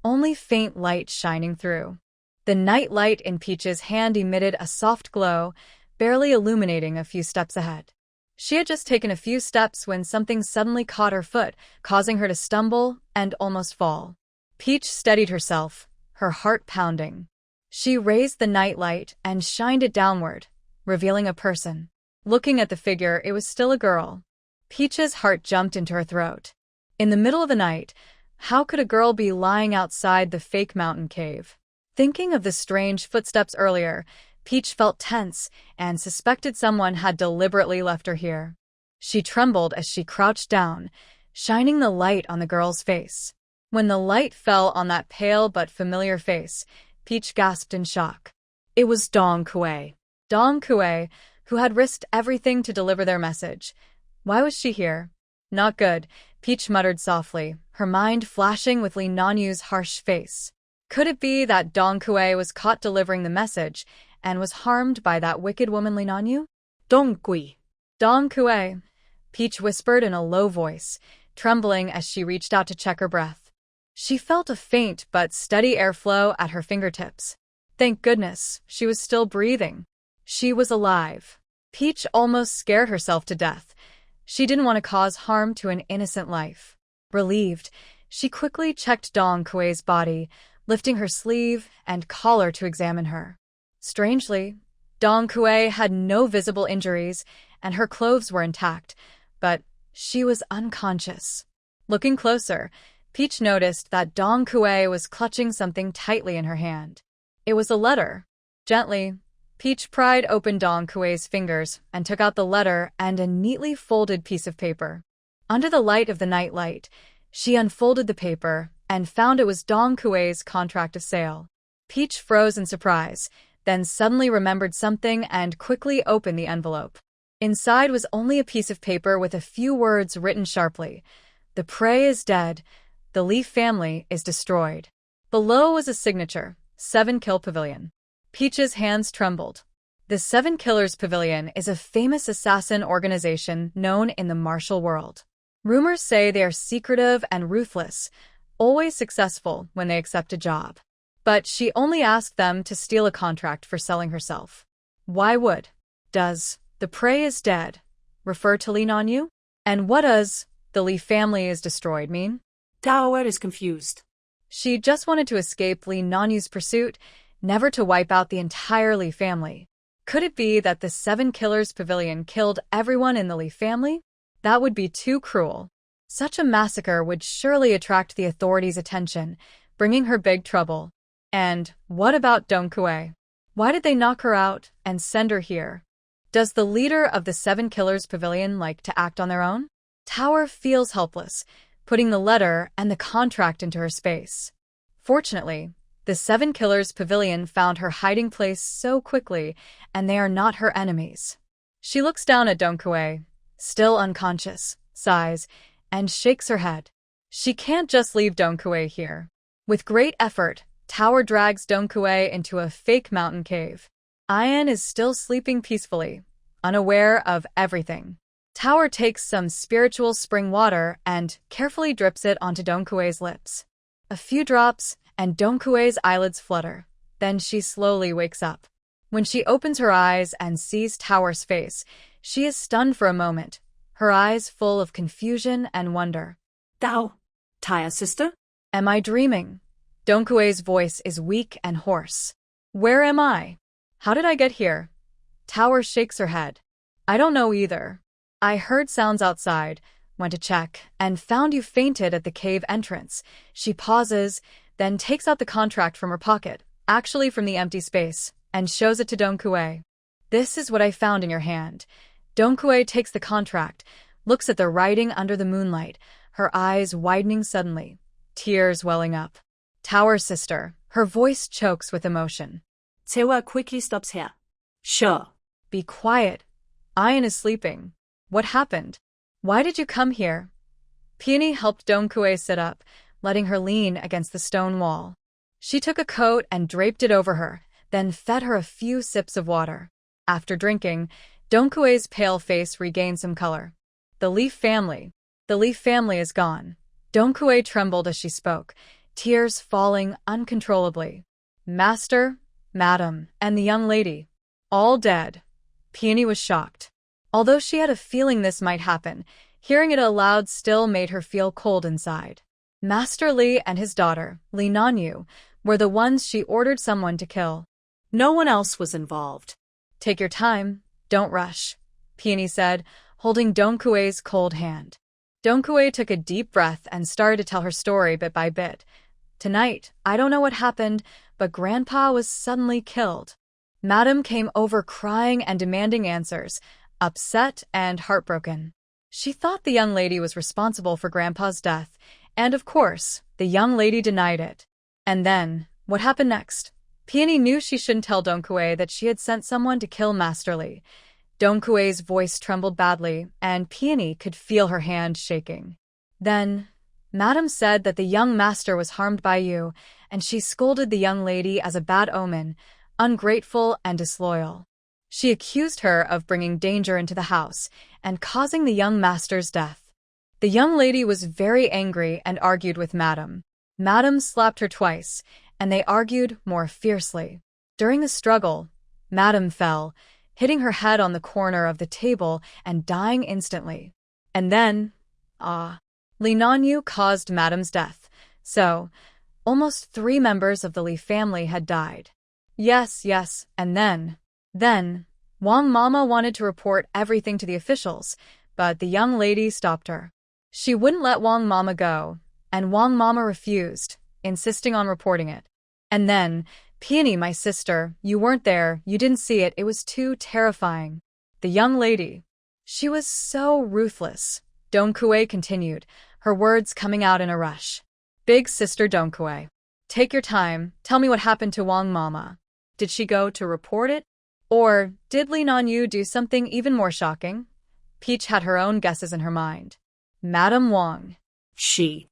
only faint light shining through. The night light in Peach's hand emitted a soft glow, barely illuminating a few steps ahead. She had just taken a few steps when something suddenly caught her foot, causing her to stumble and almost fall. Peach steadied herself, her heart pounding. She raised the night light and shined it downward, revealing a person. Looking at the figure, it was still a girl. Peach's heart jumped into her throat. In the middle of the night, how could a girl be lying outside the fake mountain cave? Thinking of the strange footsteps earlier, Peach felt tense and suspected someone had deliberately left her here. She trembled as she crouched down, shining the light on the girl's face. When the light fell on that pale but familiar face, Peach gasped in shock. It was Dongkue. Dongkue, who had risked everything to deliver their message. Why was she here? Not good, Peach muttered softly, her mind flashing with Lee Nanyu's harsh face. Could it be that Dongkue was caught delivering the message and was harmed by that wicked woman Lee Nanyu? Dongkue, Peach whispered in a low voice, trembling as she reached out to check her breath. She felt a faint but steady airflow at her fingertips. Thank goodness, she was still breathing. She was alive. Peach almost scared herself to death. She didn't want to cause harm to an innocent life. Relieved, she quickly checked Dongkue's body, lifting her sleeve and collar to examine her. Strangely, Dongkue had no visible injuries, and her clothes were intact, but she was unconscious. Looking closer, Peach noticed that Dongkue was clutching something tightly in her hand. It was a letter. Gently, Peach pried open Dong Kuei's fingers and took out the letter and a neatly folded piece of paper. Under the light of the night light, she unfolded the paper and found it was Dong Kuei's contract of sale. Peach froze in surprise, then suddenly remembered something and quickly opened the envelope. Inside was only a piece of paper with a few words written sharply. The prey is dead. The Lee family is destroyed. Below was a signature, 7 Kill Pavilion. Peach's hands trembled. The 7 Killers Pavilion is a famous assassin organization known in the martial world. Rumors say they are secretive and ruthless, always successful when they accept a job. But she only asked them to steal a contract for selling herself. Why would does the prey is dead refer to Lee Nanyu? And what does the Lee family is destroyed mean? Tower is confused. She just wanted to escape Lee Nanyu's pursuit, never to wipe out the entire Lee family. Could it be that the 7 Killers Pavilion killed everyone in the Lee family? That would be too cruel. Such a massacre would surely attract the authorities' attention, bringing her big trouble. And what about Dong Kuei? Why did they knock her out and send her here? Does the leader of the 7 Killers Pavilion like to act on their own? Tower feels helpless, putting the letter and the contract into her space. Fortunately, the 7 Killers Pavilion found her hiding place so quickly, and they are not her enemies. She looks down at Dong Kuei, still unconscious, sighs, and shakes her head. She can't just leave Dong Kuei here. With great effort, Tower drags Dong Kuei into a fake mountain cave. Ian is still sleeping peacefully, unaware of everything. Tower takes some spiritual spring water and carefully drips it onto Dong Kuei's lips. A few drops, and Dong Kuei's eyelids flutter. Then she slowly wakes up. When she opens her eyes and sees Tower's face, she is stunned for a moment, her eyes full of confusion and wonder. Taya sister? Am I dreaming? Dong Kuei's voice is weak and hoarse. Where am I? How did I get here? Tower shakes her head. I don't know either. I heard sounds outside, went to check, and found you fainted at the cave entrance. She pauses, then takes out the contract from her pocket, actually from the empty space, and shows it to Dong Kuei. This is what I found in your hand. Dong Kuei takes the contract, looks at the writing under the moonlight, her eyes widening suddenly, tears welling up. Tower sister, her voice chokes with emotion. Sewa quickly stops her. Sure. Be quiet. Ian is sleeping. What happened? Why did you come here? Peony helped Dong Kuei sit up, letting her lean against the stone wall. She took a coat and draped it over her, then fed her a few sips of water. After drinking, Dong Kuei's pale face regained some color. The Lee family is gone. Dong Kuei trembled as she spoke, tears falling uncontrollably. Master, Madam, and the young lady, all dead. Peony was shocked. Although she had a feeling this might happen, hearing it aloud still made her feel cold inside. Master Lee and his daughter, Lee Nanyu, were the ones she ordered someone to kill. No one else was involved. Take your time, don't rush, Peony said, holding Dong Kuei's cold hand. Dong Kuei took a deep breath and started to tell her story bit by bit. Tonight, I don't know what happened, but Grandpa was suddenly killed. Madam came over crying and demanding answers, upset and heartbroken. She thought the young lady was responsible for Grandpa's death, and of course, the young lady denied it. And then, what happened next? Peony knew she shouldn't tell Dong Kuei that she had sent someone to kill Master Lee. Dong Kuei's voice trembled badly, and Peony could feel her hand shaking. Then, Madam said that the young master was harmed by you, and she scolded the young lady as a bad omen, ungrateful and disloyal. She accused her of bringing danger into the house and causing the young master's death. The young lady was very angry and argued with Madam. Madam slapped her twice, and they argued more fiercely. During the struggle, Madam fell, hitting her head on the corner of the table and dying instantly. And then, Lee Nanyu caused Madam's death, so almost 3 members of the Lee family had died. Yes, and then, Wang Mama wanted to report everything to the officials, but the young lady stopped her. She wouldn't let Wang Mama go, and Wang Mama refused, insisting on reporting it. And then, Peony, my sister, you weren't there, you didn't see it, it was too terrifying. The young lady. She was so ruthless. Donkue continued, her words coming out in a rush. Big sister Donkue. Take your time, tell me what happened to Wang Mama. Did she go to report it? Or did Li Nanyu do something even more shocking? Peach had her own guesses in her mind. Madame Wang. She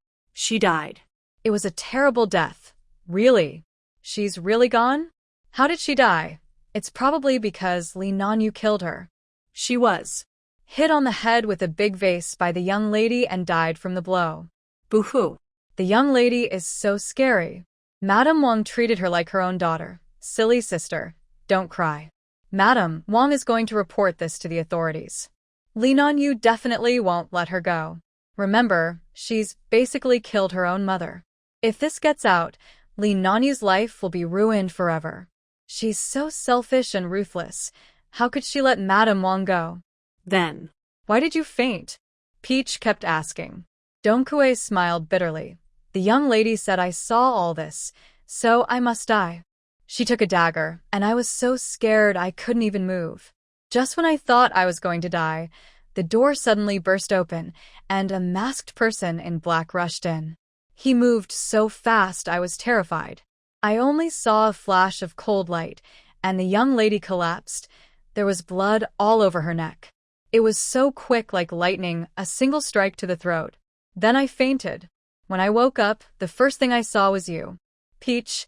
died. It was a terrible death. Really? She's really gone? How did she die? It's probably because Li Nanyu killed her. She was hit on the head with a big vase by the young lady and died from the blow. Boo-hoo. The young lady is so scary. Madame Wang treated her like her own daughter. Silly sister, don't cry. Madame Wang is going to report this to the authorities. Li Nanyu definitely won't let her go. Remember, she's basically killed her own mother. If this gets out, Li Nanyu's life will be ruined forever. She's so selfish and ruthless. How could she let Madame Wang go? Then, why did you faint? Peach kept asking. Donkue smiled bitterly. The young lady said I saw all this, so I must die. She took a dagger, and I was so scared I couldn't even move. Just when I thought I was going to die, the door suddenly burst open, and a masked person in black rushed in. He moved so fast I was terrified. I only saw a flash of cold light, and the young lady collapsed. There was blood all over her neck. It was so quick like lightning, a single strike to the throat. Then I fainted. When I woke up, the first thing I saw was you. Peach,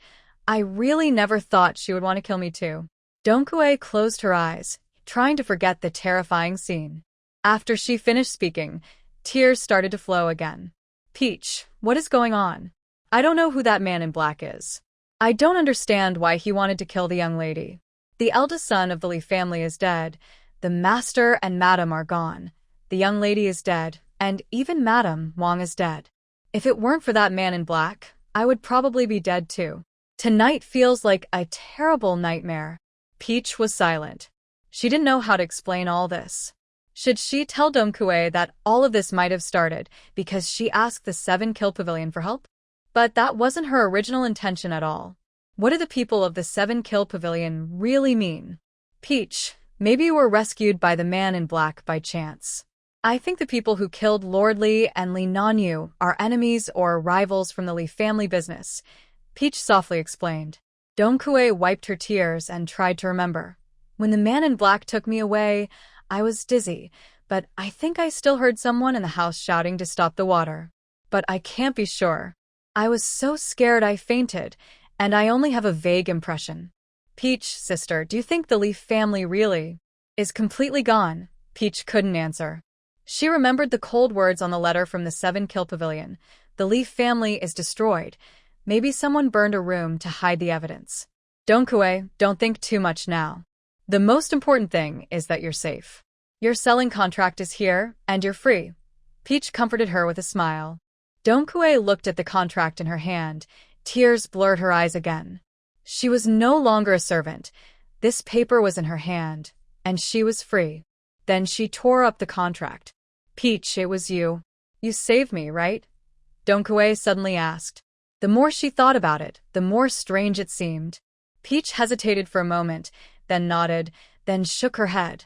I really never thought she would want to kill me too. Donkue closed her eyes, trying to forget the terrifying scene. After she finished speaking, tears started to flow again. Peach, what is going on? I don't know who that man in black is. I don't understand why he wanted to kill the young lady. The eldest son of the Lee family is dead. The master and madam are gone. The young lady is dead, and even Madame Wang is dead. If it weren't for that man in black, I would probably be dead too. Tonight feels like a terrible nightmare. Peach was silent. She didn't know how to explain all this. Should she tell Donkue that all of this might have started because she asked the 7-Kill Pavilion for help? But that wasn't her original intention at all. What do the people of the 7-Kill Pavilion really mean? Peach, maybe you were rescued by the man in black by chance. I think the people who killed Lord Li and Li Nanyu are enemies or rivals from the Li family business, Peach softly explained. Donkue wiped her tears and tried to remember. When the man in black took me away, I was dizzy, but I think I still heard someone in the house shouting to stop the water. But I can't be sure. I was so scared I fainted, and I only have a vague impression. Peach, sister, do you think the Lee family really is completely gone? Peach couldn't answer. She remembered the cold words on the letter from the 7-Kill Pavilion. The Lee family is destroyed. Maybe someone burned a room to hide the evidence. Donkue, don't think too much now. The most important thing is that you're safe. Your selling contract is here, and you're free. Peach comforted her with a smile. Donkue looked at the contract in her hand. Tears blurred her eyes again. She was no longer a servant. This paper was in her hand, and she was free. Then she tore up the contract. Peach, it was you. You saved me, right? Donkue suddenly asked. The more she thought about it, the more strange it seemed. Peach hesitated for a moment, then nodded, then shook her head.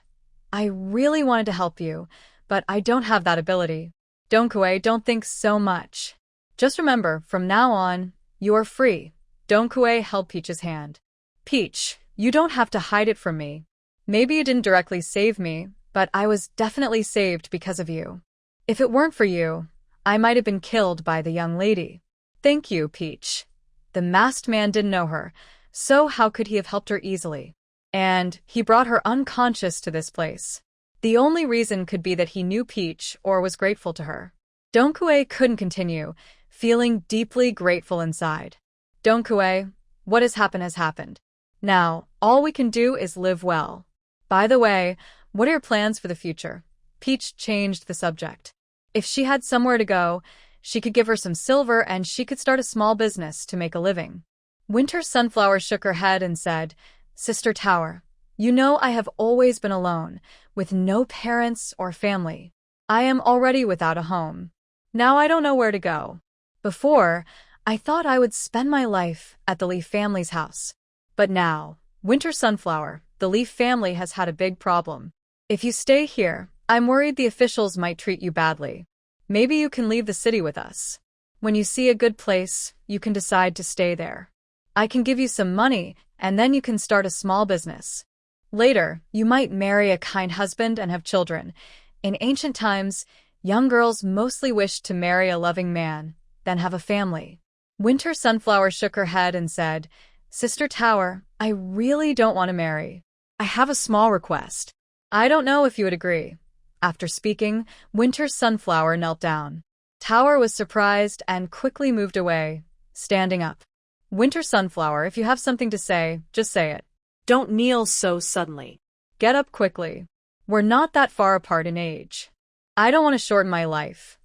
I really wanted to help you, but I don't have that ability. Donkue, don't think so much. Just remember, from now on, you are free. Donkue held Peach's hand. Peach, you don't have to hide it from me. Maybe you didn't directly save me, but I was definitely saved because of you. If it weren't for you, I might have been killed by the young lady. Thank you, Peach. The masked man didn't know her, so how could he have helped her easily? And he brought her unconscious to this place. The only reason could be that he knew Peach or was grateful to her. Donkue couldn't continue, feeling deeply grateful inside. Donkue, what has happened. Now, all we can do is live well. By the way, what are your plans for the future? Peach changed the subject. If she had somewhere to go, she could give her some silver and she could start a small business to make a living. Winter Sunflower shook her head and said, Sister Tower, you know I have always been alone, with no parents or family. I am already without a home. Now I don't know where to go. Before, I thought I would spend my life at the Lee family's house. But now, Winter Sunflower, the Leaf family has had a big problem. If you stay here, I'm worried the officials might treat you badly. Maybe you can leave the city with us. When you see a good place, you can decide to stay there. I can give you some money, and then you can start a small business. Later, you might marry a kind husband and have children. In ancient times, young girls mostly wished to marry a loving man, then have a family. Winter Sunflower shook her head and said, Sister Tower, I really don't want to marry. I have a small request. I don't know if you would agree. After speaking, Winter Sunflower knelt down. Tower was surprised and quickly moved away, standing up. Winter Sunflower, if you have something to say, just say it. Don't kneel so suddenly. Get up quickly. We're not that far apart in age. I don't want to shorten my life.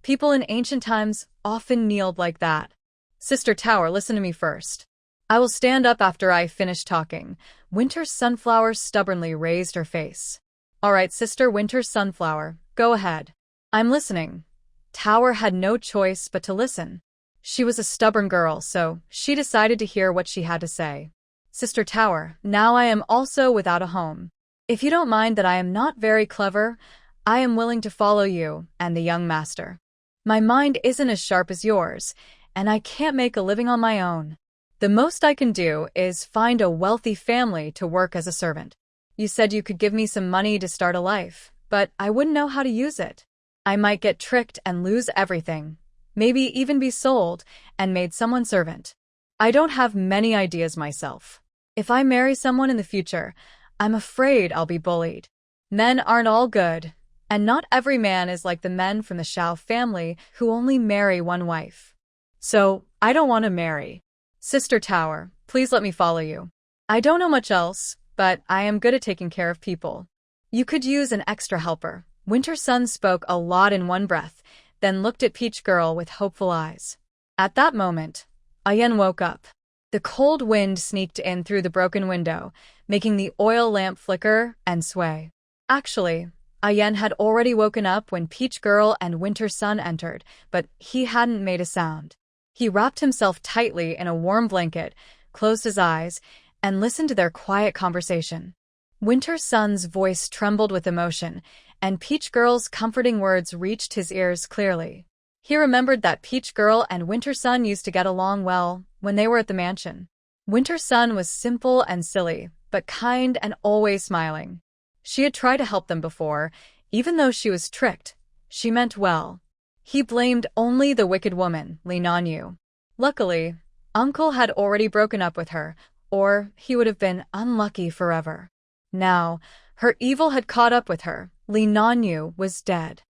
People in ancient times often kneeled like that. Sister Tower, listen to me first. I will stand up after I finish talking. Winter Sunflower stubbornly raised her face. All right, Sister Winter Sunflower, go ahead. I'm listening. Tower had no choice but to listen. She was a stubborn girl, so she decided to hear what she had to say. Sister Tower, now I am also without a home. If you don't mind that I am not very clever, I am willing to follow you and the young master. My mind isn't as sharp as yours, and I can't make a living on my own. The most I can do is find a wealthy family to work as a servant. You said you could give me some money to start a life, but I wouldn't know how to use it. I might get tricked and lose everything, maybe even be sold and made someone servant. I don't have many ideas myself. If I marry someone in the future, I'm afraid I'll be bullied. Men aren't all good, and not every man is like the men from the Shao family who only marry one wife. So, I don't want to marry. Sister Tower, please let me follow you. I don't know much else, but I am good at taking care of people. You could use an extra helper. Winter Sun spoke a lot in one breath, then looked at Peach Girl with hopeful eyes. At that moment, Ayen woke up. The cold wind sneaked in through the broken window, making the oil lamp flicker and sway. Actually, Ayen had already woken up when Peach Girl and Winter Sun entered, but he hadn't made a sound. He wrapped himself tightly in a warm blanket, closed his eyes, and listened to their quiet conversation. Winter Sun's voice trembled with emotion, and Peach Girl's comforting words reached his ears clearly. He remembered that Peach Girl and Winter Sun used to get along well when they were at the mansion. Winter Sun was simple and silly, but kind and always smiling. She had tried to help them before, even though she was tricked. She meant well. He blamed only the wicked woman, Lee Nanyu. Luckily, Uncle had already broken up with her, or he would have been unlucky forever. Now, her evil had caught up with her. Lee Nanyu was dead.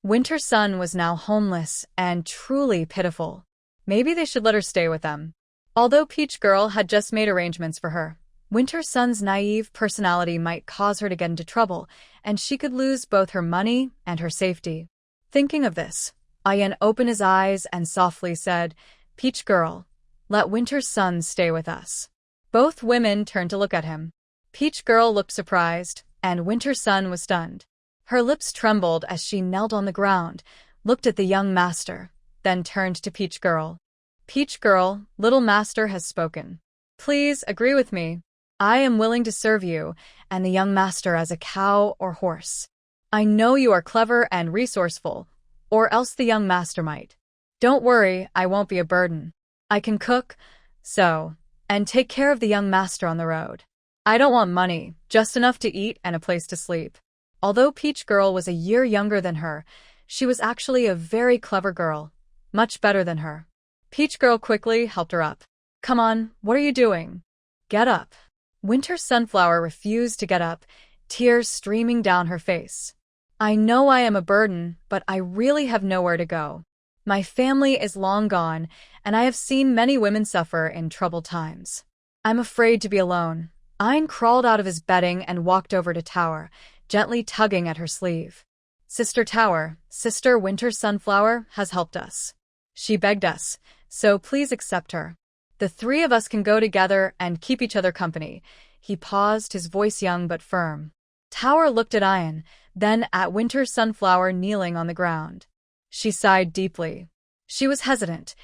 Winter Sun was now homeless and truly pitiful. Maybe they should let her stay with them. Although Peach Girl had just made arrangements for her, Winter Sun's naive personality might cause her to get into trouble, and she could lose both her money and her safety. Thinking of this, Ayen opened his eyes and softly said, Peach Girl, let Winter Sun stay with us. Both women turned to look at him. Peach Girl looked surprised, and Winter Sun was stunned. Her lips trembled as she knelt on the ground, looked at the young master, then turned to Peach Girl. Peach Girl, little master has spoken. Please agree with me. I am willing to serve you and the young master as a cow or horse. I know you are clever and resourceful, or else the young master might. Don't worry, I won't be a burden. I can cook, sew, and take care of the young master on the road. I don't want money, just enough to eat and a place to sleep. Although Peach Girl was a year younger than her, she was actually a very clever girl, much better than her. Peach Girl quickly helped her up. Come on, what are you doing? Get up. Winter Sunflower refused to get up, tears streaming down her face. I know I am a burden, but I really have nowhere to go. My family is long gone, and I have seen many women suffer in troubled times. I'm afraid to be alone. Ayn crawled out of his bedding and walked over to Tower, gently tugging at her sleeve. Sister Tower, Sister Winter Sunflower has helped us. She begged us, so please accept her. The three of us can go together and keep each other company. He paused, his voice young but firm. Tower looked at Ayn, then at Winter Sunflower kneeling on the ground. She sighed deeply. She was hesitant.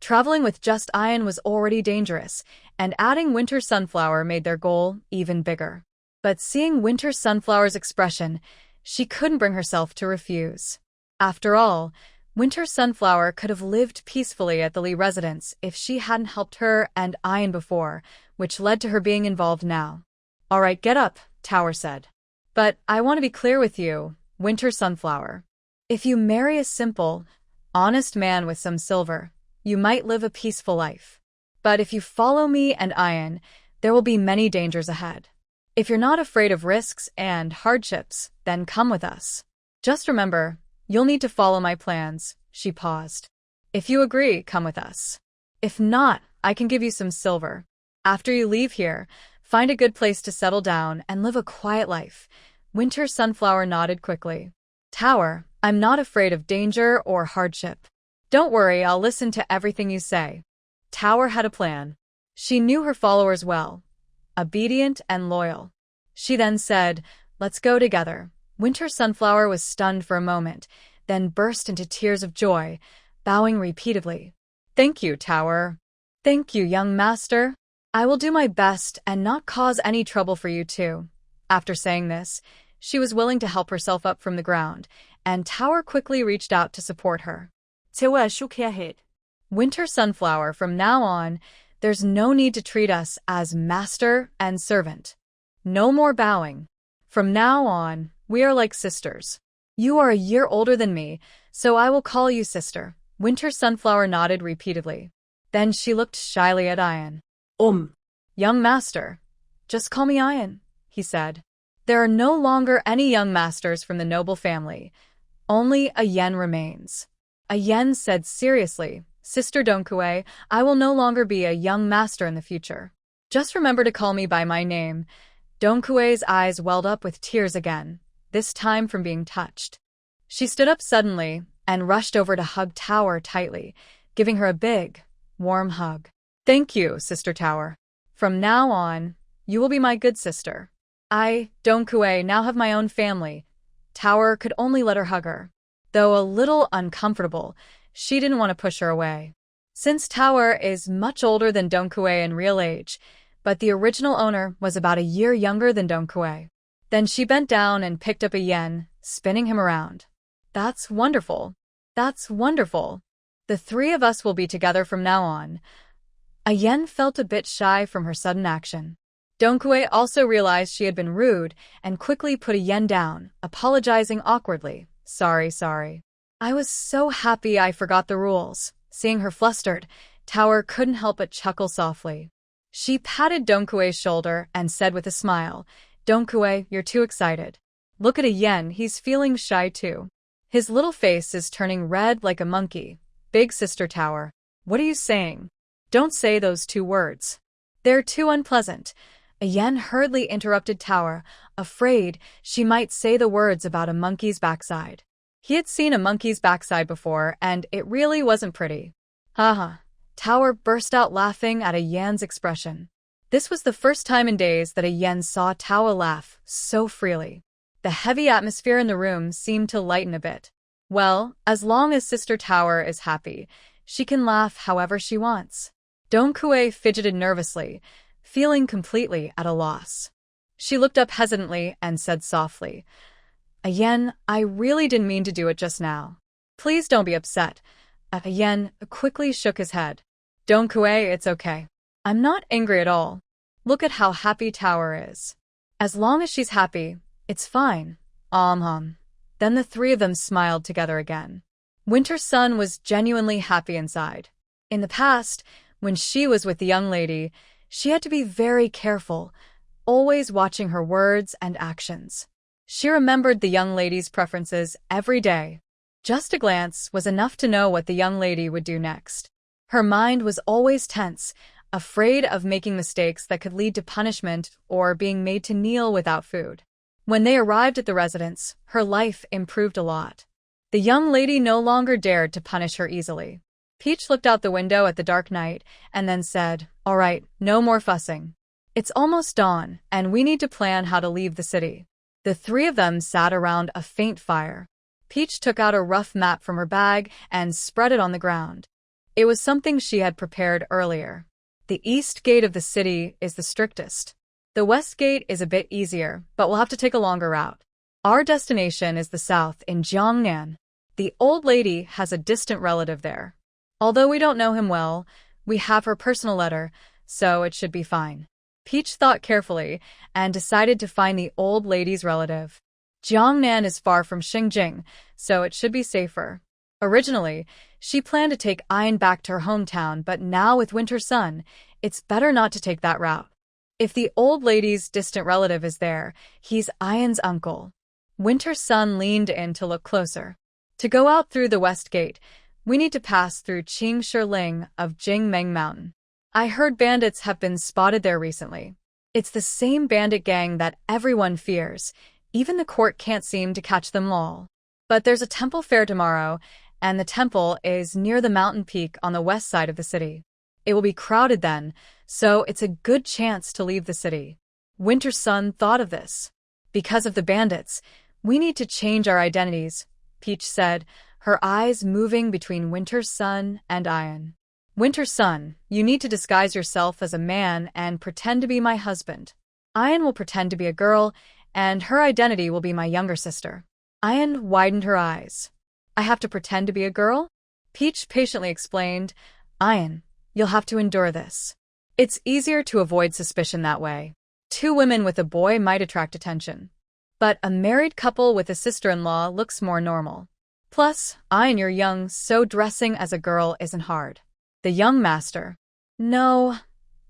Traveling with just Ian was already dangerous, and adding Winter Sunflower made their goal even bigger. But seeing Winter Sunflower's expression, she couldn't bring herself to refuse. After all, Winter Sunflower could have lived peacefully at the Lee residence if she hadn't helped her and Ian before, which led to her being involved now. "All right, get up," Tower said. "But I want to be clear with you, Winter Sunflower. If you marry a simple, honest man with some silver, you might live a peaceful life. But if you follow me and Ian, there will be many dangers ahead. If you're not afraid of risks and hardships, then come with us. Just remember, you'll need to follow my plans." She paused. "If you agree, come with us. If not, I can give you some silver. After you leave here, find a good place to settle down and live a quiet life." Winter Sunflower nodded quickly. "Tower, I'm not afraid of danger or hardship. Don't worry, I'll listen to everything you say." Tower had a plan. She knew her followers well, obedient and loyal. She then said, "Let's go together." Winter Sunflower was stunned for a moment, then burst into tears of joy, bowing repeatedly. "Thank you, Tower. Thank you, young master. I will do my best and not cause any trouble for you too." After saying this, she was willing to help herself up from the ground, and Tower quickly reached out to support her. Tower shook her head. "Winter Sunflower, from now on, there's no need to treat us as master and servant. No more bowing. From now on, we are like sisters. You are a year older than me, so I will call you sister." Winter Sunflower nodded repeatedly. Then she looked shyly at Ian. "Young master, just call me Ian," he said. "There are no longer any young masters from the noble family. Only a yen remains." A yen said seriously, "Sister Donkue, I will no longer be a young master in the future. Just remember to call me by my name." Donkue's eyes welled up with tears again, this time from being touched. She stood up suddenly and rushed over to hug Tower tightly, giving her a big, warm hug. "Thank you, Sister Tower. From now on, you will be my good sister. I, Donkue, now have my own family." Tower could only let her hug her. Though a little uncomfortable, she didn't want to push her away. Since Tower is much older than Donkue in real age, but the original owner was about a year younger than Donkue. Then she bent down and picked up a yen, spinning him around. "That's wonderful. That's wonderful. The three of us will be together from now on." A yen felt a bit shy from her sudden action. Donkue also realized she had been rude and quickly put a yen down, apologizing awkwardly. Sorry. I was so happy I forgot the rules." Seeing her flustered, Tower couldn't help but chuckle softly. She patted Donkue's shoulder and said with a smile, "Donkue, you're too excited. Look at a yen, he's feeling shy too. His little face is turning red like a monkey." "Big Sister Tower, what are you saying? Don't say those two words. They're too unpleasant." A yen hurriedly interrupted Tower, afraid she might say the words about a monkey's backside. He had seen a monkey's backside before, and it really wasn't pretty. Haha. Tower burst out laughing at a yen's expression. This was the first time in days that a yen saw Tower laugh so freely. The heavy atmosphere in the room seemed to lighten a bit. Well, as long as Sister Tower is happy, she can laugh however she wants. Donkue fidgeted nervously, feeling completely at a loss. She looked up hesitantly and said softly, "A yen, I really didn't mean to do it just now. Please don't be upset." A yen quickly shook his head. "Donkue, it's okay. I'm not angry at all. Look at how happy Tower is. As long as she's happy, it's fine." Then the three of them smiled together again. Winter Sun was genuinely happy inside. In the past, when she was with the young lady, she had to be very careful, always watching her words and actions. She remembered the young lady's preferences every day. Just a glance was enough to know what the young lady would do next. Her mind was always tense, afraid of making mistakes that could lead to punishment or being made to kneel without food. When they arrived at the residence, her life improved a lot. The young lady no longer dared to punish her easily. Peach looked out the window at the dark night and then said, "All right, no more fussing. It's almost dawn, and we need to plan how to leave the city." The three of them sat around a faint fire. Peach took out a rough map from her bag and spread it on the ground. It was something she had prepared earlier. The east gate of the city is the strictest. The west gate is a bit easier, but we'll have to take a longer route. Our destination is the south in Jiangnan. The old lady has a distant relative there. Although we don't know him well, we have her personal letter, so it should be fine. Peach thought carefully and decided to find the old lady's relative. Jiangnan is far from Xingjing, so it should be safer. Originally, she planned to take Ayan back to her hometown, but now with Winter Sun, it's better not to take that route. If the old lady's distant relative is there, he's Ayan's uncle. Winter Sun leaned in to look closer. To go out through the west gate, we need to pass through Qing Shiling of Jingmeng Mountain. I heard bandits have been spotted there recently. It's the same bandit gang that everyone fears. Even the court can't seem to catch them all. But there's a temple fair tomorrow, and the temple is near the mountain peak on the west side of the city. It will be crowded then, so it's a good chance to leave the city. Winter Sun thought of this. Because of the bandits, we need to change our identities, Peach said, her eyes moving between Winter Sun and Ayan. Winter Sun, you need to disguise yourself as a man and pretend to be my husband. Ayan will pretend to be a girl, and her identity will be my younger sister. Ayan widened her eyes. I have to pretend to be a girl? Peach patiently explained, Ayan, you'll have to endure this. It's easier to avoid suspicion that way. 2 women with a boy might attract attention. But a married couple with a sister-in-law looks more normal. Plus, Ayan, you're young, so dressing as a girl isn't hard. The young master. No.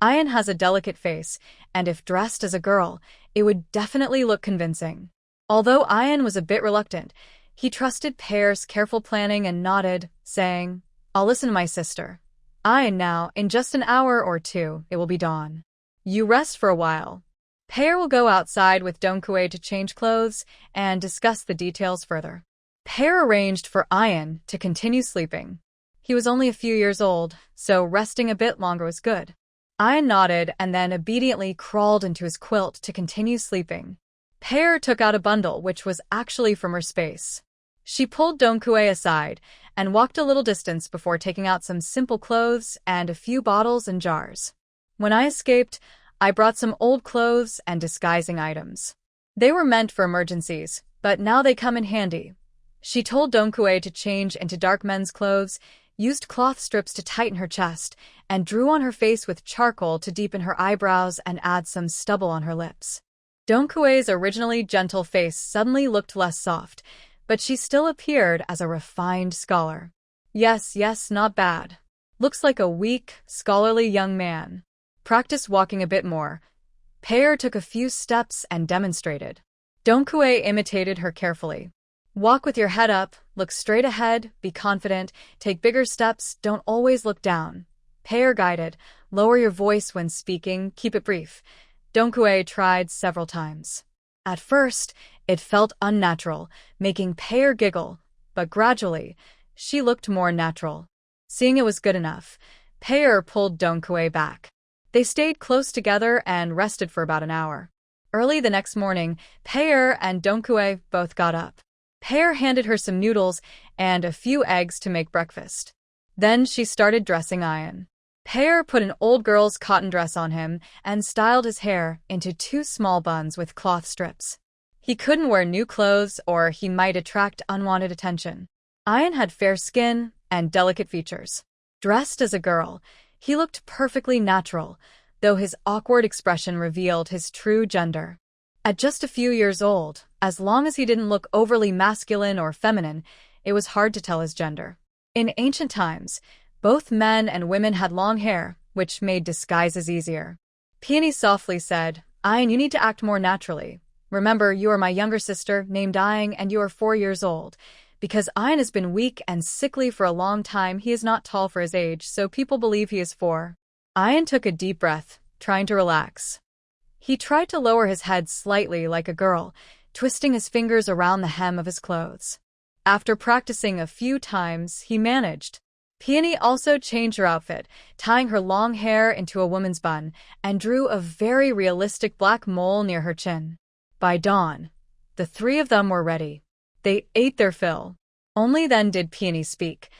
Ayan has a delicate face, and if dressed as a girl, it would definitely look convincing. Although Ayan was a bit reluctant, he trusted Pear's careful planning and nodded, saying, I'll listen to my sister. Ayan now, in just an hour or 2, it will be dawn. You rest for a while. Pear will go outside with Dongkue to change clothes and discuss the details further. Pear arranged for Ayan to continue sleeping. He was only a few years old, so resting a bit longer was good. Ayan nodded and then obediently crawled into his quilt to continue sleeping. Pear took out a bundle which was actually from her space. She pulled Dongkue aside and walked a little distance before taking out some simple clothes and a few bottles and jars. When I escaped, I brought some old clothes and disguising items. They were meant for emergencies, but now they come in handy. She told Dongkue to change into dark men's clothes, used cloth strips to tighten her chest, and drew on her face with charcoal to deepen her eyebrows and add some stubble on her lips. Dongkue's originally gentle face suddenly looked less soft, but she still appeared as a refined scholar. Yes, not bad. Looks like a weak, scholarly young man. Practice walking a bit more. Pear took a few steps and demonstrated. Dongkue imitated her carefully. Walk with your head up, look straight ahead, be confident, take bigger steps, don't always look down. Pear guided, lower your voice when speaking, keep it brief. Dongkue tried several times. At first, it felt unnatural, making Pear giggle, but gradually, she looked more natural. Seeing it was good enough, Pear pulled Dongkue back. They stayed close together and rested for about an hour. Early the next morning, Pear and Dongkue both got up. Pear handed her some noodles and a few eggs to make breakfast. Then she started dressing Ayan. Pear put an old girl's cotton dress on him and styled his hair into 2 small buns with cloth strips. He couldn't wear new clothes or he might attract unwanted attention. Ayan had fair skin and delicate features. Dressed as a girl, he looked perfectly natural, though his awkward expression revealed his true gender. At just a few years old, as long as he didn't look overly masculine or feminine, it was hard to tell his gender. In ancient times, both men and women had long hair, which made disguises easier. Peony softly said, Ayan, you need to act more naturally. Remember, you are my younger sister, named Ayan, and you are 4 years old. Because Ayan has been weak and sickly for a long time, he is not tall for his age, so people believe he is 4. Ayan took a deep breath, trying to relax. He tried to lower his head slightly like a girl, twisting his fingers around the hem of his clothes. After practicing a few times, he managed. Peony also changed her outfit, tying her long hair into a woman's bun, and drew a very realistic black mole near her chin. By dawn, the 3 of them were ready. They ate their fill. Only then did Peony speak.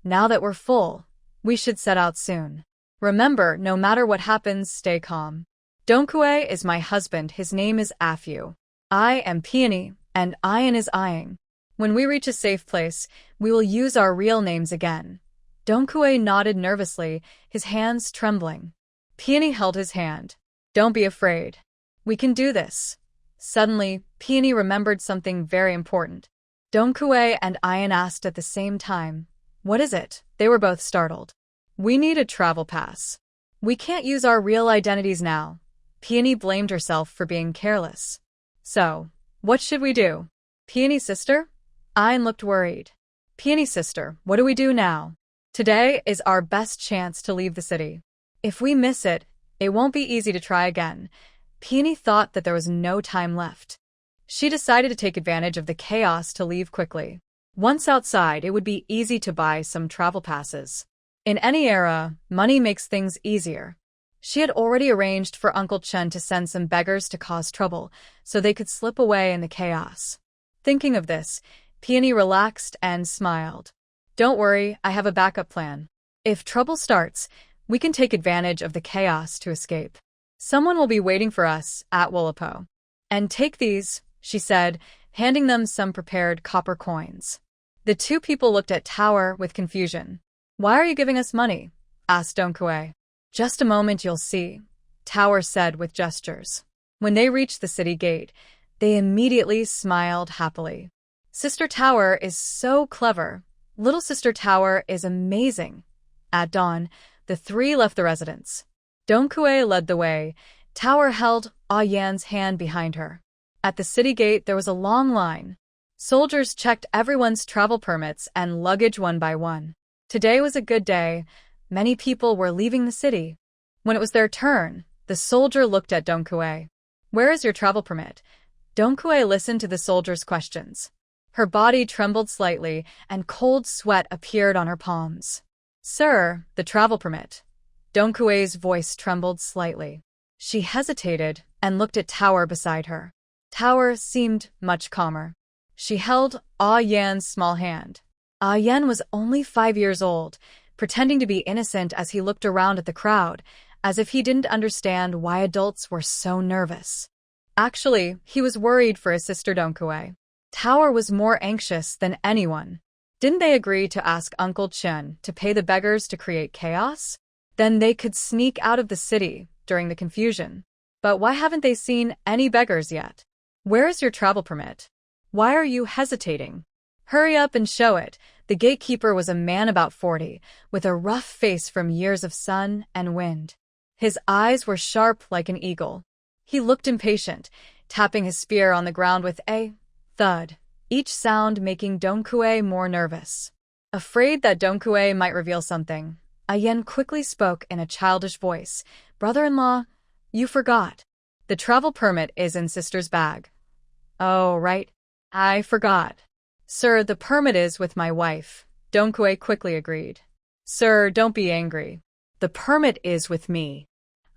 Now that we're full, We should set out soon. Remember, no matter what happens, stay calm. Donkue is my husband, his name is Afu. I am Peony, and Ian is Iing. When we reach a safe place, we will use our real names again. Donkue nodded nervously, his hands trembling. Peony held his hand. Don't be afraid. We can do this. Suddenly, Peony remembered something very important. Donkue and Ian asked at the same time. What is it? They were both startled. We need a travel pass. We can't use our real identities now. Peony blamed herself for being careless. So, what should we do? Peony sister? Ian looked worried. Peony sister, what do we do now? Today is our best chance to leave the city. If we miss it, it won't be easy to try again. Peony thought that there was no time left. She decided to take advantage of the chaos to leave quickly. Once outside, it would be easy to buy some travel passes. In any era, money makes things easier. She had already arranged for Uncle Chen to send some beggars to cause trouble, so they could slip away in the chaos. Thinking of this, Peony relaxed and smiled. Don't worry, I have a backup plan. If trouble starts, we can take advantage of the chaos to escape. Someone will be waiting for us at Woolapo. And take these, she said, handing them some prepared copper coins. The two people looked at Tower with confusion. Why are you giving us money? Asked Donkue. Just a moment, you'll see, Tower said with gestures. When they reached the city gate, they immediately smiled happily. Sister Tower is so clever. Little Sister Tower is amazing. At dawn, the three left the residence. Donkue led the way. Tower held Ah Yan's hand behind her. At the city gate, there was a long line. Soldiers checked everyone's travel permits and luggage one by one. Today was a good day. Many people were leaving the city. When it was their turn, the soldier looked at Donkue. Where is your travel permit? Donkue listened to the soldier's questions. Her body trembled slightly, and cold sweat appeared on her palms. Sir, the travel permit. Donkue's voice trembled slightly. She hesitated and looked at Tower beside her. Tower seemed much calmer. She held Ah Yan's small hand. Ah Yan was only 5 years old, pretending to be innocent as he looked around at the crowd, as if he didn't understand why adults were so nervous. Actually, he was worried for his sister Donkue. Tower was more anxious than anyone. Didn't they agree to ask Uncle Chen to pay the beggars to create chaos? Then they could sneak out of the city during the confusion. But why haven't they seen any beggars yet? Where is your travel permit? Why are you hesitating? Hurry up and show it. The gatekeeper was a man about 40, with a rough face from years of sun and wind. His eyes were sharp like an eagle. He looked impatient, tapping his spear on the ground with a thud, each sound making Donkue more nervous. Afraid that Donkue might reveal something, Ayen quickly spoke in a childish voice. Brother-in-law, you forgot. The travel permit is in sister's bag. Oh, right. I forgot. Sir, the permit is with my wife. Donkue quickly agreed. Sir, don't be angry. The permit is with me.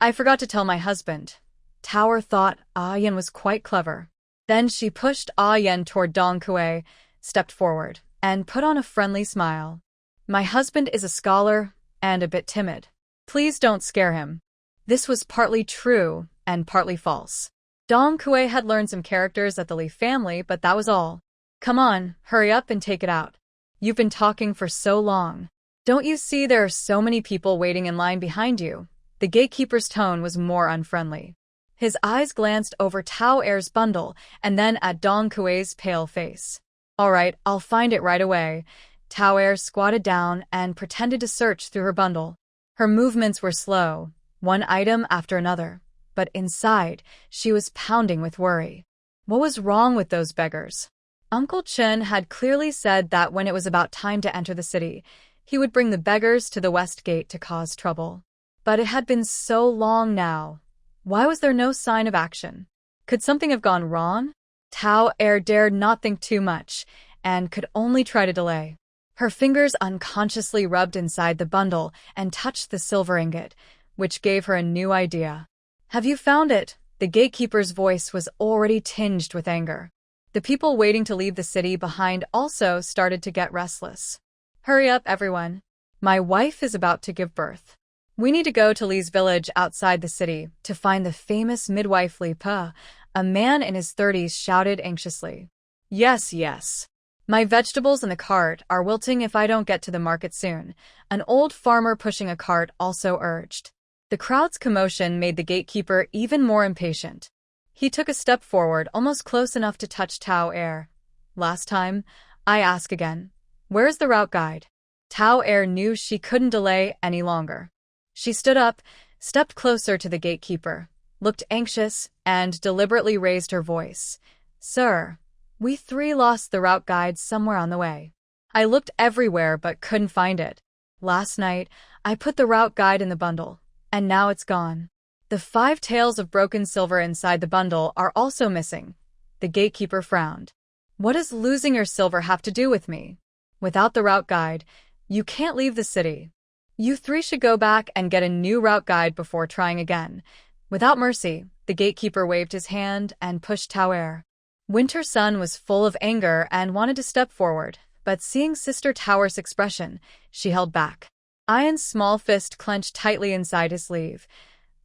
I forgot to tell my husband. Tower thought Ayen was quite clever. Then she pushed Ayen toward Donkue, stepped forward, and put on a friendly smile. My husband is a scholar and a bit timid. Please don't scare him. This was partly true and partly false. Donkue had learned some characters at the Lee family, but that was all. Come on, hurry up and take it out. You've been talking for so long. Don't you see there are so many people waiting in line behind you? The gatekeeper's tone was more unfriendly. His eyes glanced over Tao Air's bundle and then at Donkue's pale face. All right, I'll find it right away. Tao Air squatted down and pretended to search through her bundle. Her movements were slow, one item after another, but inside, she was pounding with worry. What was wrong with those beggars? Uncle Chen had clearly said that when it was about time to enter the city, he would bring the beggars to the west gate to cause trouble. But it had been so long now. Why was there no sign of action? Could something have gone wrong? Tao Air dared not think too much, and could only try to delay. Her fingers unconsciously rubbed inside the bundle and touched the silver ingot, which gave her a new idea. Have you found it? The gatekeeper's voice was already tinged with anger. The people waiting to leave the city behind also started to get restless. Hurry up, everyone. My wife is about to give birth. We need to go to Lee's village outside the city to find the famous midwife Lee Pa, a man in his 30s shouted anxiously. Yes, yes. My vegetables in the cart are wilting if I don't get to the market soon, an old farmer pushing a cart also urged. The crowd's commotion made the gatekeeper even more impatient. He took a step forward, almost close enough to touch Tao Air. Last time, I ask again. Where's the route guide? Tao Air knew she couldn't delay any longer. She stood up, stepped closer to the gatekeeper, looked anxious, and deliberately raised her voice. Sir, we 3 lost the route guide somewhere on the way. I looked everywhere but couldn't find it. Last night, I put the route guide in the bundle, and now it's gone. The 5 taels of broken silver inside the bundle are also missing. The gatekeeper frowned. What does losing your silver have to do with me? Without the route guide, you can't leave the city. You 3 should go back and get a new route guide before trying again. Without mercy, the gatekeeper waved his hand and pushed Tao Air. Winter Sun was full of anger and wanted to step forward, but seeing Sister Tower's expression, she held back. Ian's small fist clenched tightly inside his sleeve.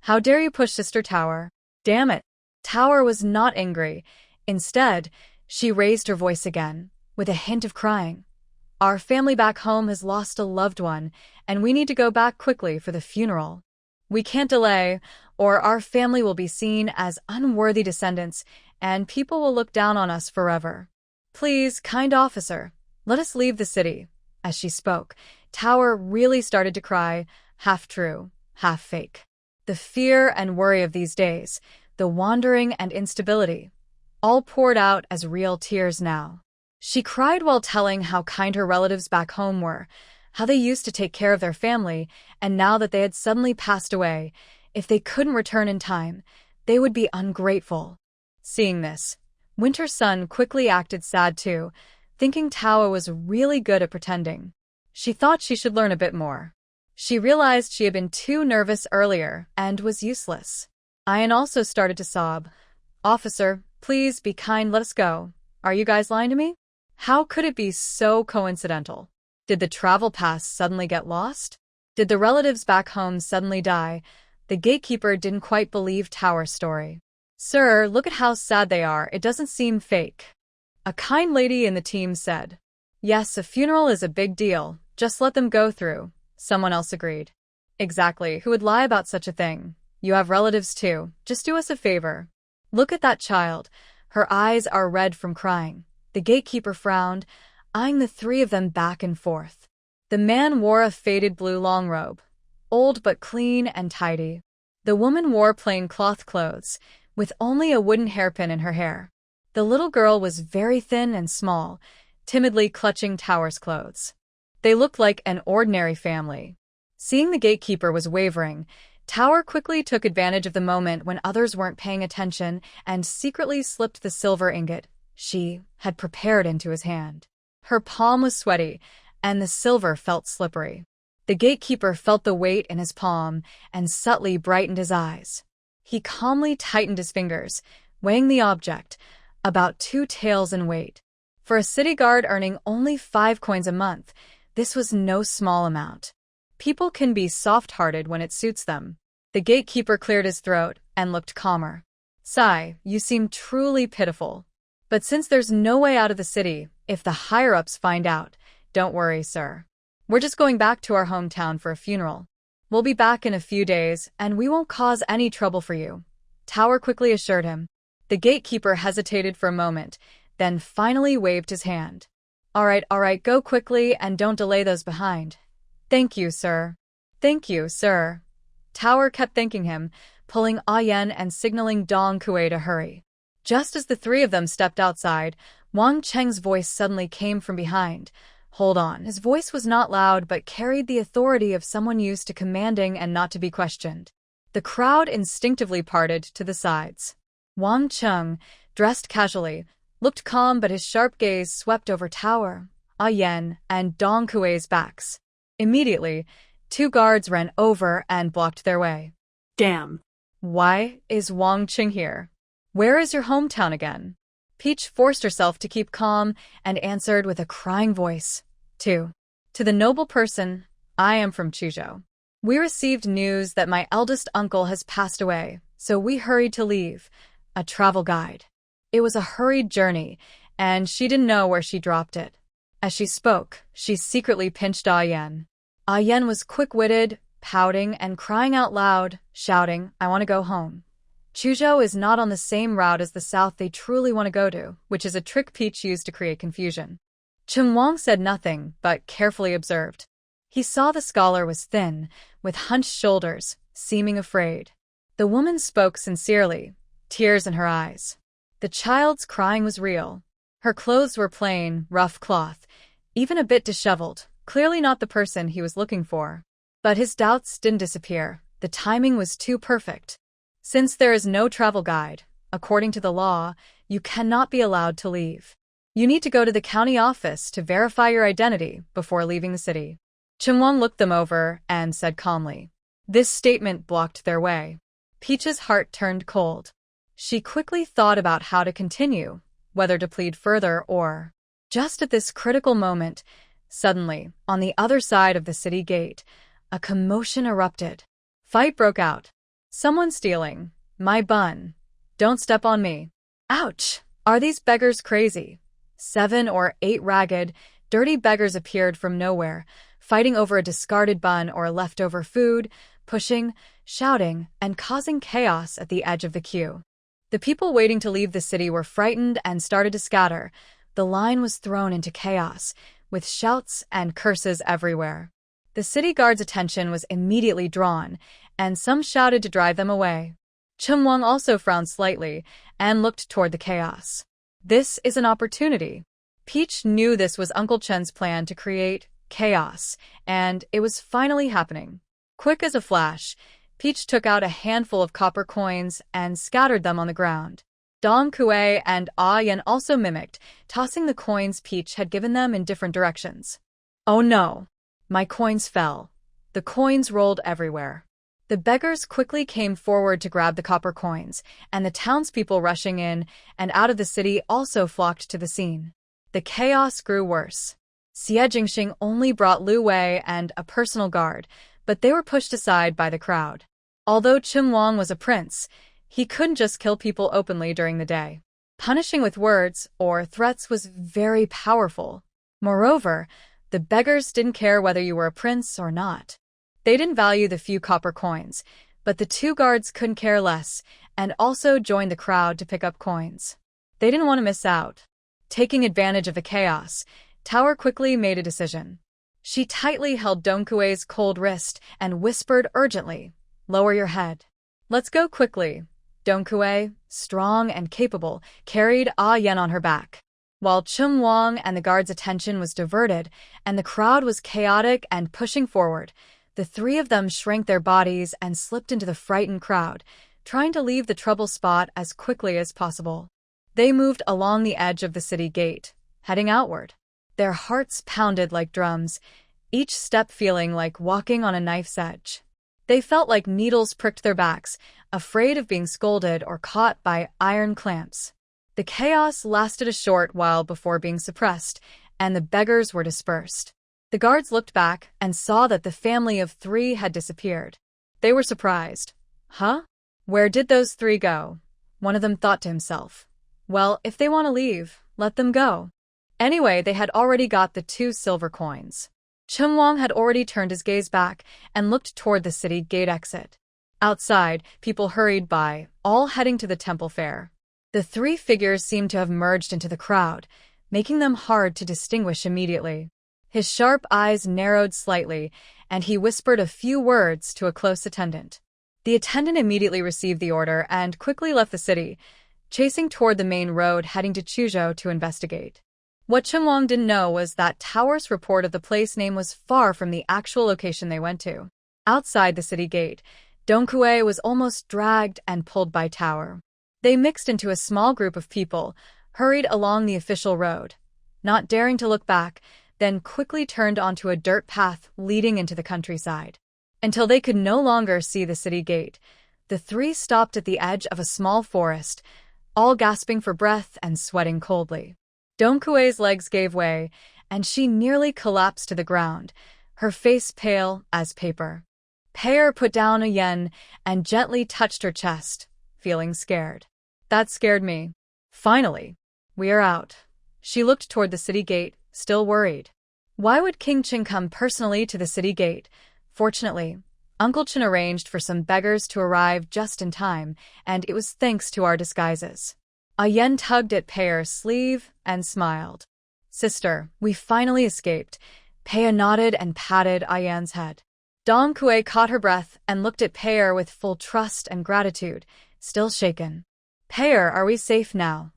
How dare you push Sister Tower? Damn it! Tower was not angry. Instead, she raised her voice again, with a hint of crying. Our family back home has lost a loved one, and we need to go back quickly for the funeral. We can't delay, or our family will be seen as unworthy descendants, and people will look down on us forever. Please, kind officer, let us leave the city. As she spoke, Tower really started to cry, half true, half fake. The fear and worry of these days, the wandering and instability, all poured out as real tears now. She cried while telling how kind her relatives back home were, how they used to take care of their family, and now that they had suddenly passed away, if they couldn't return in time, they would be ungrateful. Seeing this, Winter Sun quickly acted sad too, thinking Tawa was really good at pretending. She thought she should learn a bit more. She realized she had been too nervous earlier and was useless. Ian also started to sob. Officer, please be kind, let us go. Are you guys lying to me? How could it be so coincidental? Did the travel pass suddenly get lost? Did the relatives back home suddenly die? The gatekeeper didn't quite believe Tower's story. Sir, look at how sad they are, it doesn't seem fake. A kind lady in the team said. Yes, a funeral is a big deal, just let them go through. Someone else agreed. Exactly, who would lie about such a thing? You have relatives too, just do us a favor. Look at that child, her eyes are red from crying. The gatekeeper frowned, eyeing the 3 of them back and forth. The man wore a faded blue long robe, old but clean and tidy. The woman wore plain cloth clothes, with only a wooden hairpin in her hair. The little girl was very thin and small, timidly clutching Tower's clothes. They looked like an ordinary family. Seeing the gatekeeper was wavering, Tower quickly took advantage of the moment when others weren't paying attention and secretly slipped the silver ingot she had prepared into his hand. Her palm was sweaty, and the silver felt slippery. The gatekeeper felt the weight in his palm and subtly brightened his eyes. He calmly tightened his fingers, weighing the object, about 2 taels in weight. For a city guard earning only 5 coins a month, this was no small amount. People can be soft-hearted when it suits them. The gatekeeper cleared his throat and looked calmer. Sigh, you seem truly pitiful. But since there's no way out of the city, if the higher-ups find out, don't worry, sir. We're just going back to our hometown for a funeral. We'll be back in a few days, and we won't cause any trouble for you. Tower quickly assured him. The gatekeeper hesitated for a moment, then finally waved his hand. All right, go quickly and don't delay those behind. Thank you, sir. Thank you, sir. Tower kept thanking him, pulling Yen and signaling Dong Kue to hurry. Just as the 3 of them stepped outside, Wang Cheng's voice suddenly came from behind. Hold on, his voice was not loud but carried the authority of someone used to commanding and not to be questioned. The crowd instinctively parted to the sides. Wang Cheng, dressed casually, looked calm but his sharp gaze swept over Tower, Yen, and Dong Kue's backs. Immediately, 2 guards ran over and blocked their way. Damn. Why is Wang Cheng here? Where is your hometown again? Peach forced herself to keep calm and answered with a crying voice. To the noble person, I am from Chuzhou. We received news that my eldest uncle has passed away, so we hurried to leave. A travel guide. It was a hurried journey, and she didn't know where she dropped it. As she spoke, she secretly pinched Ah Yen. Ah Yen was quick-witted, pouting and crying out loud, shouting, I want to go home. Chuzhou is not on the same route as the south they truly want to go to, which is a trick Peach used to create confusion. Chunwang said nothing, but carefully observed. He saw the scholar was thin, with hunched shoulders, seeming afraid. The woman spoke sincerely, tears in her eyes. The child's crying was real. Her clothes were plain, rough cloth, even a bit disheveled, clearly not the person he was looking for. But his doubts didn't disappear. The timing was too perfect. Since there is no travel guide, according to the law, you cannot be allowed to leave. You need to go to the county office to verify your identity before leaving the city. Chunwang looked them over and said calmly. This statement blocked their way. Peach's heart turned cold. She quickly thought about how to continue, whether to plead further or... Just at this critical moment, suddenly, on the other side of the city gate, a commotion erupted. Fight broke out. Someone stealing. My bun. Don't step on me. Ouch! Are these beggars crazy? 7 or 8 ragged, dirty beggars appeared from nowhere, fighting over a discarded bun or leftover food, pushing, shouting, and causing chaos at the edge of the queue. The people waiting to leave the city were frightened and started to scatter. The line was thrown into chaos, with shouts and curses everywhere. The city guard's attention was immediately drawn, and some shouted to drive them away. Chunwang also frowned slightly and looked toward the chaos. This is an opportunity. Peach knew this was Uncle Chen's plan to create chaos, and it was finally happening. Quick as a flash, Peach took out a handful of copper coins and scattered them on the ground. Dong Kuei and Ah Yen also mimicked, tossing the coins Peach had given them in different directions. Oh no! My coins fell. The coins rolled everywhere. The beggars quickly came forward to grab the copper coins, and the townspeople rushing in and out of the city also flocked to the scene. The chaos grew worse. Xie Jingxing only brought Lu Wei and a personal guard, but they were pushed aside by the crowd. Although Chunwang was a prince, he couldn't just kill people openly during the day. Punishing with words or threats was very powerful. Moreover, the beggars didn't care whether you were a prince or not. They didn't value the few copper coins, but the 2 guards couldn't care less and also joined the crowd to pick up coins. They didn't want to miss out. Taking advantage of the chaos, Tower quickly made a decision. She tightly held Dong Kuei's cold wrist and whispered urgently, Lower your head. Let's go quickly. Dong Kuei, strong and capable, carried Ah Yen on her back. While Chunwang and the guards' attention was diverted and the crowd was chaotic and pushing forward, the 3 of them shrank their bodies and slipped into the frightened crowd, trying to leave the trouble spot as quickly as possible. They moved along the edge of the city gate, heading outward. Their hearts pounded like drums, each step feeling like walking on a knife's edge. They felt like needles pricked their backs, afraid of being scolded or caught by iron clamps. The chaos lasted a short while before being suppressed, and the beggars were dispersed. The guards looked back and saw that the family of 3 had disappeared. They were surprised. Huh? Where did those 3 go? One of them thought to himself. Well, if they want to leave, let them go. Anyway, they had already got the 2 silver coins. Chunwang had already turned his gaze back and looked toward the city gate exit. Outside, people hurried by, all heading to the temple fair. The 3 figures seemed to have merged into the crowd, making them hard to distinguish immediately. His sharp eyes narrowed slightly, and he whispered a few words to a close attendant. The attendant immediately received the order and quickly left the city, chasing toward the main road heading to Chuzhou to investigate. What Chunwang didn't know was that Tower's report of the place name was far from the actual location they went to. Outside the city gate, Dong Kuei was almost dragged and pulled by Tower. They mixed into a small group of people, hurried along the official road, not daring to look back, then quickly turned onto a dirt path leading into the countryside. Until they could no longer see the city gate, the 3 stopped at the edge of a small forest, all gasping for breath and sweating coldly. Dong Kuei's legs gave way, and she nearly collapsed to the ground, her face pale as paper. Pear put down a yen and gently touched her chest, feeling scared. That scared me. Finally. We are out. She looked toward the city gate, still worried. Why would King Ching come personally to the city gate? Fortunately, Uncle Chen arranged for some beggars to arrive just in time, and it was thanks to our disguises. A yen tugged at Pear's sleeve and smiled. Sister, we finally escaped. Pear nodded and patted Ayan's head. Dong Kue caught her breath and looked at Pear with full trust and gratitude, still shaken. Pear, are we safe now?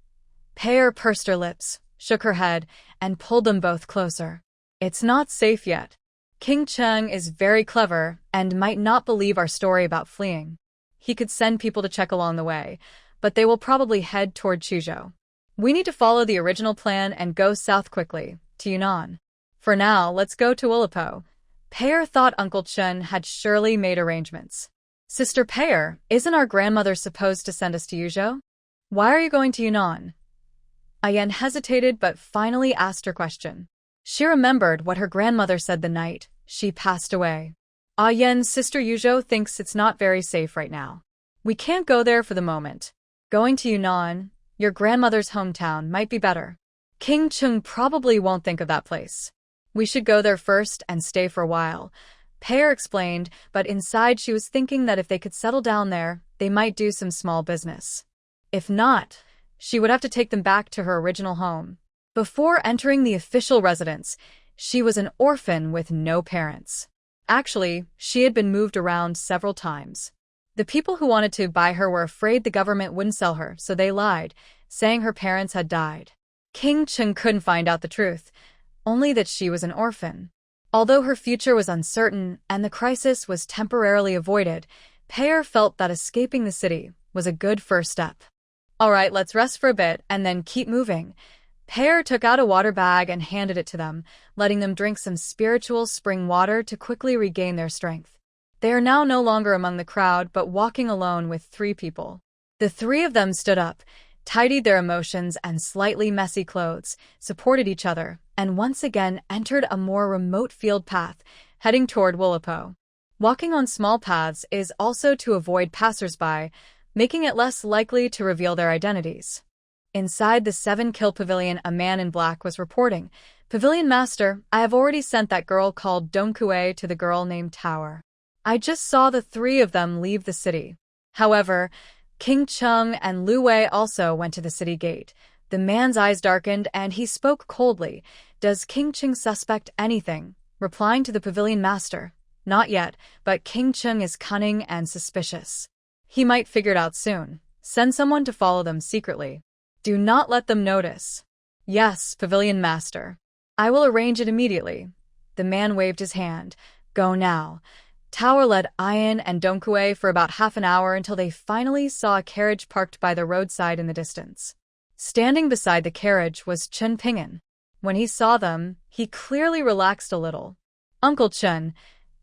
Pear pursed her lips, shook her head, and pulled them both closer. It's not safe yet. King Cheng is very clever and might not believe our story about fleeing. He could send people to check along the way, but they will probably head toward Chuzhou. We need to follow the original plan and go south quickly, to Yunnan. For now, let's go to Ulipo. Pear thought Uncle Chen had surely made arrangements. Sister Pear, isn't our grandmother supposed to send us to Yuzhou? Why are you going to Yunnan? Ayan hesitated but finally asked her question. She remembered what her grandmother said the night she passed away. Ayan's sister Yuzhou thinks it's not very safe right now. We can't go there for the moment. Going to Yunnan, your grandmother's hometown, might be better. King Chung probably won't think of that place. We should go there first and stay for a while, Pear explained, but inside she was thinking that if they could settle down there, they might do some small business. If not, she would have to take them back to her original home. Before entering the official residence, she was an orphan with no parents. Actually, she had been moved around several times. The people who wanted to buy her were afraid the government wouldn't sell her, so they lied, saying her parents had died. King Cheng couldn't find out the truth, only that she was an orphan. Although her future was uncertain and the crisis was temporarily avoided, Pear felt that escaping the city was a good first step. All right, let's rest for a bit and then keep moving. Pear took out a water bag and handed it to them, letting them drink some spiritual spring water to quickly regain their strength. They are now no longer among the crowd but walking alone with 3 people. The 3 of them stood up, tidied their emotions and slightly messy clothes, supported each other, and once again entered a more remote field path, heading toward Wulipo. Walking on small paths is also to avoid passers-by, making it less likely to reveal their identities. Inside the 7-kill pavilion, a man in black was reporting, "Pavilion Master, I have already sent that girl called Dongkue to the girl named Tower. I just saw the 3 of them leave the city." However, King Chung and Lu Wei also went to the city gate. The man's eyes darkened and he spoke coldly. Does King Chung suspect anything? Replying to the Pavilion Master, "Not yet, but King Chung is cunning and suspicious. He might figure it out soon. Send someone to follow them secretly. Do not let them notice." "Yes, Pavilion Master. I will arrange it immediately." The man waved his hand. "Go now." Tower led Ayan and Dongkue for about half an hour until they finally saw a carriage parked by the roadside in the distance. Standing beside the carriage was Chen Ping'an. When he saw them, he clearly relaxed a little. "Uncle Chen,"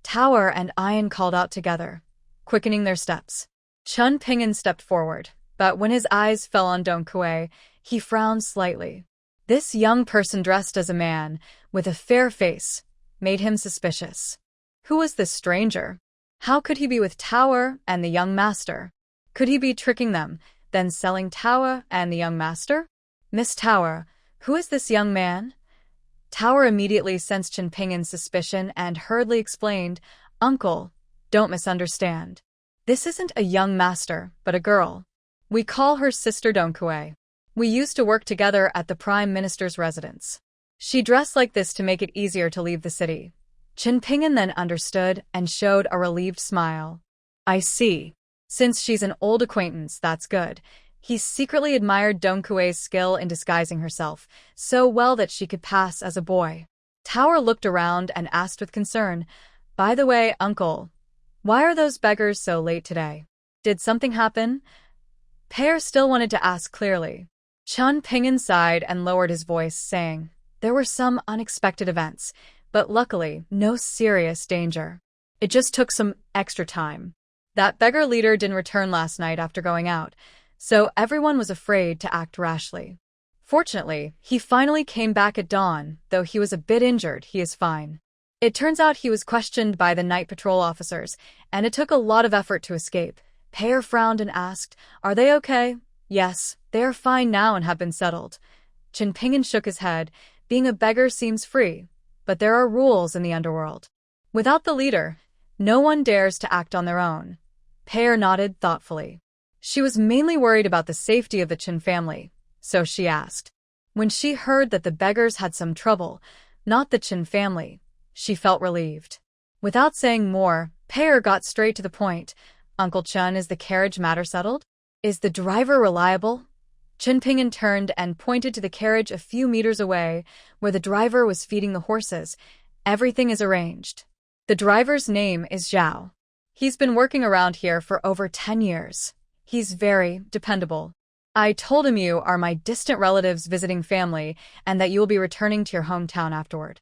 Tower and Ayan called out together, quickening their steps. Chen Ping'an stepped forward, but when his eyes fell on Dongkue, he frowned slightly. This young person dressed as a man, with a fair face, made him suspicious. Who was this stranger? How could he be with Tower and the young master? Could he be tricking them, then selling Tower and the young master? "Miss Tower, who is this young man?" Tower immediately sensed Chen Ping'an's suspicion and hurriedly explained, "Uncle, don't misunderstand. This isn't a young master, but a girl. We call her Sister Dongkue. We used to work together at the Prime Minister's residence. She dressed like this to make it easier to leave the city." Chen Ping'an then understood and showed a relieved smile. "I see. Since she's an old acquaintance, that's good." He secretly admired Dongkue's skill in disguising herself, so well that she could pass as a boy. Tower looked around and asked with concern, "By the way, Uncle, why are those beggars so late today? Did something happen?" Pear still wanted to ask clearly. Chen Ping'an sighed and lowered his voice, saying, "There were some unexpected events, but luckily, no serious danger. It just took some extra time. That beggar leader didn't return last night after going out, so everyone was afraid to act rashly. Fortunately, he finally came back at dawn, though he was a bit injured. He is fine." It turns out he was questioned by the night patrol officers, and it took a lot of effort to escape. Payer frowned and asked, "Are they okay?" "Yes, they are fine now and have been settled." Chinpingen shook his head. "Being a beggar seems free, but there are rules in the underworld. Without the leader, no one dares to act on their own." Payer nodded thoughtfully. She was mainly worried about the safety of the Chin family, so she asked. When she heard that the beggars had some trouble, not the Chin family, she felt relieved. Without saying more, Payer got straight to the point. "Uncle Chun, is the carriage matter settled? Is the driver reliable?" Chinpingen turned and pointed to the carriage a few meters away, where the driver was feeding the horses. "Everything is arranged. The driver's name is Zhao. He's been working around here for over 10 years. He's very dependable. I told him you are my distant relatives visiting family and that you will be returning to your hometown afterward."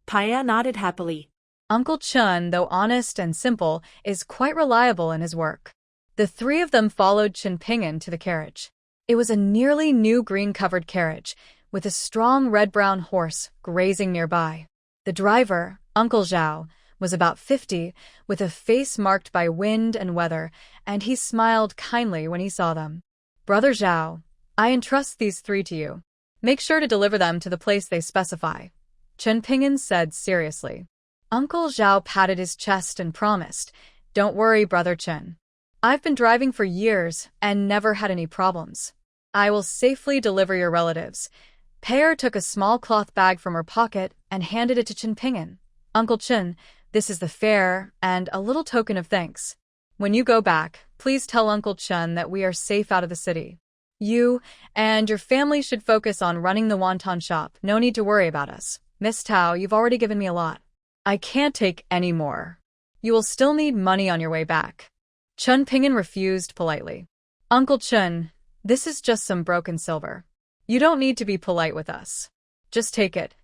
Paya nodded happily. Uncle Chun, though honest and simple, is quite reliable in his work. The three of them followed Chinpingen to the carriage. It was a nearly new green-covered carriage, with a strong red-brown horse grazing nearby. The driver, Uncle Zhao, was about 50, with a face marked by wind and weather, and he smiled kindly when he saw them. "Brother Zhao, I entrust these three to you. Make sure to deliver them to the place they specify," Chinpingen said seriously. Uncle Zhao patted his chest and promised, "Don't worry, Brother Chen. I've been driving for years and never had any problems. I will safely deliver your relatives." Payer took a small cloth bag from her pocket and handed it to Chinpingen. "Uncle Chen, this is the fare and a little token of thanks. When you go back, please tell Uncle Chen that we are safe out of the city. You and your family should focus on running the wonton shop. No need to worry about us. Miss Tao, you've already given me a lot. I can't take any more. You will still need money on your way back." Chinpingen refused politely. "Uncle Chen, this is just some broken silver. You don't need to be polite with us. Just take it.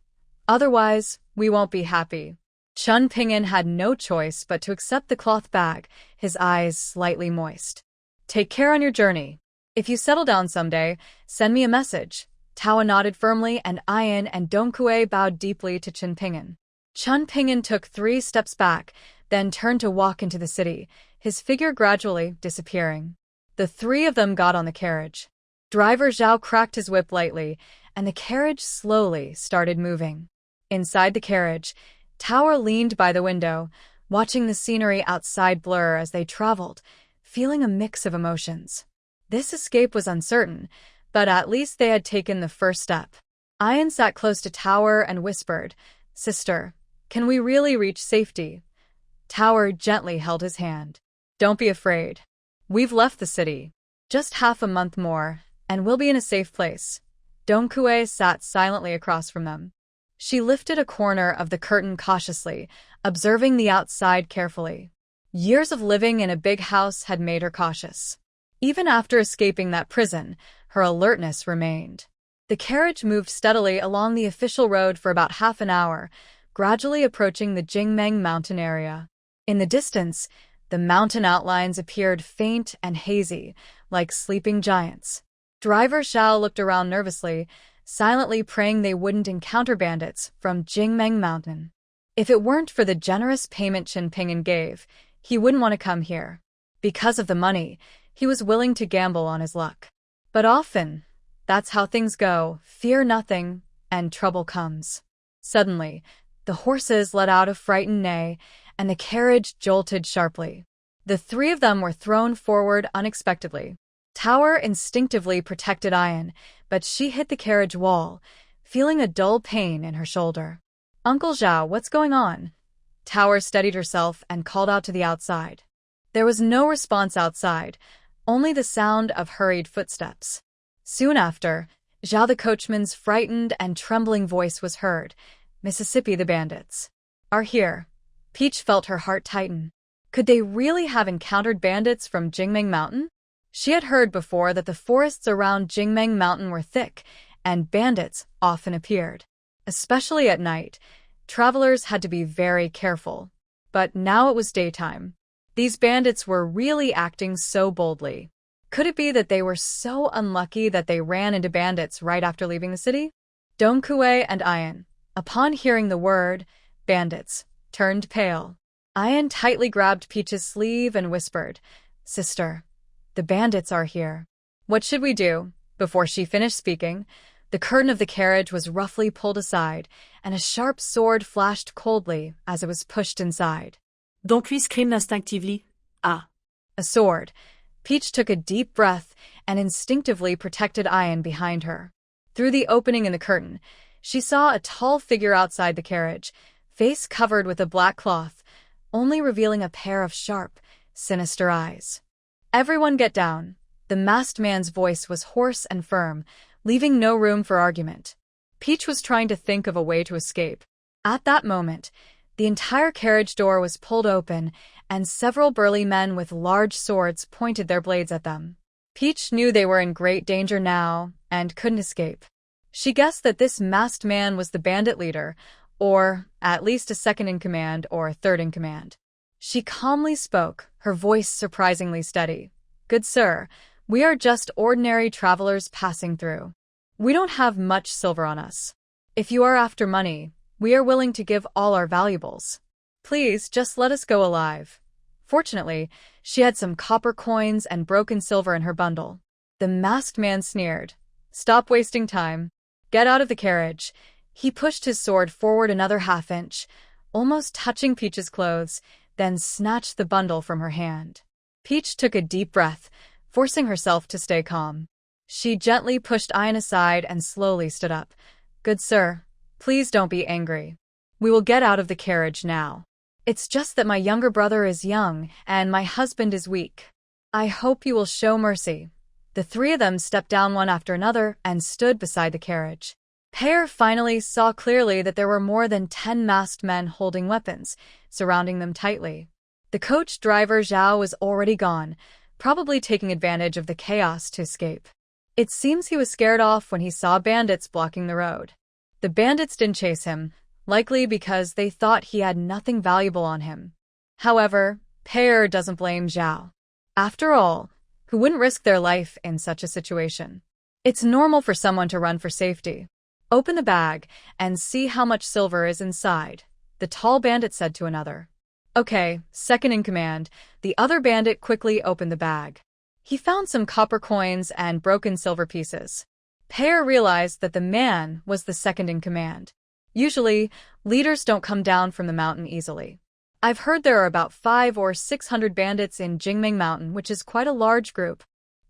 Otherwise, we won't be happy." Chinpingen had no choice but to accept the cloth bag, his eyes slightly moist. "Take care on your journey. If you settle down someday, send me a message." Tao nodded firmly, and Ayan and Dongkue bowed deeply to Chinpingen. Chinpingen took 3 steps back, then turned to walk into the city, his figure gradually disappearing. The 3 of them got on the carriage. Driver Zhao cracked his whip lightly, and the carriage slowly started moving. Inside the carriage, Tower leaned by the window, watching the scenery outside blur as they traveled, feeling a mix of emotions. This escape was uncertain, but at least they had taken the first step. Ayan sat close to Tower and whispered, "Sister, can we really reach safety?" Tower gently held his hand. "Don't be afraid. We've left the city. Just half a month more, and we'll be in a safe place." Dongkue sat silently across from them. She lifted a corner of the curtain cautiously, observing the outside carefully. Years of living in a big house had made her cautious. Even after escaping that prison, her alertness remained. The carriage moved steadily along the official road for about half an hour, gradually approaching the Jingmeng mountain area. In the distance, the mountain outlines appeared faint and hazy, like sleeping giants. Driver Xiao looked around nervously, silently praying they wouldn't encounter bandits from Jingmeng Mountain. If it weren't for the generous payment Chinpingen gave, he wouldn't want to come here. Because of the money, he was willing to gamble on his luck. But often, that's how things go. Fear nothing, and trouble comes. Suddenly, the horses let out a frightened neigh, and the carriage jolted sharply. The 3 of them were thrown forward unexpectedly. Tower instinctively protected Ayan, but she hit the carriage wall, feeling a dull pain in her shoulder. "Uncle Zhao, what's going on?" Tower steadied herself and called out to the outside. There was no response outside, only the sound of hurried footsteps. Soon after, Zhao the coachman's frightened and trembling voice was heard. "Mississippi, the bandits are here." Peach felt her heart tighten. Could they really have encountered bandits from Jingmeng Mountain? She had heard before that the forests around Jingmeng Mountain were thick, and bandits often appeared. Especially at night, travelers had to be very careful. But now it was daytime. These bandits were really acting so boldly. Could it be that they were so unlucky that they ran into bandits right after leaving the city? Dongkue and Ayan, upon hearing the word bandits, turned pale. Ian tightly grabbed Peach's sleeve and whispered, "Sister, the bandits are here." "What should we do?" Before she finished speaking, the curtain of the carriage was roughly pulled aside, and a sharp sword flashed coldly as it was pushed inside. Donc lui screamed instinctively, "Ah!" A sword. Peach took a deep breath and instinctively protected Ian behind her. Through the opening in the curtain, she saw a tall figure outside the carriage, face covered with a black cloth, only revealing a pair of sharp, sinister eyes. "Everyone get down." The masked man's voice was hoarse and firm, leaving no room for argument. Peach was trying to think of a way to escape. At that moment, the entire carriage door was pulled open, and several burly men with large swords pointed their blades at them. Peach knew they were in great danger now and couldn't escape. She guessed that this masked man was the bandit leader, or at least a second-in-command or third-in-command. She calmly spoke, her voice surprisingly steady. "Good sir, we are just ordinary travelers passing through. We don't have much silver on us. If you are after money, we are willing to give all our valuables. Please just let us go alive." Fortunately, she had some copper coins and broken silver in her bundle. The masked man sneered. "Stop wasting time. Get out of the carriage." He pushed his sword forward another half-inch, almost touching Peach's clothes, then snatched the bundle from her hand. Peach took a deep breath, forcing herself to stay calm. She gently pushed Ian aside and slowly stood up. "Good sir, please don't be angry. We will get out of the carriage now. It's just that my younger brother is young and my husband is weak. I hope you will show mercy." The three of them stepped down one after another and stood beside the carriage. Pear finally saw clearly that there were more than 10 masked men holding weapons, surrounding them tightly. The coach driver Zhao was already gone, probably taking advantage of the chaos to escape. It seems he was scared off when he saw bandits blocking the road. The bandits didn't chase him, likely because they thought he had nothing valuable on him. However, Pear doesn't blame Zhao. After all, who wouldn't risk their life in such a situation? It's normal for someone to run for safety. "Open the bag and see how much silver is inside," the tall bandit said to another. "Okay, second in command." The other bandit quickly opened the bag. He found some copper coins and broken silver pieces. Pear realized that the man was the second in command. Usually, leaders don't come down from the mountain easily. "I've heard there are about 500 or 600 bandits in Jingming Mountain, which is quite a large group."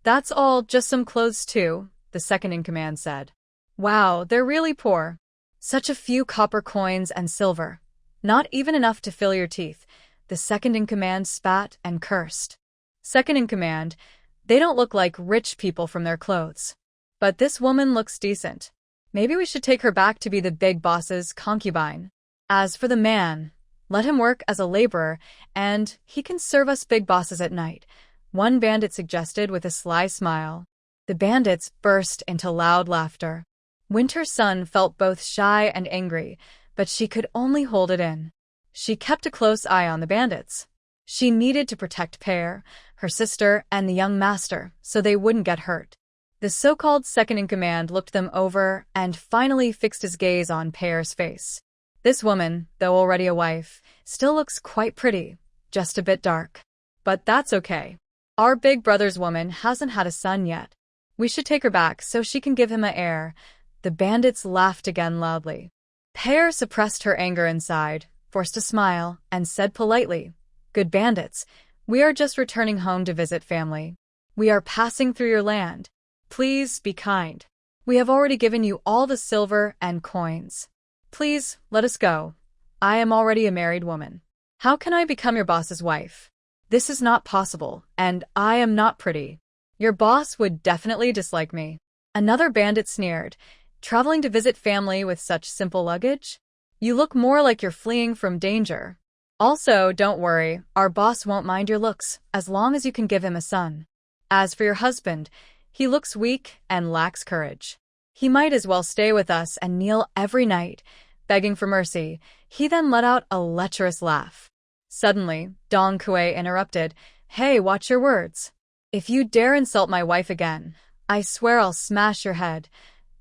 "That's all, just some clothes too," the second in command said. "Wow, they're really poor. Such a few copper coins and silver. Not even enough to fill your teeth." The second in command spat and cursed. "Second in command, they don't look like rich people from their clothes. But this woman looks decent. Maybe we should take her back to be the big boss's concubine. As for the man, let him work as a laborer, and he can serve us big bosses at night," one bandit suggested with a sly smile. The bandits burst into loud laughter. Winter Sun felt both shy and angry, but she could only hold it in. She kept a close eye on the bandits. She needed to protect Pear, her sister, and the young master, so they wouldn't get hurt. The so-called second-in-command looked them over and finally fixed his gaze on Pear's face. This woman, though already a wife, still looks quite pretty, just a bit dark. But that's okay. Our big brother's woman hasn't had a son yet. We should take her back so she can give him an heir. The bandits laughed again loudly. Pear suppressed her anger inside, forced a smile, and said politely, "Good bandits, we are just returning home to visit family. We are passing through your land. Please be kind. We have already given you all the silver and coins. Please, let us go. I am already a married woman. How can I become your boss's wife? This is not possible, and I am not pretty. Your boss would definitely dislike me." Another bandit sneered, "Traveling to visit family with such simple luggage? You look more like you're fleeing from danger. Also, don't worry, our boss won't mind your looks, as long as you can give him a son. As for your husband, he looks weak and lacks courage. He might as well stay with us and kneel every night, begging for mercy." He then let out a lecherous laugh. Suddenly, Dong Kuei interrupted, "Hey, watch your words. If you dare insult my wife again, I swear I'll smash your head."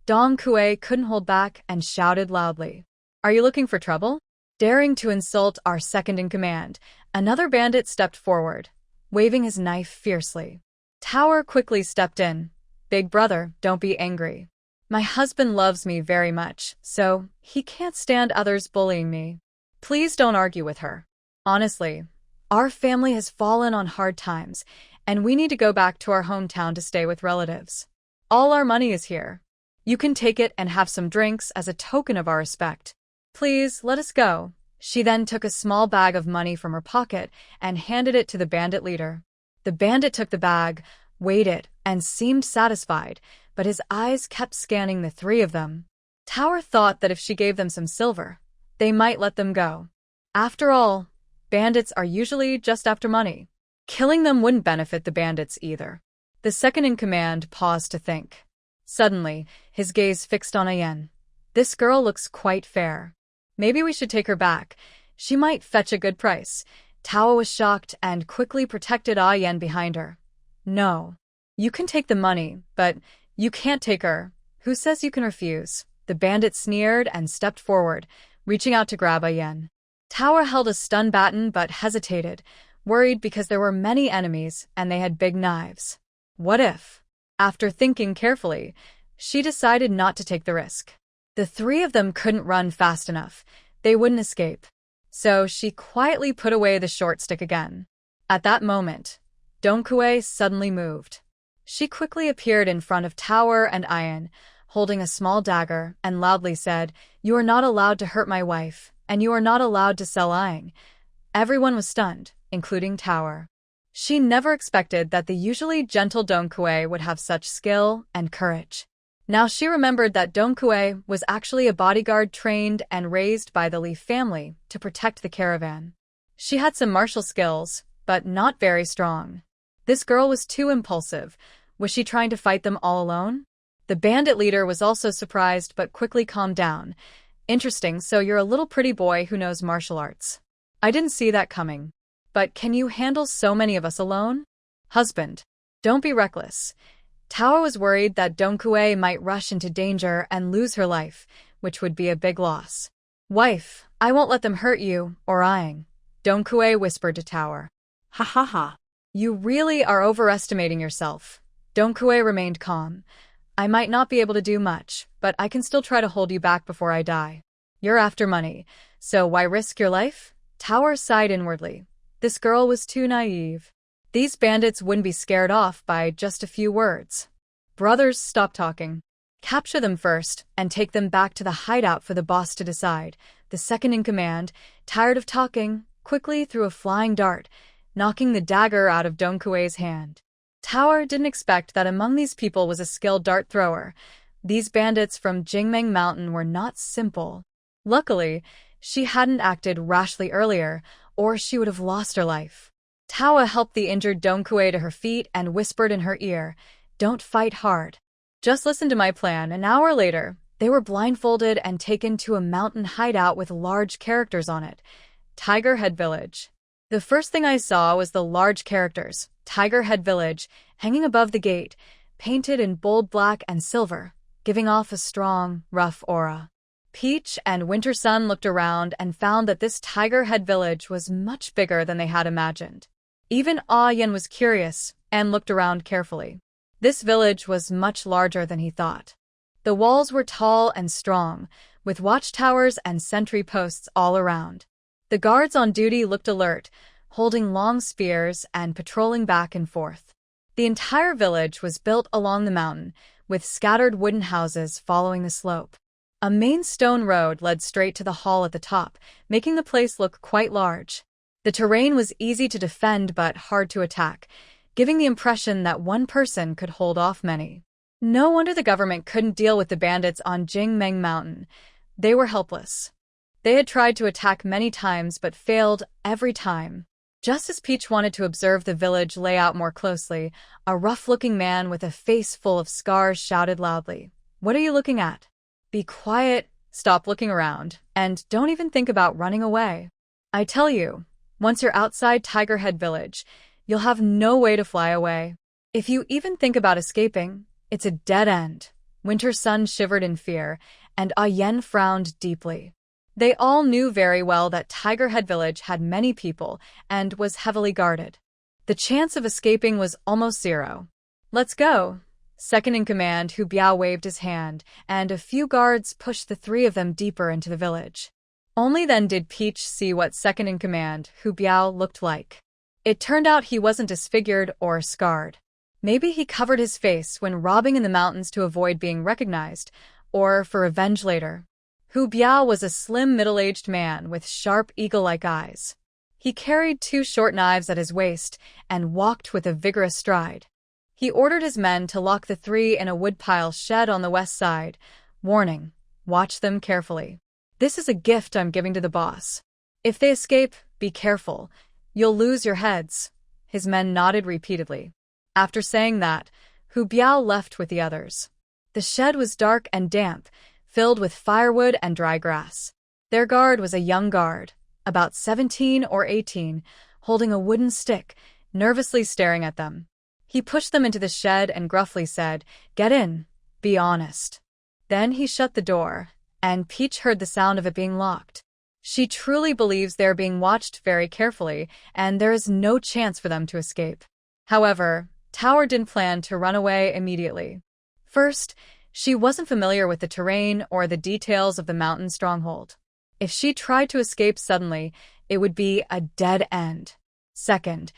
Dong Kuei couldn't hold back and shouted loudly, "Are you looking for trouble? Daring to insult our second-in-command, another bandit stepped forward, waving his knife fiercely. Tower quickly stepped in. Big brother, don't be angry. My husband loves me very much, so he can't stand others bullying me. Please don't argue with her. Honestly, our family has fallen on hard times, and we need to go back to our hometown to stay with relatives. All our money is here. You can take it and have some drinks as a token of our respect. Please, let us go. She then took a small bag of money from her pocket and handed it to the bandit leader. The bandit took the bag, weighed it, and seemed satisfied, but his eyes kept scanning the three of them. Tower thought that if she gave them some silver, they might let them go. After all, bandits are usually just after money. Killing them wouldn't benefit the bandits either. The second-in-command paused to think. Suddenly, his gaze fixed on Ayen. This girl looks quite fair. Maybe we should take her back. She might fetch a good price. Tao was shocked and quickly protected Ayen behind her. No. You can take the money, but you can't take her. Who says you can refuse? The bandit sneered and stepped forward, reaching out to grab Ayen. Tower held a stun baton but hesitated, worried because there were many enemies and they had big knives. What if? After thinking carefully, she decided not to take the risk. The three of them couldn't run fast enough. They wouldn't escape. So she quietly put away the short stick again. At that moment, Donkue suddenly moved. She quickly appeared in front of Tower and Ayen, holding a small dagger, and loudly said, "You are not allowed to hurt my wife, and you are not allowed to sell Ayen." Everyone was stunned, including Tower. She never expected that the usually gentle Donkue would have such skill and courage. Now she remembered that Donkue was actually a bodyguard trained and raised by the Lee family to protect the caravan. She had some martial skills, but not very strong. This girl was too impulsive. Was she trying to fight them all alone? The bandit leader was also surprised but quickly calmed down. Interesting, so you're a little pretty boy who knows martial arts. I didn't see that coming. But can you handle so many of us alone? Husband, don't be reckless. Tower was worried that Donkue might rush into danger and lose her life, which would be a big loss. Wife, I won't let them hurt you, or Ayen, Donkue whispered to Tower. Ha ha ha. You really are overestimating yourself. Donkue remained calm. I might not be able to do much, but I can still try to hold you back before I die. You're after money, so why risk your life? Tower sighed inwardly. This girl was too naive. These bandits wouldn't be scared off by just a few words. Brothers, stop talking. Capture them first and take them back to the hideout for the boss to decide. The second-in-command, tired of talking, quickly threw a flying dart, knocking the dagger out of Donkue's hand. Tower didn't expect that among these people was a skilled dart thrower. These bandits from Jingmeng Mountain were not simple. Luckily, she hadn't acted rashly earlier, or she would have lost her life. Tawa helped the injured Donkue to her feet and whispered in her ear, "Don't fight hard. Just listen to my plan." An hour later, they were blindfolded and taken to a mountain hideout with large characters on it. Tigerhead Village. The first thing I saw was the large characters, Tigerhead Village, hanging above the gate, painted in bold black and silver, giving off a strong, rough aura. Peach and Winter Sun looked around and found that this Tigerhead Village was much bigger than they had imagined. Even Ayen was curious and looked around carefully. This village was much larger than he thought. The walls were tall and strong, with watchtowers and sentry posts all around. The guards on duty looked alert, holding long spears and patrolling back and forth. The entire village was built along the mountain, with scattered wooden houses following the slope. A main stone road led straight to the hall at the top, making the place look quite large. The terrain was easy to defend but hard to attack, giving the impression that one person could hold off many. No wonder the government couldn't deal with the bandits on Jingmeng Mountain. They were helpless. They had tried to attack many times but failed every time. Just as Peach wanted to observe the village layout more closely, a rough-looking man with a face full of scars shouted loudly, "What are you looking at? Be quiet, stop looking around, and don't even think about running away. I tell you, once you're outside Tigerhead Village, you'll have no way to fly away. If you even think about escaping, it's a dead end." Winter Sun shivered in fear, and Ayen frowned deeply. They all knew very well that Tigerhead Village had many people and was heavily guarded. The chance of escaping was almost zero. "Let's go." Second-in-command Hu Biao waved his hand, and a few guards pushed the three of them deeper into the village. Only then did Peach see what second-in-command Hu Biao looked like. It turned out he wasn't disfigured or scarred. Maybe he covered his face when robbing in the mountains to avoid being recognized, or for revenge later. Hu Biao was a slim middle-aged man with sharp eagle-like eyes. He carried 2 short knives at his waist and walked with a vigorous stride. He ordered his men to lock the 3 in a woodpile shed on the west side, warning, "Watch them carefully. This is a gift I'm giving to the boss. If they escape, be careful. You'll lose your heads." His men nodded repeatedly. After saying that, Hu Biao left with the others. The shed was dark and damp, filled with firewood and dry grass. Their guard was a young guard, about 17 or 18, holding a wooden stick, nervously staring at them. He pushed them into the shed and gruffly said, "Get in, be honest." Then he shut the door, and Peach heard the sound of it being locked. She truly believes they are being watched very carefully, and there is no chance for them to escape. However, Tower didn't plan to run away immediately. First, she wasn't familiar with the terrain or the details of the mountain stronghold. If she tried to escape suddenly, it would be a dead end. Second,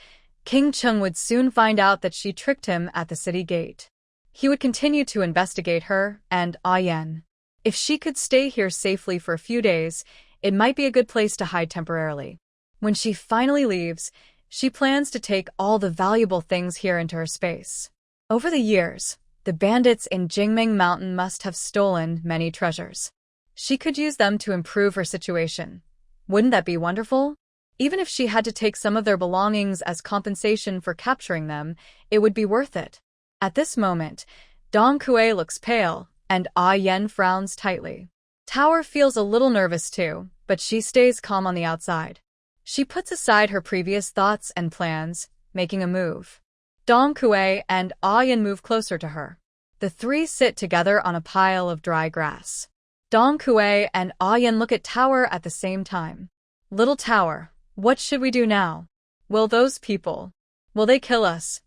King Chung would soon find out that she tricked him at the city gate. He would continue to investigate her and Yen. If she could stay here safely for a few days, it might be a good place to hide temporarily. When she finally leaves, she plans to take all the valuable things here into her space. Over the years, the bandits in Jingming Mountain must have stolen many treasures. She could use them to improve her situation. Wouldn't that be wonderful? Even if she had to take some of their belongings as compensation for capturing them, it would be worth it. At this moment, Dong Kue looks pale, and Yen frowns tightly. Tower feels a little nervous too, but she stays calm on the outside. She puts aside her previous thoughts and plans, making a move. Dong Kue and Yen move closer to her. The 3 sit together on a pile of dry grass. Dong Kue and Yen look at Tower at the same time. "Little Tower, what should we do now? Will they kill us?"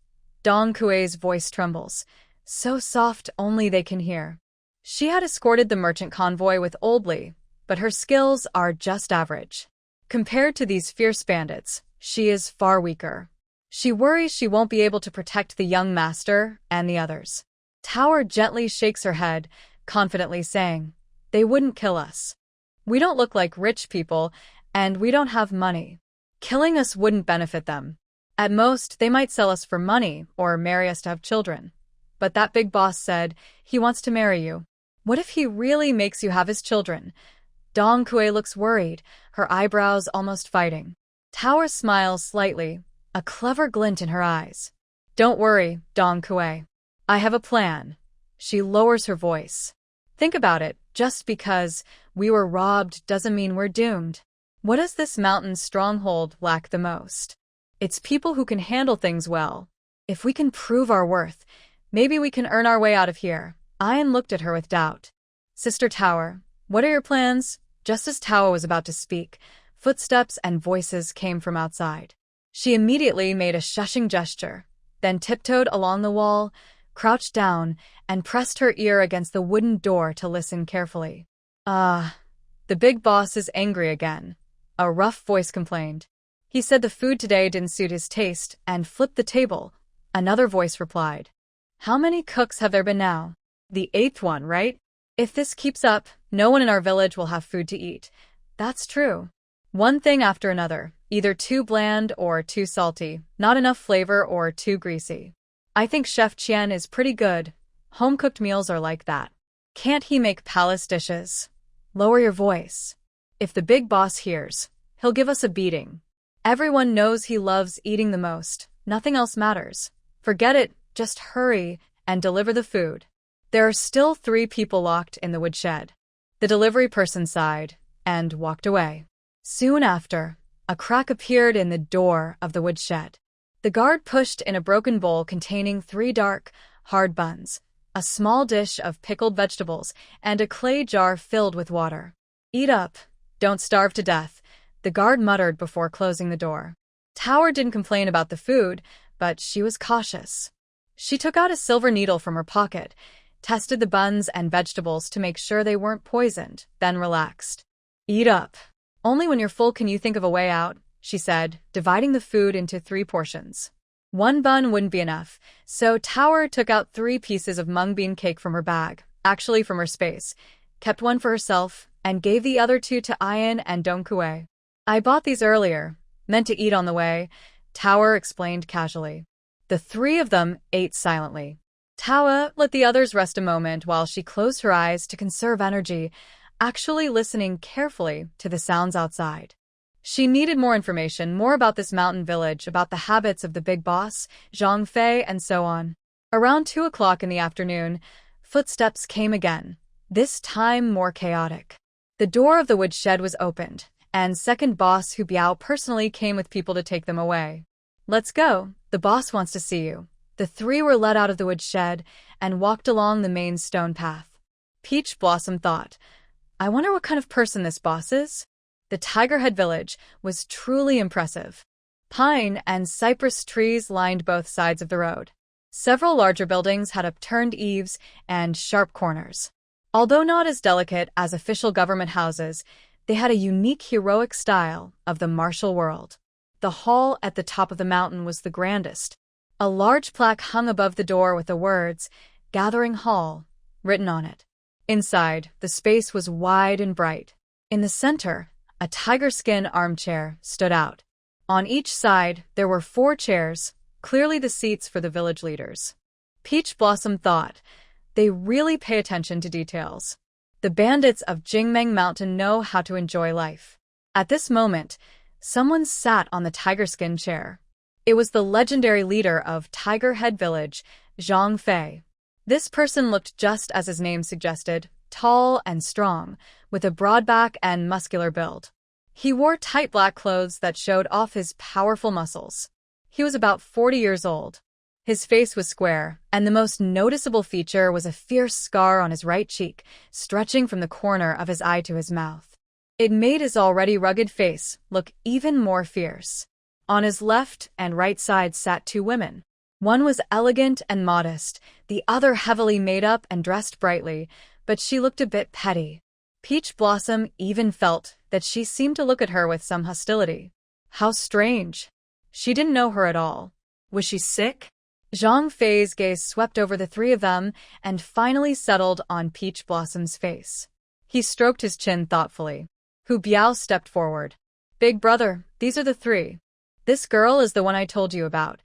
Dong Kue's voice trembles, so soft only they can hear. She had escorted the merchant convoy with Oldly, but her skills are just average. Compared to these fierce bandits, she is far weaker. She worries she won't be able to protect the young master and the others. Tower gently shakes her head, confidently saying, "They wouldn't kill us. We don't look like rich people, and we don't have money. Killing us wouldn't benefit them. At most, they might sell us for money or marry us to have children. But that big boss said he wants to marry you. What if he really makes you have his children?" Dong Kue looks worried, her eyebrows almost fighting. Tower smiles slightly, a clever glint in her eyes. "Don't worry, Dong Kue. I have a plan." She lowers her voice. "Think about it, just because we were robbed doesn't mean we're doomed. What does this mountain stronghold lack the most? It's people who can handle things well. If we can prove our worth, maybe we can earn our way out of here." Yen looked at her with doubt. "Sister Tower, what are your plans?" Just as Tower was about to speak, footsteps and voices came from outside. She immediately made a shushing gesture, then tiptoed along the wall, crouched down, and pressed her ear against the wooden door to listen carefully. The big boss is angry again," a rough voice complained. "He said the food today didn't suit his taste and flipped the table," another voice replied. "How many cooks have there been now?" "The 8th one, right? If this keeps up, no one in our village will have food to eat." "That's true. One thing after another, either too bland or too salty, not enough flavor or too greasy. I think Chef Qian is pretty good. Home-cooked meals are like that. Can't he make palace dishes?" "Lower your voice. If the big boss hears, he'll give us a beating. Everyone knows he loves eating the most. Nothing else matters. Forget it, just hurry and deliver the food." There are still 3 people locked in the woodshed. The delivery person sighed and walked away. Soon after, a crack appeared in the door of the woodshed. The guard pushed in a broken bowl containing 3 dark, hard buns, a small dish of pickled vegetables, and a clay jar filled with water. "Eat up," Don't starve to death, the guard muttered before closing the door. Tower didn't complain about the food, but she was cautious. She took out a silver needle from her pocket, tested the buns and vegetables to make sure they weren't poisoned, then relaxed. Eat up. Only when you're full can you think of a way out, she said, dividing the food into 3 portions. One bun wouldn't be enough, so Tower took out 3 pieces of mung bean cake from her bag, actually from her space, kept one for herself, and gave the other 2 to Ian and Donkue. I bought these earlier, meant to eat on the way, Tower explained casually. The 3 of them ate silently. Tower let the others rest a moment while she closed her eyes to conserve energy, actually listening carefully to the sounds outside. She needed more information, more about this mountain village, about the habits of the big boss, Zhang Fei, and so on. Around 2 o'clock in the afternoon, footsteps came again, this time more chaotic. The door of the woodshed was opened, and second boss Hu Biao personally came with people to take them away. Let's go, the boss wants to see you. The 3 were led out of the woodshed and walked along the main stone path. Peach Blossom thought, I wonder what kind of person this boss is? The Tigerhead Village was truly impressive. Pine and cypress trees lined both sides of the road. Several larger buildings had upturned eaves and sharp corners. Although not as delicate as official government houses, they had a unique heroic style of the martial world. The hall at the top of the mountain was the grandest. A large plaque hung above the door with the words, Gathering Hall, written on it. Inside, the space was wide and bright. In the center, a tiger skin armchair stood out. On each side, there were 4 chairs, clearly the seats for the village leaders. Peach Blossom thought, they really pay attention to details. The bandits of Jingmeng Mountain know how to enjoy life. At this moment, someone sat on the tiger skin chair. It was the legendary leader of Tigerhead Village, Zhang Fei. This person looked just as his name suggested, tall and strong, with a broad back and muscular build. He wore tight black clothes that showed off his powerful muscles. He was about 40 years old. His face was square, and the most noticeable feature was a fierce scar on his right cheek, stretching from the corner of his eye to his mouth. It made his already rugged face look even more fierce. On his left and right sides sat 2 women. One was elegant and modest, the other heavily made up and dressed brightly, but she looked a bit petty. Peach Blossom even felt that she seemed to look at her with some hostility. How strange. She didn't know her at all. Was she sick? Zhang Fei's gaze swept over the 3 of them and finally settled on Peach Blossom's face. He stroked his chin thoughtfully. Hu Biao stepped forward. Big brother, these are the 3. This girl is the one I told you about.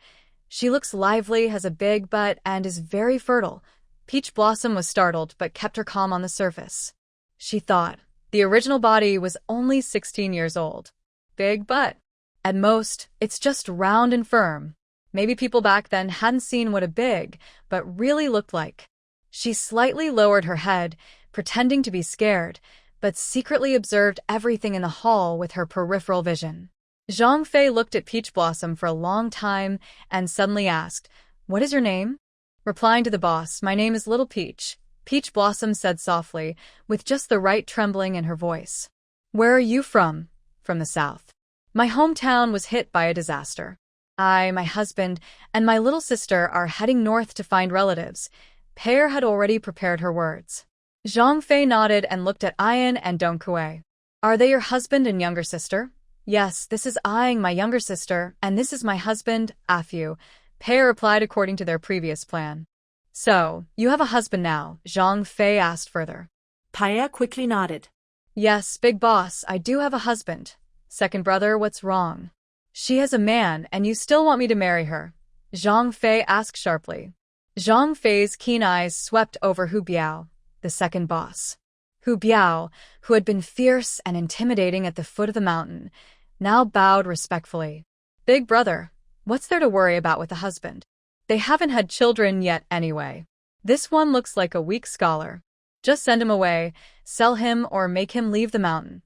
She looks lively, has a big butt, and is very fertile. Peach Blossom was startled but kept her calm on the surface. She thought, the original body was only 16 years old. Big butt. At most, it's just round and firm. Maybe people back then hadn't seen what a big, but really looked like. She slightly lowered her head, pretending to be scared, but secretly observed everything in the hall with her peripheral vision. Zhang Fei looked at Peach Blossom for a long time and suddenly asked, What is your name? Replying to the boss, My name is Little Peach, Peach Blossom said softly, with just the right trembling in her voice. Where are you from? From the south. My hometown was hit by a disaster. I, my husband, and my little sister are heading north to find relatives. Pear had already prepared her words. Zhang Fei nodded and looked at Ian and Donkue. Are they your husband and younger sister? Yes, this is Ian, my younger sister, and this is my husband, Afu. Pear replied according to their previous plan. So, you have a husband now, Zhang Fei asked further. Paya quickly nodded. Yes, big boss, I do have a husband. Second brother, what's wrong? She has a man, and you still want me to marry her? Zhang Fei asked sharply. Zhang Fei's keen eyes swept over Hu Biao, the second boss. Hu Biao, who had been fierce and intimidating at the foot of the mountain, now bowed respectfully. Big brother, what's there to worry about with a husband? They haven't had children yet anyway. This one looks like a weak scholar. Just send him away, sell him, or make him leave the mountain.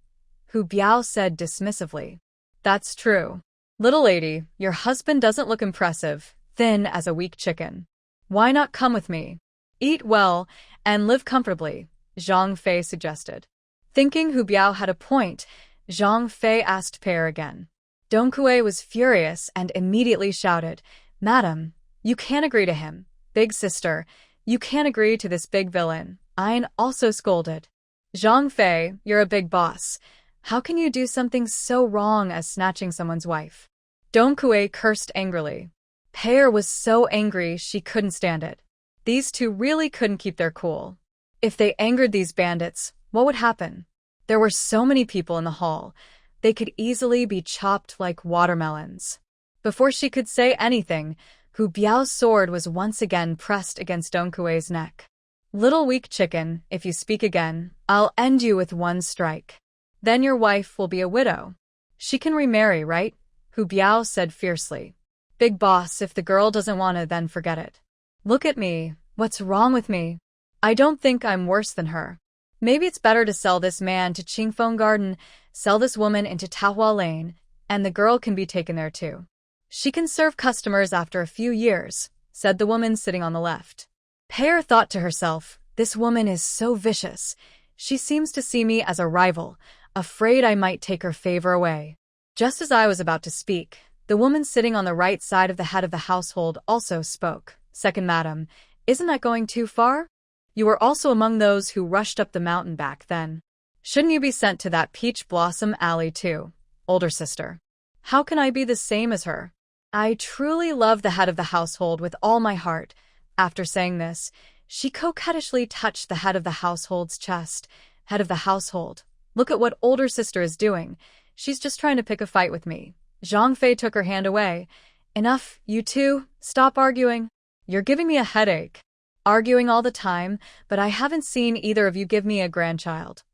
Hu Biao said dismissively. That's true. Little lady, your husband doesn't look impressive, thin as a weak chicken. Why not come with me? Eat well and live comfortably, Zhang Fei suggested. Thinking Hu Biao had a point, Zhang Fei asked Pear again. Dong Kui was furious and immediately shouted, "Madam, you can't agree to him. Big sister, you can't agree to this big villain." Ain also scolded. "Zhang Fei, you're a big boss. How can you do something so wrong as snatching someone's wife?" Dong Kui cursed angrily. Pear was so angry she couldn't stand it. These two really couldn't keep their cool. If they angered these bandits, what would happen? There were so many people in the hall. They could easily be chopped like watermelons. Before she could say anything, Hu Biao's sword was once again pressed against Dong Kui's neck. "Little weak chicken, if you speak again, I'll end you with one strike. Then your wife will be a widow. She can remarry, right?" Hu Biao said fiercely. "Big boss, if the girl doesn't want to, then forget it. Look at me, what's wrong with me? I don't think I'm worse than her. Maybe it's better to sell this man to Qingfeng Garden, sell this woman into Tahua Lane, and the girl can be taken there too. She can serve customers after a few years," said the woman sitting on the left. Pear thought to herself, "This woman is so vicious. She seems to see me as a rival, afraid I might take her favor away." Just as I was about to speak, the woman sitting on the right side of the head of the household also spoke. "Second madam, isn't that going too far? You were also among those who rushed up the mountain back then. Shouldn't you be sent to that peach blossom alley too, older sister? How can I be the same as her? I truly love the head of the household with all my heart." After saying this, she coquettishly touched the head of the household's chest. "Head of the household, look at what older sister is doing. She's just trying to pick a fight with me." Zhang Fei took her hand away. "Enough, you two, stop arguing. You're giving me a headache. Arguing all the time, but I haven't seen either of you give me a grandchild."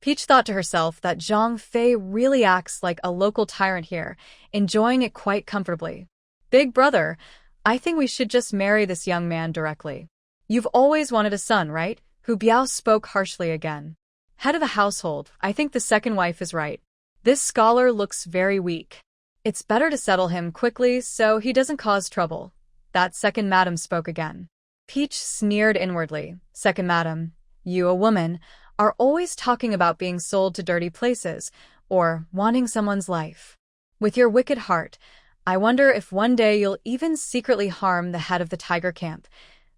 Peach thought to herself that Zhang Fei really acts like a local tyrant here, enjoying it quite comfortably. "Big brother, I think we should just marry this young man directly. You've always wanted a son, right?" Hu Biao spoke harshly again. "Head of the household, I think the second wife is right. This scholar looks very weak. It's better to settle him quickly so he doesn't cause trouble." That second madam spoke again. Peach sneered inwardly. "Second madam, you, a woman, are always talking about being sold to dirty places or wanting someone's life. With your wicked heart, I wonder if one day you'll even secretly harm the head of the tiger camp.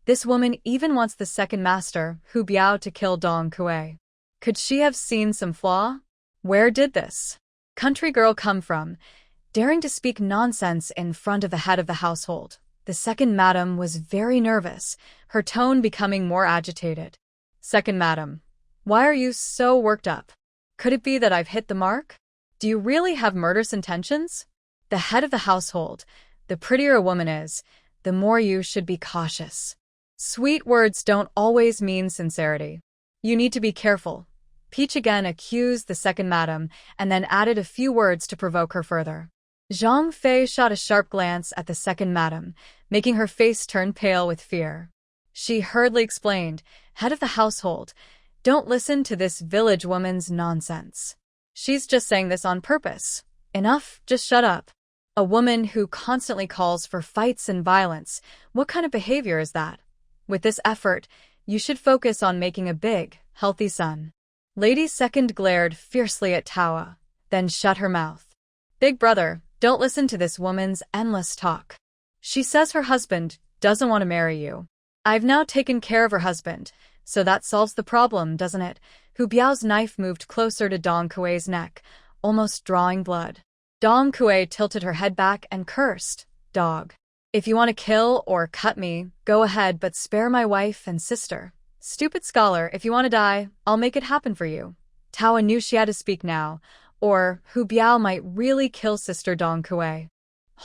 This woman even wants the second master, Hu Biao, to kill Dong Kui. Could she have seen some flaw? Where did this country girl come from, daring to speak nonsense in front of the head of the household?" The second madam was very nervous, her tone becoming more agitated. "Second madam, why are you so worked up? Could it be that I've hit the mark? Do you really have murderous intentions? The head of the household, the prettier a woman is, the more you should be cautious. Sweet words don't always mean sincerity. You need to be careful." Peach again accused the second madam and then added a few words to provoke her further. Zhang Fei shot a sharp glance at the second madam, making her face turn pale with fear. She hurriedly explained, "Head of the household, don't listen to this village woman's nonsense. She's just saying this on purpose. Enough, just shut up. A woman who constantly calls for fights and violence, what kind of behavior is that? With this effort, you should focus on making a big, healthy son." Lady Second glared fiercely at Taoa, then shut her mouth. "Big brother, don't listen to this woman's endless talk. She says her husband doesn't want to marry you. I've now taken care of her husband, so that solves the problem, doesn't it?" Hu Biao's knife moved closer to Dong Kui's neck, almost drawing blood. Dong Kui tilted her head back and cursed, "Dog. If you want to kill or cut me, go ahead, but spare my wife and sister. Stupid scholar, if you want to die, I'll make it happen for you." Taoa knew she had to speak now, or Hu Biao might really kill sister Dong Kui.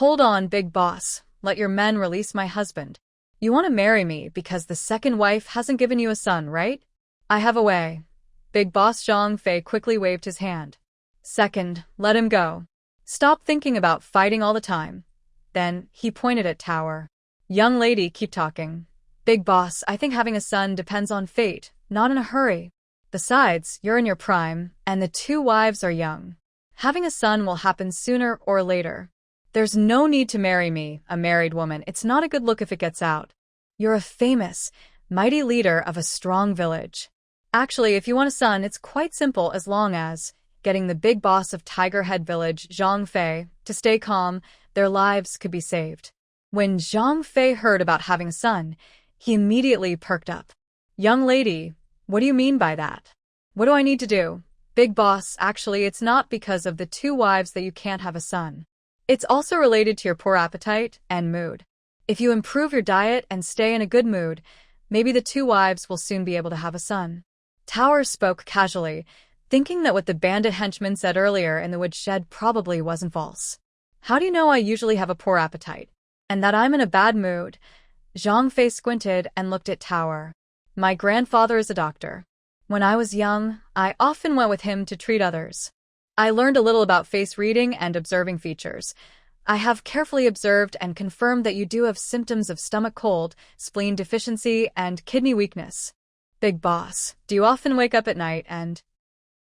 "Hold on, big boss. Let your men release my husband. You want to marry me because the second wife hasn't given you a son, right? I have a way." Big boss Zhang Fei quickly waved his hand. "Second, let him go. Stop thinking about fighting all the time." Then he pointed at Tower. "Young lady, keep talking." "Big boss, I think having a son depends on fate, not in a hurry. Besides, you're in your prime, and the two wives are young. Having a son will happen sooner or later. There's no need to marry me, a married woman. It's not a good look if it gets out. You're a famous, mighty leader of a strong village. Actually, if you want a son, it's quite simple as long as getting the big boss of Tigerhead Village, Zhang Fei, to stay calm, their lives could be saved. When Zhang Fei heard about having a son, he immediately perked up. Young lady, what do you mean by that? What do I need to do? Big boss, actually, it's not because of the 2 wives that you can't have a son. It's also related to your poor appetite and mood. If you improve your diet and stay in a good mood, maybe the 2 wives will soon be able to have a son. Tower spoke casually, thinking that what the bandit henchman said earlier in the woodshed probably wasn't false. How do you know I usually have a poor appetite? And that I'm in a bad mood? Zhang Fei squinted and looked at Tower. My grandfather is a doctor. When I was young, I often went with him to treat others. I learned a little about face reading and observing features. I have carefully observed and confirmed that you do have symptoms of stomach cold, spleen deficiency, and kidney weakness. Big boss, do you often wake up at night and…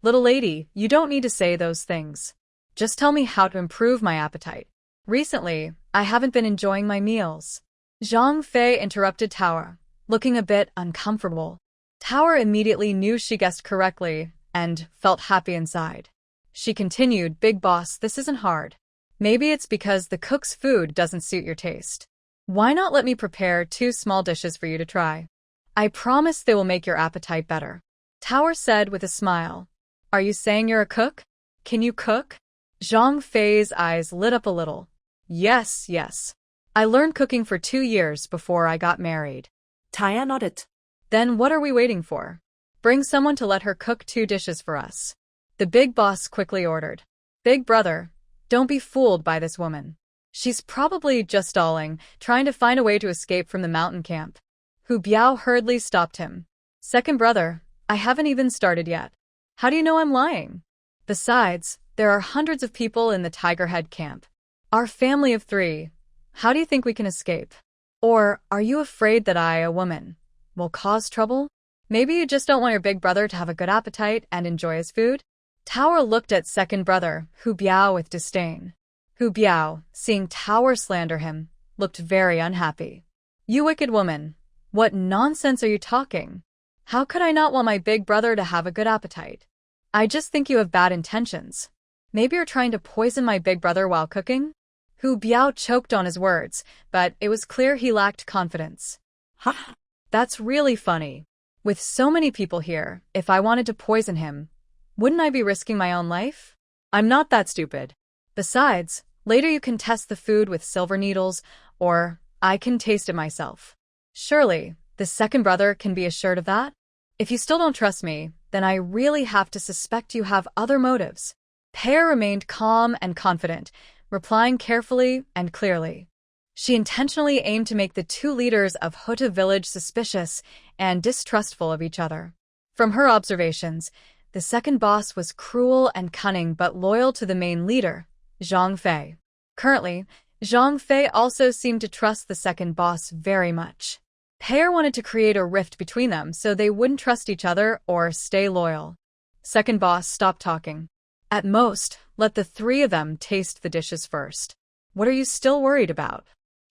Little lady, you don't need to say those things. Just tell me how to improve my appetite. Recently, I haven't been enjoying my meals. Zhang Fei interrupted Tower, looking a bit uncomfortable. Tower immediately knew she guessed correctly and felt happy inside. She continued, Big boss, this isn't hard. Maybe it's because the cook's food doesn't suit your taste. Why not let me prepare 2 small dishes for you to try? I promise they will make your appetite better. Tower said with a smile. Are you saying you're a cook? Can you cook? Zhang Fei's eyes lit up a little. Yes. I learned cooking for 2 years before I got married. Taya nodded. Then what are we waiting for? Bring someone to let her cook 2 dishes for us. The big boss quickly ordered. Big brother, don't be fooled by this woman. She's probably just stalling, trying to find a way to escape from the mountain camp. Hu Biao hurriedly stopped him. Second brother, I haven't even started yet. How do you know I'm lying? Besides, there are hundreds of people in the Tigerhead camp. Our family of 3. How do you think we can escape? Or are you afraid that I, a woman, will cause trouble? Maybe you just don't want your big brother to have a good appetite and enjoy his food? Tower looked at second brother, Hu Biao, with disdain. Hu Biao, seeing Tower slander him, looked very unhappy. You wicked woman, what nonsense are you talking? How could I not want my big brother to have a good appetite? I just think you have bad intentions. Maybe you're trying to poison my big brother while cooking? Hu Biao choked on his words, but it was clear he lacked confidence. Ha! That's really funny. With so many people here, if I wanted to poison him, wouldn't I be risking my own life? I'm not that stupid. Besides, later you can test the food with silver needles, or I can taste it myself. Surely, the second brother can be assured of that? If you still don't trust me, then I really have to suspect you have other motives. Pear remained calm and confident, replying carefully and clearly. She intentionally aimed to make the 2 leaders of Hota village suspicious and distrustful of each other. From her observations, the second boss was cruel and cunning but loyal to the main leader, Zhang Fei. Currently, Zhang Fei also seemed to trust the second boss very much. Pear wanted to create a rift between them so they wouldn't trust each other or stay loyal. Second boss stopped talking. At most, let the 3 of them taste the dishes first. What are you still worried about?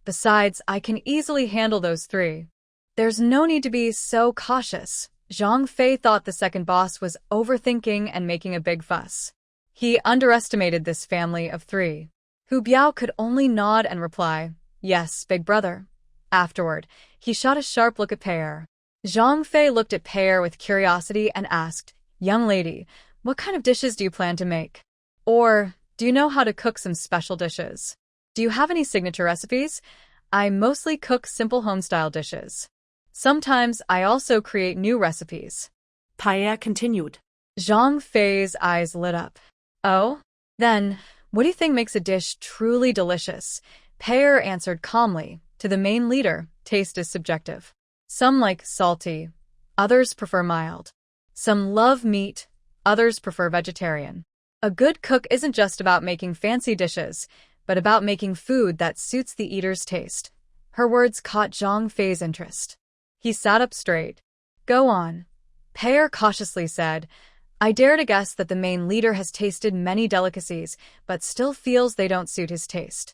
Besides, I can easily handle those 3. There's no need to be so cautious. Zhang Fei thought the second boss was overthinking and making a big fuss. He underestimated this family of 3. Hu Biao could only nod and reply, Yes, big brother. Afterward, he shot a sharp look at Pear. Zhang Fei looked at Pear with curiosity and asked, Young lady, what kind of dishes do you plan to make? Or, do you know how to cook some special dishes? Do you have any signature recipes? I mostly cook simple home-style dishes. Sometimes I also create new recipes. Pear continued. Zhang Fei's eyes lit up. Oh? Then, what do you think makes a dish truly delicious? Pear answered calmly. To the main leader, taste is subjective. Some like salty, others prefer mild. Some love meat, others prefer vegetarian. A good cook isn't just about making fancy dishes, but about making food that suits the eater's taste. Her words caught Zhang Fei's interest. He sat up straight. Go on. Pear cautiously said, I dare to guess that the main leader has tasted many delicacies, but still feels they don't suit his taste.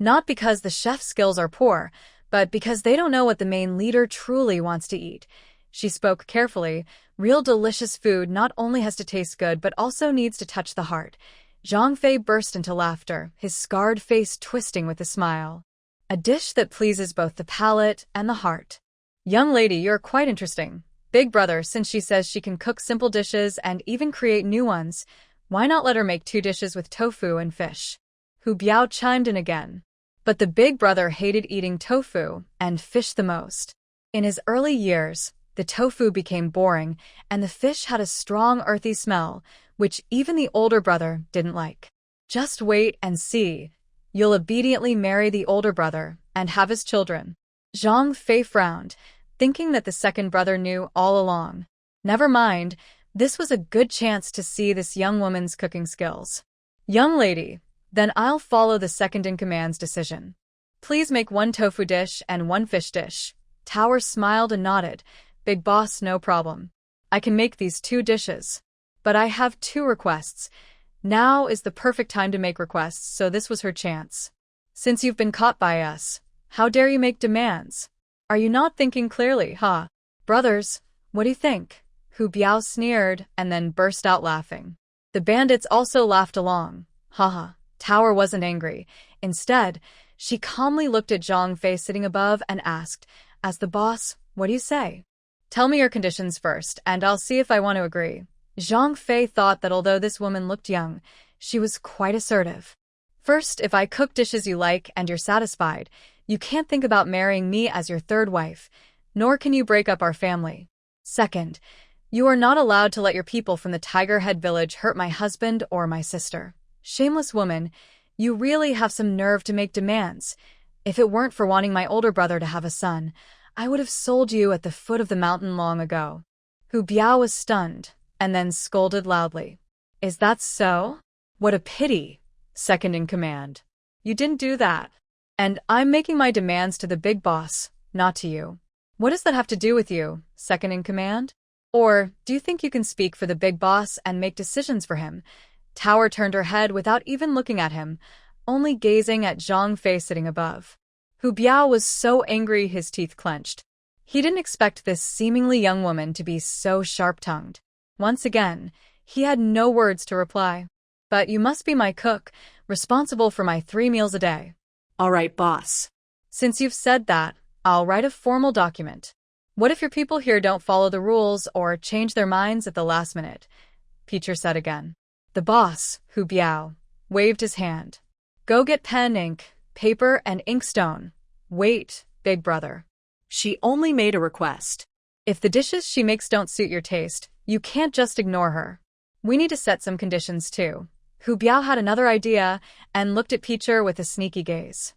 Not because the chef's skills are poor, but because they don't know what the main leader truly wants to eat. She spoke carefully. Real delicious food not only has to taste good but also needs to touch the heart. Zhang Fei burst into laughter, his scarred face twisting with a smile. A dish that pleases both the palate and the heart. Young lady, you're quite interesting. Big brother, since she says she can cook simple dishes and even create new ones, why not let her make 2 dishes with tofu and fish? Hu Biao chimed in again. But the big brother hated eating tofu and fish the most. In his early years, the tofu became boring and the fish had a strong earthy smell, which even the older brother didn't like. Just wait and see. You'll obediently marry the older brother and have his children. Zhang Fei frowned, thinking that the second brother knew all along. Never mind, this was a good chance to see this young woman's cooking skills. Young lady, then I'll follow the second-in-command's decision. Please make 1 tofu dish and 1 fish dish. Tower smiled and nodded. Big boss, no problem. I can make these 2 dishes. But I have 2 requests. Now is the perfect time to make requests, so this was her chance. Since you've been caught by us, how dare you make demands? Are you not thinking clearly, huh? Brothers, what do you think? Hu Biao sneered and then burst out laughing. The bandits also laughed along. Haha. Tower wasn't angry. Instead, she calmly looked at Zhang Fei sitting above and asked, as the boss, what do you say? Tell me your conditions first, and I'll see if I want to agree. Zhang Fei thought that although this woman looked young, she was quite assertive. First, if I cook dishes you like and you're satisfied, you can't think about marrying me as your 3rd wife, nor can you break up our family. Second, you are not allowed to let your people from the Tigerhead Village hurt my husband or my sister. Shameless woman, you really have some nerve to make demands. If it weren't for wanting my older brother to have a son, I would have sold you at the foot of the mountain long ago. Hu Biao was stunned, and then scolded loudly. Is that so? What a pity, second in command. You didn't do that. And I'm making my demands to the big boss, not to you. What does that have to do with you, second in command? Or do you think you can speak for the big boss and make decisions for him? Tower turned her head without even looking at him, only gazing at Zhang Fei sitting above. Hu Biao was so angry his teeth clenched. He didn't expect this seemingly young woman to be so sharp-tongued. Once again, he had no words to reply. But you must be my cook, responsible for my 3 meals a day. All right, boss. Since you've said that, I'll write a formal document. What if your people here don't follow the rules or change their minds at the last minute? Peacher said again. The boss, Hu Biao, waved his hand. Go get pen, ink, paper, and inkstone. Wait, big brother. She only made a request. If the dishes she makes don't suit your taste, you can't just ignore her. We need to set some conditions too. Hu Biao had another idea and looked at Peacher with a sneaky gaze.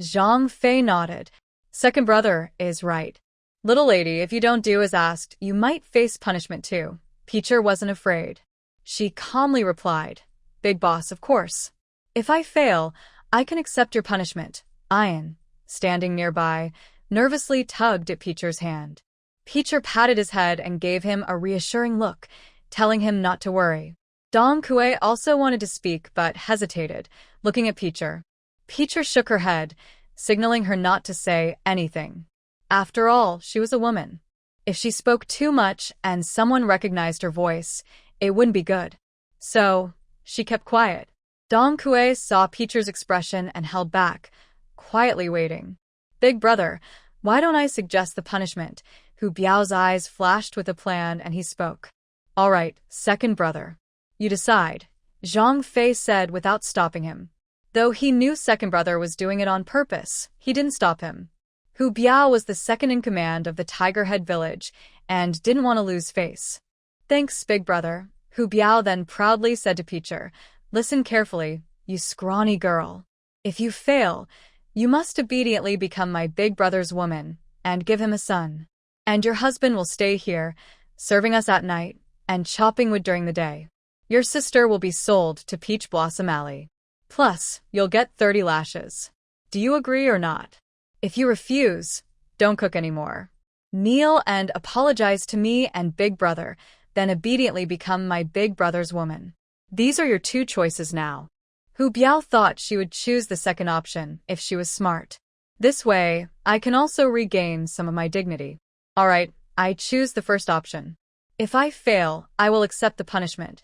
Zhang Fei nodded. Second brother is right. Little lady, if you don't do as asked, you might face punishment too. Peacher wasn't afraid. She calmly replied, Big boss, of course. If I fail, I can accept your punishment. Ian, standing nearby, nervously tugged at Peacher's hand. Peacher patted his head and gave him a reassuring look, telling him not to worry. Dong Kue also wanted to speak but hesitated, looking at Peacher. Peacher shook her head, signaling her not to say anything. After all, she was a woman. If she spoke too much and someone recognized her voice, it wouldn't be good. So, she kept quiet. Dong Kue saw Peacher's expression and held back, quietly waiting. Big brother, why don't I suggest the punishment? Hu Biao's eyes flashed with a plan and he spoke. All right, second brother. You decide, Zhang Fei said without stopping him. Though he knew second brother was doing it on purpose, he didn't stop him. Hu Biao was the second in command of the Tigerhead Village and didn't want to lose face. Thanks, big brother. Hu Biao then proudly said to Peacher, listen carefully, you scrawny girl. If you fail, you must obediently become my big brother's woman and give him a son. And your husband will stay here, serving us at night and chopping wood during the day. Your sister will be sold to Peach Blossom Alley. Plus, you'll get 30 lashes. Do you agree or not? If you refuse, don't cook anymore. Kneel and apologize to me and big brother, then obediently become my big brother's woman. These are your 2 choices now. Hu Biao thought she would choose the second option if she was smart. This way, I can also regain some of my dignity. All right, I choose the first option. If I fail, I will accept the punishment.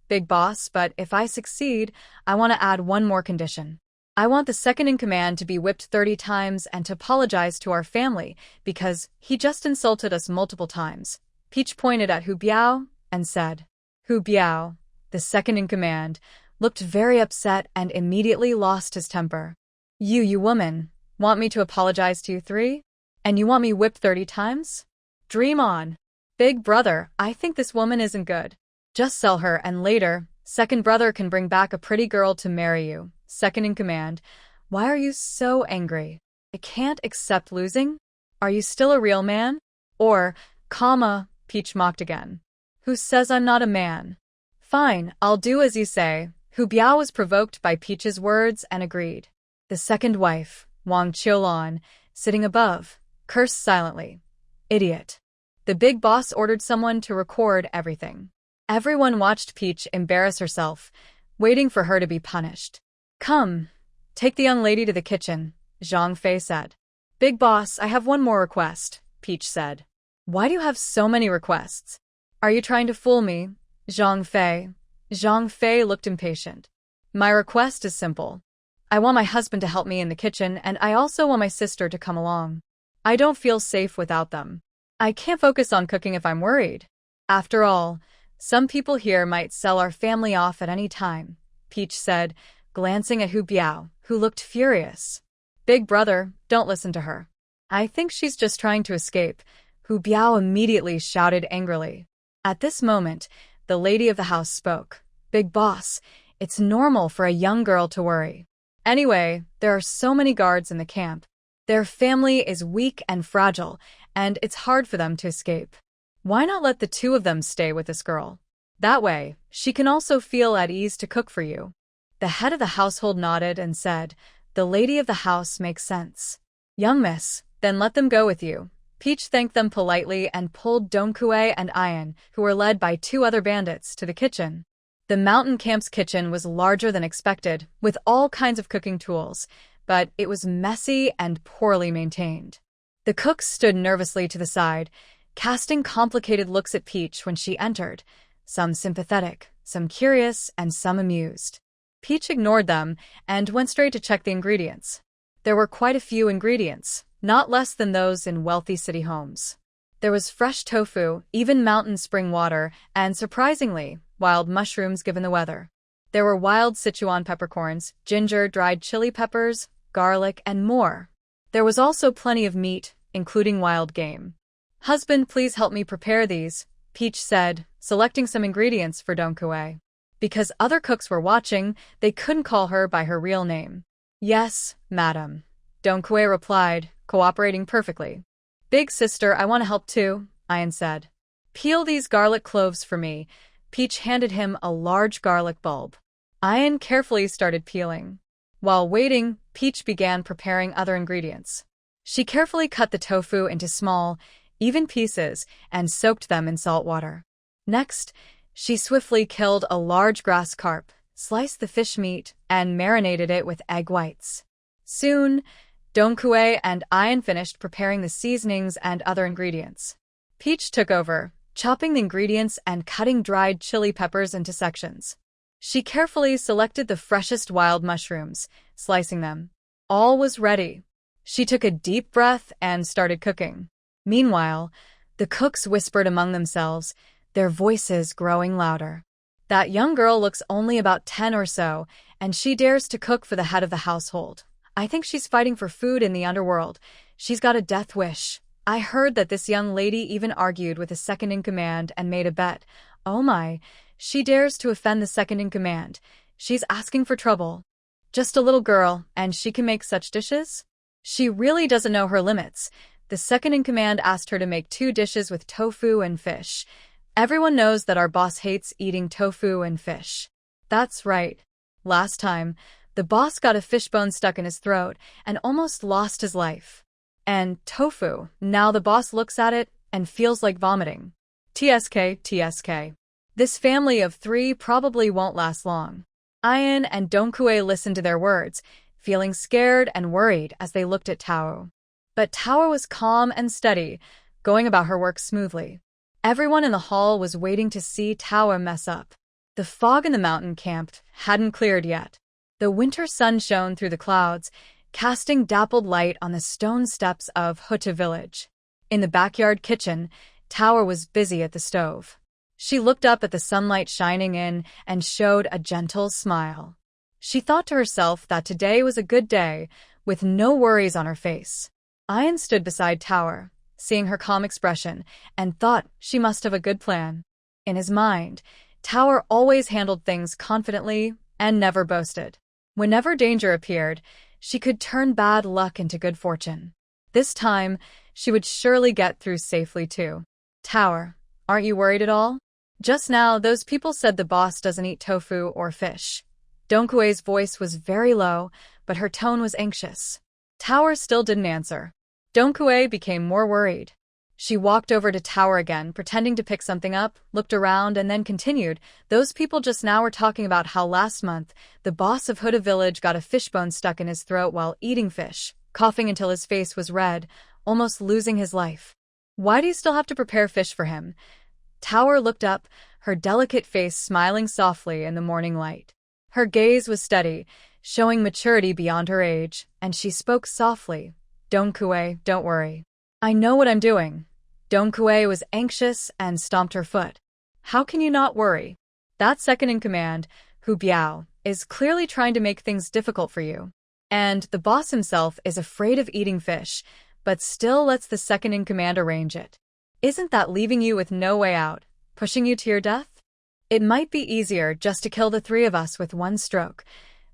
Big boss, but if I succeed, I want to add one more condition. I want the second-in-command to be whipped 30 times and to apologize to our family because he just insulted us multiple times. Peach pointed at Hu Biao and said. Hu Biao, the second-in-command, looked very upset and immediately lost his temper. You woman, want me to apologize to you 3? And you want me whipped 30 times? Dream on. Big brother, I think this woman isn't good. Just sell her and later, second brother can bring back a pretty girl to marry you. Second in command, why are you so angry? I can't accept losing? Are you still a real man? Or, Peach mocked again. Who says I'm not a man? Fine, I'll do as you say. Hu Biao was provoked by Peach's words and agreed. The second wife, Wang Qiulan, sitting above, cursed silently. Idiot. The big boss ordered someone to record everything. Everyone watched Peach embarrass herself, waiting for her to be punished. Come, take the young lady to the kitchen, Zhang Fei said. Big boss, I have one more request, Peach said. Why do you have so many requests? Are you trying to fool me, Zhang Fei? Zhang Fei looked impatient. My request is simple. I want my husband to help me in the kitchen, and I also want my sister to come along. I don't feel safe without them. I can't focus on cooking if I'm worried. After all, some people here might sell our family off at any time, Peach said, glancing at Hu Biao, who looked furious. Big brother, don't listen to her. I think she's just trying to escape, Hu Biao immediately shouted angrily. At this moment, the lady of the house spoke. Big boss, it's normal for a young girl to worry. Anyway, there are so many guards in the camp. Their family is weak and fragile, and it's hard for them to escape. Why not let the two of them stay with this girl? That way, she can also feel at ease to cook for you. The head of the household nodded and said, the lady of the house makes sense. Young miss, then let them go with you. Peach thanked them politely and pulled Dongkue and Ian, who were led by 2 other bandits, to the kitchen. The mountain camp's kitchen was larger than expected, with all kinds of cooking tools, but it was messy and poorly maintained. The cooks stood nervously to the side, casting complicated looks at Peach when she entered, some sympathetic, some curious, and some amused. Peach ignored them and went straight to check the ingredients. There were quite a few ingredients, not less than those in wealthy city homes. There was fresh tofu, even mountain spring water, and surprisingly, wild mushrooms given the weather. There were wild Sichuan peppercorns, ginger, dried chili peppers, garlic, and more. There was also plenty of meat, including wild game. Husband, please help me prepare these, Peach said, selecting some ingredients for Dongkue. Because other cooks were watching, they couldn't call her by her real name. Yes, madam. Dongkue replied, cooperating perfectly. Big sister, I want to help too, Ian said. Peel these garlic cloves for me. Peach handed him a large garlic bulb. Ian carefully started peeling. While waiting, Peach began preparing other ingredients. She carefully cut the tofu into small, even pieces and soaked them in salt water. Next, she swiftly killed a large grass carp, sliced the fish meat, and marinated it with egg whites. Soon, Dongkue and Ian finished preparing the seasonings and other ingredients. Peach took over, chopping the ingredients and cutting dried chili peppers into sections. She carefully selected the freshest wild mushrooms, slicing them. All was ready. She took a deep breath and started cooking. Meanwhile, the cooks whispered among themselves, their voices growing louder. That young girl looks only about 10 or so, and she dares to cook for the head of the household. I think she's fighting for food in the underworld. She's got a death wish. I heard that this young lady even argued with the second-in-command and made a bet. Oh my, she dares to offend the second-in-command. She's asking for trouble. Just a little girl, and she can make such dishes? She really doesn't know her limits. The second-in-command asked her to make 2 dishes with tofu and fish. Everyone knows that our boss hates eating tofu and fish. That's right. Last time, the boss got a fishbone stuck in his throat and almost lost his life. And tofu, now the boss looks at it and feels like vomiting. TSK. This family of 3 probably won't last long. Ian and Dongkue listened to their words, feeling scared and worried as they looked at Tao. But Tao was calm and steady, going about her work smoothly. Everyone in the hall was waiting to see Tower mess up. The fog in the mountain camp hadn't cleared yet. The winter sun shone through the clouds, casting dappled light on the stone steps of Exile Village. In the backyard kitchen, Tower was busy at the stove. She looked up at the sunlight shining in and showed a gentle smile. She thought to herself that today was a good day, with no worries on her face. Ian stood beside Tower, seeing her calm expression, and thought she must have a good plan. In his mind, Tower always handled things confidently and never boasted. Whenever danger appeared, she could turn bad luck into good fortune. This time, she would surely get through safely too. Tower, aren't you worried at all? Just now, those people said the boss doesn't eat tofu or fish. Dongkuei's voice was very low, but her tone was anxious. Tower still didn't answer. Dongkuei became more worried. She walked over to Tower again, pretending to pick something up, looked around, and then continued. Those people just now were talking about how last month, the boss of Exile Village got a fishbone stuck in his throat while eating fish, coughing until his face was red, almost losing his life. Why do you still have to prepare fish for him? Tower looked up, her delicate face smiling softly in the morning light. Her gaze was steady, showing maturity beyond her age, and she spoke softly. Dongkuei, don't worry. I know what I'm doing. Dongkuei was anxious and stomped her foot. How can you not worry? That second-in-command, Hu Biao, is clearly trying to make things difficult for you. And the boss himself is afraid of eating fish, but still lets the second-in-command arrange it. Isn't that leaving you with no way out, pushing you to your death? It might be easier just to kill the three of us with one stroke.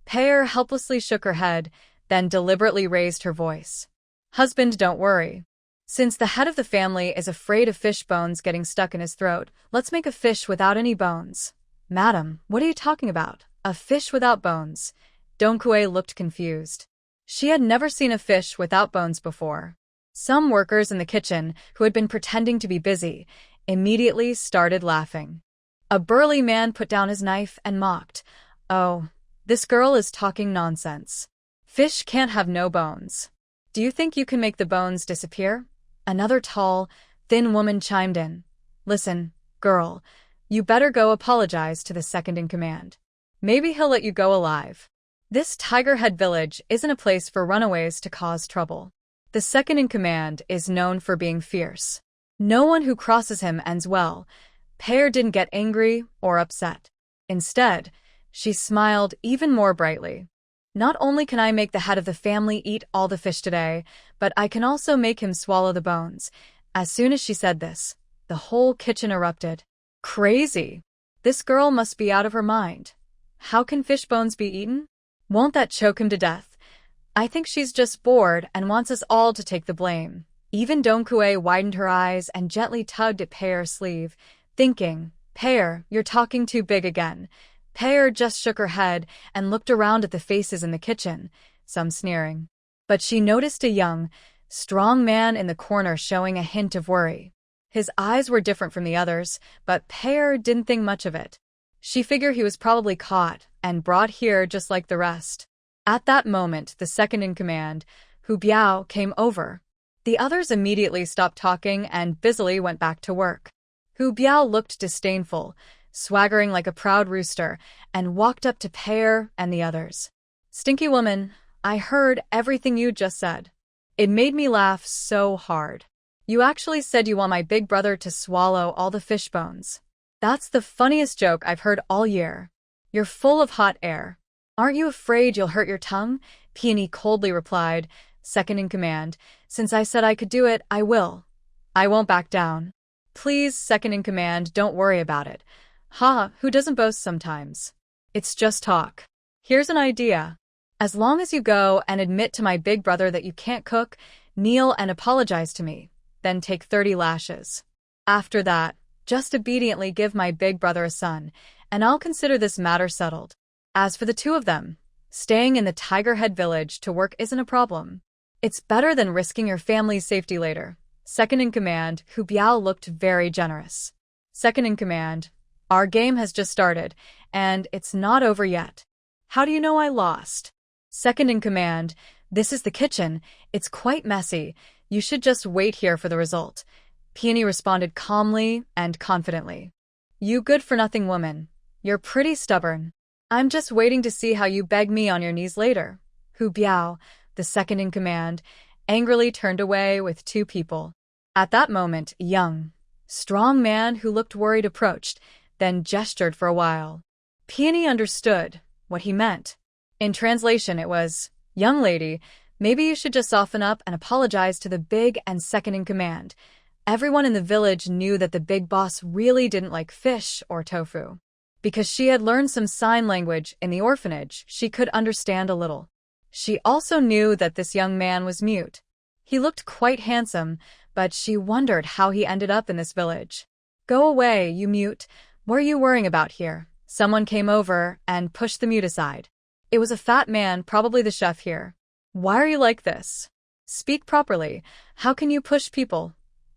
Pear helplessly shook her head, then deliberately raised her voice. Husband, don't worry. Since the head of the family is afraid of fish bones getting stuck in his throat, let's make a fish without any bones. Madam, what are you talking about? A fish without bones? Dongkuei looked confused. She had never seen a fish without bones before. Some workers in the kitchen, who had been pretending to be busy, immediately started laughing. A burly man put down his knife and mocked. Oh, this girl is talking nonsense. Fish can't have no bones. Do you think you can make the bones disappear? Another tall, thin woman chimed in. Listen, girl, you better go apologize to the second-in-command. Maybe he'll let you go alive. This Tigerhead Village isn't a place for runaways to cause trouble. The second-in-command is known for being fierce. No one who crosses him ends well. Pear didn't get angry or upset. Instead, she smiled even more brightly. Not only can I make the head of the family eat all the fish today, but I can also make him swallow the bones. As soon as she said this, the whole kitchen erupted. Crazy! This girl must be out of her mind. How can fish bones be eaten? Won't that choke him to death? I think she's just bored and wants us all to take the blame. Even Dongkuei widened her eyes and gently tugged at Pear's sleeve, thinking, Pear, you're talking too big again. Pear just shook her head and looked around at the faces in the kitchen, some sneering. But she noticed a young, strong man in the corner showing a hint of worry. His eyes were different from the others, but Pear didn't think much of it. She figured he was probably caught and brought here just like the rest. At that moment, the second-in-command, Hu Biao, came over. The others immediately stopped talking and busily went back to work. Hu Biao looked disdainful, swaggering like a proud rooster, and walked up to Pear and the others. Stinky woman, I heard everything you just said. It made me laugh so hard. You actually said you want my big brother to swallow all the fish bones. That's the funniest joke I've heard all year. You're full of hot air. Aren't you afraid you'll hurt your tongue? Peony coldly replied, second-in-command. Since I said I could do it, I will. I won't back down. Please, second-in-command, don't worry about it. Ha, who doesn't boast sometimes? It's just talk. Here's an idea. As long as you go and admit to my big brother that you can't cook, kneel and apologize to me, then take 30 lashes. After that, just obediently give my big brother a son, and I'll consider this matter settled. As for the two of them, staying in the Tigerhead Village to work isn't a problem. It's better than risking your family's safety later. Second-in-command, Hu Biao looked very generous. Second-in-command, our game has just started, and it's not over yet. How do you know I lost? Second-in-command, this is the kitchen. It's quite messy. You should just wait here for the result. Peony responded calmly and confidently. You good-for-nothing woman. You're pretty stubborn. I'm just waiting to see how you beg me on your knees later. Hu Biao, the second in command, angrily turned away with two people. At that moment, a young, strong man who looked worried approached, then gestured for a while. Peony understood what he meant. In translation, it was, Young lady, maybe you should just soften up and apologize to the big and second in command. Everyone in the village knew that the big boss really didn't like fish or tofu. Because she had learned some sign language in the orphanage, she could understand a little. She also knew that this young man was mute. He looked quite handsome, but she wondered how he ended up in this village. Go away, you mute. What are you worrying about here? Someone came over and pushed the mute aside. It was a fat man, probably the chef here. Why are you like this? Speak properly. How can you push people?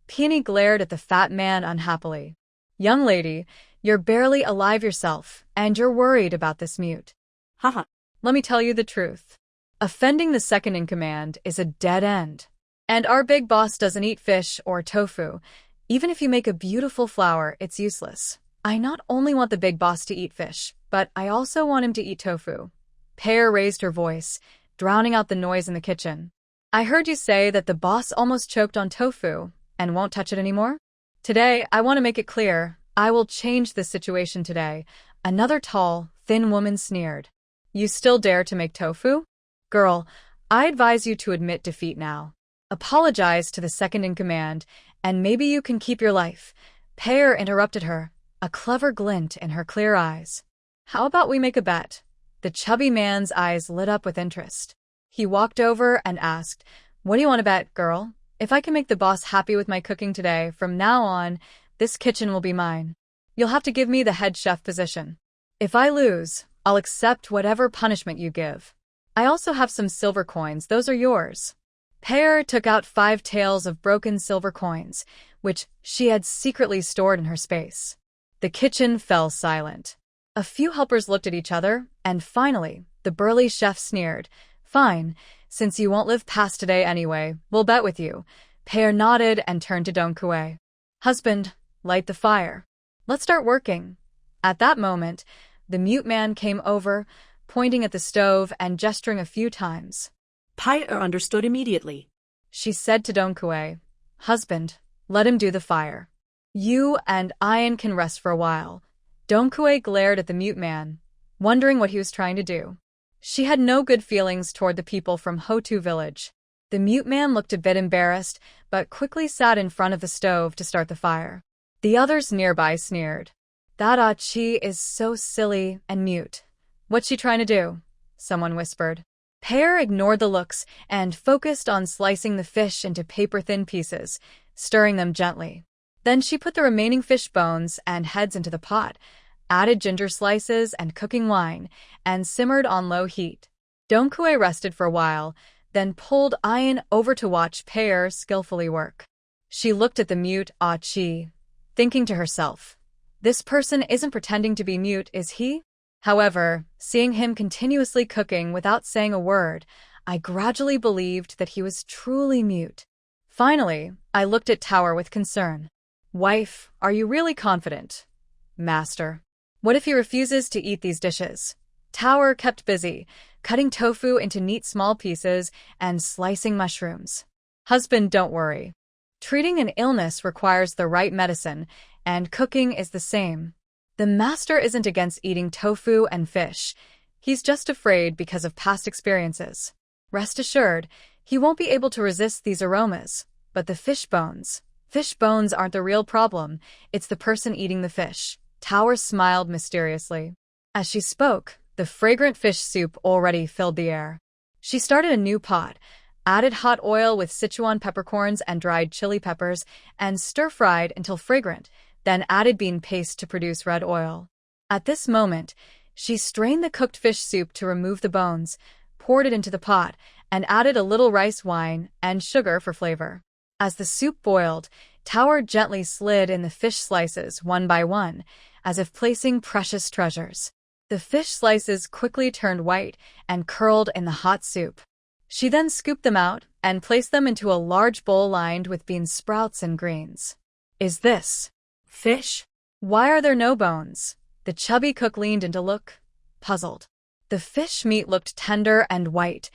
Peony glared at the fat man unhappily. Young lady, you're barely alive yourself, and you're worried about this mute. Haha. Let me tell you the truth. Offending the second in command is a dead end. And our big boss doesn't eat fish or tofu. Even if you make a beautiful flower, it's useless. I not only want the big boss to eat fish, but I also want him to eat tofu. Pear raised her voice, drowning out the noise in the kitchen. I heard you say that the boss almost choked on tofu and won't touch it anymore? Today, I want to make it clear, I will change this situation today. Another tall, thin woman sneered. You still dare to make tofu? Girl, I advise you to admit defeat now. Apologize to the second in command, and maybe you can keep your life. Pear interrupted her, a clever glint in her clear eyes. How about we make a bet? The chubby man's eyes lit up with interest. He walked over and asked, What do you want to bet, girl? If I can make the boss happy with my cooking today, from now on, this kitchen will be mine. You'll have to give me the head chef position. If I lose, I'll accept whatever punishment you give. I also have some silver coins, those are yours. Pear took out 5 taels of broken silver coins, which she had secretly stored in her space. The kitchen fell silent. A few helpers looked at each other, and finally, the burly chef sneered. Fine, since you won't live past today anyway, we'll bet with you. Pear nodded and turned to Dong Kue. Husband, light the fire. Let's start working. At that moment, the mute man came over, pointing at the stove and gesturing a few times. Pear understood immediately. She said to Dong Kue, Husband, let him do the fire. You and Ian can rest for a while. Dong Kue glared at the mute man, wondering what he was trying to do. She had no good feelings toward the people from Hotu village. The mute man looked a bit embarrassed, but quickly sat in front of the stove to start the fire. The others nearby sneered. That Achi is so silly and mute. What's she trying to do? Someone whispered. Pear ignored the looks and focused on slicing the fish into paper-thin pieces, stirring them gently. Then she put the remaining fish bones and heads into the pot, added ginger slices and cooking wine, and simmered on low heat. Dong Kue rested for a while, then pulled Ian over to watch Pear skillfully work. She looked at the mute Achi, thinking to herself, this person isn't pretending to be mute, is he? However, seeing him continuously cooking without saying a word, I gradually believed that he was truly mute. Finally, I looked at Tower with concern. Wife, are you really confident? Master. What if he refuses to eat these dishes? Tower kept busy, cutting tofu into neat small pieces and slicing mushrooms. Husband, don't worry. Treating an illness requires the right medicine, and cooking is the same. The master isn't against eating tofu and fish. He's just afraid because of past experiences. Rest assured, he won't be able to resist these aromas. But the fish bones aren't the real problem. It's the person eating the fish. Tower smiled mysteriously. As she spoke, the fragrant fish soup already filled the air. She started a new pot, added hot oil with Sichuan peppercorns and dried chili peppers, and stir-fried until fragrant, then added bean paste to produce red oil. At this moment, she strained the cooked fish soup to remove the bones, poured it into the pot, and added a little rice wine and sugar for flavor. As the soup boiled, Tower gently slid in the fish slices one by one, as if placing precious treasures. The fish slices quickly turned white and curled in the hot soup. She then scooped them out and placed them into a large bowl lined with bean sprouts and greens. Is this Fish? Why are there no bones? The chubby cook leaned in to look, puzzled. The fish meat looked tender and white,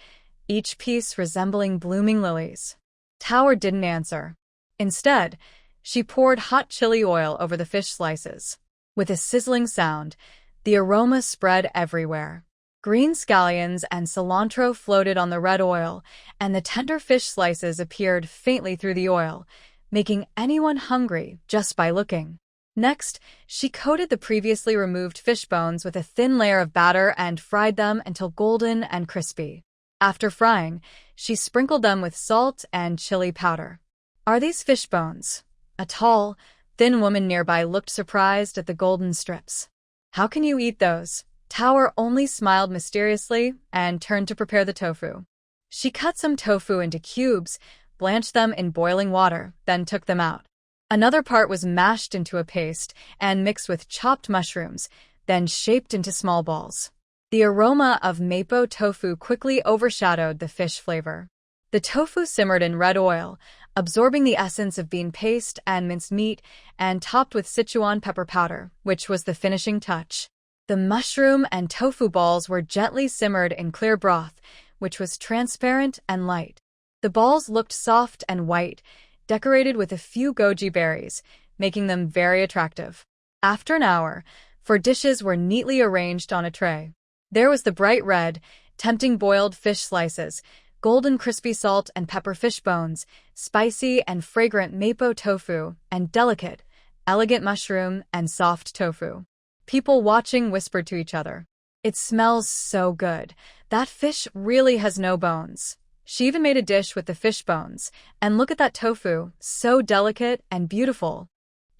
each piece resembling blooming lilies. Tower didn't answer. Instead, she poured hot chili oil over the fish slices. With a sizzling sound, the aroma spread everywhere. Green scallions and cilantro floated on the red oil, and the tender fish slices appeared faintly through the oil, making anyone hungry just by looking. Next, she coated the previously removed fish bones with a thin layer of batter and fried them until golden and crispy. After frying, she sprinkled them with salt and chili powder. Are these fish bones? A tall, thin woman nearby looked surprised at the golden strips. How can you eat those? Tower only smiled mysteriously and turned to prepare the tofu. She cut some tofu into cubes, blanched them in boiling water, then took them out. Another part was mashed into a paste and mixed with chopped mushrooms, then shaped into small balls. The aroma of mapo tofu quickly overshadowed the fish flavor. The tofu simmered in red oil, absorbing the essence of bean paste and minced meat, and topped with Sichuan pepper powder, which was the finishing touch. The mushroom and tofu balls were gently simmered in clear broth, which was transparent and light. The balls looked soft and white, decorated with a few goji berries, making them very attractive. After an hour, 4 dishes were neatly arranged on a tray. There was the bright red, tempting boiled fish slices, golden crispy salt and pepper fish bones, spicy and fragrant mapo tofu, and delicate, elegant mushroom and soft tofu. People watching whispered to each other, "It smells so good. That fish really has no bones." She even made a dish with the fish bones, and look at that tofu, so delicate and beautiful.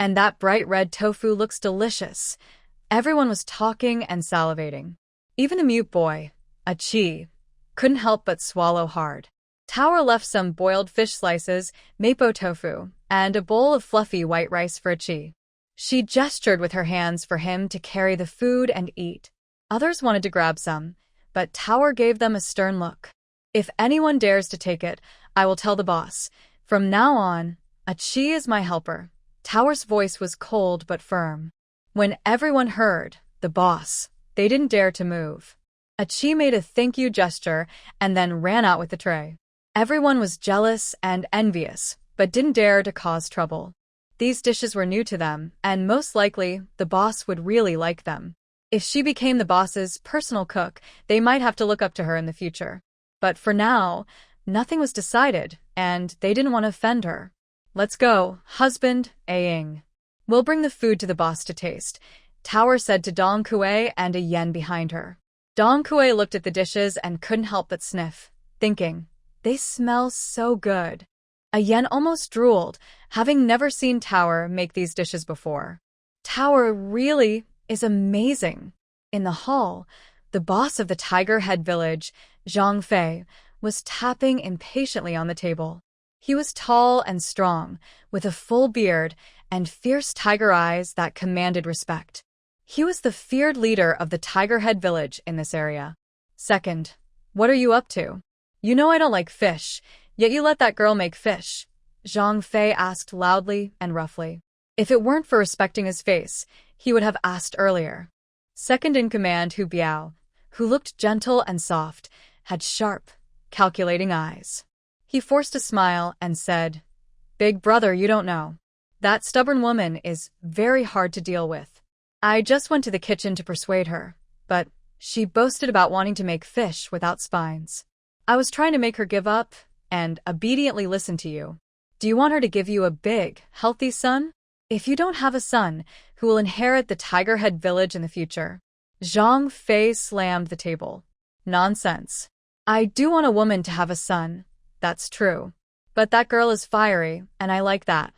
And that bright red tofu looks delicious. Everyone was talking and salivating. Even a mute boy, a chi, couldn't help but swallow hard. Tower left some boiled fish slices, mapo tofu, and a bowl of fluffy white rice for a chi. She gestured with her hands for him to carry the food and eat. Others wanted to grab some, but Tower gave them a stern look. "If anyone dares to take it, I will tell the boss. From now on, a chi is my helper." Tower's voice was cold but firm. When everyone heard, the boss, they didn't dare to move. A chi made a thank you gesture and then ran out with the tray. Everyone was jealous and envious, but didn't dare to cause trouble. These dishes were new to them, and most likely, the boss would really like them. If she became the boss's personal cook, they might have to look up to her in the future. But for now, nothing was decided, and they didn't want to offend her. "Let's go, husband, Aing. We'll bring the food to the boss to taste," Tower said to Dong Kue and a yen behind her. Dong Kue looked at the dishes and couldn't help but sniff, thinking, "They smell so good." A yen almost drooled, having never seen Tower make these dishes before. Tower really is amazing. In the hall, the boss of the Tigerhead Village, Zhang Fei, was tapping impatiently on the table. He was tall and strong, with a full beard and fierce tiger eyes that commanded respect. He was the feared leader of the Tigerhead Village in this area. "Second, what are you up to? You know I don't like fish, yet you let that girl make fish," Zhang Fei asked loudly and roughly. If it weren't for respecting his face, he would have asked earlier. Second in command Hu Biao, who looked gentle and soft, had sharp, calculating eyes. He forced a smile and said, "Big brother, you don't know. That stubborn woman is very hard to deal with. I just went to the kitchen to persuade her, but she boasted about wanting to make fish without spines. I was trying to make her give up and obediently listen to you. Do you want her to give you a big, healthy son? If you don't have a son who will inherit the Tigerhead Village in the future." Zhang Fei slammed the table. "Nonsense. I do want a woman to have a son. That's true. But that girl is fiery, and I like that.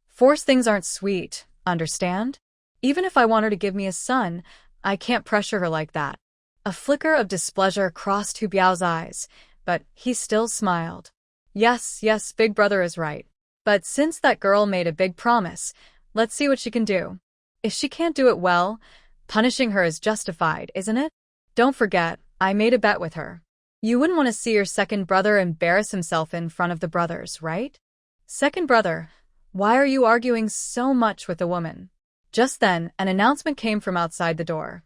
Forced things aren't sweet, understand? Even if I want her to give me a son, I can't pressure her like that." A flicker of displeasure crossed Hu Biao's eyes, but he still smiled. Yes, Big Brother is right. But since that girl made a big promise, let's see what she can do. If she can't do it well, punishing her is justified, isn't it? Don't forget, I made a bet with her. You wouldn't want to see your second brother embarrass himself in front of the brothers, right? Second brother, Why are you arguing so much with the woman? Just then, an announcement came from outside the door.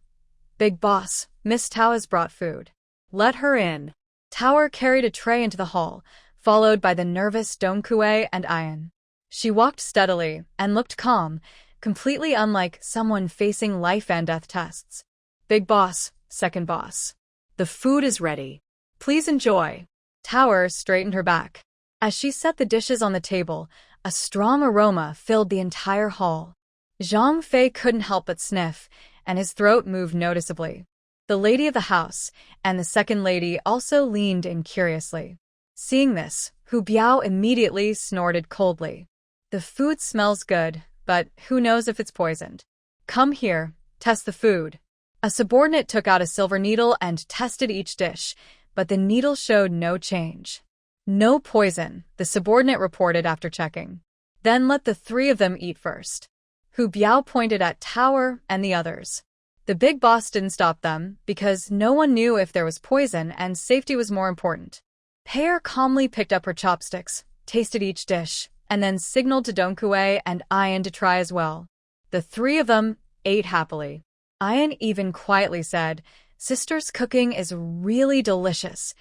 Big boss, Miss Tao has brought food. Let her in. Tower carried a tray into the hall, followed by the nervous Dongkue and Ian. She walked steadily and looked calm, completely unlike someone facing life and death tests. Big boss, second boss. The food is ready. Please enjoy. Tower straightened her back. As she set the dishes on the table, a strong aroma filled the entire hall. Zhang Fei couldn't help but sniff, and his throat moved noticeably. The lady of the house and the second lady also leaned in curiously. Seeing this, Hu Biao immediately snorted coldly. The food smells good, but who knows if it's poisoned? Come here, test the food. A subordinate took out a silver needle and tested each dish, but the needle showed no change. No poison, the subordinate reported after checking. Then let the three of them eat first. Hu Biao pointed at Tower and the others. The big boss didn't stop them, because no one knew if there was poison and safety was more important. Pear calmly picked up her chopsticks, tasted each dish, and then signaled to Dongkue and Ian to try as well. The three of them ate happily. Ian even quietly said, "Sister's cooking is really delicious."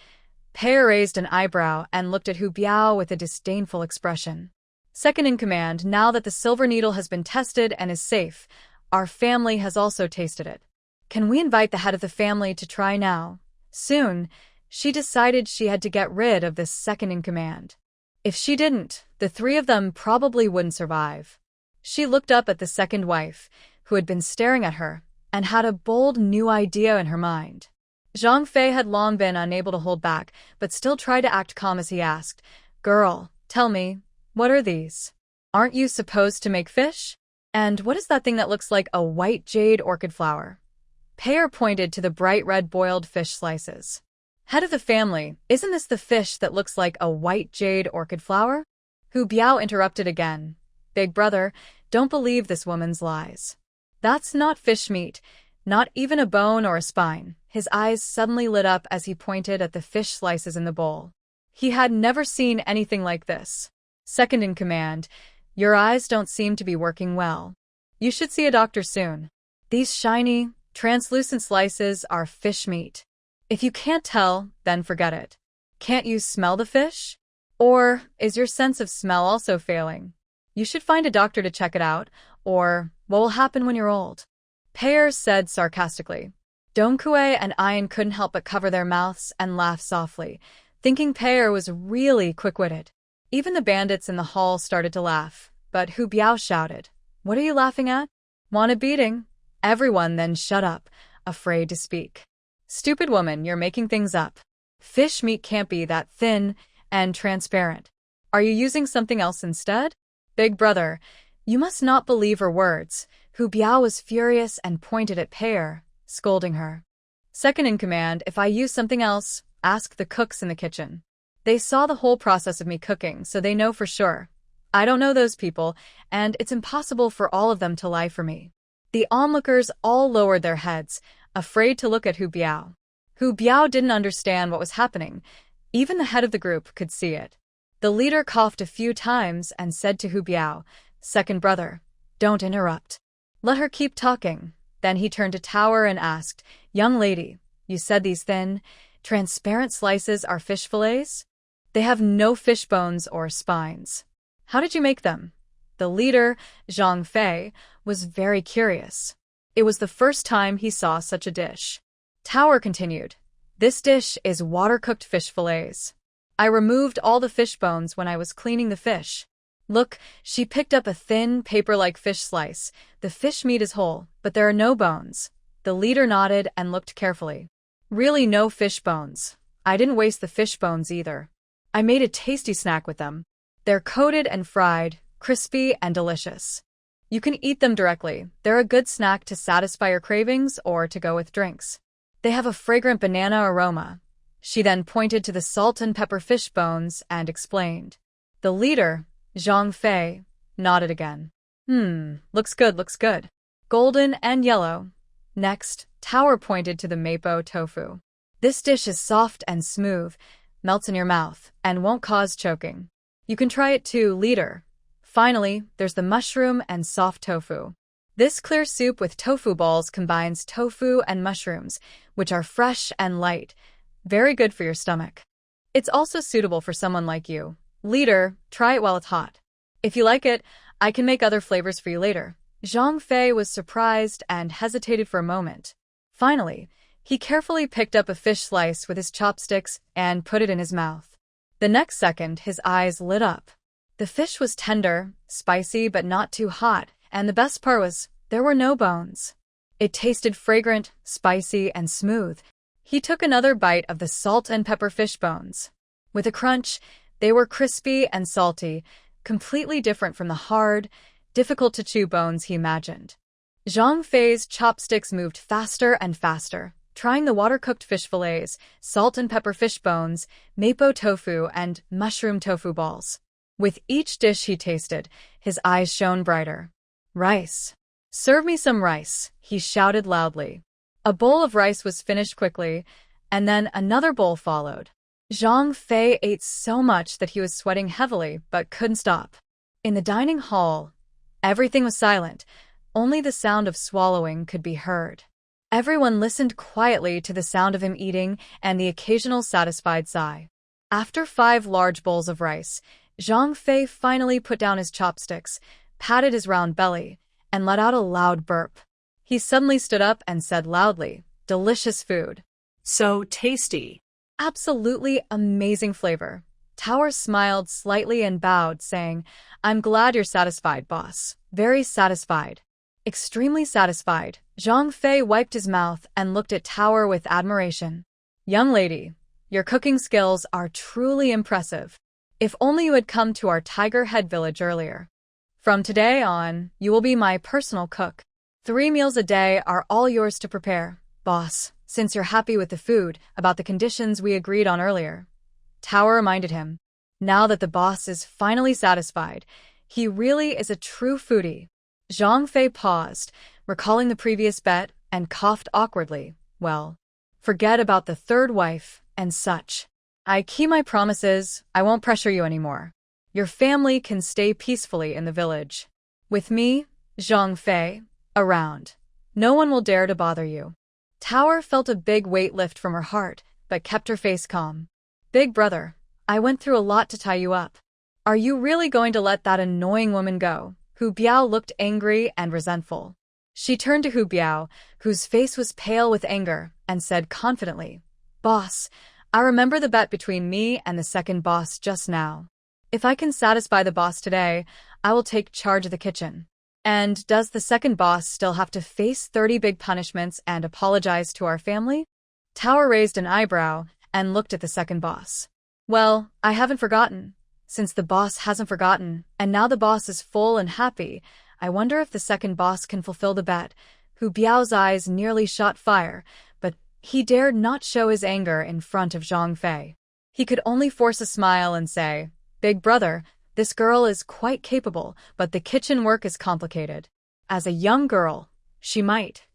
Pear raised an eyebrow and looked at Hu Biao with a disdainful expression. Second in command, now that the silver needle has been tested and is safe, our family has also tasted it. Can we invite the head of the family to try now? Soon, she decided she had to get rid of this second in command. If she didn't, the three of them probably wouldn't survive. She looked up at the second wife, who had been staring at her, and had a bold new idea in her mind. Zhang Fei had long been unable to hold back, but still tried to act calm as he asked, "Girl, tell me, what are these? Aren't you supposed to make fish? And what is that thing that looks like a white jade orchid flower?" Pear pointed to the bright red boiled fish slices. "Head of the family, isn't this the fish that looks like a white jade orchid flower?" Hu Biao interrupted again. "Big brother, don't believe this woman's lies. That's not fish meat, not even a bone or a spine." His eyes suddenly lit up as he pointed at the fish slices in the bowl. He had never seen anything like this. "Second in command, your eyes don't seem to be working well. You should see a doctor soon. These shiny, translucent slices are fish meat. If you can't tell, then forget it. Can't you smell the fish? Or is your sense of smell also failing? You should find a doctor to check it out, or what will happen when you're old?" Pear said sarcastically. Dongkue and Ian couldn't help but cover their mouths and laugh softly, thinking Pear was really quick-witted. Even the bandits in the hall started to laugh, but Hu Biao shouted, "What are you laughing at? Want a beating?" Everyone then shut up, afraid to speak. "Stupid woman, you're making things up. Fish meat can't be that thin and transparent. Are you using something else instead? Big brother, you must not believe her words." Hu Biao was furious and pointed at Pear, scolding her. "Second in command, if I use something else, ask the cooks in the kitchen. They saw the whole process of me cooking, so they know for sure. I don't know those people, and it's impossible for all of them to lie for me." The onlookers all lowered their heads, afraid to look at Hu Biao. Hu Biao didn't understand what was happening. Even the head of the group could see it. The leader coughed a few times and said to Hu Biao, "Second brother, don't interrupt. Let her keep talking." Then he turned to Tower and asked, "Young lady, you said these thin, transparent slices are fish fillets? They have no fish bones or spines. How did you make them?" The leader, Zhang Fei, was very curious. It was the first time he saw such a dish. Tower continued, "This dish is water-cooked fish fillets. I removed all the fish bones when I was cleaning the fish. Look," she picked up a thin, paper-like fish slice. "The fish meat is whole, but there are no bones." The leader nodded and looked carefully. "Really no fish bones. I didn't waste the fish bones either. I made a tasty snack with them. They're coated and fried, crispy and delicious. You can eat them directly. They're a good snack to satisfy your cravings or to go with drinks. They have a fragrant banana aroma." She then pointed to the salt and pepper fish bones and explained. The leader, Zhang Fei, nodded again. Looks good, looks good. Golden and yellow." Next, Tower pointed to the mapo tofu. "This dish is soft and smooth, melts in your mouth, and won't cause choking. You can try it too, leader." finally, there's the mushroom and soft tofu. This clear soup with tofu balls combines tofu and mushrooms, which are fresh and light. Very good for your stomach. It's also suitable for someone like you. Leader, try it while it's hot. If you like it, I can make other flavors for you later. Zhang Fei was surprised and hesitated for a moment. Finally, he carefully picked up a fish slice with his chopsticks and put it in his mouth. The next second, his eyes lit up. The fish was tender, spicy but not too hot, and the best part was, there were no bones. It tasted fragrant, spicy, and smooth. He took another bite of the salt and pepper fish bones. With a crunch, they were crispy and salty, completely different from the hard, difficult-to-chew bones he imagined. Zhang Fei's chopsticks moved faster and faster, trying the water-cooked fish fillets, salt and pepper fish bones, mapo tofu, and mushroom tofu balls. With each dish he tasted, his eyes shone brighter. Rice. Serve me some rice, he shouted loudly. A bowl of rice was finished quickly, and then another bowl followed. Zhang Fei ate so much that he was sweating heavily but couldn't stop. In the dining hall, everything was silent. Only the sound of swallowing could be heard. Everyone listened quietly to the sound of him eating and the occasional satisfied sigh. After 5 large bowls of rice, Zhang Fei finally put down his chopsticks, patted his round belly, and let out a loud burp. He suddenly stood up and said loudly, "Delicious food." So tasty. Absolutely amazing flavor. Tower smiled slightly and bowed, saying, "I'm glad you're satisfied, boss. Very satisfied." Extremely satisfied, Zhang Fei wiped his mouth and looked at Tower with admiration. "Young lady, your cooking skills are truly impressive. If only you had come to our Tigerhead Village earlier. From today on, you will be my personal cook. 3 meals a day are all yours to prepare, boss, since you're happy with the food, about the conditions we agreed on earlier." Tower reminded him. Now that the boss is finally satisfied, he really is a true foodie. Zhang Fei paused, recalling the previous bet, and coughed awkwardly. "Well, forget about the 3rd wife and such. I keep my promises, I won't pressure you anymore. Your family can stay peacefully in the village. With me, Zhang Fei, around, no one will dare to bother you." Tower felt a big weight lift from her heart, but kept her face calm. "Big brother, I went through a lot to tie you up. Are you really going to let that annoying woman go?" Hu Biao looked angry and resentful. She turned to Hu Biao, whose face was pale with anger, and said confidently, "Boss, I remember the bet between me and the second boss just now. If I can satisfy the boss today, I will take charge of the kitchen. And does the second boss still have to face 30 big punishments and apologize to our family?" Tower raised an eyebrow and looked at the second boss. "Well, I haven't forgotten. Since the boss hasn't forgotten, and now the boss is full and happy, I wonder if the second boss can fulfill the bet." Hu Biao's eyes nearly shot fire, but he dared not show his anger in front of Zhang Fei. He could only force a smile and say, "Big brother, this girl is quite capable, but the kitchen work is complicated. As a young girl, she might."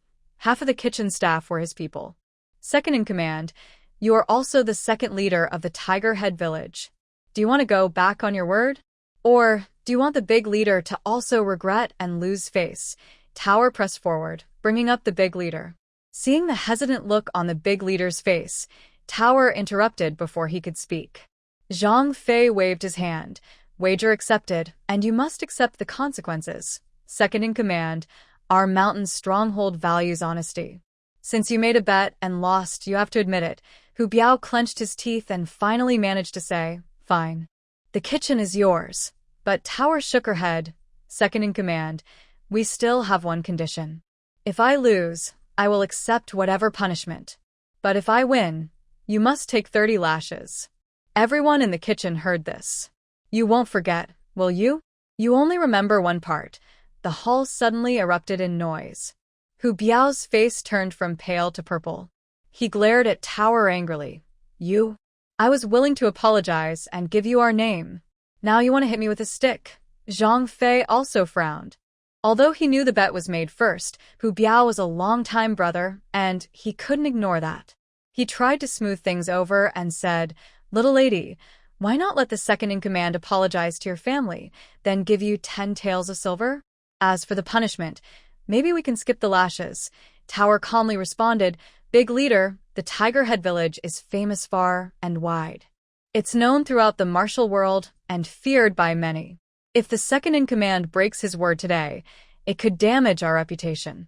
Half of the kitchen staff were his people. "Second in command, you are also the second leader of the Tigerhead Village. Do you want to go back on your word? Or do you want the big leader to also regret and lose face?" Tower pressed forward, bringing up the big leader. Seeing the hesitant look on the big leader's face, Tower interrupted before he could speak. Zhang Fei waved his hand. "Wager accepted, and you must accept the consequences. Second in command, our mountain stronghold values honesty. Since you made a bet and lost, you have to admit it." Hu Biao clenched his teeth and finally managed to say, "Fine. The kitchen is yours." But Tower shook her head. "Second in command, we still have one condition. If I lose, I will accept whatever punishment. But if I win, you must take 30 lashes." Everyone in the kitchen heard this. "You won't forget, will you?" "You only remember one part." The hall suddenly erupted in noise. Hu Biao's face turned from pale to purple. He glared at Tower angrily. "You? I was willing to apologize and give you our name. Now you want to hit me with a stick." Zhang Fei also frowned. Although he knew the bet was made first, Hu Biao was a long-time brother, and he couldn't ignore that. He tried to smooth things over and said, "Little lady, Why not let the second-in-command apologize to your family, then give you 10 taels of silver? As for the punishment, maybe we can skip the lashes. Tower calmly responded, Big leader, the Tigerhead Village is famous far and wide. It's known throughout the martial world and feared by many. If the second-in-command breaks his word today, it could damage our reputation.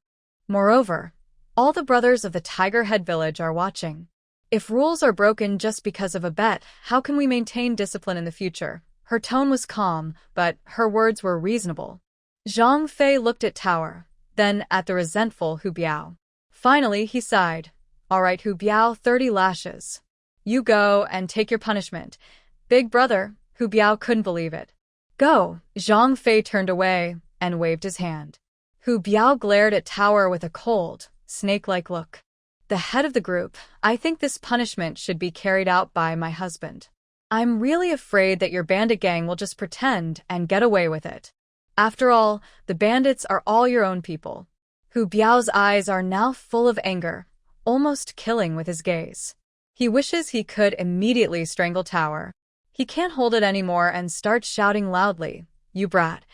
Moreover, all the brothers of the Tigerhead Village are watching. If rules are broken just because of a bet, how can we maintain discipline in the future? Her tone was calm, but her words were reasonable. Zhang Fei looked at Tower, then at the resentful Hu Biao. Finally, he sighed. All right, Hu Biao, 30 lashes. You go and take your punishment. Big brother, Hu Biao couldn't believe it. Go. Zhang Fei turned away and waved his hand. Hu Biao glared at Tower with a cold, snake-like look. The head of the group, I think this punishment should be carried out by my husband. I'm really afraid that your bandit gang will just pretend and get away with it. After all, the bandits are all your own people. Hu Biao's eyes are now full of anger, almost killing with his gaze. He wishes he could immediately strangle Tower. He can't hold it anymore and starts shouting loudly, You brat!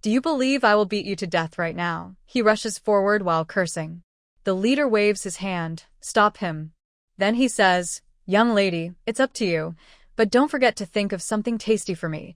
Do you believe I will beat you to death right now? He rushes forward while cursing. The leader waves his hand, Stop him. Then he says, Young lady, it's up to you, but don't forget to think of something tasty for me.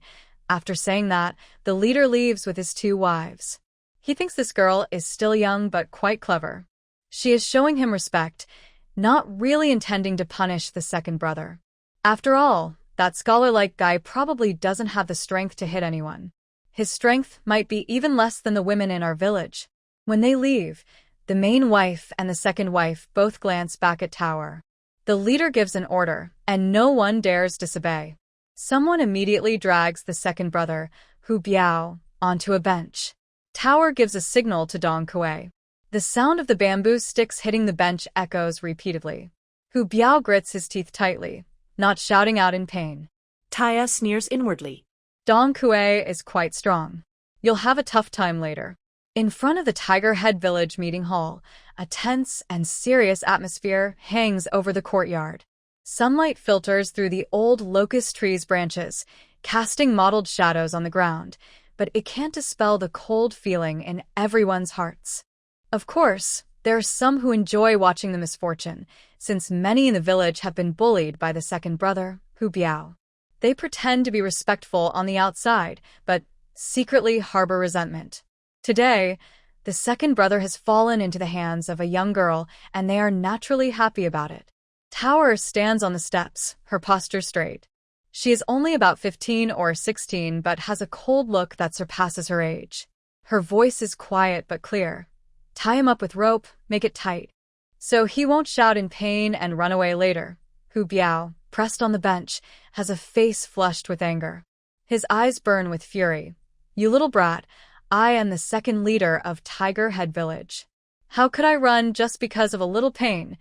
After saying that, the leader leaves with his 2 wives. He thinks this girl is still young but quite clever. She is showing him respect, not really intending to punish the second brother. After all, that scholar-like guy probably doesn't have the strength to hit anyone. His strength might be even less than the women in our village. When they leave, the main wife and the second wife both glance back at Tower. The leader gives an order, and no one dares disobey. Someone immediately drags the second brother, Hu Biao, onto a bench. Tower gives a signal to Dong Kuei. The sound of the bamboo sticks hitting the bench echoes repeatedly. Hu Biao grits his teeth tightly, not shouting out in pain. Taya sneers inwardly. Dong Kuei is quite strong. You'll have a tough time later. In front of the Tigerhead Village meeting hall, a tense and serious atmosphere hangs over the courtyard. Sunlight filters through the old locust tree's branches, casting mottled shadows on the ground, but it can't dispel the cold feeling in everyone's hearts. Of course, there are some who enjoy watching the misfortune, since many in the village have been bullied by the second brother, Hu Biao. They pretend to be respectful on the outside, but secretly harbor resentment. Today, the second brother has fallen into the hands of a young girl, and they are naturally happy about it. Tower stands on the steps, her posture straight. She is only about 15 or 16 but has a cold look that surpasses her age. Her voice is quiet but clear. Tie him up with rope, make it tight, so he won't shout in pain and run away later. Hu Biao, pressed on the bench, has a face flushed with anger. His eyes burn with fury. You little brat, I am the second leader of Tigerhead Village. How could I run just because of a little pain?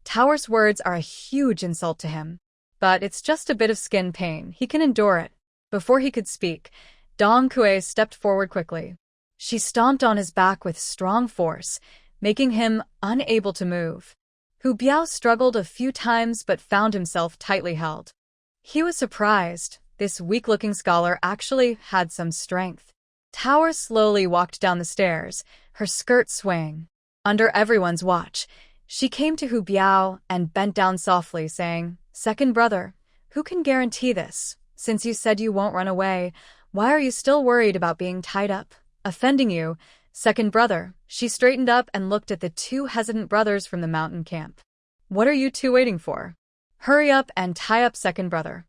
Tower's words are a huge insult to him. But it's just a bit of skin pain. He can endure it. Before he could speak, Dong Kuei stepped forward quickly. She stomped on his back with strong force, making him unable to move. Hu Biao struggled a few times but found himself tightly held. He was surprised. This weak-looking scholar actually had some strength. Tower slowly walked down the stairs, her skirt swaying. Under everyone's watch, she came to Hu Biao and bent down softly, saying, Second brother, who can guarantee this? Since you said you won't run away, why are you still worried about being tied up? Offending you, second brother. She straightened up and looked at the 2 hesitant brothers from the mountain camp. What are you 2 waiting for? Hurry up and tie up second brother.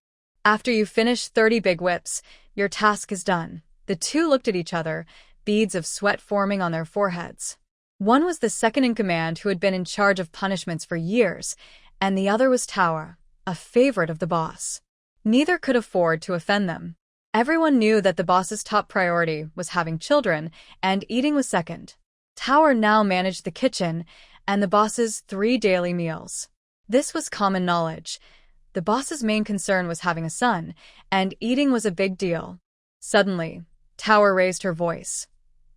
After you finish 30 big whips, your task is done. The 2 looked at each other, beads of sweat forming on their foreheads. One was the second-in-command who had been in charge of punishments for years, and the other was Tower, a favorite of the boss. Neither could afford to offend them. Everyone knew that the boss's top priority was having children, and eating was second. Tower now managed the kitchen and the boss's 3 daily meals. This was common knowledge. The boss's main concern was having a son, and eating was a big deal. Suddenly, Tower raised her voice.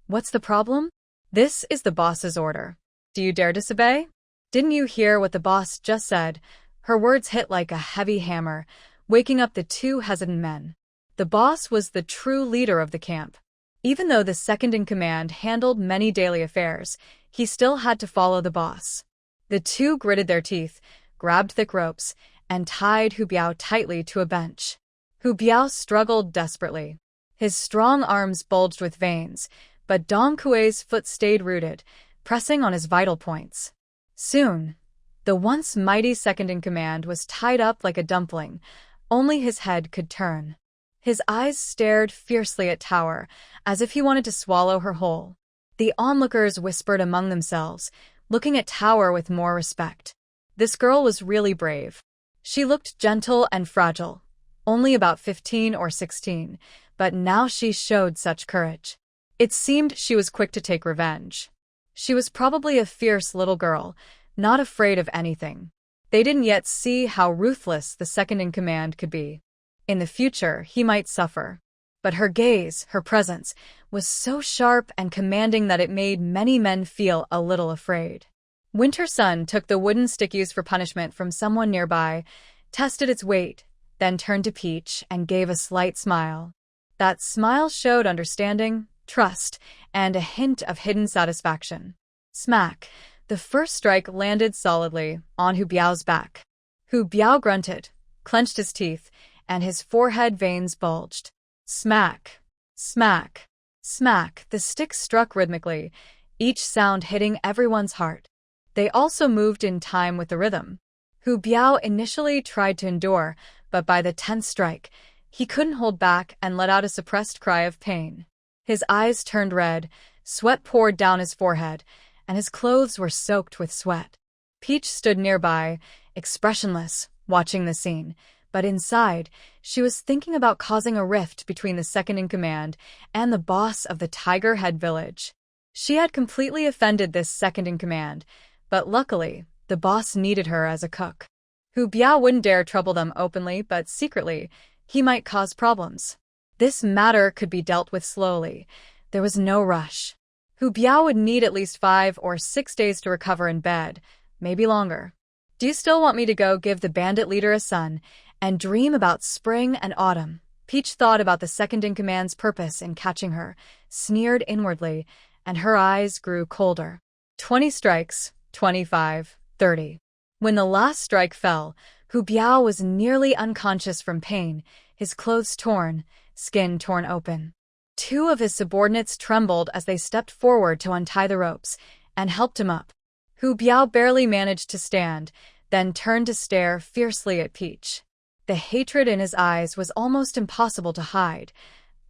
What's the problem? This is the boss's order. Do you dare disobey? Didn't you hear what the boss just said? Her words hit like a heavy hammer. waking up the two hesitant men. The boss was the true leader of the camp. Even though the second-in-command handled many daily affairs, he still had to follow the boss. The two gritted their teeth, grabbed thick ropes, and tied Hu Biao tightly to a bench. Hu Biao struggled desperately. His strong arms bulged with veins, but Dong Kuei's foot stayed rooted, pressing on his vital points. Soon, the once mighty second-in-command was tied up like a dumpling. Only his head could turn. His eyes stared fiercely at Tower, as if he wanted to swallow her whole. The onlookers whispered among themselves, looking at Tower with more respect. This girl was really brave. She looked gentle and fragile, only about 15 or 16, but now she showed such courage. It seemed she was quick to take revenge. She was probably a fierce little girl, not afraid of anything. They didn't yet see how ruthless the second-in-command could be. In the future, he might suffer. But her gaze, her presence, was so sharp and commanding that it made many men feel a little afraid. Winter Sun took the wooden stick used for punishment from someone nearby, tested its weight, then turned to Peach and gave a slight smile. That smile showed understanding, trust, and a hint of hidden satisfaction. Smack! The first strike landed solidly on Hu Biao's back. Hu Biao grunted, clenched his teeth, and his forehead veins bulged. Smack! Smack! Smack! The stick struck rhythmically, each sound hitting everyone's heart. They also moved in time with the rhythm. Hu Biao initially tried to endure, but by the 10th strike, he couldn't hold back and let out a suppressed cry of pain. His eyes turned red, sweat poured down his forehead, and his clothes were soaked with sweat. Peach stood nearby, expressionless, watching the scene, but inside, she was thinking about causing a rift between the second-in-command and the boss of the Tigerhead Village. She had completely offended this second-in-command, but luckily, the boss needed her as a cook. Hu Biao wouldn't dare trouble them openly, but secretly, he might cause problems. This matter could be dealt with slowly. There was no rush. Hu Biao would need at least 5 or 6 days to recover in bed, maybe longer. Do you still want me to go give the bandit leader a son and dream about spring and autumn? Peach thought about the second-in-command's purpose in catching her, sneered inwardly, and her eyes grew colder. 20 strikes, 25, 30. When the last strike fell, Hu Biao was nearly unconscious from pain, his clothes torn, skin torn open. 2 of his subordinates trembled as they stepped forward to untie the ropes and helped him up. Hu Biao barely managed to stand, then turned to stare fiercely at Peach. The hatred in his eyes was almost impossible to hide.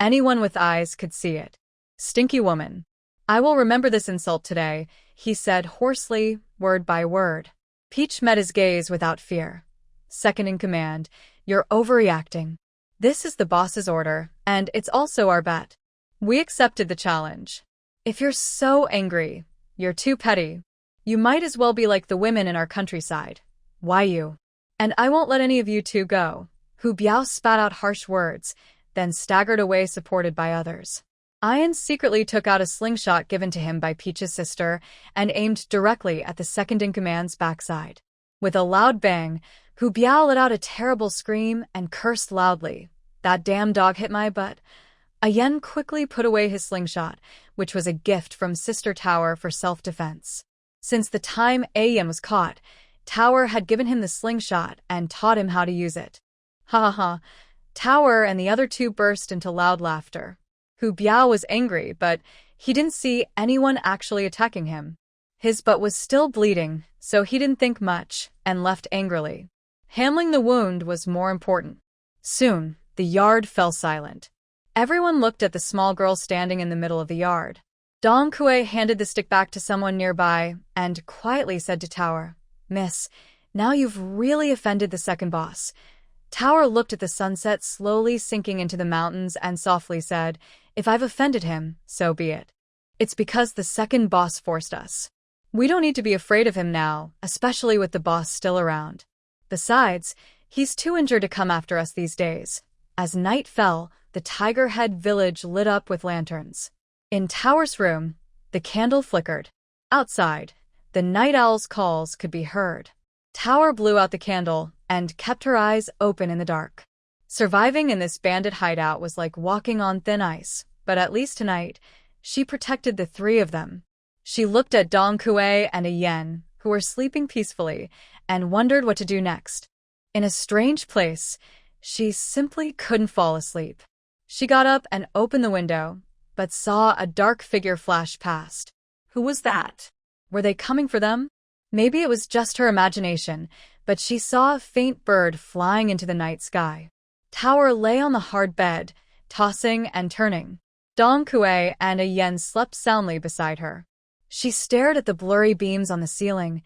Anyone with eyes could see it. "Stinky woman. I will remember this insult today," he said hoarsely, word by word. Peach met his gaze without fear. "Second-in-command, you're overreacting. This is the boss's order, and it's also our bet. We accepted the challenge. If you're so angry, you're too petty. You might as well be like the women in our countryside. Why you? And I won't let any of you two go." Hu Biao spat out harsh words, then staggered away supported by others. Ian secretly took out a slingshot given to him by Peach's sister and aimed directly at the second-in-command's backside. With a loud bang, Hu Biao let out a terrible scream and cursed loudly. "That damn dog hit my butt." Ian quickly put away his slingshot, which was a gift from Sister Tower for self-defense. Since the time Ian was caught, Tower had given him the slingshot and taught him how to use it. Ha ha ha. Tower and the other two burst into loud laughter. Hu Biao was angry, but he didn't see anyone actually attacking him. His butt was still bleeding, so he didn't think much and left angrily. Handling the wound was more important. Soon, the yard fell silent. Everyone looked at the small girl standing in the middle of the yard. Dong Kuei handed the stick back to someone nearby and quietly said to Tower, "Miss, now you've really offended the second boss." Tower looked at the sunset slowly sinking into the mountains and softly said, "If I've offended him, so be it. It's because the second boss forced us. We don't need to be afraid of him now, especially with the boss still around. Besides, he's too injured to come after us these days." As night fell, the Tigerhead Village lit up with lanterns. In Tower's room, the candle flickered. Outside, the night owl's calls could be heard. Tower blew out the candle and kept her eyes open in the dark. Surviving in this bandit hideout was like walking on thin ice, but at least tonight, she protected the three of them. She looked at Dong Kuei and a Yen, who were sleeping peacefully, and wondered what to do next. In a strange place, she simply couldn't fall asleep. She got up and opened the window, but saw a dark figure flash past. Who was that? Were they coming for them? Maybe it was just her imagination, but she saw a faint bird flying into the night sky. Tower lay on the hard bed, tossing and turning. Dong Kuei and a Yen slept soundly beside her. She stared at the blurry beams on the ceiling,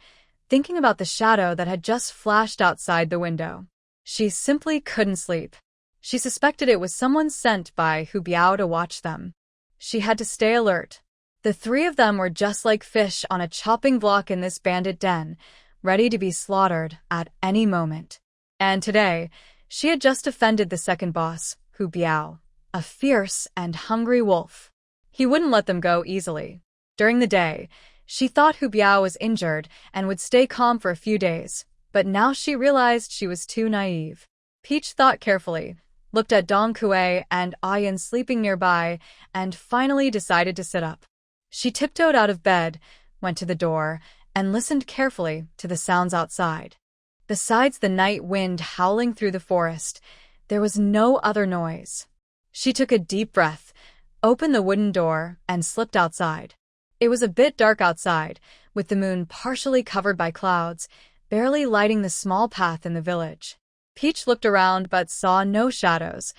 thinking about the shadow that had just flashed outside the window. She simply couldn't sleep. She suspected it was someone sent by Hu Biao to watch them. She had to stay alert. The three of them were just like fish on a chopping block in this bandit den, ready to be slaughtered at any moment. And today, she had just offended the second boss, Hu Biao, a fierce and hungry wolf. He wouldn't let them go easily. During the day, she thought Hu Biao was injured and would stay calm for a few days, but now she realized she was too naive. Peach thought carefully, looked at Dong Kuei and Ayan sleeping nearby, and finally decided to sit up. She tiptoed out of bed, went to the door, and listened carefully to the sounds outside. Besides the night wind howling through the forest, there was no other noise. She took a deep breath, opened the wooden door, and slipped outside. It was a bit dark outside, with the moon partially covered by clouds, barely lighting the small path in the village. Peach looked around but saw no shadows,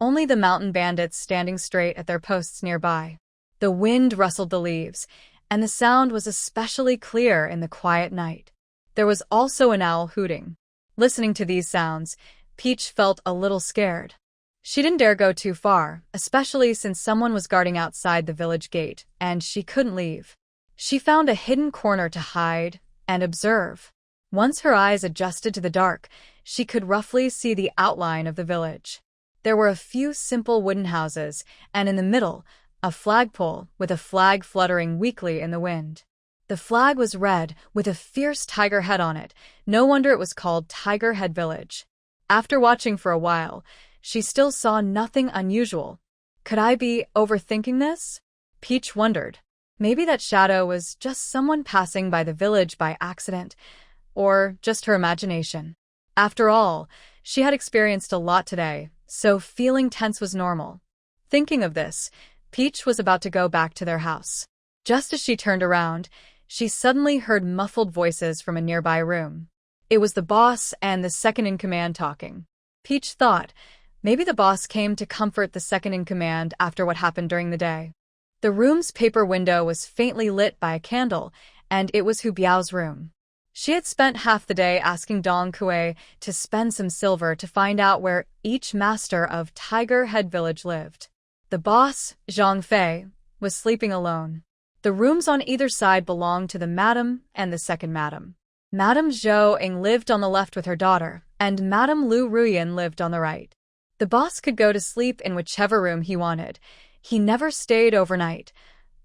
only the mountain bandits standing straight at their posts nearby. The wind rustled the leaves, and the sound was especially clear in the quiet night. There was also an owl hooting. Listening to these sounds, Peach felt a little scared. She didn't dare go too far, especially since someone was guarding outside the village gate, and she couldn't leave. She found a hidden corner to hide and observe. Once her eyes adjusted to the dark, she could roughly see the outline of the village. There were a few simple wooden houses, and in the middle, a flagpole with a flag fluttering weakly in the wind. The flag was red, with a fierce tiger head on it. No wonder it was called Tigerhead Village. After watching for a while, she still saw nothing unusual. Could I be overthinking this? Peach wondered. Maybe that shadow was just someone passing by the village by accident, or just her imagination. After all, she had experienced a lot today, so feeling tense was normal. Thinking of this, Peach was about to go back to their house. Just as she turned around, she suddenly heard muffled voices from a nearby room. It was the boss and the second-in-command talking. Peach thought, maybe the boss came to comfort the second-in-command after what happened during the day. The room's paper window was faintly lit by a candle, and it was Hu Biao's room. She had spent half the day asking Dong Kuei to spend some silver to find out where each master of Tigerhead Village lived. The boss, Zhang Fei, was sleeping alone. The rooms on either side belonged to the madam and the second madam. Madam Zhou Ying lived on the left with her daughter, and Madam Lu Ruyan lived on the right. The boss could go to sleep in whichever room he wanted. He never stayed overnight,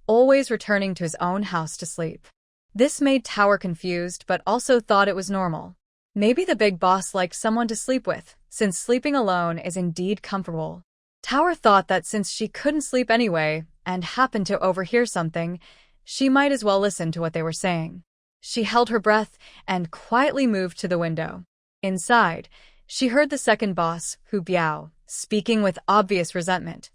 always returning to his own house to sleep. This made Tower confused, but also thought it was normal. Maybe the big boss liked someone to sleep with, since sleeping alone is indeed comfortable. Tower thought that since she couldn't sleep anyway, and happened to overhear something, she might as well listen to what they were saying. She held her breath and quietly moved to the window. Inside, she heard the second boss, Hu Biao, speaking with obvious resentment.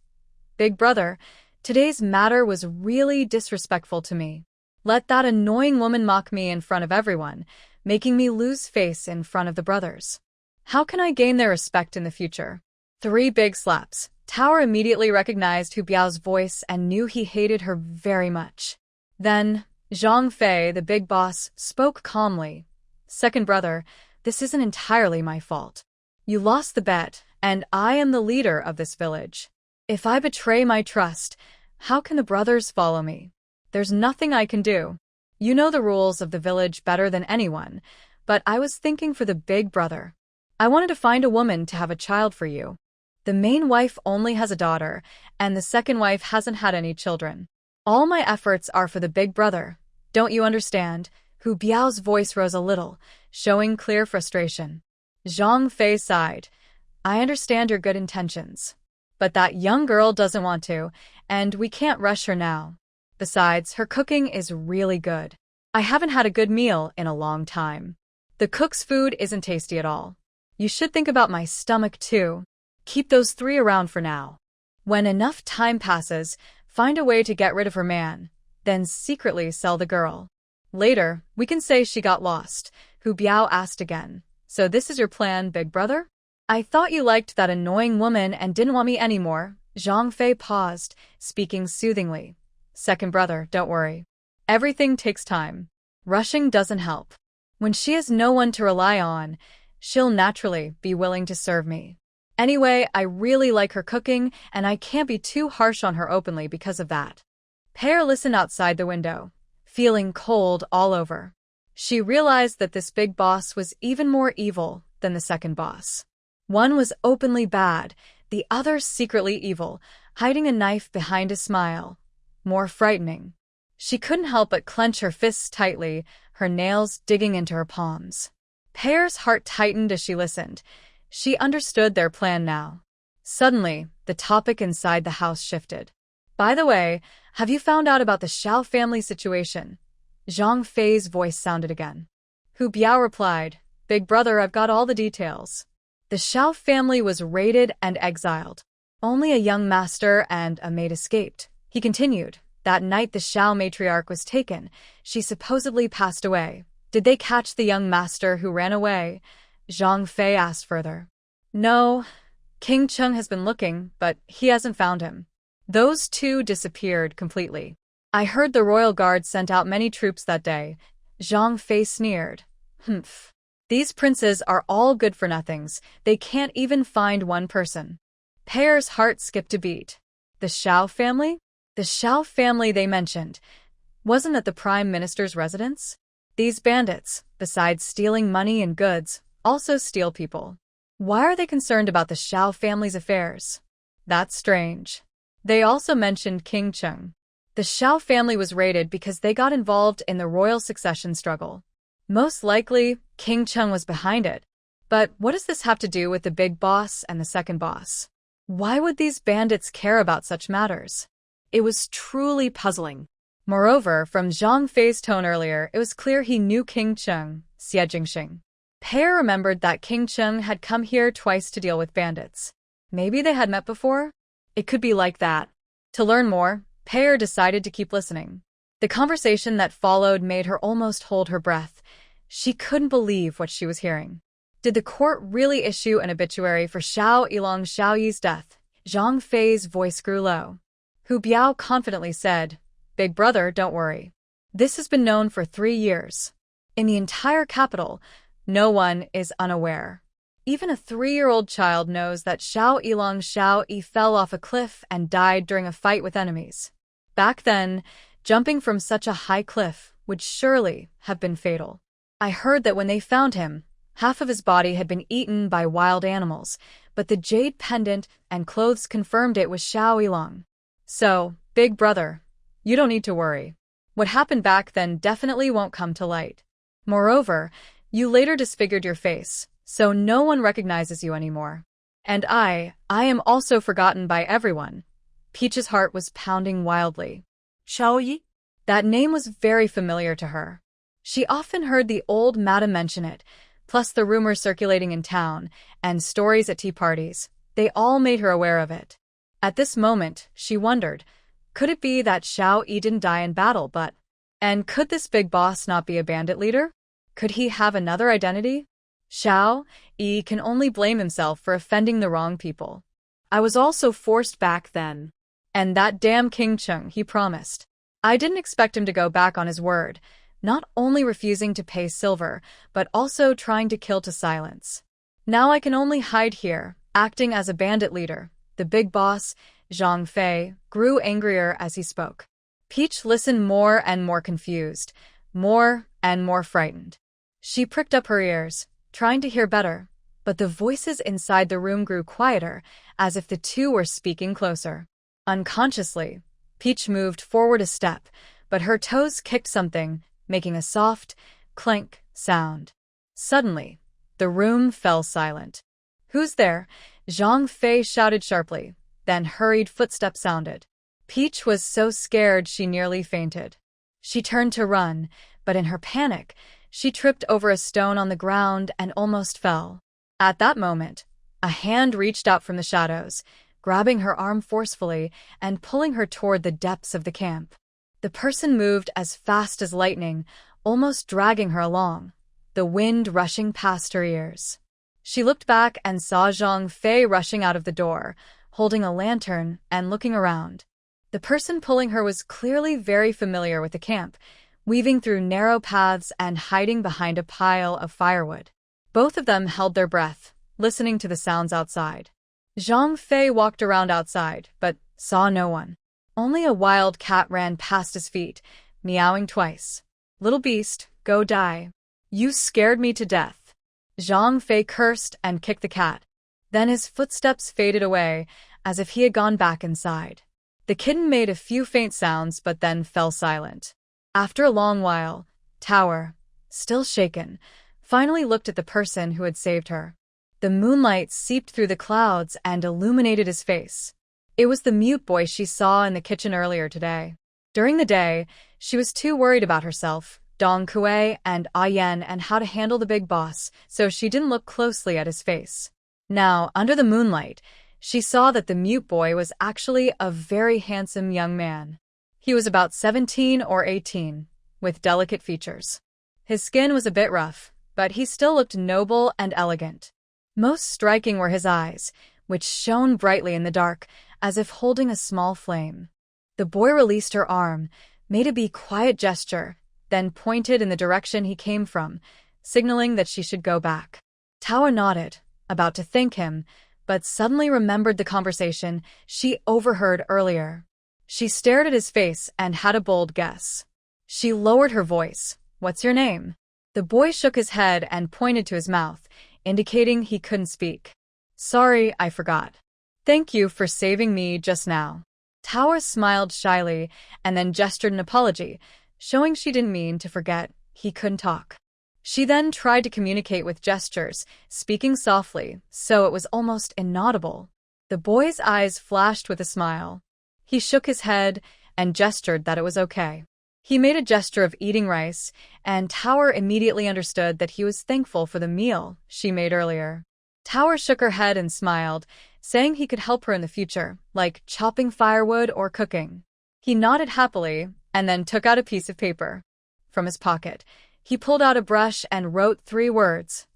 "Big brother, today's matter was really disrespectful to me. Let that annoying woman mock me in front of everyone, making me lose face in front of the brothers. How can I gain their respect in the future?" 3 big slaps. Tower immediately recognized Hu Biao's voice and knew he hated her very much. Then, Zhang Fei, the big boss, spoke calmly. "Second brother, this isn't entirely my fault. You lost the bet, and I am the leader of this village. If I betray my trust, how can the brothers follow me? There's nothing I can do. You know the rules of the village better than anyone, but I was thinking for the big brother. I wanted to find a woman to have a child for you. The main wife only has a daughter, and the second wife hasn't had any children. All my efforts are for the big brother. Don't you understand?" Hu Biao's voice rose a little, showing clear frustration. Zhang Fei sighed. I understand your good intentions. But that young girl doesn't want to, and we can't rush her now. Besides, her cooking is really good. I haven't had a good meal in a long time. The cook's food isn't tasty at all. You should think about my stomach too. Keep those 3 around for now. When enough time passes, find a way to get rid of her man, then secretly sell the girl. Later, we can say she got lost, Hu Biao asked again. So this is your plan, big brother? I thought you liked that annoying woman and didn't want me anymore. Zhang Fei paused, speaking soothingly. Second brother, don't worry. Everything takes time. Rushing doesn't help. When she has no one to rely on, she'll naturally be willing to serve me. Anyway, I really like her cooking, and I can't be too harsh on her openly because of that. Pear listened outside the window, feeling cold all over. She realized that this big boss was even more evil than the second boss. One was openly bad, the other secretly evil, hiding a knife behind a smile. More frightening. She couldn't help but clench her fists tightly, her nails digging into her palms. Pear's heart tightened as she listened. She understood their plan now. Suddenly, the topic inside the house shifted. By the way, have you found out about the Xiao family situation? Zhang Fei's voice sounded again. Hu Biao replied, Big brother, I've got all the details. The Xiao family was raided and exiled. Only a young master and a maid escaped. He continued, that night the Xiao matriarch was taken. She supposedly passed away. Did they catch the young master who ran away? Zhang Fei asked further. No. King Cheng has been looking, but he hasn't found him. Those 2 disappeared completely. I heard the royal guard sent out many troops that day. Zhang Fei sneered. Humph. These princes are all good-for-nothings. They can't even find one person. Pear's heart skipped a beat. The Xiao family? The Xiao family they mentioned. Wasn't at the Prime Minister's residence? These bandits, besides stealing money and goods, also steal people. Why are they concerned about the Xiao family's affairs? That's strange. They also mentioned King Cheng. The Xiao family was raided because they got involved in the royal succession struggle. Most likely, King Cheng was behind it. But what does this have to do with the big boss and the second boss? Why would these bandits care about such matters? It was truly puzzling. Moreover, from Zhang Fei's tone earlier, it was clear he knew King Cheng, Xie Jingxing. Pear remembered that King Cheng had come here twice to deal with bandits. Maybe they had met before? It could be like that. To learn more, Pear decided to keep listening. The conversation that followed made her almost hold her breath. She couldn't believe what she was hearing. Did the court really issue an obituary for Xiao Yilong Xiaoyi's death? Zhang Fei's voice grew low. Hu Biao confidently said, Big brother, don't worry. This has been known for 3 years. In the entire capital, no one is unaware. Even a 3-year-old child knows that Xiao Yilong Xiaoyi fell off a cliff and died during a fight with enemies. Back then, jumping from such a high cliff would surely have been fatal. I heard that when they found him, half of his body had been eaten by wild animals, but the jade pendant and clothes confirmed it was Xiao Yilong. So, big brother, you don't need to worry. What happened back then definitely won't come to light. Moreover, you later disfigured your face, so no one recognizes you anymore. And I am also forgotten by everyone. Peach's heart was pounding wildly. Xiaoyi? That name was very familiar to her. She often heard the old madam mention it, plus the rumors circulating in town, and stories at tea parties. They all made her aware of it. At this moment, she wondered, could it be that Xiao Yi didn't die in battle, and could this big boss not be a bandit leader? Could he have another identity? Xiao Yi can only blame himself for offending the wrong people. I was also forced back then. And that damn King Cheng, he promised. I didn't expect him to go back on his word, not only refusing to pay silver, but also trying to kill to silence. Now I can only hide here, acting as a bandit leader. The big boss, Zhang Fei, grew angrier as he spoke. Peach listened more and more confused, more and more frightened. She pricked up her ears, trying to hear better, but the voices inside the room grew quieter, as if the 2 were speaking closer. Unconsciously, Peach moved forward a step, but her toes kicked something, making a soft, clink sound. Suddenly, the room fell silent. Who's there? Zhang Fei shouted sharply. Then hurried footsteps sounded. Peach was so scared she nearly fainted. She turned to run, but in her panic, she tripped over a stone on the ground and almost fell. At that moment, a hand reached out from the shadows, grabbing her arm forcefully and pulling her toward the depths of the camp. The person moved as fast as lightning, almost dragging her along, the wind rushing past her ears. She looked back and saw Zhang Fei rushing out of the door, holding a lantern and looking around. The person pulling her was clearly very familiar with the camp, weaving through narrow paths and hiding behind a pile of firewood. Both of them held their breath, listening to the sounds outside. Zhang Fei walked around outside, but saw no one. Only a wild cat ran past his feet, meowing twice. "Little beast, go die. You scared me to death." Zhang Fei cursed and kicked the cat. Then his footsteps faded away, as if he had gone back inside. The kitten made a few faint sounds but then fell silent. After a long while, Tower, still shaken, finally looked at the person who had saved her. The moonlight seeped through the clouds and illuminated his face. It was the mute boy she saw in the kitchen earlier today. During the day, she was too worried about herself, Dong Kuei, and Yan and how to handle the big boss, so she didn't look closely at his face. Now, under the moonlight, she saw that the mute boy was actually a very handsome young man. He was about 17 or 18, with delicate features. His skin was a bit rough, but he still looked noble and elegant. Most striking were his eyes, which shone brightly in the dark, as if holding a small flame. The boy released her arm, made a be quiet gesture, then pointed in the direction he came from, signaling that she should go back. Tower nodded, about to thank him, but suddenly remembered the conversation she overheard earlier. She stared at his face and had a bold guess. She lowered her voice. "What's your name?" The boy shook his head and pointed to his mouth, indicating he couldn't speak. "Sorry, I forgot. Thank you for saving me just now." Tower smiled shyly and then gestured an apology, showing she didn't mean to forget he couldn't talk. She then tried to communicate with gestures, speaking softly, so it was almost inaudible. The boy's eyes flashed with a smile. He shook his head and gestured that it was okay. He made a gesture of eating rice, and Tower immediately understood that he was thankful for the meal she made earlier. Tower shook her head and smiled, saying he could help her in the future, like chopping firewood or cooking. He nodded happily and then took out a piece of paper. From his pocket, he pulled out a brush and wrote 3 words.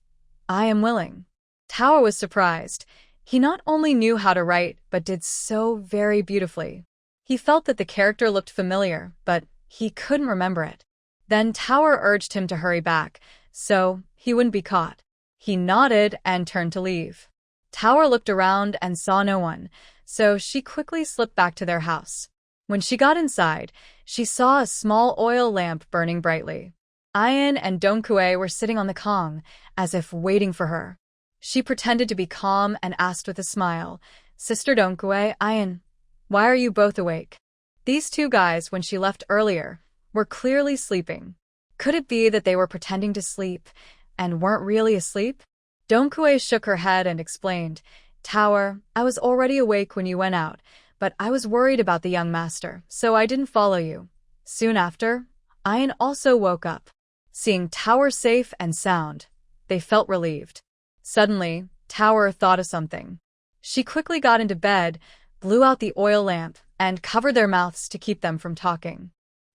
"I am willing." Tower was surprised. He not only knew how to write, but did so very beautifully. He felt that the character looked familiar, but he couldn't remember it. Then Tower urged him to hurry back, so he wouldn't be caught. He nodded and turned to leave. Tower looked around and saw no one, so she quickly slipped back to their house. When she got inside, she saw a small oil lamp burning brightly. Yan and Dong Kuei were sitting on the Kong, as if waiting for her. She pretended to be calm and asked with a smile, "Sister Dong Kuei, Yan, why are you both awake?" These 2 guys, when she left earlier, were clearly sleeping. Could it be that they were pretending to sleep and weren't really asleep? Dong Kuei shook her head and explained, "Tower, I was already awake when you went out, but I was worried about the young master, so I didn't follow you." Soon after, Yan also woke up. Seeing Tower safe and sound, they felt relieved. Suddenly, Tower thought of something. She quickly got into bed, blew out the oil lamp, and covered their mouths to keep them from talking.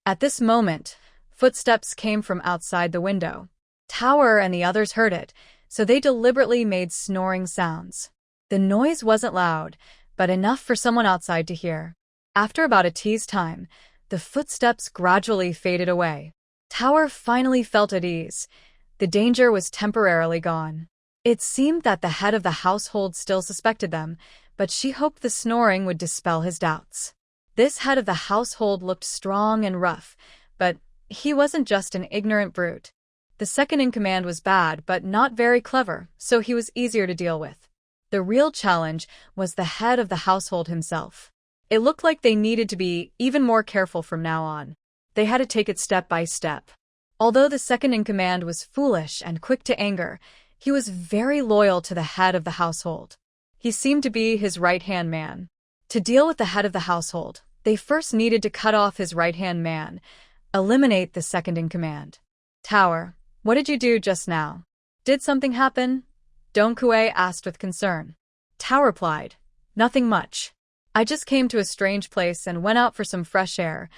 At this moment, footsteps came from outside the window. Tower and the others heard it, so they deliberately made snoring sounds. The noise wasn't loud, but enough for someone outside to hear. After about a tea's time, the footsteps gradually faded away. Tower finally felt at ease. The danger was temporarily gone. It seemed that the head of the household still suspected them, but she hoped the snoring would dispel his doubts. This head of the household looked strong and rough, but he wasn't just an ignorant brute. The second-in-command was bad, but not very clever, so he was easier to deal with. The real challenge was the head of the household himself. It looked like they needed to be even more careful from now on. They had to take it step by step. Although the second-in-command was foolish and quick to anger, he was very loyal to the head of the household. He seemed to be his right-hand man. To deal with the head of the household, they first needed to cut off his right-hand man, eliminate the second-in-command. Tower, what did you do just now? Did something happen? Donkue asked with concern. Tower replied, nothing much. I just came to a strange place and went out for some fresh air.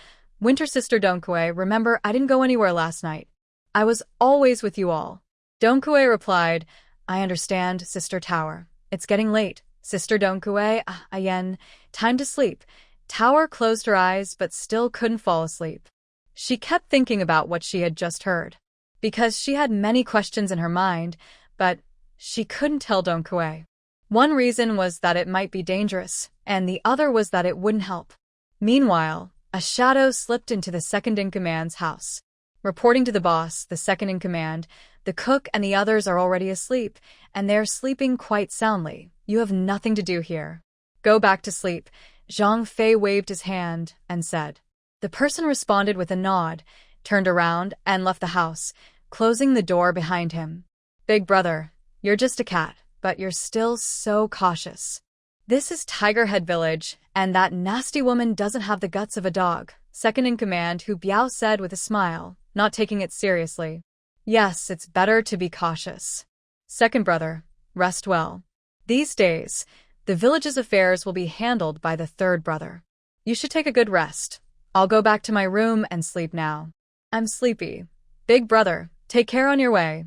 Winter Sister Donkue, remember, I didn't go anywhere last night. I was always with you all. Donkue replied, I understand, Sister Tower. It's getting late. Sister Donkue, Ayen, time to sleep. Tower closed her eyes but still couldn't fall asleep. She kept thinking about what she had just heard. Because she had many questions in her mind, but she couldn't tell Donkue. One reason was that it might be dangerous, and the other was that it wouldn't help. Meanwhile, a shadow slipped into the second-in-command's house. Reporting to the boss, the second-in-command, the cook and the others are already asleep, and they're sleeping quite soundly. You have nothing to do here. Go back to sleep. Zhang Fei waved his hand and said. The person responded with a nod, turned around, and left the house, closing the door behind him. Big brother, you're just a cat, but you're still so cautious. This is Tigerhead Village, and that nasty woman doesn't have the guts of a dog, second-in-command Hu Biao said with a smile, not taking it seriously. Yes, it's better to be cautious. Second brother, rest well. These days, the village's affairs will be handled by the third brother. You should take a good rest. I'll go back to my room and sleep now. I'm sleepy. Big brother, take care on your way.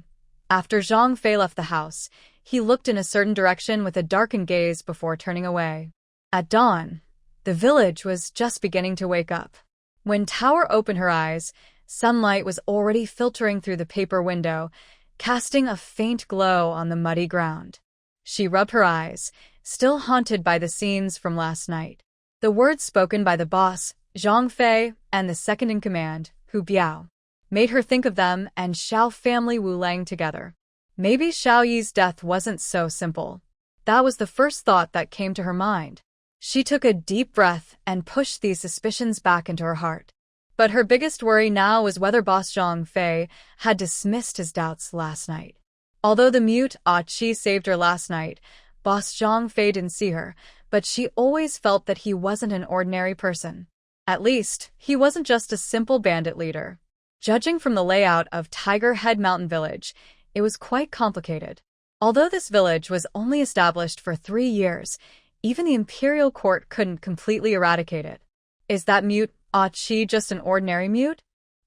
After Zhang Fei left the house, he looked in a certain direction with a darkened gaze before turning away. At dawn, the village was just beginning to wake up. When Tower opened her eyes, sunlight was already filtering through the paper window, casting a faint glow on the muddy ground. She rubbed her eyes, still haunted by the scenes from last night. The words spoken by the boss, Zhang Fei, and the second-in-command, Hu Biao, made her think of them and Xiao family Wu Lang together. Maybe Xiao Yi's death wasn't so simple. That was the first thought that came to her mind. She took a deep breath and pushed these suspicions back into her heart. But her biggest worry now was whether boss Zhang Fei had dismissed his doubts last night. Although the mute Chi saved her last night, boss Zhang Fei didn't see her, but she always felt that he wasn't an ordinary person. At least, he wasn't just a simple bandit leader. Judging from the layout of Tigerhead Mountain Village, it was quite complicated. Although this village was only established for 3 years, even the imperial court couldn't completely eradicate it. Is that mute Chi just an ordinary mute?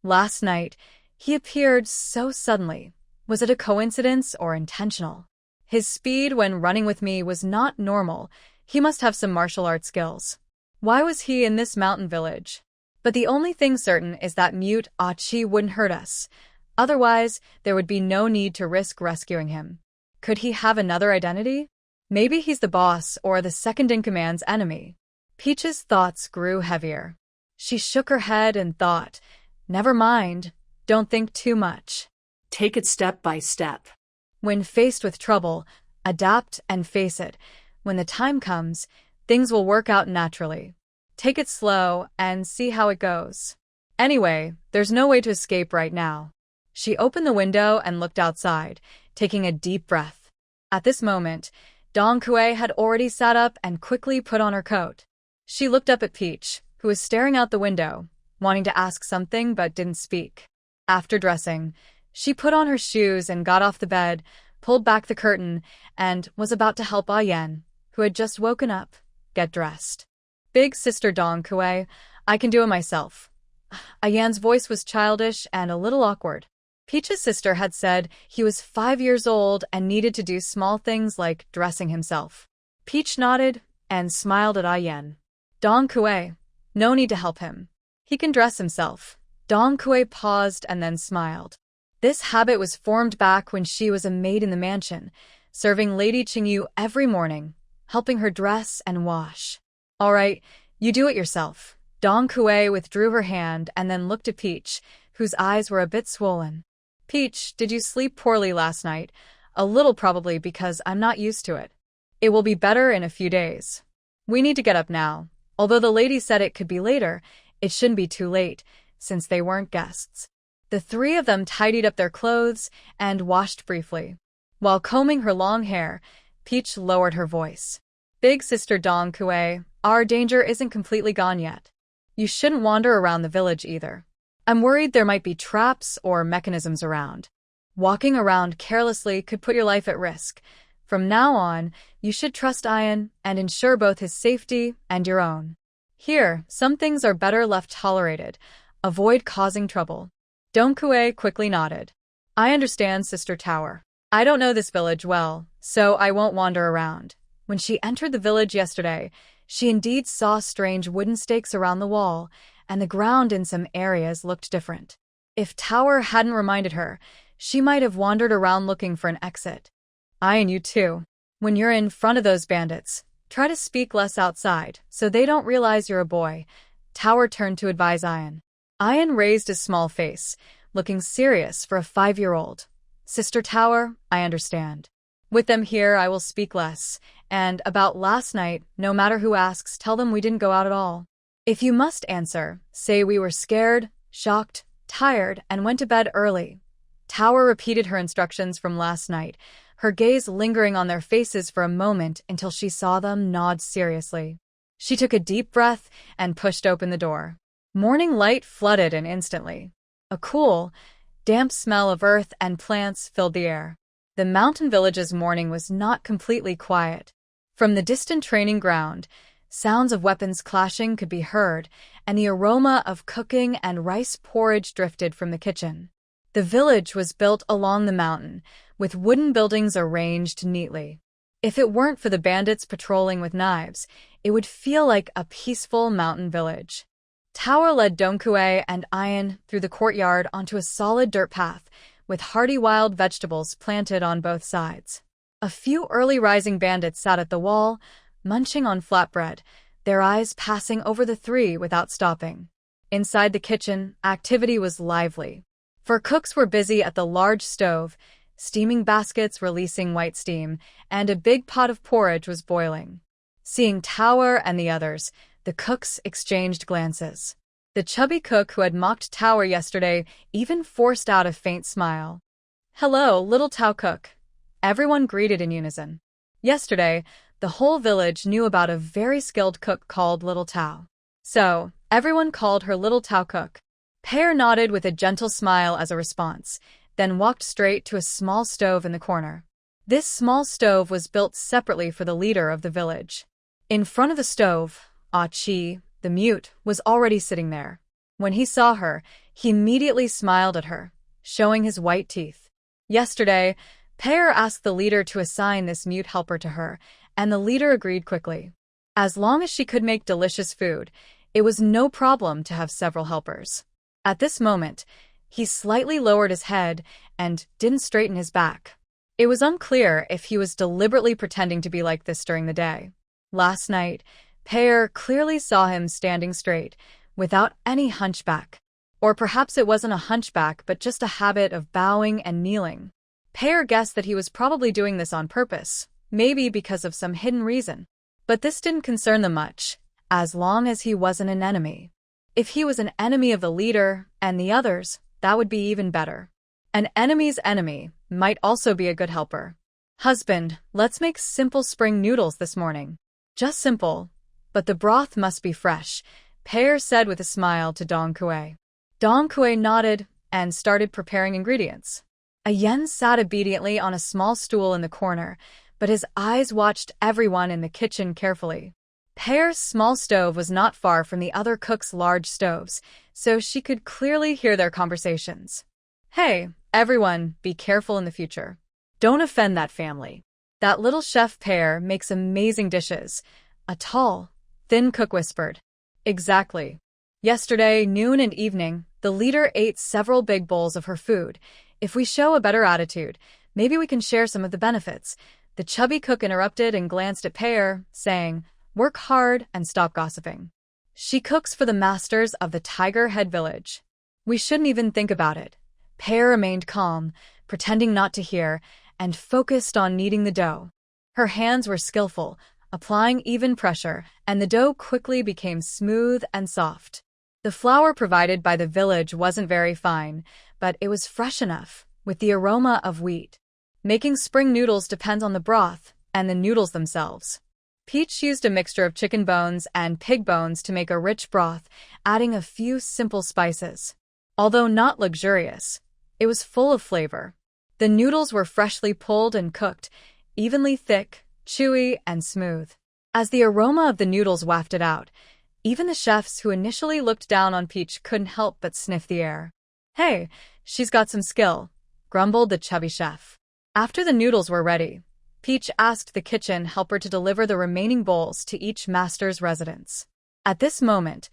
Last night, he appeared so suddenly. Was it a coincidence or intentional? His speed when running with me was not normal. He must have some martial arts skills. Why was he in this mountain village? But the only thing certain is that mute Chi wouldn't hurt us. Otherwise, there would be no need to risk rescuing him. Could he have another identity? Maybe he's the boss or the second-in-command's enemy. Peach's thoughts grew heavier. She shook her head and thought, never mind, don't think too much. Take it step by step. When faced with trouble, adapt and face it. When the time comes, things will work out naturally. Take it slow and see how it goes. Anyway, there's no way to escape right now. She opened the window and looked outside, taking a deep breath. At this moment, Dong Kue had already sat up and quickly put on her coat. She looked up at Peach, who was staring out the window, wanting to ask something but didn't speak. After dressing, she put on her shoes and got off the bed, pulled back the curtain, and was about to help Ayen, who had just woken up, get dressed. Big sister Dong Kue, I can do it myself. Ayan's voice was childish and a little awkward. Peach's sister had said he was 5 years old and needed to do small things like dressing himself. Peach nodded and smiled at Ayen. Dong Kue, no need to help him. He can dress himself. Dong Kue paused and then smiled. This habit was formed back when she was a maid in the mansion, serving Lady Qingyu every morning, helping her dress and wash. All right, you do it yourself. Dong Kue withdrew her hand and then looked at Peach, whose eyes were a bit swollen. Peach, did you sleep poorly last night? A little probably because I'm not used to it. It will be better in a few days. We need to get up now. Although the lady said it could be later, it shouldn't be too late, since they weren't guests. The three of them tidied up their clothes and washed briefly. While combing her long hair, Peach lowered her voice. Big Sister Dong Kue, our danger isn't completely gone yet. You shouldn't wander around the village either. I'm worried there might be traps or mechanisms around. Walking around carelessly could put your life at risk. From now on, you should trust Ian and ensure both his safety and your own. Here, some things are better left tolerated. Avoid causing trouble. Dong Kue quickly nodded. I understand, Sister Tower. I don't know this village well, so I won't wander around. When she entered the village yesterday, she indeed saw strange wooden stakes around the wall, and the ground in some areas looked different. If Tower hadn't reminded her, she might have wandered around looking for an exit. Ian, you too. When you're in front of those bandits, try to speak less outside so they don't realize you're a boy. Tower turned to advise Ian. Ian raised his small face, looking serious for a 5-year-old. Sister Tower, I understand. With them here, I will speak less, and about last night, no matter who asks, tell them we didn't go out at all. If you must answer, say we were scared, shocked, tired, and went to bed early. Tower repeated her instructions from last night, her gaze lingering on their faces for a moment until she saw them nod seriously. She took a deep breath and pushed open the door. Morning light flooded in instantly. A cool, damp smell of earth and plants filled the air. The mountain village's morning was not completely quiet. From the distant training ground, sounds of weapons clashing could be heard, and the aroma of cooking and rice porridge drifted from the kitchen. The village was built along the mountain, with wooden buildings arranged neatly. If it weren't for the bandits patrolling with knives, it would feel like a peaceful mountain village. Tower led Dong Kue and Ian through the courtyard onto a solid dirt path, with hardy wild vegetables planted on both sides. A few early rising bandits sat at the wall, munching on flatbread, their eyes passing over the three without stopping. Inside the kitchen, activity was lively. For cooks were busy at the large stove, steaming baskets releasing white steam, and a big pot of porridge was boiling. Seeing Tower and the others, the cooks exchanged glances. The chubby cook who had mocked Tower yesterday even forced out a faint smile. Hello, little Tao cook. Everyone greeted in unison. Yesterday, the whole village knew about a very skilled cook called Little Tao. So, everyone called her Little Tao cook. Pear nodded with a gentle smile as a response, then walked straight to a small stove in the corner. This small stove was built separately for the leader of the village. In front of the stove, Ah Chi, the mute, was already sitting there. When he saw her, he immediately smiled at her, showing his white teeth. Yesterday, Pear asked the leader to assign this mute helper to her, and the leader agreed quickly. As long as she could make delicious food, it was no problem to have several helpers. At this moment, he slightly lowered his head and didn't straighten his back. It was unclear if he was deliberately pretending to be like this during the day. Last night, Pear clearly saw him standing straight, without any hunchback. Or perhaps it wasn't a hunchback but just a habit of bowing and kneeling. Pear guessed that he was probably doing this on purpose, maybe because of some hidden reason. But this didn't concern them much, as long as he wasn't an enemy. If he was an enemy of the leader and the others, that would be even better. An enemy's enemy might also be a good helper. Husband, let's make simple spring noodles this morning. Just simple, but the broth must be fresh, Pear said with a smile to Dong Kue. Dong Kue nodded and started preparing ingredients. Yen sat obediently on a small stool in the corner, but his eyes watched everyone in the kitchen carefully. Pear's small stove was not far from the other cooks' large stoves, so she could clearly hear their conversations. Hey, everyone, be careful in the future. Don't offend that family. That little chef Pear makes amazing dishes, a tall, thin cook whispered. Exactly. Yesterday, noon and evening, the leader ate several big bowls of her food. If we show a better attitude, maybe we can share some of the benefits. The chubby cook interrupted and glanced at Pear, saying, Work hard and stop gossiping. She cooks for the masters of the Tigerhead Village. We shouldn't even think about it. Pear remained calm, pretending not to hear, and focused on kneading the dough. Her hands were skillful, applying even pressure, and the dough quickly became smooth and soft. The flour provided by the village wasn't very fine, but it was fresh enough, with the aroma of wheat. Making spring noodles depends on the broth, and the noodles themselves. Peach used a mixture of chicken bones and pig bones to make a rich broth, adding a few simple spices. Although not luxurious, it was full of flavor. The noodles were freshly pulled and cooked, evenly thick, chewy, and smooth. As the aroma of the noodles wafted out, even the chefs who initially looked down on Peach couldn't help but sniff the air. "Hey, she's got some skill," grumbled the chubby chef. After the noodles were ready, Peach asked the kitchen helper to deliver the remaining bowls to each master's residence. At this moment,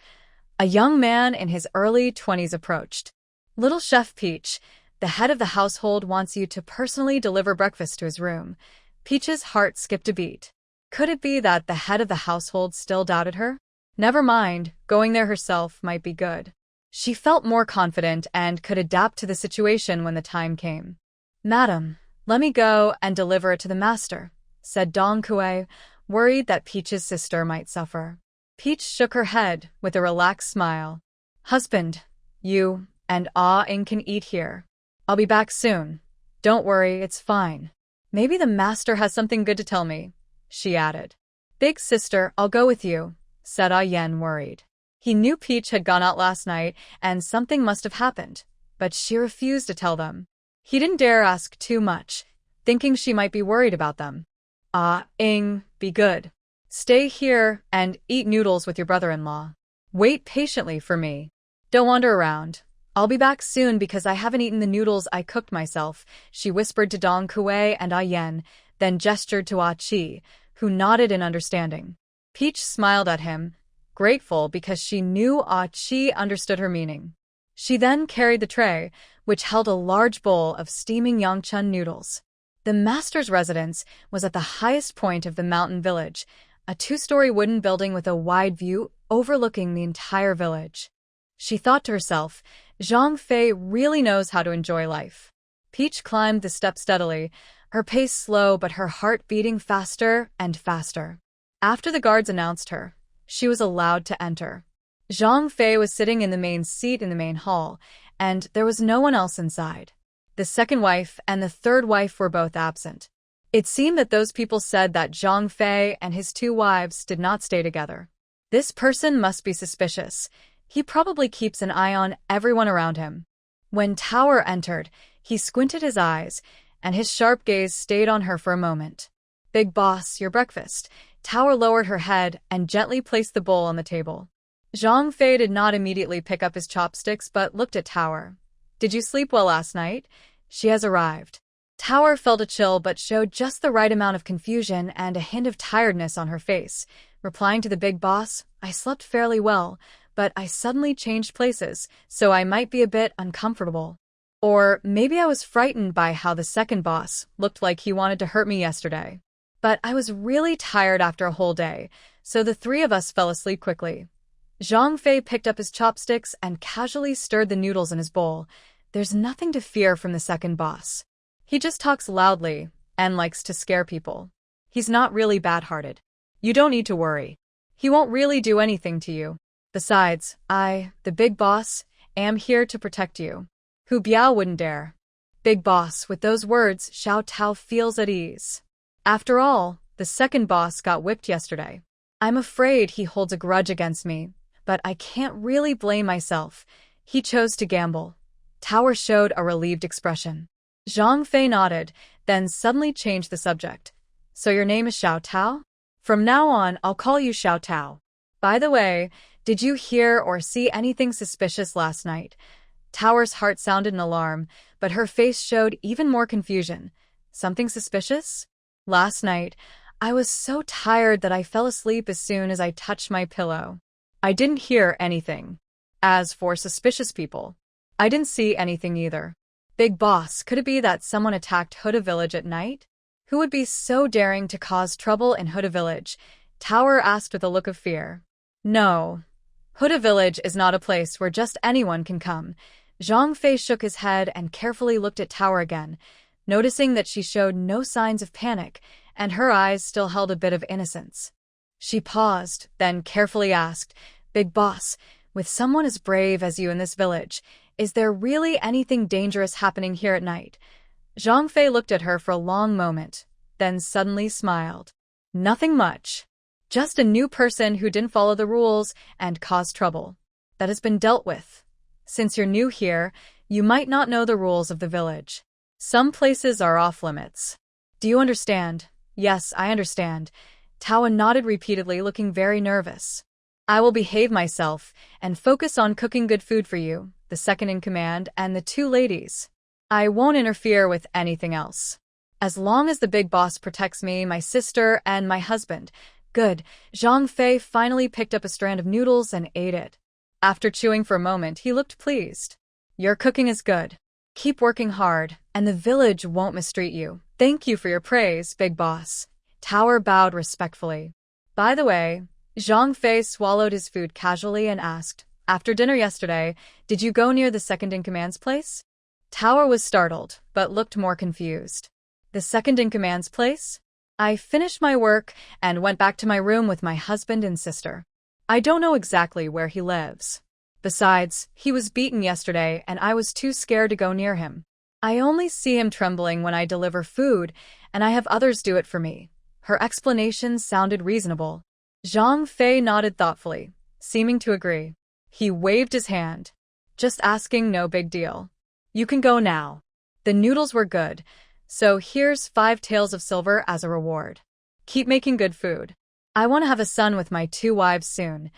a young man in his early 20s approached. "Little Chef Peach, the head of the household wants you to personally deliver breakfast to his room." Peach's heart skipped a beat. Could it be that the head of the household still doubted her? Never mind, going there herself might be good. She felt more confident and could adapt to the situation when the time came. "Madam, let me go and deliver it to the master," said Dong Kue, worried that Peach's sister might suffer. Peach shook her head with a relaxed smile. "Husband, you and Ah-ing can eat here. I'll be back soon. Don't worry, it's fine. Maybe the master has something good to tell me," she added. "Big sister, I'll go with you," said Ah-yen, worried. He knew Peach had gone out last night and something must have happened, but she refused to tell them. He didn't dare ask too much, thinking she might be worried about them. "Ah-ing, be good. Stay here and eat noodles with your brother-in-law. Wait patiently for me. Don't wander around. I'll be back soon because I haven't eaten the noodles I cooked myself," she whispered to Dong Kue and Ah-yen, then gestured to Ah-chi, who nodded in understanding. Peach smiled at him, grateful because she knew Ah-chi understood her meaning. She then carried the tray, which held a large bowl of steaming Yangchun noodles. The master's residence was at the highest point of the mountain village, a 2-story wooden building with a wide view overlooking the entire village. She thought to herself, Zhang Fei really knows how to enjoy life. Peach climbed the steps steadily, her pace slow but her heart beating faster and faster. After the guards announced her, she was allowed to enter. Zhang Fei was sitting in the main seat in the main hall, and there was no one else inside. The second wife and the third wife were both absent. It seemed that those people said that Zhang Fei and his 2 wives did not stay together. This person must be suspicious. He probably keeps an eye on everyone around him. When Tower entered, he squinted his eyes, and his sharp gaze stayed on her for a moment. "Big boss, your breakfast." Tower lowered her head and gently placed the bowl on the table. Zhang Fei did not immediately pick up his chopsticks but looked at Tower. "Did you sleep well last night? She has arrived." Tower felt a chill but showed just the right amount of confusion and a hint of tiredness on her face, replying to the big boss, "I slept fairly well, but I suddenly changed places, so I might be a bit uncomfortable. Or maybe I was frightened by how the second boss looked like he wanted to hurt me yesterday. But I was really tired after a whole day, so the 3 of us fell asleep quickly." Zhang Fei picked up his chopsticks and casually stirred the noodles in his bowl. There's nothing to fear from the second boss. He just talks loudly and likes to scare people. He's not really bad-hearted. You don't need to worry. He won't really do anything to you. Besides, I, the big boss, am here to protect you. Hu Biao wouldn't dare. Big boss, with those words, Xiao Tao feels at ease. After all, the second boss got whipped yesterday. I'm afraid he holds a grudge against me, but I can't really blame myself. He chose to gamble. Tower showed a relieved expression. Zhang Fei nodded, then suddenly changed the subject. "So your name is Xiao Tao? From now on, I'll call you Xiao Tao. By the way, did you hear or see anything suspicious last night?" Tower's heart sounded an alarm, but her face showed even more confusion. "Something suspicious?" "Last night, I was so tired that I fell asleep as soon as I touched my pillow. I didn't hear anything. As for suspicious people, I didn't see anything either." "Big boss, could it be that someone attacked Huda Village at night? Who would be so daring to cause trouble in Huda Village?" Tower asked with a look of fear. "No. Huda Village is not a place where just anyone can come." Zhang Fei shook his head and carefully looked at Tower again, noticing that she showed no signs of panic and her eyes still held a bit of innocence. She paused, then carefully asked, "Big boss, with someone as brave as you in this village, is there really anything dangerous happening here at night?" Zhang Fei looked at her for a long moment, then suddenly smiled. Nothing much. Just a new person who didn't follow the rules and caused trouble. That has been dealt with. Since you're new here, you might not know the rules of the village. Some places are off-limits. Do you understand? Yes, I understand. Tawa nodded repeatedly, looking very nervous. I will behave myself and focus on cooking good food for you, the second-in-command, and the two ladies. I won't interfere with anything else. As long as the big boss protects me, my sister, and my husband. Good. Zhang Fei finally picked up a strand of noodles and ate it. After chewing for a moment, he looked pleased. Your cooking is good. Keep working hard, and the village won't mistreat you. Thank you for your praise, big boss. Tower bowed respectfully. By the way, Zhang Fei swallowed his food casually and asked, after dinner yesterday, did you go near the second-in-command's place? Tower was startled, but looked more confused. The second-in-command's place? I finished my work and went back to my room with my husband and sister. I don't know exactly where he lives. Besides, he was beaten yesterday and I was too scared to go near him. I only see him trembling when I deliver food, and I have others do it for me. Her explanation sounded reasonable. Zhang Fei nodded thoughtfully, seeming to agree. He waved his hand. Just asking, no big deal. You can go now. The noodles were good, so here's 5 taels of silver as a reward. Keep making good food. I want to have a son with my 2 wives soon.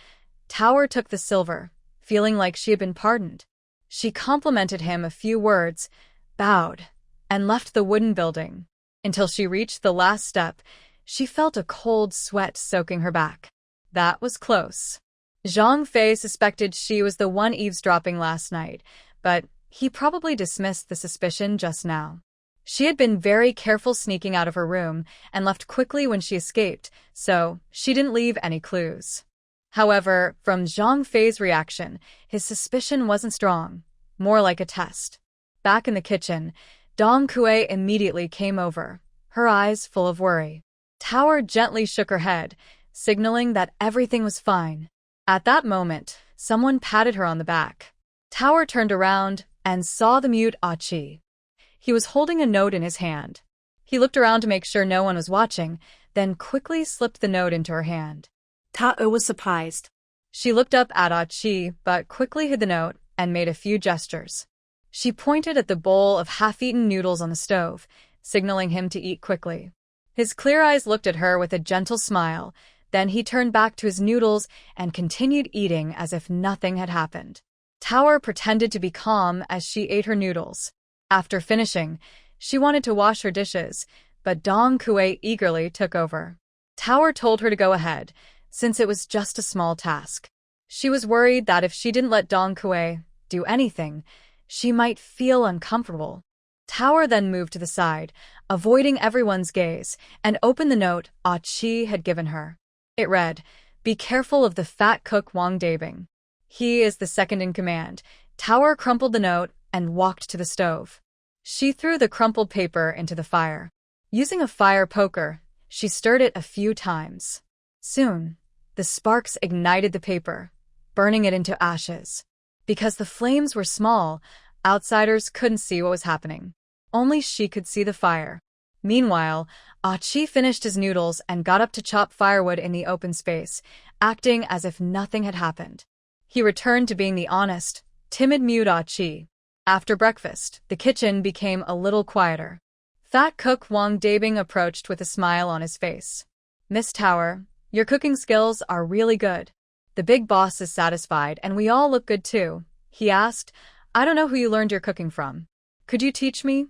Tower took the silver, feeling like she had been pardoned. She complimented him a few words, bowed, and left the wooden building. Until she reached the last step, she felt a cold sweat soaking her back. That was close. Zhang Fei suspected she was the one eavesdropping last night, but he probably dismissed the suspicion just now. She had been very careful sneaking out of her room and left quickly when she escaped, so she didn't leave any clues. However, from Zhang Fei's reaction, his suspicion wasn't strong, more like a test. Back in the kitchen, Dong Kue immediately came over, her eyes full of worry. Tower gently shook her head, signaling that everything was fine. At that moment, someone patted her on the back. Tower turned around and saw the mute Achi. He was holding a note in his hand. He looked around to make sure no one was watching, then quickly slipped the note into her hand. Tae was surprised. She looked up at Achi, but quickly hid the note and made a few gestures. She pointed at the bowl of half-eaten noodles on the stove, signaling him to eat quickly. His clear eyes looked at her with a gentle smile, then he turned back to his noodles and continued eating as if nothing had happened. Tower pretended to be calm as she ate her noodles. After finishing, she wanted to wash her dishes, but Dong Kue eagerly took over. Tower told her to go ahead, since it was just a small task. She was worried that if she didn't let Dong Kue do anything, she might feel uncomfortable. Tower then moved to the side, avoiding everyone's gaze, and opened the note Achi had given her. It read, "Be careful of the fat cook Wang Dabing. He is the second-in-command." Tower crumpled the note and walked to the stove. She threw the crumpled paper into the fire. Using a fire poker, she stirred it a few times. Soon, the sparks ignited the paper, burning it into ashes. Because the flames were small, outsiders couldn't see what was happening. Only she could see the fire. Meanwhile, Achi finished his noodles and got up to chop firewood in the open space, acting as if nothing had happened. He returned to being the honest, timid mute Achi. After breakfast, the kitchen became a little quieter. Fat cook Wang Dabing approached with a smile on his face. "Miss Tower, your cooking skills are really good. The big boss is satisfied and we all look good too," he asked. "I don't know who you learned your cooking from. Could you teach me?"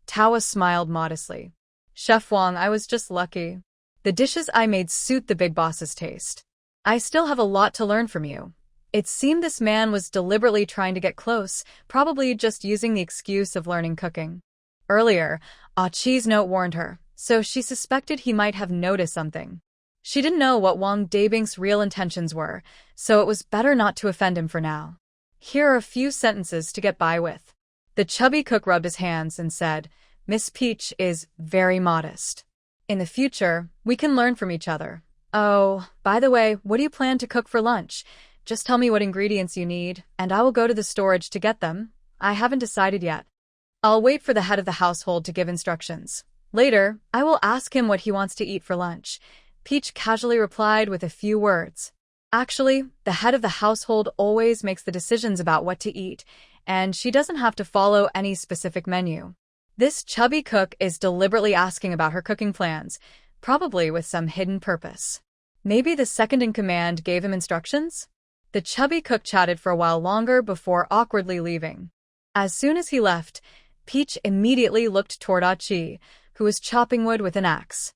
Tawa smiled modestly. "Chef Wang, I was just lucky. The dishes I made suit the big boss's taste. I still have a lot to learn from you." It seemed this man was deliberately trying to get close, probably just using the excuse of learning cooking. Earlier, Achi's note warned her, so she suspected he might have noticed something. She didn't know what Wang Dabing's real intentions were, so it was better not to offend him for now. Here are a few sentences to get by with. The chubby cook rubbed his hands and said, "Miss Peach is very modest. In the future, we can learn from each other. Oh, by the way, what do you plan to cook for lunch? Just tell me what ingredients you need, and I will go to the storage to get them. I haven't decided yet. I'll wait for the head of the household to give instructions. Later, I will ask him what he wants to eat for lunch, Peach casually replied with a few words. Actually, the head of the household always makes the decisions about what to eat, and she doesn't have to follow any specific menu. This chubby cook is deliberately asking about her cooking plans, probably with some hidden purpose. Maybe the second-in-command gave him instructions? The chubby cook chatted for a while longer before awkwardly leaving. As soon as he left, Peach immediately looked toward Ah-Chi, who was chopping wood with an axe.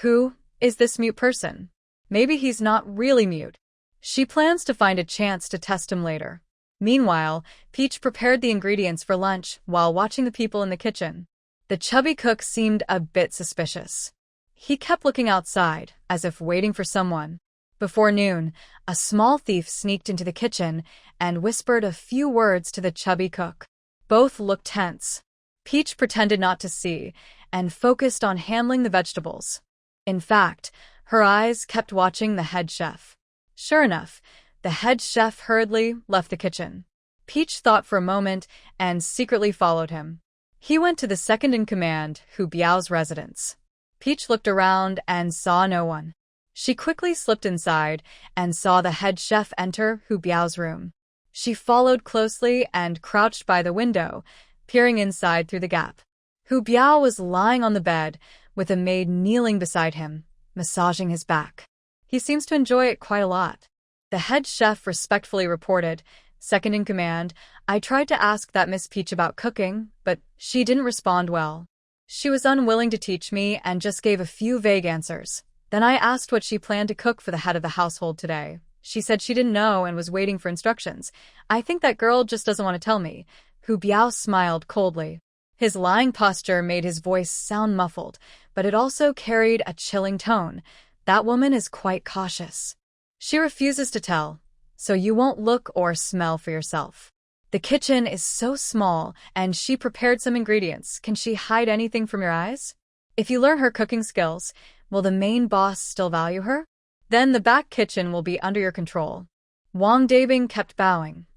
Who is this mute person? Maybe he's not really mute. She plans to find a chance to test him later. Meanwhile, Peach prepared the ingredients for lunch while watching the people in the kitchen. The chubby cook seemed a bit suspicious. He kept looking outside, as if waiting for someone. Before noon, a small thief sneaked into the kitchen and whispered a few words to the chubby cook. Both looked tense. Peach pretended not to see and focused on handling the vegetables. In fact, her eyes kept watching the head chef. Sure enough, the head chef hurriedly left the kitchen. Peach thought for a moment and secretly followed him. He went to the second-in-command, Hu Biao's residence. Peach looked around and saw no one. She quickly slipped inside and saw the head chef enter Hu Biao's room. She followed closely and crouched by the window, peering inside through the gap. Hu Biao was lying on the bed, with a maid kneeling beside him, massaging his back. He seems to enjoy it quite a lot. The head chef respectfully reported, "Second in command, I tried to ask that Miss Peach about cooking, but she didn't respond well. She was unwilling to teach me and just gave a few vague answers. Then I asked what she planned to cook for the head of the household today. She said she didn't know and was waiting for instructions. I think that girl just doesn't want to tell me." Hu Biao smiled coldly. His lying posture made his voice sound muffled, but it also carried a chilling tone. That woman is quite cautious. She refuses to tell, so you won't look or smell for yourself. The kitchen is so small, and she prepared some ingredients. Can she hide anything from your eyes? If you learn her cooking skills, will the main boss still value her? Then the back kitchen will be under your control. Wang Dabing kept bowing.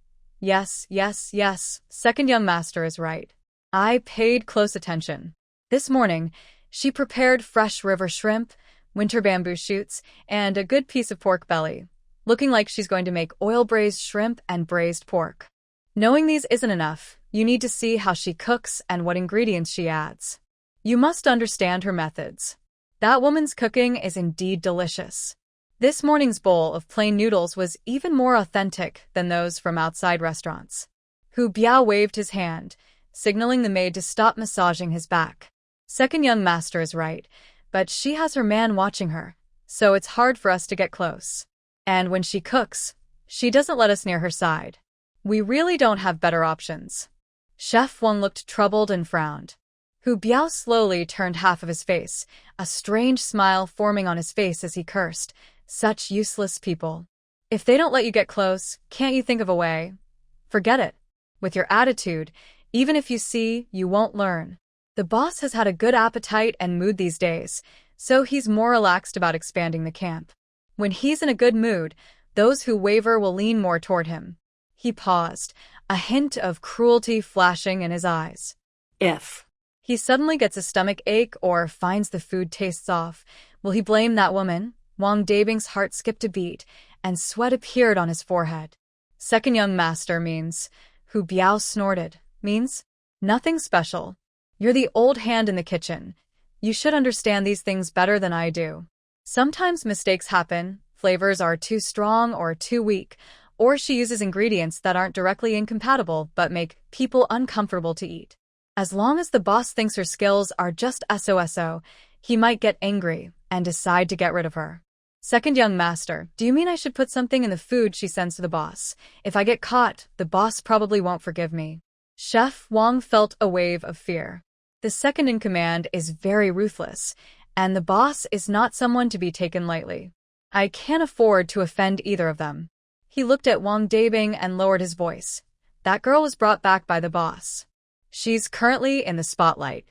Yes, yes, yes, second young master is right. I paid close attention. This morning, she prepared fresh river shrimp, winter bamboo shoots, and a good piece of pork belly, looking like she's going to make oil-braised shrimp and braised pork. Knowing these isn't enough, you need to see how she cooks and what ingredients she adds. You must understand her methods. That woman's cooking is indeed delicious. This morning's bowl of plain noodles was even more authentic than those from outside restaurants. Hu Biao waved his hand, signaling the maid to stop massaging his back. Second young master is right, but she has her man watching her, so it's hard for us to get close. And when she cooks, she doesn't let us near her side. We really don't have better options. Chef Wang looked troubled and frowned. Hu Biao slowly turned half of his face, a strange smile forming on his face as he cursed. Such useless people. If they don't let you get close, can't you think of a way? Forget it. With your attitude, even if you see, you won't learn. The boss has had a good appetite and mood these days, so he's more relaxed about expanding the camp. When he's in a good mood, those who waver will lean more toward him. He paused, a hint of cruelty flashing in his eyes. If he suddenly gets a stomach ache or finds the food tastes off, will he blame that woman? Wang Dabing's heart skipped a beat, and sweat appeared on his forehead. Second young master means, Hu Biao snorted, means? Nothing special. You're the old hand in the kitchen. You should understand these things better than I do. Sometimes mistakes happen, flavors are too strong or too weak, or she uses ingredients that aren't directly incompatible but make people uncomfortable to eat. As long as the boss thinks her skills are just SOSO, he might get angry and decide to get rid of her. Second young master, do you mean I should put something in the food she sends to the boss? If I get caught, the boss probably won't forgive me. Chef Wang felt a wave of fear. The second in command is very ruthless, and the boss is not someone to be taken lightly. I can't afford to offend either of them. He looked at Wang Dabing and lowered his voice. That girl was brought back by the boss. She's currently in the spotlight.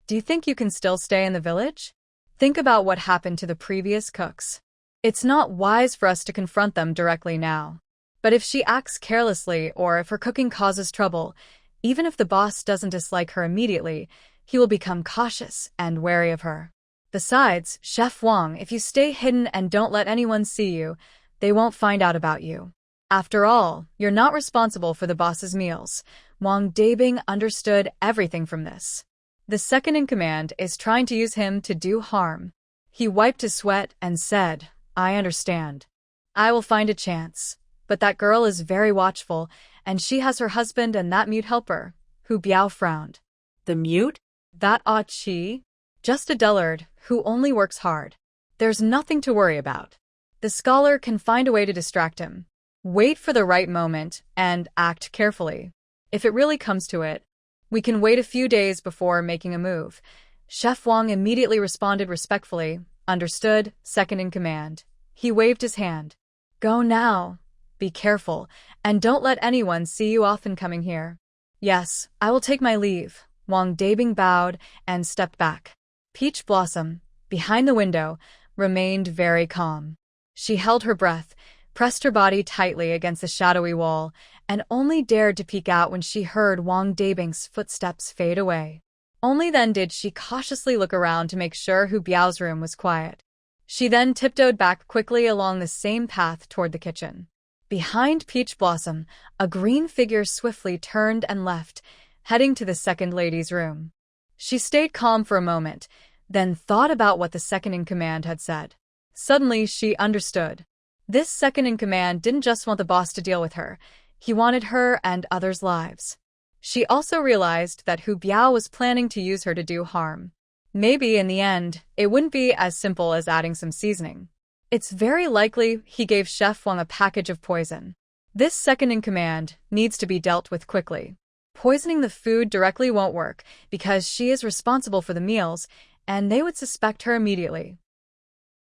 Do you think you can still stay in the village? Think about what happened to the previous cooks. It's not wise for us to confront them directly now. But if she acts carelessly or if her cooking causes trouble, even if the boss doesn't dislike her immediately, he will become cautious and wary of her. Besides, Chef Wang, if you stay hidden and don't let anyone see you, they won't find out about you. After all, you're not responsible for the boss's meals. Wang Dabing understood everything from this. The second-in-command is trying to use him to do harm. He wiped his sweat and said, I understand. I will find a chance. But that girl is very watchful, and she has her husband and that mute helper. Hu Biao frowned. The mute? That Chi? Just a dullard who only works hard. There's nothing to worry about. The scholar can find a way to distract him. Wait for the right moment and act carefully. If it really comes to it, we can wait a few days before making a move. Chef Wang immediately responded respectfully. Understood, second in command. He waved his hand. Go now. Be careful, and don't let anyone see you often coming here. Yes, I will take my leave. Wang Dabing bowed and stepped back. Peach Blossom, behind the window, remained very calm. She held her breath, pressed her body tightly against the shadowy wall, and only dared to peek out when she heard Wang Dabing's footsteps fade away. Only then did she cautiously look around to make sure Hu Biao's room was quiet. She then tiptoed back quickly along the same path toward the kitchen. Behind Peach Blossom, a green figure swiftly turned and left, heading to the second lady's room. She stayed calm for a moment, then thought about what the second-in-command had said. Suddenly, she understood. This second-in-command didn't just want the boss to deal with her. He wanted her and others' lives. She also realized that Hu Biao was planning to use her to do harm. Maybe, in the end, it wouldn't be as simple as adding some seasoning. It's very likely he gave Chef Wang a package of poison. This second-in-command needs to be dealt with quickly. Poisoning the food directly won't work because she is responsible for the meals, and they would suspect her immediately.